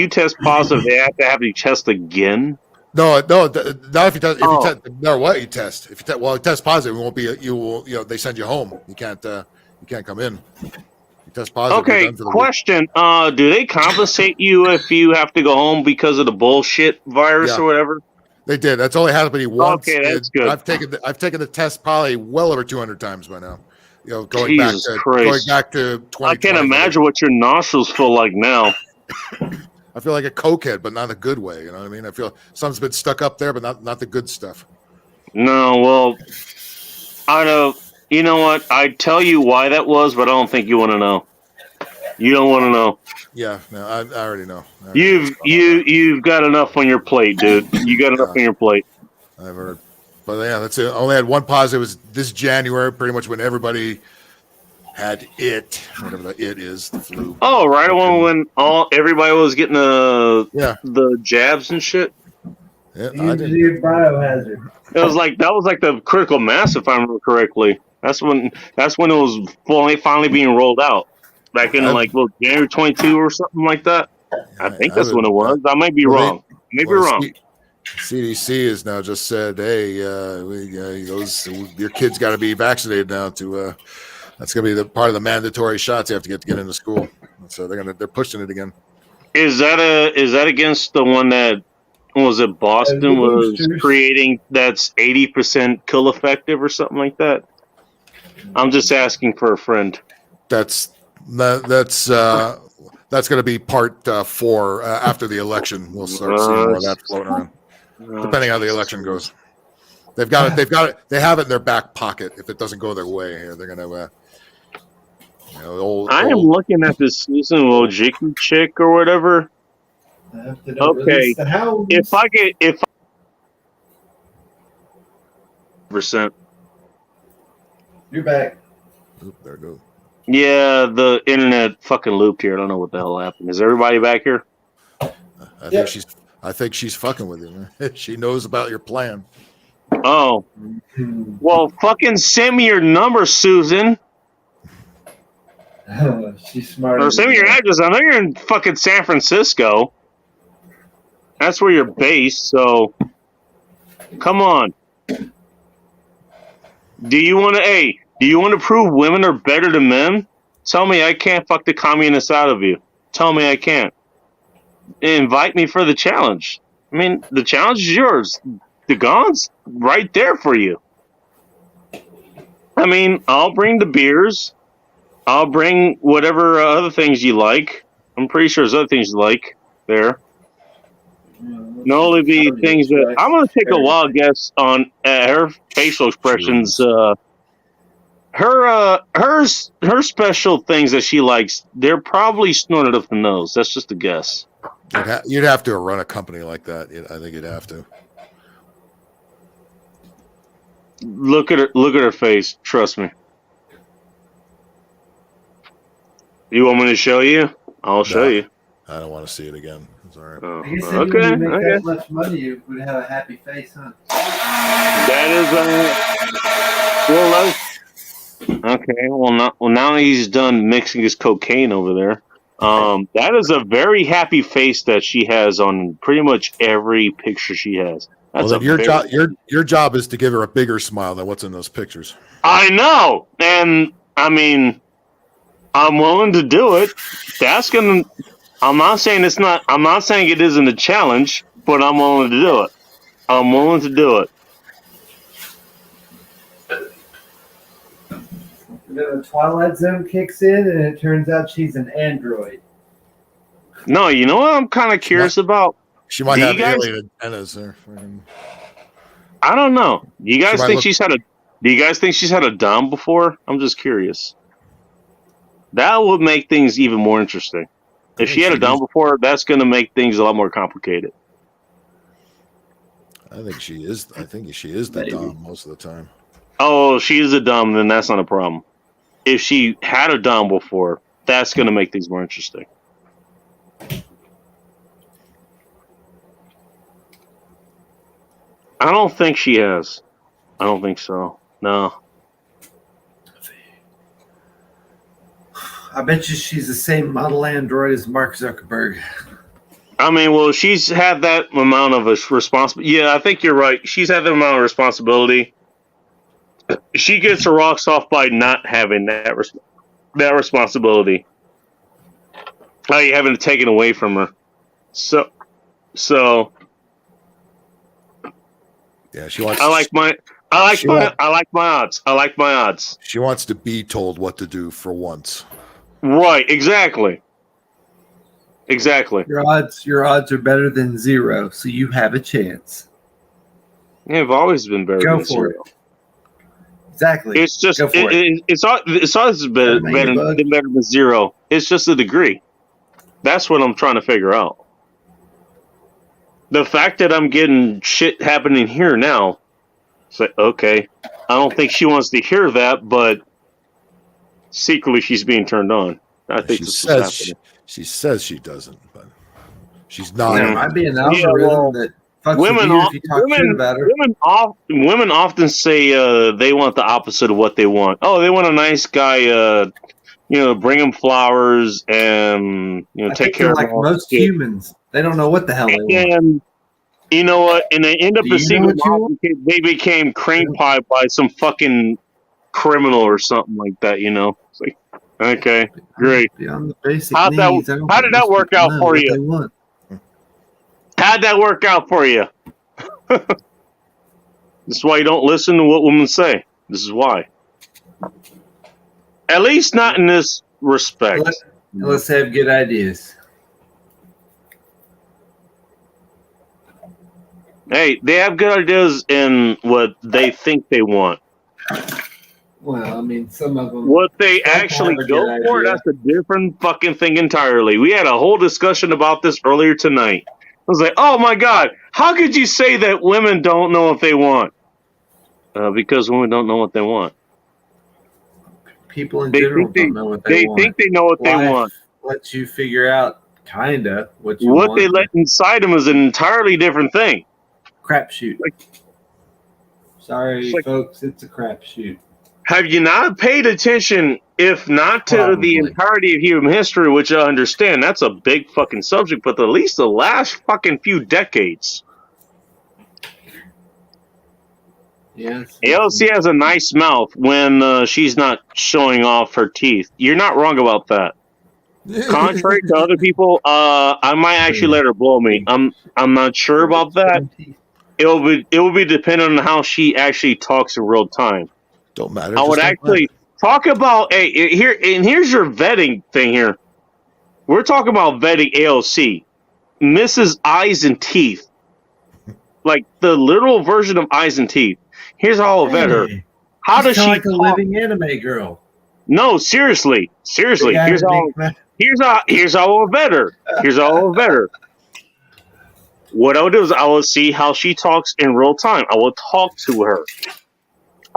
test positive, they have to have you test again. No, not if you test. If Oh. you test, no matter what you test. If you test positive, it won't be. You will. They send you home. You can't come in. You test positive. Okay, you're done for the week. question. Do they compensate you if you have to go home because of the bullshit virus Yeah. or whatever? They did. That's only happened to me once. Okay, that's and good. I've taken the test probably well over 200 times by now. Going Jesus Christ. back to 2020. I can't imagine what your nostrils feel like now. I feel like a cokehead, but not in a good way. You know what I mean? I feel something's been stuck up there, but not the good stuff. No, well, I don't. You know what? I'd tell you why that was, but I don't think you want to know. You don't want to know. Yeah, no, I already know. You've got enough on your plate, dude. You got enough on your plate. I've heard. But yeah, that's it. I only had one positive. It was this January, pretty much when everybody had it, whatever the it is, the flu. Oh, right when everybody was getting the jabs and shit. Yeah, I did. Biohazard. It was like that was like the critical mass, if I remember correctly. That's when it was finally being rolled out. Back in January 22 or something like that. I think that's when it was. I might be wrong. Maybe wrong. CDC has now just said, "Hey, your kids got to be vaccinated now." That's going to be the part of the mandatory shots you have to get into school. So they're pushing it again. Is that against the one that was it Boston was creating? That's 80% kill effective or something like that. I'm just asking for a friend. That's going to be part 4 after the election. We'll start seeing more of that floating around. Depending how the election goes, they have it in their back pocket. If it doesn't go their way here, they're gonna. I am looking at this Susan Wojcicki chick or whatever. Okay, if percent. You're back. Oop, there it goes. Yeah, the internet fucking looped here. I don't know what the hell happened. Is everybody back here? I think she's fucking with you, man. She knows about your plan. Oh. Well, fucking send me your number, Susan. She's smart. Or send me your address. I know you're in fucking San Francisco. That's where you're based, so come on. Do you want to prove women are better than men? Tell me I can't fuck the communists out of you. Tell me I can't. Invite me for the challenge. I mean, the challenge is yours. The gun's right there for you. I mean, I'll bring the beers. I'll bring whatever other things you like. I'm pretty sure there's other things you like there. No, only be things that I'm going to take a wild guess on her facial expressions. Her special things that she likes, they're probably snorted up the nose. That's just a guess. You'd have to run a company like that. I think you'd have to. Look at her face. Trust me. You want me to show you? I'll show you. I don't want to see it again. It's all right. I guess if you make that much money, you would have a happy face, huh? That is okay. Well, now he's done mixing his cocaine over there. That is a very happy face that she has on pretty much every picture she has. That's Well, then your job is to give her a bigger smile than what's in those pictures. I know, and I mean, I'm willing to do it. I'm not saying it isn't a challenge, but I'm willing to do it. I'm willing to do it. Then the Twilight Zone kicks in, and it turns out she's an android. No, you know what I'm kind of curious about? She might have alien antennas there. I don't know. Do you guys think look- Do you guys think she's had a dom before? I'm just curious. That would make things even more interesting. If she had a dom before, that's going to make things a lot more complicated. I think she is the dom most of the time. Oh, she is a dom, then that's not a problem. If she had a dom before, that's going to make things more interesting. I don't think she has. I don't think so. No. I bet you she's the same model android as Mark Zuckerberg. I mean, well, she's had that amount of a responsibility. Yeah, I think you're right. She's had that amount of responsibility. She gets her rocks off by not having that responsibility. You having it taken away from her. So Yeah, she wants. I like my odds. I like my odds. She wants to be told what to do for once. Right, exactly. Your odds are better than 0, so you have a chance. Yeah, I've always been better Go than for 0. it. Exactly. It's just Go for it. it's always better than 0. It's just a degree. That's what I'm trying to figure out. The fact that I'm getting shit happening here now, it's like, okay, I don't think she wants to hear that, but secretly she's being turned on. I think this is happening. She says she doesn't, but she's not. There might be an algorithm that fucks with you if you talk shit about her. Women often say they want the opposite of what they want. Oh, they want a nice guy, bring them flowers and take care of like them. most humans. They don't know what the hell they want. And you know what? And they end up deceiving them. They became cream pie by some fucking criminal or something like that. It's like, okay, great. Beyond the basic How needs, did that work out for you? How'd that work out for you? This is why you don't listen to what women say. This is why. At least not in this respect. Let's have good ideas. Hey, they have good ideas in what they think they want. Well, I mean, some of them. What they actually go for, that's a different fucking thing entirely. We had a whole discussion about this earlier tonight. I was like, oh my God, how could you say that women don't know what they want? Because women don't know what they want. People in general don't know what they want. They think they know what they want. Lets you figure out, kinda, what you want. What they let inside them is an entirely different thing. Crapshoot. Sorry, folks, it's a crapshoot. Have you not paid attention, if not to the entirety of human history, which I understand, that's a big fucking subject, but at least the last fucking few decades. Yes. AOC has a nice mouth when she's not showing off her teeth. You're not wrong about that. Contrary to other people, I might actually let her blow me. I'm not sure about that. It will be dependent on how she actually talks in real time. Don't matter. I would actually talk about here's your vetting thing here. We're talking about vetting AOC, Mrs. Eyes and Teeth, like the literal version of Eyes and Teeth. Here's how I'll vet her. How does she like a talk? living anime girl? No, seriously. Here's how I'll vet her. Here's how I'll vet her. What I will do is I will see how she talks in real time. I will talk to her.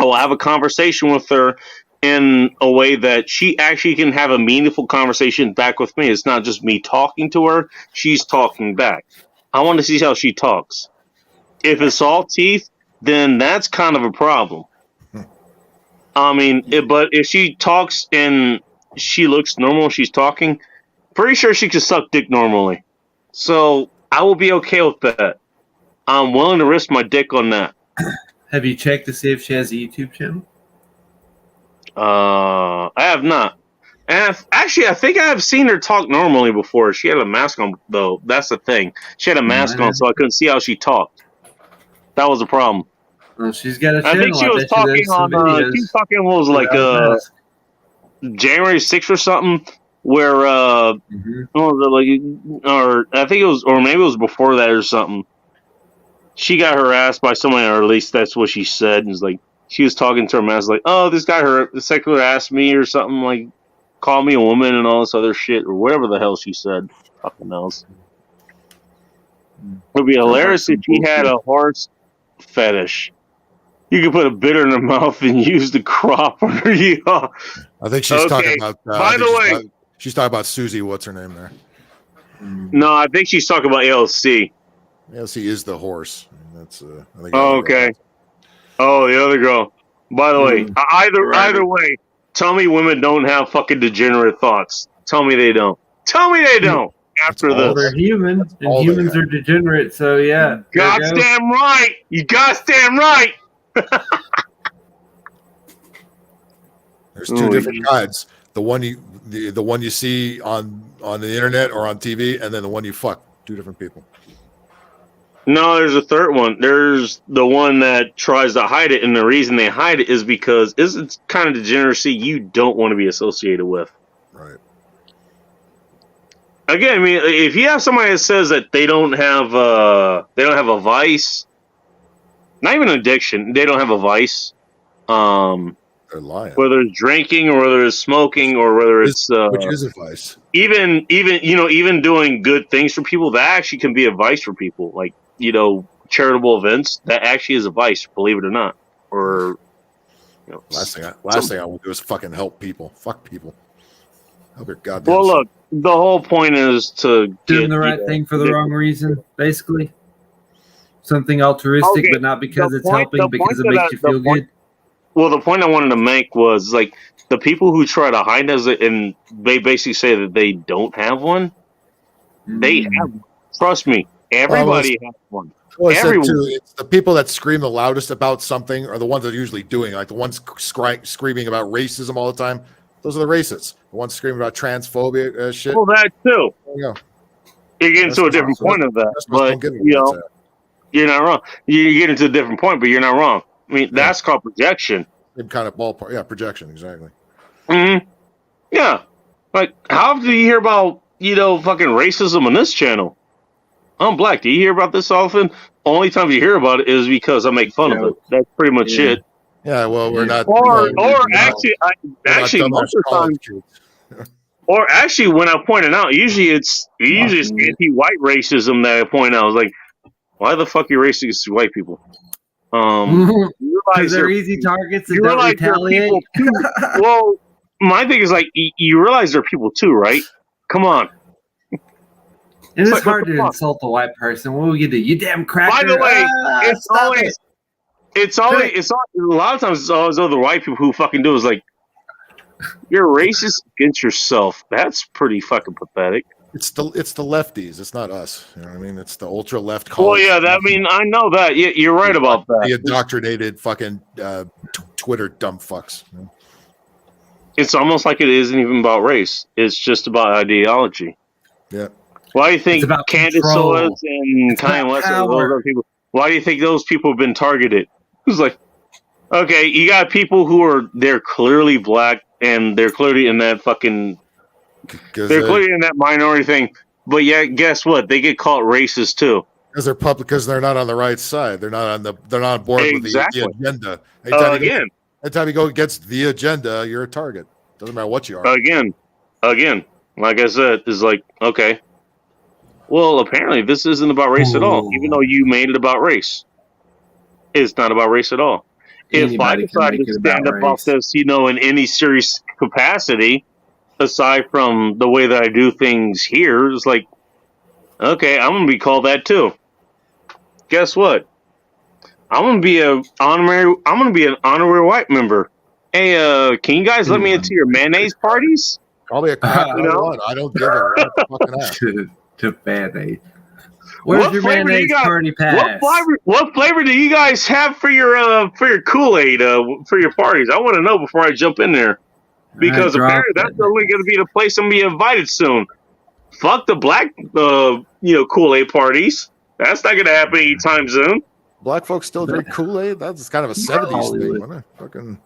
I will have a conversation with her in a way that she actually can have a meaningful conversation back with me. It's not just me talking to her. She's talking back. I want to see how she talks. If it's all teeth, then that's kind of a problem. I mean, but if she talks and she looks normal, she's talking, pretty sure she can suck dick normally. So I will be okay with that. I'm willing to risk my dick on that. Have you checked to see if she has a YouTube channel? I have not. And I think I have seen her talk normally before. She had a mask on, though. That's the thing. She had a mask on, so I couldn't see how she talked. That was the problem. Well, she's got a channel. I think she was talking on. She was talking what was like January 6th or something, where what was it, like, or I think it was, or maybe it was before that or something. She got harassed by someone, or at least that's what she said. And it's like she was talking to her mask, like, "Oh, this guy sexually harassed me or something, like called me a woman and all this other shit or whatever the hell she said." Fucking knows. It would be hilarious if she had a horse fetish. You could put a bitter in her mouth and use the crop under you. I think she's talking about. By the way, she's talking about Susie. What's her name there? No, I think she's talking about AOC. AOC is the horse. That's. I think okay. Oh, the other girl. By the way, either way, Tell me women don't have fucking degenerate thoughts. Tell me they don't. Tell me they don't. After Well, this. they're human, and all they humans have. are degenerate. So yeah, there you go. Goddamn right. You goddamn right. There's two different kinds. The one you see on the internet or on TV, and then the one you fuck. Two different people. No, there's a third one. There's the one that tries to hide it, and the reason they hide it is because it's kind of degeneracy you don't want to be associated with. Right. Again, I mean, if you have somebody that says that they don't have a vice, not even an addiction, they don't have a vice. They're lying. Whether it's drinking or whether it's smoking or whether it's which is a vice. Even doing good things for people, that actually can be a vice for people. Like, charitable events, that actually is a vice, believe it or not. Or last thing I will do is fucking help people. Fuck people. Help your goddamn. Well, look, the whole point is to Doing the right thing for the wrong reason, basically. Something altruistic, Okay, but not because the it's point- helping, the because it point makes that you I- feel the point- good. Well, the point I wanted to make was like the people who try to hide as it, and they basically say that they don't have one. They have one. Trust me, everybody has one. Well, I said Everyone. too, it's the people that scream the loudest about something are the ones that are usually doing it. Like the ones screaming about racism all the time. Those are the racists. The ones screaming about transphobia shit. Well, that too. There you go. You're getting to a That's different awesome. point of that, That's what but don't give a shit. you're not wrong. You get into a different point, but you're not wrong. I mean, that's called projection. Same kind of ballpark. Yeah, projection, exactly. Yeah. Like, how often do you hear about, fucking racism on this channel? I'm black. Do you hear about this often? Only time you hear about it is because I make fun of it. That's pretty much it. Yeah, well, we're not. Or we're actually, not most of the time, college kids. or actually, when I point it out, usually it's anti-white racism that I point out. I was like, why the fuck are you racist against white people? You realize Because they're they're- easy targets and you don't realize there are retaliate. people too. Well, my thing is like, you realize there are people too, right? Come on. It is But- hard to but- insult a white person. What will you do? You damn cracker. By the way, it's stop always, it's always, a lot of times it's always other white people who fucking do is like, you're racist against yourself. That's pretty fucking pathetic. It's the lefties. It's not us. You know what I mean? It's the ultra left. Well, yeah, I know that. Yeah, you're right about The that. indoctrinated fucking Twitter dumb fucks. It's almost like it isn't even about race. It's just about ideology. Yeah. Why do you think It's about Candace control. Owens and It's Kanye about West and those power. other people? Why do you think those people have been targeted? It's like, okay, you got people who they're clearly black and they're clearly in that fucking, they're clearly in that minority thing. But yeah, guess what? They get called racist too. Because they're not on the right side. They're not on board Exactly. with the agenda. Anytime you go against the agenda, you're a target. Doesn't matter what you are. Again, like I said, is like, okay, well, apparently this isn't about race at all, even though you made it about race. It's not about race at all. If I Anybody can decide make to it stand about about race. this, in any serious capacity, aside from the way that I do things here, it's like, okay, I'm gonna be called that too. Guess what? I'm gonna be an honorary white member. Hey, can you guys let me into your mayonnaise parties? Call me a crap You know? one. I don't give a rat's fucking ass. to mayonnaise. Where's What your flavor do you mayonnaise got- party pass? What flavor do you guys have for your Kool-Aid for your parties? I want to know before I jump in there, because drop apparently that's only going to be the place I'm going to be invited soon. Fuck the black Kool-Aid parties. That's not going to happen anytime soon. Black folks still drink Kool-Aid? That's kind of a 70s Hollywood. thing. Wasn't it? Fucking,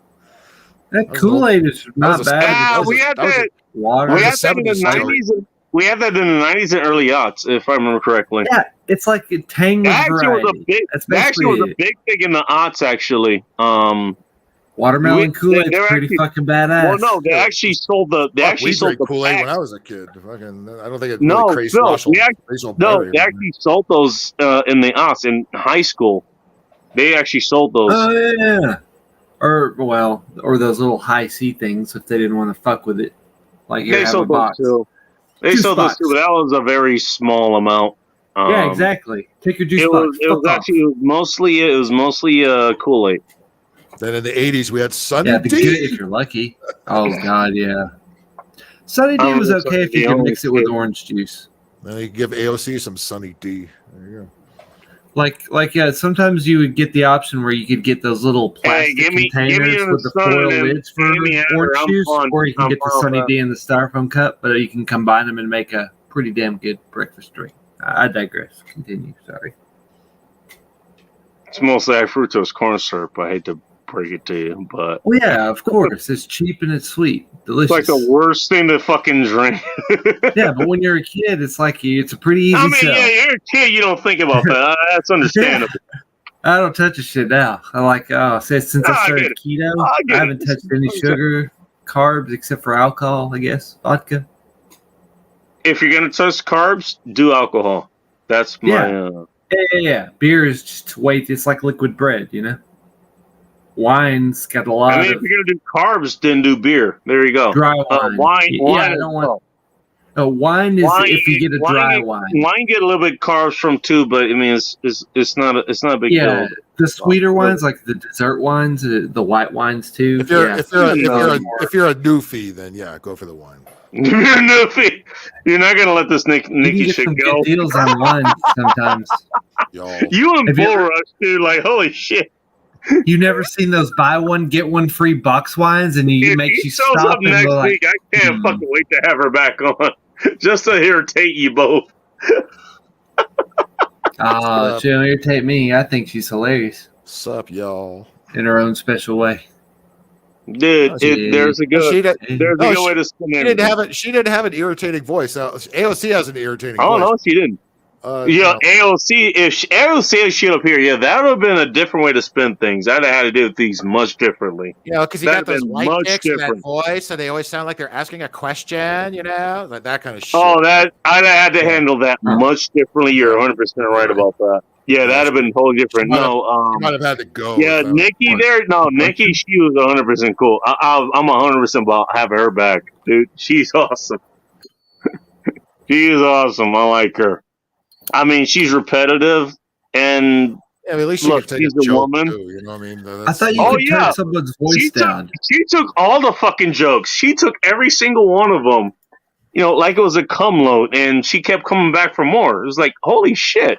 That was Kool-Aid is not was a- bad. We had that. Water. We had was that in the 70s story. 90s. We had that in the 90s and early aughts, if I remember correctly. Yeah, it's like a Tang That actually was a variety. big. That's That actually was basically a big thing in the aughts, actually. Watermelon we- Kool-Aid's they're pretty actually- fucking badass. Well, no, they actually sold the. They Fuck, actually we sold drank the Kool-Aid pack. when I was a kid. Fucking, I don't think it No, really crazed Phil, racial, we actually- racial No, barrier. they actually sold those in the aughts in high school. They actually sold those. Oh yeah. Or those little high C things if they didn't want to fuck with it. Like here, They have a sold those box. too. They Juice sold those box. too, but that was a very small amount. Yeah, exactly. Take your juice It box. was. It was Fuck off. actually. It was mostly Kool-Aid. Then in the 80s, we had Sunny Yeah, D. if you're lucky. Oh God, yeah. Sunny D was okay if you could mix it with orange juice. Then you give AOC some Sunny D. There you go. Like yeah, sometimes you would get the option where you could get those little plastic containers with the foil lids for orange juice, or you can get the Sunny D in the styrofoam cup, but you can combine them and make a pretty damn good breakfast drink. I digress. Continue. Sorry. It's mostly high fructose corn syrup. I hate to break it to you, but Well, yeah, of course. It's cheap and it's sweet, delicious. it's like the worst thing to fucking drink. Yeah, but when you're a kid, it's like it's a pretty easy I mean, sell. yeah, you're a kid. You don't think about that. That's understandable. I don't touch a shit now. I like since I I started get it. keto, I get I haven't it. touched any sugar, carbs except for alcohol, I guess. Vodka. If you're gonna touch carbs, do alcohol. That's my. Yeah. Beer is just it's like liquid bread, you know. Wine's got a lot I mean, of if you're gonna do carbs, then do beer. There you go. dry wine. Wine. Yeah, I don't want. No, wine is if you get a dry wine. Wine get a little bit carbs from too, but I mean, it's not a big Yeah, deal. the sweeter wines, like the dessert wines, the white wines too. If you're yeah. if you're a newfie, then yeah, go for the wine. You're Newfie. You're not gonna let this You can Nikki get shit some go. good deals on wine sometimes. You and Have you Bull ever- Rush, dude. Like, holy shit. You never seen those buy one get one free box wines, and it If makes he you shows stop up and next go like, week, I can't fucking wait to have her back on, just to irritate you both. "Oh, she'll irritate me." I think she's hilarious. Sup, y'all? In her own special way. Dude, there's a good, there's a good way to spin She it. didn't have an irritating voice. Now, AOC has an irritating Oh voice. no, she didn't. Yeah, AOC. If AOC shit up here, yeah, that would have been a different way to spin things. I'd have had to do things much differently. You know, because you That'd got those been white much chicks with that different. voice, and they always sound like they're asking a question. You know, like that kind of shit. Oh, that I'd have had to handle that much differently. You're 100% right about that. Yeah, that'd have been totally different. Might have- No, you might have had to go. yeah, with that. Nikki there. No, Nikki, she was 100% cool. I'm 100% about having her back, dude. She's awesome. She is awesome. I like her. I mean, she's repetitive, and Yeah, I mean, at least she look, can take she's a a joke woman. too. You know what I mean? I thought you Oh, could yeah. turn someone's voice She down. took all the fucking jokes. She took every single one of them, you know, like it was a cum load, and she kept coming back for more. It was like, holy shit.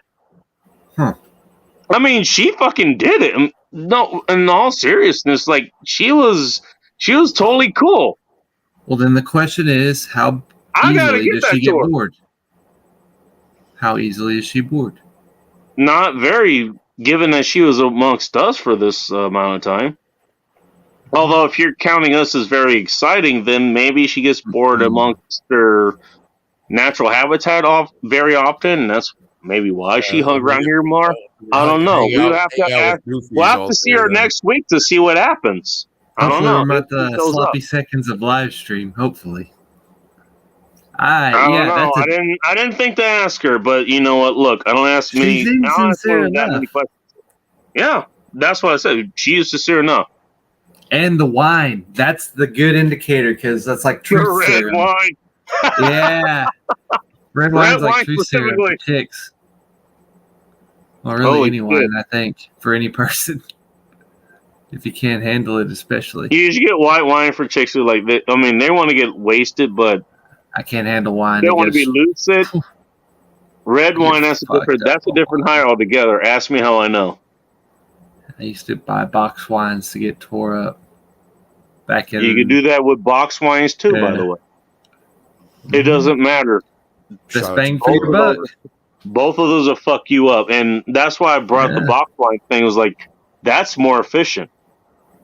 Huh. I mean, she fucking did it. No, in all seriousness, like she was totally cool. Well, then the question is, how I gotta easily get does she that get to her. bored? How easily is she bored? Not very, given that she was amongst us for this amount of time. Although, if you're counting us as very exciting, then maybe she gets bored amongst her natural habitat very often. And that's maybe why she hung around here more. I don't know. hang out- We'll have to hang out ask, with goofies we'll have all to see day her then. next week to see what happens. I don't Hopefully, know. we're not If she the shows sloppy up. seconds of live stream. Hopefully. I don't Yeah, know. that's I didn't think to ask her, but you know what? Look, I don't ask many. She I seems don't ask sincere her that many enough. questions. Yeah, that's what I said. She is sincere enough. And the wine. That's the good indicator because that's like truth Red serum. wine. Yeah. Red wine's like wine truth serum for chicks. Or really Holy any shit. wine, I think, for any person. If you can't handle it, especially. You should get white wine for chicks who like. I mean, they want to get wasted, but I can't handle wine. they It want to be gets- lucid. Red You wine, get that's a fucked different. up That's a different high altogether. Ask me how I know. I used to buy box wines to get tore up. Back in You can do that with box wines too, by Yeah. the way. It doesn't matter. best bang for your buck. Both of those will fuck you up, and that's why I brought the Yeah. box wine thing. It was like that's more efficient.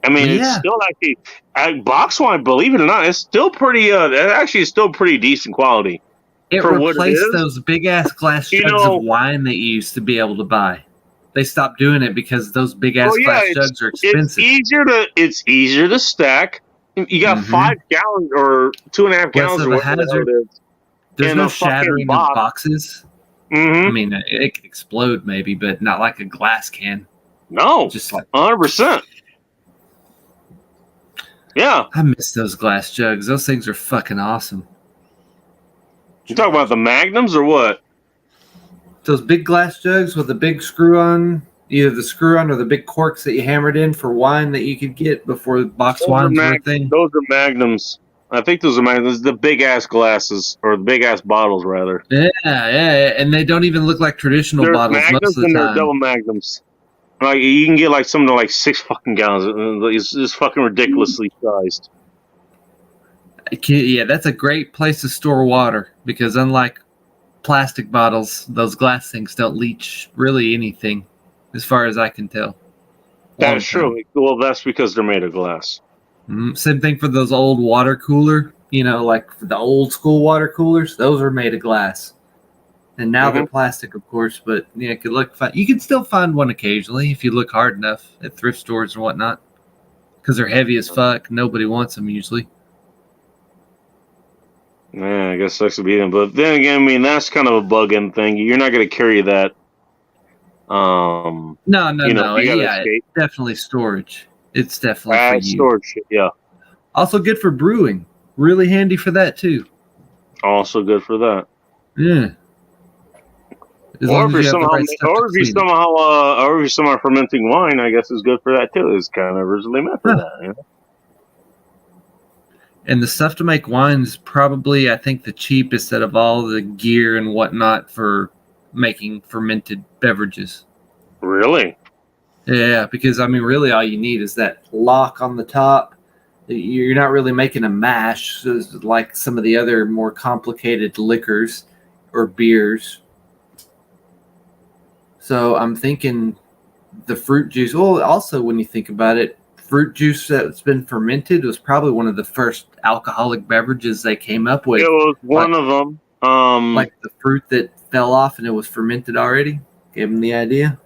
I mean, it's Yeah. still actually box wine. Believe it or not, it's still pretty. It actually is still pretty decent quality. It for what it replaced is. those big ass glass You jugs know- of wine that you used to be able to buy. They stopped doing it because those big ass Well, yeah, glass it's- jugs are expensive. It's easier to stack. You got Mhm. 5 gallons or 2.5 Less gallons of or a whatever hazard. it is. There's in no a fucking shattering box. of boxes. Mm-hmm. I mean, it could explode maybe, but not like a glass can. No, Just like 100%. Yeah, I miss those glass jugs. Those things are fucking awesome. you talking about the magnums or what? Those big glass jugs with the big screw on either the screw on or the big corks that you hammered in for wine that you could get before box wines were a thing? Those are magnums. I think those are magnums. The big ass glasses, or the big ass bottles, rather. Yeah, and they don't even look like traditional There's bottles most magnums of the and there's time. double magnums. Like you can get like something to like 6 fucking gallons. It's fucking ridiculously sized. Yeah, that's a great place to store water because unlike plastic bottles, those glass things don't leach really anything, as far as I can tell. That's true. Well, that's because they're made of glass. Same thing for those old water cooler, like the old school water coolers. Those are made of glass, and now they're plastic, of course. But yeah, it could look fine. You can still find one occasionally if you look hard enough at thrift stores and whatnot, because they're heavy as fuck. Nobody wants them usually. Yeah, I guess sucks to be them. But then again, I mean, that's kind of a bug-in thing. You're not going to carry that. No. Yeah, it's definitely storage. It's definitely for you. Storage, yeah. Also good for brewing. Really handy for that too. Also good for that. Yeah. Or if you're somehow fermenting wine, I guess is good for that too. It's kind of originally meant for that. You know? And the stuff to make wine is probably, I think, the cheapest out of all the gear and whatnot for making fermented beverages. Really? Yeah, because I mean, really, all you need is that lock on the top. You're not really making a mash like some of the other more complicated liquors or beers. So I'm thinking the fruit juice. Well, also when you think about it, fruit juice that's been fermented was probably one of the first alcoholic beverages they came up with. It was one of them. Like the fruit that fell off and it was fermented already. Gave them the idea.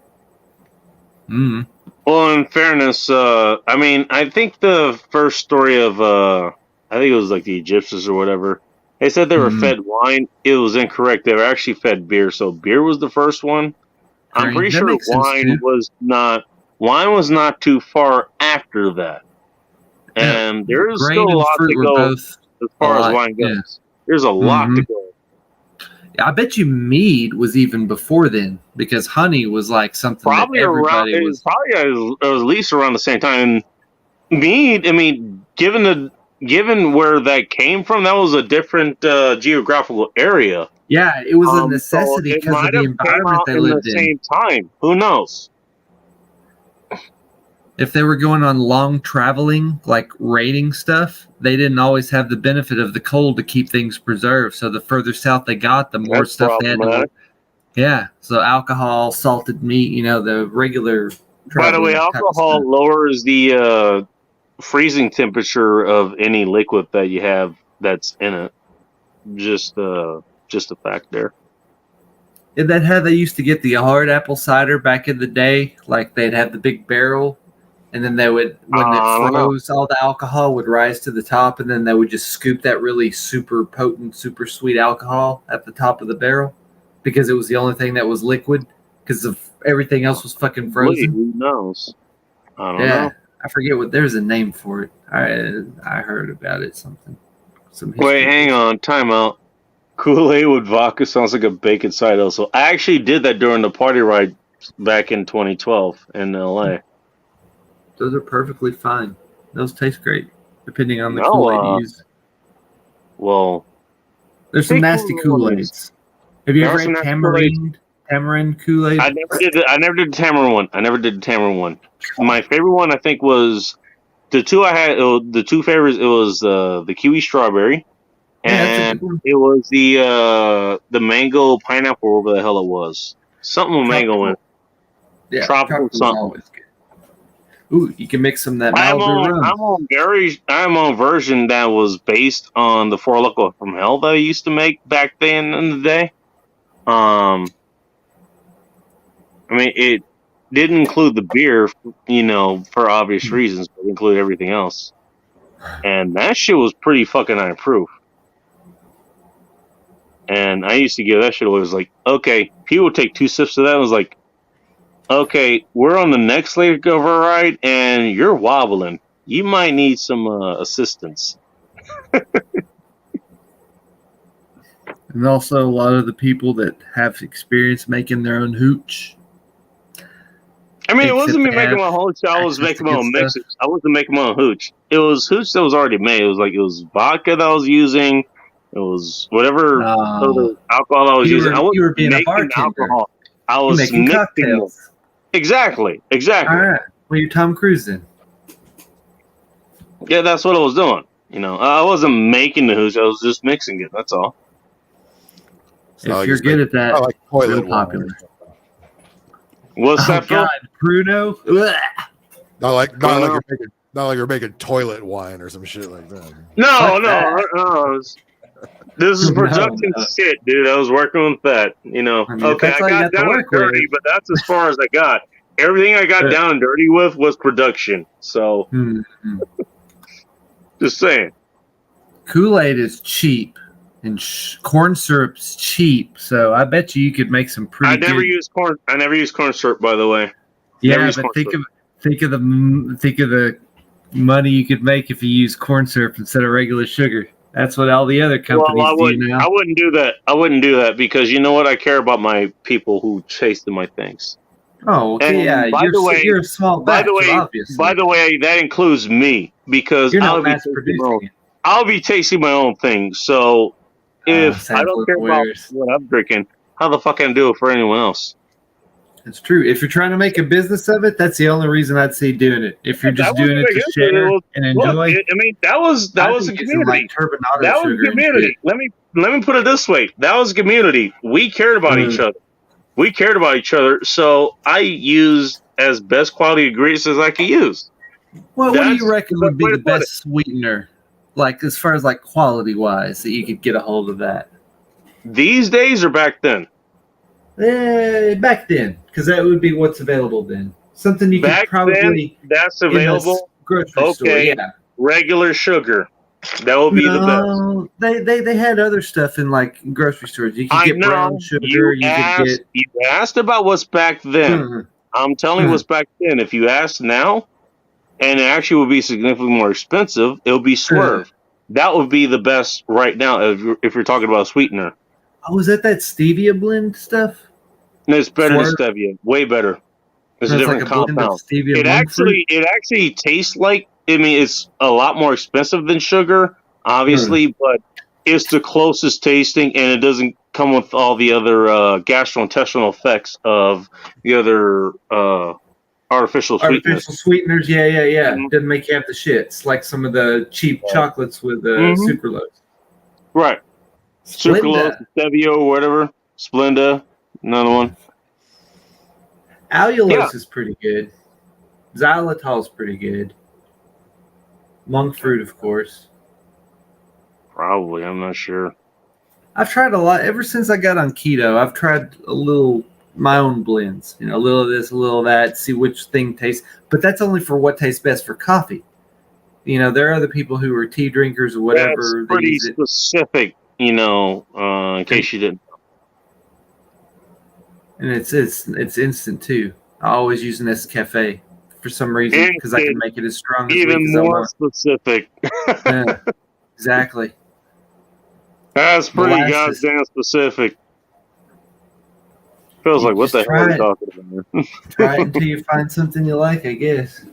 Well, in fairness, I mean, I think the first story of, I think it was like the Egyptians or whatever. They said they were fed wine. It was incorrect. They were actually fed beer. So beer was the first one. I'm pretty sure wine was not too far after that. And there is still a lot to go as far as wine goes. Yeah. There's a lot to go. I bet you mead was even before then because honey was like something probably that around. everybody It was probably at least around the same time. And mead, I mean, given where that came from, that was a different geographical area. Yeah, it was a necessity so because of the environment they lived in. At the same time, who knows? If they were going on long traveling, like raiding stuff, they didn't always have the benefit of the cold to keep things preserved. So the further south they got, the more stuff they had to. Yeah, so alcohol, salted meat, the regular. By the way, alcohol lowers the freezing temperature of any liquid that you have that's in it. Just a fact there. Isn't that how they used to get the hard apple cider back in the day? Like they'd have the big barrel. And then they would, when it froze, all the alcohol would rise to the top, and then they would just scoop that really super potent, super sweet alcohol at the top of the barrel because it was the only thing that was liquid because of everything else was fucking frozen. Who knows? I don't know. I forget there's a name for it. I heard about it, something. Wait, hang on, time out. Kool-Aid with vodka sounds like a bacon side also. I actually did that during the party ride back in 2012 in LA. Those are perfectly fine. Those taste great, depending on the Kool-Aid you use. Well, there's some nasty Kool-Aids. Have you ever had tamarind Kool-Aid? I never did the tamarind one. My favorite one, I think, was the two I had. The two favorites. It was the kiwi strawberry, and it was the mango pineapple, whatever the hell it was. Something with mango in it. Yeah, tropical something. Ooh, you can mix some that I'm Malibu rum. on a version that was based on the Four Loko from Hell that I used to make back then in the day. I mean, it didn't include the beer, for obvious reasons, but it included everything else. And that shit was pretty fucking high proof. And I used to give that shit away. It was like, okay, people would take 2 sips of that and was like, okay, we're on the next leg of our ride, and you're wobbling. You might need some assistance. And also a lot of the people that have experience making their own hooch. I mean, it Except wasn't me to making have my whole shit. I was access to making my good own stuff. mixes. I wasn't making my own hooch. It was hooch that was already made. It was vodka that I was using. It was whatever other alcohol I was you using. I were wasn't you were being a making bartender. alcohol. I You're was making mixing them. cocktails. Exactly. All right. Well, you're Tom Cruise then. Yeah, that's what I was doing. I wasn't making the hooch. I was just mixing it. That's all. If you're good at that, I like toilet real wine. popular. What's Oh that, Phil? God, Bruno. Ugh. Not like you're making toilet wine or some shit like that. No. This is No, production no. shit, dude. I was working with that. I mean, if Okay, that's I all you got got to down and work with. dirty, but that's as far as I got. Everything I got down and dirty with was production. So, just saying. Kool-Aid is cheap, and corn syrup's cheap. So I bet you could make some pretty I never good. use corn. I never use corn syrup, by the way. Yeah, Never use but corn think syrup. of the money you could make if you use corn syrup instead of regular sugar. That's what all the other companies Well, do now. I wouldn't do that. I wouldn't do that because you know what? I care about my people who taste my things. Oh, okay, And yeah. by the way, You're a small batch, obviously. By the way, that includes me because You're not I'll be mass producing it. I'll be tasting my own thing. So if I sounds don't like care about worse. what I'm drinking, how the fuck can I do it for anyone else? It's true. If you're trying to make a business of it, that's the only reason I'd say doing it. If you're just That doing it wasn't to against share it. and Look, enjoy, I mean, that was I a think using, community. like turbinado That was sugar a and community. shit. Let me put it this way. That was a community. We cared about each other. We cared about each other. So I used as best quality ingredients as I could use. Well, what do That's you reckon the would be way the to put best sweetener, like as far as like quality wise, that you could get a hold of that? These days or back then? Back then, because that would be what's available then. Something you Back could probably then, that's in a available. grocery store. Okay, Yeah. regular sugar. That would be the best. They had other stuff in like grocery stores. You could I get brown know. sugar. You could get. You asked about what's back then. I'm telling you what's back then. If you ask now, and it actually would be significantly more expensive, it would be Swerve. That would be the best right now if you're talking about a sweetener. Oh, is that stevia blend stuff? And it's better Swerve? than stevia. Way better. It's a It's different like a blend of compound. stevia It monk fruit? actually tastes like. I mean, it's a lot more expensive than sugar, obviously, but it's the closest tasting, and it doesn't come with all the other gastrointestinal effects of the other artificial sweeteners. Artificial sweeteners, yeah. Mm-hmm. Doesn't make you have the shits like some of the cheap chocolates with sucralose. Right. Sucralose, stevia, or whatever. Splenda, another one. Allulose is pretty good. Xylitol is pretty good. Monk fruit, of course. Probably, I'm not sure. I've tried a lot ever since I got on keto. I've tried my own blends. A little of this, a little of that. See which thing tastes. But that's only for what tastes best for coffee. There are other people who are tea drinkers or whatever. That's pretty specific. In case you didn't. And it's instant too. I always use an Nescafe for some reason because I can make it as strong as even weak as I more want. specific. Yeah, exactly. That's pretty Molasses. goddamn specific. Feels like what the Just hell are try we talking about? Try it until you find something you like, I guess.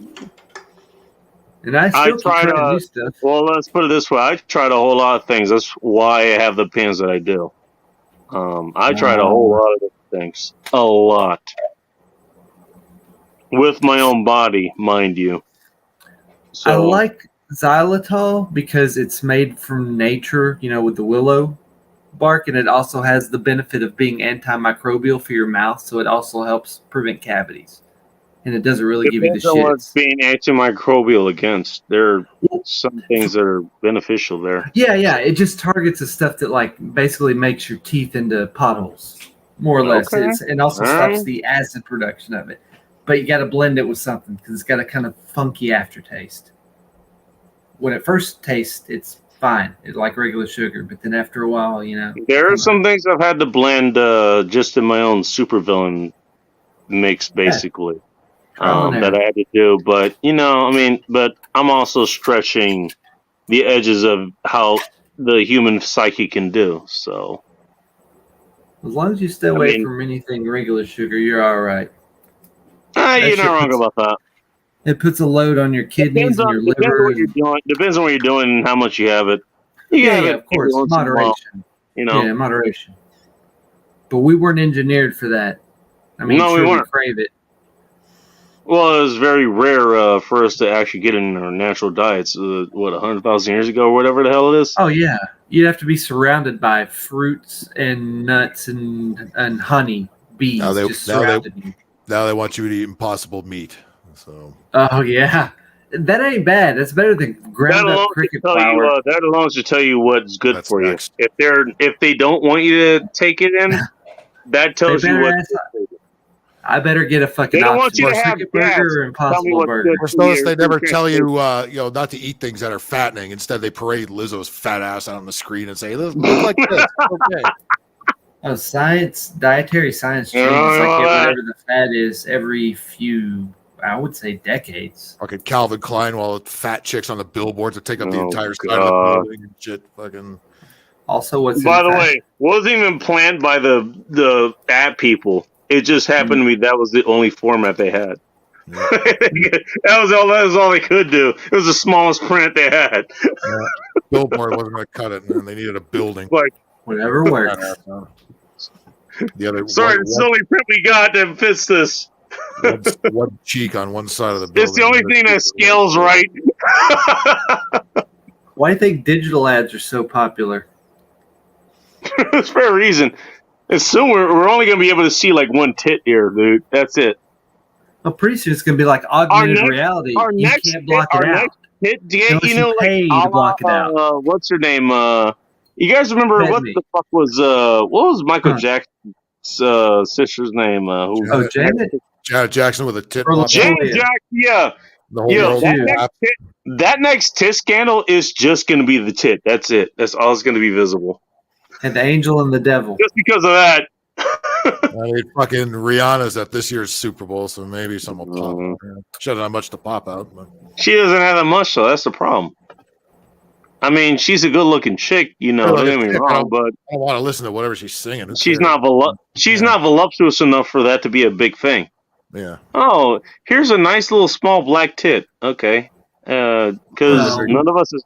And I still keep tried. trying new stuff. Well, let's put it this way: I tried a whole lot of things. That's why I have the pins that I do. I tried a whole lot of different things. A lot. With my own body, mind you. So, I like xylitol because it's made from nature, with the willow bark, and it also has the benefit of being antimicrobial for your mouth, so it also helps prevent cavities. And it doesn't really give you the depends on what it's shits. being antimicrobial against. There are some things that are beneficial there. Yeah, it just targets the stuff that basically makes your teeth into potholes, more or less. Okay. And also All stops right. the acid production of it. But you got to blend it with something because it's got a kind of funky aftertaste. When it first tastes, it's fine. It's like regular sugar. But then after a while, There are some things I've had to blend just in my own supervillain mix, basically, that I had to do. But, but I'm also stretching the edges of how the human psyche can do. So, as long as you stay away from anything regular sugar, you're all right. You're shit not wrong puts- about that. It puts a load on your kidneys and your Depends on liver. what you're doing. Depends on what you're doing and how much you have it. You Yeah, have yeah, it of course, every once in a while, moderation. you know. Yeah, moderation. But we weren't engineered for that. I mean, No, we sure, we weren't. crave it. Well, it was very rare for us to actually get in our natural diets. 100,000 years ago or whatever the hell it is. Oh yeah, you'd have to be surrounded by fruits and nuts and honey, bees Now they just now they, surrounded you. now they want you to eat impossible meat. So Oh yeah, that ain't bad. That's better than ground That up alone cricket should tell you. flour. That alone should tell you what's good That's for next. you. If they don't want you to take it in, that tells you better what. ask- I better get a fucking They don't want option. you to have Cricket gas. burger or Tell me Impossible what's burger. good. First, notice they never tell you, not to eat things that are fattening. Instead, they parade Lizzo's fat ass out on the screen and say, "Look like this." Okay. Oh, dietary science Yeah, changes like all right. whatever the fat is every few, I would say, decades. Fucking Calvin Klein, while fat chicks on the billboards that take up the Oh, entire side of the God. building and shit. Fucking. Also, what's By in the fat? way, wasn't even planned by the ad people. It just happened to me that was the only format they had. that was all they could do. It was the smallest print they had. Billboard wasn't going to cut it, and they needed a building. Like, whatever works. The other sorry, one, it's the only print we got that fits this. one cheek on one side of the building. It's the only thing that scales right. Why do you think digital ads are so popular? It's for a reason. And soon we're only going to be able to see like one tit here, dude. That's it. Well, pretty soon it's going to be like augmented reality. You can't block it out. Hit, Unless you know, you pay like to block it out. what's her name? You guys remember Bet what me. the fuck was what was Michael Jackson's sister's name? Oh, Janet? Janet Jackson with a tit. Or pop out. Janet Jackson, yeah. The whole Yo, world that, laughed. that next tit scandal is just going to be the tit. That's it. That's all that's going to be visible. And the angel and the devil. Just because of that. I mean, fucking Rihanna's at this year's Super Bowl, so maybe some will pop. out. She doesn't have much to pop out. But. She doesn't have that much, so that's the problem. I mean, she's a good-looking chick, you know. Don't get me wrong, but I don't want to listen to whatever she's singing. Who she's cares? not voluptuous enough for that to be a big thing. Yeah. Oh, here's a nice little small black tit. Okay, because none of us have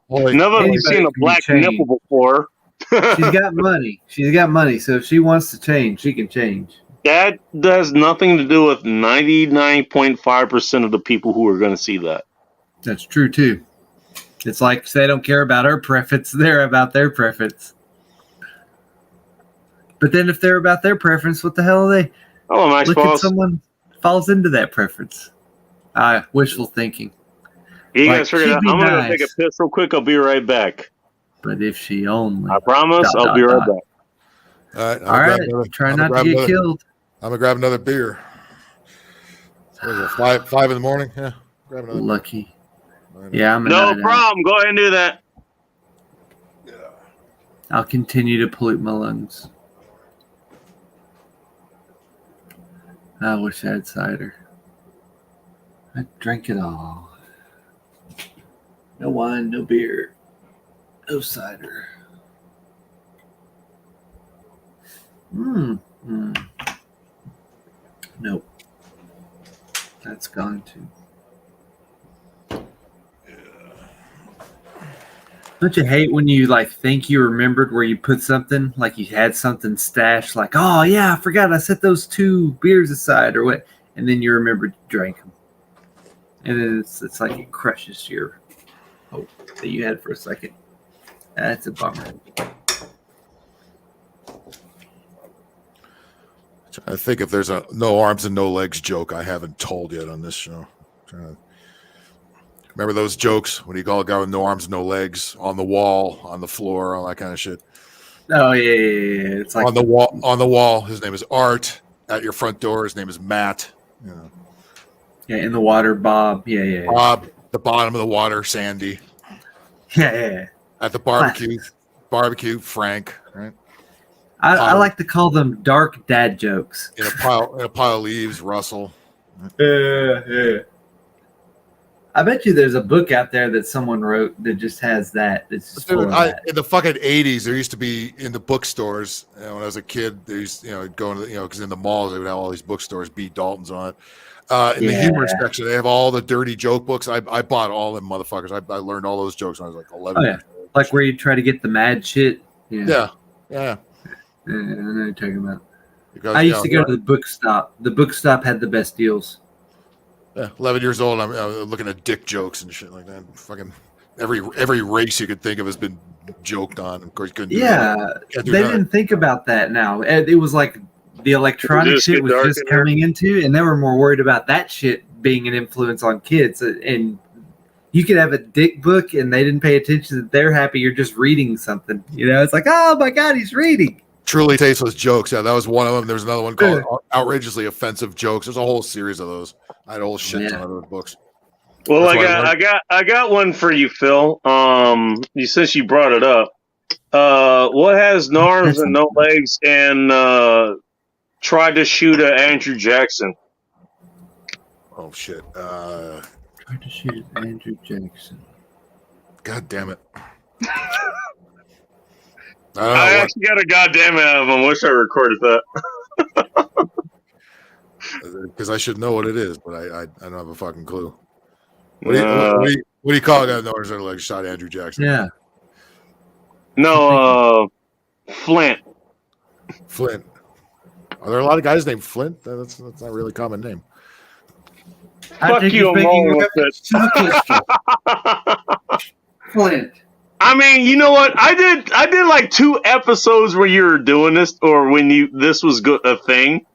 seen a black nipple before. She's got money. She's got money. So if she wants to change, she can change. That has nothing to do with 99.5% of the people who are going to see that. That's true too. It's like they don't care about her preference; they're about their preference. But then, if they're about their preference, what the hell are they? Oh, nice Look at boss. someone falls into that preference. Wishful thinking. You Like, guys figure she'd out. be I'm going to nice. take a piss real quick. I'll be right back. But if she only. I promise. I'll be right back. All right. All right. Try not to get killed. I'm gonna grab another beer. What is it, 5 in the morning? Yeah. Grab another. Lucky. Yeah, I'm No an problem. Go ahead and do that. I'll continue to pollute my lungs. I wish I had cider. I drank it all. No wine, no beer, no cider. Nope. That's gone too. Don't you hate when you like think you remembered where you put something, like you had something stashed, like, oh yeah, I forgot I set those 2 beers aside or what, and then you remembered you drank them, and then it's like it crushes your hope that you had for a second. That's a bummer. I think if there's a no arms and no legs joke I haven't told yet on this show. Remember those jokes when you call a guy with no arms, no legs on the wall, on the floor, all that kind of shit. Oh yeah. It's like on the wall. On the wall, his name is Art. At your front door, his name is Matt. You know. Yeah, in the water, Bob. Yeah. Bob. The bottom of the water, Sandy. Yeah. At the barbecue, Frank. Right. I like to call them dark dad jokes. In a pile of leaves, Russell. Yeah. I bet you there's a book out there that someone wrote that just has that. It's just full of that. In the fucking 80s, there used to be in the bookstores. When I was a kid, there used going to because in the malls they would have all these bookstores, B. Dalton's on it. In the humor Yeah. section, they have all the dirty joke books. I bought all them motherfuckers. I learned all those jokes when I was like 11. Oh yeah, like where you try to get the mad shit. Yeah. I know what you're talking about. Because, I used to you know, go to the book stop. The book stop had the best deals. Yeah, 11 years old. I'm looking at dick jokes and shit like that. Fucking every race you could think of has been joked on. Of course, you couldn't do Yeah, that. Can't do they that. didn't think about that now. And it was like the electronic Just shit get was dark just in there. coming into, and they were more worried about that shit being an influence on kids. And you could have a dick book, and they didn't pay attention that they're happy you're just reading something. You know, it's like, oh my god, he's reading. Truly tasteless jokes. Yeah, that was one of them. There's another one called outrageously offensive jokes. There's a whole series of those. I had a whole shit ton of those books. Well, That's why I got one for you, Phil. Since you brought it up, what has no arms and no legs and tried to shoot at Andrew Jackson? Oh shit! Tried to shoot at Andrew Jackson. God damn it! I actually got a goddamn out of him. Wish I recorded that. Because I should know what it is, but I don't have a fucking clue. What do you call a guy that knows like shot Andrew Jackson? Yeah. No, Flint. Flint. Are there a lot of guys named Flint? That's not a really common name. Fuck you, I'm rolling with it. Flint. I mean, you know what? I did like 2 episodes where you were doing this, or when this was a thing,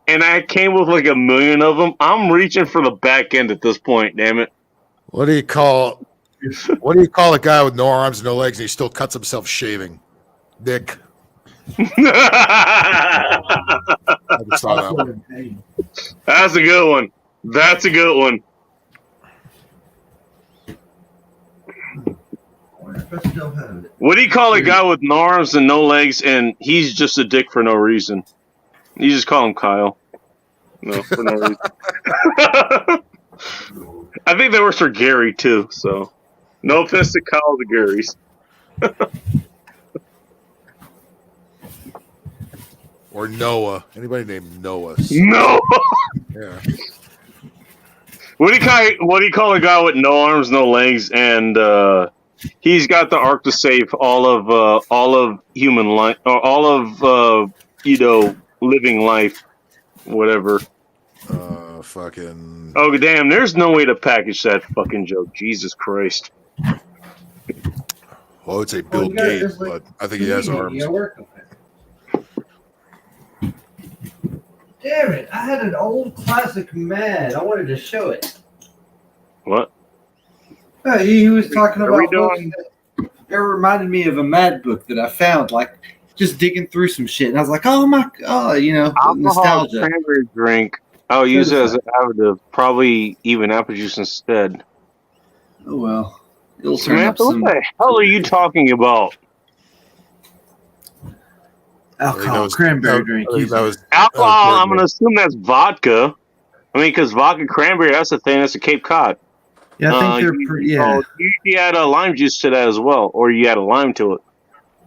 and I came with like 1 million of them. I'm reaching for the back end at this point. Damn it! What do you call a guy with no arms and no legs and he still cuts himself shaving? Dick. I just saw that one. That's a good one. That's a good one. What do you call a guy with no arms and no legs and he's just a dick for no reason? You just call him Kyle. No, for no reason. I think that works for Gary too, so no offense to Kyle the Garys. Or Noah. Anybody named Noah? No. Yeah. What do you call a guy with no arms, no legs, and he's got the arc to save all of human life, or all of living life, whatever. Fucking. Oh damn! There's no way to package that fucking joke. Jesus Christ. Well, I would say Bill Gates, but I think he has arms. Damn it! I had an old classic Mad. I wanted to show it. What? He was talking Are we about books that it reminded me of a Mad book that I found, like just digging through some shit, and I was like, "Oh my god!" Alcohol Nostalgia. cranberry drink. I'll use it as an additive. Probably even apple juice instead. Oh well. It'll turn up Samantha, what some the hell are you talking about? alcohol cranberry drink. Alcohol. I'm gonna assume that's vodka. I mean, because vodka cranberry, that's the thing. That's a Cape Cod. Yeah, I think they're pretty. Yeah. You add a lime juice to that as well, or you add a lime to it.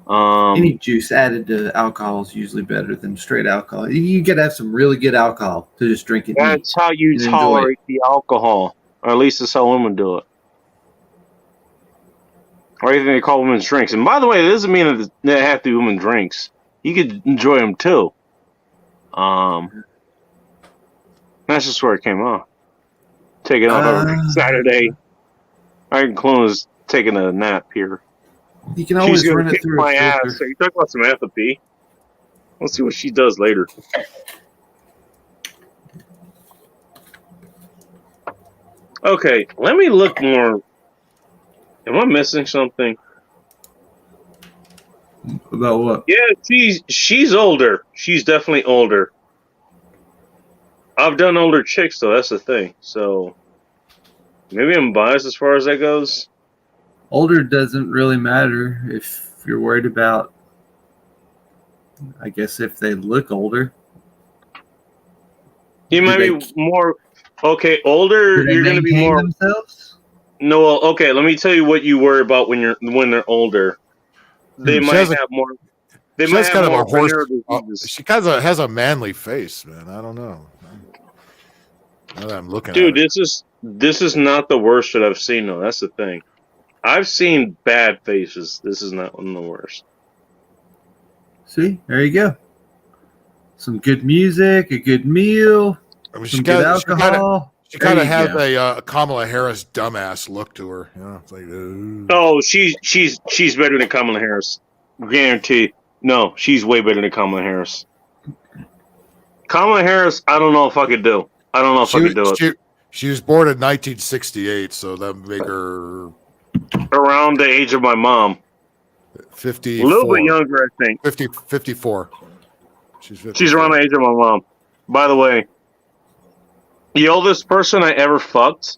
Any juice added to alcohol is usually better than straight alcohol. You gotta have some really good alcohol to just drink it. That's how you and enjoy tolerate the alcohol, or at least that's how women do it. Or anything they call women's drinks. And by the way, it doesn't mean that they have to be women's drinks. You could enjoy them too. That's just where it came off. Taking off every Saturday. Iron Clone is taking a nap here. You can always She's gonna run it kick through my a ass. filter. Are you talking about Samantha P? Let's see what she does later. Okay, let me look more. Am I missing something? About what? Yeah, she's older. She's definitely older. I've done older chicks though. That's the thing. So maybe I'm biased as far as that goes. Older doesn't really matter if you're worried about. I guess if they look older. You might be more okay. Older, Do they you're going to be maintain more. themselves? No, well, okay. Let me tell you what you worry about when they're older. They She might has a- have more. They She might has have kind of more a horse. venereal diseases. She kind of has a manly face, man. I don't know. Now that I'm looking Dude, at it. this is not the worst that I've seen though. That's the thing. I've seen bad faces. This is not one of the worst. See, there you go. Some good music, a good meal, I mean, some good alcohol. She There kind of you had go. a Kamala Harris dumbass look to her. You know, it's like, Oh, she's better than Kamala Harris. Guarantee. No, she's way better than Kamala Harris. Kamala Harris, I don't know if I could do. I don't know if I could do it. She was born in 1968, so that would make her Around the age of my mom. 54. A little bit younger, I think. 54. She's 54. She's around the age of my mom. By the way, the oldest person I ever fucked,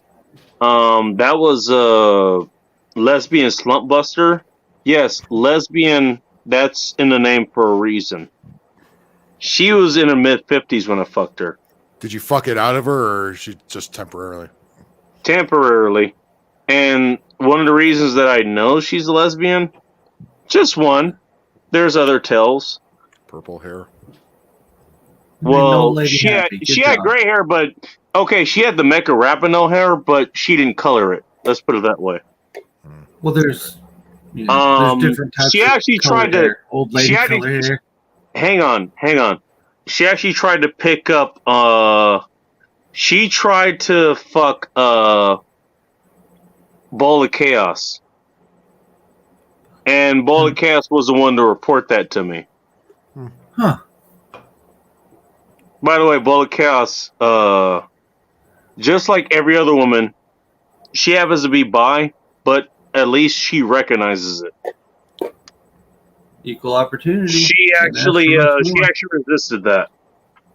that was a lesbian slump buster. Yes, lesbian, that's in the name for a reason. She was in her mid-50s when I fucked her. Did you fuck it out of her, or she just temporarily? Temporarily. And one of the reasons that I know she's a lesbian, just one. There's other tells. Purple hair. Well, she had gray hair, but okay, she had the Mecca Rapinoe hair, but she didn't color it. Let's put it that way. Well, there's there's different types. She actually of color tried to. hair. Old lady she color actually, hair. hang on. She actually tried to pick up. She tried to fuck Ball of Chaos, and Ball of Chaos was the one to report that to me. Huh. By the way, Ball of Chaos, just like every other woman, she happens to be bi, but at least she recognizes it. Equal opportunity. She actually resisted that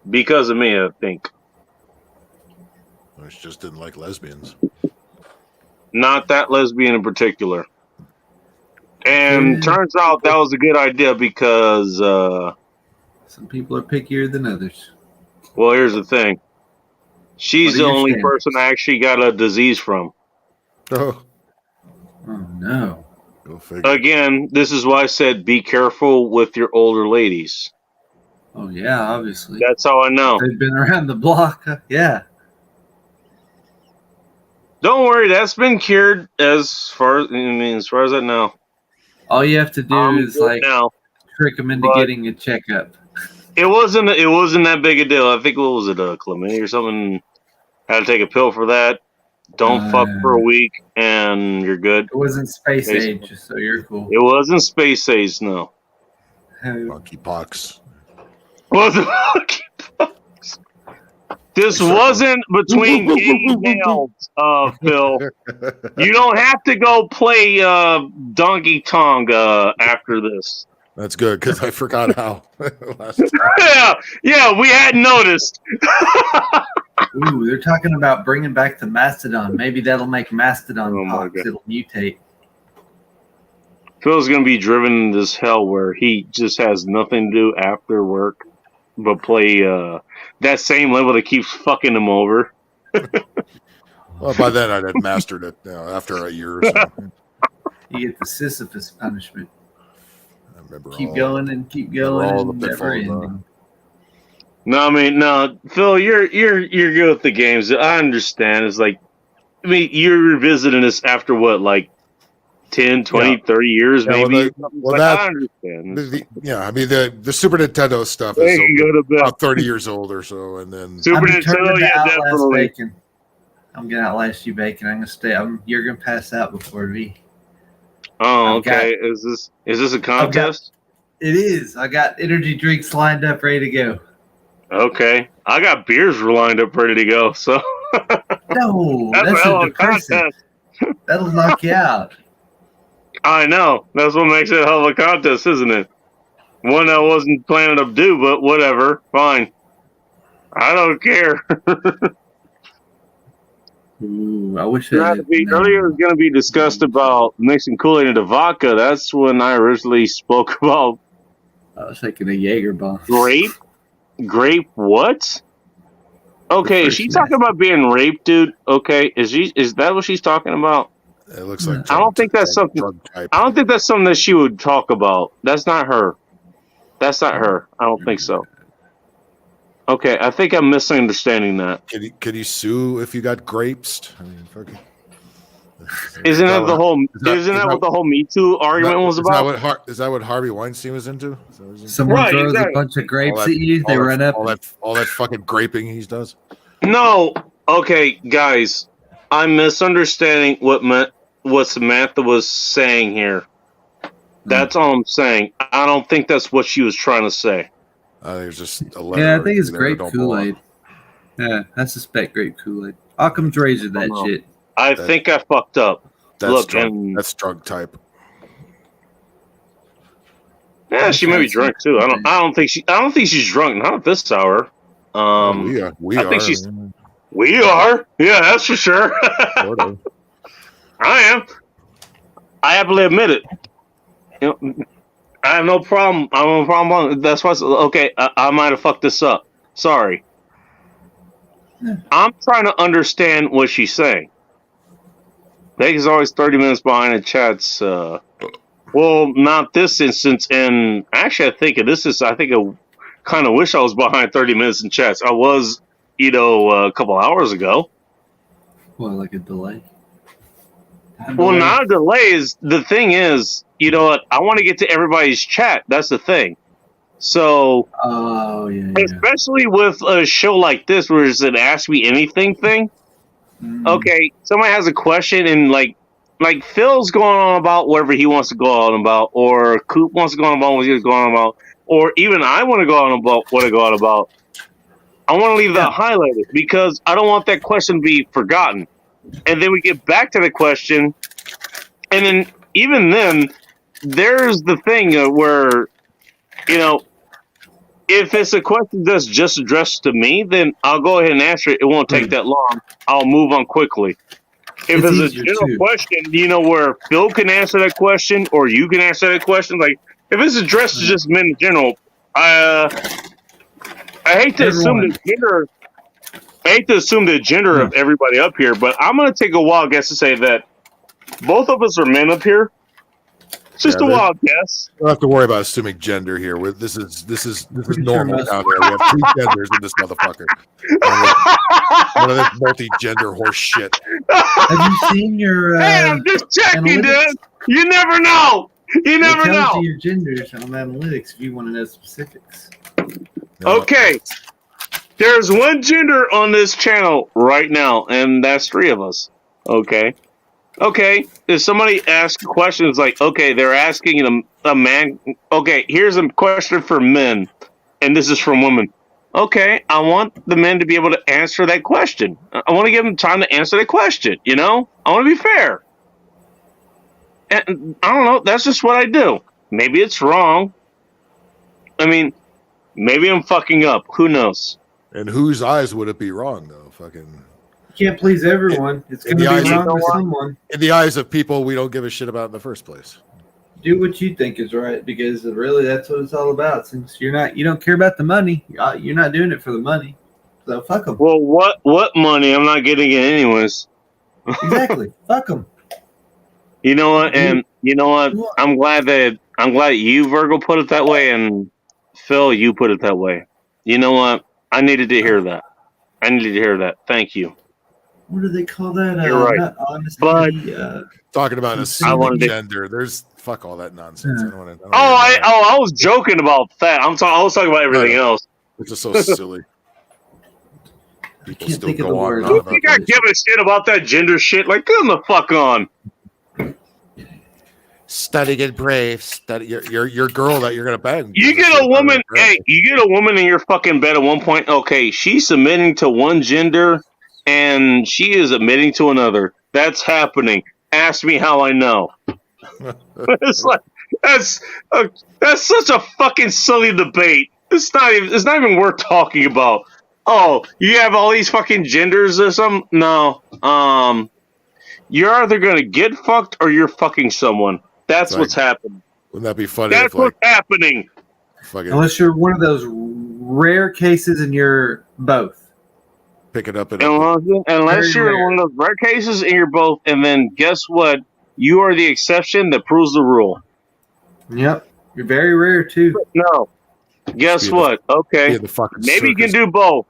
because of me, I think. Well, she just didn't like lesbians. Not that lesbian in particular. And turns out that was a good idea because some people are pickier than others. well, here's the thing. She's What the are your only standards? person I actually got a disease from. Oh, Oh no. go figure. Again, this is why I said be careful with your older ladies. Oh yeah, obviously. That's how I know. They've been around the block. Yeah. Don't worry, that's been cured as far as I know. All you have to do is good like now. trick them into But- getting a checkup. It wasn't that big a deal. I think what was it, chlamydia or something? Had to take a pill for that. Don't fuck for a week and you're good. It wasn't space Basically. age, so you're cool. It wasn't space age, no. Monkeypox. Wasn't monkeypox. This wasn't between gay males, Phil. You don't have to go play Donkey Kong after this. That's good because I forgot how. last time. yeah, we hadn't noticed. Ooh, they're talking about bringing back the Mastodon. Maybe that'll make Mastodon Oh my pox. God. It'll mutate. Phil's gonna be driven into this hell where he just has nothing to do after work but play that same level that keeps fucking him over. Well, by then I'd had mastered it. After a year or so. You get the Sisyphus punishment. I remember Keep all- going and keep remember going. all the And never pitfalls, ending. No, I mean, no, Phil, you're good with the games. I understand. It's like, I mean, you're revisiting this after what, like 10, 20, 30 years, Yeah, well, maybe? well, But that- I understand. I mean the Super Nintendo stuff There is you go to bed. about 30 years old or so, and then Super I'm determined Nintendo, to yeah, outlast definitely. Bacon. I'm gonna outlast you, Bacon. I'm gonna stay. You're gonna pass out before me. Oh, I've got- okay. Is this a contest? It is. I got energy drinks lined up, ready to go. Okay. I got beers lined up ready to go, so No, that's a that's hell a of a depressant. contest. That'll knock you out. I know. That's what makes it a hell of a contest, isn't it? One I wasn't planning to do, but whatever. Fine. I don't care. Ooh, I wish Earlier it was going to be discussed about mixing Kool-Aid into vodka. That's when I originally spoke about I was thinking a Jaeger bomb. grape. Grape what? Okay, is she talking about being raped, dude? Okay, is that what she's talking about? it looks like I don't think that's something. drug type. I don't think that's something that she would talk about. That's not her. That's not her. I don't think so. Okay, I think I'm misunderstanding that. Could you sue if you got grapes? I mean, fucking. Isn't that the whole? Isn't that what the whole Me Too argument was about? Is that what Harvey Weinstein was into? Someone throws a bunch of grapes at you, they run up. All that fucking graping he does. No. Okay, guys, I'm misunderstanding what Samantha was saying here. That's all I'm saying. I don't think that's what she was trying to say. I think it's just a letter. Yeah, I think it's grape Kool-Aid. Yeah, I suspect grape Kool-Aid. Occam's razor that shit. I think I fucked up. That's drug type. Yeah, she may be drunk too. I don't think she's drunk. Not at this hour. We are. We are. Yeah, that's for sure. I am. I happily admit it. You know, I have no problem. I have no problem. That's why. Okay, I might have fucked this up. Sorry. I'm trying to understand what she's saying. Vegas is always 30 minutes behind in chats. Well, not this instance. And actually, I think I kind of wish I was behind 30 minutes in chats. I was, a couple hours ago. Well, like a delay. Well, not a delay. The thing is, you know what? I want to get to everybody's chat. That's the thing. So, especially with a show like this, where it's an Ask Me Anything thing. Okay, somebody has a question, and like Phil's going on about whatever he wants to go on about, or Coop wants to go on about what he's going on about, or even I want to go on about what I go on about. I want to leave that highlighted because I don't want that question to be forgotten. And then we get back to the question, and then even then, there's the thing where, if it's a question that's just addressed to me, then I'll go ahead and answer it. It won't take that long. I'll move on quickly. If it's a general question, where Phil can answer that question or you can answer that question. Like, if it's addressed to just men in general, I hate to assume the gender. I hate to assume the gender of everybody up here, but I'm going to take a wild guess to say that both of us are men up here. It's just a wild guess. You don't have to worry about assuming gender here. This is normal down there. We have two genders in this motherfucker. One of this multi-gender horse shit. Have you seen your? Hey, I'm just checking, dude. You never know. You never know. Tells you your genders on analytics if you want to know specifics. Okay. There's one gender on this channel right now, and that's 3 of us. Okay. If somebody asks questions like, okay, they're asking a man, okay, here's a question for men, and this is from women. Okay, I want the men to be able to answer that question. I want to give them time to answer that question, I want to be fair. And I don't know, that's just what I do. Maybe it's wrong. I mean, maybe I'm fucking up. Who knows? And whose eyes would it be wrong, though? Fucking. Can't please everyone. It's going to be wrong for someone. In the eyes of people we don't give a shit about in the first place. Do what you think is right, because really that's what it's all about. Since you don't care about the money, you're not doing it for the money. So fuck them. Well, what money? I'm not getting it anyways. Exactly. Fuck them. You know what? And you know what? I'm glad you, Virgo, put it that way, and Phil, you put it that way. You know what? I needed to hear that. Thank you. What do they call that? You're right. Not honesty, but talking about assuming gender, there's fuck all that nonsense. I was joking about that. I was talking about everything else. Which is so silly. People still go on. You think I give a shit about that gender shit? Like, get the fuck on. Study, get brave. Study your girl that you're gonna bang. You get a woman. Hey, you get a woman in your fucking bed at one point. Okay, she's submitting to one gender, and she is admitting to another. That's happening. Ask me how I know. It's like that's such a fucking silly debate. It's not even worth talking about. Oh, you have all these fucking genders or something? No. You're either gonna get fucked or you're fucking someone. That's what's happening. Wouldn't that be funny? That's what's happening. Unless you're one of those rare cases and you're both. Pick it up. Unless you're one of those rare cases and you're both, and then guess what? You are the exception that proves the rule. Yep. You're very rare too. No. Guess Be the- what? Okay, be the fucking maybe you can circus. do both.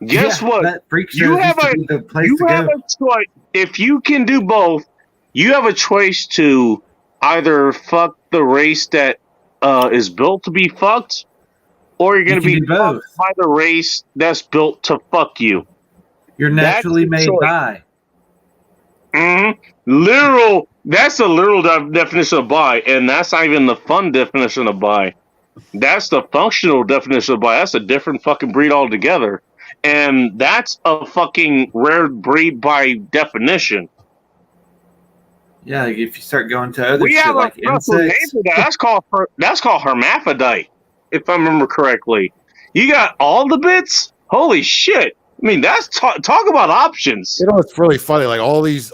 Guess Yeah, what? that freak show You have used to a be the place you to have go. a choice. If you can do both, you have a choice to either fuck the race that is built to be fucked, or you're going to You be can do fucked by the race that's built to fuck you. You're That's naturally the made choice. by. Literal. That's the literal definition of bi, and that's not even the fun definition of bi. That's the functional definition of bi. That's a different fucking breed altogether, and that's a fucking rare breed by definition. Yeah, if you start going to other We shit have a like special name insects. for that. That's called hermaphrodite, if I remember correctly. You got all the bits. Holy shit! I mean, that's talk about options. You know, it's really funny. Like all these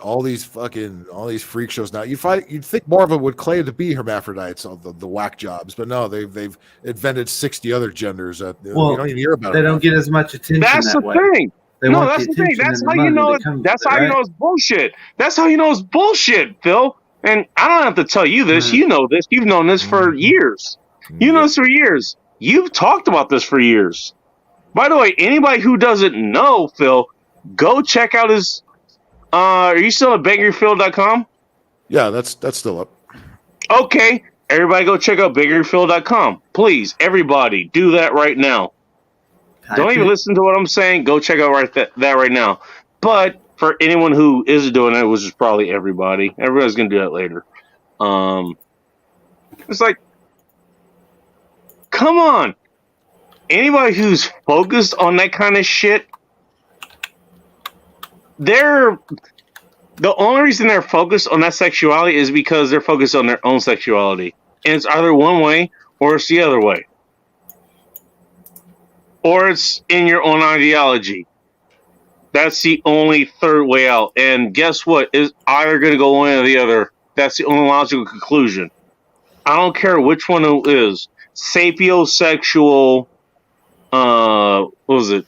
freak shows now. You'd think more of them would claim to be hermaphrodites on the whack jobs, but no, they've invented 60 other genders that you don't even hear about. They don't get as much attention That's that the way. thing. They No, want that's the thing. attention That's and how the you money know. that comes That's with how it, you know right? it's bullshit. That's how you know it's bullshit, Phil. And I don't have to tell you this. You know this. You've known this for years. You know this for years. You've talked about this for years. By the way, anybody who doesn't know Phil, go check out his. Are you still at BiggerPhil.com? Yeah, that's still up. Okay, everybody, go check out BiggerPhil.com. Please, everybody, do that right now. Don't even listen to what I'm saying. Go check out that right now. But for anyone who is doing it, which is probably everybody, everybody's gonna do that later. It's like, come on. Anybody who's focused on that kind of shit, the only reason they're focused on that sexuality is because they're focused on their own sexuality. And it's either one way or it's the other way. Or it's in your own ideology. That's the only third way out. And guess what? It's either going to go one or the other. That's the only logical conclusion. I don't care which one it is. Sapiosexual, what was it?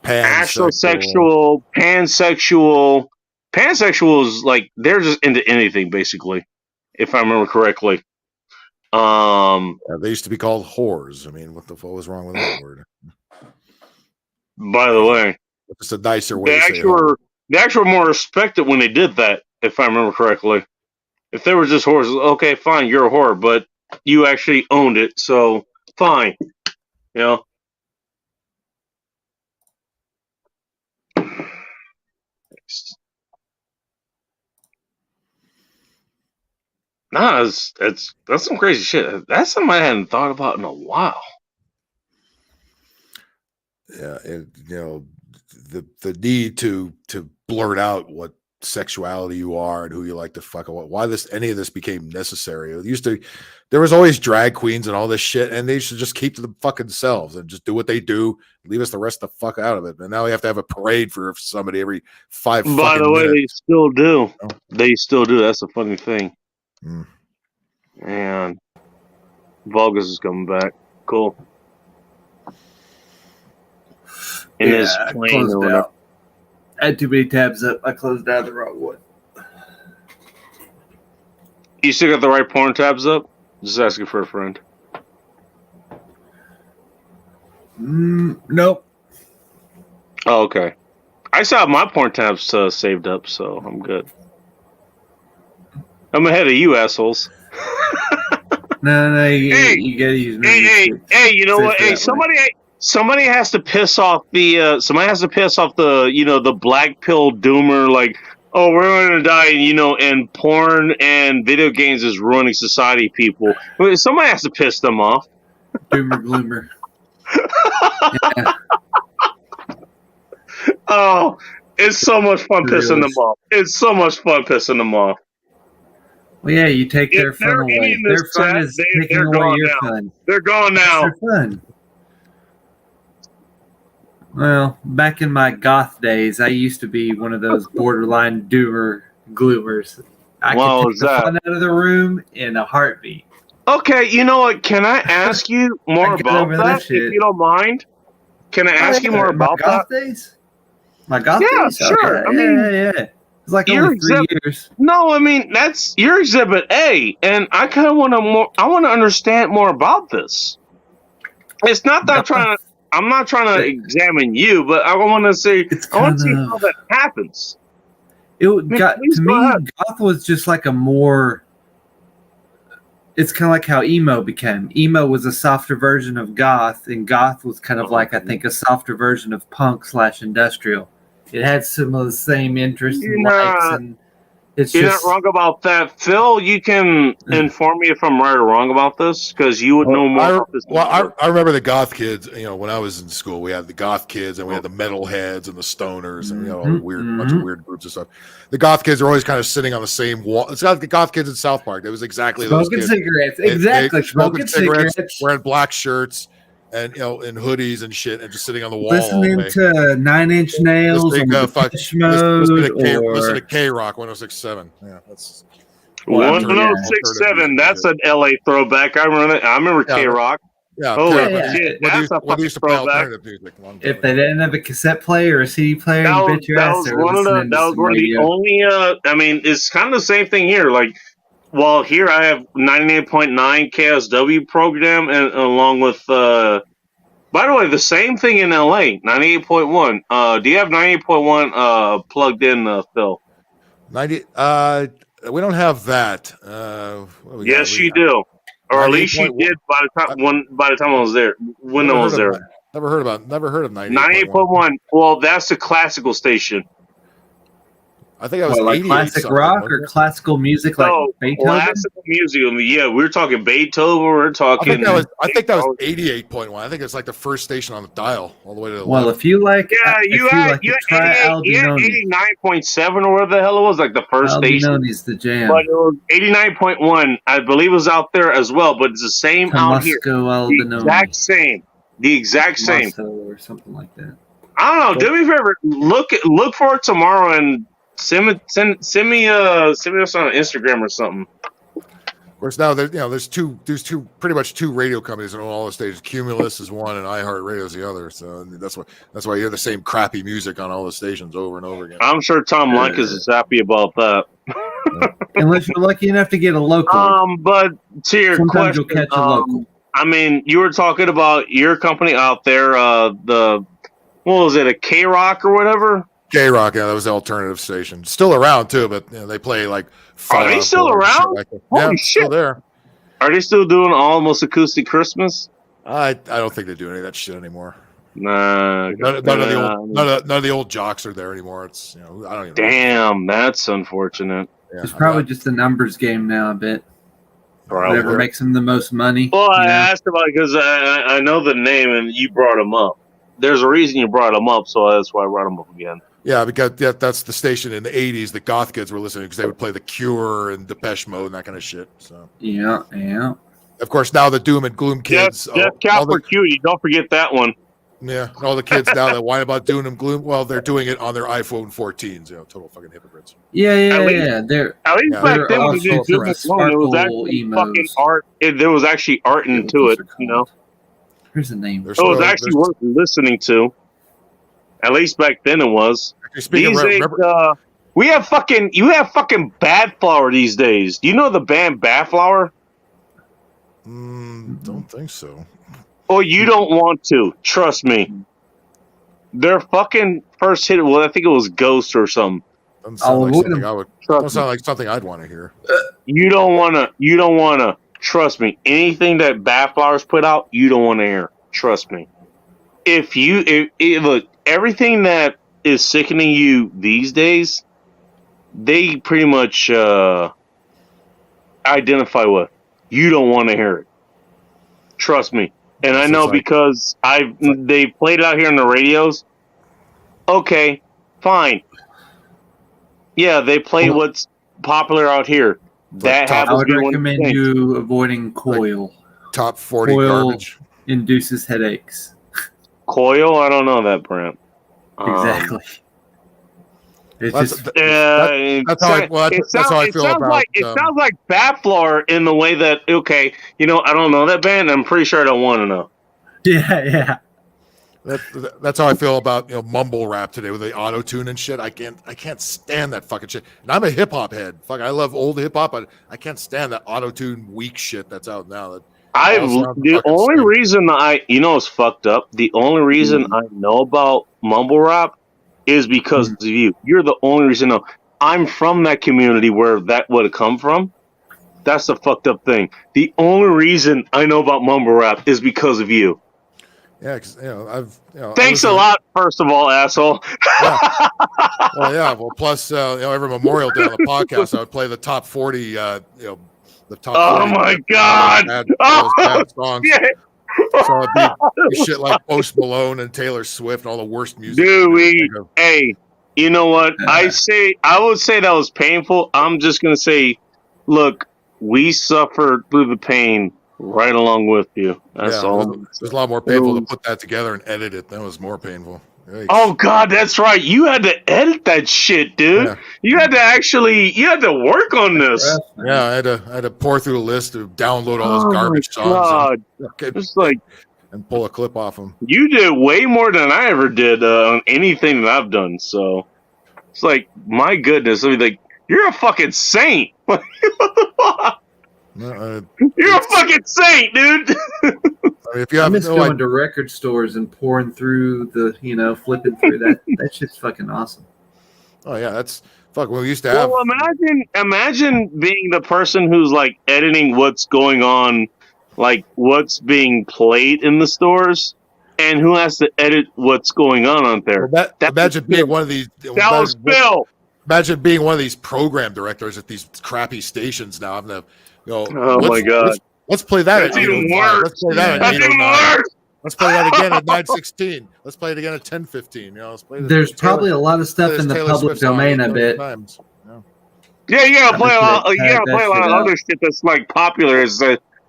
Astrosexual, pansexual. Pansexual is like, they're just into anything, basically, if I remember correctly. They used to be called whores. I mean, what the fuck was wrong with that word? By the way, it's a nicer way they to say actually were more respected when they did that, if I remember correctly. If they were just whores, okay, fine, you're a whore, but you actually owned it, so fine. You know? Nah, that's some crazy shit. That's something I hadn't thought about in a while. Yeah, and the need to blurt out what sexuality you are and who you like to fuck, why any of this became necessary. It used to, there was always drag queens and all this shit, and they should just keep to the fucking selves and just do what they do, leave us the rest of the fuck out of it. And now we have to have a parade for somebody every 5 fucking By the way, minutes. they still do. They still do. That's the funny thing. Mm. And Vulgus is coming back. Cool. In his I plane closed or whatever. out. I had too many tabs up. I closed out the wrong one. You still got the right porn tabs up? Just asking for a friend. Nope. Oh, okay. I still have my porn tabs saved up, so I'm good. I'm ahead of you assholes. No, you gotta use Hey, you know what? Hey, somebody has to piss off the the black pill doomer, like, oh, we're gonna die, and porn and video games is ruining society, people. Somebody has to piss them off. Doomer gloomer. Yeah. Oh, it's so much fun pissing them off. It's so much fun pissing them off. Well, yeah, you take their fun away. Their fun is taking away your fun. They're gone now. It's their fun. Well, back in my goth days, I used to be one of those borderline doomer gloomers. I could take the fun out of the room in a heartbeat. Okay, you know what? Can I ask you more about that, if you don't mind? Can I ask you more about that? Days? My goth yeah, days? sure. Okay. I mean, yeah. It's like only 3 years. No, I mean that's your exhibit A, and I kind of want to understand more about this. It's not that I'm not trying to examine you, but I want to say I want to see how that happens. It got to me. Goth was just like a more. It's kind of like how emo became. Emo was a softer version of goth, and goth was kind of like I think a softer version of punk / industrial. It had some of the same interests and likes, and it's You're just not wrong about that, Phil. You can inform me if I'm right or wrong about this because you would know more about this. Well, I remember the goth kids. You know, when I was in school, we had the goth kids, and we had the metalheads and the stoners, and all the bunch of weird groups and stuff. The goth kids are always kind of sitting on the same wall. It's like the goth kids in South Park. It was exactly those smoking kids. cigarettes. They Exactly, smoking cigarettes, cigarettes. wearing black shirts, and in hoodies and shit, and just sitting on the wall. Listening to 9 Inch Nails Listening or to Depeche Mode listen to or K Rock 106.7. Yeah, that's 1067. That's an LA throwback. I remember K Rock. Yeah, holy yeah. shit, What that's a they used to play throwback. alternative music. if they didn't have a cassette player or a CD player, That you was, bet your that ass was they were one of the listening to that was some one of the radio. only I mean it's kind of the same thing here. Like well here I have 98.9 KSW program and along with by the way the same thing in LA 98.1. Do you have 98.1 plugged in Phil? 90. We don't have that. What do we got? Yes you do. Or at least you 98.1. did by the time I was there. When I was there. Never heard of 98.1. 98.1. Well, that's the classical station. I think that was What, like 88 classic something, rock wasn't or it? classical music like No, Beethoven? classical music. I mean, yeah, we're talking Beethoven. We're I talking. think that was 88.1. I think it's like the first station on the dial, all the way to the Well, left. if you like, Yeah, you had 89.7 or whatever the hell it was, like the first station. Albinoni's the jam. But it was 89.1. I believe it was out there as well, but it's the same out here. Temusco The Albinoni. exact same. The exact same. Tomaso or something like that. I don't know. Do me a favor. Look for it tomorrow and send me us on Instagram or something. Of course, now there's pretty much two radio companies on all the stations. Cumulus is one, and iHeartRadio is the other. So that's why you hear the same crappy music on all the stations over and over again. I'm sure Tom Likas is happy about that. Unless you're lucky enough to get a local. But to your Sometimes question, you'll catch a local. I mean, you were talking about your company out there. What was it? A K Rock or whatever? K Rock, yeah, that was the alternative station. Still around too, but they play like. Are they still around? Holy shit! Still there. Are they still doing Almost Acoustic Christmas? I don't think they do any of that shit anymore. Nah, None of the old jocks are there anymore. It's I don't even. Damn, that's unfortunate. Yeah, It's probably just a numbers game now, I bet. Probably. Whatever makes them the most money. Well, I you know? asked about it because I know the name and you brought him up. There's a reason you brought him up, so that's why I brought him up again. Yeah, because that's the station in the '80s the goth kids were listening because they would play The Cure and Depeche Mode and that kind of shit. So Yeah. of course now the doom and gloom kids. Jeff Calper Cutie, don't forget that one. Yeah, all the kids now that whine about doom and gloom. Well, they're doing it on their iPhone 14s. Total fucking hypocrites. Yeah. They're At least back then, when also you did for a this one, it was actually emos. fucking art. There was actually art into it, Here's a name. It was actually worth listening to. At least back then it was. Speaking These of, days, you have fucking Bad Flower these days. Do you know the band Bad Flower? Don't think so. Or you don't want to. Trust me. Their fucking first hit, well, I think it was Ghost or something. Doesn't sound like something I would. Trust Don't sound like something I'd want to hear. You don't wanna. Trust me. Anything that Bad Flowers put out, you don't want to hear. Trust me. If look, everything that is sickening you these days, they pretty much identify with. You don't want to hear it. Trust me. And I know because they played it out here on the radios. Okay, fine. Yeah, they play what's popular out here. That I happens would to be one recommend thing. you avoiding Coil. Top 40 Coil garbage. induces headaches. Coil? I don't know that brand. Exactly. It's That's- just that's how I feel about. It sounds like Bad Flower in the way that I don't know that band. I'm pretty sure I don't want to know. yeah. That's how I feel about mumble rap today with the auto tune and shit. I can't stand that fucking shit. And I'm a hip hop head. Fuck, I love old hip hop, but I can't stand that auto tune weak shit that's out now. The only reason it's fucked up. The only reason I know about mumble rap is because of you. You're the only reason I know. I'm from that community where that would have come from. That's the fucked up thing. The only reason I know about mumble rap is because of you. Yeah, because Thanks a lot, first of all, asshole. Yeah. Well, plus every Memorial Day on the podcast, I would play the top 40. The top. Oh 40 my god! Those bad songs. Yeah. So it'd be shit like Post Malone and Taylor Swift and all the worst music. Dude, hey, you know what? I would say that was painful. I'm just gonna say, look, we suffered through the pain right along with you. That's all. It was a lot more painful to put that together and edit it. That was more painful. Yikes. Oh god, that's right. You had to edit that shit, dude. Yeah. You had to work on this. Yeah, I had to pour through the list to download all those garbage songs. It's like and pull a clip off them. You did way more than I ever did on anything that I've done. So it's like, my goodness. I mean, like, you're a fucking saint. What the fuck? You're a fucking saint, dude. I mean, if you I have miss going to record stores and pouring through flipping through that. That's just fucking awesome. Oh yeah, that's fuck. We used to have. Well, imagine being the person who's like editing what's going on, like what's being played in the stores, and who has to edit what's going on there. Well, imagine being one of these. That was Phil. Imagine being one of these program directors at these crappy stations now. I'm oh my god. Let's play that That's at even 8:05. worse. Let's play that at That's even 8:09. worse. Let's play that again at 9:16. Let's play it again at 10:15. Let's play There's probably a lot of stuff in the public domain, I bet. Yeah, you gotta play a lot. You gotta play a lot of other shit that's like popular.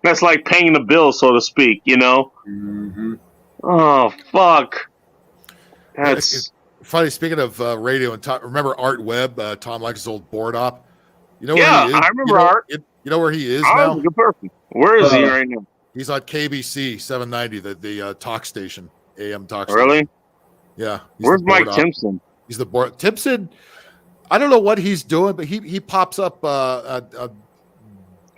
That's like paying the bill, so to speak. You know. Mm-hmm. Oh fuck. That's funny. Speaking of radio and Tom, remember Art Webb, Tom Likes' old board op? You know yeah, where he is? I remember Art. You know where he is Art now? was a good person. Where is he right now? He's on KBC 790, the talk station, AM talk station. Really? Yeah. Where's Mike Timpson? He's the board. Timpson, I don't know what he's doing, but he pops up.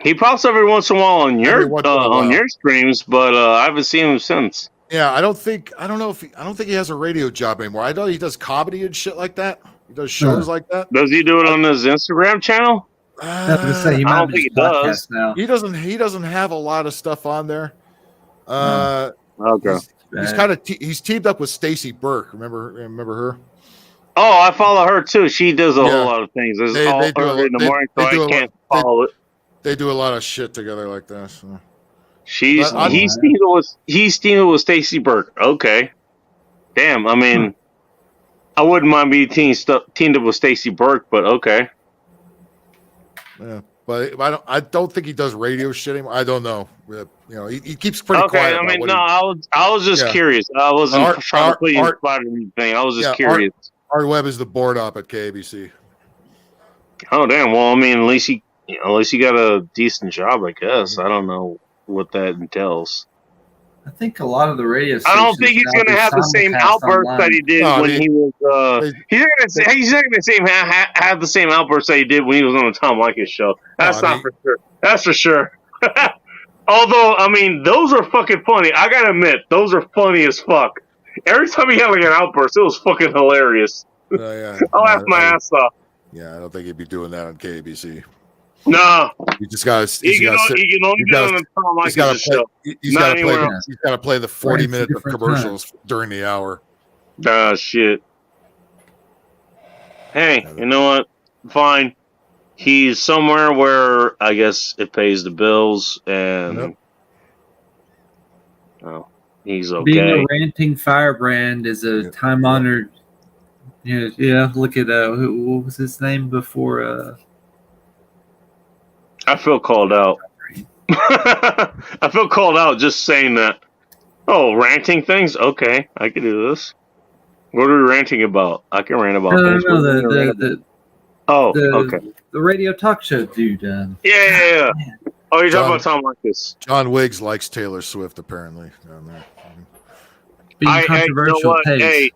He pops up every once in a while on your streams, but I haven't seen him since. Yeah, I don't think he has a radio job anymore. I know he does comedy and shit like that. He does shows like that. Does he do it on his Instagram channel? I don't think he does. Now. He doesn't have a lot of stuff on there. Okay. He's teamed up with Stacy Burke. Remember her? Oh, I follow her too. She does a whole lot of things. It's all early in the morning, so I can't follow it. They do a lot of shit together like that. So. He's teamed with Stacy Burke. Okay. Damn. I mean, I wouldn't mind being teamed up with Stacy Burke, but okay. Yeah, but I don't think he does radio shit anymore. I don't know. He keeps pretty quiet. I mean, I was just curious. I wasn't trying to put you in spot or anything. I was just curious. Art Webb is the board op at KABC. Oh damn! Well, I mean, at least he got a decent job, I guess. I don't know what that entails. I think a lot of the radio I don't think he's going to have the same outburst that he did when he was. He's not going to have the same outburst that he did when he was on the Tom Leykis show. That's for sure. That's for sure. Although, I mean, those are fucking funny. I gotta admit, those are funny as fuck. Every time he had like an outburst, it was fucking hilarious. I'll laugh my ass off. Yeah, I don't think he'd be doing that on KABC. No, you just got to. He can only do it on the Tom Leykis show. He's got to play the 40 minutes of commercials during the hour. Ah, shit. Hey, you know what? Fine. He's somewhere where I guess it pays the bills, and he's okay. Being a ranting firebrand is a time-honored. Yeah. Look at what was his name before? I feel called out. I feel called out just saying that. Oh, ranting things? Okay, I can do this. What are we ranting about? I can rant about things. Okay. The radio talk show dude. Yeah. Oh, you're talking about Tom Leykis. John Wiggs likes Taylor Swift, apparently. being You know controversial what? taste. Hey,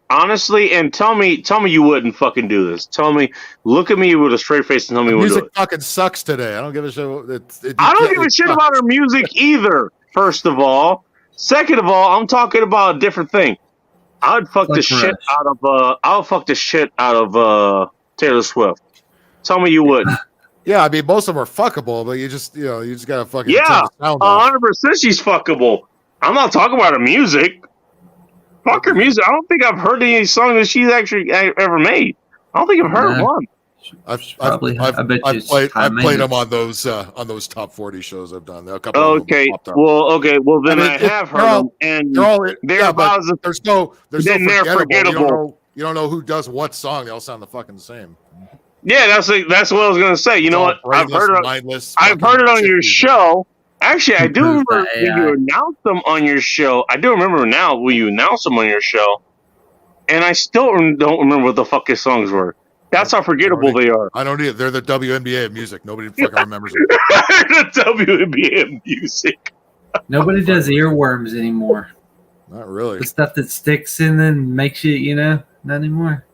honestly, and tell me you wouldn't fucking do this. Tell me, look at me with a straight face and tell me you wouldn't do Music it. fucking sucks today. I don't give a shit. I don't give a shit about her music either. First of all, second of all, I'm talking about a different thing. I would fuck the shit out of I'll fuck the shit out of Taylor Swift. Tell me you wouldn't. Yeah, I mean, most of them are fuckable, but you just gotta fucking turn Yeah, the sound off. 100% she's fuckable. I'm not talking about her music. Fuck her music. I don't think I've heard any song that she's actually ever made. I don't think I've heard one. I've played them on those top 40 shows I've done. A couple of them Okay, popped up. well, then I mean, I have heard them, and they're about as there's no then they're forgettable. You don't know who does what song. They all sound the fucking same. Yeah, that's what I was gonna say. You know what? I've heard it on your show. Actually, I do remember when you announced them on your show. I do remember now when you announced them on your show, and I still don't remember what the fuck his songs were. That's how forgettable they are. I don't either. They're the WNBA of music. Nobody fucking remembers it. The WNBA of music. Nobody does earworms anymore. Not really. The stuff that sticks in and makes you, not anymore.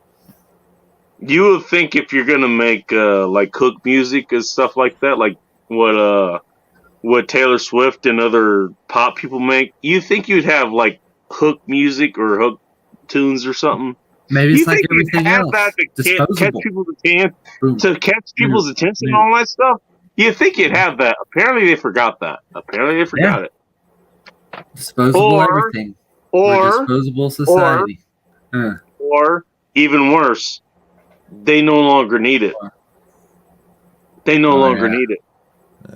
You would think if you're gonna make like hook music and stuff like that, like what Taylor Swift and other pop people make, you think you'd have like hook music or hook tunes or something. Maybe you it's like think you'd everything have else. that to catch people's attention, and all that stuff. You think you'd have that? Apparently, they forgot that. It. Disposable everything. We're a disposable society. Or even worse, they no longer need it. They no longer need it.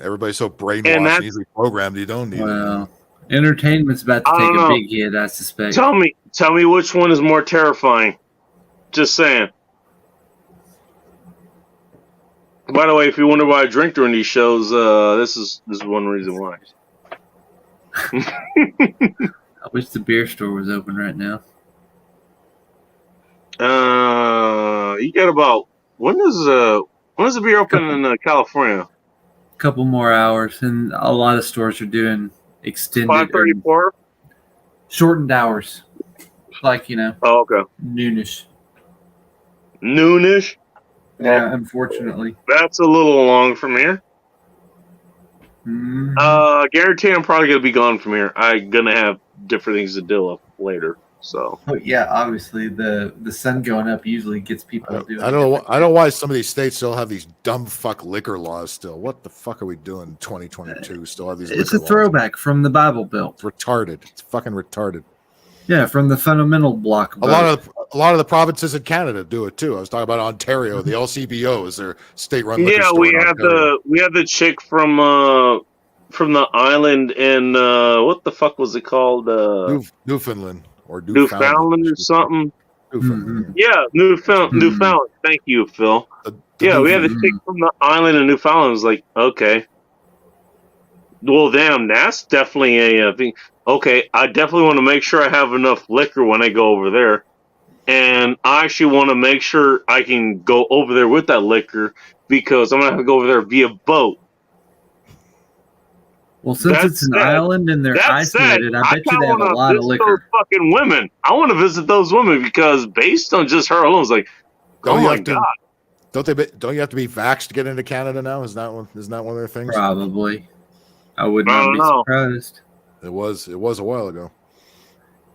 Everybody's so brainwashed, easily programmed. You don't need it. Entertainment's about to I take don't a know. big hit, I suspect. Tell me which one is more terrifying. Just saying. By the way, if you wonder why I drink during these shows, this is one reason why. I wish the beer store was open right now. You got about when does the beer open in California? A couple more hours, and a lot of stores are doing extended 5:34. Shortened hours. Like, Oh, okay. Noonish. Noonish? Yeah, unfortunately. That's a little long from here. Guarantee I'm probably gonna be gone from here. I'm gonna have different things to deal with later. So But yeah, obviously the sun going up usually gets people doing. I don't know why some of these states still have these dumb fuck liquor laws still. What the fuck are we doing in 2022? Still have these It's liquor a throwback from the Bible Belt. It's retarded. It's fucking retarded. Yeah, from the fundamental block. A lot of the provinces in Canada do it too. I was talking about Ontario. The LCBO is their state-run liquor yeah, store. we in had Ontario. the chick from the island in what the fuck was it called? Newfoundland or Newfoundland or something. Newfoundland. Yeah, Newfoundland. Thank you, Phil. Yeah, we had a chick from the island in Newfoundland. It was like, okay. Well, damn, that's definitely a thing. Okay, I definitely want to make sure I have enough liquor when I go over there. And I actually want to make sure I can go over there with that liquor because I'm going to have to go over there via boat. Well, since it's an island and they're isolated, I bet you they have a lot of liquor. Those fucking women. I want to visit those women because based on just her alone, it's like, oh my God. Don't you have to be vaxxed to get into Canada now? Isn't that one of their things? Probably. I would not be surprised. It was a while ago.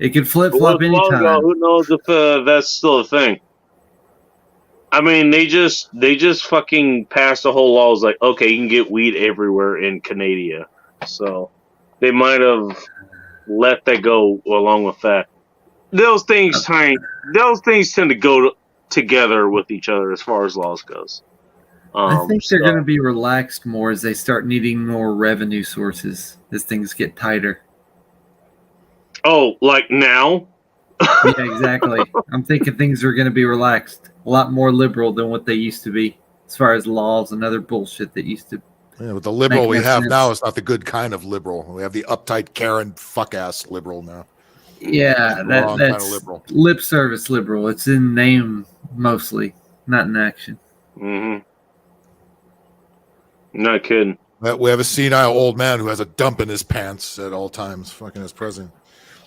It could flip flop anytime. Who knows if that's still a thing? I mean, they just fucking passed a whole law. It's like, okay, you can get weed everywhere in Canada. So they might have let that go along with that. Those things tend to go together with each other as far as laws goes. I think they're going to be relaxed more as they start needing more revenue sources as things get tighter. Oh, like now? Yeah, exactly. I'm thinking things are going to be relaxed, a lot more liberal than what they used to be, as far as laws and other bullshit that used to. Yeah, but the liberal we have now is not the good kind of liberal. We have the uptight Karen fuck ass liberal now. Yeah, that's kind of liberal. Lip service liberal. It's in name mostly, not in action. Mm-hmm. Not kidding. We have a senile old man who has a dump in his pants at all times, fucking as president.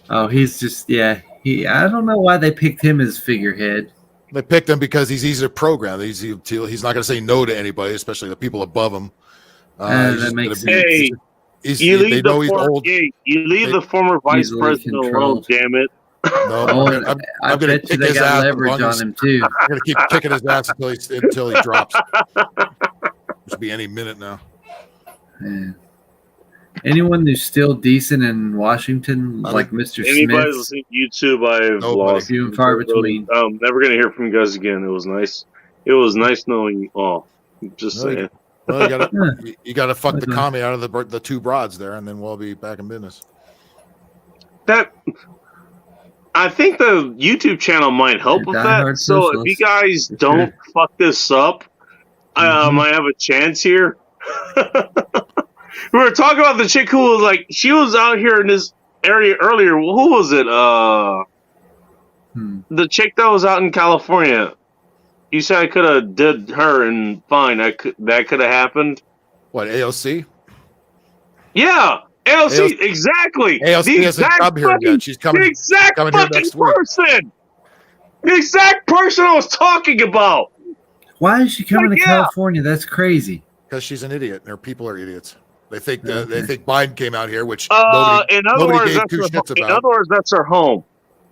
Oh, he's just I don't know why they picked him as figurehead. They picked him because he's easy to program. He's not going to say no to anybody, especially the people above him. That makes sense. Hey, you they leave know the he's former, old. you leave the former vice Easily president alone. controlled. Damn it! No, I I'm going to bet you kick they his got ass. leverage as long on as- him too. I'm going to keep kicking his ass until he drops. Should be any minute now. Yeah. Anyone who's still decent in Washington, like Mr. Anybody Smith, listening to YouTube, I've lost. few and far between. Never gonna hear from you guys again. It was nice. It was nice knowing you all. Just saying. Well, you got to fuck the commie out of the two broads there, and then we'll be back in business. I think the YouTube channel might help with that. So if you guys don't fuck this up, I might have a chance here. We were talking about the chick who was like, she was out here in this area earlier. Who was it? The chick that was out in California. You said I could have did her and fine. That could have happened. What, AOC? Yeah, AOC, exactly. AOC hasn't come here yet. She's coming. The exact coming here fucking next week. person. The exact person I was talking about. Why is she coming to California? That's crazy. Because she's an idiot, and her people are idiots. They think they think Biden came out here, which In other nobody words, gave that's two her, shits in about. other words, that's her home,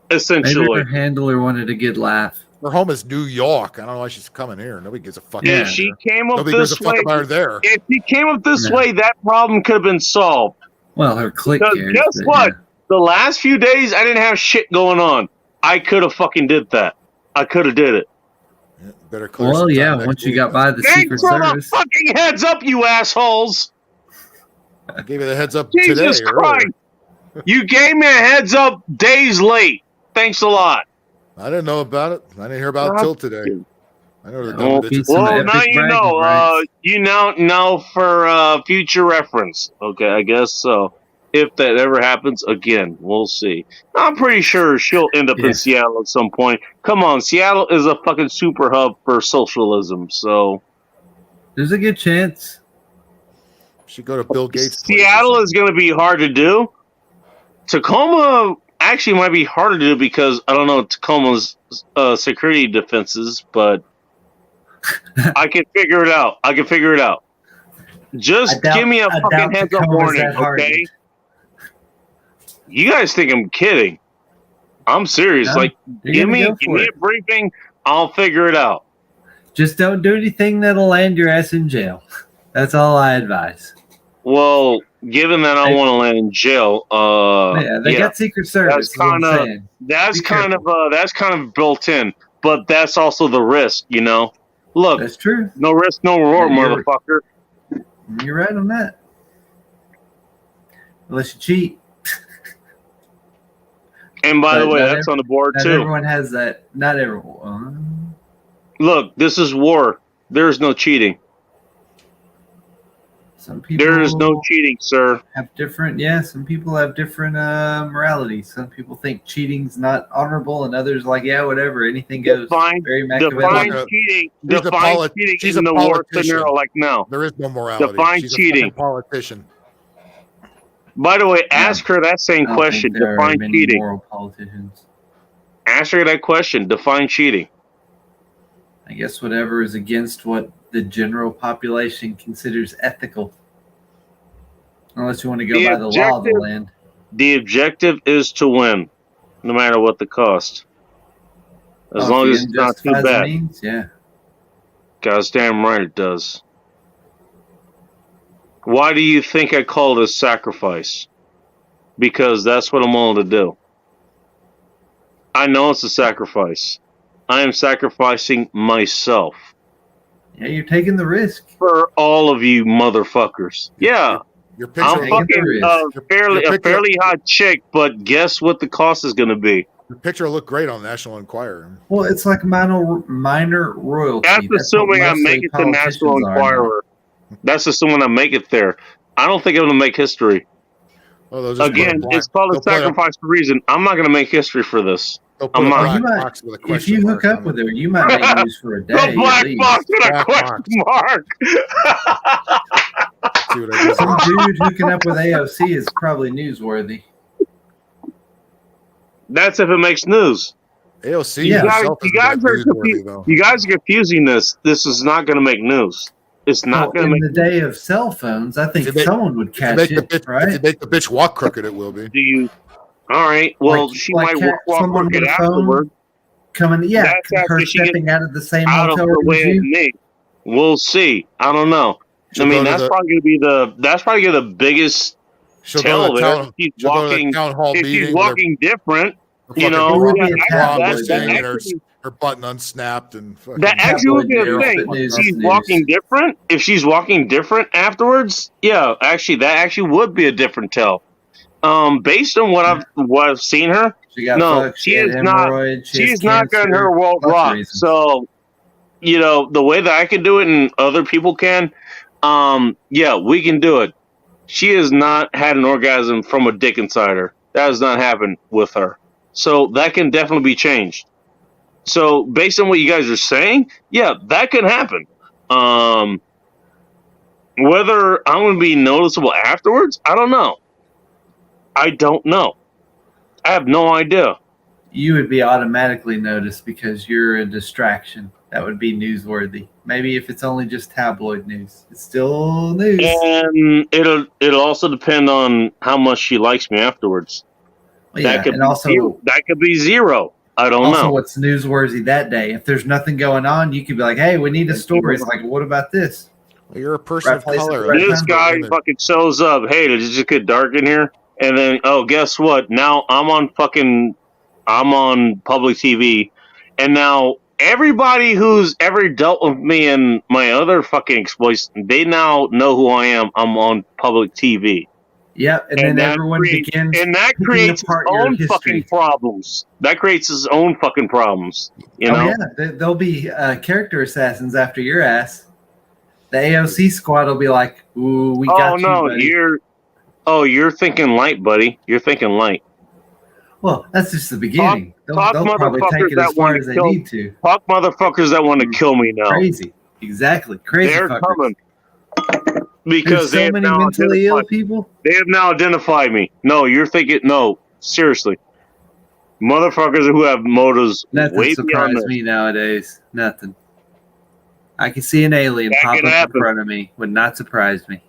Maybe essentially. her handler wanted a good laugh. Her home is New York. I don't know why she's coming here. Nobody gives a fuck. If about she her. came up Nobody gives this a fuck way, about her there. if she came up this way, that problem could have been solved. Well, her click Because cares. guess but what? The last few days, I didn't have shit going on. I could have fucking did that. I could have did it. Better Well, some time yeah, next once you week. got by the Secret Thanks for the Service. fucking heads up, you assholes. I gave you the heads up Jesus today. Christ. You gave me a heads up days late. Thanks a lot. I didn't know about it. I didn't hear about it till today. I know the double Well, digits. now you know. You now know for future reference. Okay, I guess so. If that ever happens again, we'll see. I'm pretty sure she'll end up in Seattle at some point. Come on, Seattle is a fucking super hub for socialism. So There's a good chance. Should go to Bill Gates. Seattle is going to be hard to do. Tacoma actually might be harder to do because I don't know Tacoma's security defenses, but I can figure it out. Just give me a fucking heads up warning, okay? You guys think I'm kidding? I'm serious. No, like, you're give gonna me go for a briefing. I'll figure it out. Just don't do anything that'll land your ass in jail. That's all I advise. Well, given that I want to land in jail, They got Secret Service. That's kind of that's kind of built in, but that's also the risk, you know. Look, that's true. No risk, no reward, motherfucker. You're right on that. Unless you cheat. And by the But way, not that's on the board not too. Everyone has that. Not everyone. Look, this is war. There is no cheating. Some people There is no cheating, sir. have different. Yeah, some people have different morality. Some people think cheating's not honorable, and others like, yeah, whatever, anything goes. Very Machiavellian. Define cheating. She's a Define poli- cheating she's in a the war politician. scenario like now. There is no morality. Define She's a cheating. fucking politician. By the way, ask her that same I don't question. think there are Define many cheating. moral politicians. Ask her that question. Define cheating. I guess whatever is against what the general population considers ethical. Unless you want to go by the law of the land. The objective is to win, no matter what the cost. As long as it's not too bad. Means, yeah. God's damn right it does. Why do you think I call this sacrifice? Because that's what I'm willing to do. I know it's a sacrifice. I am sacrificing myself. Yeah, you're taking the risk. For all of you motherfuckers. Yeah. I'm fucking a fairly hot chick, but guess what the cost is going to be? Your picture will look great on National Enquirer. Well, it's like minor royalty. That's assuming I make it to National Enquirer. That's assuming I make it there. I don't think I'm going to make history. Well, they'll just Again, put it's called a sacrifice for a reason. I'm not going to make history for this. I'm not. If you hook up with her, you might make news for a day. The black box with a question mark. Some dude hooking up with AOC is probably newsworthy. That's if it makes news. AOC You guys, itself you isn't guys that are newsworthy, though. you guys are confusing this. This is not going to make news. It's not Well, going to in make. the day of cell phones, I think If you make- someone would If you catch make the it, bitch, if you right? make the bitch walk crooked, it will be. Do you? All right. Well, Like- she like might catch walk someone crooked with a phone afterward. Coming, yeah, That's her after she gets stepping out of the same out of hotel her room way as of you. me. We'll see. I don't know. She'll I mean, go to that's the- probably going to be that's probably gonna be the biggest She'll tell go to the there. town. She's She'll go to the walking. town hall If she's meeting with her, walking different, her you fucking know, It would prom be a prom tabloid listing day. and her button unsnapped and fucking that actually would be a Tabloid thing. news, but news If she's is walking news. different. If she's walking different afterwards, yeah, actually, that actually would be a different tell. Based on what I've seen her, She got no, fucked, she had is not. hemorrhoids, she has She's not getting cancer, her world lots of rocked. reasons. So, you know, the way that I can do it and other people can, yeah, we can do it. She has not had an orgasm from a dick inside her. That has not happened with her. So that can definitely be changed. So based on what you guys are saying, yeah, that can happen. Whether I'm going to be noticeable afterwards, I don't know. I don't know. I have no idea. You would be automatically noticed because you're a distraction. That would be newsworthy. Maybe if it's only just tabloid news, it's still news. And it'll also depend on how much she likes me afterwards. Well, yeah, that could and be also zero. That could be zero. I don't also know. what's newsworthy that day. If there's nothing going on, you could be like, "Hey, we need a story." It's like, "What about this?" You're a person Right of place at color. the right This time. guy fucking shows up. Hey, did it just get dark in here? And then, oh, guess what? Now I'm on public TV, and now everybody who's ever dealt with me and my other fucking exploits, they now know who I am. I'm on public TV. Yep, and then that everyone begins and that picking creates its apart your own history. fucking problems. That creates its own fucking problems. You know? Oh yeah, there'll be character assassins after your ass. The AOC squad will be like, "Ooh, we got you, no, buddy." you're thinking light, buddy. You're thinking light. Well, that's just the beginning. Talk They'll probably take motherfuckers it that as far want as to they kill. need to. Talk motherfuckers that want to kill me now. Crazy, exactly, crazy. They're fuckers. coming because There's they so have many now mentally ill identified. people. They have now identified me. No, you're thinking. No, seriously, motherfuckers who have motives Nothing way beyond surprises this. me nowadays. Nothing. I can see an alien That pop could up happen. in front of me. Would not surprise me.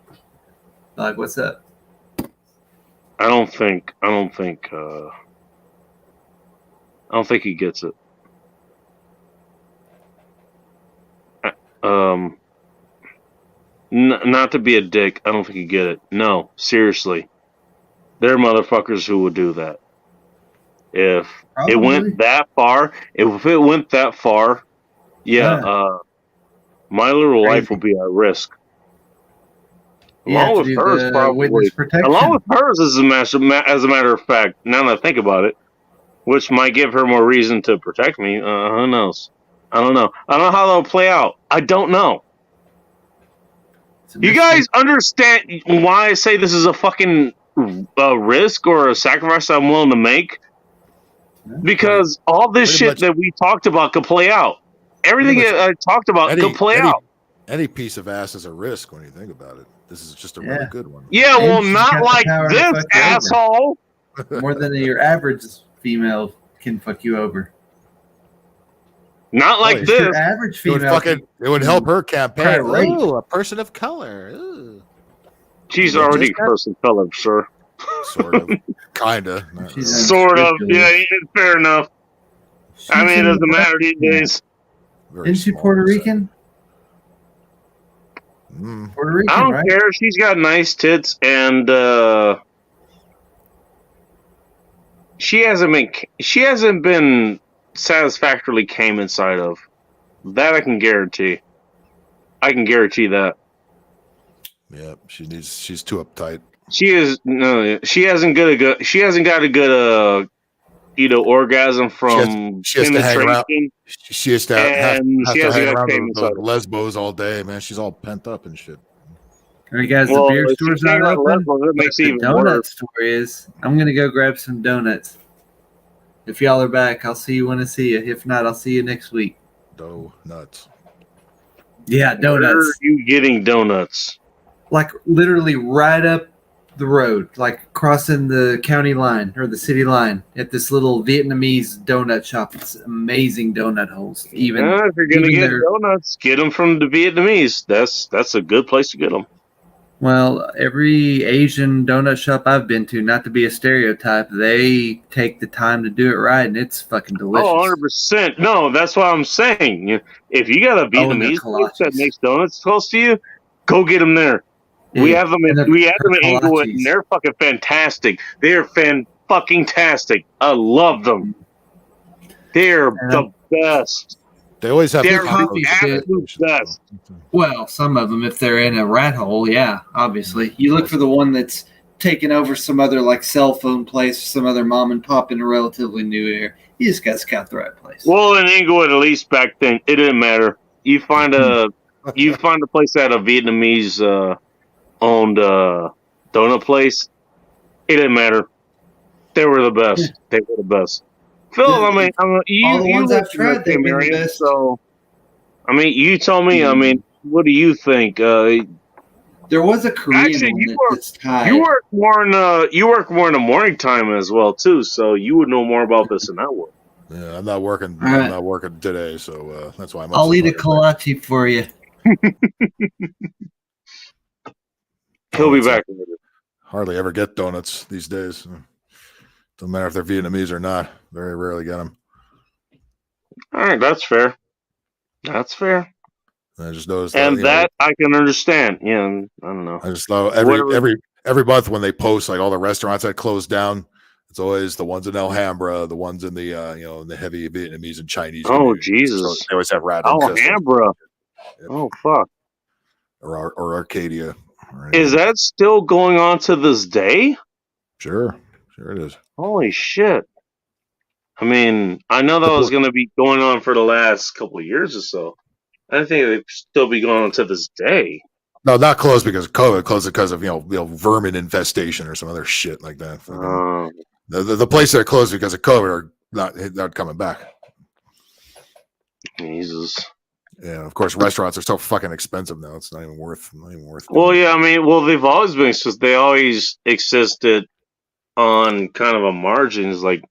Like, what's up? I don't think he gets it. Not to be a dick, I don't think you get it. No, seriously. There are motherfuckers who would do that. If it went that far, yeah, my little life will be at risk. You have Along to with do hers, the probably. witness protection. Along with hers, as a matter of fact, now that I think about it, which might give her more reason to protect me. Who knows? I don't know. I don't know how that'll play out. I don't know. You guys understand why I say this is a fucking risk or a sacrifice I'm willing to make? Because all this Pretty shit much- that we talked about could play out. Everything Pretty much that I talked about could play out. Any piece of ass is a risk when you think about it. This is just a really good one. Yeah, And well, she's not got the like power to this, fuck you over. asshole. More than your average female can fuck you over. Not like Just this. Your average It would female. it would help her campaign. Right. Ooh, a person of color. Ooh. She's Yeah, already a just that- person of color, sir. Sort of. Kinda. She's Sort of. unscripted. Yeah, fair enough. I mean, it doesn't matter these days. Isn't she Puerto Rican? Mm. Puerto Rican, I don't right? care. She's got nice tits, and she hasn't been satisfactorily came inside of. That I can guarantee. I can guarantee that. Yeah, she's too uptight. She hasn't got a good orgasm from She has to hang around. penetration. She has to have And to she hasn't hang got around came those inside her. lesbos all day, man. She's all pent up and shit. All right, guys, Well, the beer if you store's say not like open. Lesbos, that makes but it even the donut worse. store is. I'm gonna go grab some donuts. If y'all are back, I'll see you when I see you. If not, I'll see you next week. Nuts. Yeah, Where are donuts. you getting donuts? Like literally right up the road, like crossing the county line or the city line, at this little Vietnamese donut shop. It's amazing donut holes. Even if you're gonna even get their donuts, get them from the Vietnamese. That's a good place to get them. well, every Asian donut shop I've been to, not to be a stereotype, they take the time to do it right, and it's fucking delicious. Oh, 100%. No, that's what I'm saying. If you got a Oh, and their Vietnamese place that kolaches. makes donuts close to you, go get them there. We Yeah, have them and in their Inglewood, and kolaches. they're fucking fantastic. They're fan-fucking-tastic. I love them. They're the best. They always have They're coffee's the good. absolute best. Well, some of them, if they're in a rat hole, yeah, obviously. You look for the one that's taken over some other like cell phone place, some other mom and pop in a relatively new area. You just got to scout the right place. Well, in Inglewood, at least back then, it didn't matter. You find a place at a Vietnamese owned donut place. It didn't matter. They were the best. They were the best. Phil, Yeah, I mean, you all the you ones live I've in tried, that they've same been the area, best. so I mean, you tell me. I mean, what do you think? There was a Korean Actually, one that's tied. you work more in the morning time as well too, so you would know more about this than I would. Yeah, I'm not working. All right. I'm not working today, so that's why I'm. I'll eat a kolache for you. He'll be back. Hardly ever get donuts these days. Doesn't matter if they're Vietnamese or not. Very rarely get them. All right, that's fair. That's fair. I just noticed And that, that I can understand. Yeah, I don't know. I just love Whatever. every month when they post like all the restaurants that closed down. It's always the ones in Alhambra, the ones in the in the heavy Vietnamese and Chinese. Oh communities. Jesus! They always have rat infested. Alhambra. Oh fuck! Or Arcadia. Is that still going on to this day? Sure it is. Holy shit! I mean, I know that was going to be going on for the last couple of years or so. I think it'd still be going on to this day. No, not closed because of COVID. Closed because of vermin infestation or some other shit like that. The places that are closed because of COVID are not coming back. Jesus. Yeah, of course, restaurants are so fucking expensive now. It's not even worth. Well, yeah, I mean, they've always been. They always existed on kind of a margins, like.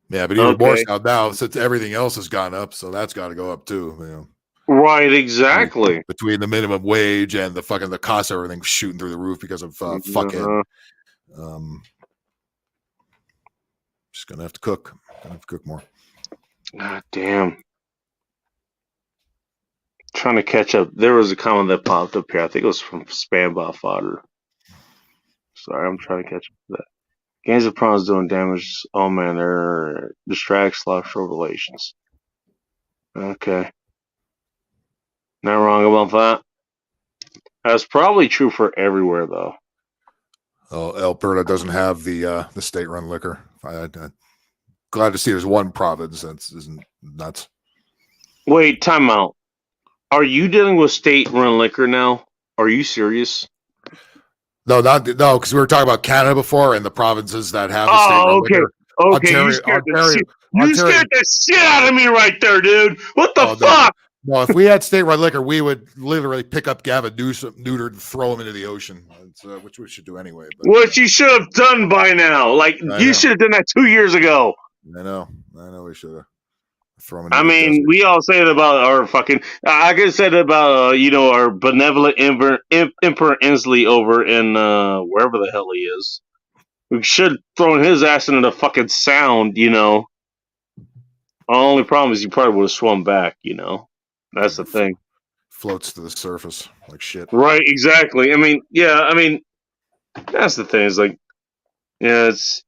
Yeah, but even more so now since everything else has gone up, so that's got to go up too. Right, exactly. Between the minimum wage and the cost of everything shooting through the roof because of fuckhead. Just gonna have to cook. Gonna have to cook more. God damn. Trying to catch up. There was a comment that popped up here. I think it was from Spambot Fodder. Sorry, I'm trying to catch up with that. Games of Prawns doing damage. Oh man, they're distract/show relations. Okay. Not wrong about that. That's probably true for everywhere though. Oh, Alberta doesn't have the state-run liquor. I'm glad to see there's one province that isn't nuts. Wait, time out. Are you dealing with state-run liquor now? Are you serious? No, because we were talking about Canada before and the provinces that have the state-run liquor. Okay, you scared the shit out of me right there, dude. What the fuck? No, if we had state-run liquor, we would literally pick up Gavin Newsom, neutered, and throw him into the ocean, which we should do anyway. But, which you should have done by now. Like, you should have done that 2 years ago. I know we should have. I mean, we all say it about our fucking. I could have said it about our benevolent Emperor Inslee over in wherever the hell he is. We should thrown his ass into the fucking sound. The only problem is you probably would have swum back. That's the thing. Floats to the surface like shit. Right, exactly. I mean, that's the thing. It's like, it's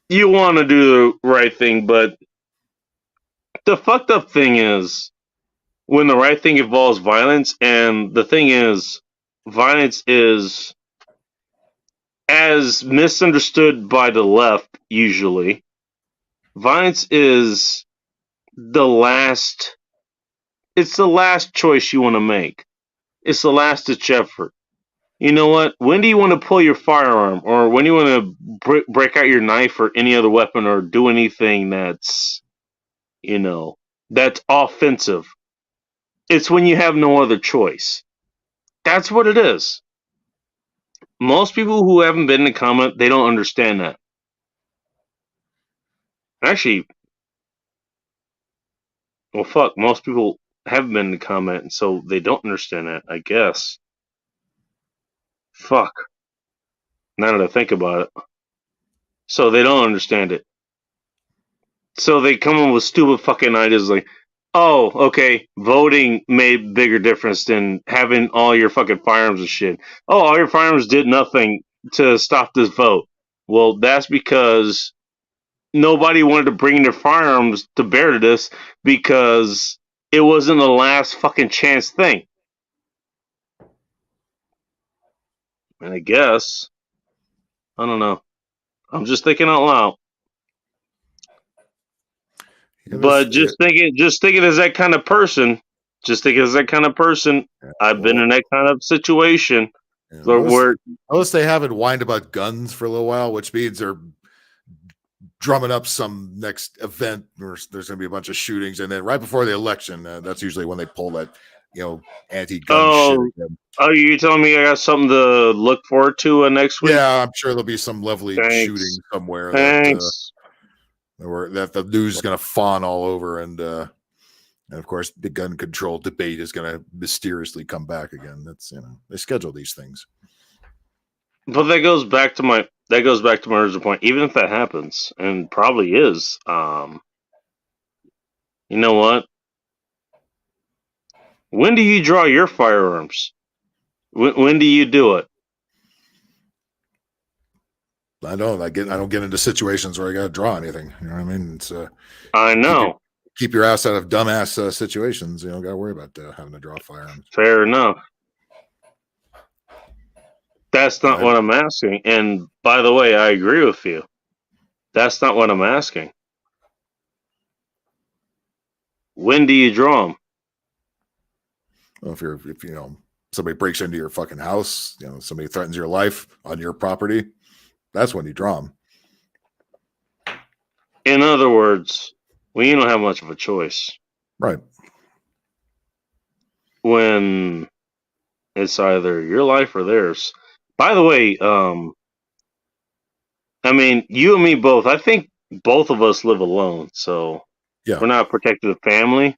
you want to do the right thing, but the fucked up thing is when the right thing involves violence, and the thing is, violence is as misunderstood by the left usually. Violence is the last. It's the last choice you want to make. It's the last ditch effort. You know what? When do you want to pull your firearm, or when do you want to break out your knife or any other weapon, or do anything that's, that's offensive? It's when you have no other choice. That's what it is. most people who haven't been in the comment, they don't understand that. Actually, well, fuck, most people have been in the comment, and so they don't understand that, I guess. Fuck. Now that I think about it. So they don't understand it. So they come up with stupid fucking ideas like, oh, okay, voting made bigger difference than having all your fucking firearms and shit. Oh, all your firearms did nothing to stop this vote. Well, that's because nobody wanted to bring their firearms to bear to this because it wasn't the last fucking chance thing. And I guess, I don't know. I'm just thinking out loud. But just thinking as that kind of person, I've been in that kind of situation where notice they haven't whined about guns for a little while, which means they're drumming up some next event where there's going to be a bunch of shootings, and then right before the election, that's usually when they pull that, anti-gun shit again. Oh, you telling me I got something to look forward to next week? Yeah, I'm sure there'll be some lovely shooting somewhere. That the news is going to fawn all over, and of course the gun control debate is going to mysteriously come back again. That's they schedule these things. But that goes back to my original point. Even if that happens, and probably is, you know what? When do you draw your firearms? When do you do it? I don't get into situations where I got to draw anything. You know what I mean? It's I know. Keep your ass out of dumbass situations. You don't got to worry about having to draw firearms. Fair enough. That's not what I'm asking. And by the way, I agree with you. That's not what I'm asking. When do you draw them? Well, if somebody breaks into your fucking house, somebody threatens your life on your property, that's when you draw them. In other words, when you don't have much of a choice. Right. When it's either your life or theirs. By the way, I mean, you and me both, I think both of us live alone, so we're not protected the family.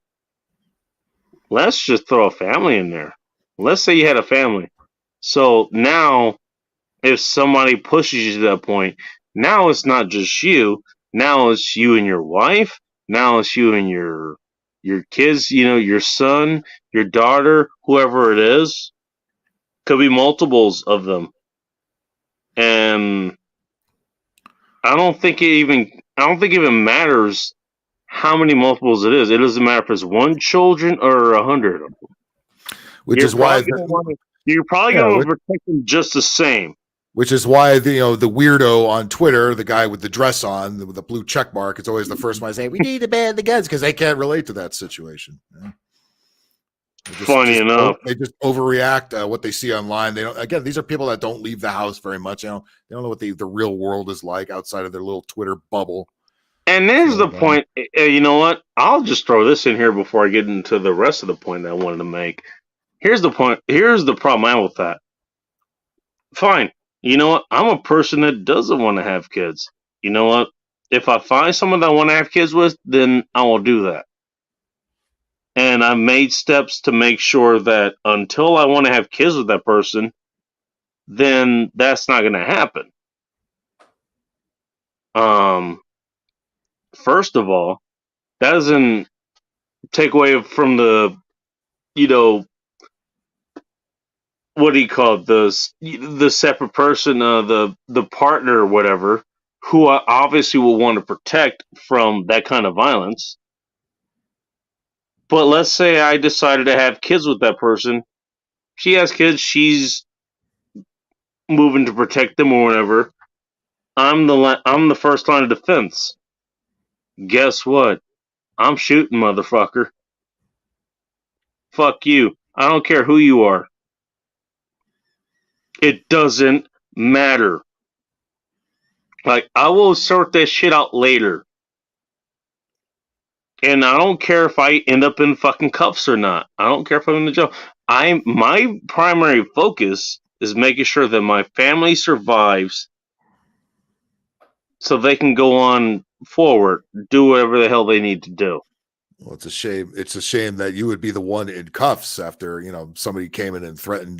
Let's just throw a family in there. Let's say you had a family. So now, if somebody pushes you to that point, now it's not just you. Now it's you and your wife. Now it's you and your kids, your son, your daughter, whoever it is. Could be multiples of them. And I don't think it even matters how many multiples it is. It doesn't matter if it's one children or 100 of them. You're probably going to protect them just the same. Which is why the weirdo on Twitter, the guy with the dress on, with the blue check mark, it's always the first one to say, we need to ban the guns, because they can't relate to that situation. Funny enough. They just overreact what they see online. They don't. Again, these are people that don't leave the house very much. They don't know what the real world is like outside of their little Twitter bubble. And there's the point. You know what? I'll just throw this in here before I get into the rest of the point that I wanted to make. Here's the point. Here's the problem I have with that. Fine. You know what? I'm a person that doesn't want to have kids. You know what? If I find someone that I want to have kids with, then I will do that. And I made steps to make sure that until I want to have kids with that person, then that's not going to happen. First of all, that doesn't take away from the, what do you call it? The separate person, the partner or whatever, who I obviously will want to protect from that kind of violence. But let's say I decided to have kids with that person. She has kids. She's moving to protect them or whatever. I'm the first line of defense. Guess what? I'm shooting, motherfucker. Fuck you. I don't care who you are. It doesn't matter. Like, I will sort that shit out later. And I don't care if I end up in fucking cuffs or not. I don't care if I'm in the jail. My primary focus is making sure that my family survives so they can go on forward, do whatever the hell they need to do. Well, it's a shame. It's a shame that you would be the one in cuffs after somebody came in and threatened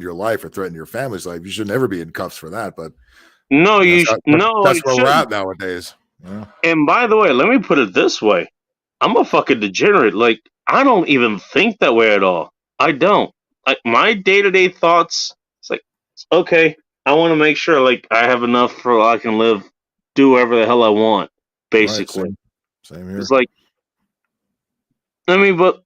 your life or threatened your family's life. You should never be in cuffs for that. But no, that's where we're at nowadays. Yeah. And by the way, let me put it this way: I'm a fucking degenerate. Like, I don't even think that way at all. I don't. Like, my day-to-day thoughts. It's like, okay, I want to make sure like I have enough for I can live, do whatever the hell I want. Basically, right, same here. It's like. I mean, but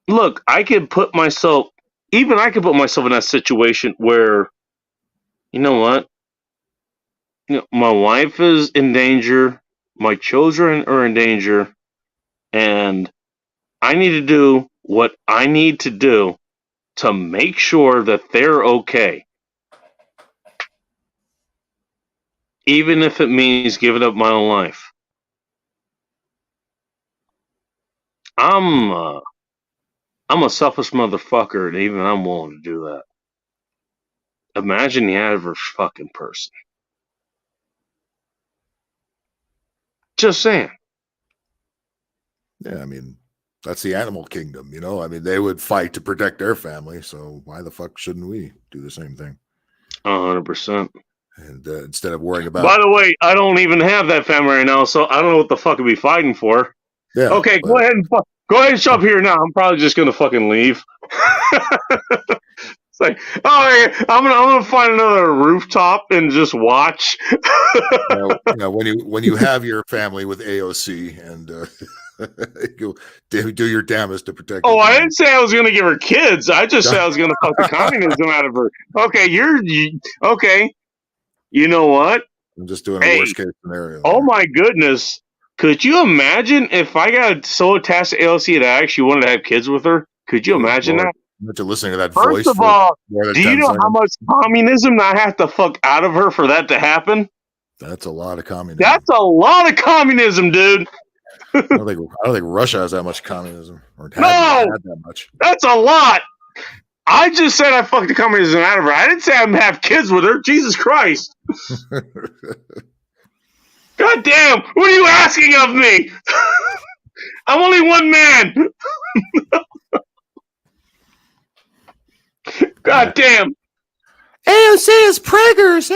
look, I could put myself in that situation where, you know what? My wife is in danger, my children are in danger, and I need to do what I need to do to make sure that they're okay. Even if it means giving up my own life. I'm a selfish motherfucker, and even I'm willing to do that. Imagine the average fucking person. Just saying. Yeah, I mean, that's the animal kingdom, I mean, they would fight to protect their family, so why the fuck shouldn't we do the same thing? 100%. And instead of worrying about... By the way, I don't even have that family right now, so I don't know what the fuck I'd be fighting for. Yeah. Okay, go ahead and shove here now. I'm probably just gonna fucking leave. It's like, I'm gonna find another rooftop and just watch. When you have your family with AOC and you do your damnedest to protect. Oh, I didn't say I was gonna give her kids. I just said I was gonna fuck the communism out of her. Okay, okay. You know what? I'm just doing a worst case scenario. Oh my goodness. Could you imagine if I got so attached to AOC that I actually wanted to have kids with her? Could you imagine that? Imagine listening to that voice. First of all, do you know how much communism I have to fuck out of her for that to happen? That's a lot of communism. That's a lot of communism, dude. I don't think Russia has that much communism. Or had that much. That's a lot. I just said I fucked the communism out of her. I didn't say I'm gonna have kids with her. Jesus Christ. God damn, what are you asking of me? I'm only one man. God damn. AOC is preggers,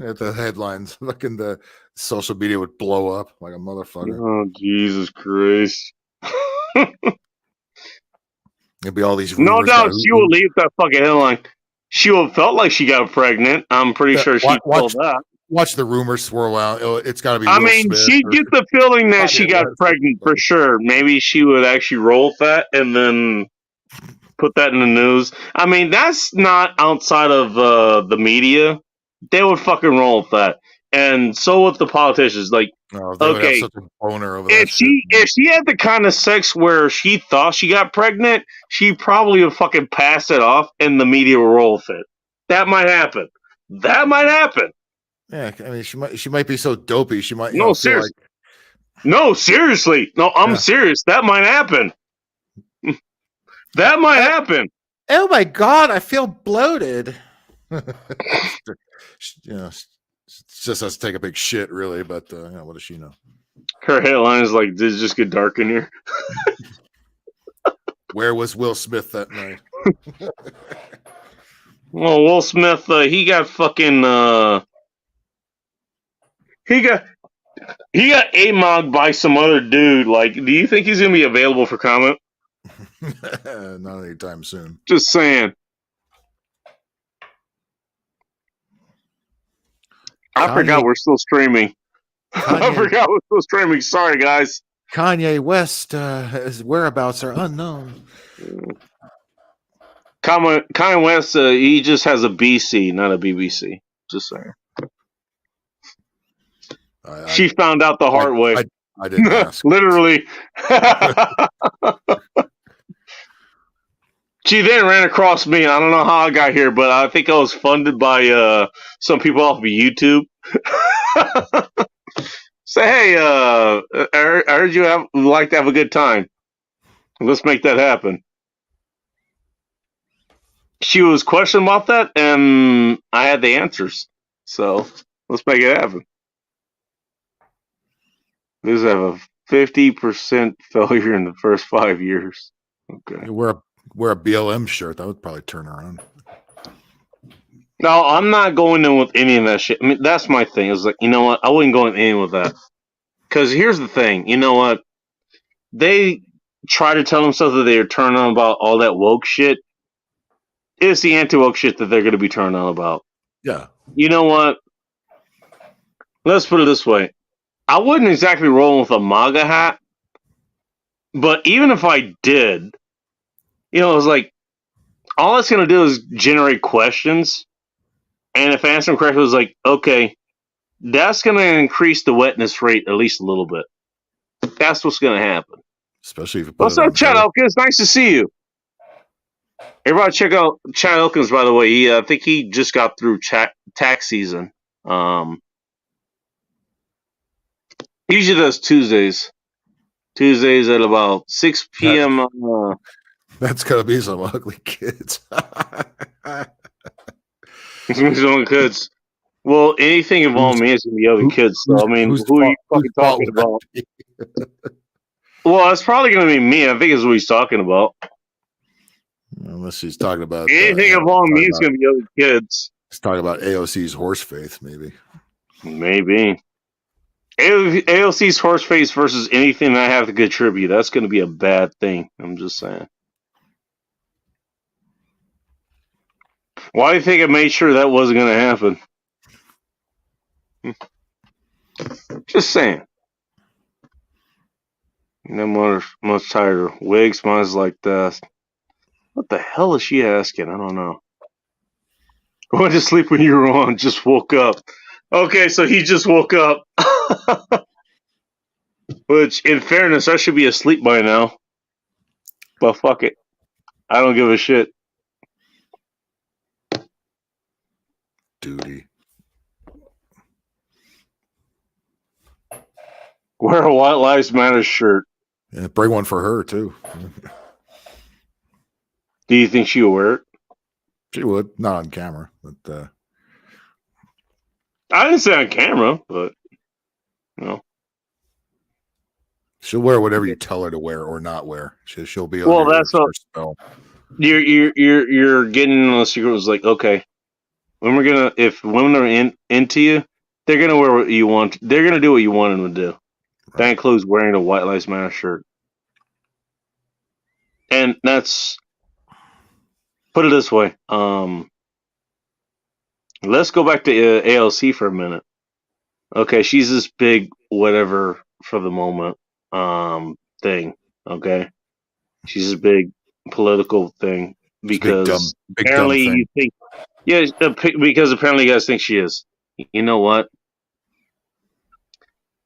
At the headlines, looking the social media would blow up like a motherfucker. Oh, Jesus Christ. It'd be all these No rumors doubt she will leave that fucking headline. She will have felt like she got pregnant. I'm pretty sure she told that. Watch the rumors swirl out. It's got to be. I mean, she get the feeling that she got pregnant for sure. Maybe she would actually roll with that and then put that in the news. I mean, that's not outside of the media. They would fucking roll with that. And so with the politicians. Like, okay, such a boner over if she had the kind of sex where she thought she got pregnant, she probably would fucking pass it off and the media will roll with it. That might happen. That might happen. Yeah, I mean, she might be so dopey. She might. No, seriously. No, seriously. No, I'm serious. That might happen. That might happen. Oh my God, I feel bloated. She just has to take a big shit, really. But what does she know? Her headline is like, "Did it just get dark in here?" Where was Will Smith that night? Well, Will Smith, he got fucking. He got AMOG by some other dude. Like, do you think he's gonna be available for comment? Not anytime soon. Just saying. I forgot we're still streaming. I forgot we're still streaming. Sorry, guys. Kanye West, his whereabouts are unknown. Kanye West, he just has a BC, not a BBC. Just saying. She found out the hard way. I didn't ask. Literally. She then ran across me. I don't know how I got here, but I think I was funded by some people off of YouTube. Say, hey, I heard you like to have a good time. Let's make that happen. she was questioning about that, and I had the answers. So let's make it happen. This have a 50% failure in the first 5 years. Okay. You wear a BLM shirt, that would probably turn around. No, I'm not going in with any of that shit. I mean, that's my thing. Is like, you know what? I wouldn't go in with that. Because here's the thing. You know what? They try to tell themselves that they're turning on about all that woke shit. It's the anti-woke shit that they're going to be turning on about. Yeah. You know what? Let's put it this way. I wouldn't exactly roll with a MAGA hat. But even if I did, you know, it was like, all it's going to do is generate questions. And if I answer them correctly, it was like, okay, that's going to increase the wetness rate at least a little bit. That's what's going to happen. Especially if you put What's it on up, Chad Elkins? Nice to see you. Everybody check out Chad Elkins, by the way. I think he just got through tax season. He usually does Tuesdays. Tuesdays at about 6 p.m. That's going to be some ugly kids. Some kids. Well, anything involving me is going to be other kids. So, I mean, who are you fucking talking about? Well, it's probably going to be me. I think is what he's talking about. Unless he's talking about anything involving me is going to be other kids. He's talking about AOC's horse faith, maybe. Maybe. AOC's horse faith versus anything I have to contribute. That's going to be a bad thing. I'm just saying. Why do you think I made sure that wasn't going to happen? Just saying. No much tighter. Wig smiles like that. What the hell is she asking? I don't know. I went to sleep when you were on. Just woke up. Okay, so he just woke up. Which, in fairness, I should be asleep by now. But fuck it. I don't give a shit. Duty. Wear a White Lives Matter shirt. Yeah, bring one for her, too. Do you think she would wear it? She would. Not on camera. But I didn't say on camera, but no. She'll wear whatever you tell her to wear or not wear. She'll be. Well, that's what you're getting on the secret. Was like, okay, if women are into you, they're gonna wear what you want. They're gonna do what you want them to do. Right. That includes wearing a White Lives Matter shirt, and that's. Put it this way. Let's go back to AOC for a minute. Okay, she's this big whatever for the moment thing. Okay, she's this big political thing because apparently you think, because apparently you guys think she is. You know what?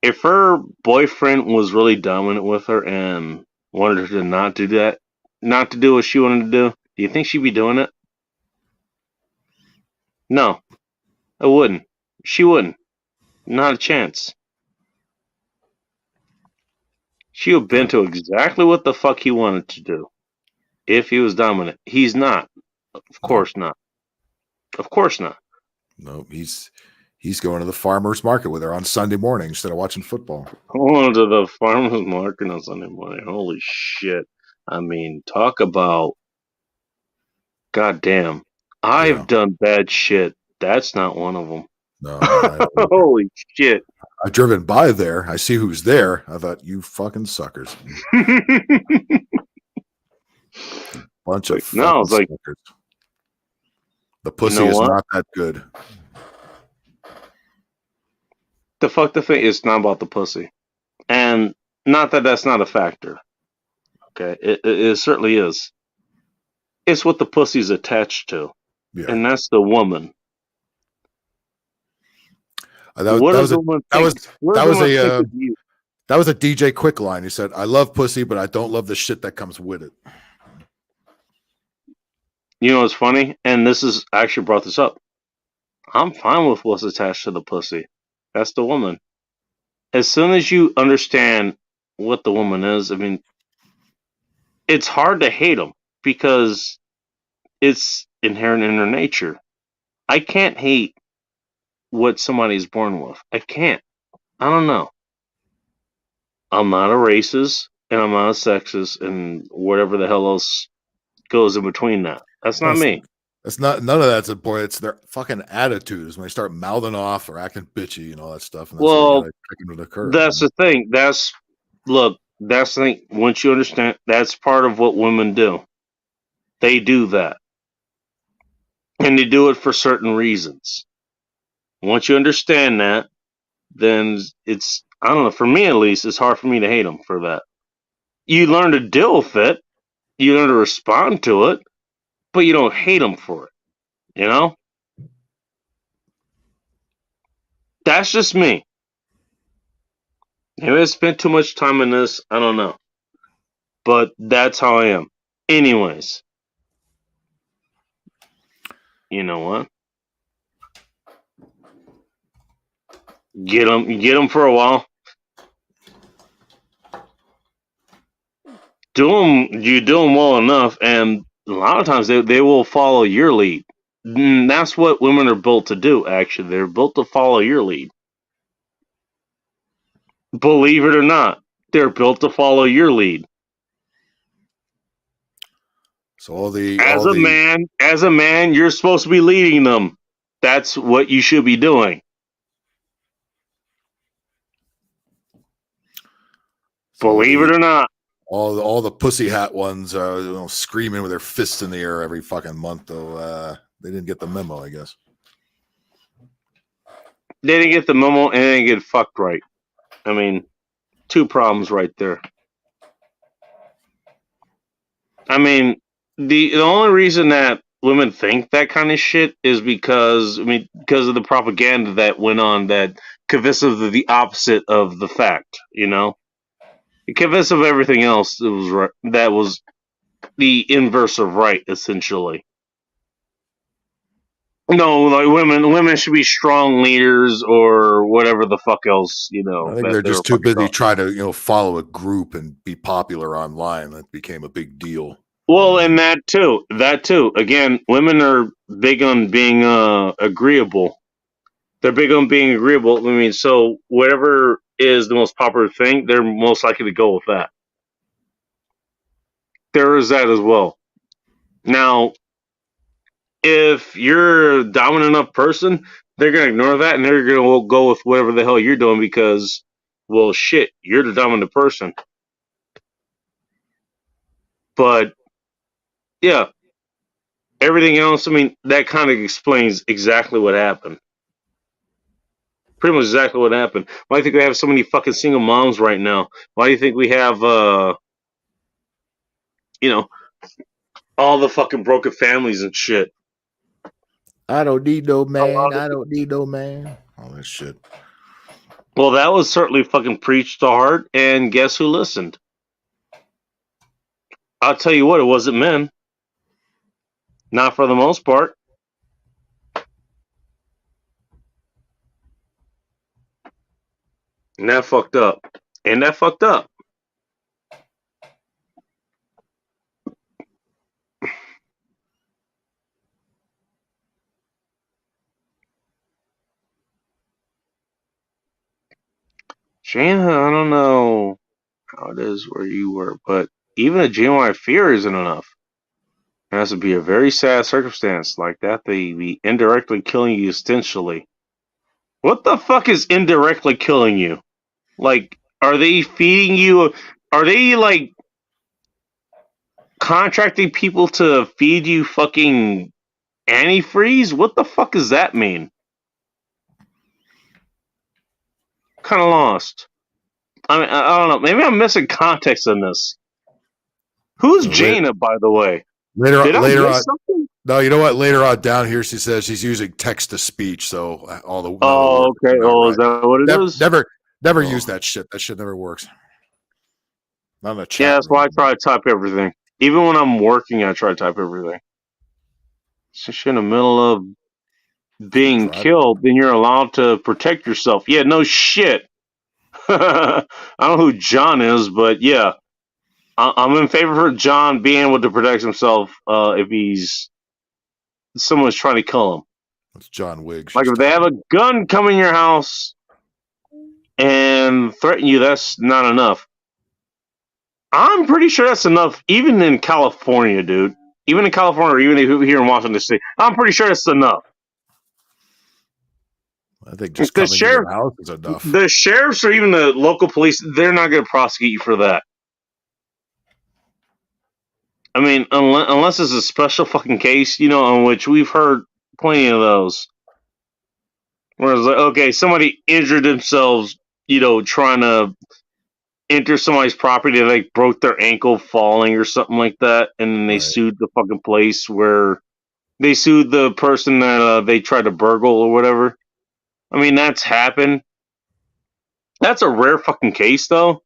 If her boyfriend was really dominant with her and wanted her to not do that, not to do what she wanted to do, do you think she'd be doing it? No, I wouldn't. She wouldn't. Not a chance. She would bend to exactly what the fuck he wanted to do. If he was dominant. He's not. Of course not. Of course not. No, he's going to the farmer's market with her on Sunday morning instead of watching football. Going to the farmer's market on Sunday morning. Holy shit. I mean, talk about goddamn. I've done bad shit. That's not one of them. No. Holy shit. I've driven by there. I see who's there. I thought, you fucking suckers. Bunch of no, it's like suckers. The pussy is not that good. The fuck the thing, it's not about the pussy. And not that that's not a factor. Okay, it certainly is. It's what the pussy's attached to. Yeah. And that's the woman. That was a DJ Quick line. He said, "I love pussy, but I don't love the shit that comes with it." You know what's funny? And this is actually brought this up. I'm fine with what's attached to the pussy. That's the woman. As soon as you understand what the woman is, I mean, it's hard to hate them because it's inherent in their nature. I can't hate what somebody's born with. I can't. I don't know. I'm not a racist, and I'm not a sexist, and whatever the hell else goes in between that. That's not me. It's not, none of that's important. It's their fucking attitudes when they start mouthing off or acting bitchy and all that stuff. And that's when you Well, gotta kick them to the curb. that's the thing. That's the thing. Once you understand, that's part of what women do. They do that, and they do it for certain reasons. Once you understand that, then it's, I don't know, for me at least, it's hard for me to hate them for that. You learn to deal with it, you learn to respond to it, but you don't hate them for it. You know? That's just me. Maybe I spent too much time in this, I don't know. But that's how I am. Anyways. You know what? Get them for a while. You do them well enough, and a lot of times they will follow your lead. And that's what women are built to do, actually. They're built to follow your lead. Believe it or not, they're built to follow your lead. So as a man, you're supposed to be leading them. That's what you should be doing. Believe it or not. All the pussy hat ones screaming with their fists in the air every fucking month, though. They didn't get the memo, I guess. They didn't get the memo and they didn't get fucked right. I mean, two problems right there. I mean, the only reason that women think that kind of shit is because of the propaganda that went on that convinced of the opposite of the fact, you know? It convinced of everything else that was the inverse of right, essentially. No, like women should be strong leaders or whatever the fuck else, you know. I think they're just too busy trying to, follow a group and be popular online. That became a big deal. Well, and that too. Again, women are big on being agreeable. They're big on being agreeable. I mean, so whatever is the most popular thing, they're most likely to go with that. There is that as well. Now, if you're a dominant enough person, they're going to ignore that and they're going to go with whatever the hell you're doing because, well, shit, you're the dominant person. But, yeah, everything else, I mean, that kind of explains exactly what happened. Pretty much exactly what happened. Why do you think we have so many fucking single moms right now? Why do you think we have, all the fucking broken families and shit? I don't need no man. I don't need no man. All that shit. Well, that was certainly fucking preached to heart, and guess who listened? I'll tell you what, it wasn't men. Not for the most part. And that fucked up. Shana, I don't know how it is where you were, but even a genuine fear isn't enough. There has to be a very sad circumstance like that. They be indirectly killing you essentially. What the fuck is indirectly killing you? Like, are they feeding you? Are they, like, contracting people to feed you fucking antifreeze? What the fuck does that mean? Kind of lost. I mean, I don't know. Maybe I'm missing context in this. Who's Jaina, by the way? Later on. Something? No, you know what? Later on down here, she says she's using text to speech. So all the okay. Oh, is that what it is? Never use that shit. That shit never works. Not in a chat. Yeah, that's why I try to type everything. Even when I'm working, I try to type everything. Since you're in the middle of being killed, then you're allowed to protect yourself. Yeah, no shit. I don't know who John is, but yeah. I'm in favor for John being able to protect himself if he's someone's trying to kill them. That's John Wick. Like if they have a gun come in your house and threaten you, that's not enough. I'm pretty sure that's enough, even in California, dude. Even in California, or even here in Washington State, I'm pretty sure it's enough. I think just coming to your house is enough. The sheriffs or even the local police, they're not going to prosecute you for that. I mean, unless it's a special fucking case, you know, on which we've heard plenty of those. Where it's like, okay, somebody injured themselves, you know, trying to enter somebody's property, they like broke their ankle falling or something like that, and then they sued the fucking place where they sued the person that they tried to burgle or whatever. I mean, that's happened. That's a rare fucking case, though.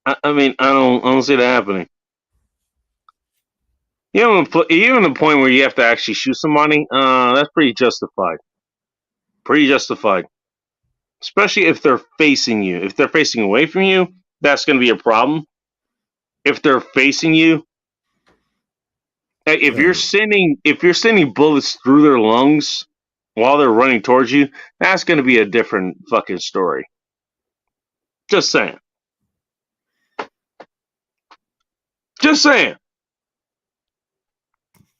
I mean, I don't see that happening. You know, even the point where you have to actually shoot somebody, that's pretty justified. Pretty justified. Especially if they're facing you. If they're facing away from you, that's going to be a problem. If they're facing you, if you're sending bullets through their lungs while they're running towards you, that's going to be a different fucking story. Just saying. Just saying.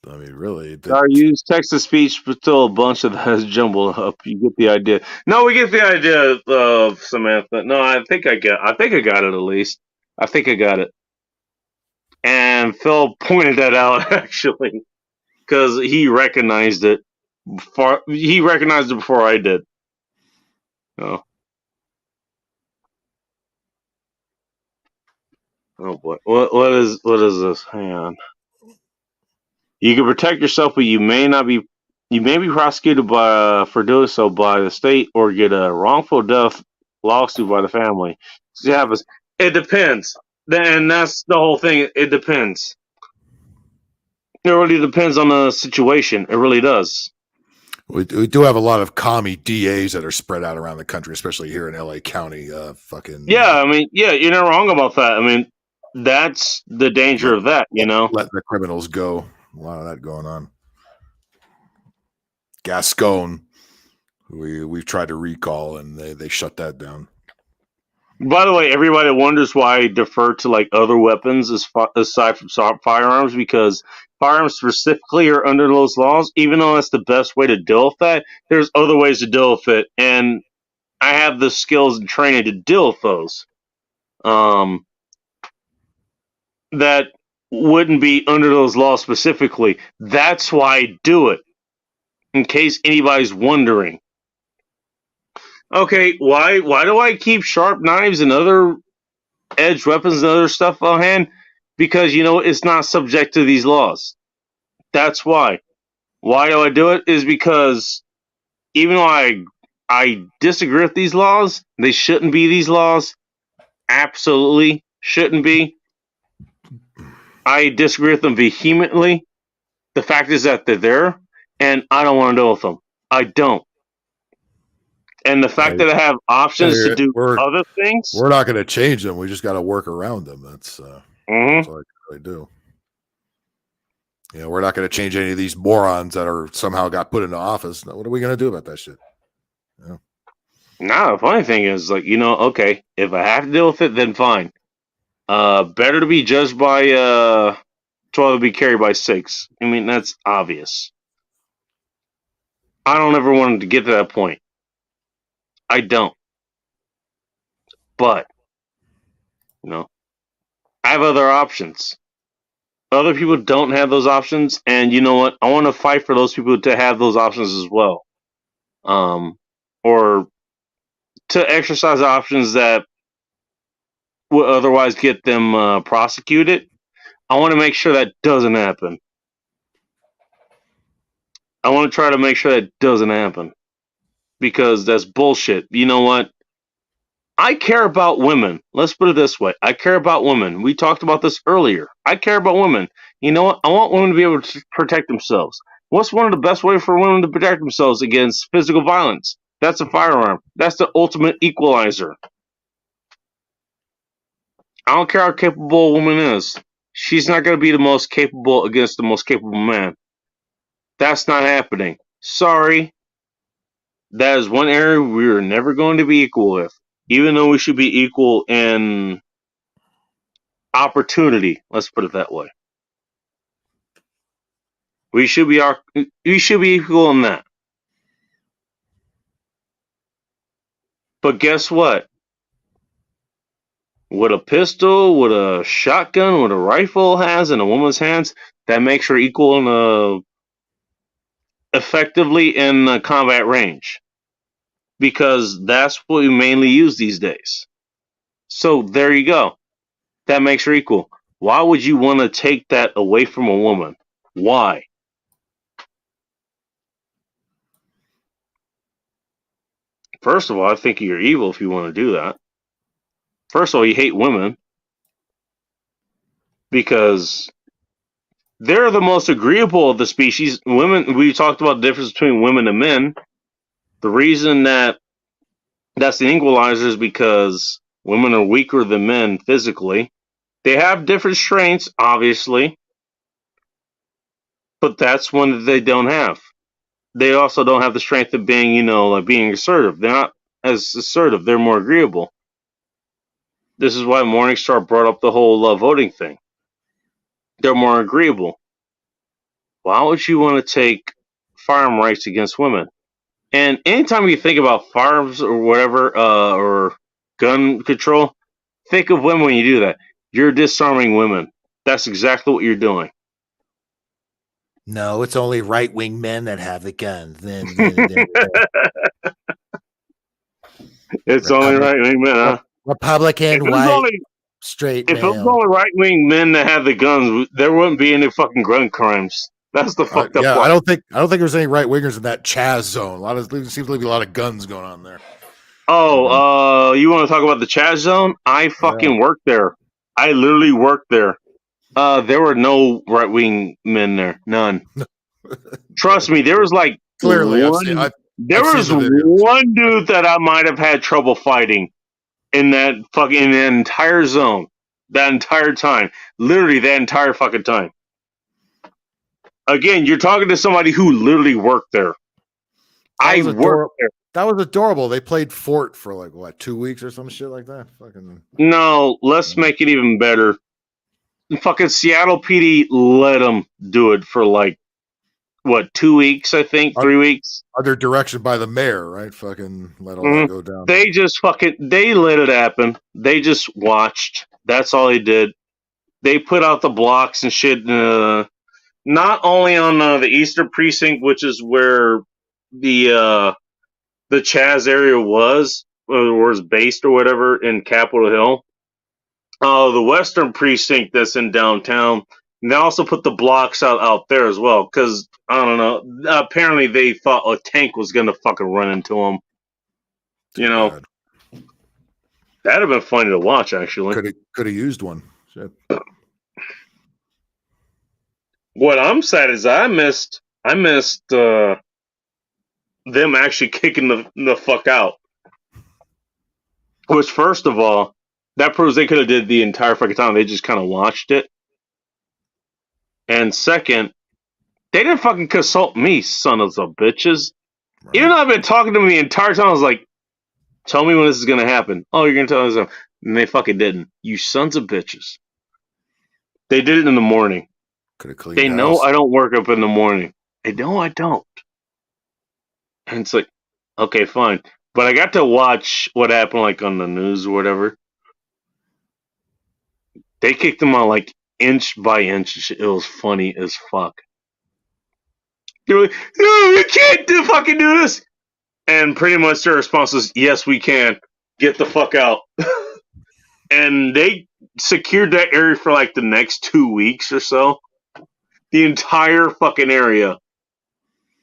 I mean, really. I use text-to-speech, but still a bunch of that is jumbled up. You get the idea. No, we get the idea of Samantha. No, I think I got it at least. I think I got it. And Phil pointed that out actually, because he recognized it. He recognized it before I did. Oh. Oh boy. What is this? Hang on. You can protect yourself, but you may be prosecuted for doing so by the state or get a wrongful death lawsuit by the family. It depends. And that's the whole thing. It depends. It really depends on the situation. It really does. We do have a lot of commie DAs that are spread out around the country, especially here in LA County. Yeah, I mean, yeah, you're not wrong about that. I mean, that's the danger of that, you know? Letting the criminals go. A lot of that going on. Gascon, we've tried to recall, and they shut that down. By the way, everybody wonders why I defer to like other weapons aside from firearms, because firearms specifically are under those laws. Even though that's the best way to deal with that, there's other ways to deal with it, and I have the skills and training to deal with those. That wouldn't be under those laws specifically. That's why I do it. In case anybody's wondering. Okay, why do I keep sharp knives and other edged weapons and other stuff on hand? Because, you know, it's not subject to these laws. That's why. Why do I do it? Is because even though I disagree with these laws, they shouldn't be these laws. Absolutely shouldn't be. I disagree with them vehemently. The fact is that they're there, and I don't want to deal with them. I don't. And the fact that I have options to do other things. We're not going to change them. We just got to work around them. That's all I can really do. You know, we're not going to change any of these morons that are somehow got put into office. What are we going to do about that shit? Yeah. Nah, the funny thing is, like, you know, okay, if I have to deal with it, then fine. Better to be judged by 12 to be carried by 6. I mean, that's obvious. I don't ever want to get to that point. I don't. But, you know, I have other options. Other people don't have those options, and you know what? I want to fight for those people to have those options as well. Or to exercise options that would otherwise get them prosecuted. I want to make sure that doesn't happen. I want to try to make sure that doesn't happen. Because that's bullshit. You know what? I care about women. Let's put it this way. I care about women. We talked about this earlier. I care about women. You know what? I want women to be able to protect themselves. What's one of the best ways for women to protect themselves against physical violence? That's a firearm. That's the ultimate equalizer. I don't care how capable a woman is. She's not going to be the most capable against the most capable man. That's not happening. Sorry. That is one area we're never going to be equal with. Even though we should be equal in opportunity, let's put it that way. We should be equal in that. But guess what? What a pistol, what a shotgun, what a rifle has in a woman's hands, that makes her equal in effectively in the combat range. Because that's what we mainly use these days. So there you go. That makes her equal. Why would you want to take that away from a woman? Why? First of all, I think you're evil if you want to do that. First of all, you hate women because they're the most agreeable of the species. Women, we talked about the difference between women and men. The reason that's the equalizer is because women are weaker than men physically. They have different strengths, obviously, but that's one that they don't have. They also don't have the strength of being, like being assertive. They're not as assertive. They're more agreeable. This is why Morningstar brought up the whole voting thing. They're more agreeable. Why would you want to take firearm rights against women? And anytime you think about firearms or whatever, or gun control, think of women when you do that. You're disarming women. That's exactly what you're doing. No, it's only right-wing men that have the guns. It's only right-wing men, huh? Republican, white, straight If it was male. only right-wing men that have the guns, there wouldn't be any fucking gun crimes. That's the fucked up Yeah, part. I don't think there's any right wingers in that Chaz zone. There seems to be a lot of guns going on there. Oh, you want to talk about the Chaz zone? I fucking worked there. I literally worked there. There were no right-wing men there. None. Trust me, there was like Clearly, I've one, seen there I've was seen the videos. one dude that I might have had trouble fighting in that entire zone. That entire time. Literally that entire fucking time. Again, you're talking to somebody who literally worked there. I worked there. That was adorable. They played Fort for like what, 2 weeks or some shit like that. Fucking No, let's make it even better. Fucking Seattle PD let them do it for like, what, 2 weeks, I think? 3 weeks? under direction by the mayor, right? Fucking let all that go down. They just they let it happen. They just watched. That's all they did. They put out the blocks and shit, not only on the Eastern Precinct, which is where the Chaz area was based or whatever in Capitol Hill. The Western Precinct that's in downtown. And they also put the blocks out there as well, because I don't know. Apparently, they thought a tank was gonna fucking run into them. That'd have been funny to watch. Actually, could have used one. Shit. What I'm sad is I missed them actually kicking the fuck out. Which, first of all, that proves they could have did the entire fucking time. They just kind of watched it. And second, they didn't fucking consult me, son of some bitches. Right. Even though I've been talking to them the entire time, I was like, tell me when this is going to happen. Oh, you're going to tell us something. And they fucking didn't. You sons of bitches. They did it in the morning. They know I don't work up in the morning. They know I don't. And it's like, okay, fine. But I got to watch what happened like on the news or whatever. They kicked them out like inch by inch. It was funny as fuck. They were like, no, we can't fucking do this. And pretty much their response was, yes, we can. Get the fuck out. And they secured that area for like the next 2 weeks or so. The entire fucking area.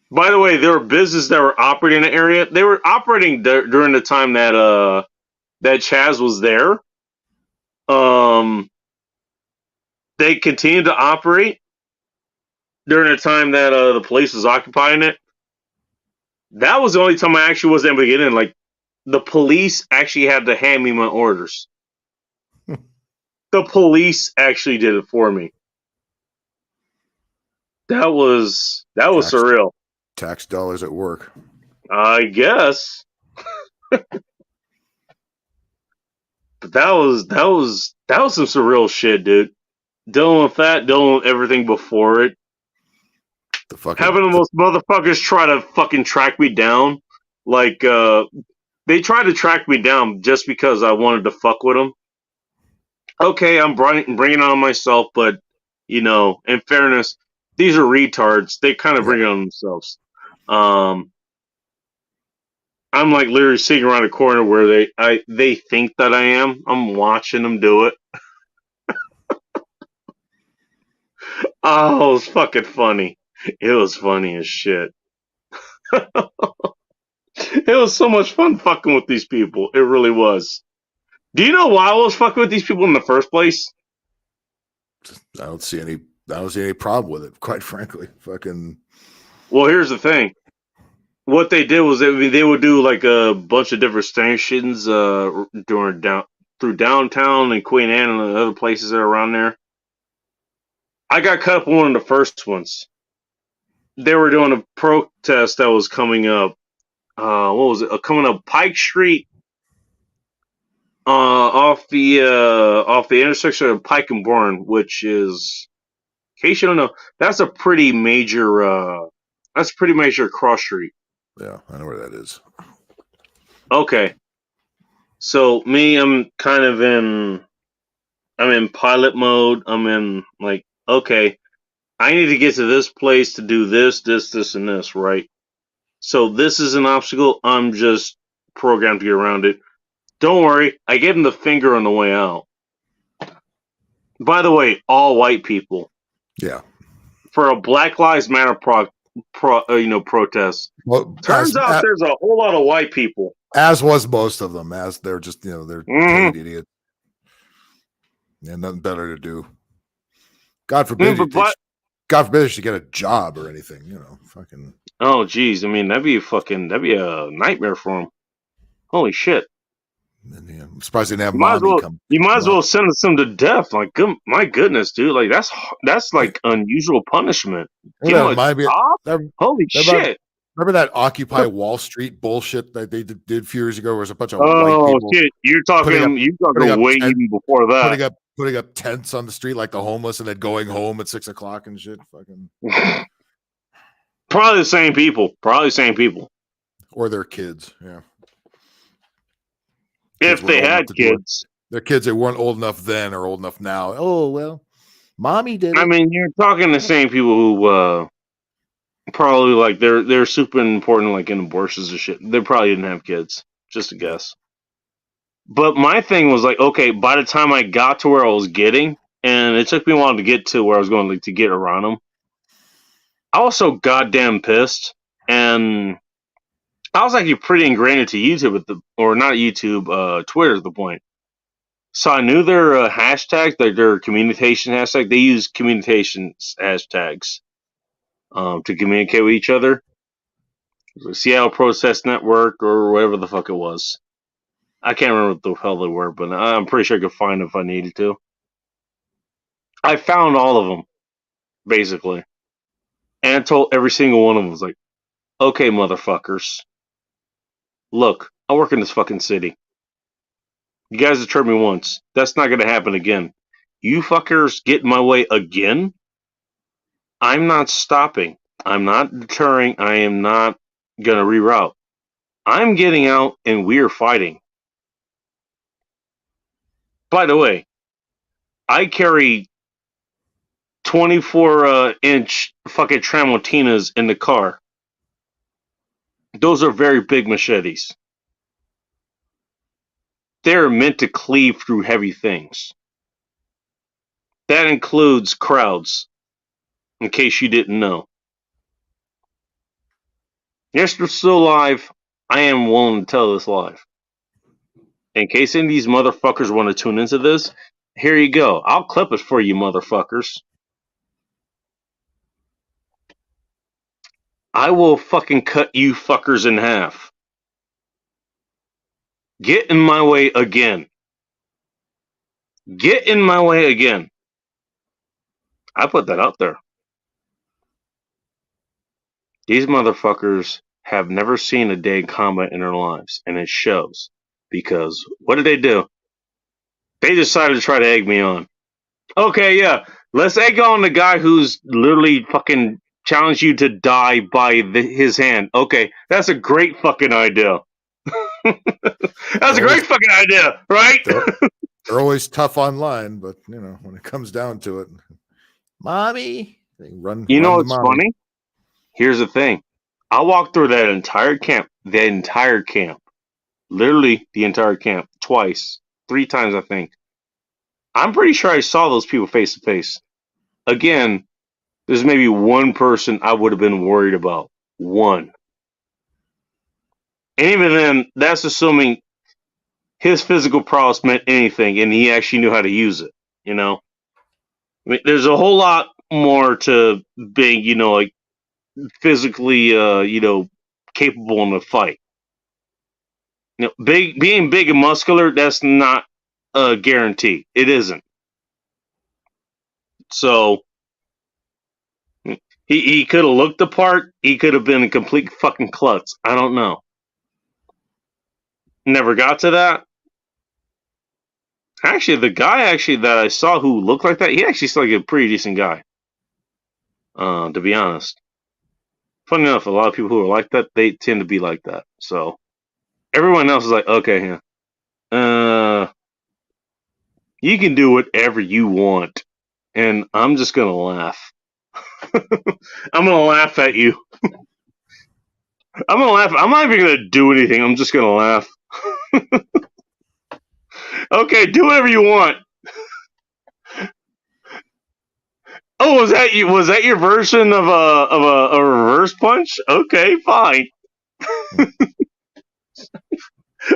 By the way, there were businesses that were operating in the area. They were operating during the time that that Chaz was there. They continued to operate during the time that the police was occupying it. That was the only time I actually wasn't able to get in. Like, the police actually had to hand me my orders. The police actually did it for me. That was Tax- surreal. Tax dollars at work. I guess. But that was some surreal shit, dude. Dealing with that, dealing with everything before it. The fucking Having the most motherfuckers try to fucking track me down. Like, they tried to track me down just because I wanted to fuck with them. Okay, I'm bringing it on myself, but, you know, in fairness, these are retards. They kind of bring it on themselves. I'm like literally sitting around a corner where they think that I am. I'm watching them do it. Oh, it was fucking funny. It was funny as shit. It was so much fun fucking with these people. It really was. Do you know why I was fucking with these people in the first place? I don't see any problem with it, quite frankly. Fucking. Well, here's the thing. What they did was they would do like a bunch of different stations through downtown and Queen Anne and the other places that are around there. I got cut up in one of the first ones. They were doing a protest that was coming up. What was it? Coming up Pike Street, off the intersection of Pike and Bourne, which is, in case you don't know, that's a pretty major cross street. Yeah, I know where that is. Okay, so me, I'm in pilot mode. I'm in like, okay, I need to get to this place to do this, and this, right? So this is an obstacle. I'm just programmed to get around it. Don't worry, I gave him the finger on the way out. By the way, all white people. Yeah. For a Black Lives Matter protest. Well, turns out there's a whole lot of white people. As was most of them, as they're just they're paid idiots. And nothing better to do. God forbid. God forbid they should get a job or anything. Fucking. Oh, geez. I mean, that'd be a nightmare for them. Holy shit. And, I'm surprised they didn't have mommy come. You might as well sentence them to death. Like, my goodness, dude. Like, that's like unusual punishment. Holy shit. Remember that Occupy Wall Street bullshit that they did a few years ago? Where it was a bunch of white people. Shit. You're talking way even before that. Putting up tents on the street like the homeless and then going home at 6 o'clock and shit. Fucking. Probably the same people. Or their kids. Yeah. If they had kids. Their kids, they weren't old enough then or old enough now. Oh, well, mommy did it. I mean, you're talking the same people who probably like they're super important like in abortions and shit. They probably didn't have kids. Just a guess. But my thing was like, okay, by the time I got to where I was getting, and it took me a while to get to where I was going, like, to get around them, I was so goddamn pissed. And I was actually pretty ingrained into YouTube not YouTube, Twitter at the point. So I knew their hashtags, their communication hashtag. They use communications hashtags to communicate with each other. The Seattle Protest Network or whatever the fuck it was. I can't remember what the hell they were, but I'm pretty sure I could find them if I needed to. I found all of them, basically. And I told every single one of them, was like, okay, motherfuckers. Look, I work in this fucking city. You guys deterred me once. That's not going to happen again. You fuckers get in my way again? I'm not stopping. I'm not deterring. I am not going to reroute. I'm getting out and we're fighting. By the way, I carry 24-inch fucking Tramontinas in the car. Those are very big machetes. They're meant to cleave through heavy things. That includes crowds, in case you didn't know. Yes, we're still live. I am willing to tell this live. In case any of these motherfuckers want to tune into this, here you go. I'll clip it for you, motherfuckers. I will fucking cut you fuckers in half. Get in my way again. Get in my way again. I put that out there. These motherfuckers have never seen a day in combat in their lives, and it shows. Because what did they do? They decided to try to egg me on. Okay, yeah, let's egg on the guy who's literally fucking challenged you to die by his hand. Okay, that's a great fucking idea. That's a great fucking idea, right? They're always tough online, but when it comes down to it, mommy, they run. You know run what's funny? Here's the thing. I walked through that entire camp, literally the entire camp, twice, 3 times, I think. I'm pretty sure I saw those people face to face. Again, there's maybe one person I would have been worried about. One. And even then, that's assuming his physical prowess meant anything and he actually knew how to use it, I mean, there's a whole lot more to being, like physically, capable in a fight. Being big and muscular, that's not a guarantee. It isn't. So he could have looked the part. He could have been a complete fucking klutz. I don't know. Never got to that. Actually, the guy that I saw who looked like that, he actually seemed like a pretty decent guy. To be honest. Funny enough, a lot of people who are like that, they tend to be like that. So everyone else is like, okay, yeah. You can do whatever you want. And I'm just gonna laugh. I'm gonna laugh at you. I'm gonna laugh. I'm not even gonna do anything. I'm just gonna laugh. Okay, do whatever you want. Oh, was that you? Was that your version of a reverse punch? Okay, fine.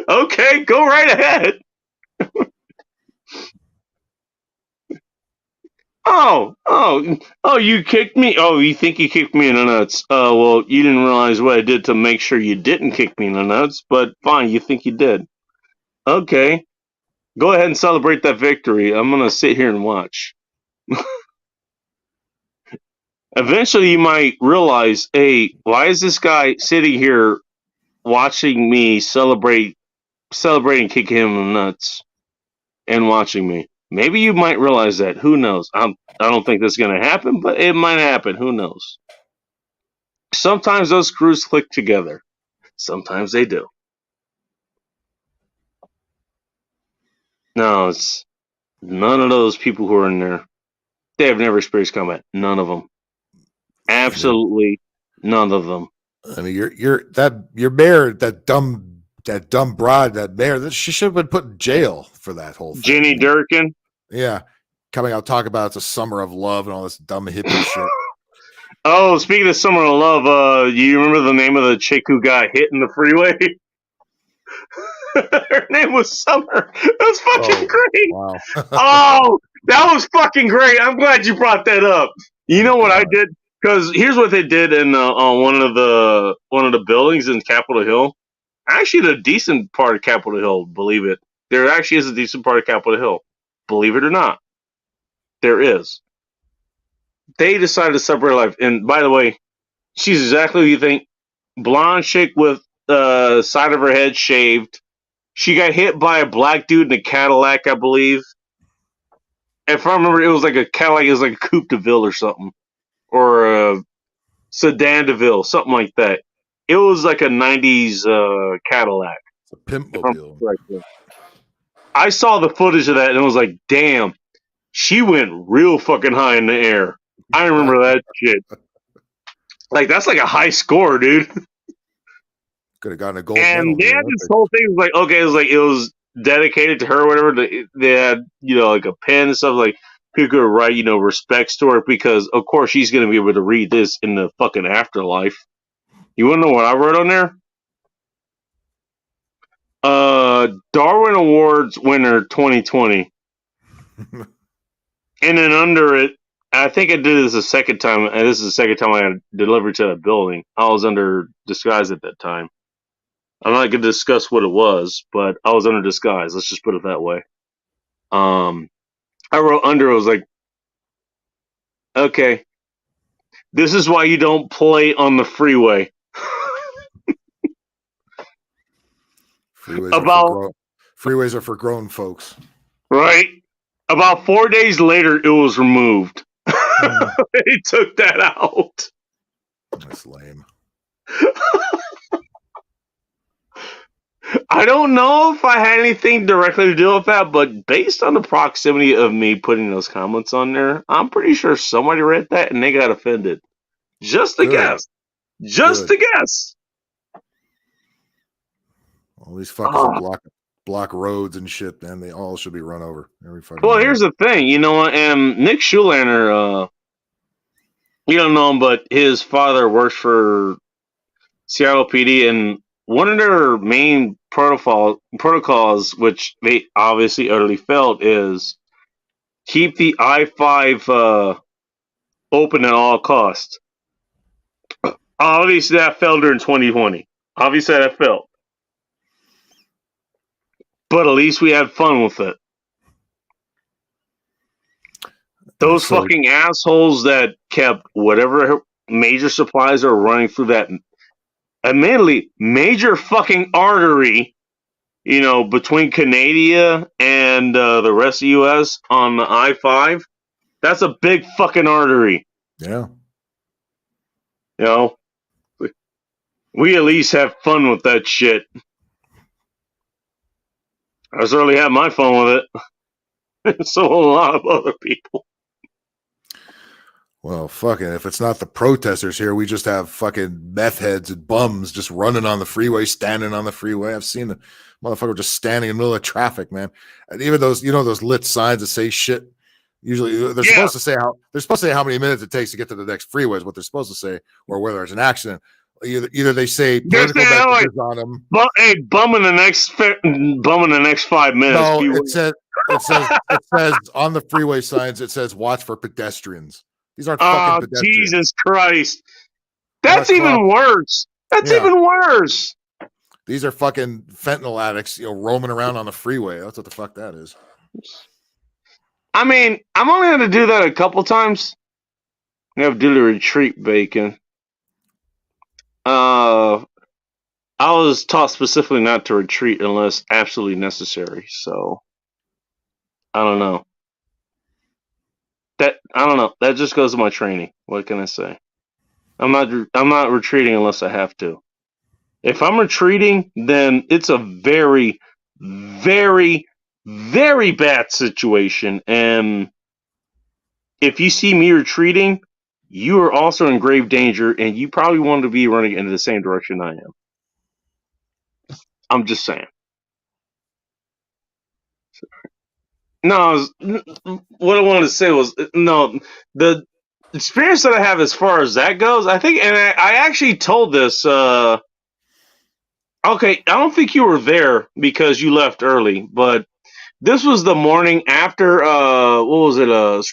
Okay, go right ahead. Oh, you kicked me? Oh, you think you kicked me in the nuts? Well, you didn't realize what I did to make sure you didn't kick me in the nuts, but fine, you think you did. Okay. Go ahead and celebrate that victory. I'm going to sit here and watch. Eventually, you might realize, hey, why is this guy sitting here watching me celebrating kicking him in the nuts and watching me? Maybe you might realize that. Who knows? I don't think that's going to happen, but it might happen. Who knows? Sometimes those screws click together. Sometimes they do. No, it's none of those people who are in there. They have never experienced combat. None of them. Absolutely none of them. I mean, your mayor, that dumb broad, that mayor, she should have been put in jail for that whole thing. Jenny Durkin. Yeah, coming out talking about it's a summer of love and all this dumb hippie shit. Oh, speaking of summer of love, you remember the name of the chick who got hit in the freeway? Her name was Summer. That was fucking great. Wow. Oh, that was fucking great. I'm glad you brought that up. You know what I did? Because here's what they did in on one of the buildings in Capitol Hill. Actually, the decent part of Capitol Hill, believe it. There actually is a decent part of Capitol Hill. Believe it or not, there is. They decided to separate life. And by the way, she's exactly who you think. Blonde chick with the side of her head shaved. She got hit by a black dude in a Cadillac, I believe. If I remember, it was like a Cadillac. It was like a Coupe de Ville or something. Or a Sedan de Ville, something like that. It was like a 90s Cadillac. It's a pimp mobile. I saw the footage of that and I was like, damn, she went real fucking high in the air. I remember that shit. Like, that's like a high score, dude. Could have gotten a gold And medal. they had this whole thing, like, okay, it was dedicated to her or whatever. They had, like a pen and stuff, like, people could write, respects to her because, of course, she's going to be able to read this in the fucking afterlife. You want to know what I wrote on there? Darwin Awards winner 2020. And then under it, I think I did this a second time, and this is the second time I had delivered to that building. I was under disguise at that time. I'm not going to discuss what it was, but I was under disguise. Let's just put it that way. I wrote under, I was like, okay, This is why you don't play on the freeway. Freeways are for grown folks. Right? About 4 days later, it was removed. They took that out. That's lame. I don't know if I had anything directly to do with that, but based on the proximity of me putting those comments on there, I'm pretty sure somebody read that and they got offended. Just a Good. guess. Just Good. a guess. All these fuckers are block roads and shit, man. They all should be run over. Every fucking Well, one. here's the thing, you know, and Nick Schulander, you don't know him, but his father works for Seattle PD, and one of their main protocols, which they obviously utterly failed, is keep the I-5 open at all costs. Obviously, that failed during 2020. Obviously, that failed. But at least we had fun with it. Those fucking assholes that kept whatever major supplies are running through that, admittedly, major fucking artery, you know, between Canada and the rest of the U.S. on the I-5, that's a big fucking artery. Yeah. You know, we at least have fun with that shit. I certainly had my fun with it. So a lot of other people. Well, fucking, if it's not the protesters here, we just have fucking meth heads and bums just running on the freeway, standing on the freeway. I've seen the motherfucker just standing in the middle of traffic, man. And even those, you know, those lit signs that say shit. Usually they're supposed to say how many minutes it takes to get to the next freeway is what they're supposed to say, or whether there's an accident. Either they say political messages on them. Hey, bum in the next 5 minutes. No, it says on the freeway signs, it says watch for pedestrians. These aren't fucking pedestrians. Jesus Christ. That's even worse. That's even worse. These are fucking fentanyl addicts, you know, roaming around on the freeway. That's what the fuck that is. I mean, I'm only going to do that a couple times. I have to do the retreat bacon. I was taught specifically not to retreat unless absolutely necessary. So, I don't know. I don't know. That just goes to my training. What can I say? I'm not retreating unless I have to. If I'm retreating, then it's a very, very, very bad situation. And if you see me retreating, you are also in grave danger, and you probably want to be running in the same direction I am. I'm just saying. No, what I wanted to say was, no, the experience that I have as far as that goes, I think, and I actually told this, okay, I don't think you were there because you left early, but this was the morning after, what was it, the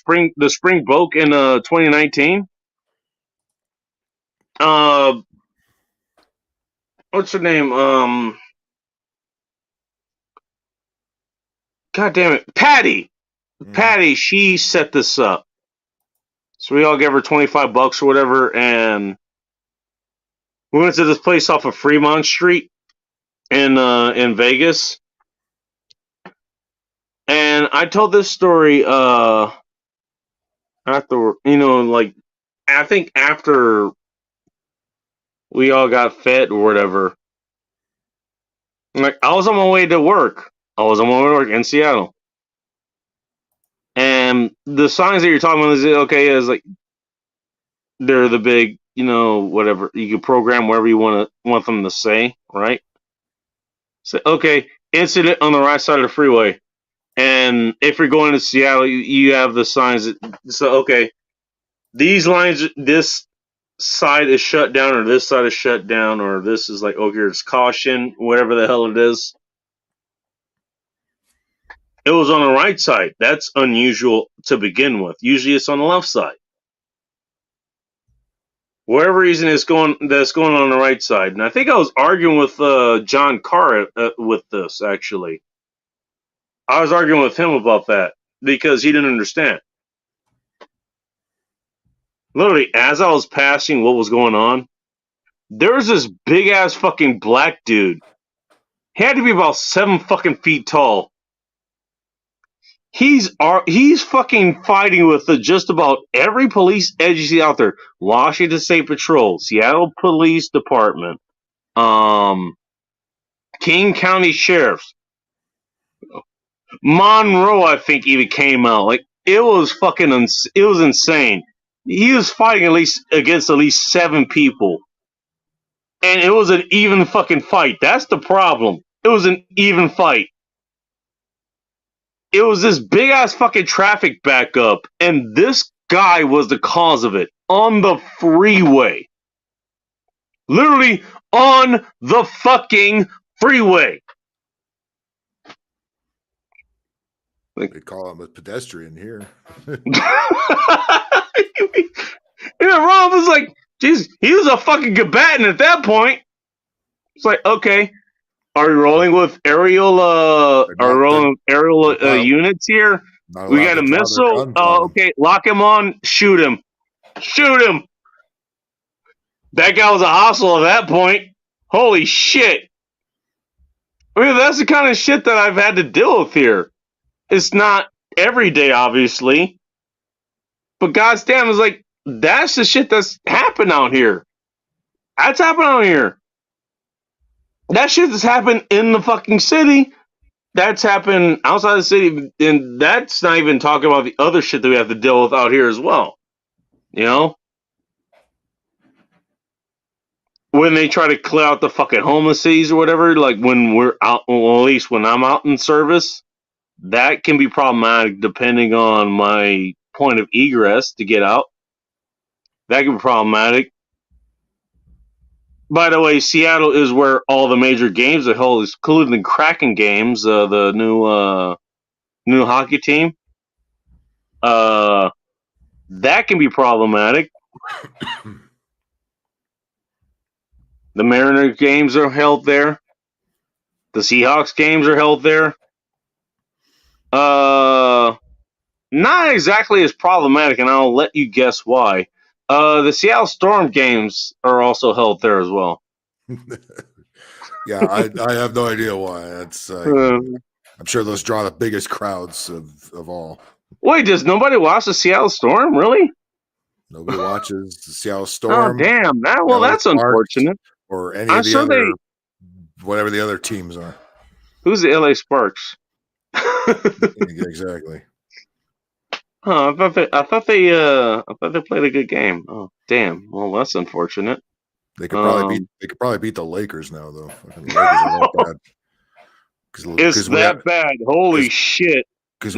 spring broke in 2019. What's her name? God damn it. Patty, she set this up. So we all gave her $25 or whatever, and we went to this place off of Fremont Street in Vegas. And I told this story after, you know, like, I think after we all got fed or whatever. Like, I was on my way to work. In Seattle. And the signs that you're talking about is like they're the big, you know, whatever. You can program whatever you want them to say, right? So okay, incident on the right side of the freeway. And if you're going to Seattle, you have the signs so okay, these lines, this side is shut down, or this side is shut down, or this is like, okay, it's caution, whatever the hell it is. It was on the right side. That's unusual to begin with. Usually it's on the left side. Whatever reason that's going on the right side. And I think I was arguing with John Carr with this, actually. I was arguing with him about that because he didn't understand. literally, as I was passing what was going on, there was this big ass fucking black dude. He had to be about 7 fucking feet tall. He's fucking fighting with just about every police agency out there. Washington State Patrol, Seattle Police Department, King County Sheriffs, Monroe, I think, even came out. Like, it was fucking it was insane. He was fighting against at least 7 people. And it was an even fucking fight. That's the problem. It was an even fight. It was this big ass fucking traffic backup, and this guy was the cause of it on the freeway. Literally on the fucking freeway. They call him a pedestrian here. And Rob was like, "Jeez, he was a fucking combatant at that point." It's like, okay, are we rolling with aerial? Units here? We got a missile. Okay, lock him on. Shoot him. Shoot him. That guy was a hostile at that point. Holy shit! I mean, that's the kind of shit that I've had to deal with here. It's not every day, obviously, but goddamn, it's like that's the shit that's happened out here. That's happened out here. That shit that's happened in the fucking city. That's happened outside the city, and that's not even talking about the other shit that we have to deal with out here as well. You know? When they try to clear out the fucking homeless cities or whatever, like when we're out, well, at least when I'm out in service, that can be problematic depending on my point of egress to get out. That can be problematic. By the way, Seattle is where all the major games are held, including the Kraken games, the new hockey team. That can be problematic. The Mariners games are held there. The Seahawks games are held there. Not exactly as problematic, and I'll let you guess why. The Seattle Storm games are also held there as well. Yeah, I have no idea why. That's I'm sure those draw the biggest crowds of all. Wait, does nobody watch the Seattle Storm? Really? Nobody watches the Seattle Storm. Oh, damn! That's unfortunate. Or any of the other, whatever the other teams are. Who's the LA Sparks? Exactly. Oh, I thought they played a good game. Oh, damn. Well, that's unfortunate. They could probably beat the Lakers now, though. The Lakers are that bad. It's that bad. Holy shit. That's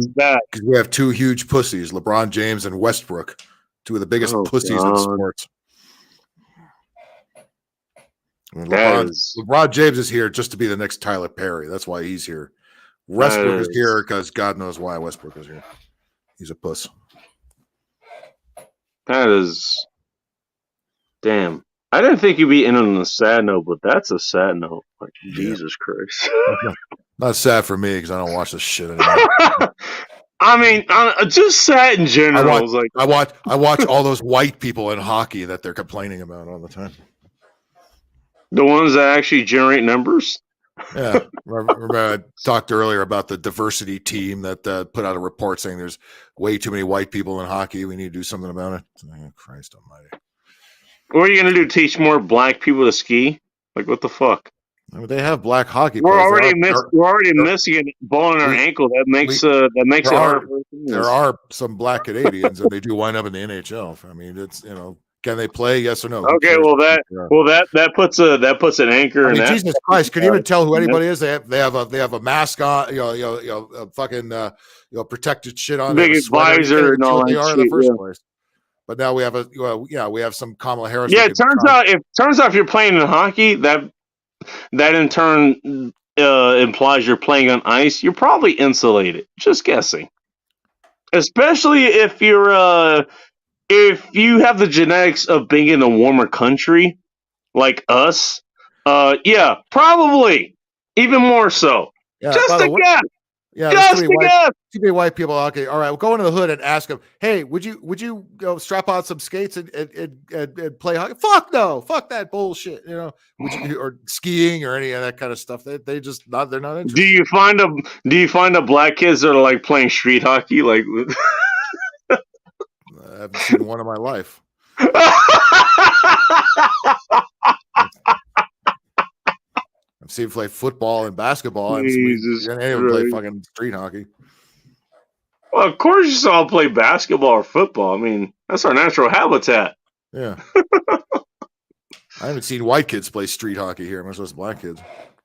bad. Because we have 2 huge pussies, LeBron James and Westbrook, 2 of the biggest pussies in sports. I mean, LeBron James is here just to be the next Tyler Perry. That's why he's here. Westbrook is here because God knows why Westbrook is here. He's a puss. That is... Damn. I didn't think you'd be in on a sad note, but that's a sad note. Like, Jesus Christ. Not sad for me because I don't watch this shit anymore. I mean, just sad in general. I watch all those white people in hockey that they're complaining about all the time. The ones that actually generate numbers? Yeah. Remember I talked earlier about the diversity team that put out a report saying there's way too many white people in hockey. We need to do something about it. Oh, Christ almighty. What are you going to do? Teach more black people to ski? Like, what the fuck? I mean, they have black hockey We're players. We're already missing a ball in our ankle. That makes it hard. There are some black Canadians, and they do wind up in the NHL. I mean, it's can they play? Yes or no? Okay, that puts an anchor. I mean, in Jesus Christ! Can you even tell who anybody is? They have a mask on, fucking protected shit on, big advisor and all that. They are in the first place. But now we have we have some Kamala Harris. Yeah, it turns out if you're playing in hockey, that in turn implies you're playing on ice. You're probably insulated. Just guessing. Especially if you're if you have the genetics of being in a warmer country like us, yeah, probably even more so. Yeah, just a guess. Yeah, Gus too many white people. Okay, all right. We'll go into the hood and ask them. Hey, would you go strap on some skates and play hockey? Fuck no, fuck that bullshit. You know, would you, or skiing or any of that kind of stuff? They just not. They're not interested. Do you find the black kids that are like playing street hockey? Like, I haven't seen one in my life. I've seen play football and basketball. I haven't seen anyone play fucking street hockey. Well, of course you saw them play basketball or football. I mean, that's our natural habitat. Yeah. I haven't seen white kids play street hockey here, much less black kids.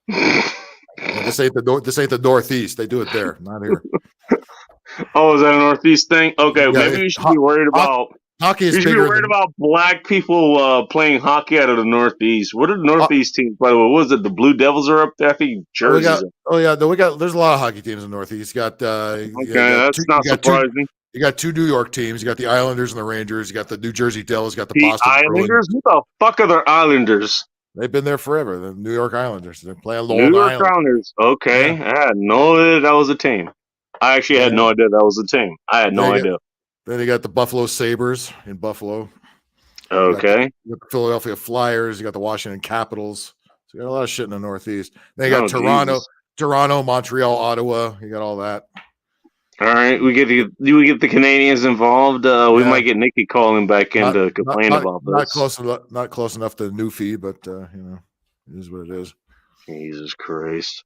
This ain't the Northeast. They do it there, not here. Oh, is that a Northeast thing? Okay, maybe you should be worried about hockey. You should be worried about black people playing hockey out of the Northeast. What are the Northeast teams, by the way? What was it? The Blue Devils are up there. I think Jersey's. There's a lot of hockey teams in the Northeast. You got that's not surprising. You got two New York teams. You got the Islanders and the Rangers. You got the New Jersey Devils. You got the Boston Islanders. Bruins. Who the fuck are the Islanders? They've been there forever. The New York Islanders. They're playing Long New York Island. Islanders. Okay, yeah. I had no idea that was a team. I actually had no idea that was a team. I had no idea. Then you got the Buffalo Sabres in Buffalo. Okay. You got the Philadelphia Flyers. You got the Washington Capitals. So you got a lot of shit in the Northeast. Then you got Toronto, Montreal, Ottawa. You got all that. All right, we get the Canadians involved. We might get Nikki calling back in to complain about this. Not close enough to the new feed, but it is what it is. Jesus Christ!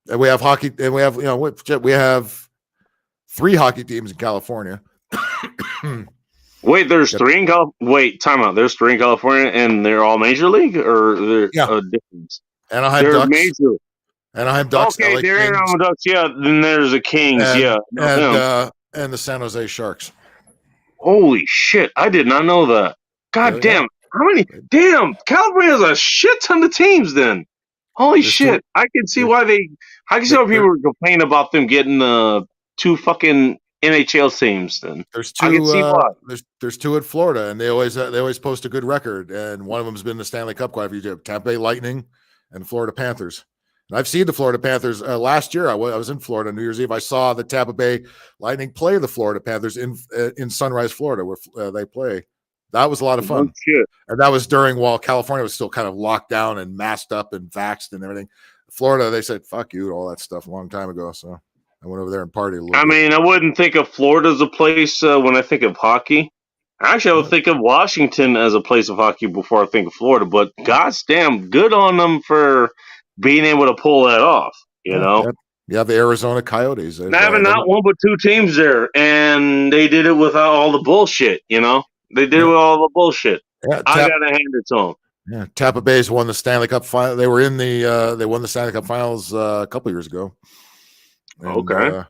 And we have hockey, and we have 3 hockey teams in California. Wait, there's 3 in Wait, time out. There's 3 in California, and they're all major league, or they're different? Anaheim they're Ducks. Major. Anaheim Ducks. Okay, they're Anaheim Ducks. Yeah, then there's the Kings. And the San Jose Sharks. Holy shit! I did not know that. God damn! How many? Damn! California has a shit ton of teams. Then, holy shit! I can see why people were complaining about them getting 2 fucking NHL teams. Then there's 2. I can see why. There's 2 in Florida, and they always post a good record. And one of them has been the Stanley Cup quite a few times. Tampa Bay Lightning and Florida Panthers. And I've seen the Florida Panthers last year. I was in Florida New Year's Eve. I saw the Tampa Bay Lightning play the Florida Panthers in Sunrise, Florida, where they play. That was a lot of fun. Oh, shit. And that was while California was still kind of locked down and masked up and vaxxed and everything. Florida, they said, fuck you, all that stuff a long time ago. So I went over there and partied a little bit. I wouldn't think of Florida as a place when I think of hockey. Actually, I would think of Washington as a place of hockey before I think of Florida. But goddamn, good on them for being able to pull that off. You know, you have the Arizona Coyotes. Having not 1 but 2 teams there, and they did it without all the bullshit. You know, they did it with all the bullshit. Yeah, I gotta hand it to them. Yeah, Tampa Bay's won the Stanley Cup final. They were in they won the Stanley Cup Finals a couple years ago. And, okay.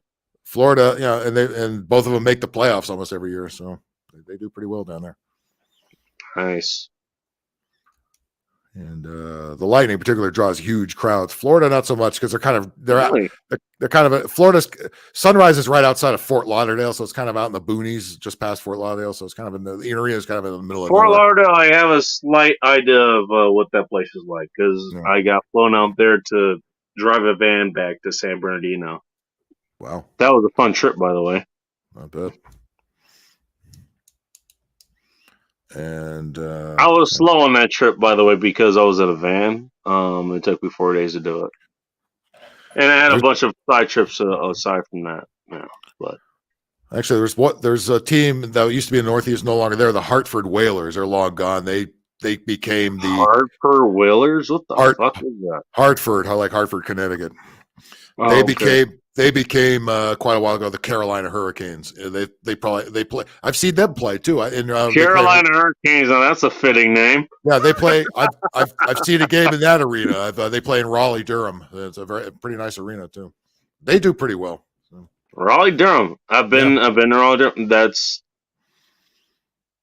Florida, and both of them make the playoffs almost every year, so they do pretty well down there. Nice. And the Lightning in particular draws huge crowds. Florida not so much because they're kind of Florida's Sunrise is right outside of Fort Lauderdale, so it's kind of out in the boonies just past Fort Lauderdale. So it's kind of the arena is kind of in the middle of Fort Lauderdale. I have a slight idea of what that place is like because I got flown out there to drive a van back to San Bernardino. Wow, that was a fun trip, by the way. Not bad. And I was slow on that trip, by the way, because I was in a van. It took me 4 days to do it, and I had a bunch of side trips aside from that. Yeah, but actually, there's a team that used to be in the Northeast, no longer there. The Hartford Whalers are long gone. They became the Hartford Whalers. What the fuck is that? Hartford, like Hartford, Connecticut. Oh, They became quite a while ago the Carolina Hurricanes. They play. I've seen them play too. Carolina Hurricanes. Now that's a fitting name. Yeah, they play. I've seen a game in that arena. They play in Raleigh, Durham. It's a pretty nice arena too. They do pretty well. So. Raleigh, Durham. I've been to Raleigh, Durham.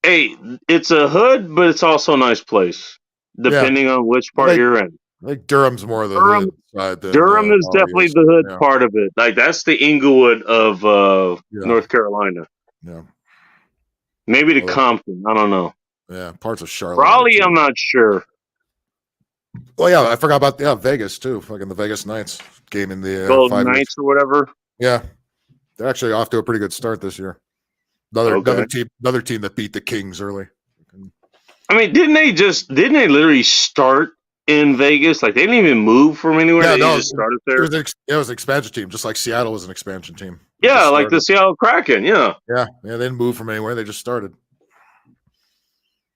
It's a hood, but it's also a nice place, depending on which part you're in. I think Durham's more of the hood side. Durham is definitely the hood part of it. Like that's the Inglewood of North Carolina. Yeah. Maybe the Compton. I don't know. Yeah, parts of Charlotte. Raleigh, I'm not sure. Oh yeah, I forgot about Vegas too. Fucking the Vegas Knights game in the Golden 5 years. Knights or whatever. Yeah, they're actually off to a pretty good start this year. Okay. Another team that beat the Kings early. I mean, didn't they literally start in Vegas? Like they didn't even move from anywhere. Yeah, They no, just started It there. was an expansion team, just like Seattle was an expansion team. Yeah, like the Seattle Kraken. Yeah. Yeah, they didn't move from anywhere. They just started.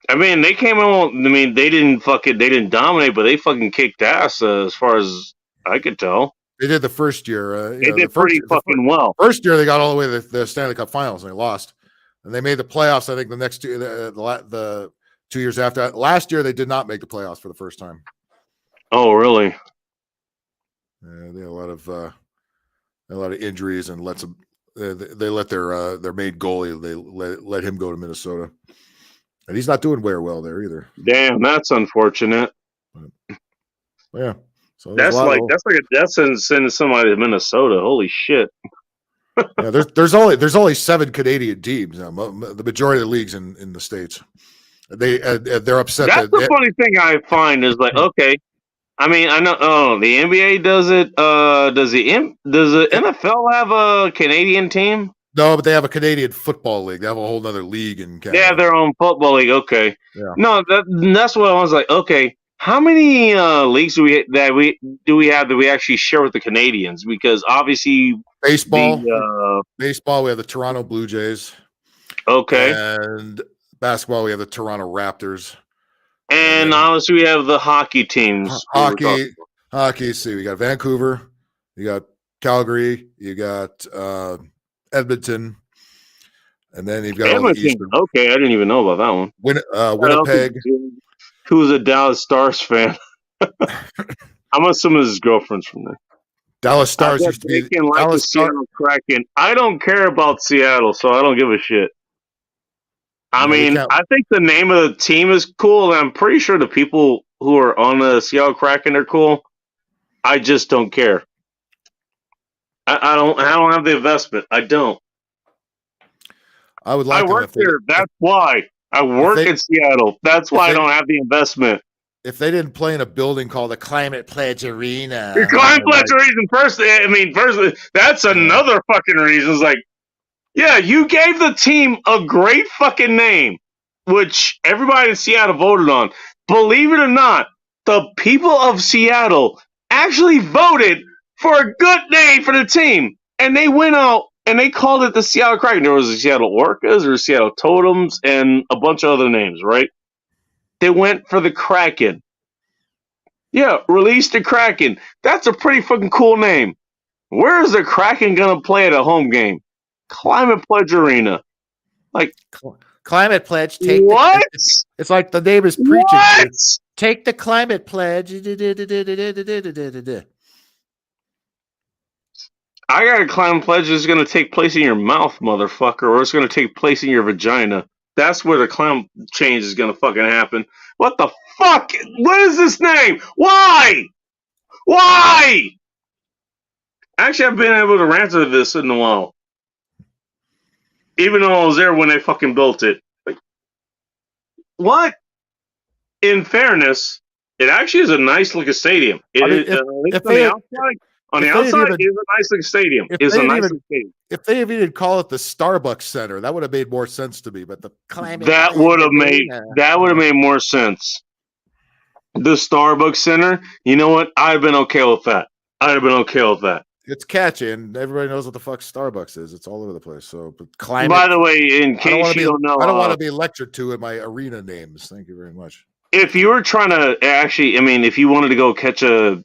I mean, they came out. I mean, they didn't dominate, but they fucking kicked ass as far as I could tell. They did the first year. They did pretty fucking well. First year they got all the way to the Stanley Cup Finals and they lost, and they made the playoffs. I think the next two, the 2 years after that. Last year they did not make the playoffs for the first time. Oh, really? Yeah, they had a lot of injuries and they let their main goalie. They let him go to Minnesota, and he's not doing very well there either. Damn, that's unfortunate. Yeah, so that's like a death sentence sending somebody to Minnesota. Holy shit! Yeah, there's only 7 Canadian teams now. The majority of the leagues in the States. They're upset. That's the funny thing I find is like, okay, I mean, I know. Oh, the NBA does it. Does the NFL have a Canadian team? No, but they have a Canadian football league. They have a whole other league in Canada. They have their own football league. Okay. Yeah. No, that's what I was like. Okay, how many leagues do we have that we actually share with the Canadians? Because obviously baseball. Baseball, we have the Toronto Blue Jays. Okay. And basketball, we have the Toronto Raptors. And obviously, we have the hockey teams. Hockey. See, we got Vancouver, you got Calgary, you got Edmonton, and then you've got all the Edmonton. Eastern. Okay, I didn't even know about that one. Winnipeg. Who's a Dallas Stars fan? I'm assuming his girlfriend's from there. Dallas Stars used to be like the Seattle Kraken. I don't care about Seattle, so I don't give a shit. I mean, I think the name of the team is cool, and I'm pretty sure the people who are on the Seattle Kraken are cool. I just don't care. I don't have the investment. I don't. I would like. I work there. That's why I work in Seattle. That's why I don't have the investment. If they didn't play in a building called the Climate Pledge Arena, The Climate Pledge Arena. First, that's another fucking reason. It's like, yeah, you gave the team a great fucking name, which everybody in Seattle voted on. Believe it or not, the people of Seattle actually voted for a good name for the team. And they went out and they called it the Seattle Kraken. There was the Seattle Orcas, there was Seattle Totems, and a bunch of other names, right? They went for the Kraken. Yeah, release the Kraken. That's a pretty fucking cool name. Where is the Kraken going to play at a home game? Climate Pledge Arena. Like Climate Pledge. What? It's like the name is preaching. What? Take the Climate Pledge. I got a Climate Pledge that's going to take place in your mouth, motherfucker, or it's going to take place in your vagina. That's where the climate change is going to fucking happen. What the fuck? What is this name? Why? Why? Actually, I've been able to answer this in a while. Even though I was there when they fucking built it. Like, what? In fairness, it actually is a nice looking stadium. On the outside, it is a nice looking stadium. It's a nice looking stadium. If they even call it the Starbucks Center, that would have made more sense to me. But the Climate that would have made more sense. The Starbucks Center, you know what? I'd have been okay with that. It's catchy, and everybody knows what the fuck Starbucks is. It's all over the place. So, but Climate. By the way, in case you don't know, I don't want to be lectured to in my arena names. Thank you very much. If you were trying to actually, I mean, if you wanted to go catch a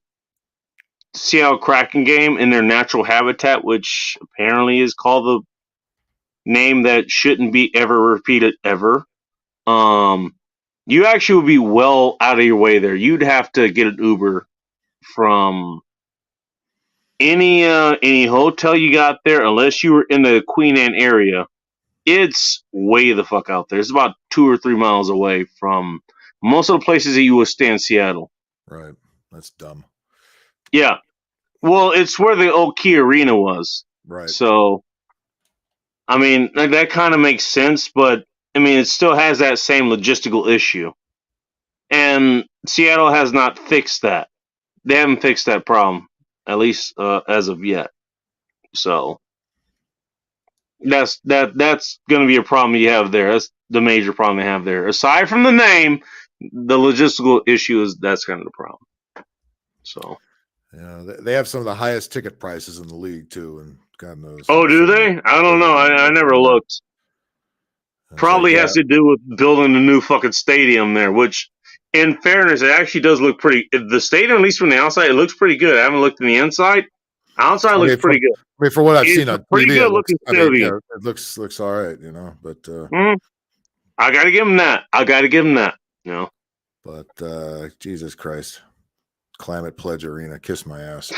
Seattle Kraken game in their natural habitat, which apparently is called the name that shouldn't be ever repeated ever, you actually would be well out of your way there. You'd have to get an Uber from any hotel you got there, unless you were in the Queen Anne area. It's way the fuck out there. It's about 2 or 3 miles away from most of the places that you would stay in Seattle. Right. That's dumb. Yeah. Well, it's where the old Key Arena was. Right. So, I mean, that kind of makes sense, but, I mean, it still has that same logistical issue. And Seattle has not fixed that. They haven't fixed that problem, at least as of yet. So that's going to be a problem you have there. That's the major problem you have there. Aside from the name, the logistical issue is that's kind of the problem. So yeah, they have some of the highest ticket prices in the league too, and God knows. Oh, do they? I don't know. I never looked. Probably has to do with building a new fucking stadium there, which, in fairness, it actually does look pretty. The stadium, at least from the outside, it looks pretty good. I haven't looked in the inside. Outside looks pretty good. I mean, for what I've It's seen on pretty TV, good it looks, looking I mean, stadium. yeah, it looks all right, you know. But I got to give him that. You know. But Jesus Christ, Climate Pledge Arena, kiss my ass.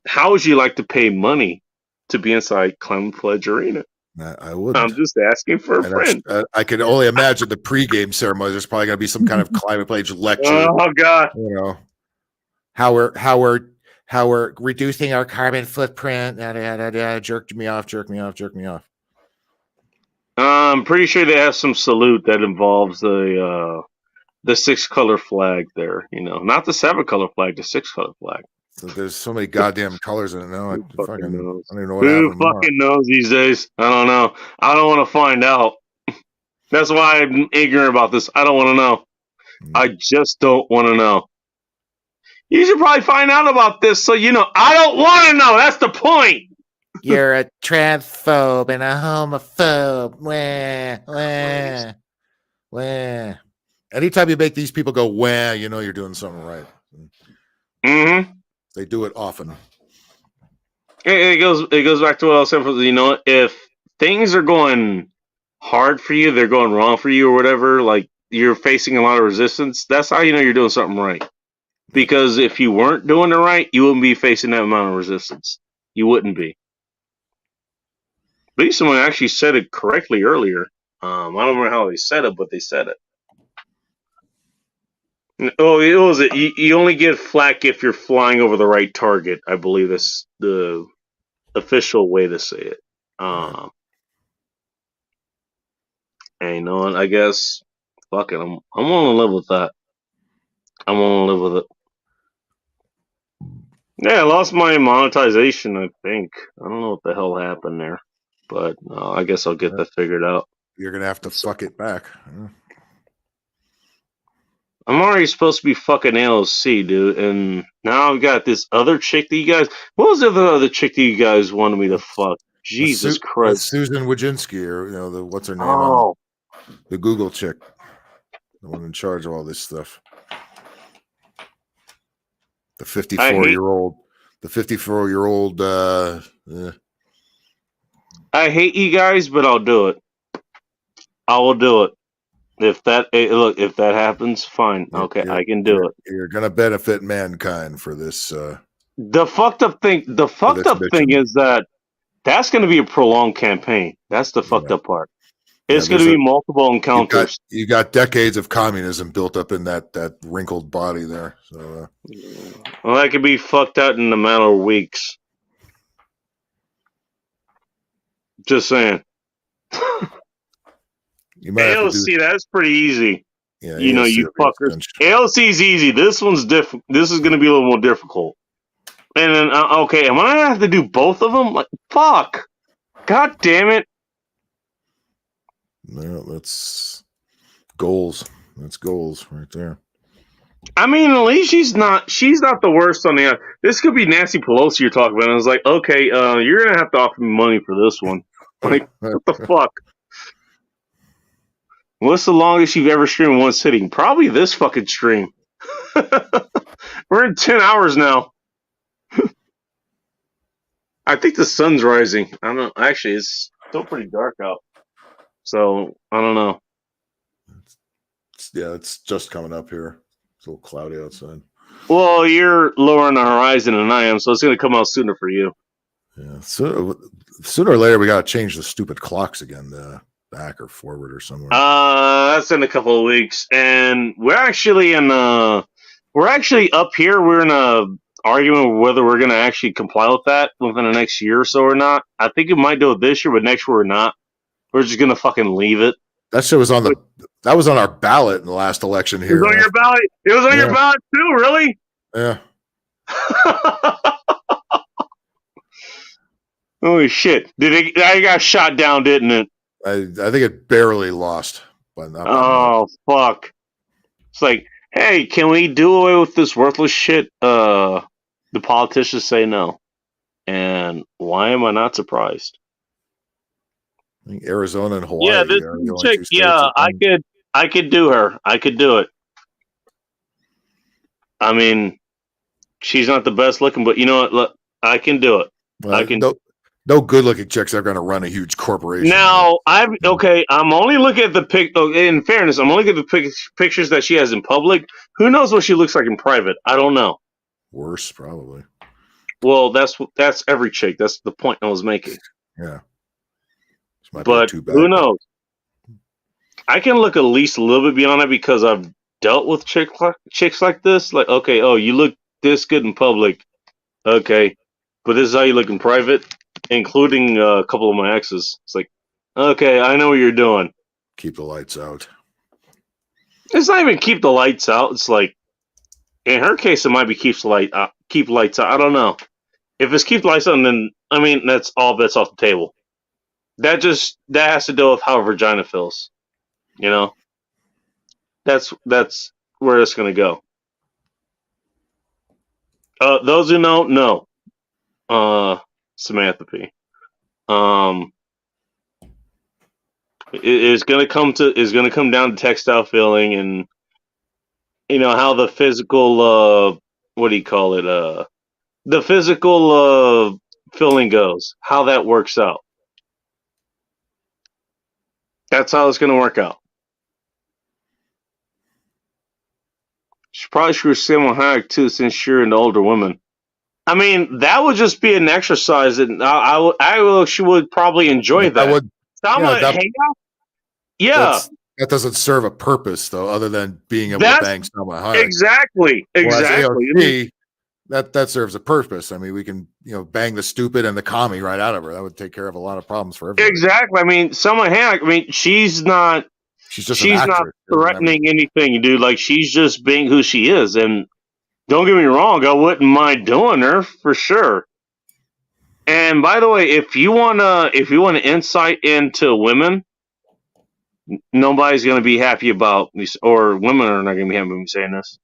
How would you like to pay money to be inside Climate Pledge Arena? I wouldn't. I'm just asking for a friend. I can only imagine the pregame ceremony. There's probably going to be some kind of Climate Pledge lecture. Oh God! You know how we're reducing our carbon footprint. Jerk me off. I'm pretty sure they have some salute that involves the 6-color flag there. You know, not the 7-color flag, the 6-color flag. So there's so many goddamn colors in it now. I don't even know what Who happened. fucking knows these days? I don't know. I don't want to find out. That's why I'm ignorant about this. I don't want to know. I just don't want to know. You should probably find out about this so you know. I don't want to know. That's the point. You're a transphobe and a homophobe. Wah. Anytime you make these people go wah, you know you're doing something right. Mm-hmm. They do it often. It goes back to what I was saying. You know, if things are going hard for you, they're going wrong for you, or whatever. Like you're facing a lot of resistance. That's how you know you're doing something right. Because if you weren't doing it right, you wouldn't be facing that amount of resistance. You wouldn't be. I believe someone actually said it correctly earlier. I don't remember how they said it, but they said it. Oh, it was it. You only get flack if you're flying over the right target. I believe that's the official way to say it. And you know what? I guess fuck it. I'm willing to live with that. I'm willing to live with it. Yeah, I lost my monetization. I think I don't know what the hell happened there, but I guess I'll get that figured out. You're gonna have to fuck it back. I'm already supposed to be fucking AOC, dude, and now I've got this other chick that you guys. What was the other chick that you guys wanted me to fuck? Jesus Christ, Susan Wojcicki, or you know what's her name? Oh, the Google chick, the one in charge of all this stuff. The 54-year-old. The 54-year-old. I hate you guys, but I'll do it. I will do it. If that happens, fine. Okay, I can do it. You're gonna benefit mankind for this. The fucked up thing is that that's going to be a prolonged campaign. That's the fucked up part. It's going to be multiple encounters. You got decades of communism built up in that wrinkled body there. So, well, that could be fucked out in a matter of weeks. Just saying. You might have to AOC, that's pretty easy. Yeah, you know, you fuckers. AOC's easy. This one's different. This is going to be a little more difficult. And then, okay, am I going to have to do both of them? Like, fuck. God damn it. No, that's goals. That's goals right there. I mean, at least she's not the worst on the. This could be Nancy Pelosi you're talking about. And I was like, okay, you're going to have to offer me money for this one. Like, what the fuck? What's the longest you've ever streamed in one sitting? Probably this fucking stream. We're in 10 hours now. I think the sun's rising. I don't know. Actually, it's still pretty dark out. So, I don't know. Yeah, it's just coming up here. It's a little cloudy outside. Well, you're lower on the horizon than I am, so it's going to come out sooner for you. Yeah. So, sooner or later, we got to change the stupid clocks again. Back or forward or somewhere. That's in a couple of weeks, and we're actually up here. We're in a argument whether we're going to actually comply with that within the next year or so or not. I think it might do it this year, but next year we're not. We're just going to fucking leave it. That shit was on the That was on our ballot in the last election It here. was on your ballot. It was on your Yeah. ballot too, really? Yeah. Holy shit! I got shot down, didn't it? I think it barely lost, but not by much. Oh fuck! It's like, hey, can we do away with this worthless shit? The politicians say no, and why am I not surprised? I think Arizona and Hawaii. Yeah, this are the only chick. two states Yeah, that don't. I could do her. I could do it. I mean, she's not the best looking, but you know what? Look, I can do it. I can. No good-looking chicks are going to run a huge corporation. Now, I'm only looking at the pic. Oh, in fairness, I'm only looking at the pictures that she has in public. Who knows what she looks like in private? I don't know. Worse, probably. Well, that's every chick. That's the point I was making. Yeah. This might be But too bad. who knows? I can look at least a little bit beyond it because I've dealt with chicks like this. Like, okay, oh, you look this good in public, okay, but this is how you look in private, including a couple of my exes. It's like, okay, I know what you're doing. Keep the lights out. It's not even keep the lights out. It's like, in her case, it might be keep lights out. I don't know. If it's keep the lights on, then I mean that's all bets off the table. That has to do with how a vagina feels. You know, that's where it's gonna go. Those who know. Samantha P. It's gonna come down to textile feeling and you know how the physical what do you call it the physical feeling goes, how that works out. That's how it's gonna work out. She probably screw Salma Hayek too, since you're into older women. I mean, that would just be an exercise, and she would probably enjoy that. That would, Salma Hayek? Yeah. That doesn't serve a purpose, though, other than being able to bang Salma Hayek. Exactly. Whereas Exactly. AOC, that serves a purpose. I mean, we can bang the stupid and the commie right out of her. That would take care of a lot of problems for everybody. Exactly. I mean, Salma Hayek. I mean, she's not threatening anything, dude. Like she's just being who she is, and don't get me wrong, I wouldn't mind doing her for sure. And by the way, if you want insight into women, nobody's going to be happy about this, or women are not going to be happy with me saying this.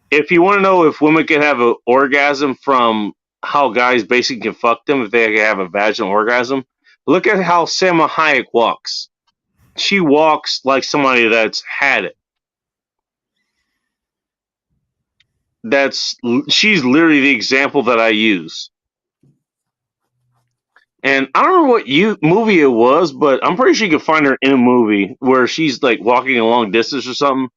If you want to know if women can have an orgasm from how guys basically can fuck them, if they can have a vaginal orgasm, look at how Salma Hayek walks. She walks like somebody that's had it. She's literally the example that I use. And I don't know what movie it was, but I'm pretty sure you can find her in a movie where she's like walking a long distance or something.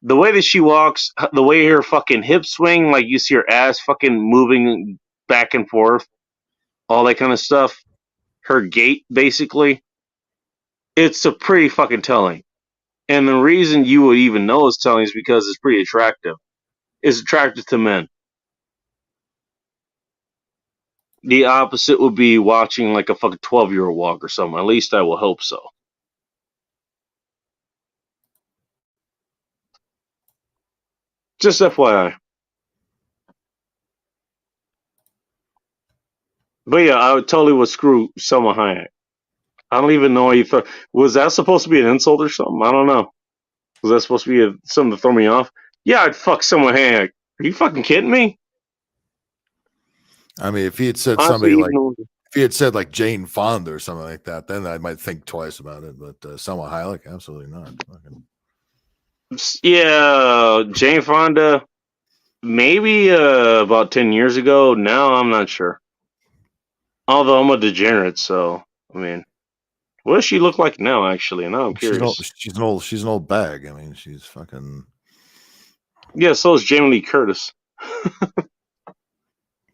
The way that she walks, the way her fucking hips swing, like you see her ass fucking moving back and forth, all that kind of stuff. Her gait, basically. It's a pretty fucking telling. And the reason you would even know it's telling is because it's pretty attractive. It's attractive to men. The opposite would be watching like a fucking 12-year-old walk or something. At least I will hope so. Just FYI. But yeah, I would screw Salma Hayek. I don't even know why you thought. Was that supposed to be an insult or something? I don't know. Was that supposed to be something to throw me off? Yeah, I'd fuck Salma Hayek. Are you fucking kidding me? I mean, if he had said like Jane Fonda or something like that, then I might think twice about it. But Salma Hayek, absolutely not. Yeah, Jane Fonda, maybe about 10 years ago. Now I'm not sure. Although I'm a degenerate, so I mean, what does she look like now? Actually, now I'm curious. She's an old bag. I mean, she's fucking. Yeah, so is Jamie Lee Curtis.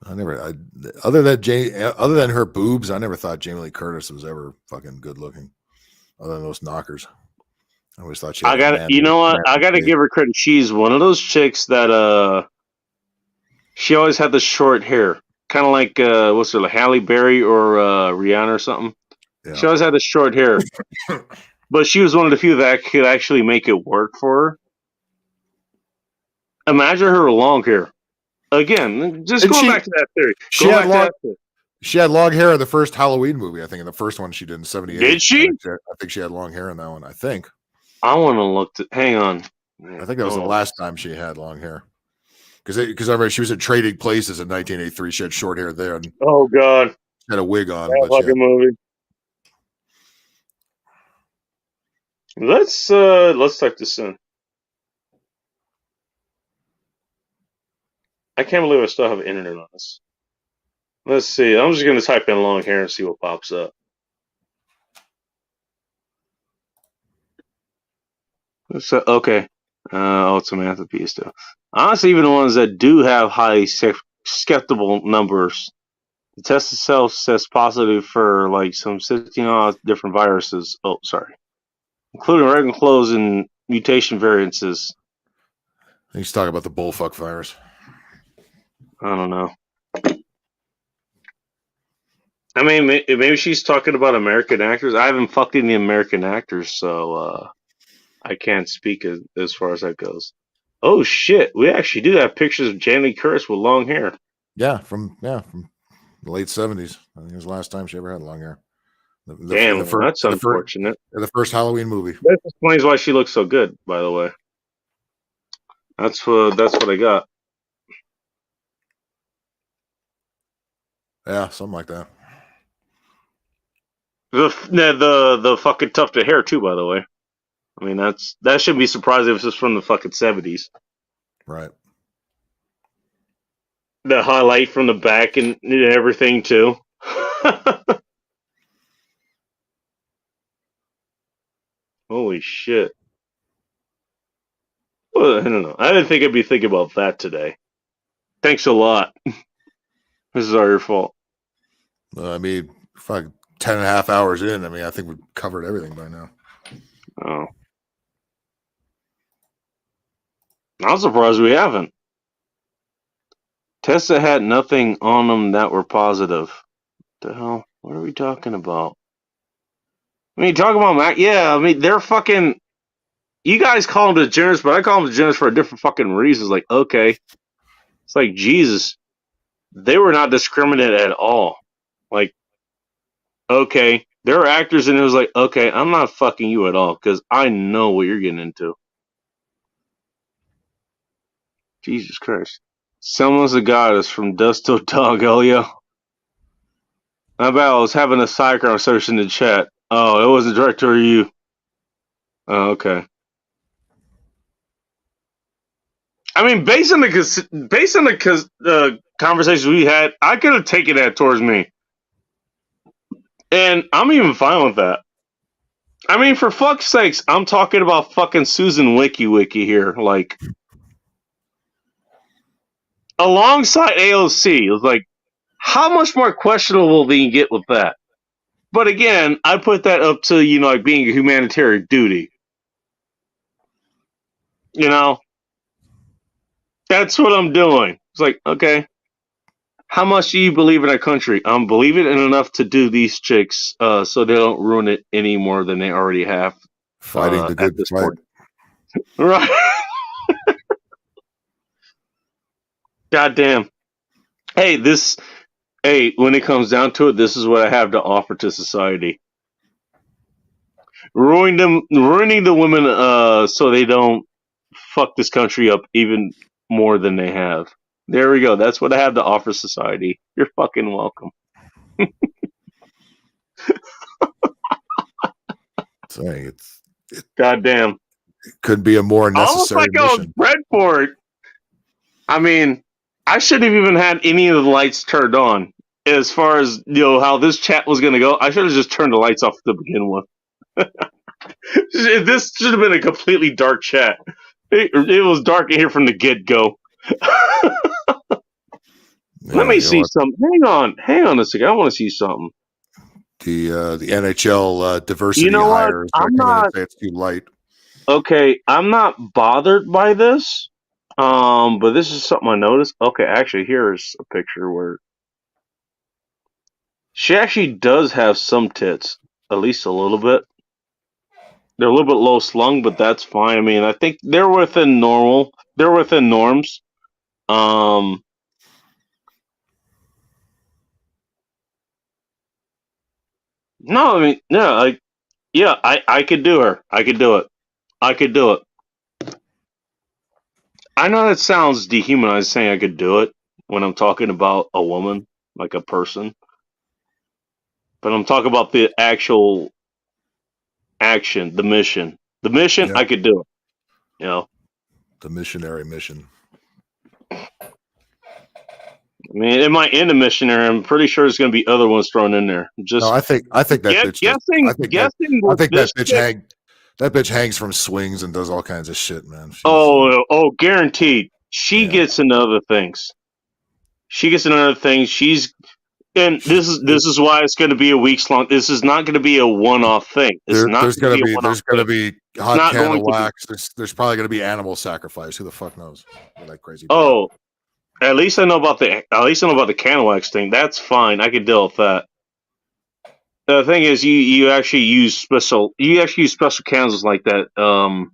Other than her boobs, I never thought Jamie Lee Curtis was ever fucking good looking. Other than those knockers, I always thought she. I got to give her credit. She's one of those chicks that she always had the short hair, kind of like like Halle Berry or Rihanna or something. Yeah. She always had the short hair, but she was one of the few that could actually make it work for her. Imagine her with long hair. Again, just And going she- back to that theory. She Going had back to long. that theory. She had long hair in the first Halloween movie. I think in the first one she did in '78. Did she? I think she had long hair in that one. I think. I want to look. Hang on. I think that was the last time she had long hair. Because I remember she was at Trading Places in 1983. She had short hair there and Oh God, had a wig on. that But she fucking movie. Let's type this in. I can't believe I still have internet on this. Let's see. I'm just gonna type in long hair and see what pops up. So, okay. Samantha Pista. Honestly, even the ones that do have high skeptical numbers, the test itself says positive for like some 16 odd different viruses. Oh, sorry. Including regular clothes and mutation variances. He's talking about the bullfuck virus. I don't know. I mean, maybe she's talking about American actors. I haven't fucked any American actors, so I can't speak as far as that goes. Oh shit, we actually do have pictures of Jamie Curtis with long hair. Yeah, from the late '70s. I think it was the last time she ever had long hair. Damn, that's unfortunate. The first Halloween movie. That explains why she looks so good, by the way. That's what I got. Yeah, something like that. The fucking tufted hair too, by the way. I mean, that shouldn't be surprising if it's from the fucking 70s. Right. The highlight from the back and everything too. Holy shit. Well, I don't know. I didn't think I'd be thinking about that today. Thanks a lot. This is all your fault. I mean, 10.5 hours in. I mean, I think we've covered everything by now. Oh. I'm surprised we haven't. Tests that had nothing on them that were positive. What the hell? What are we talking about? I mean, talking about Mac, yeah, I mean, they're fucking. You guys call them degenerates, but I call them degenerates for a different fucking reasons. Like, okay. It's like, Jesus. They were not discriminated at all. Like, okay. There were actors, and it was like, okay, I'm not fucking you at all, because I know what you're getting into. Jesus Christ. Someone's a goddess from Dust Till Dog, Elio. How about I was having a side conversation in the chat. Oh, it wasn't directed to you. Oh, okay. I mean, based on the conversations we had, I could have taken that towards me. And I'm even fine with that. I mean, for fuck's sakes, I'm talking about fucking Susan Wiki here. Like, alongside AOC, it was like, how much more questionable do you get with that? But again, I put that up to, like being a humanitarian duty. That's what I'm doing. It's like, okay, how much do you believe in our country? I'm believing in enough to do these chicks so they don't ruin it any more than they already have. Fighting the good fight. Point. Right. Goddamn. Hey, when it comes down to it, this is what I have to offer to society. Ruining the women so they don't fuck this country up even more than they have. There we go. That's what I have to offer society. You're fucking welcome. Saying it goddamn. It could be a more necessary Almost like I was bred for it. I mean, I shouldn't have even had any of the lights turned on. As far as how this chat was going to go, I should have just turned the lights off to begin with. This should have been a completely dark chat. It was dark in here from the get-go. Let me see something. Hang on a second. I want to see something. The NHL diversity hires. I'm not. Say it's too light. Okay, I'm not bothered by this. But this is something I noticed. Okay, actually, here's a picture where she actually does have some tits, at least a little bit. They're a little bit low slung, but that's fine. I mean, I think they're within normal. They're within norms. No, I mean, no, I could do her. I could do it. I could do it. I know that sounds dehumanized saying I could do it when I'm talking about a woman, like a person, but I'm talking about the actual action, the mission. The mission, Yeah. I could do it. You know, The missionary mission. I mean, it might end a missionary. I'm pretty sure there's going to be other ones thrown in there. Just No, I think that bitch. guessing. I think with this that bitch hangs from swings and does all kinds of shit, man. Guaranteed. She gets into other things. She's and this is why it's going to be a weeks long. This is not going to be a one-off thing. It's not There's going gonna to be It's hot not can going of to be. wax. There's probably gonna be animal sacrifice. Who the fuck knows? With that crazy. Oh, at least I know about the can wax thing. That's fine. I can deal with that. The thing is, you actually use special candles like that.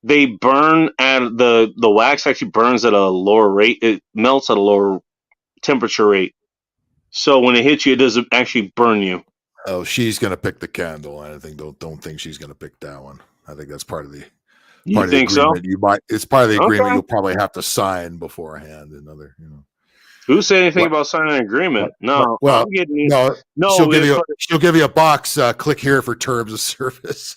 They burn at the wax actually burns at a lower rate. It melts at a lower temperature rate. So when it hits you, it doesn't actually burn you. Oh, she's gonna pick the candle. I don't think she's gonna pick that one. I think that's part of the You think so? agreement. It's part of the agreement Okay. you'll probably have to sign beforehand. Another, Who said anything What? about signing an agreement? No. Well, I'm getting no, no. she'll give you a box. Click here for terms of service.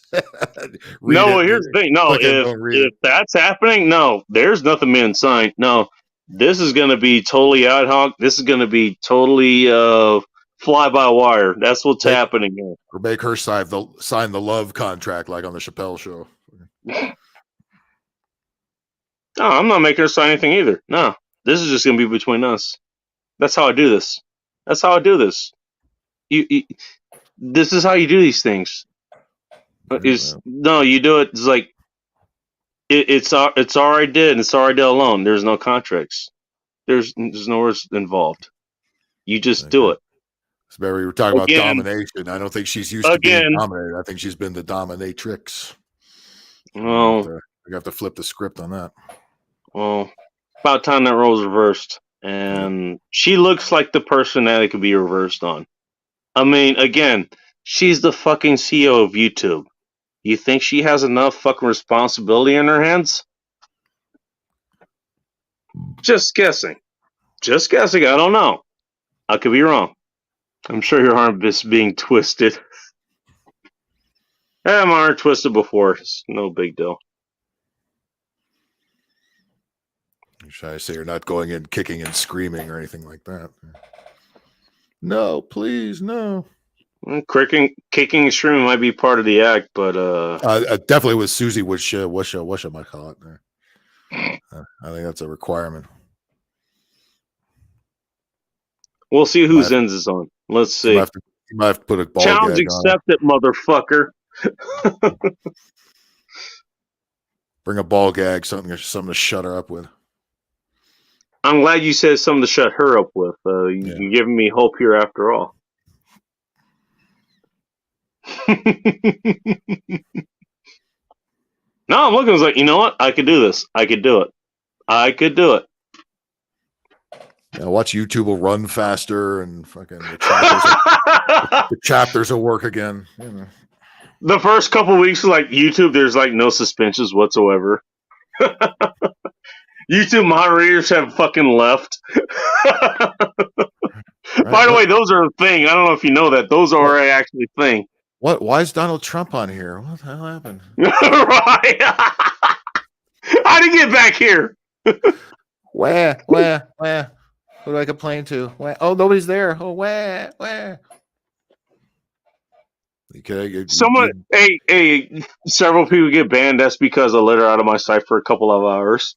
Read No, it, here's the thing. No, click it, don't read if that's happening, no, there's nothing being signed. No, this is going to be totally ad hoc. This is going to be totally fly by wire. That's what's happening here. Or make her sign the love contract like on the Chappelle show. No, I'm not making her sign anything either. No, this is just going to be between us. That's how I do this. That's how I do this. This is how you do these things. No, you do it. It's like it's already did. And it's already did alone. There's no contracts. There's no words involved. You just do it. Remember, we were talking about Again. domination. I don't think she's used to being dominated. I think she's been the dominatrix. Well, we have to flip the script on that. well, about time that role's reversed, and she looks like the person that it could be reversed on. I mean, again, she's the fucking CEO of YouTube. You think she has enough fucking responsibility in her hands? Just guessing. Just guessing. I don't know. I could be wrong. I'm sure your arm is being twisted. I had my arm twisted before. It's no big deal. Should I say you're not going in kicking and screaming or anything like that? No, please, no. Kicking and screaming might be part of the act, but definitely with Susie Wisha might call it there. I think that's a requirement. we'll see whose ends is on. Let's see. You might have to put a ball Challenge gag on. accepted, motherfucker. Bring a ball gag, something to shut her up with. I'm glad you said something to shut her up with. You're giving me hope here after all. No, I'm looking. I was like, you know what? I could do this. I could do it. I could do it. Yeah, watch YouTube will run faster and fucking the chapters will work again. You know. The first couple weeks, like YouTube, there's like no suspensions whatsoever. YouTube moderators have fucking left. By the way, those are a thing. I don't know if you know that. Those are actually a thing. What? Why is Donald Trump on here? What the hell happened? Right. How did he get back here? Where? Who do I complain to? Where? Oh, nobody's there. Oh, where? Okay. Someone, several people get banned. That's because I let her out of my sight for a couple of hours.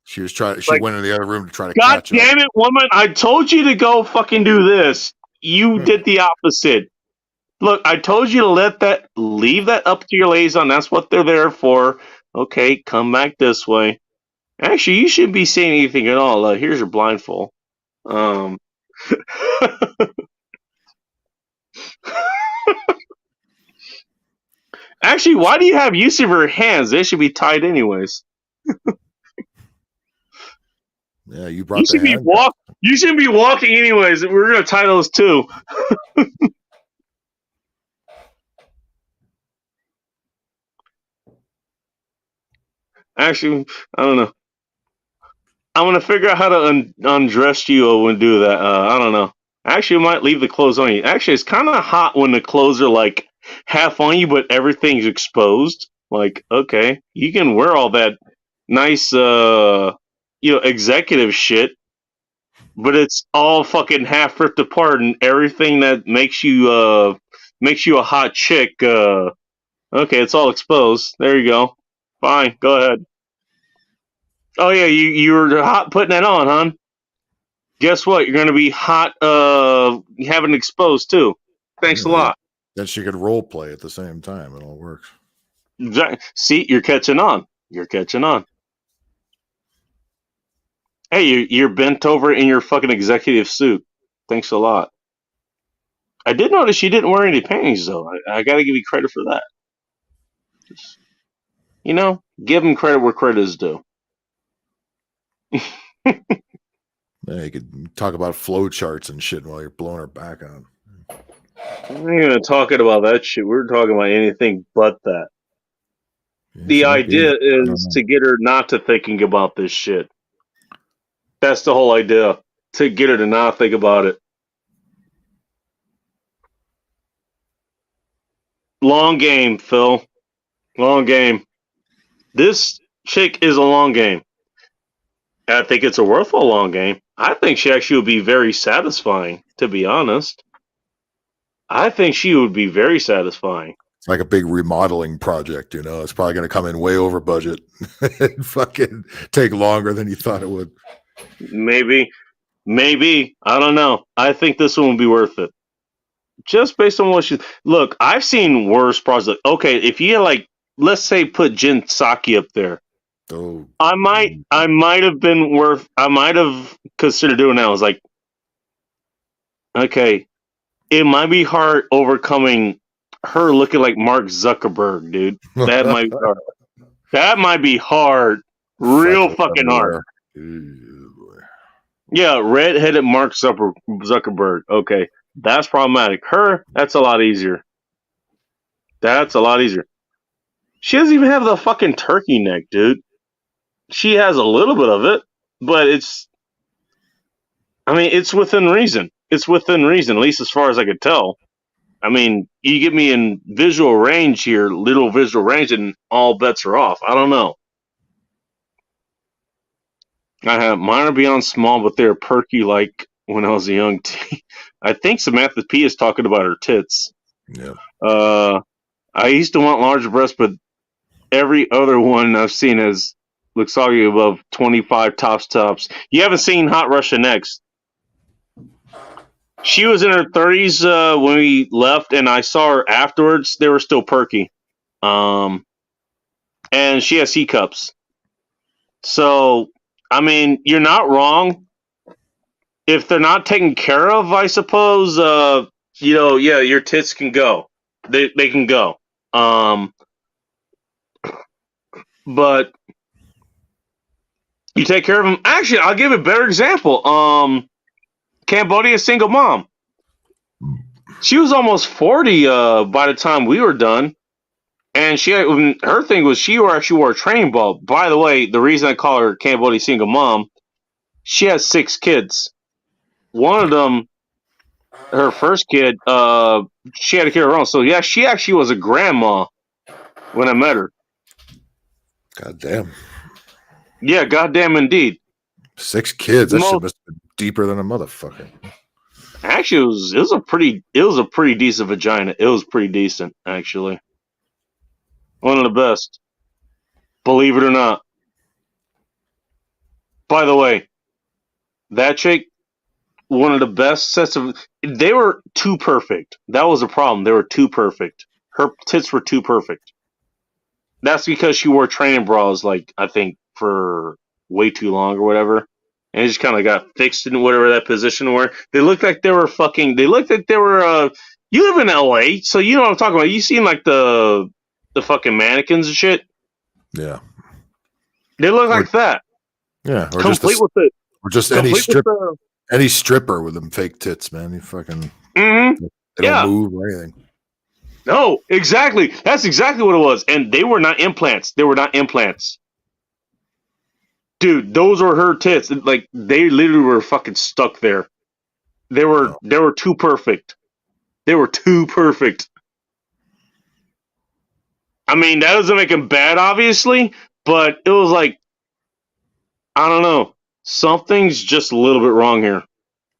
She went in the other room to try to God catch up. damn it, woman! I told you to go fucking do this. You did the opposite. Look, I told you to leave that up to your liaison. That's what they're there for. Okay, come back this way. Actually, you shouldn't be saying anything at all. Here's your blindfold. Actually, why do you have use of your hands? They should be tied anyways. Yeah, you You brought the should be hand. walk. You shouldn't be walking anyways. We're gonna tie those too. Actually, I don't know. I'm gonna figure out how to undress you and do that. I don't know. Actually, I might leave the clothes on you. Actually, it's kind of hot when the clothes are like half on you, but everything's exposed. Like, okay, you can wear all that nice, executive shit, but it's all fucking half ripped apart, and everything that makes you a hot chick. Okay, it's all exposed. There you go. Fine, go ahead. Oh yeah, you were hot putting that on, hon. Guess what? You're gonna be hot having exposed too. Thanks a lot. Then she could role play at the same time. It all works. See, you're catching on. You're catching on. Hey, you're bent over in your fucking executive suit. Thanks a lot. I did notice you didn't wear any panties though. I gotta give you credit for that. Just, give them credit where credit is due. Yeah, you could talk about flow charts and shit while you're blowing her back on. We ain't gonna talking about that shit. We're talking about anything but that. The idea is to get her not to thinking about this shit. That's the whole idea. To get her to not think about it. Long game, Phil. Long game. This chick is a long game. I think it's a worthwhile long game. I think she actually would be very satisfying, to be honest. I think she would be very satisfying. It's like a big remodeling project, It's probably going to come in way over budget and fucking take longer than you thought it would. Maybe. I don't know. I think this one would be worth it. Just based on what she... Look, I've seen worse projects. Okay, if you had, let's say put Jin Saki up there. Oh. I might have considered doing that. I was like, okay, it might be hard overcoming her looking like Mark Zuckerberg, dude. That might be hard. That might be hard. Real fucking hard. Yeah, red-headed Mark Zuckerberg. Okay, that's problematic. Her, that's a lot easier. That's a lot easier. She doesn't even have the fucking turkey neck, dude. She has a little bit of it, but it's within reason. It's within reason, at least as far as I could tell. I mean, you get me in visual range here, little visual range, and all bets are off. I don't know. Mine are beyond small, but they're perky like when I was a young teen. I think Samantha P is talking about her tits. Yeah. I used to want larger breasts, but every other one I've seen has looks soggy above 25 tops. You haven't seen Hot Russian X. She was in her 30s when we left, and I saw her afterwards. They were still perky. And she has C cups. So, I mean, you're not wrong. If they're not taken care of, I suppose, your tits can go. They can go. But you take care of them. Actually, I'll give a better example. Cambodia single mom. She was almost 40 by the time we were done. And her thing was she actually wore a training bra. By the way, the reason I call her Cambodia single mom, she has 6 kids. One of them, her first kid, she had to carry her own. So yeah, she actually was a grandma when I met her. God damn. Yeah, goddamn indeed. 6 kids. That shit must have been deeper than a motherfucker. Actually, it was a pretty decent vagina. It was pretty decent, actually. One of the best. Believe it or not. By the way, that chick, one of the best sets of... They were too perfect. That was a problem. They were too perfect. Her tits were too perfect. That's because she wore training bras, I think, for way too long or whatever. And it just kind of got fixed in whatever that position were. They looked like they were You live in LA, so you know what I'm talking about. You seen like the fucking mannequins and shit? Yeah. They look like that. Yeah. Or Complete with it. or just any stripper with them fake tits, man. You fucking they don't move or anything. No, exactly. That's exactly what it was. And they were not implants. They were not implants. Dude, those were her tits. Like they literally were fucking stuck there. They were too perfect. They were too perfect. I mean, that doesn't make them bad, obviously, but it was like, I don't know. Something's just a little bit wrong here.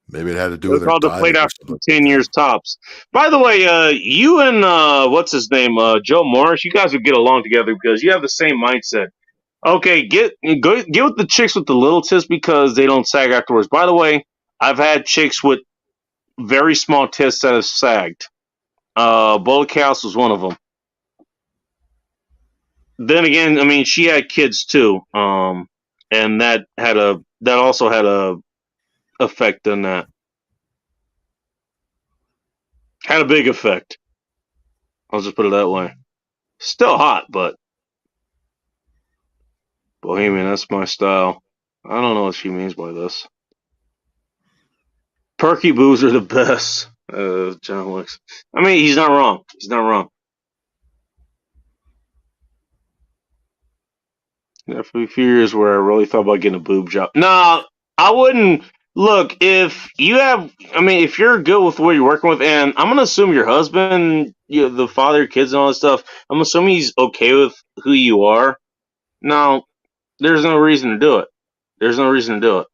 Maybe it had to do They're with their probably diet played or out for 10 years tops. By the way, you and what's his name, Joe Morris, you guys would get along together because you have the same mindset. Okay, get with the chicks with the little tits because they don't sag afterwards. By the way, I've had chicks with very small tits that have sagged. Bola Chaos was one of them. Then again, I mean, she had kids too, and that also had a effect on that. Had a big effect. I'll just put it that way. Still hot, but Bohemian, that's my style. I don't know what she means by this. Perky boos are the best. John Wicks. I mean, he's not wrong. He's not wrong. Yeah, for a few years where I really thought about getting a boob job. No, I wouldn't. Look, if you're good with what you're working with, and I'm gonna assume your husband, the father, your kids, and all that stuff, I'm assuming he's okay with who you are. No, there's no reason to do it. There's no reason to do it.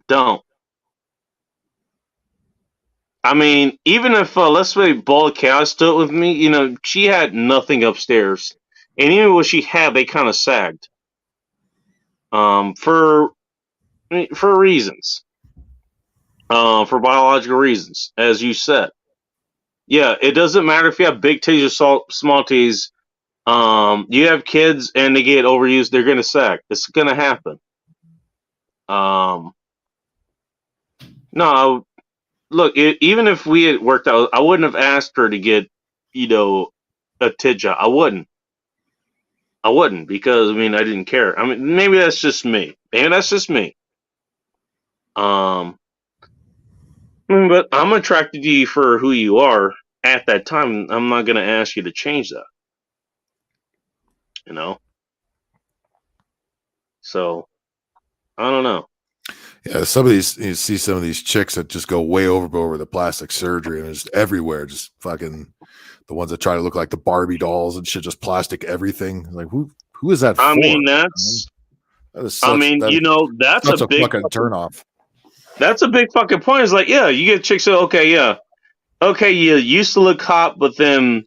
Don't. I mean, even if let's say Bola Chaos stood with me, she had nothing upstairs, and even what she had, they kind of sagged. For reasons. For biological reasons, as you said. Yeah, it doesn't matter if you have big titties or small titties. You have kids and they get overused, they're gonna sag. It's gonna happen. No, look, even if we had worked out, I wouldn't have asked her to get, a tit job. I wouldn't because I didn't care. I mean, maybe that's just me. But I'm attracted to you for who you are at that time. I'm not going to ask you to change that. So, I don't know. Yeah, some of these, you see some of these chicks that just go way overboard with the plastic surgery and it's everywhere. Just fucking the ones that try to look like the Barbie dolls and shit, just plastic everything. Like, who is that for? I mean, that's that's a big fucking turnoff. That's a big fucking point. It's like, yeah, you get chicks that, okay, you used to look hot, but then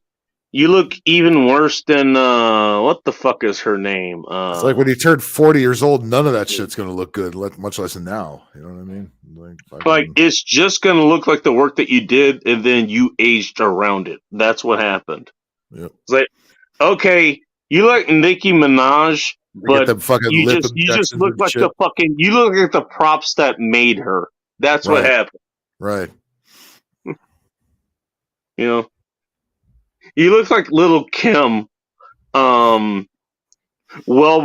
you look even worse than what the fuck is her name? It's like when you turn 40 years old, none of that shit's gonna look good, much less than now. You know what I mean? Like it's just gonna look like the work that you did, and then you aged around it. That's what happened. Yep. It's like, okay, you like Nicki Minaj, but you just look like you look like the props that made her. That's what happened. Right. You look like Little Kim, well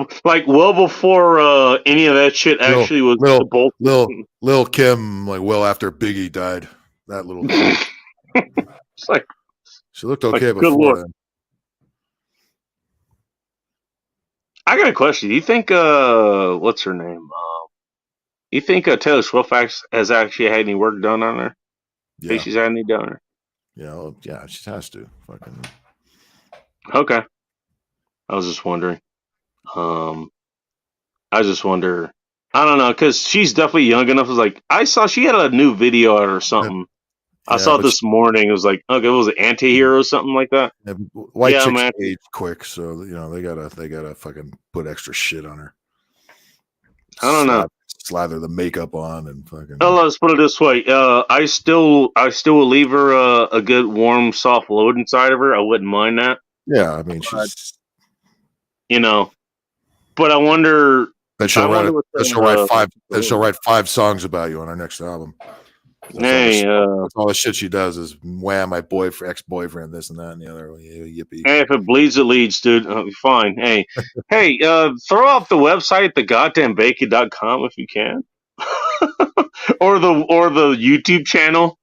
before any of that shit actually was both. Lil Kim, like well after Biggie died. That little Kim. It's like she looked okay before then. I got a question. Do you think what's her name? You think Taylor Swift has actually had any work done on her? Yeah. Think she's had any done on her? Yeah, she has to. Fucking. Okay. I was just wondering. I just wonder. I don't know, because she's definitely young enough. Like I saw she had a new video out or something. I saw it this morning. It was like, okay, was it Anti-Hero or something like that? Yeah, white chicks age quick, so they gotta fucking put extra shit on her. I don't know. Slather the makeup on and fucking. Oh, let's put it this way. I still will leave her a good warm, soft load inside of her. I wouldn't mind that. Yeah, I mean she's. But I wonder. That she'll write 5 songs about you on our next album. Hey, That's all the shit she does is wham my ex-boyfriend, this and that and the other. Yippee. hey, if it bleeds, it leads, dude. Fine. Hey, hey, throw up the website, thegoddamnbacon.com if you can, or the YouTube channel.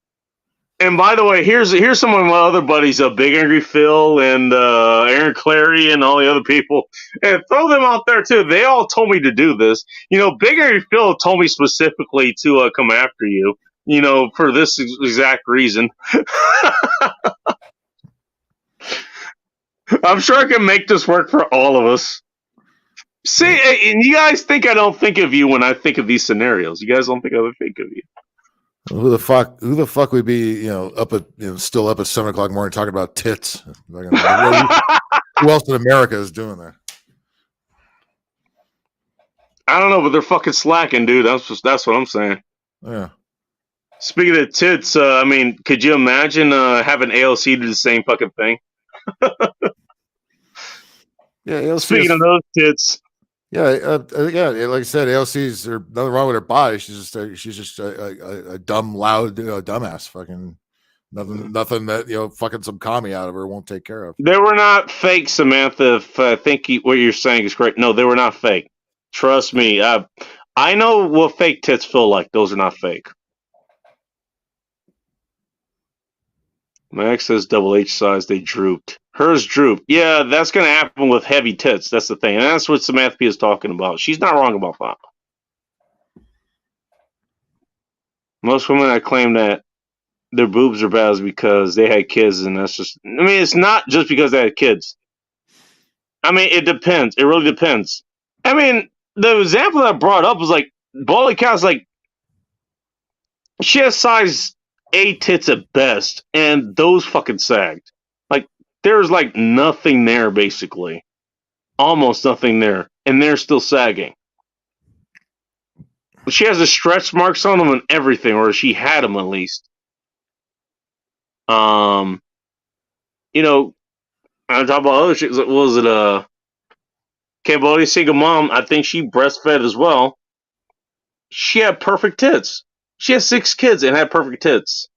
And by the way, here's some of my other buddies, Big Angry Phil and Aaron Clary and all the other people. And throw them out there too. They all told me to do this. You know, Big Angry Phil told me specifically to come after you. You know, for this exact reason. I'm sure I can make this work for all of us. See, and you guys think I don't think of you when I think of these scenarios. You guys don't think I would think of you. Who the fuck would be, still up at 7 o'clock in the morning talking about tits? Who else in America is doing that? I don't know, but they're fucking slacking, dude. That's what I'm saying. Yeah. Speaking of tits, I mean, could you imagine having AOC do the same fucking thing? Yeah, AOC Speaking of those tits. Yeah, like I said, AOC's there's nothing wrong with her body. She's just a dumb, loud dumbass. Fucking nothing that fucking some commie out of her won't take care of. They were not fake, Samantha. If I think what you're saying is correct, no, they were not fake. Trust me. I know what fake tits feel like. Those are not fake. My ex says double H size. They drooped. Hers drooped. Yeah, that's going to happen with heavy tits. That's the thing. And that's what Samantha P is talking about. She's not wrong about that. Most women that claim that their boobs are bad is because they had kids, and that's just... I mean, it's not just because they had kids. I mean, it depends. It really depends. I mean, the example that I brought up was like, Bolly Cow's like, she has size A tits at best, and those fucking sagged. Like, there's like nothing there, basically. Almost nothing there. And they're still sagging. She has the stretch marks on them and everything, or she had them at least. On top of other shit, what was it, Cambodia single mom, I think she breastfed as well. She had perfect tits. She had 6 kids and had perfect tits.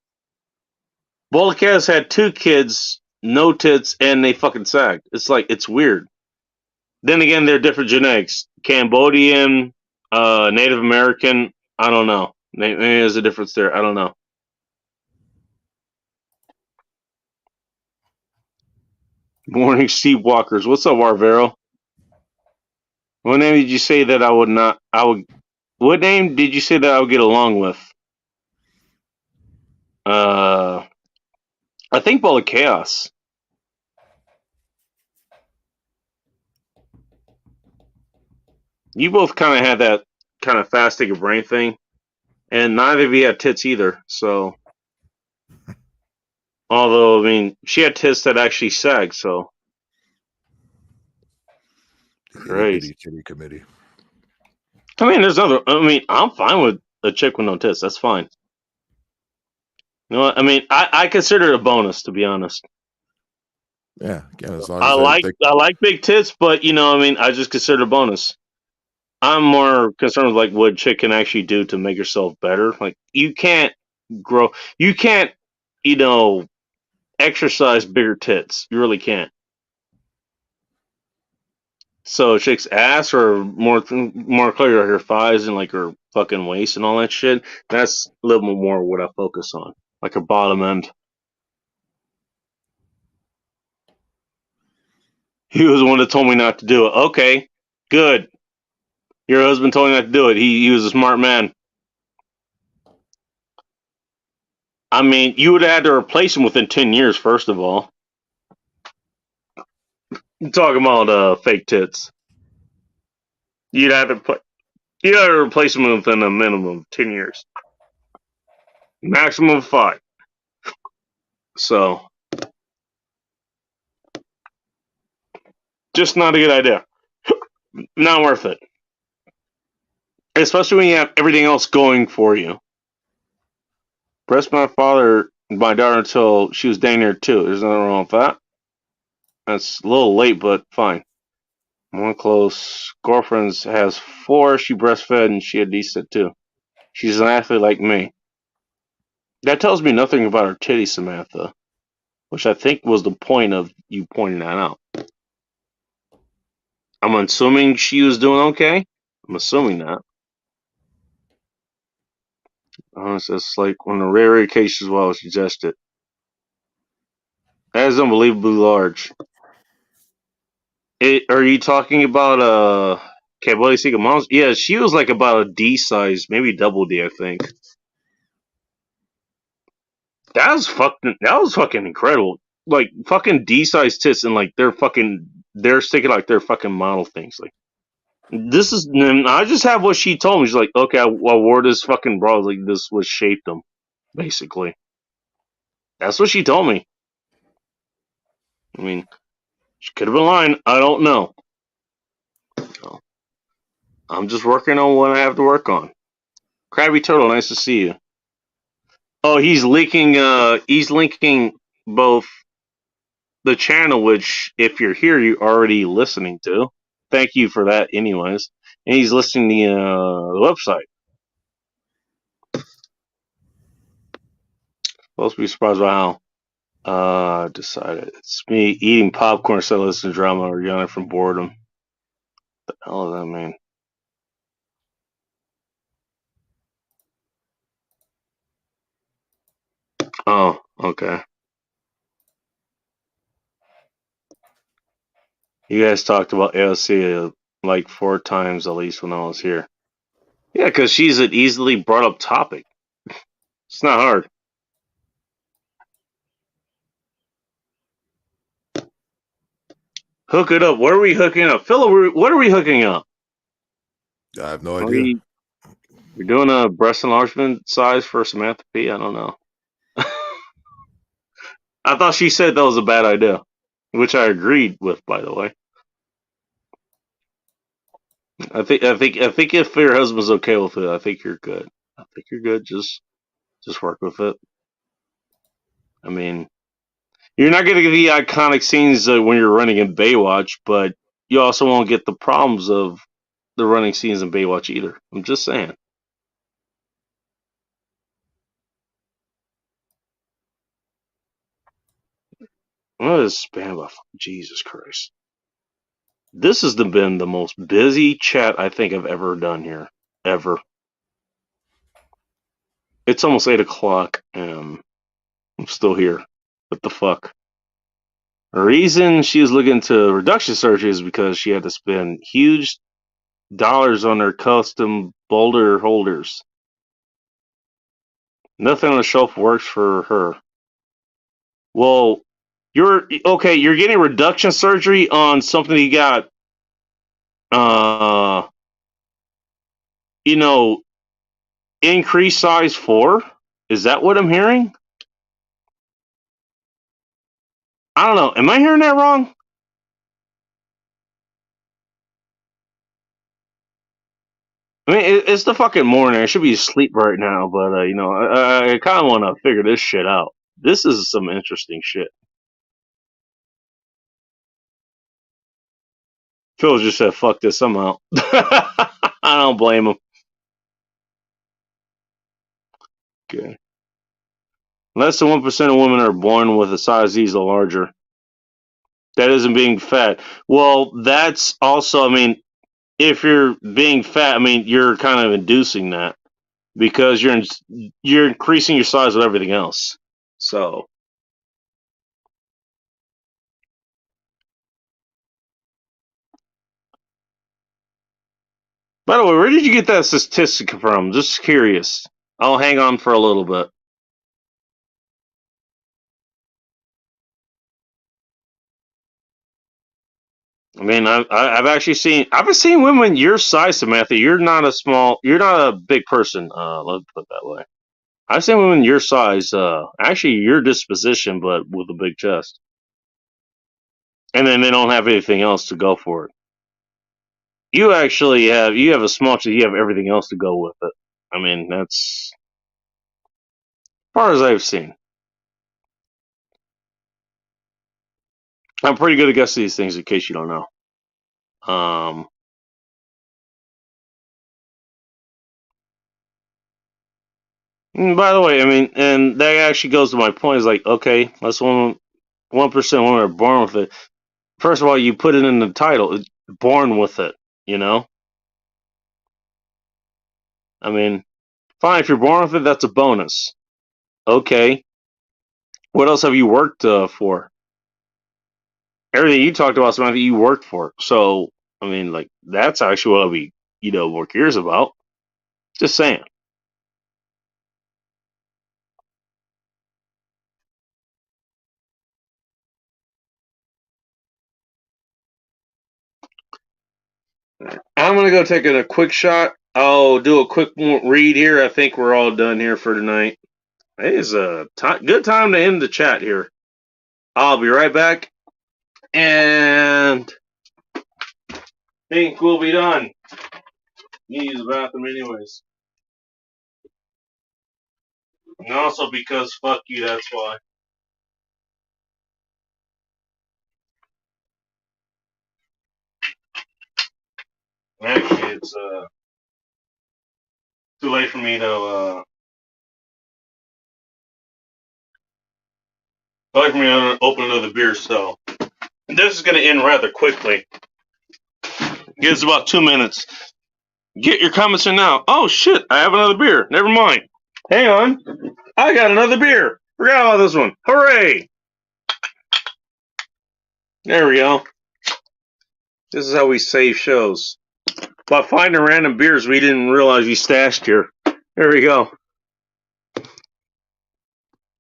Bolakaz had 2 kids, no tits, and they fucking sagged. It's like, it's weird. Then again, they're different genetics. Cambodian, Native American, I don't know. Maybe there's a difference there. I don't know. Morning, Steve Walkers. What's up, Arvero? What name did you say that I would not? What name did you say that I would get along with? I think Bola Chaos. You both kind of had that kind of fast take a brain thing, and neither of you had tits either. So, although I mean, she had tits that actually sagged. So, great. Kitty committee. I mean, I'm fine with a chick with no tits. That's fine. You know what? I mean, I consider it a bonus, to be honest. Yeah, again, as long I as like big tits, but I just consider it a bonus. I'm more concerned with like what a chick can actually do to make herself better. Like you can't exercise bigger tits. You really can't. So a chick's ass, or more clear, her thighs and like her fucking waist and all that shit. That's a little bit more what I focus on, like her bottom end. He was the one that told me not to do it. Okay, good. Your husband told you not to do it. He was a smart man. I mean, you would have had to replace him within 10 years, first of all. I'm talking about fake tits. You'd have to replace him within a minimum of 10 years. Maximum of 5. So, just not a good idea. Not worth it. Especially when you have everything else going for you. Breast my daughter until she was dang near 2. There's nothing wrong with that. That's a little late, but fine. One close girlfriend has 4. She breastfed and she had decent too. She's an athlete like me. That tells me nothing about her titty, Samantha, which I think was the point of you pointing that out. I'm assuming she was doing okay. I'm assuming that. It's like one of the rare cases where I would suggest it. That is unbelievably large. Are you talking about Kabali Sika Moms? Yeah, she was like about a D size, maybe double D, I think. That was fucking incredible. Like fucking D size tits and like they're sticking like they're fucking model things. Like this is I just have what she told me. She's like, okay, I wore this fucking bra, like this was shaped them, basically. That's what she told me. I mean, she could have been lying. I don't know. So, I'm just working on what I have to work on. Krabby Turtle, nice to see you. Oh, he's linking both the channel, which if you're here, you're already listening to. Thank you for that anyways. And he's listening to the website. Supposed to be surprised by how decided. It's me eating popcorn instead of listening to drama or yawning from boredom. What the hell does that mean? Oh, okay. You guys talked about AOC like 4 times at least when I was here. Yeah, because she's an easily brought up topic. It's not hard. Hook it up. What are we hooking up? Philip, what are we hooking up? I have no idea. We're doing a breast enlargement size for Samantha P? I don't know. I thought she said that was a bad idea, which I agreed with, by the way. I think if your husband's okay with it, I think you're good. I think you're good. Just work with it. I mean, you're not going to get the iconic scenes when you're running in Baywatch, but you also won't get the problems of the running scenes in Baywatch either. I'm just saying. What is spam buff? Jesus Christ. This has been the most busy chat I think I've ever done here. Ever. It's almost 8 o'clock and I'm still here. What the fuck? The reason she was looking into reduction surgery is because she had to spend huge dollars on her custom boulder holders. Nothing on the shelf works for her. Well, you're getting reduction surgery on something you got increased size for? Is that what I'm hearing? I don't know. Am I hearing that wrong? I mean, it's the fucking morning. I should be asleep right now, but I kind of want to figure this shit out. This is some interesting shit. Phil just said, "Fuck this, I'm out." I don't blame him. Okay. Less than 1% of women are born with a size Z or larger. That isn't being fat. Well, that's also, I mean, if you're being fat, I mean, you're kind of inducing that because you're increasing your size with everything else. So, by the way, where did you get that statistic from? Just curious. I'll hang on for a little bit. I mean, I've actually seen women your size, Samantha. You're not a big person. Let's put it that way. I've seen women your size, actually your disposition, but with a big chest, and then they don't have anything else to go for it. You actually have a small chest. You have everything else to go with it. I mean, that's as far as I've seen. I'm pretty good at guessing these things, in case you don't know. By the way, I mean, and that actually goes to my point. Is like, okay, that's 1% women are born with it. First of all, you put it in the title, it's born with it. You know, I mean, fine, if you're born with it, that's a bonus. Okay, what else have you worked for? Everything you talked about, something you worked for. So, I mean, like, that's actually what I'll be, more curious about. Just saying. I'm gonna go take a quick shot. I'll do a quick read here. I think we're all done here for tonight. It is a good time to end the chat here. I'll be right back, and I think we'll be done. Need to use the bathroom anyways. And also because fuck you, that's why. Actually, it's too late for me to open another beer, so this is gonna end rather quickly. Give us about 2 minutes. Get your comments in now. Oh shit, I have another beer. Never mind. Hang on. I got another beer. Forgot about this one. Hooray! There we go. This is how we save shows. By finding random beers we didn't realize we stashed here. There we go.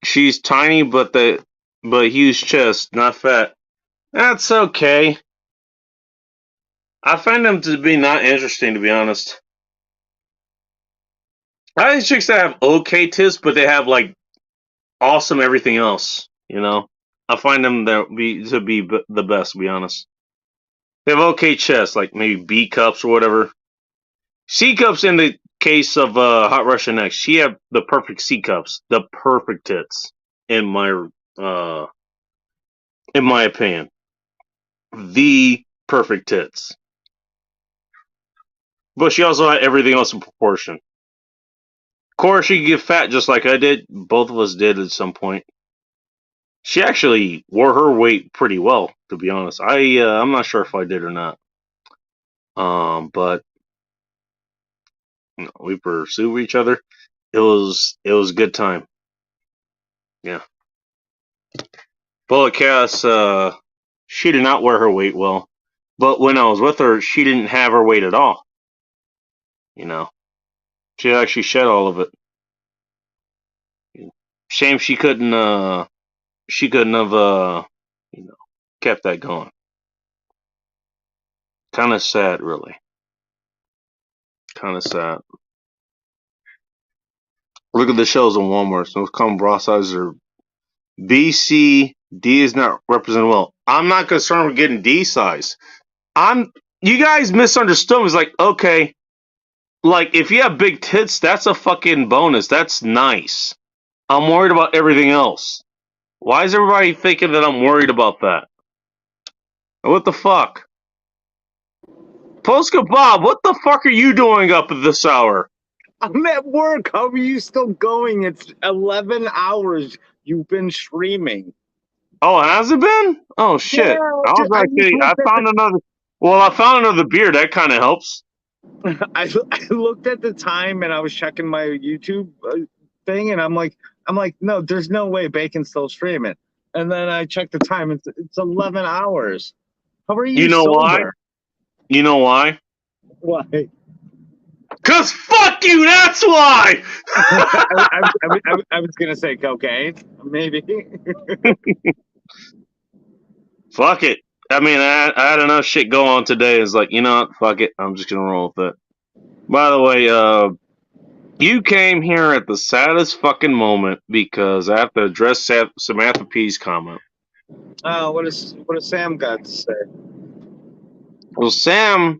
She's tiny but huge chest, not fat. That's okay. I find them to be not interesting, to be honest. I like chicks that have okay tits, but they have like awesome everything else. I find them to be the best. To be honest, they have okay chests, like maybe B cups or whatever. C cups in the case of Hot Russian X, she had the perfect C cups, the perfect tits in my opinion, the perfect tits. But she also had everything else in proportion. Of course, she could get fat just like I did. Both of us did at some point. She actually wore her weight pretty well, to be honest. I'm not sure if I did or not. But we pursued each other. It was a good time. Yeah. Bullet Cass, she did not wear her weight well. But when I was with her, she didn't have her weight at all. She actually shed all of it. Shame she couldn't have kept that going. Kind of sad, really. Kind of sad. Look at the shows on Walmart. Most common bra sizes are B, C, D is not represented well. I'm not concerned with getting D size. You guys misunderstood. It was like, okay, like if you have big tits, that's a fucking bonus. That's nice. I'm worried about everything else. Why is everybody thinking that I'm worried about that? What the fuck? Polska Bob, what the fuck are you doing up at this hour? I'm at work. How are you still going? It's 11 hours you've been streaming. Oh, has it been? Oh shit! Yeah, I found another. Well, I found another beer. That kind of helps. I looked at the time and I was checking my YouTube thing, and I'm like, no, there's no way Bacon's still streaming. And then I checked the time. It's 11 hours. How are you? You know why? You know why? Why? Cause fuck you. That's why. I was gonna say cocaine, maybe. Fuck it. I mean, I had enough shit go on today. It's like, what? Fuck it. I'm just gonna roll with it. By the way, you came here at the saddest fucking moment because I have to address Samantha P's comment. Oh, what does Sam got to say? Well, Sam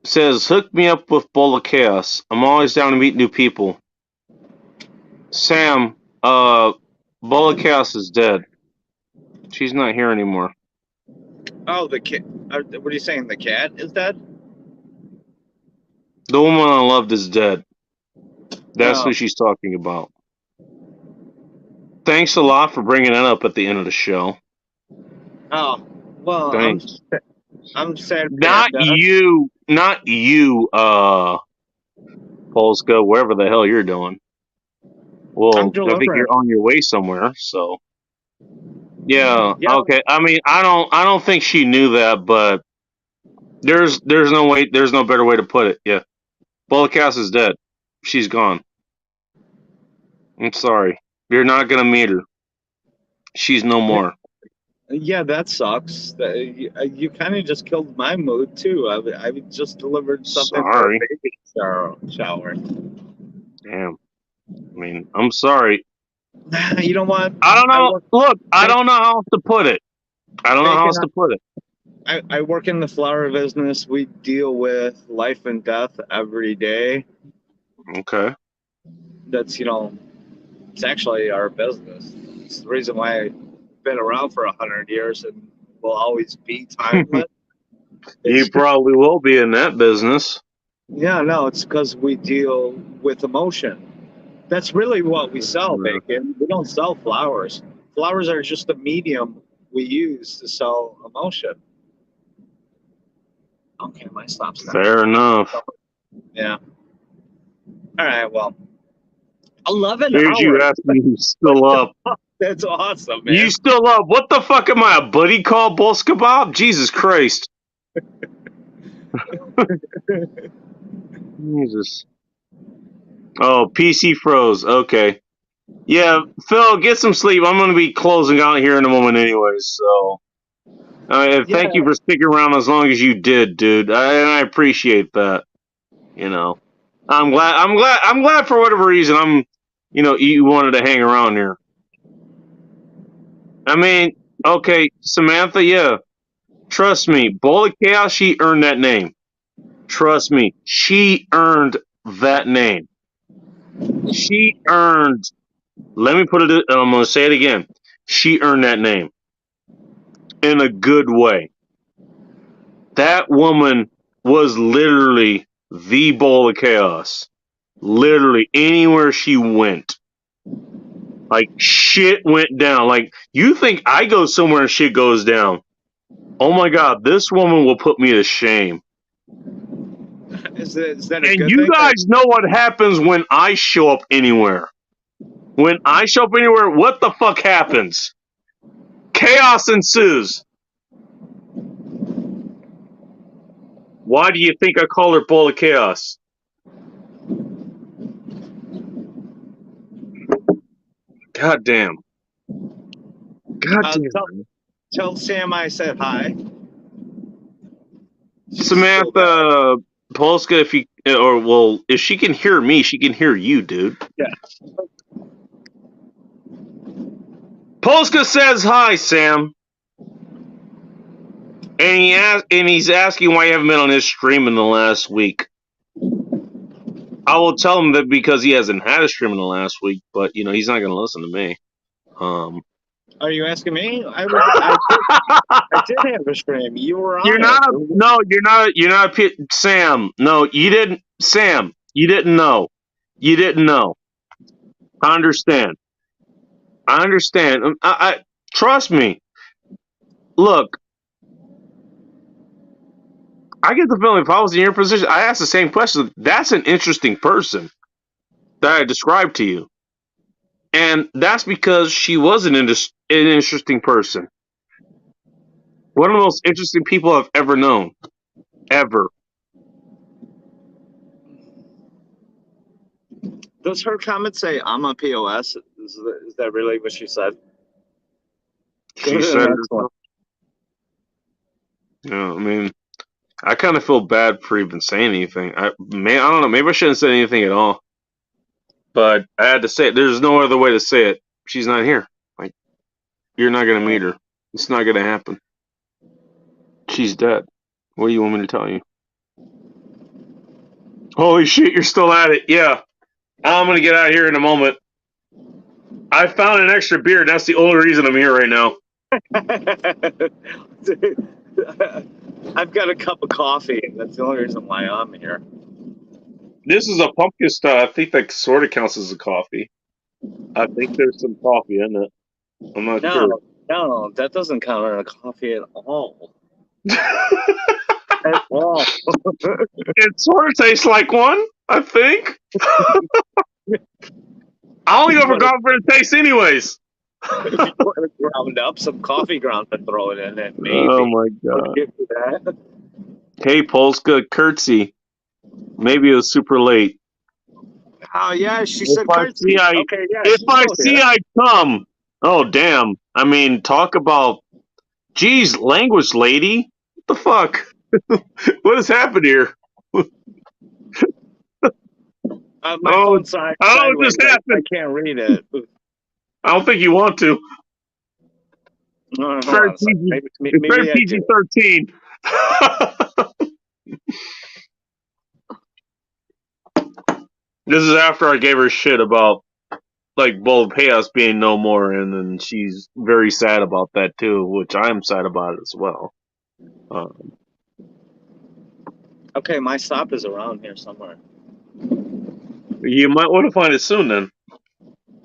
says, hook me up with Bowl of Chaos. I'm always down to meet new people. Sam, Bowl of Chaos is dead. She's not here anymore. Oh, the cat. What are you saying? The cat is dead? The woman I loved is dead. That's Oh. who she's talking about. Thanks a lot for bringing that up at the end of the show. Oh, well, Thanks. I'm sad. Not you, Polska, wherever the hell you're doing. Well, I'm I think delivering. you're on your way somewhere, so. Yeah, Yeah. okay. I mean, I don't think she knew that, but there's no better way to put it. Yeah. Bolikaus is dead. She's gone. I'm sorry. You're not gonna meet her. She's no more. Yeah, that sucks. You kind of just killed my mood too. I just delivered something for a Sorry. baby shower. Damn. I mean, I'm sorry. You know what? I don't know. Look, I don't know how else to put it. I work in the flower business. We deal with life and death every day. Okay. That's, it's actually our business. It's the reason why I've been around for 100 years and will always be timeless. You probably will be in that business. Yeah, no, it's because we deal with emotion. That's really what we sell, Bacon. We don't sell flowers. Flowers are just a medium we use to sell emotion. Okay, my stop's not. Fair enough. Yeah. All right, well. 11 Here's hours. you asking me who's still up. That's awesome, man. You still up? What the fuck am I, a buddy called Bolska Bob? Jesus Christ. Jesus. Oh, PC froze. Okay. Yeah, Phil, get some sleep. I'm going to be closing out here in a moment anyways, so. Thank you for sticking around as long as you did, dude. I appreciate that. I'm glad for whatever reason you wanted to hang around here. I mean, okay, Samantha, yeah. Trust me, Bowl of Chaos, she earned that name. Trust me, she earned that name. She earned, let me put it, I'm going to say it again. She earned that name. In a good way. That woman was literally the Bowl of Chaos. Literally, anywhere she went. Like, shit went down. Like, you think I go somewhere and shit goes down. Oh my God, this woman will put me to shame. Is that a And good you thing? guys know what happens when I show up anywhere. When I show up anywhere, what the fuck happens? Chaos ensues. Why do you think I call her Bowl of Chaos? God damn. God damn. Tell Sam I said hi. Samantha Polska, if she can hear me, she can hear you, dude. Yeah. Polska says hi, Sam. And he's asking why you haven't been on his stream in the last week. I will tell him that because he hasn't had a stream in the last week, but he's not going to listen to me. Are you asking me? I did have a stream. You were on. You're not Sam. No, you didn't. Sam, you didn't know. You didn't know. I understand. I trust me. Look, I get the feeling if I was in your position, I asked the same question. That's an interesting person that I described to you. And that's because she was an interesting person. One of the most interesting people I've ever known. Ever. Does her comment say, I'm a POS? Is that really what she said? She said, I mean, I kind of feel bad for even saying anything. I don't know. Maybe I shouldn't say anything at all. But I had to say it. There's no other way to say it. She's not here. Like, you're not going to meet her. It's not going to happen. She's dead. What do you want me to tell you? Holy shit, you're still at it. Yeah. I'm going to get out of here in a moment. I found an extra beer, and that's the only reason I'm here right now. I've got a cup of coffee, and that's the only reason why I'm here. This is a pumpkin style. I think that sort of counts as a coffee. I think there's some coffee in it. I'm not sure. No, that doesn't count as a coffee at all. At all. It sort of tastes like one, I think. I only ever gone for the taste anyways. If you want to ground up some coffee ground and throw it in, it maybe. Oh my I'll god. give you that. Hey, Polska, curtsy. Maybe it was super late. Oh yeah, she said If I curtsy. see Okay, yeah. if she's I still see here. I come. Oh damn. I mean, talk about geez, language lady. What the fuck? What has happened here? My Oh, phone's I don't know what sideways. just happened. I can't read it. I don't think you want to. Hold It's very on a second. PG. Maybe It's very I PG do. 13. This is after I gave her shit about like Bold Chaos being no more, and then she's very sad about that too, which I am sad about it as well. Okay, my stop is around here somewhere. You might want to find it soon then.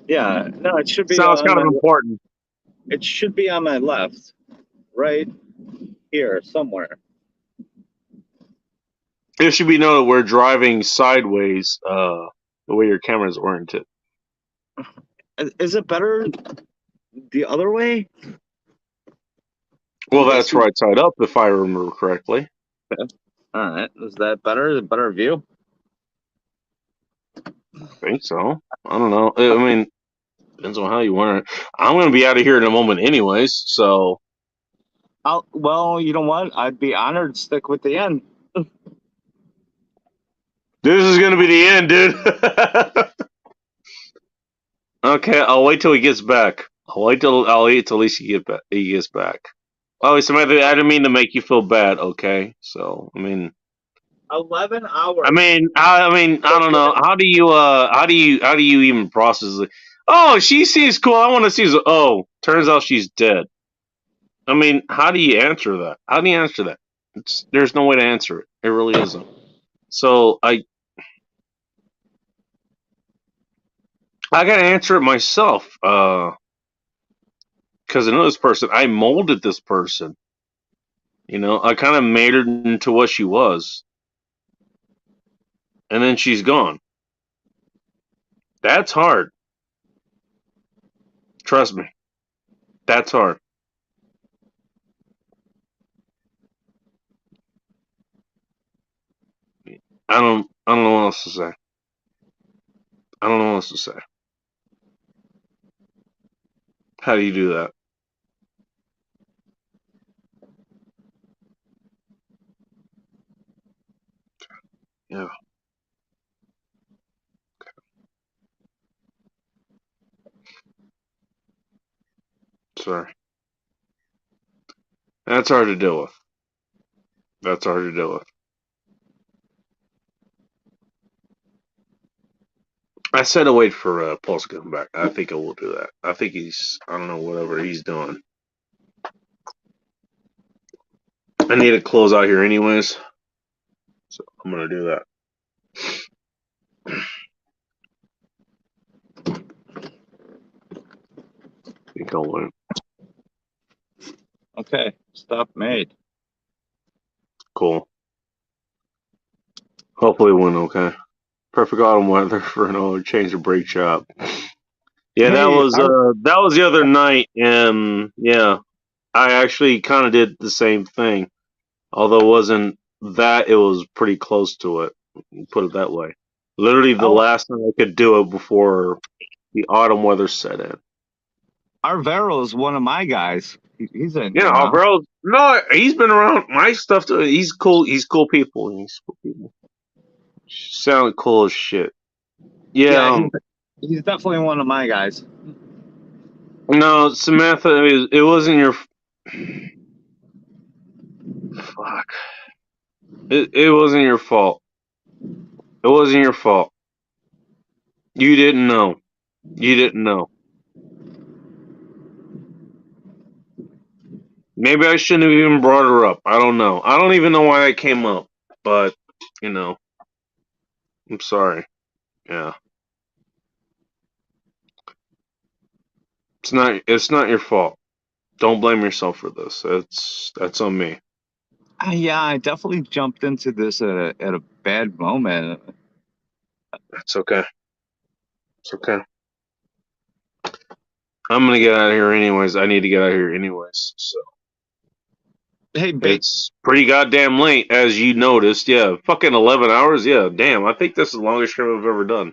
Yeah, no, it should be Sounds on kind of my. important. It should be on my left, right here somewhere. It should be noted we're driving sideways, the way your camera is oriented. Is it better the other way? Well, that's right side up, if I remember correctly. All right, is that better? Better view? I think so. I don't know. I mean, depends on how you want it. I'm going to be out of here in a moment anyways, so. Well, you know what? I'd be honored to stick with the end. This is going to be the end, dude. Okay, I'll wait till he gets back. I'll wait till at least he gets back. Oh, Samantha, I didn't mean to make you feel bad, okay? So, I mean, 11 hours. I mean, I don't know. How do you even process it? Oh, she seems cool. I want to see. Oh, turns out she's dead. I mean, how do you answer that? How do you answer that? There's no way to answer it. It really isn't. So I gotta answer it myself. Because I know this person. I molded this person. You know, I kind of made her into what she was. And then she's gone. That's hard. Trust me. That's hard. I don't know what else to say. I don't know what else to say. How do you do that? Yeah. Sorry. That's hard to deal with. That's hard to deal with. I said to wait for Paul to come back. I think I will do that. I think I don't know, whatever he's doing. I need to close out here anyways. So I'm going to do that. I think I'll win. Okay, stop made. Cool. Hopefully win okay. Perfect autumn weather for another change of brake shop. Yeah, that was the other night, and yeah, I actually kind of did the same thing. Although it wasn't that, it was pretty close to it. Put it that way. Literally the last time I could do it before the autumn weather set in. Arvero is one of my guys. He's in. Yeah, Alvaro. No, he's been around my stuff too. He's cool. He's cool people. He's cool people. Sound cool as shit. Yeah. He's definitely one of my guys. No, Samantha, it wasn't your. Fuck. It wasn't your fault. It wasn't your fault. You didn't know. You didn't know. Maybe I shouldn't have even brought her up. I don't know. I don't even know why that came up. But, you know. I'm sorry. Yeah. It's not your fault. Don't blame yourself for this. That's on me. Yeah, I definitely jumped into this at a bad moment. It's okay. It's okay. I'm gonna get out of here anyways. I need to get out of here anyways. So Hey, it's pretty goddamn late, as you noticed. Yeah, fucking 11 hours. Yeah, damn. I think this is the longest stream I've ever done.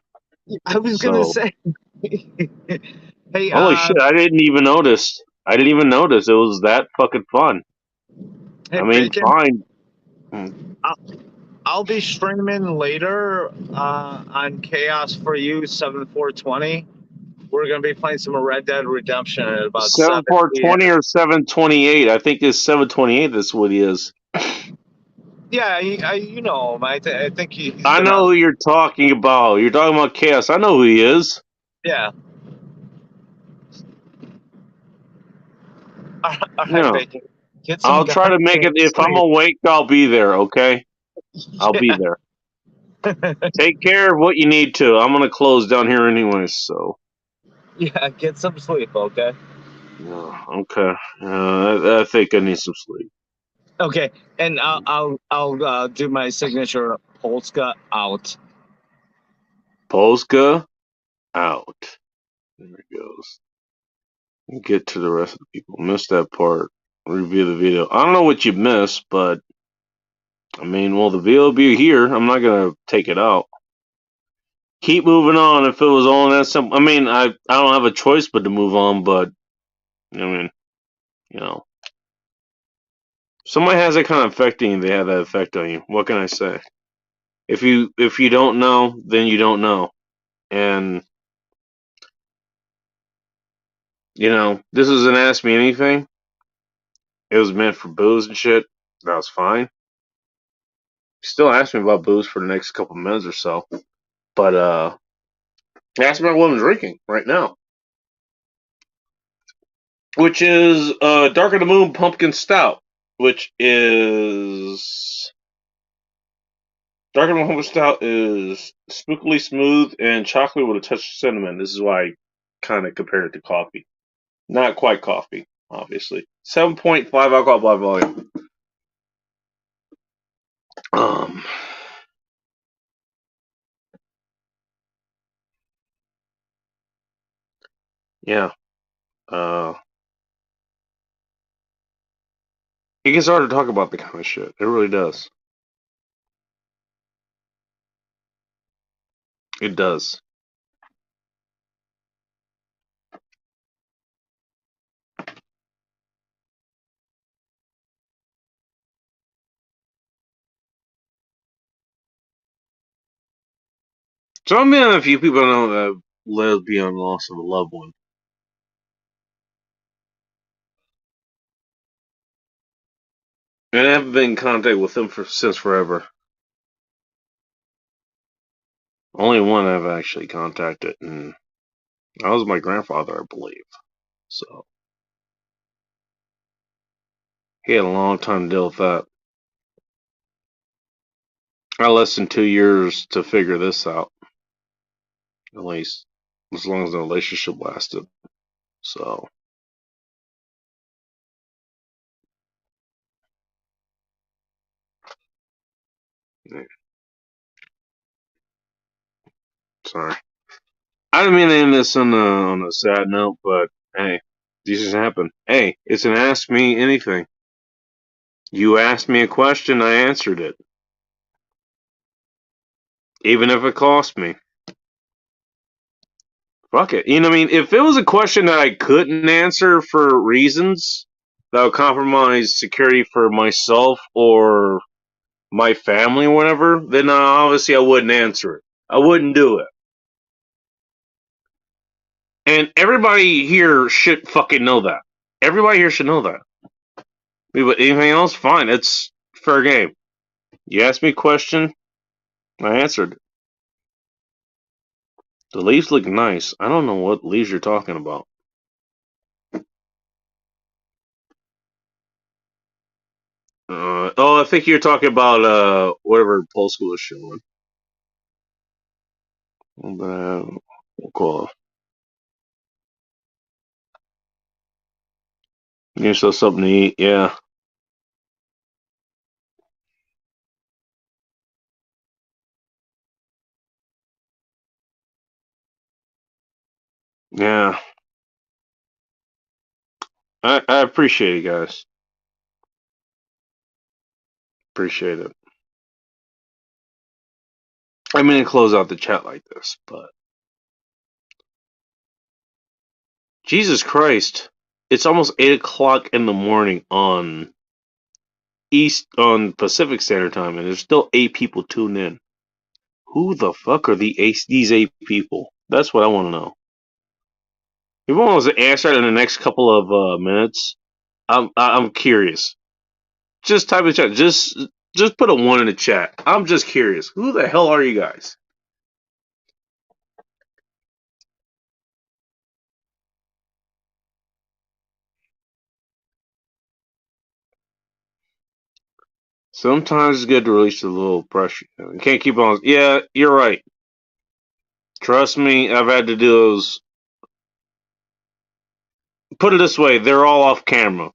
I was gonna So say, hey, holy shit, I didn't even notice. I didn't even notice it was that fucking fun. hey, I mean, Bacon. fine. I'll be streaming later on Chaos for You 7420. We're gonna be playing some Red Dead Redemption at about 7 p.m. 7420 or 728? I think it's 728. That's what he is. Yeah, you know him. I think he's I been know on. who you're talking about. You're talking about Chaos. I know who he is. Yeah. All right, Yeah. Bacon. Get some I'll try to make it. goddamn If I'm sleep. awake, I'll be there. Okay. I'll be Yeah. there. Take care of what you need to. I'm gonna close down here anyways. So. Yeah, get some sleep, okay? Yeah. Okay. I think I need some sleep. Okay, and I'll do my signature Polska out. Polska out. There it goes. Get to the rest of the people. Missed that part. Review the video. I don't know what you missed, but I mean, well, the video will be here. I'm not gonna take it out. Keep moving on. If it was only that simple, I mean, I don't have a choice but to move on. But I mean, you know, somebody has that kind of effect on you. They have that effect on you. What can I say? If you don't know, then you don't know. And you know, this was an Ask Me Anything. It was meant for booze and shit. That was fine. Still ask me about booze for the next couple minutes or so. But ask me about what I'm drinking right now. Which is Dark of the Moon Pumpkin Stout. Which is Dark of the Moon Pumpkin Stout is spookily smooth and chocolate with a touch of cinnamon. This is why I kind of compared it to coffee. Not quite coffee, obviously. 7.5 alcohol by volume. Yeah. It gets hard to talk about the kind of shit. It really does. It does. So I'm in a few people I know that have lived beyond loss of a loved one. And I haven't been in contact with them since forever. Only one I've actually contacted, and that was my grandfather, I believe. So he had a long time to deal with that. I less than 2 years to figure this out. At least, as long as the relationship lasted. So. Yeah. Sorry. I didn't mean to end this on a sad note, but hey, these just happen. Hey, it's an Ask Me Anything. You asked me a question, I answered it. Even if it cost me. Fuck it. You know what I mean? If it was a question that I couldn't answer for reasons that would compromise security for myself or my family or whatever, then obviously I wouldn't answer it. I wouldn't do it. And everybody here should fucking know that. Everybody here should know that. But anything else? Fine. It's fair game. You asked me a question, I answered. The leaves look nice. I don't know what leaves you're talking about. I think you're talking about whatever Pole School is showing. But cool. Get yourself something to eat. Yeah. Yeah. I appreciate it, guys. Appreciate it. I mean to close out the chat like this, but Jesus Christ, it's almost 8 o'clock in the morning on Pacific Standard Time, and there's still 8 people tuned in. Who the fuck are these 8 people? That's what I want to know. If you want to answer in the next couple of minutes, I'm curious. Just type in the chat. Just put a 1 in the chat. I'm just curious. Who the hell are you guys? Sometimes it's good to release a little pressure. You can't keep on. Yeah, you're right. Trust me, I've had to do those. Put it this way, they're all off camera.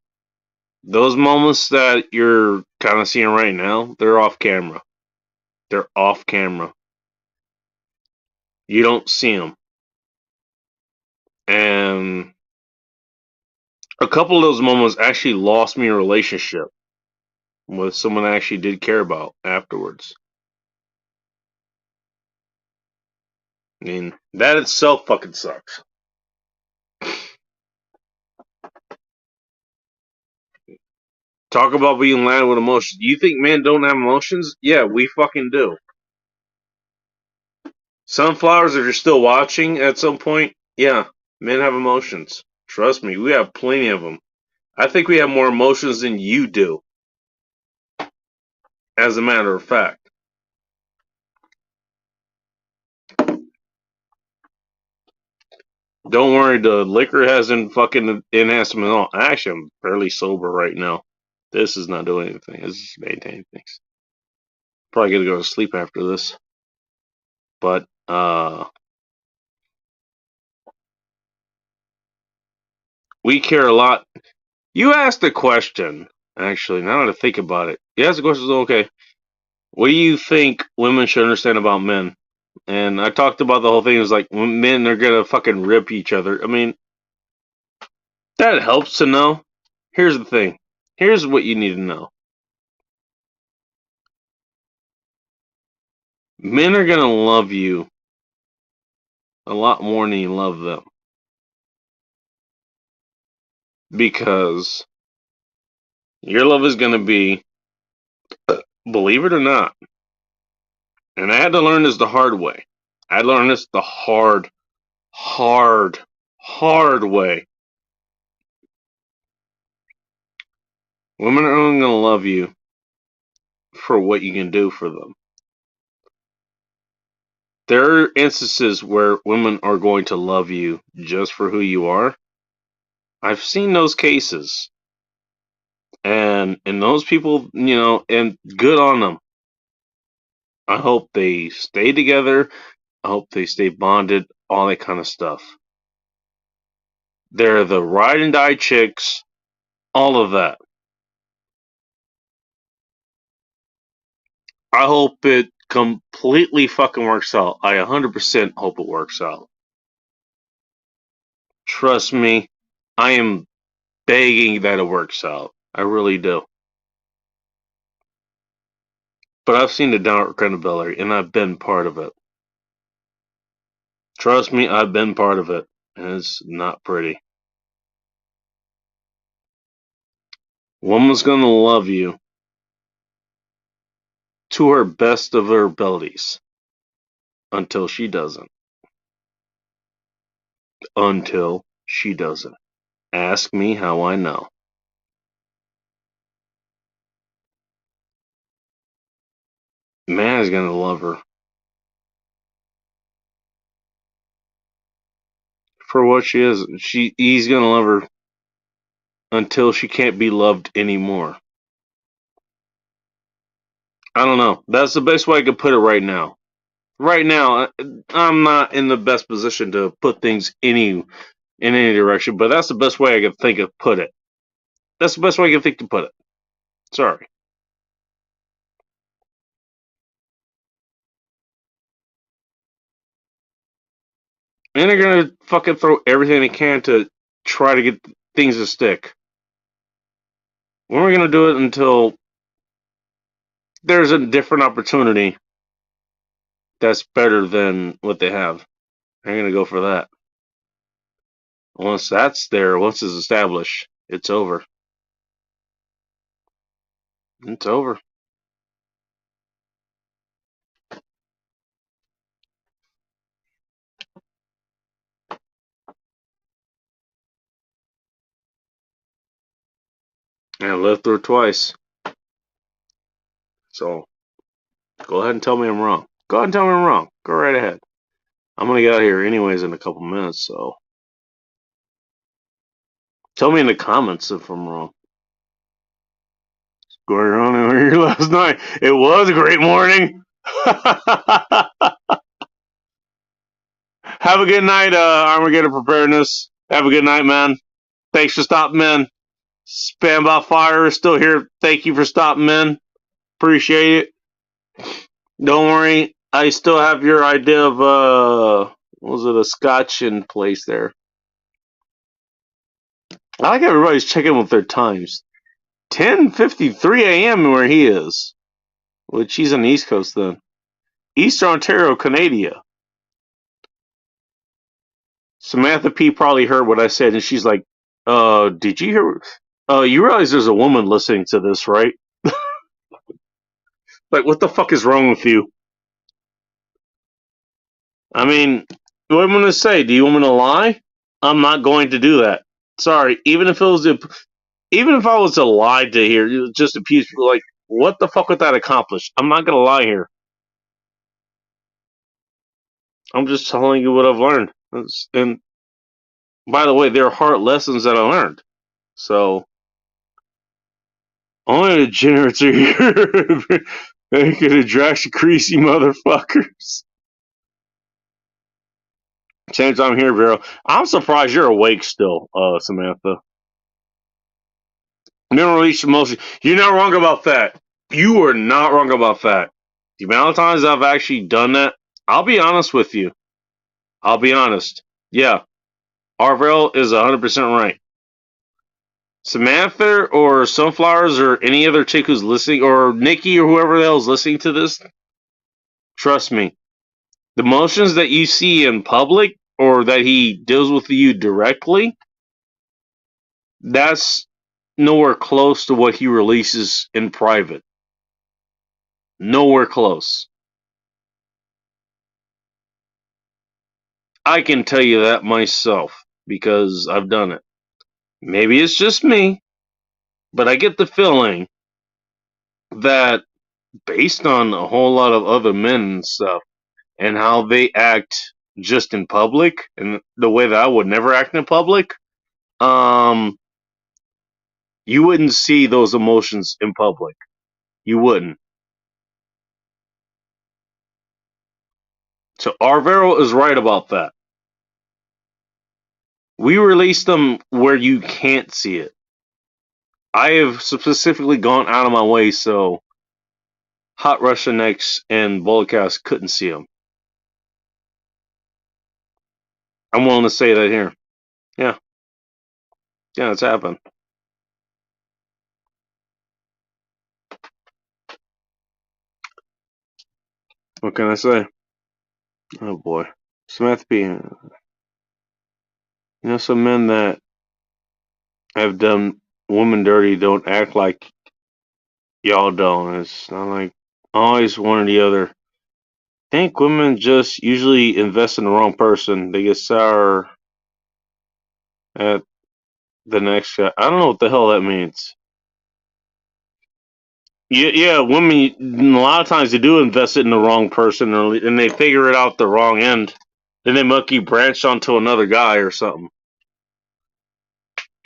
Those moments that you're kind of seeing right now, they're off camera. They're off camera. You don't see them. And a couple of those moments actually lost me a relationship with someone I actually did care about afterwards. I mean, that itself fucking sucks. Talk about being landed with emotions. You think men don't have emotions? Yeah, we fucking do. Sunflowers, if you're still watching at some point, yeah, men have emotions. Trust me, we have plenty of them. I think we have more emotions than you do, as a matter of fact. Don't worry, the liquor hasn't fucking enhanced them at all. Actually, I'm fairly sober right now. This is not doing anything. This is maintaining things. Probably gonna go to sleep after this. But, we care a lot. You asked a question, actually, now that I think about it. You asked the question, okay, what do you think women should understand about men? And I talked about the whole thing. It was like, men are gonna fucking rip each other. I mean, that helps to know. Here's the thing. Here's what you need to know. Men are gonna love you a lot more than you love them. Because your love is gonna be, believe it or not, and I had to learn this the hard way. I learned this the hard way. Women are only gonna love you for what you can do for them. There are instances where women are going to love you just for who you are. I've seen those cases. And those people, and good on them. I hope they stay together. I hope they stay bonded, all that kind of stuff. They're the ride and die chicks, all of that. I hope it completely fucking works out. I 100% hope it works out. Trust me, I am begging that it works out. I really do. But I've seen the downward credibility, and I've been part of it. Trust me, I've been part of it, and it's not pretty. Woman's gonna love you to her best of her abilities until she doesn't. Until she doesn't. Ask me how I know. Man is gonna love her for what she is. He's gonna love her until she can't be loved anymore. I don't know. That's the best way I could put it right now. right now, I'm not in the best position to put things in any direction, but that's the best way I can think of put it. That's the best way I can think to put it. Sorry. And they're gonna fucking throw everything they can to try to get things to stick. When are we gonna do it until there's a different opportunity that's better than what they have? They're gonna go for that. Once that's there, once it's established, it's over. It's over. And I lived through it twice. So go ahead and tell me I'm wrong. Go ahead and tell me I'm wrong. Go right ahead. I'm gonna get out of here anyways in a couple minutes, so tell me in the comments if I'm wrong. Going on over here last night. It was a great morning. Have a good night, Armageddon Preparedness. Have a good night, man. Thanks for stopping in. Spam by Fire is still here. Thank you for stopping in. Appreciate it. Don't worry. I still have your idea of, what was it, a scotch in place there. I like everybody's checking with their times. 10:53 a.m. where he is. Which he's on the East Coast then. Eastern Ontario, Canada. Samantha P probably heard what I said, and she's like, did you hear? You realize there's a woman listening to this, right? Like, what the fuck is wrong with you? I mean, what am I going to say? Do you want me to lie? I'm not going to do that. Sorry. Even if I was to lie to here, just appease people, like, what the fuck would that accomplish? I'm not going to lie here. I'm just telling you what I've learned. And by the way, they're hard lessons that I learned. So, only the degenerates are here. They could address you greasy motherfuckers. Same time here, Vero. I'm surprised you're awake still, Samantha. Never release emotion. You're not wrong about that. You are not wrong about that. The amount of times I've actually done that, I'll be honest with you. I'll be honest. Yeah. Arvell is 100% right. Samantha or Sunflowers or any other chick who's listening, or Nikki or whoever the hell is listening to this, trust me. The emotions that you see in public or that he deals with you directly, that's nowhere close to what he releases in private. Nowhere close. I can tell you that myself because I've done it. Maybe it's just me, but I get the feeling that based on a whole lot of other men and stuff and how they act just in public and the way that I would never act in public, you wouldn't see those emotions in public. You wouldn't. So Arvero is right about that. We release them where you can't see it. I have specifically gone out of my way so Hot Russian X and Bulletcast couldn't see them. I'm willing to say that here. Yeah. Yeah, it's happened. What can I say? Oh boy. Samantha P. You know, some men that have done women dirty don't act like y'all don't. It's not like always one or the other. I think women just usually invest in the wrong person. They get sour at the next guy. I don't know what the hell that means. Yeah, women, a lot of times they do invest it in the wrong person, and they figure it out the wrong end. Then they monkey branch onto another guy or something.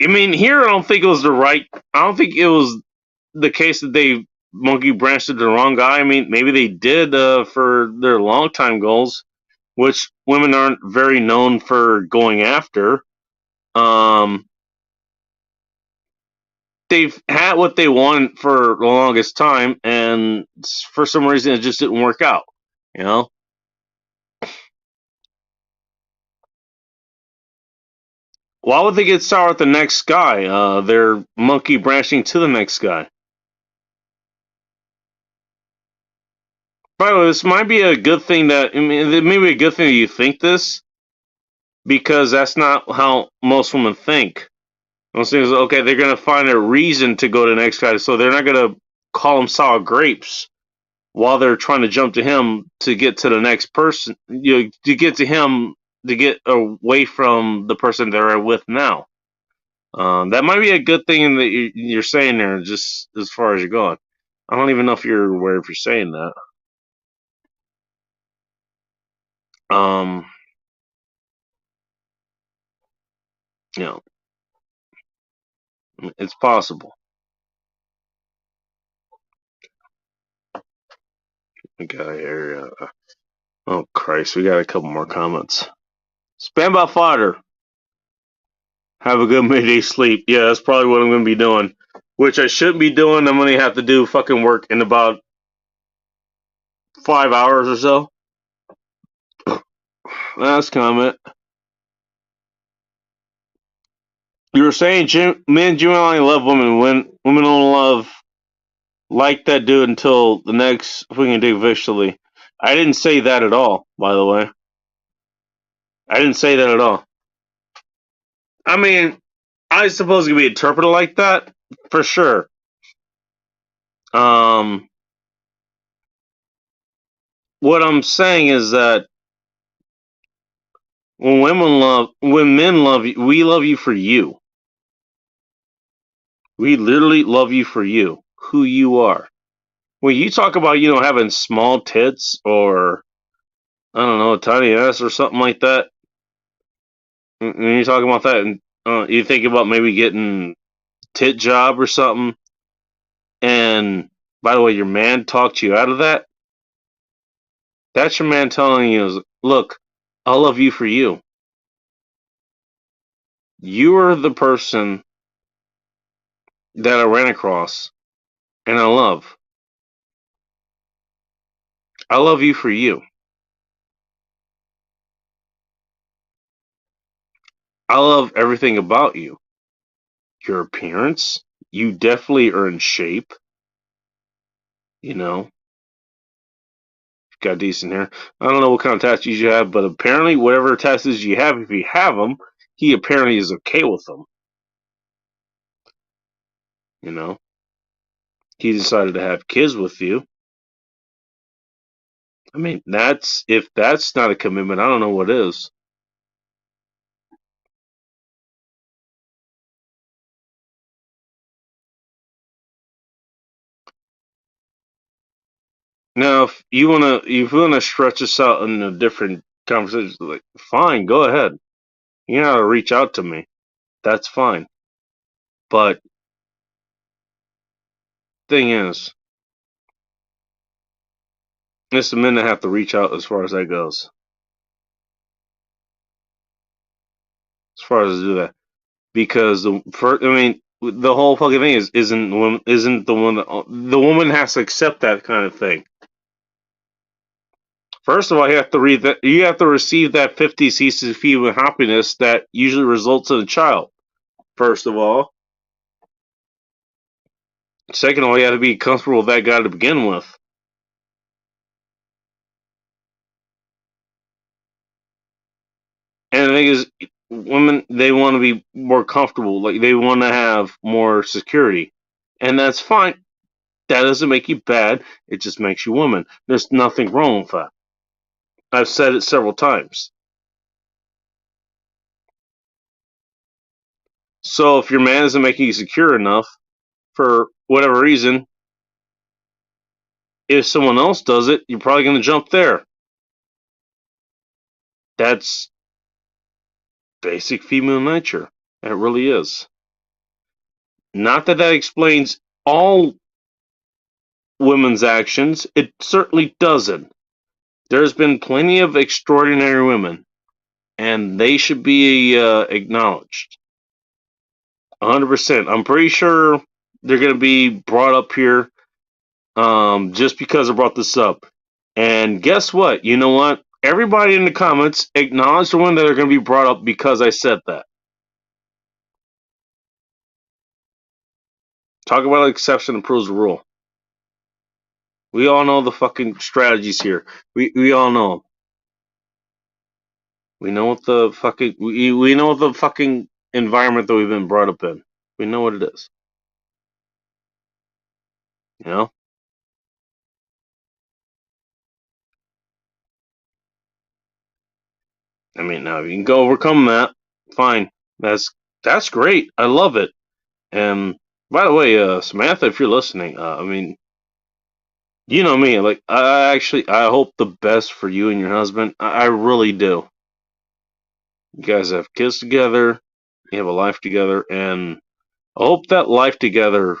I mean, here I don't think it was the case that they monkey branched to the wrong guy. I mean, maybe they did for their longtime goals, which women aren't very known for going after. They've had what they wanted for the longest time, and for some reason, it just didn't work out. You know. Why would they get sour at the next guy? They're monkey branching to the next guy. By the way, this might be a good thing that, I mean, it may be a good thing that you think this, because that's not how most women think. Most things, okay, they're going to find a reason to go to the next guy, so they're not going to call him sour grapes while they're trying to jump to him to get to the next person, to get to him, to get away from the person they're with now. That might be a good thing that you're saying there, just as far as you're going. I don't even know if you're aware if you're saying that. You know, it's possible. We got here. Oh Christ, we got a couple more comments. Spam about fodder. Have a good midday sleep. Yeah, that's probably what I'm going to be doing. Which I shouldn't be doing. I'm going to have to do fucking work in about 5 hours or so. Last comment. You were saying men generally love women when women don't love like that dude until the next fucking dig officially. I didn't say that at all, by the way. I didn't say that at all. I mean, I suppose it could be interpreted like that, for sure. What I'm saying is that when men love you, we love you for you. We literally love you for you, who you are. When you talk about, having small tits or, I don't know, a tiny ass or something like that, when you're talking about that, and you think about maybe getting tit job or something, and by the way, your man talked you out of that, that's your man telling you, look, I love you for you. You are the person that I ran across and I love. I love you for you. I love everything about you. Your appearance, you definitely are in shape. Got decent hair. I don't know what kind of tattoos you have, but apparently whatever tattoos you have, if you have them, he apparently is okay with them. He decided to have kids with you. I mean, if that's not a commitment, I don't know what is. Now, if you wanna stretch this out in a different conversation, like, fine, go ahead. You know how to reach out to me. That's fine. But thing is, it's the men that have to reach out as far as that goes. As far as to do that, because the whole fucking thing isn't the one that the woman has to accept that kind of thing. First of all, you have to receive that 50 cc's of human happiness that usually results in a child. First of all. Second of all, you have to be comfortable with that guy to begin with. And the thing is, women, they want to be more comfortable. Like, they want to have more security. And that's fine. That doesn't make you bad. It just makes you woman. There's nothing wrong with that. I've said it several times. So if your man isn't making you secure enough, for whatever reason, if someone else does it, you're probably going to jump there. That's basic female nature. It really is. Not that explains all women's actions. It certainly doesn't. There's been plenty of extraordinary women, and they should be acknowledged. 100%. I'm pretty sure they're going to be brought up here just because I brought this up. And guess what? You know what? Everybody in the comments acknowledge the one that are going to be brought up because I said that. Talk about an exception that proves the rule. We all know the fucking strategies here. We all know them. We know what the fucking we know the fucking environment that we've been brought up in. We know what it is. You know? I mean, now if you can go overcome that, fine. That's great. I love it. And by the way, Samantha, if you're listening, I mean, you know me. Like, I hope the best for you and your husband. I really do. You guys have kids together. You have a life together, and I hope that life together,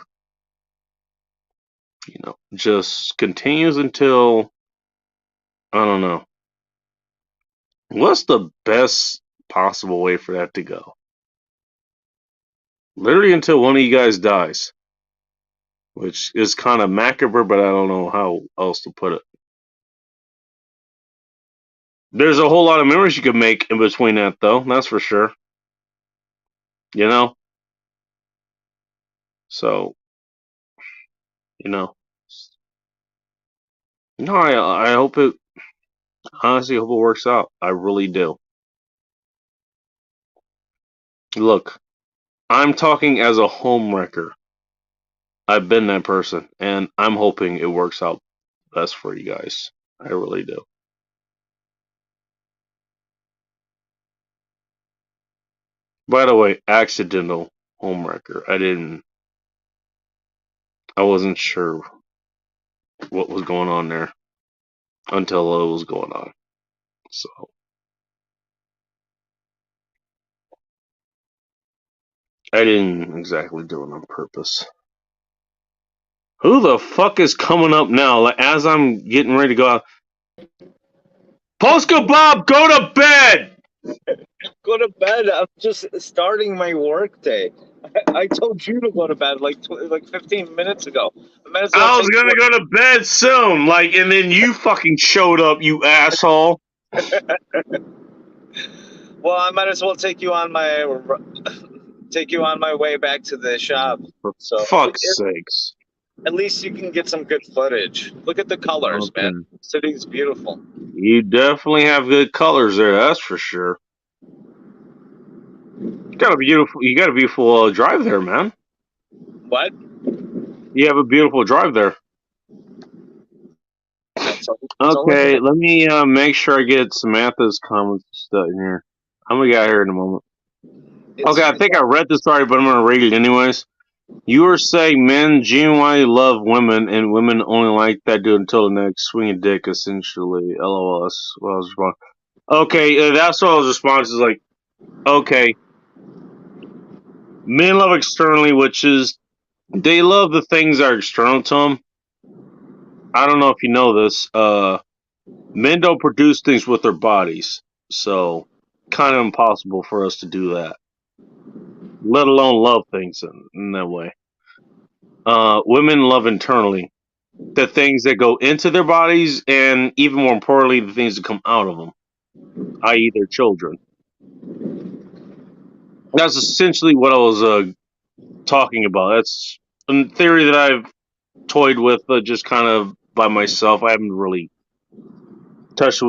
you know, just continues until, I don't know. What's the best possible way for that to go? Literally until one of you guys dies. Which is kind of macabre, but I don't know how else to put it. There's a whole lot of memories you could make in between that, though. That's for sure. You know? So, you know. No, I hope it, honestly, hope it works out. I really do. Look, I'm talking as a homewrecker. I've been that person, and I'm hoping it works out best for you guys. I really do. By the way, accidental homewrecker. I wasn't sure what was going on there until it was going on. So, I didn't exactly do it on purpose. Who the fuck is coming up now? Like, as I'm getting ready to go out. Polska Bob, go to bed! Go to bed. I'm just starting my work day. I told you to go to bed like 15 minutes ago. I was gonna go to bed soon, like, and then you fucking showed up, you asshole. Well, I might as well take you on my way back to the shop. So Fuck's sakes. At least you can get some good footage. Look at the colors, man. The city's beautiful. You definitely have good colors there, that's for sure. You got a beautiful drive there, man. What? You have a beautiful drive there. Okay, let me make sure I get Samantha's comments in here. I'm gonna get out here in a moment. Okay, I think I read this already, but I'm gonna read it anyways. You were saying men genuinely love women, and women only like that dude until the next swinging dick, essentially. LOL. That's what I was responding. Okay, that's what I was responding to. Is like, okay, men love externally, which is they love the things that are external to them. I don't know if you know this. Men don't produce things with their bodies, so kind of impossible for us to do that. Let alone love things in that way. Women love internally, the things that go into their bodies, and even more importantly, the things that come out of them, i.e., their children. That's essentially what I was talking about. That's a theory that I've toyed with, just kind of by myself. I haven't really touched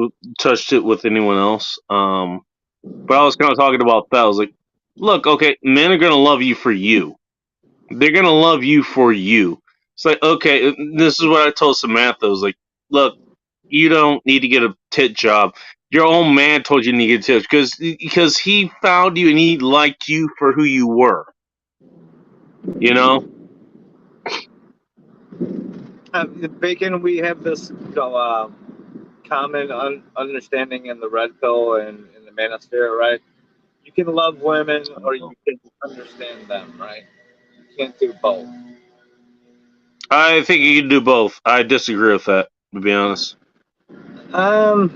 it with anyone else. But I was kind of talking about that. I was like, look, okay, men are gonna love you for you. They're gonna love you for you. It's like, okay, this is what I told Samantha. I was like, look, you don't need to get a tit job. Your own man told you to get a tit because he found you and he liked you for who you were. You know? Bacon, we have this common understanding in the Red Pill and in the Manosphere, right? You can love women or you can understand them, right? You can't do both. I think you can do both. I disagree with that, to be honest. I'm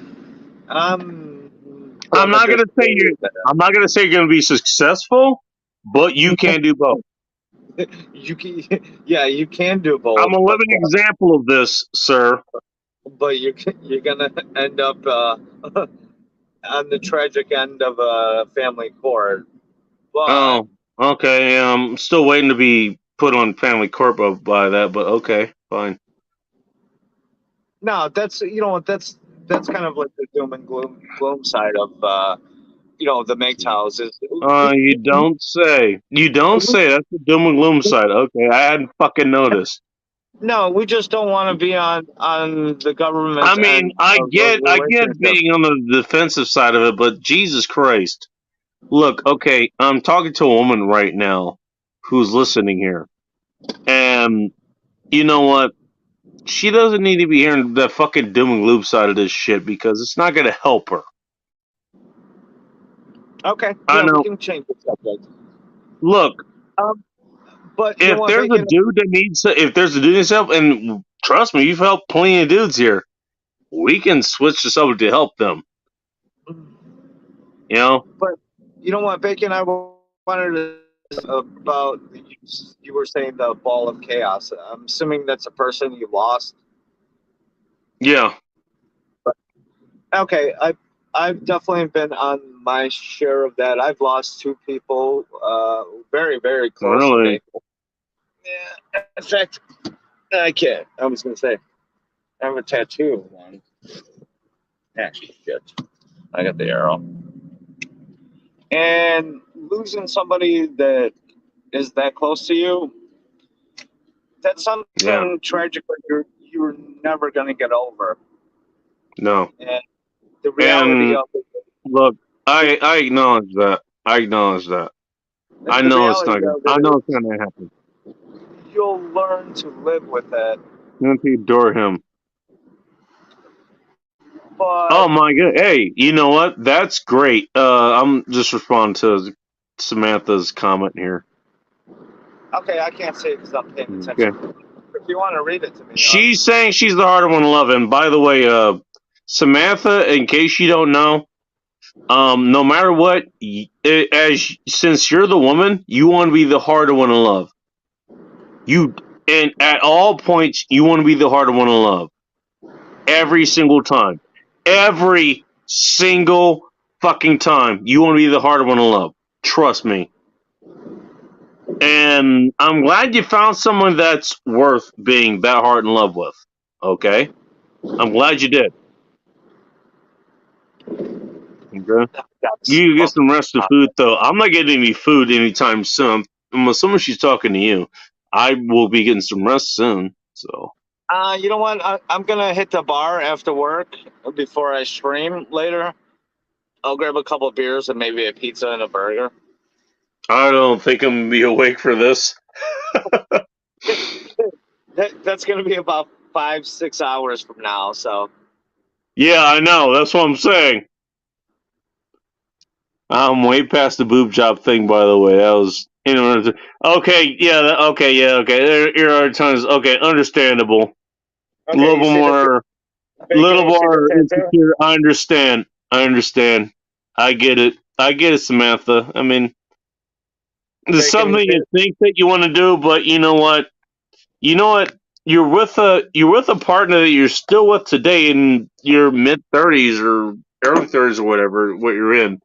not gonna say you. I'm not gonna say you're gonna be successful, but you can do both. You can, yeah, you can do both. I'm a living example of this, sir. But you're gonna end up on the tragic end of a family court. But Oh, okay. Yeah, I'm still waiting to be put on family court by that, but okay, fine. no, that's that's kind of like the doom and gloom side of the MGTOWs is. You don't say. You don't say. That's the doom and gloom side. Okay, I hadn't fucking noticed. No, we just don't want to be on the government. I mean, I get being on the defensive side of it, but Jesus Christ. Look, okay, I'm talking to a woman right now who's listening here. And you know what? She doesn't need to be hearing the fucking doom and gloom side of this shit because it's not going to help her. Okay, I know. We can change the subject. Look, but if there's a dude that needs help, and trust me, you've helped plenty of dudes here, we can switch the subject to help them. You know? But you know what, Bacon, I wanted to about you were saying the ball of chaos. I'm assuming that's a person you lost. Yeah. Okay, I've definitely been on my share of that. I've lost 2 people, very, very close to me. Yeah, in fact, I can't. I was gonna say, I have a tattoo of one. Actually, shit, I got the arrow. And losing somebody that is that close to you, that's something tragic that you're never gonna get over. No. And the reality of it. Look, I acknowledge that. I acknowledge that. I know it's not gonna happen. You'll learn to live with it. You have to adore him. But oh my god! Hey, you know what? That's great. I'm just responding to Samantha's comment here. okay, I can't say it because I'm paying attention. Okay. If you want to read it to me, She's saying she's the harder one to love. And by the way, Samantha, in case you don't know, no matter what, since you're the woman, you want to be the harder one to love. And at all points, you want to be the harder one to love. Every single time. Every single fucking time. You want to be the harder one to love. Trust me. And I'm glad you found someone that's worth being that hard in love with. Okay? I'm glad you did. Okay? You get some rest of food, though. I'm not getting any food anytime soon. I'm assuming she's talking to you. I will be getting some rest soon. So. you know what? I'm gonna hit the bar after work before I stream later. I'll grab a couple of beers and maybe a pizza and a burger. I don't think I'm gonna be awake for this. That's gonna be about 5-6 hours from now. So. Yeah, I know. That's what I'm saying. I'm way past the boob job thing, by the way. That was okay. Yeah. Okay. There are times. Okay, understandable. Okay, a little more insecure. I understand. I get it, Samantha. I mean, there's something you think that you want to do, but you know what? You're with a partner that you're still with today in your mid 30s or early 30s or whatever what you're in.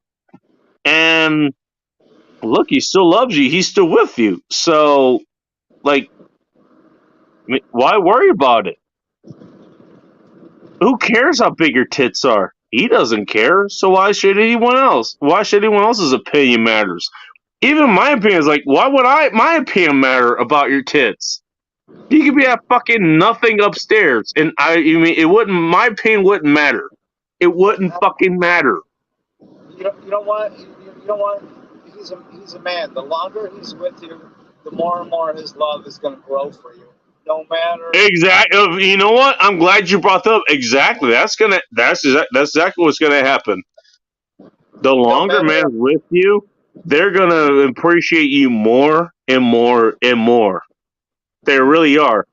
And look, he still loves you. He's still with you. So, like, I mean, why worry about it? Who cares how big your tits are? He doesn't care. So why should anyone else? Why should anyone else's opinion matters? Even my opinion is like, why would my opinion matter about your tits? You could be at fucking nothing upstairs, and my opinion wouldn't matter. It wouldn't fucking matter. You know what? He's a man. The longer he's with you, the more and more his love is going to grow for you. No matter. Exactly. You know what? I'm glad you brought that up. Exactly. That's exactly what's gonna happen. The longer man's with you, they're gonna appreciate you more and more and more. They really are.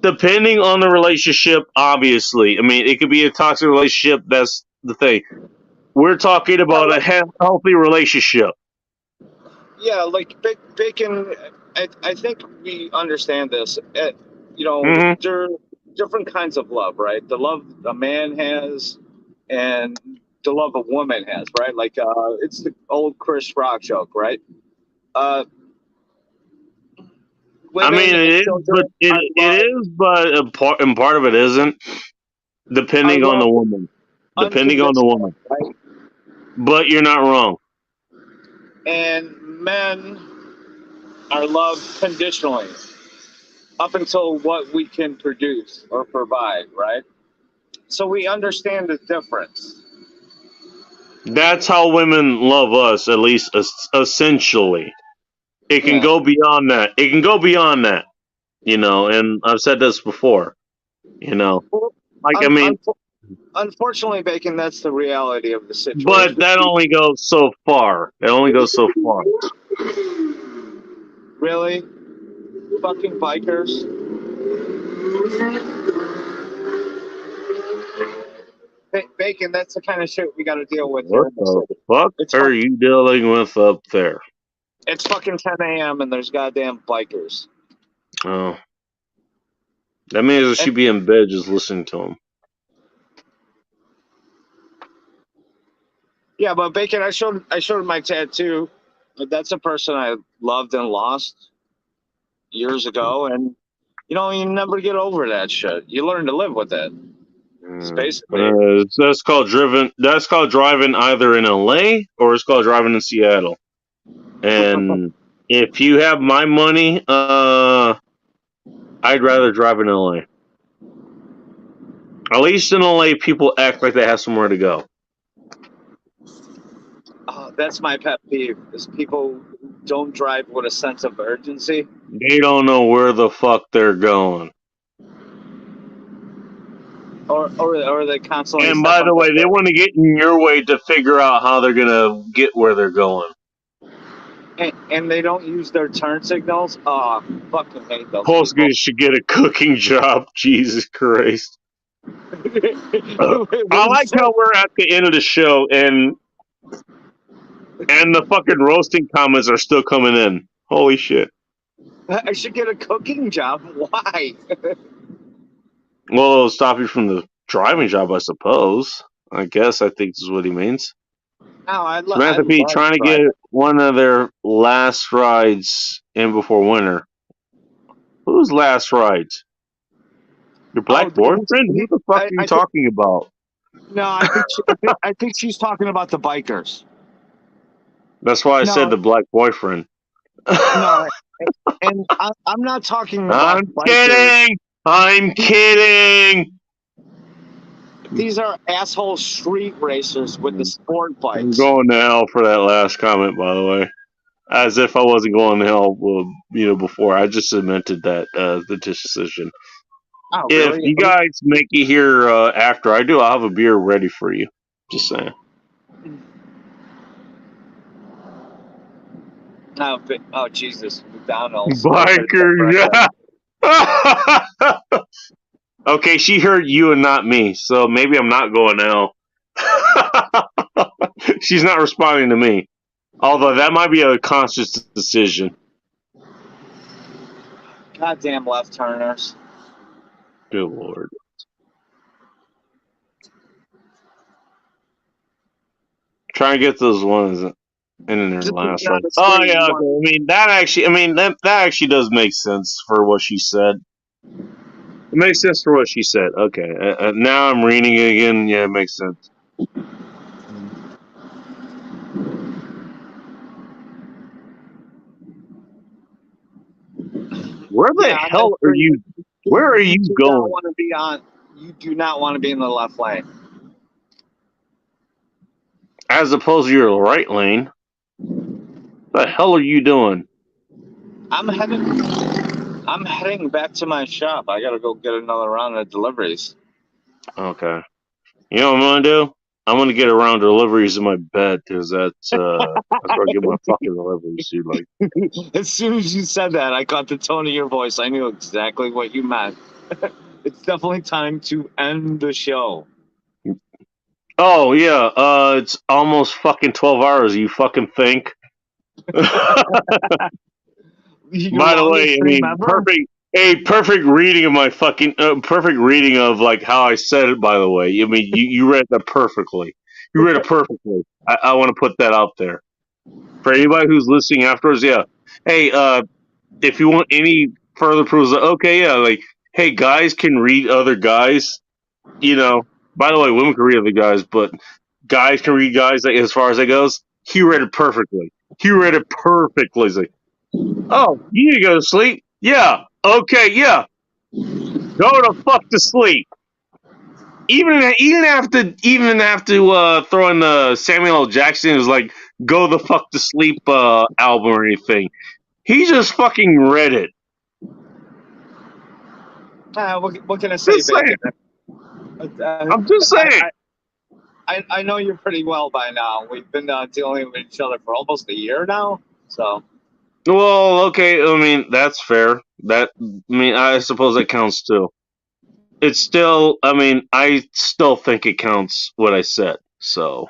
depending on the relationship, obviously. I mean, it could be a toxic relationship. That's the thing. We're talking about a healthy relationship. Yeah, like Bacon. I think we understand this. You know, Mhm. there are different kinds of love, right? The love a man has, and the love a woman has, right? Like, it's the old Chris Rock joke, right? I Women mean, and it is, children but are it loved is, but and part of it isn't. are Depending on the loved woman. Depending on the unconditionally, woman. right? But you're not wrong. And men are loved conditionally up until what we can produce or provide, right? So we understand the difference. That's how women love us, at least essentially. It can Yeah. go beyond that. It can go beyond that. You know, and I've said this before. You know, like I mean, Unfortunately, Bacon, that's the reality of the situation. but that only goes so far. It only goes so far. Really? Fucking bikers? Bacon, that's the kind of shit we got to deal with here What in the the city. fuck It's are you dealing with up there? It's fucking 10 a.m. and there's goddamn bikers. Oh, that means that she'd be in bed just listening to him. Yeah, but Bacon, I showed my tattoo. That's a person I loved and lost years ago, and you know, you never get over that shit. You learn to live with it. It's basically That's called driven. That's called driving either in LA or it's called driving in Seattle. And if you have my money, I'd rather drive in LA. At least in LA, people act like they have somewhere to go. that's my pet peeve: is people who don't drive with a sense of urgency. They don't know where the fuck they're going. Or they constantly. And step by on the way, they want to get in your way to figure out how they're gonna get where they're going. and they don't use their turn signals. Oh, fucking hate those Polska should get a cooking job. Jesus Christ. I like how we're at the end of the show and the fucking roasting comments are still coming in. Holy shit. I should get a cooking job. Why? Well, it'll stop you from the driving job, I suppose. I guess I think this is what he means. No, I love. Samantha P trying to get one of their last rides in before winter. Whose last rides? Your black boyfriend? Who the fuck are you talking about? No, I think she's talking about the bikers. That's why I said the black boyfriend. No, and I'm not talking about. I'm kidding. I'm kidding. These are asshole street racers with the sport bikes. I'm going to hell for that last comment, by the way. As if I wasn't going to hell, before. I just cemented that the decision. Oh, If really? you guys make it here after I do, I'll have a beer ready for you. Just saying. Oh Jesus, McDonald's. Biker, yeah. Okay, she heard you and not me, so maybe I'm not going to hell. She's not responding to me. Although that might be a conscious decision. Goddamn left turners. Good lord. Try and get those ones in their last one. Oh yeah, okay. That actually does make sense for what she said. It makes sense for what she said. Okay, now I'm reading it again. Yeah, it makes sense. Where the hell are you? Where are you going? You do not want to be in the left lane. As opposed to your right lane. What the hell are you doing? I'm heading back to my shop. I gotta go get another round of deliveries. Okay. You know what I'm gonna do? I'm gonna get around deliveries in my bed because that's where I get my fucking deliveries. Dude, As soon as you said that, I caught the tone of your voice. I knew exactly what you meant. It's definitely time to end the show. Oh yeah, it's almost fucking 12 hours. You fucking think? Your By the longest way, I stream mean, ever? perfect reading of my fucking perfect reading of like how I said it. By the way, I mean you read that perfectly. You read it perfectly. I want to put that out there for anybody who's listening afterwards. Yeah. Hey, if you want any further proofs, okay, yeah, like, hey, guys can read other guys. You know. By the way, women can read other guys, but guys can read guys. Like, as far as that goes, he read it perfectly. He read it perfectly. He's like, oh, you need to go to sleep? Yeah. Okay, yeah. Go to fuck to sleep. Even have to throw in the Samuel L. Jackson was like go the fuck to sleep album or anything. He just fucking read it. What can I say, Just saying. Bacon? I'm just saying. I know you pretty well by now. We've been dealing with each other for almost a year now, so. Well, okay. I mean, that's fair. I suppose that counts too. It's still. I mean, I still think it counts what I said. So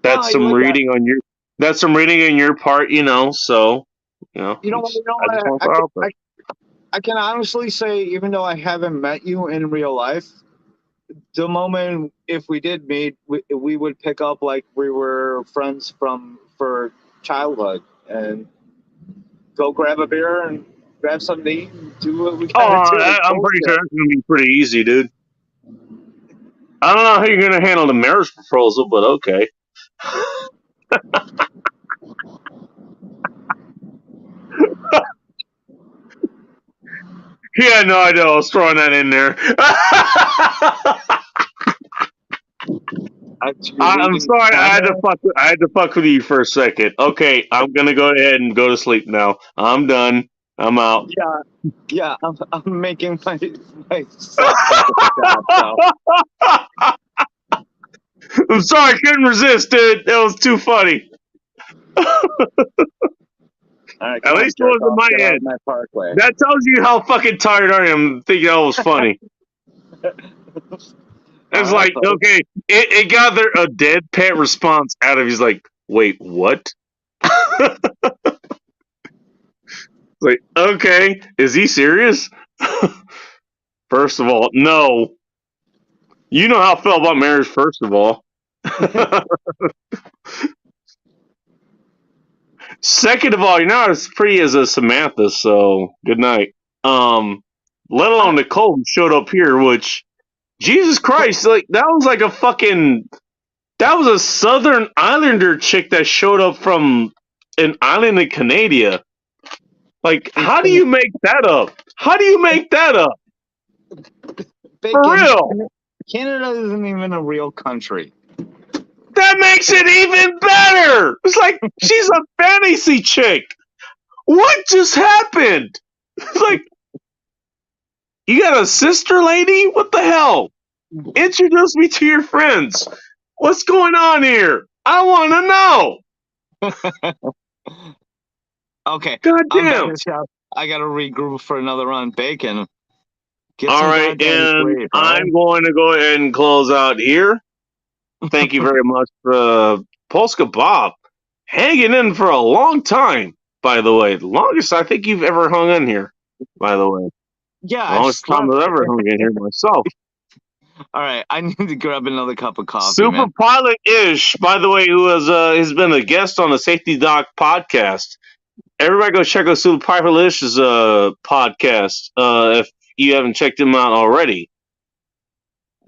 that's some reading on your. That's some reading on your part, you know. So, you know. You know what? I can honestly say, even though I haven't met you in real life, the moment if we did meet, we would pick up like we were friends for childhood and go grab a beer and grab something to eat and do what we kind of do. I'm pretty sure that's gonna be pretty easy, dude. I don't know how you're gonna handle the marriage proposal, but okay. Yeah, no, I know. I was throwing that in there. I'm sorry. I had to fuck with you for a second. Okay, I'm gonna go ahead and go to sleep now. I'm done. I'm out. Yeah. I'm making my I'm sorry. I couldn't resist, dude. That was too funny. Right, at least it wasn't my end. That tells you how fucking tired I am. Thinking that was funny. It's like, okay, it gathered a deadpan response out of. He's like, wait, what? Like, okay, is he serious? First of all, no. You know how I felt about marriage. First of all. Second of all, you're not as pretty as a Samantha, so good night. Let alone Nicole who showed up here, which Jesus Christ, like that was like that was a Southern Islander chick that showed up from an island in Canada. Like, how do you make that up? How do you make that up? Bacon, For real? Canada isn't even a real country. That makes it even better. It's like she's a fantasy chick. What just happened? It's like, you got a sister lady? What the hell? Introduce me to your friends. What's going on here? I want to know. Okay. God I'm damn. back, I got to regroup for another run. Bacon. All right, and sleep, I'm going to go ahead and close out here. Thank you very much for Polska Bob hanging in for a long time, by the way. The longest I think you've ever hung in here, by the way. Yeah, the longest time I've ever hung in here myself. All right, I need to grab another cup of coffee. Super man. Pilot Ish, by the way, who has been a guest on the Safety Doc podcast. Everybody go check out Super Pilot Ish's podcast if you haven't checked him out already.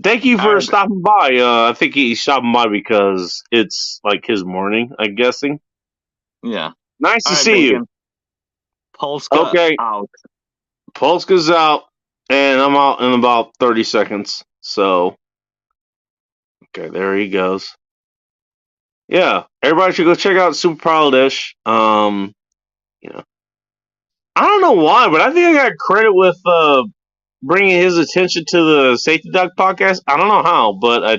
Thank you for stopping by. I think he's stopping by because it's like his morning, I'm guessing. Yeah. Nice to see you. Polska out. Polska's out, and I'm out in about 30 seconds. So, okay, there he goes. Yeah, everybody should go check out Super Pilot Ish. You know, I don't know why, but I think I got credit with bringing his attention to the Safety Doc podcast. I don't know how, but I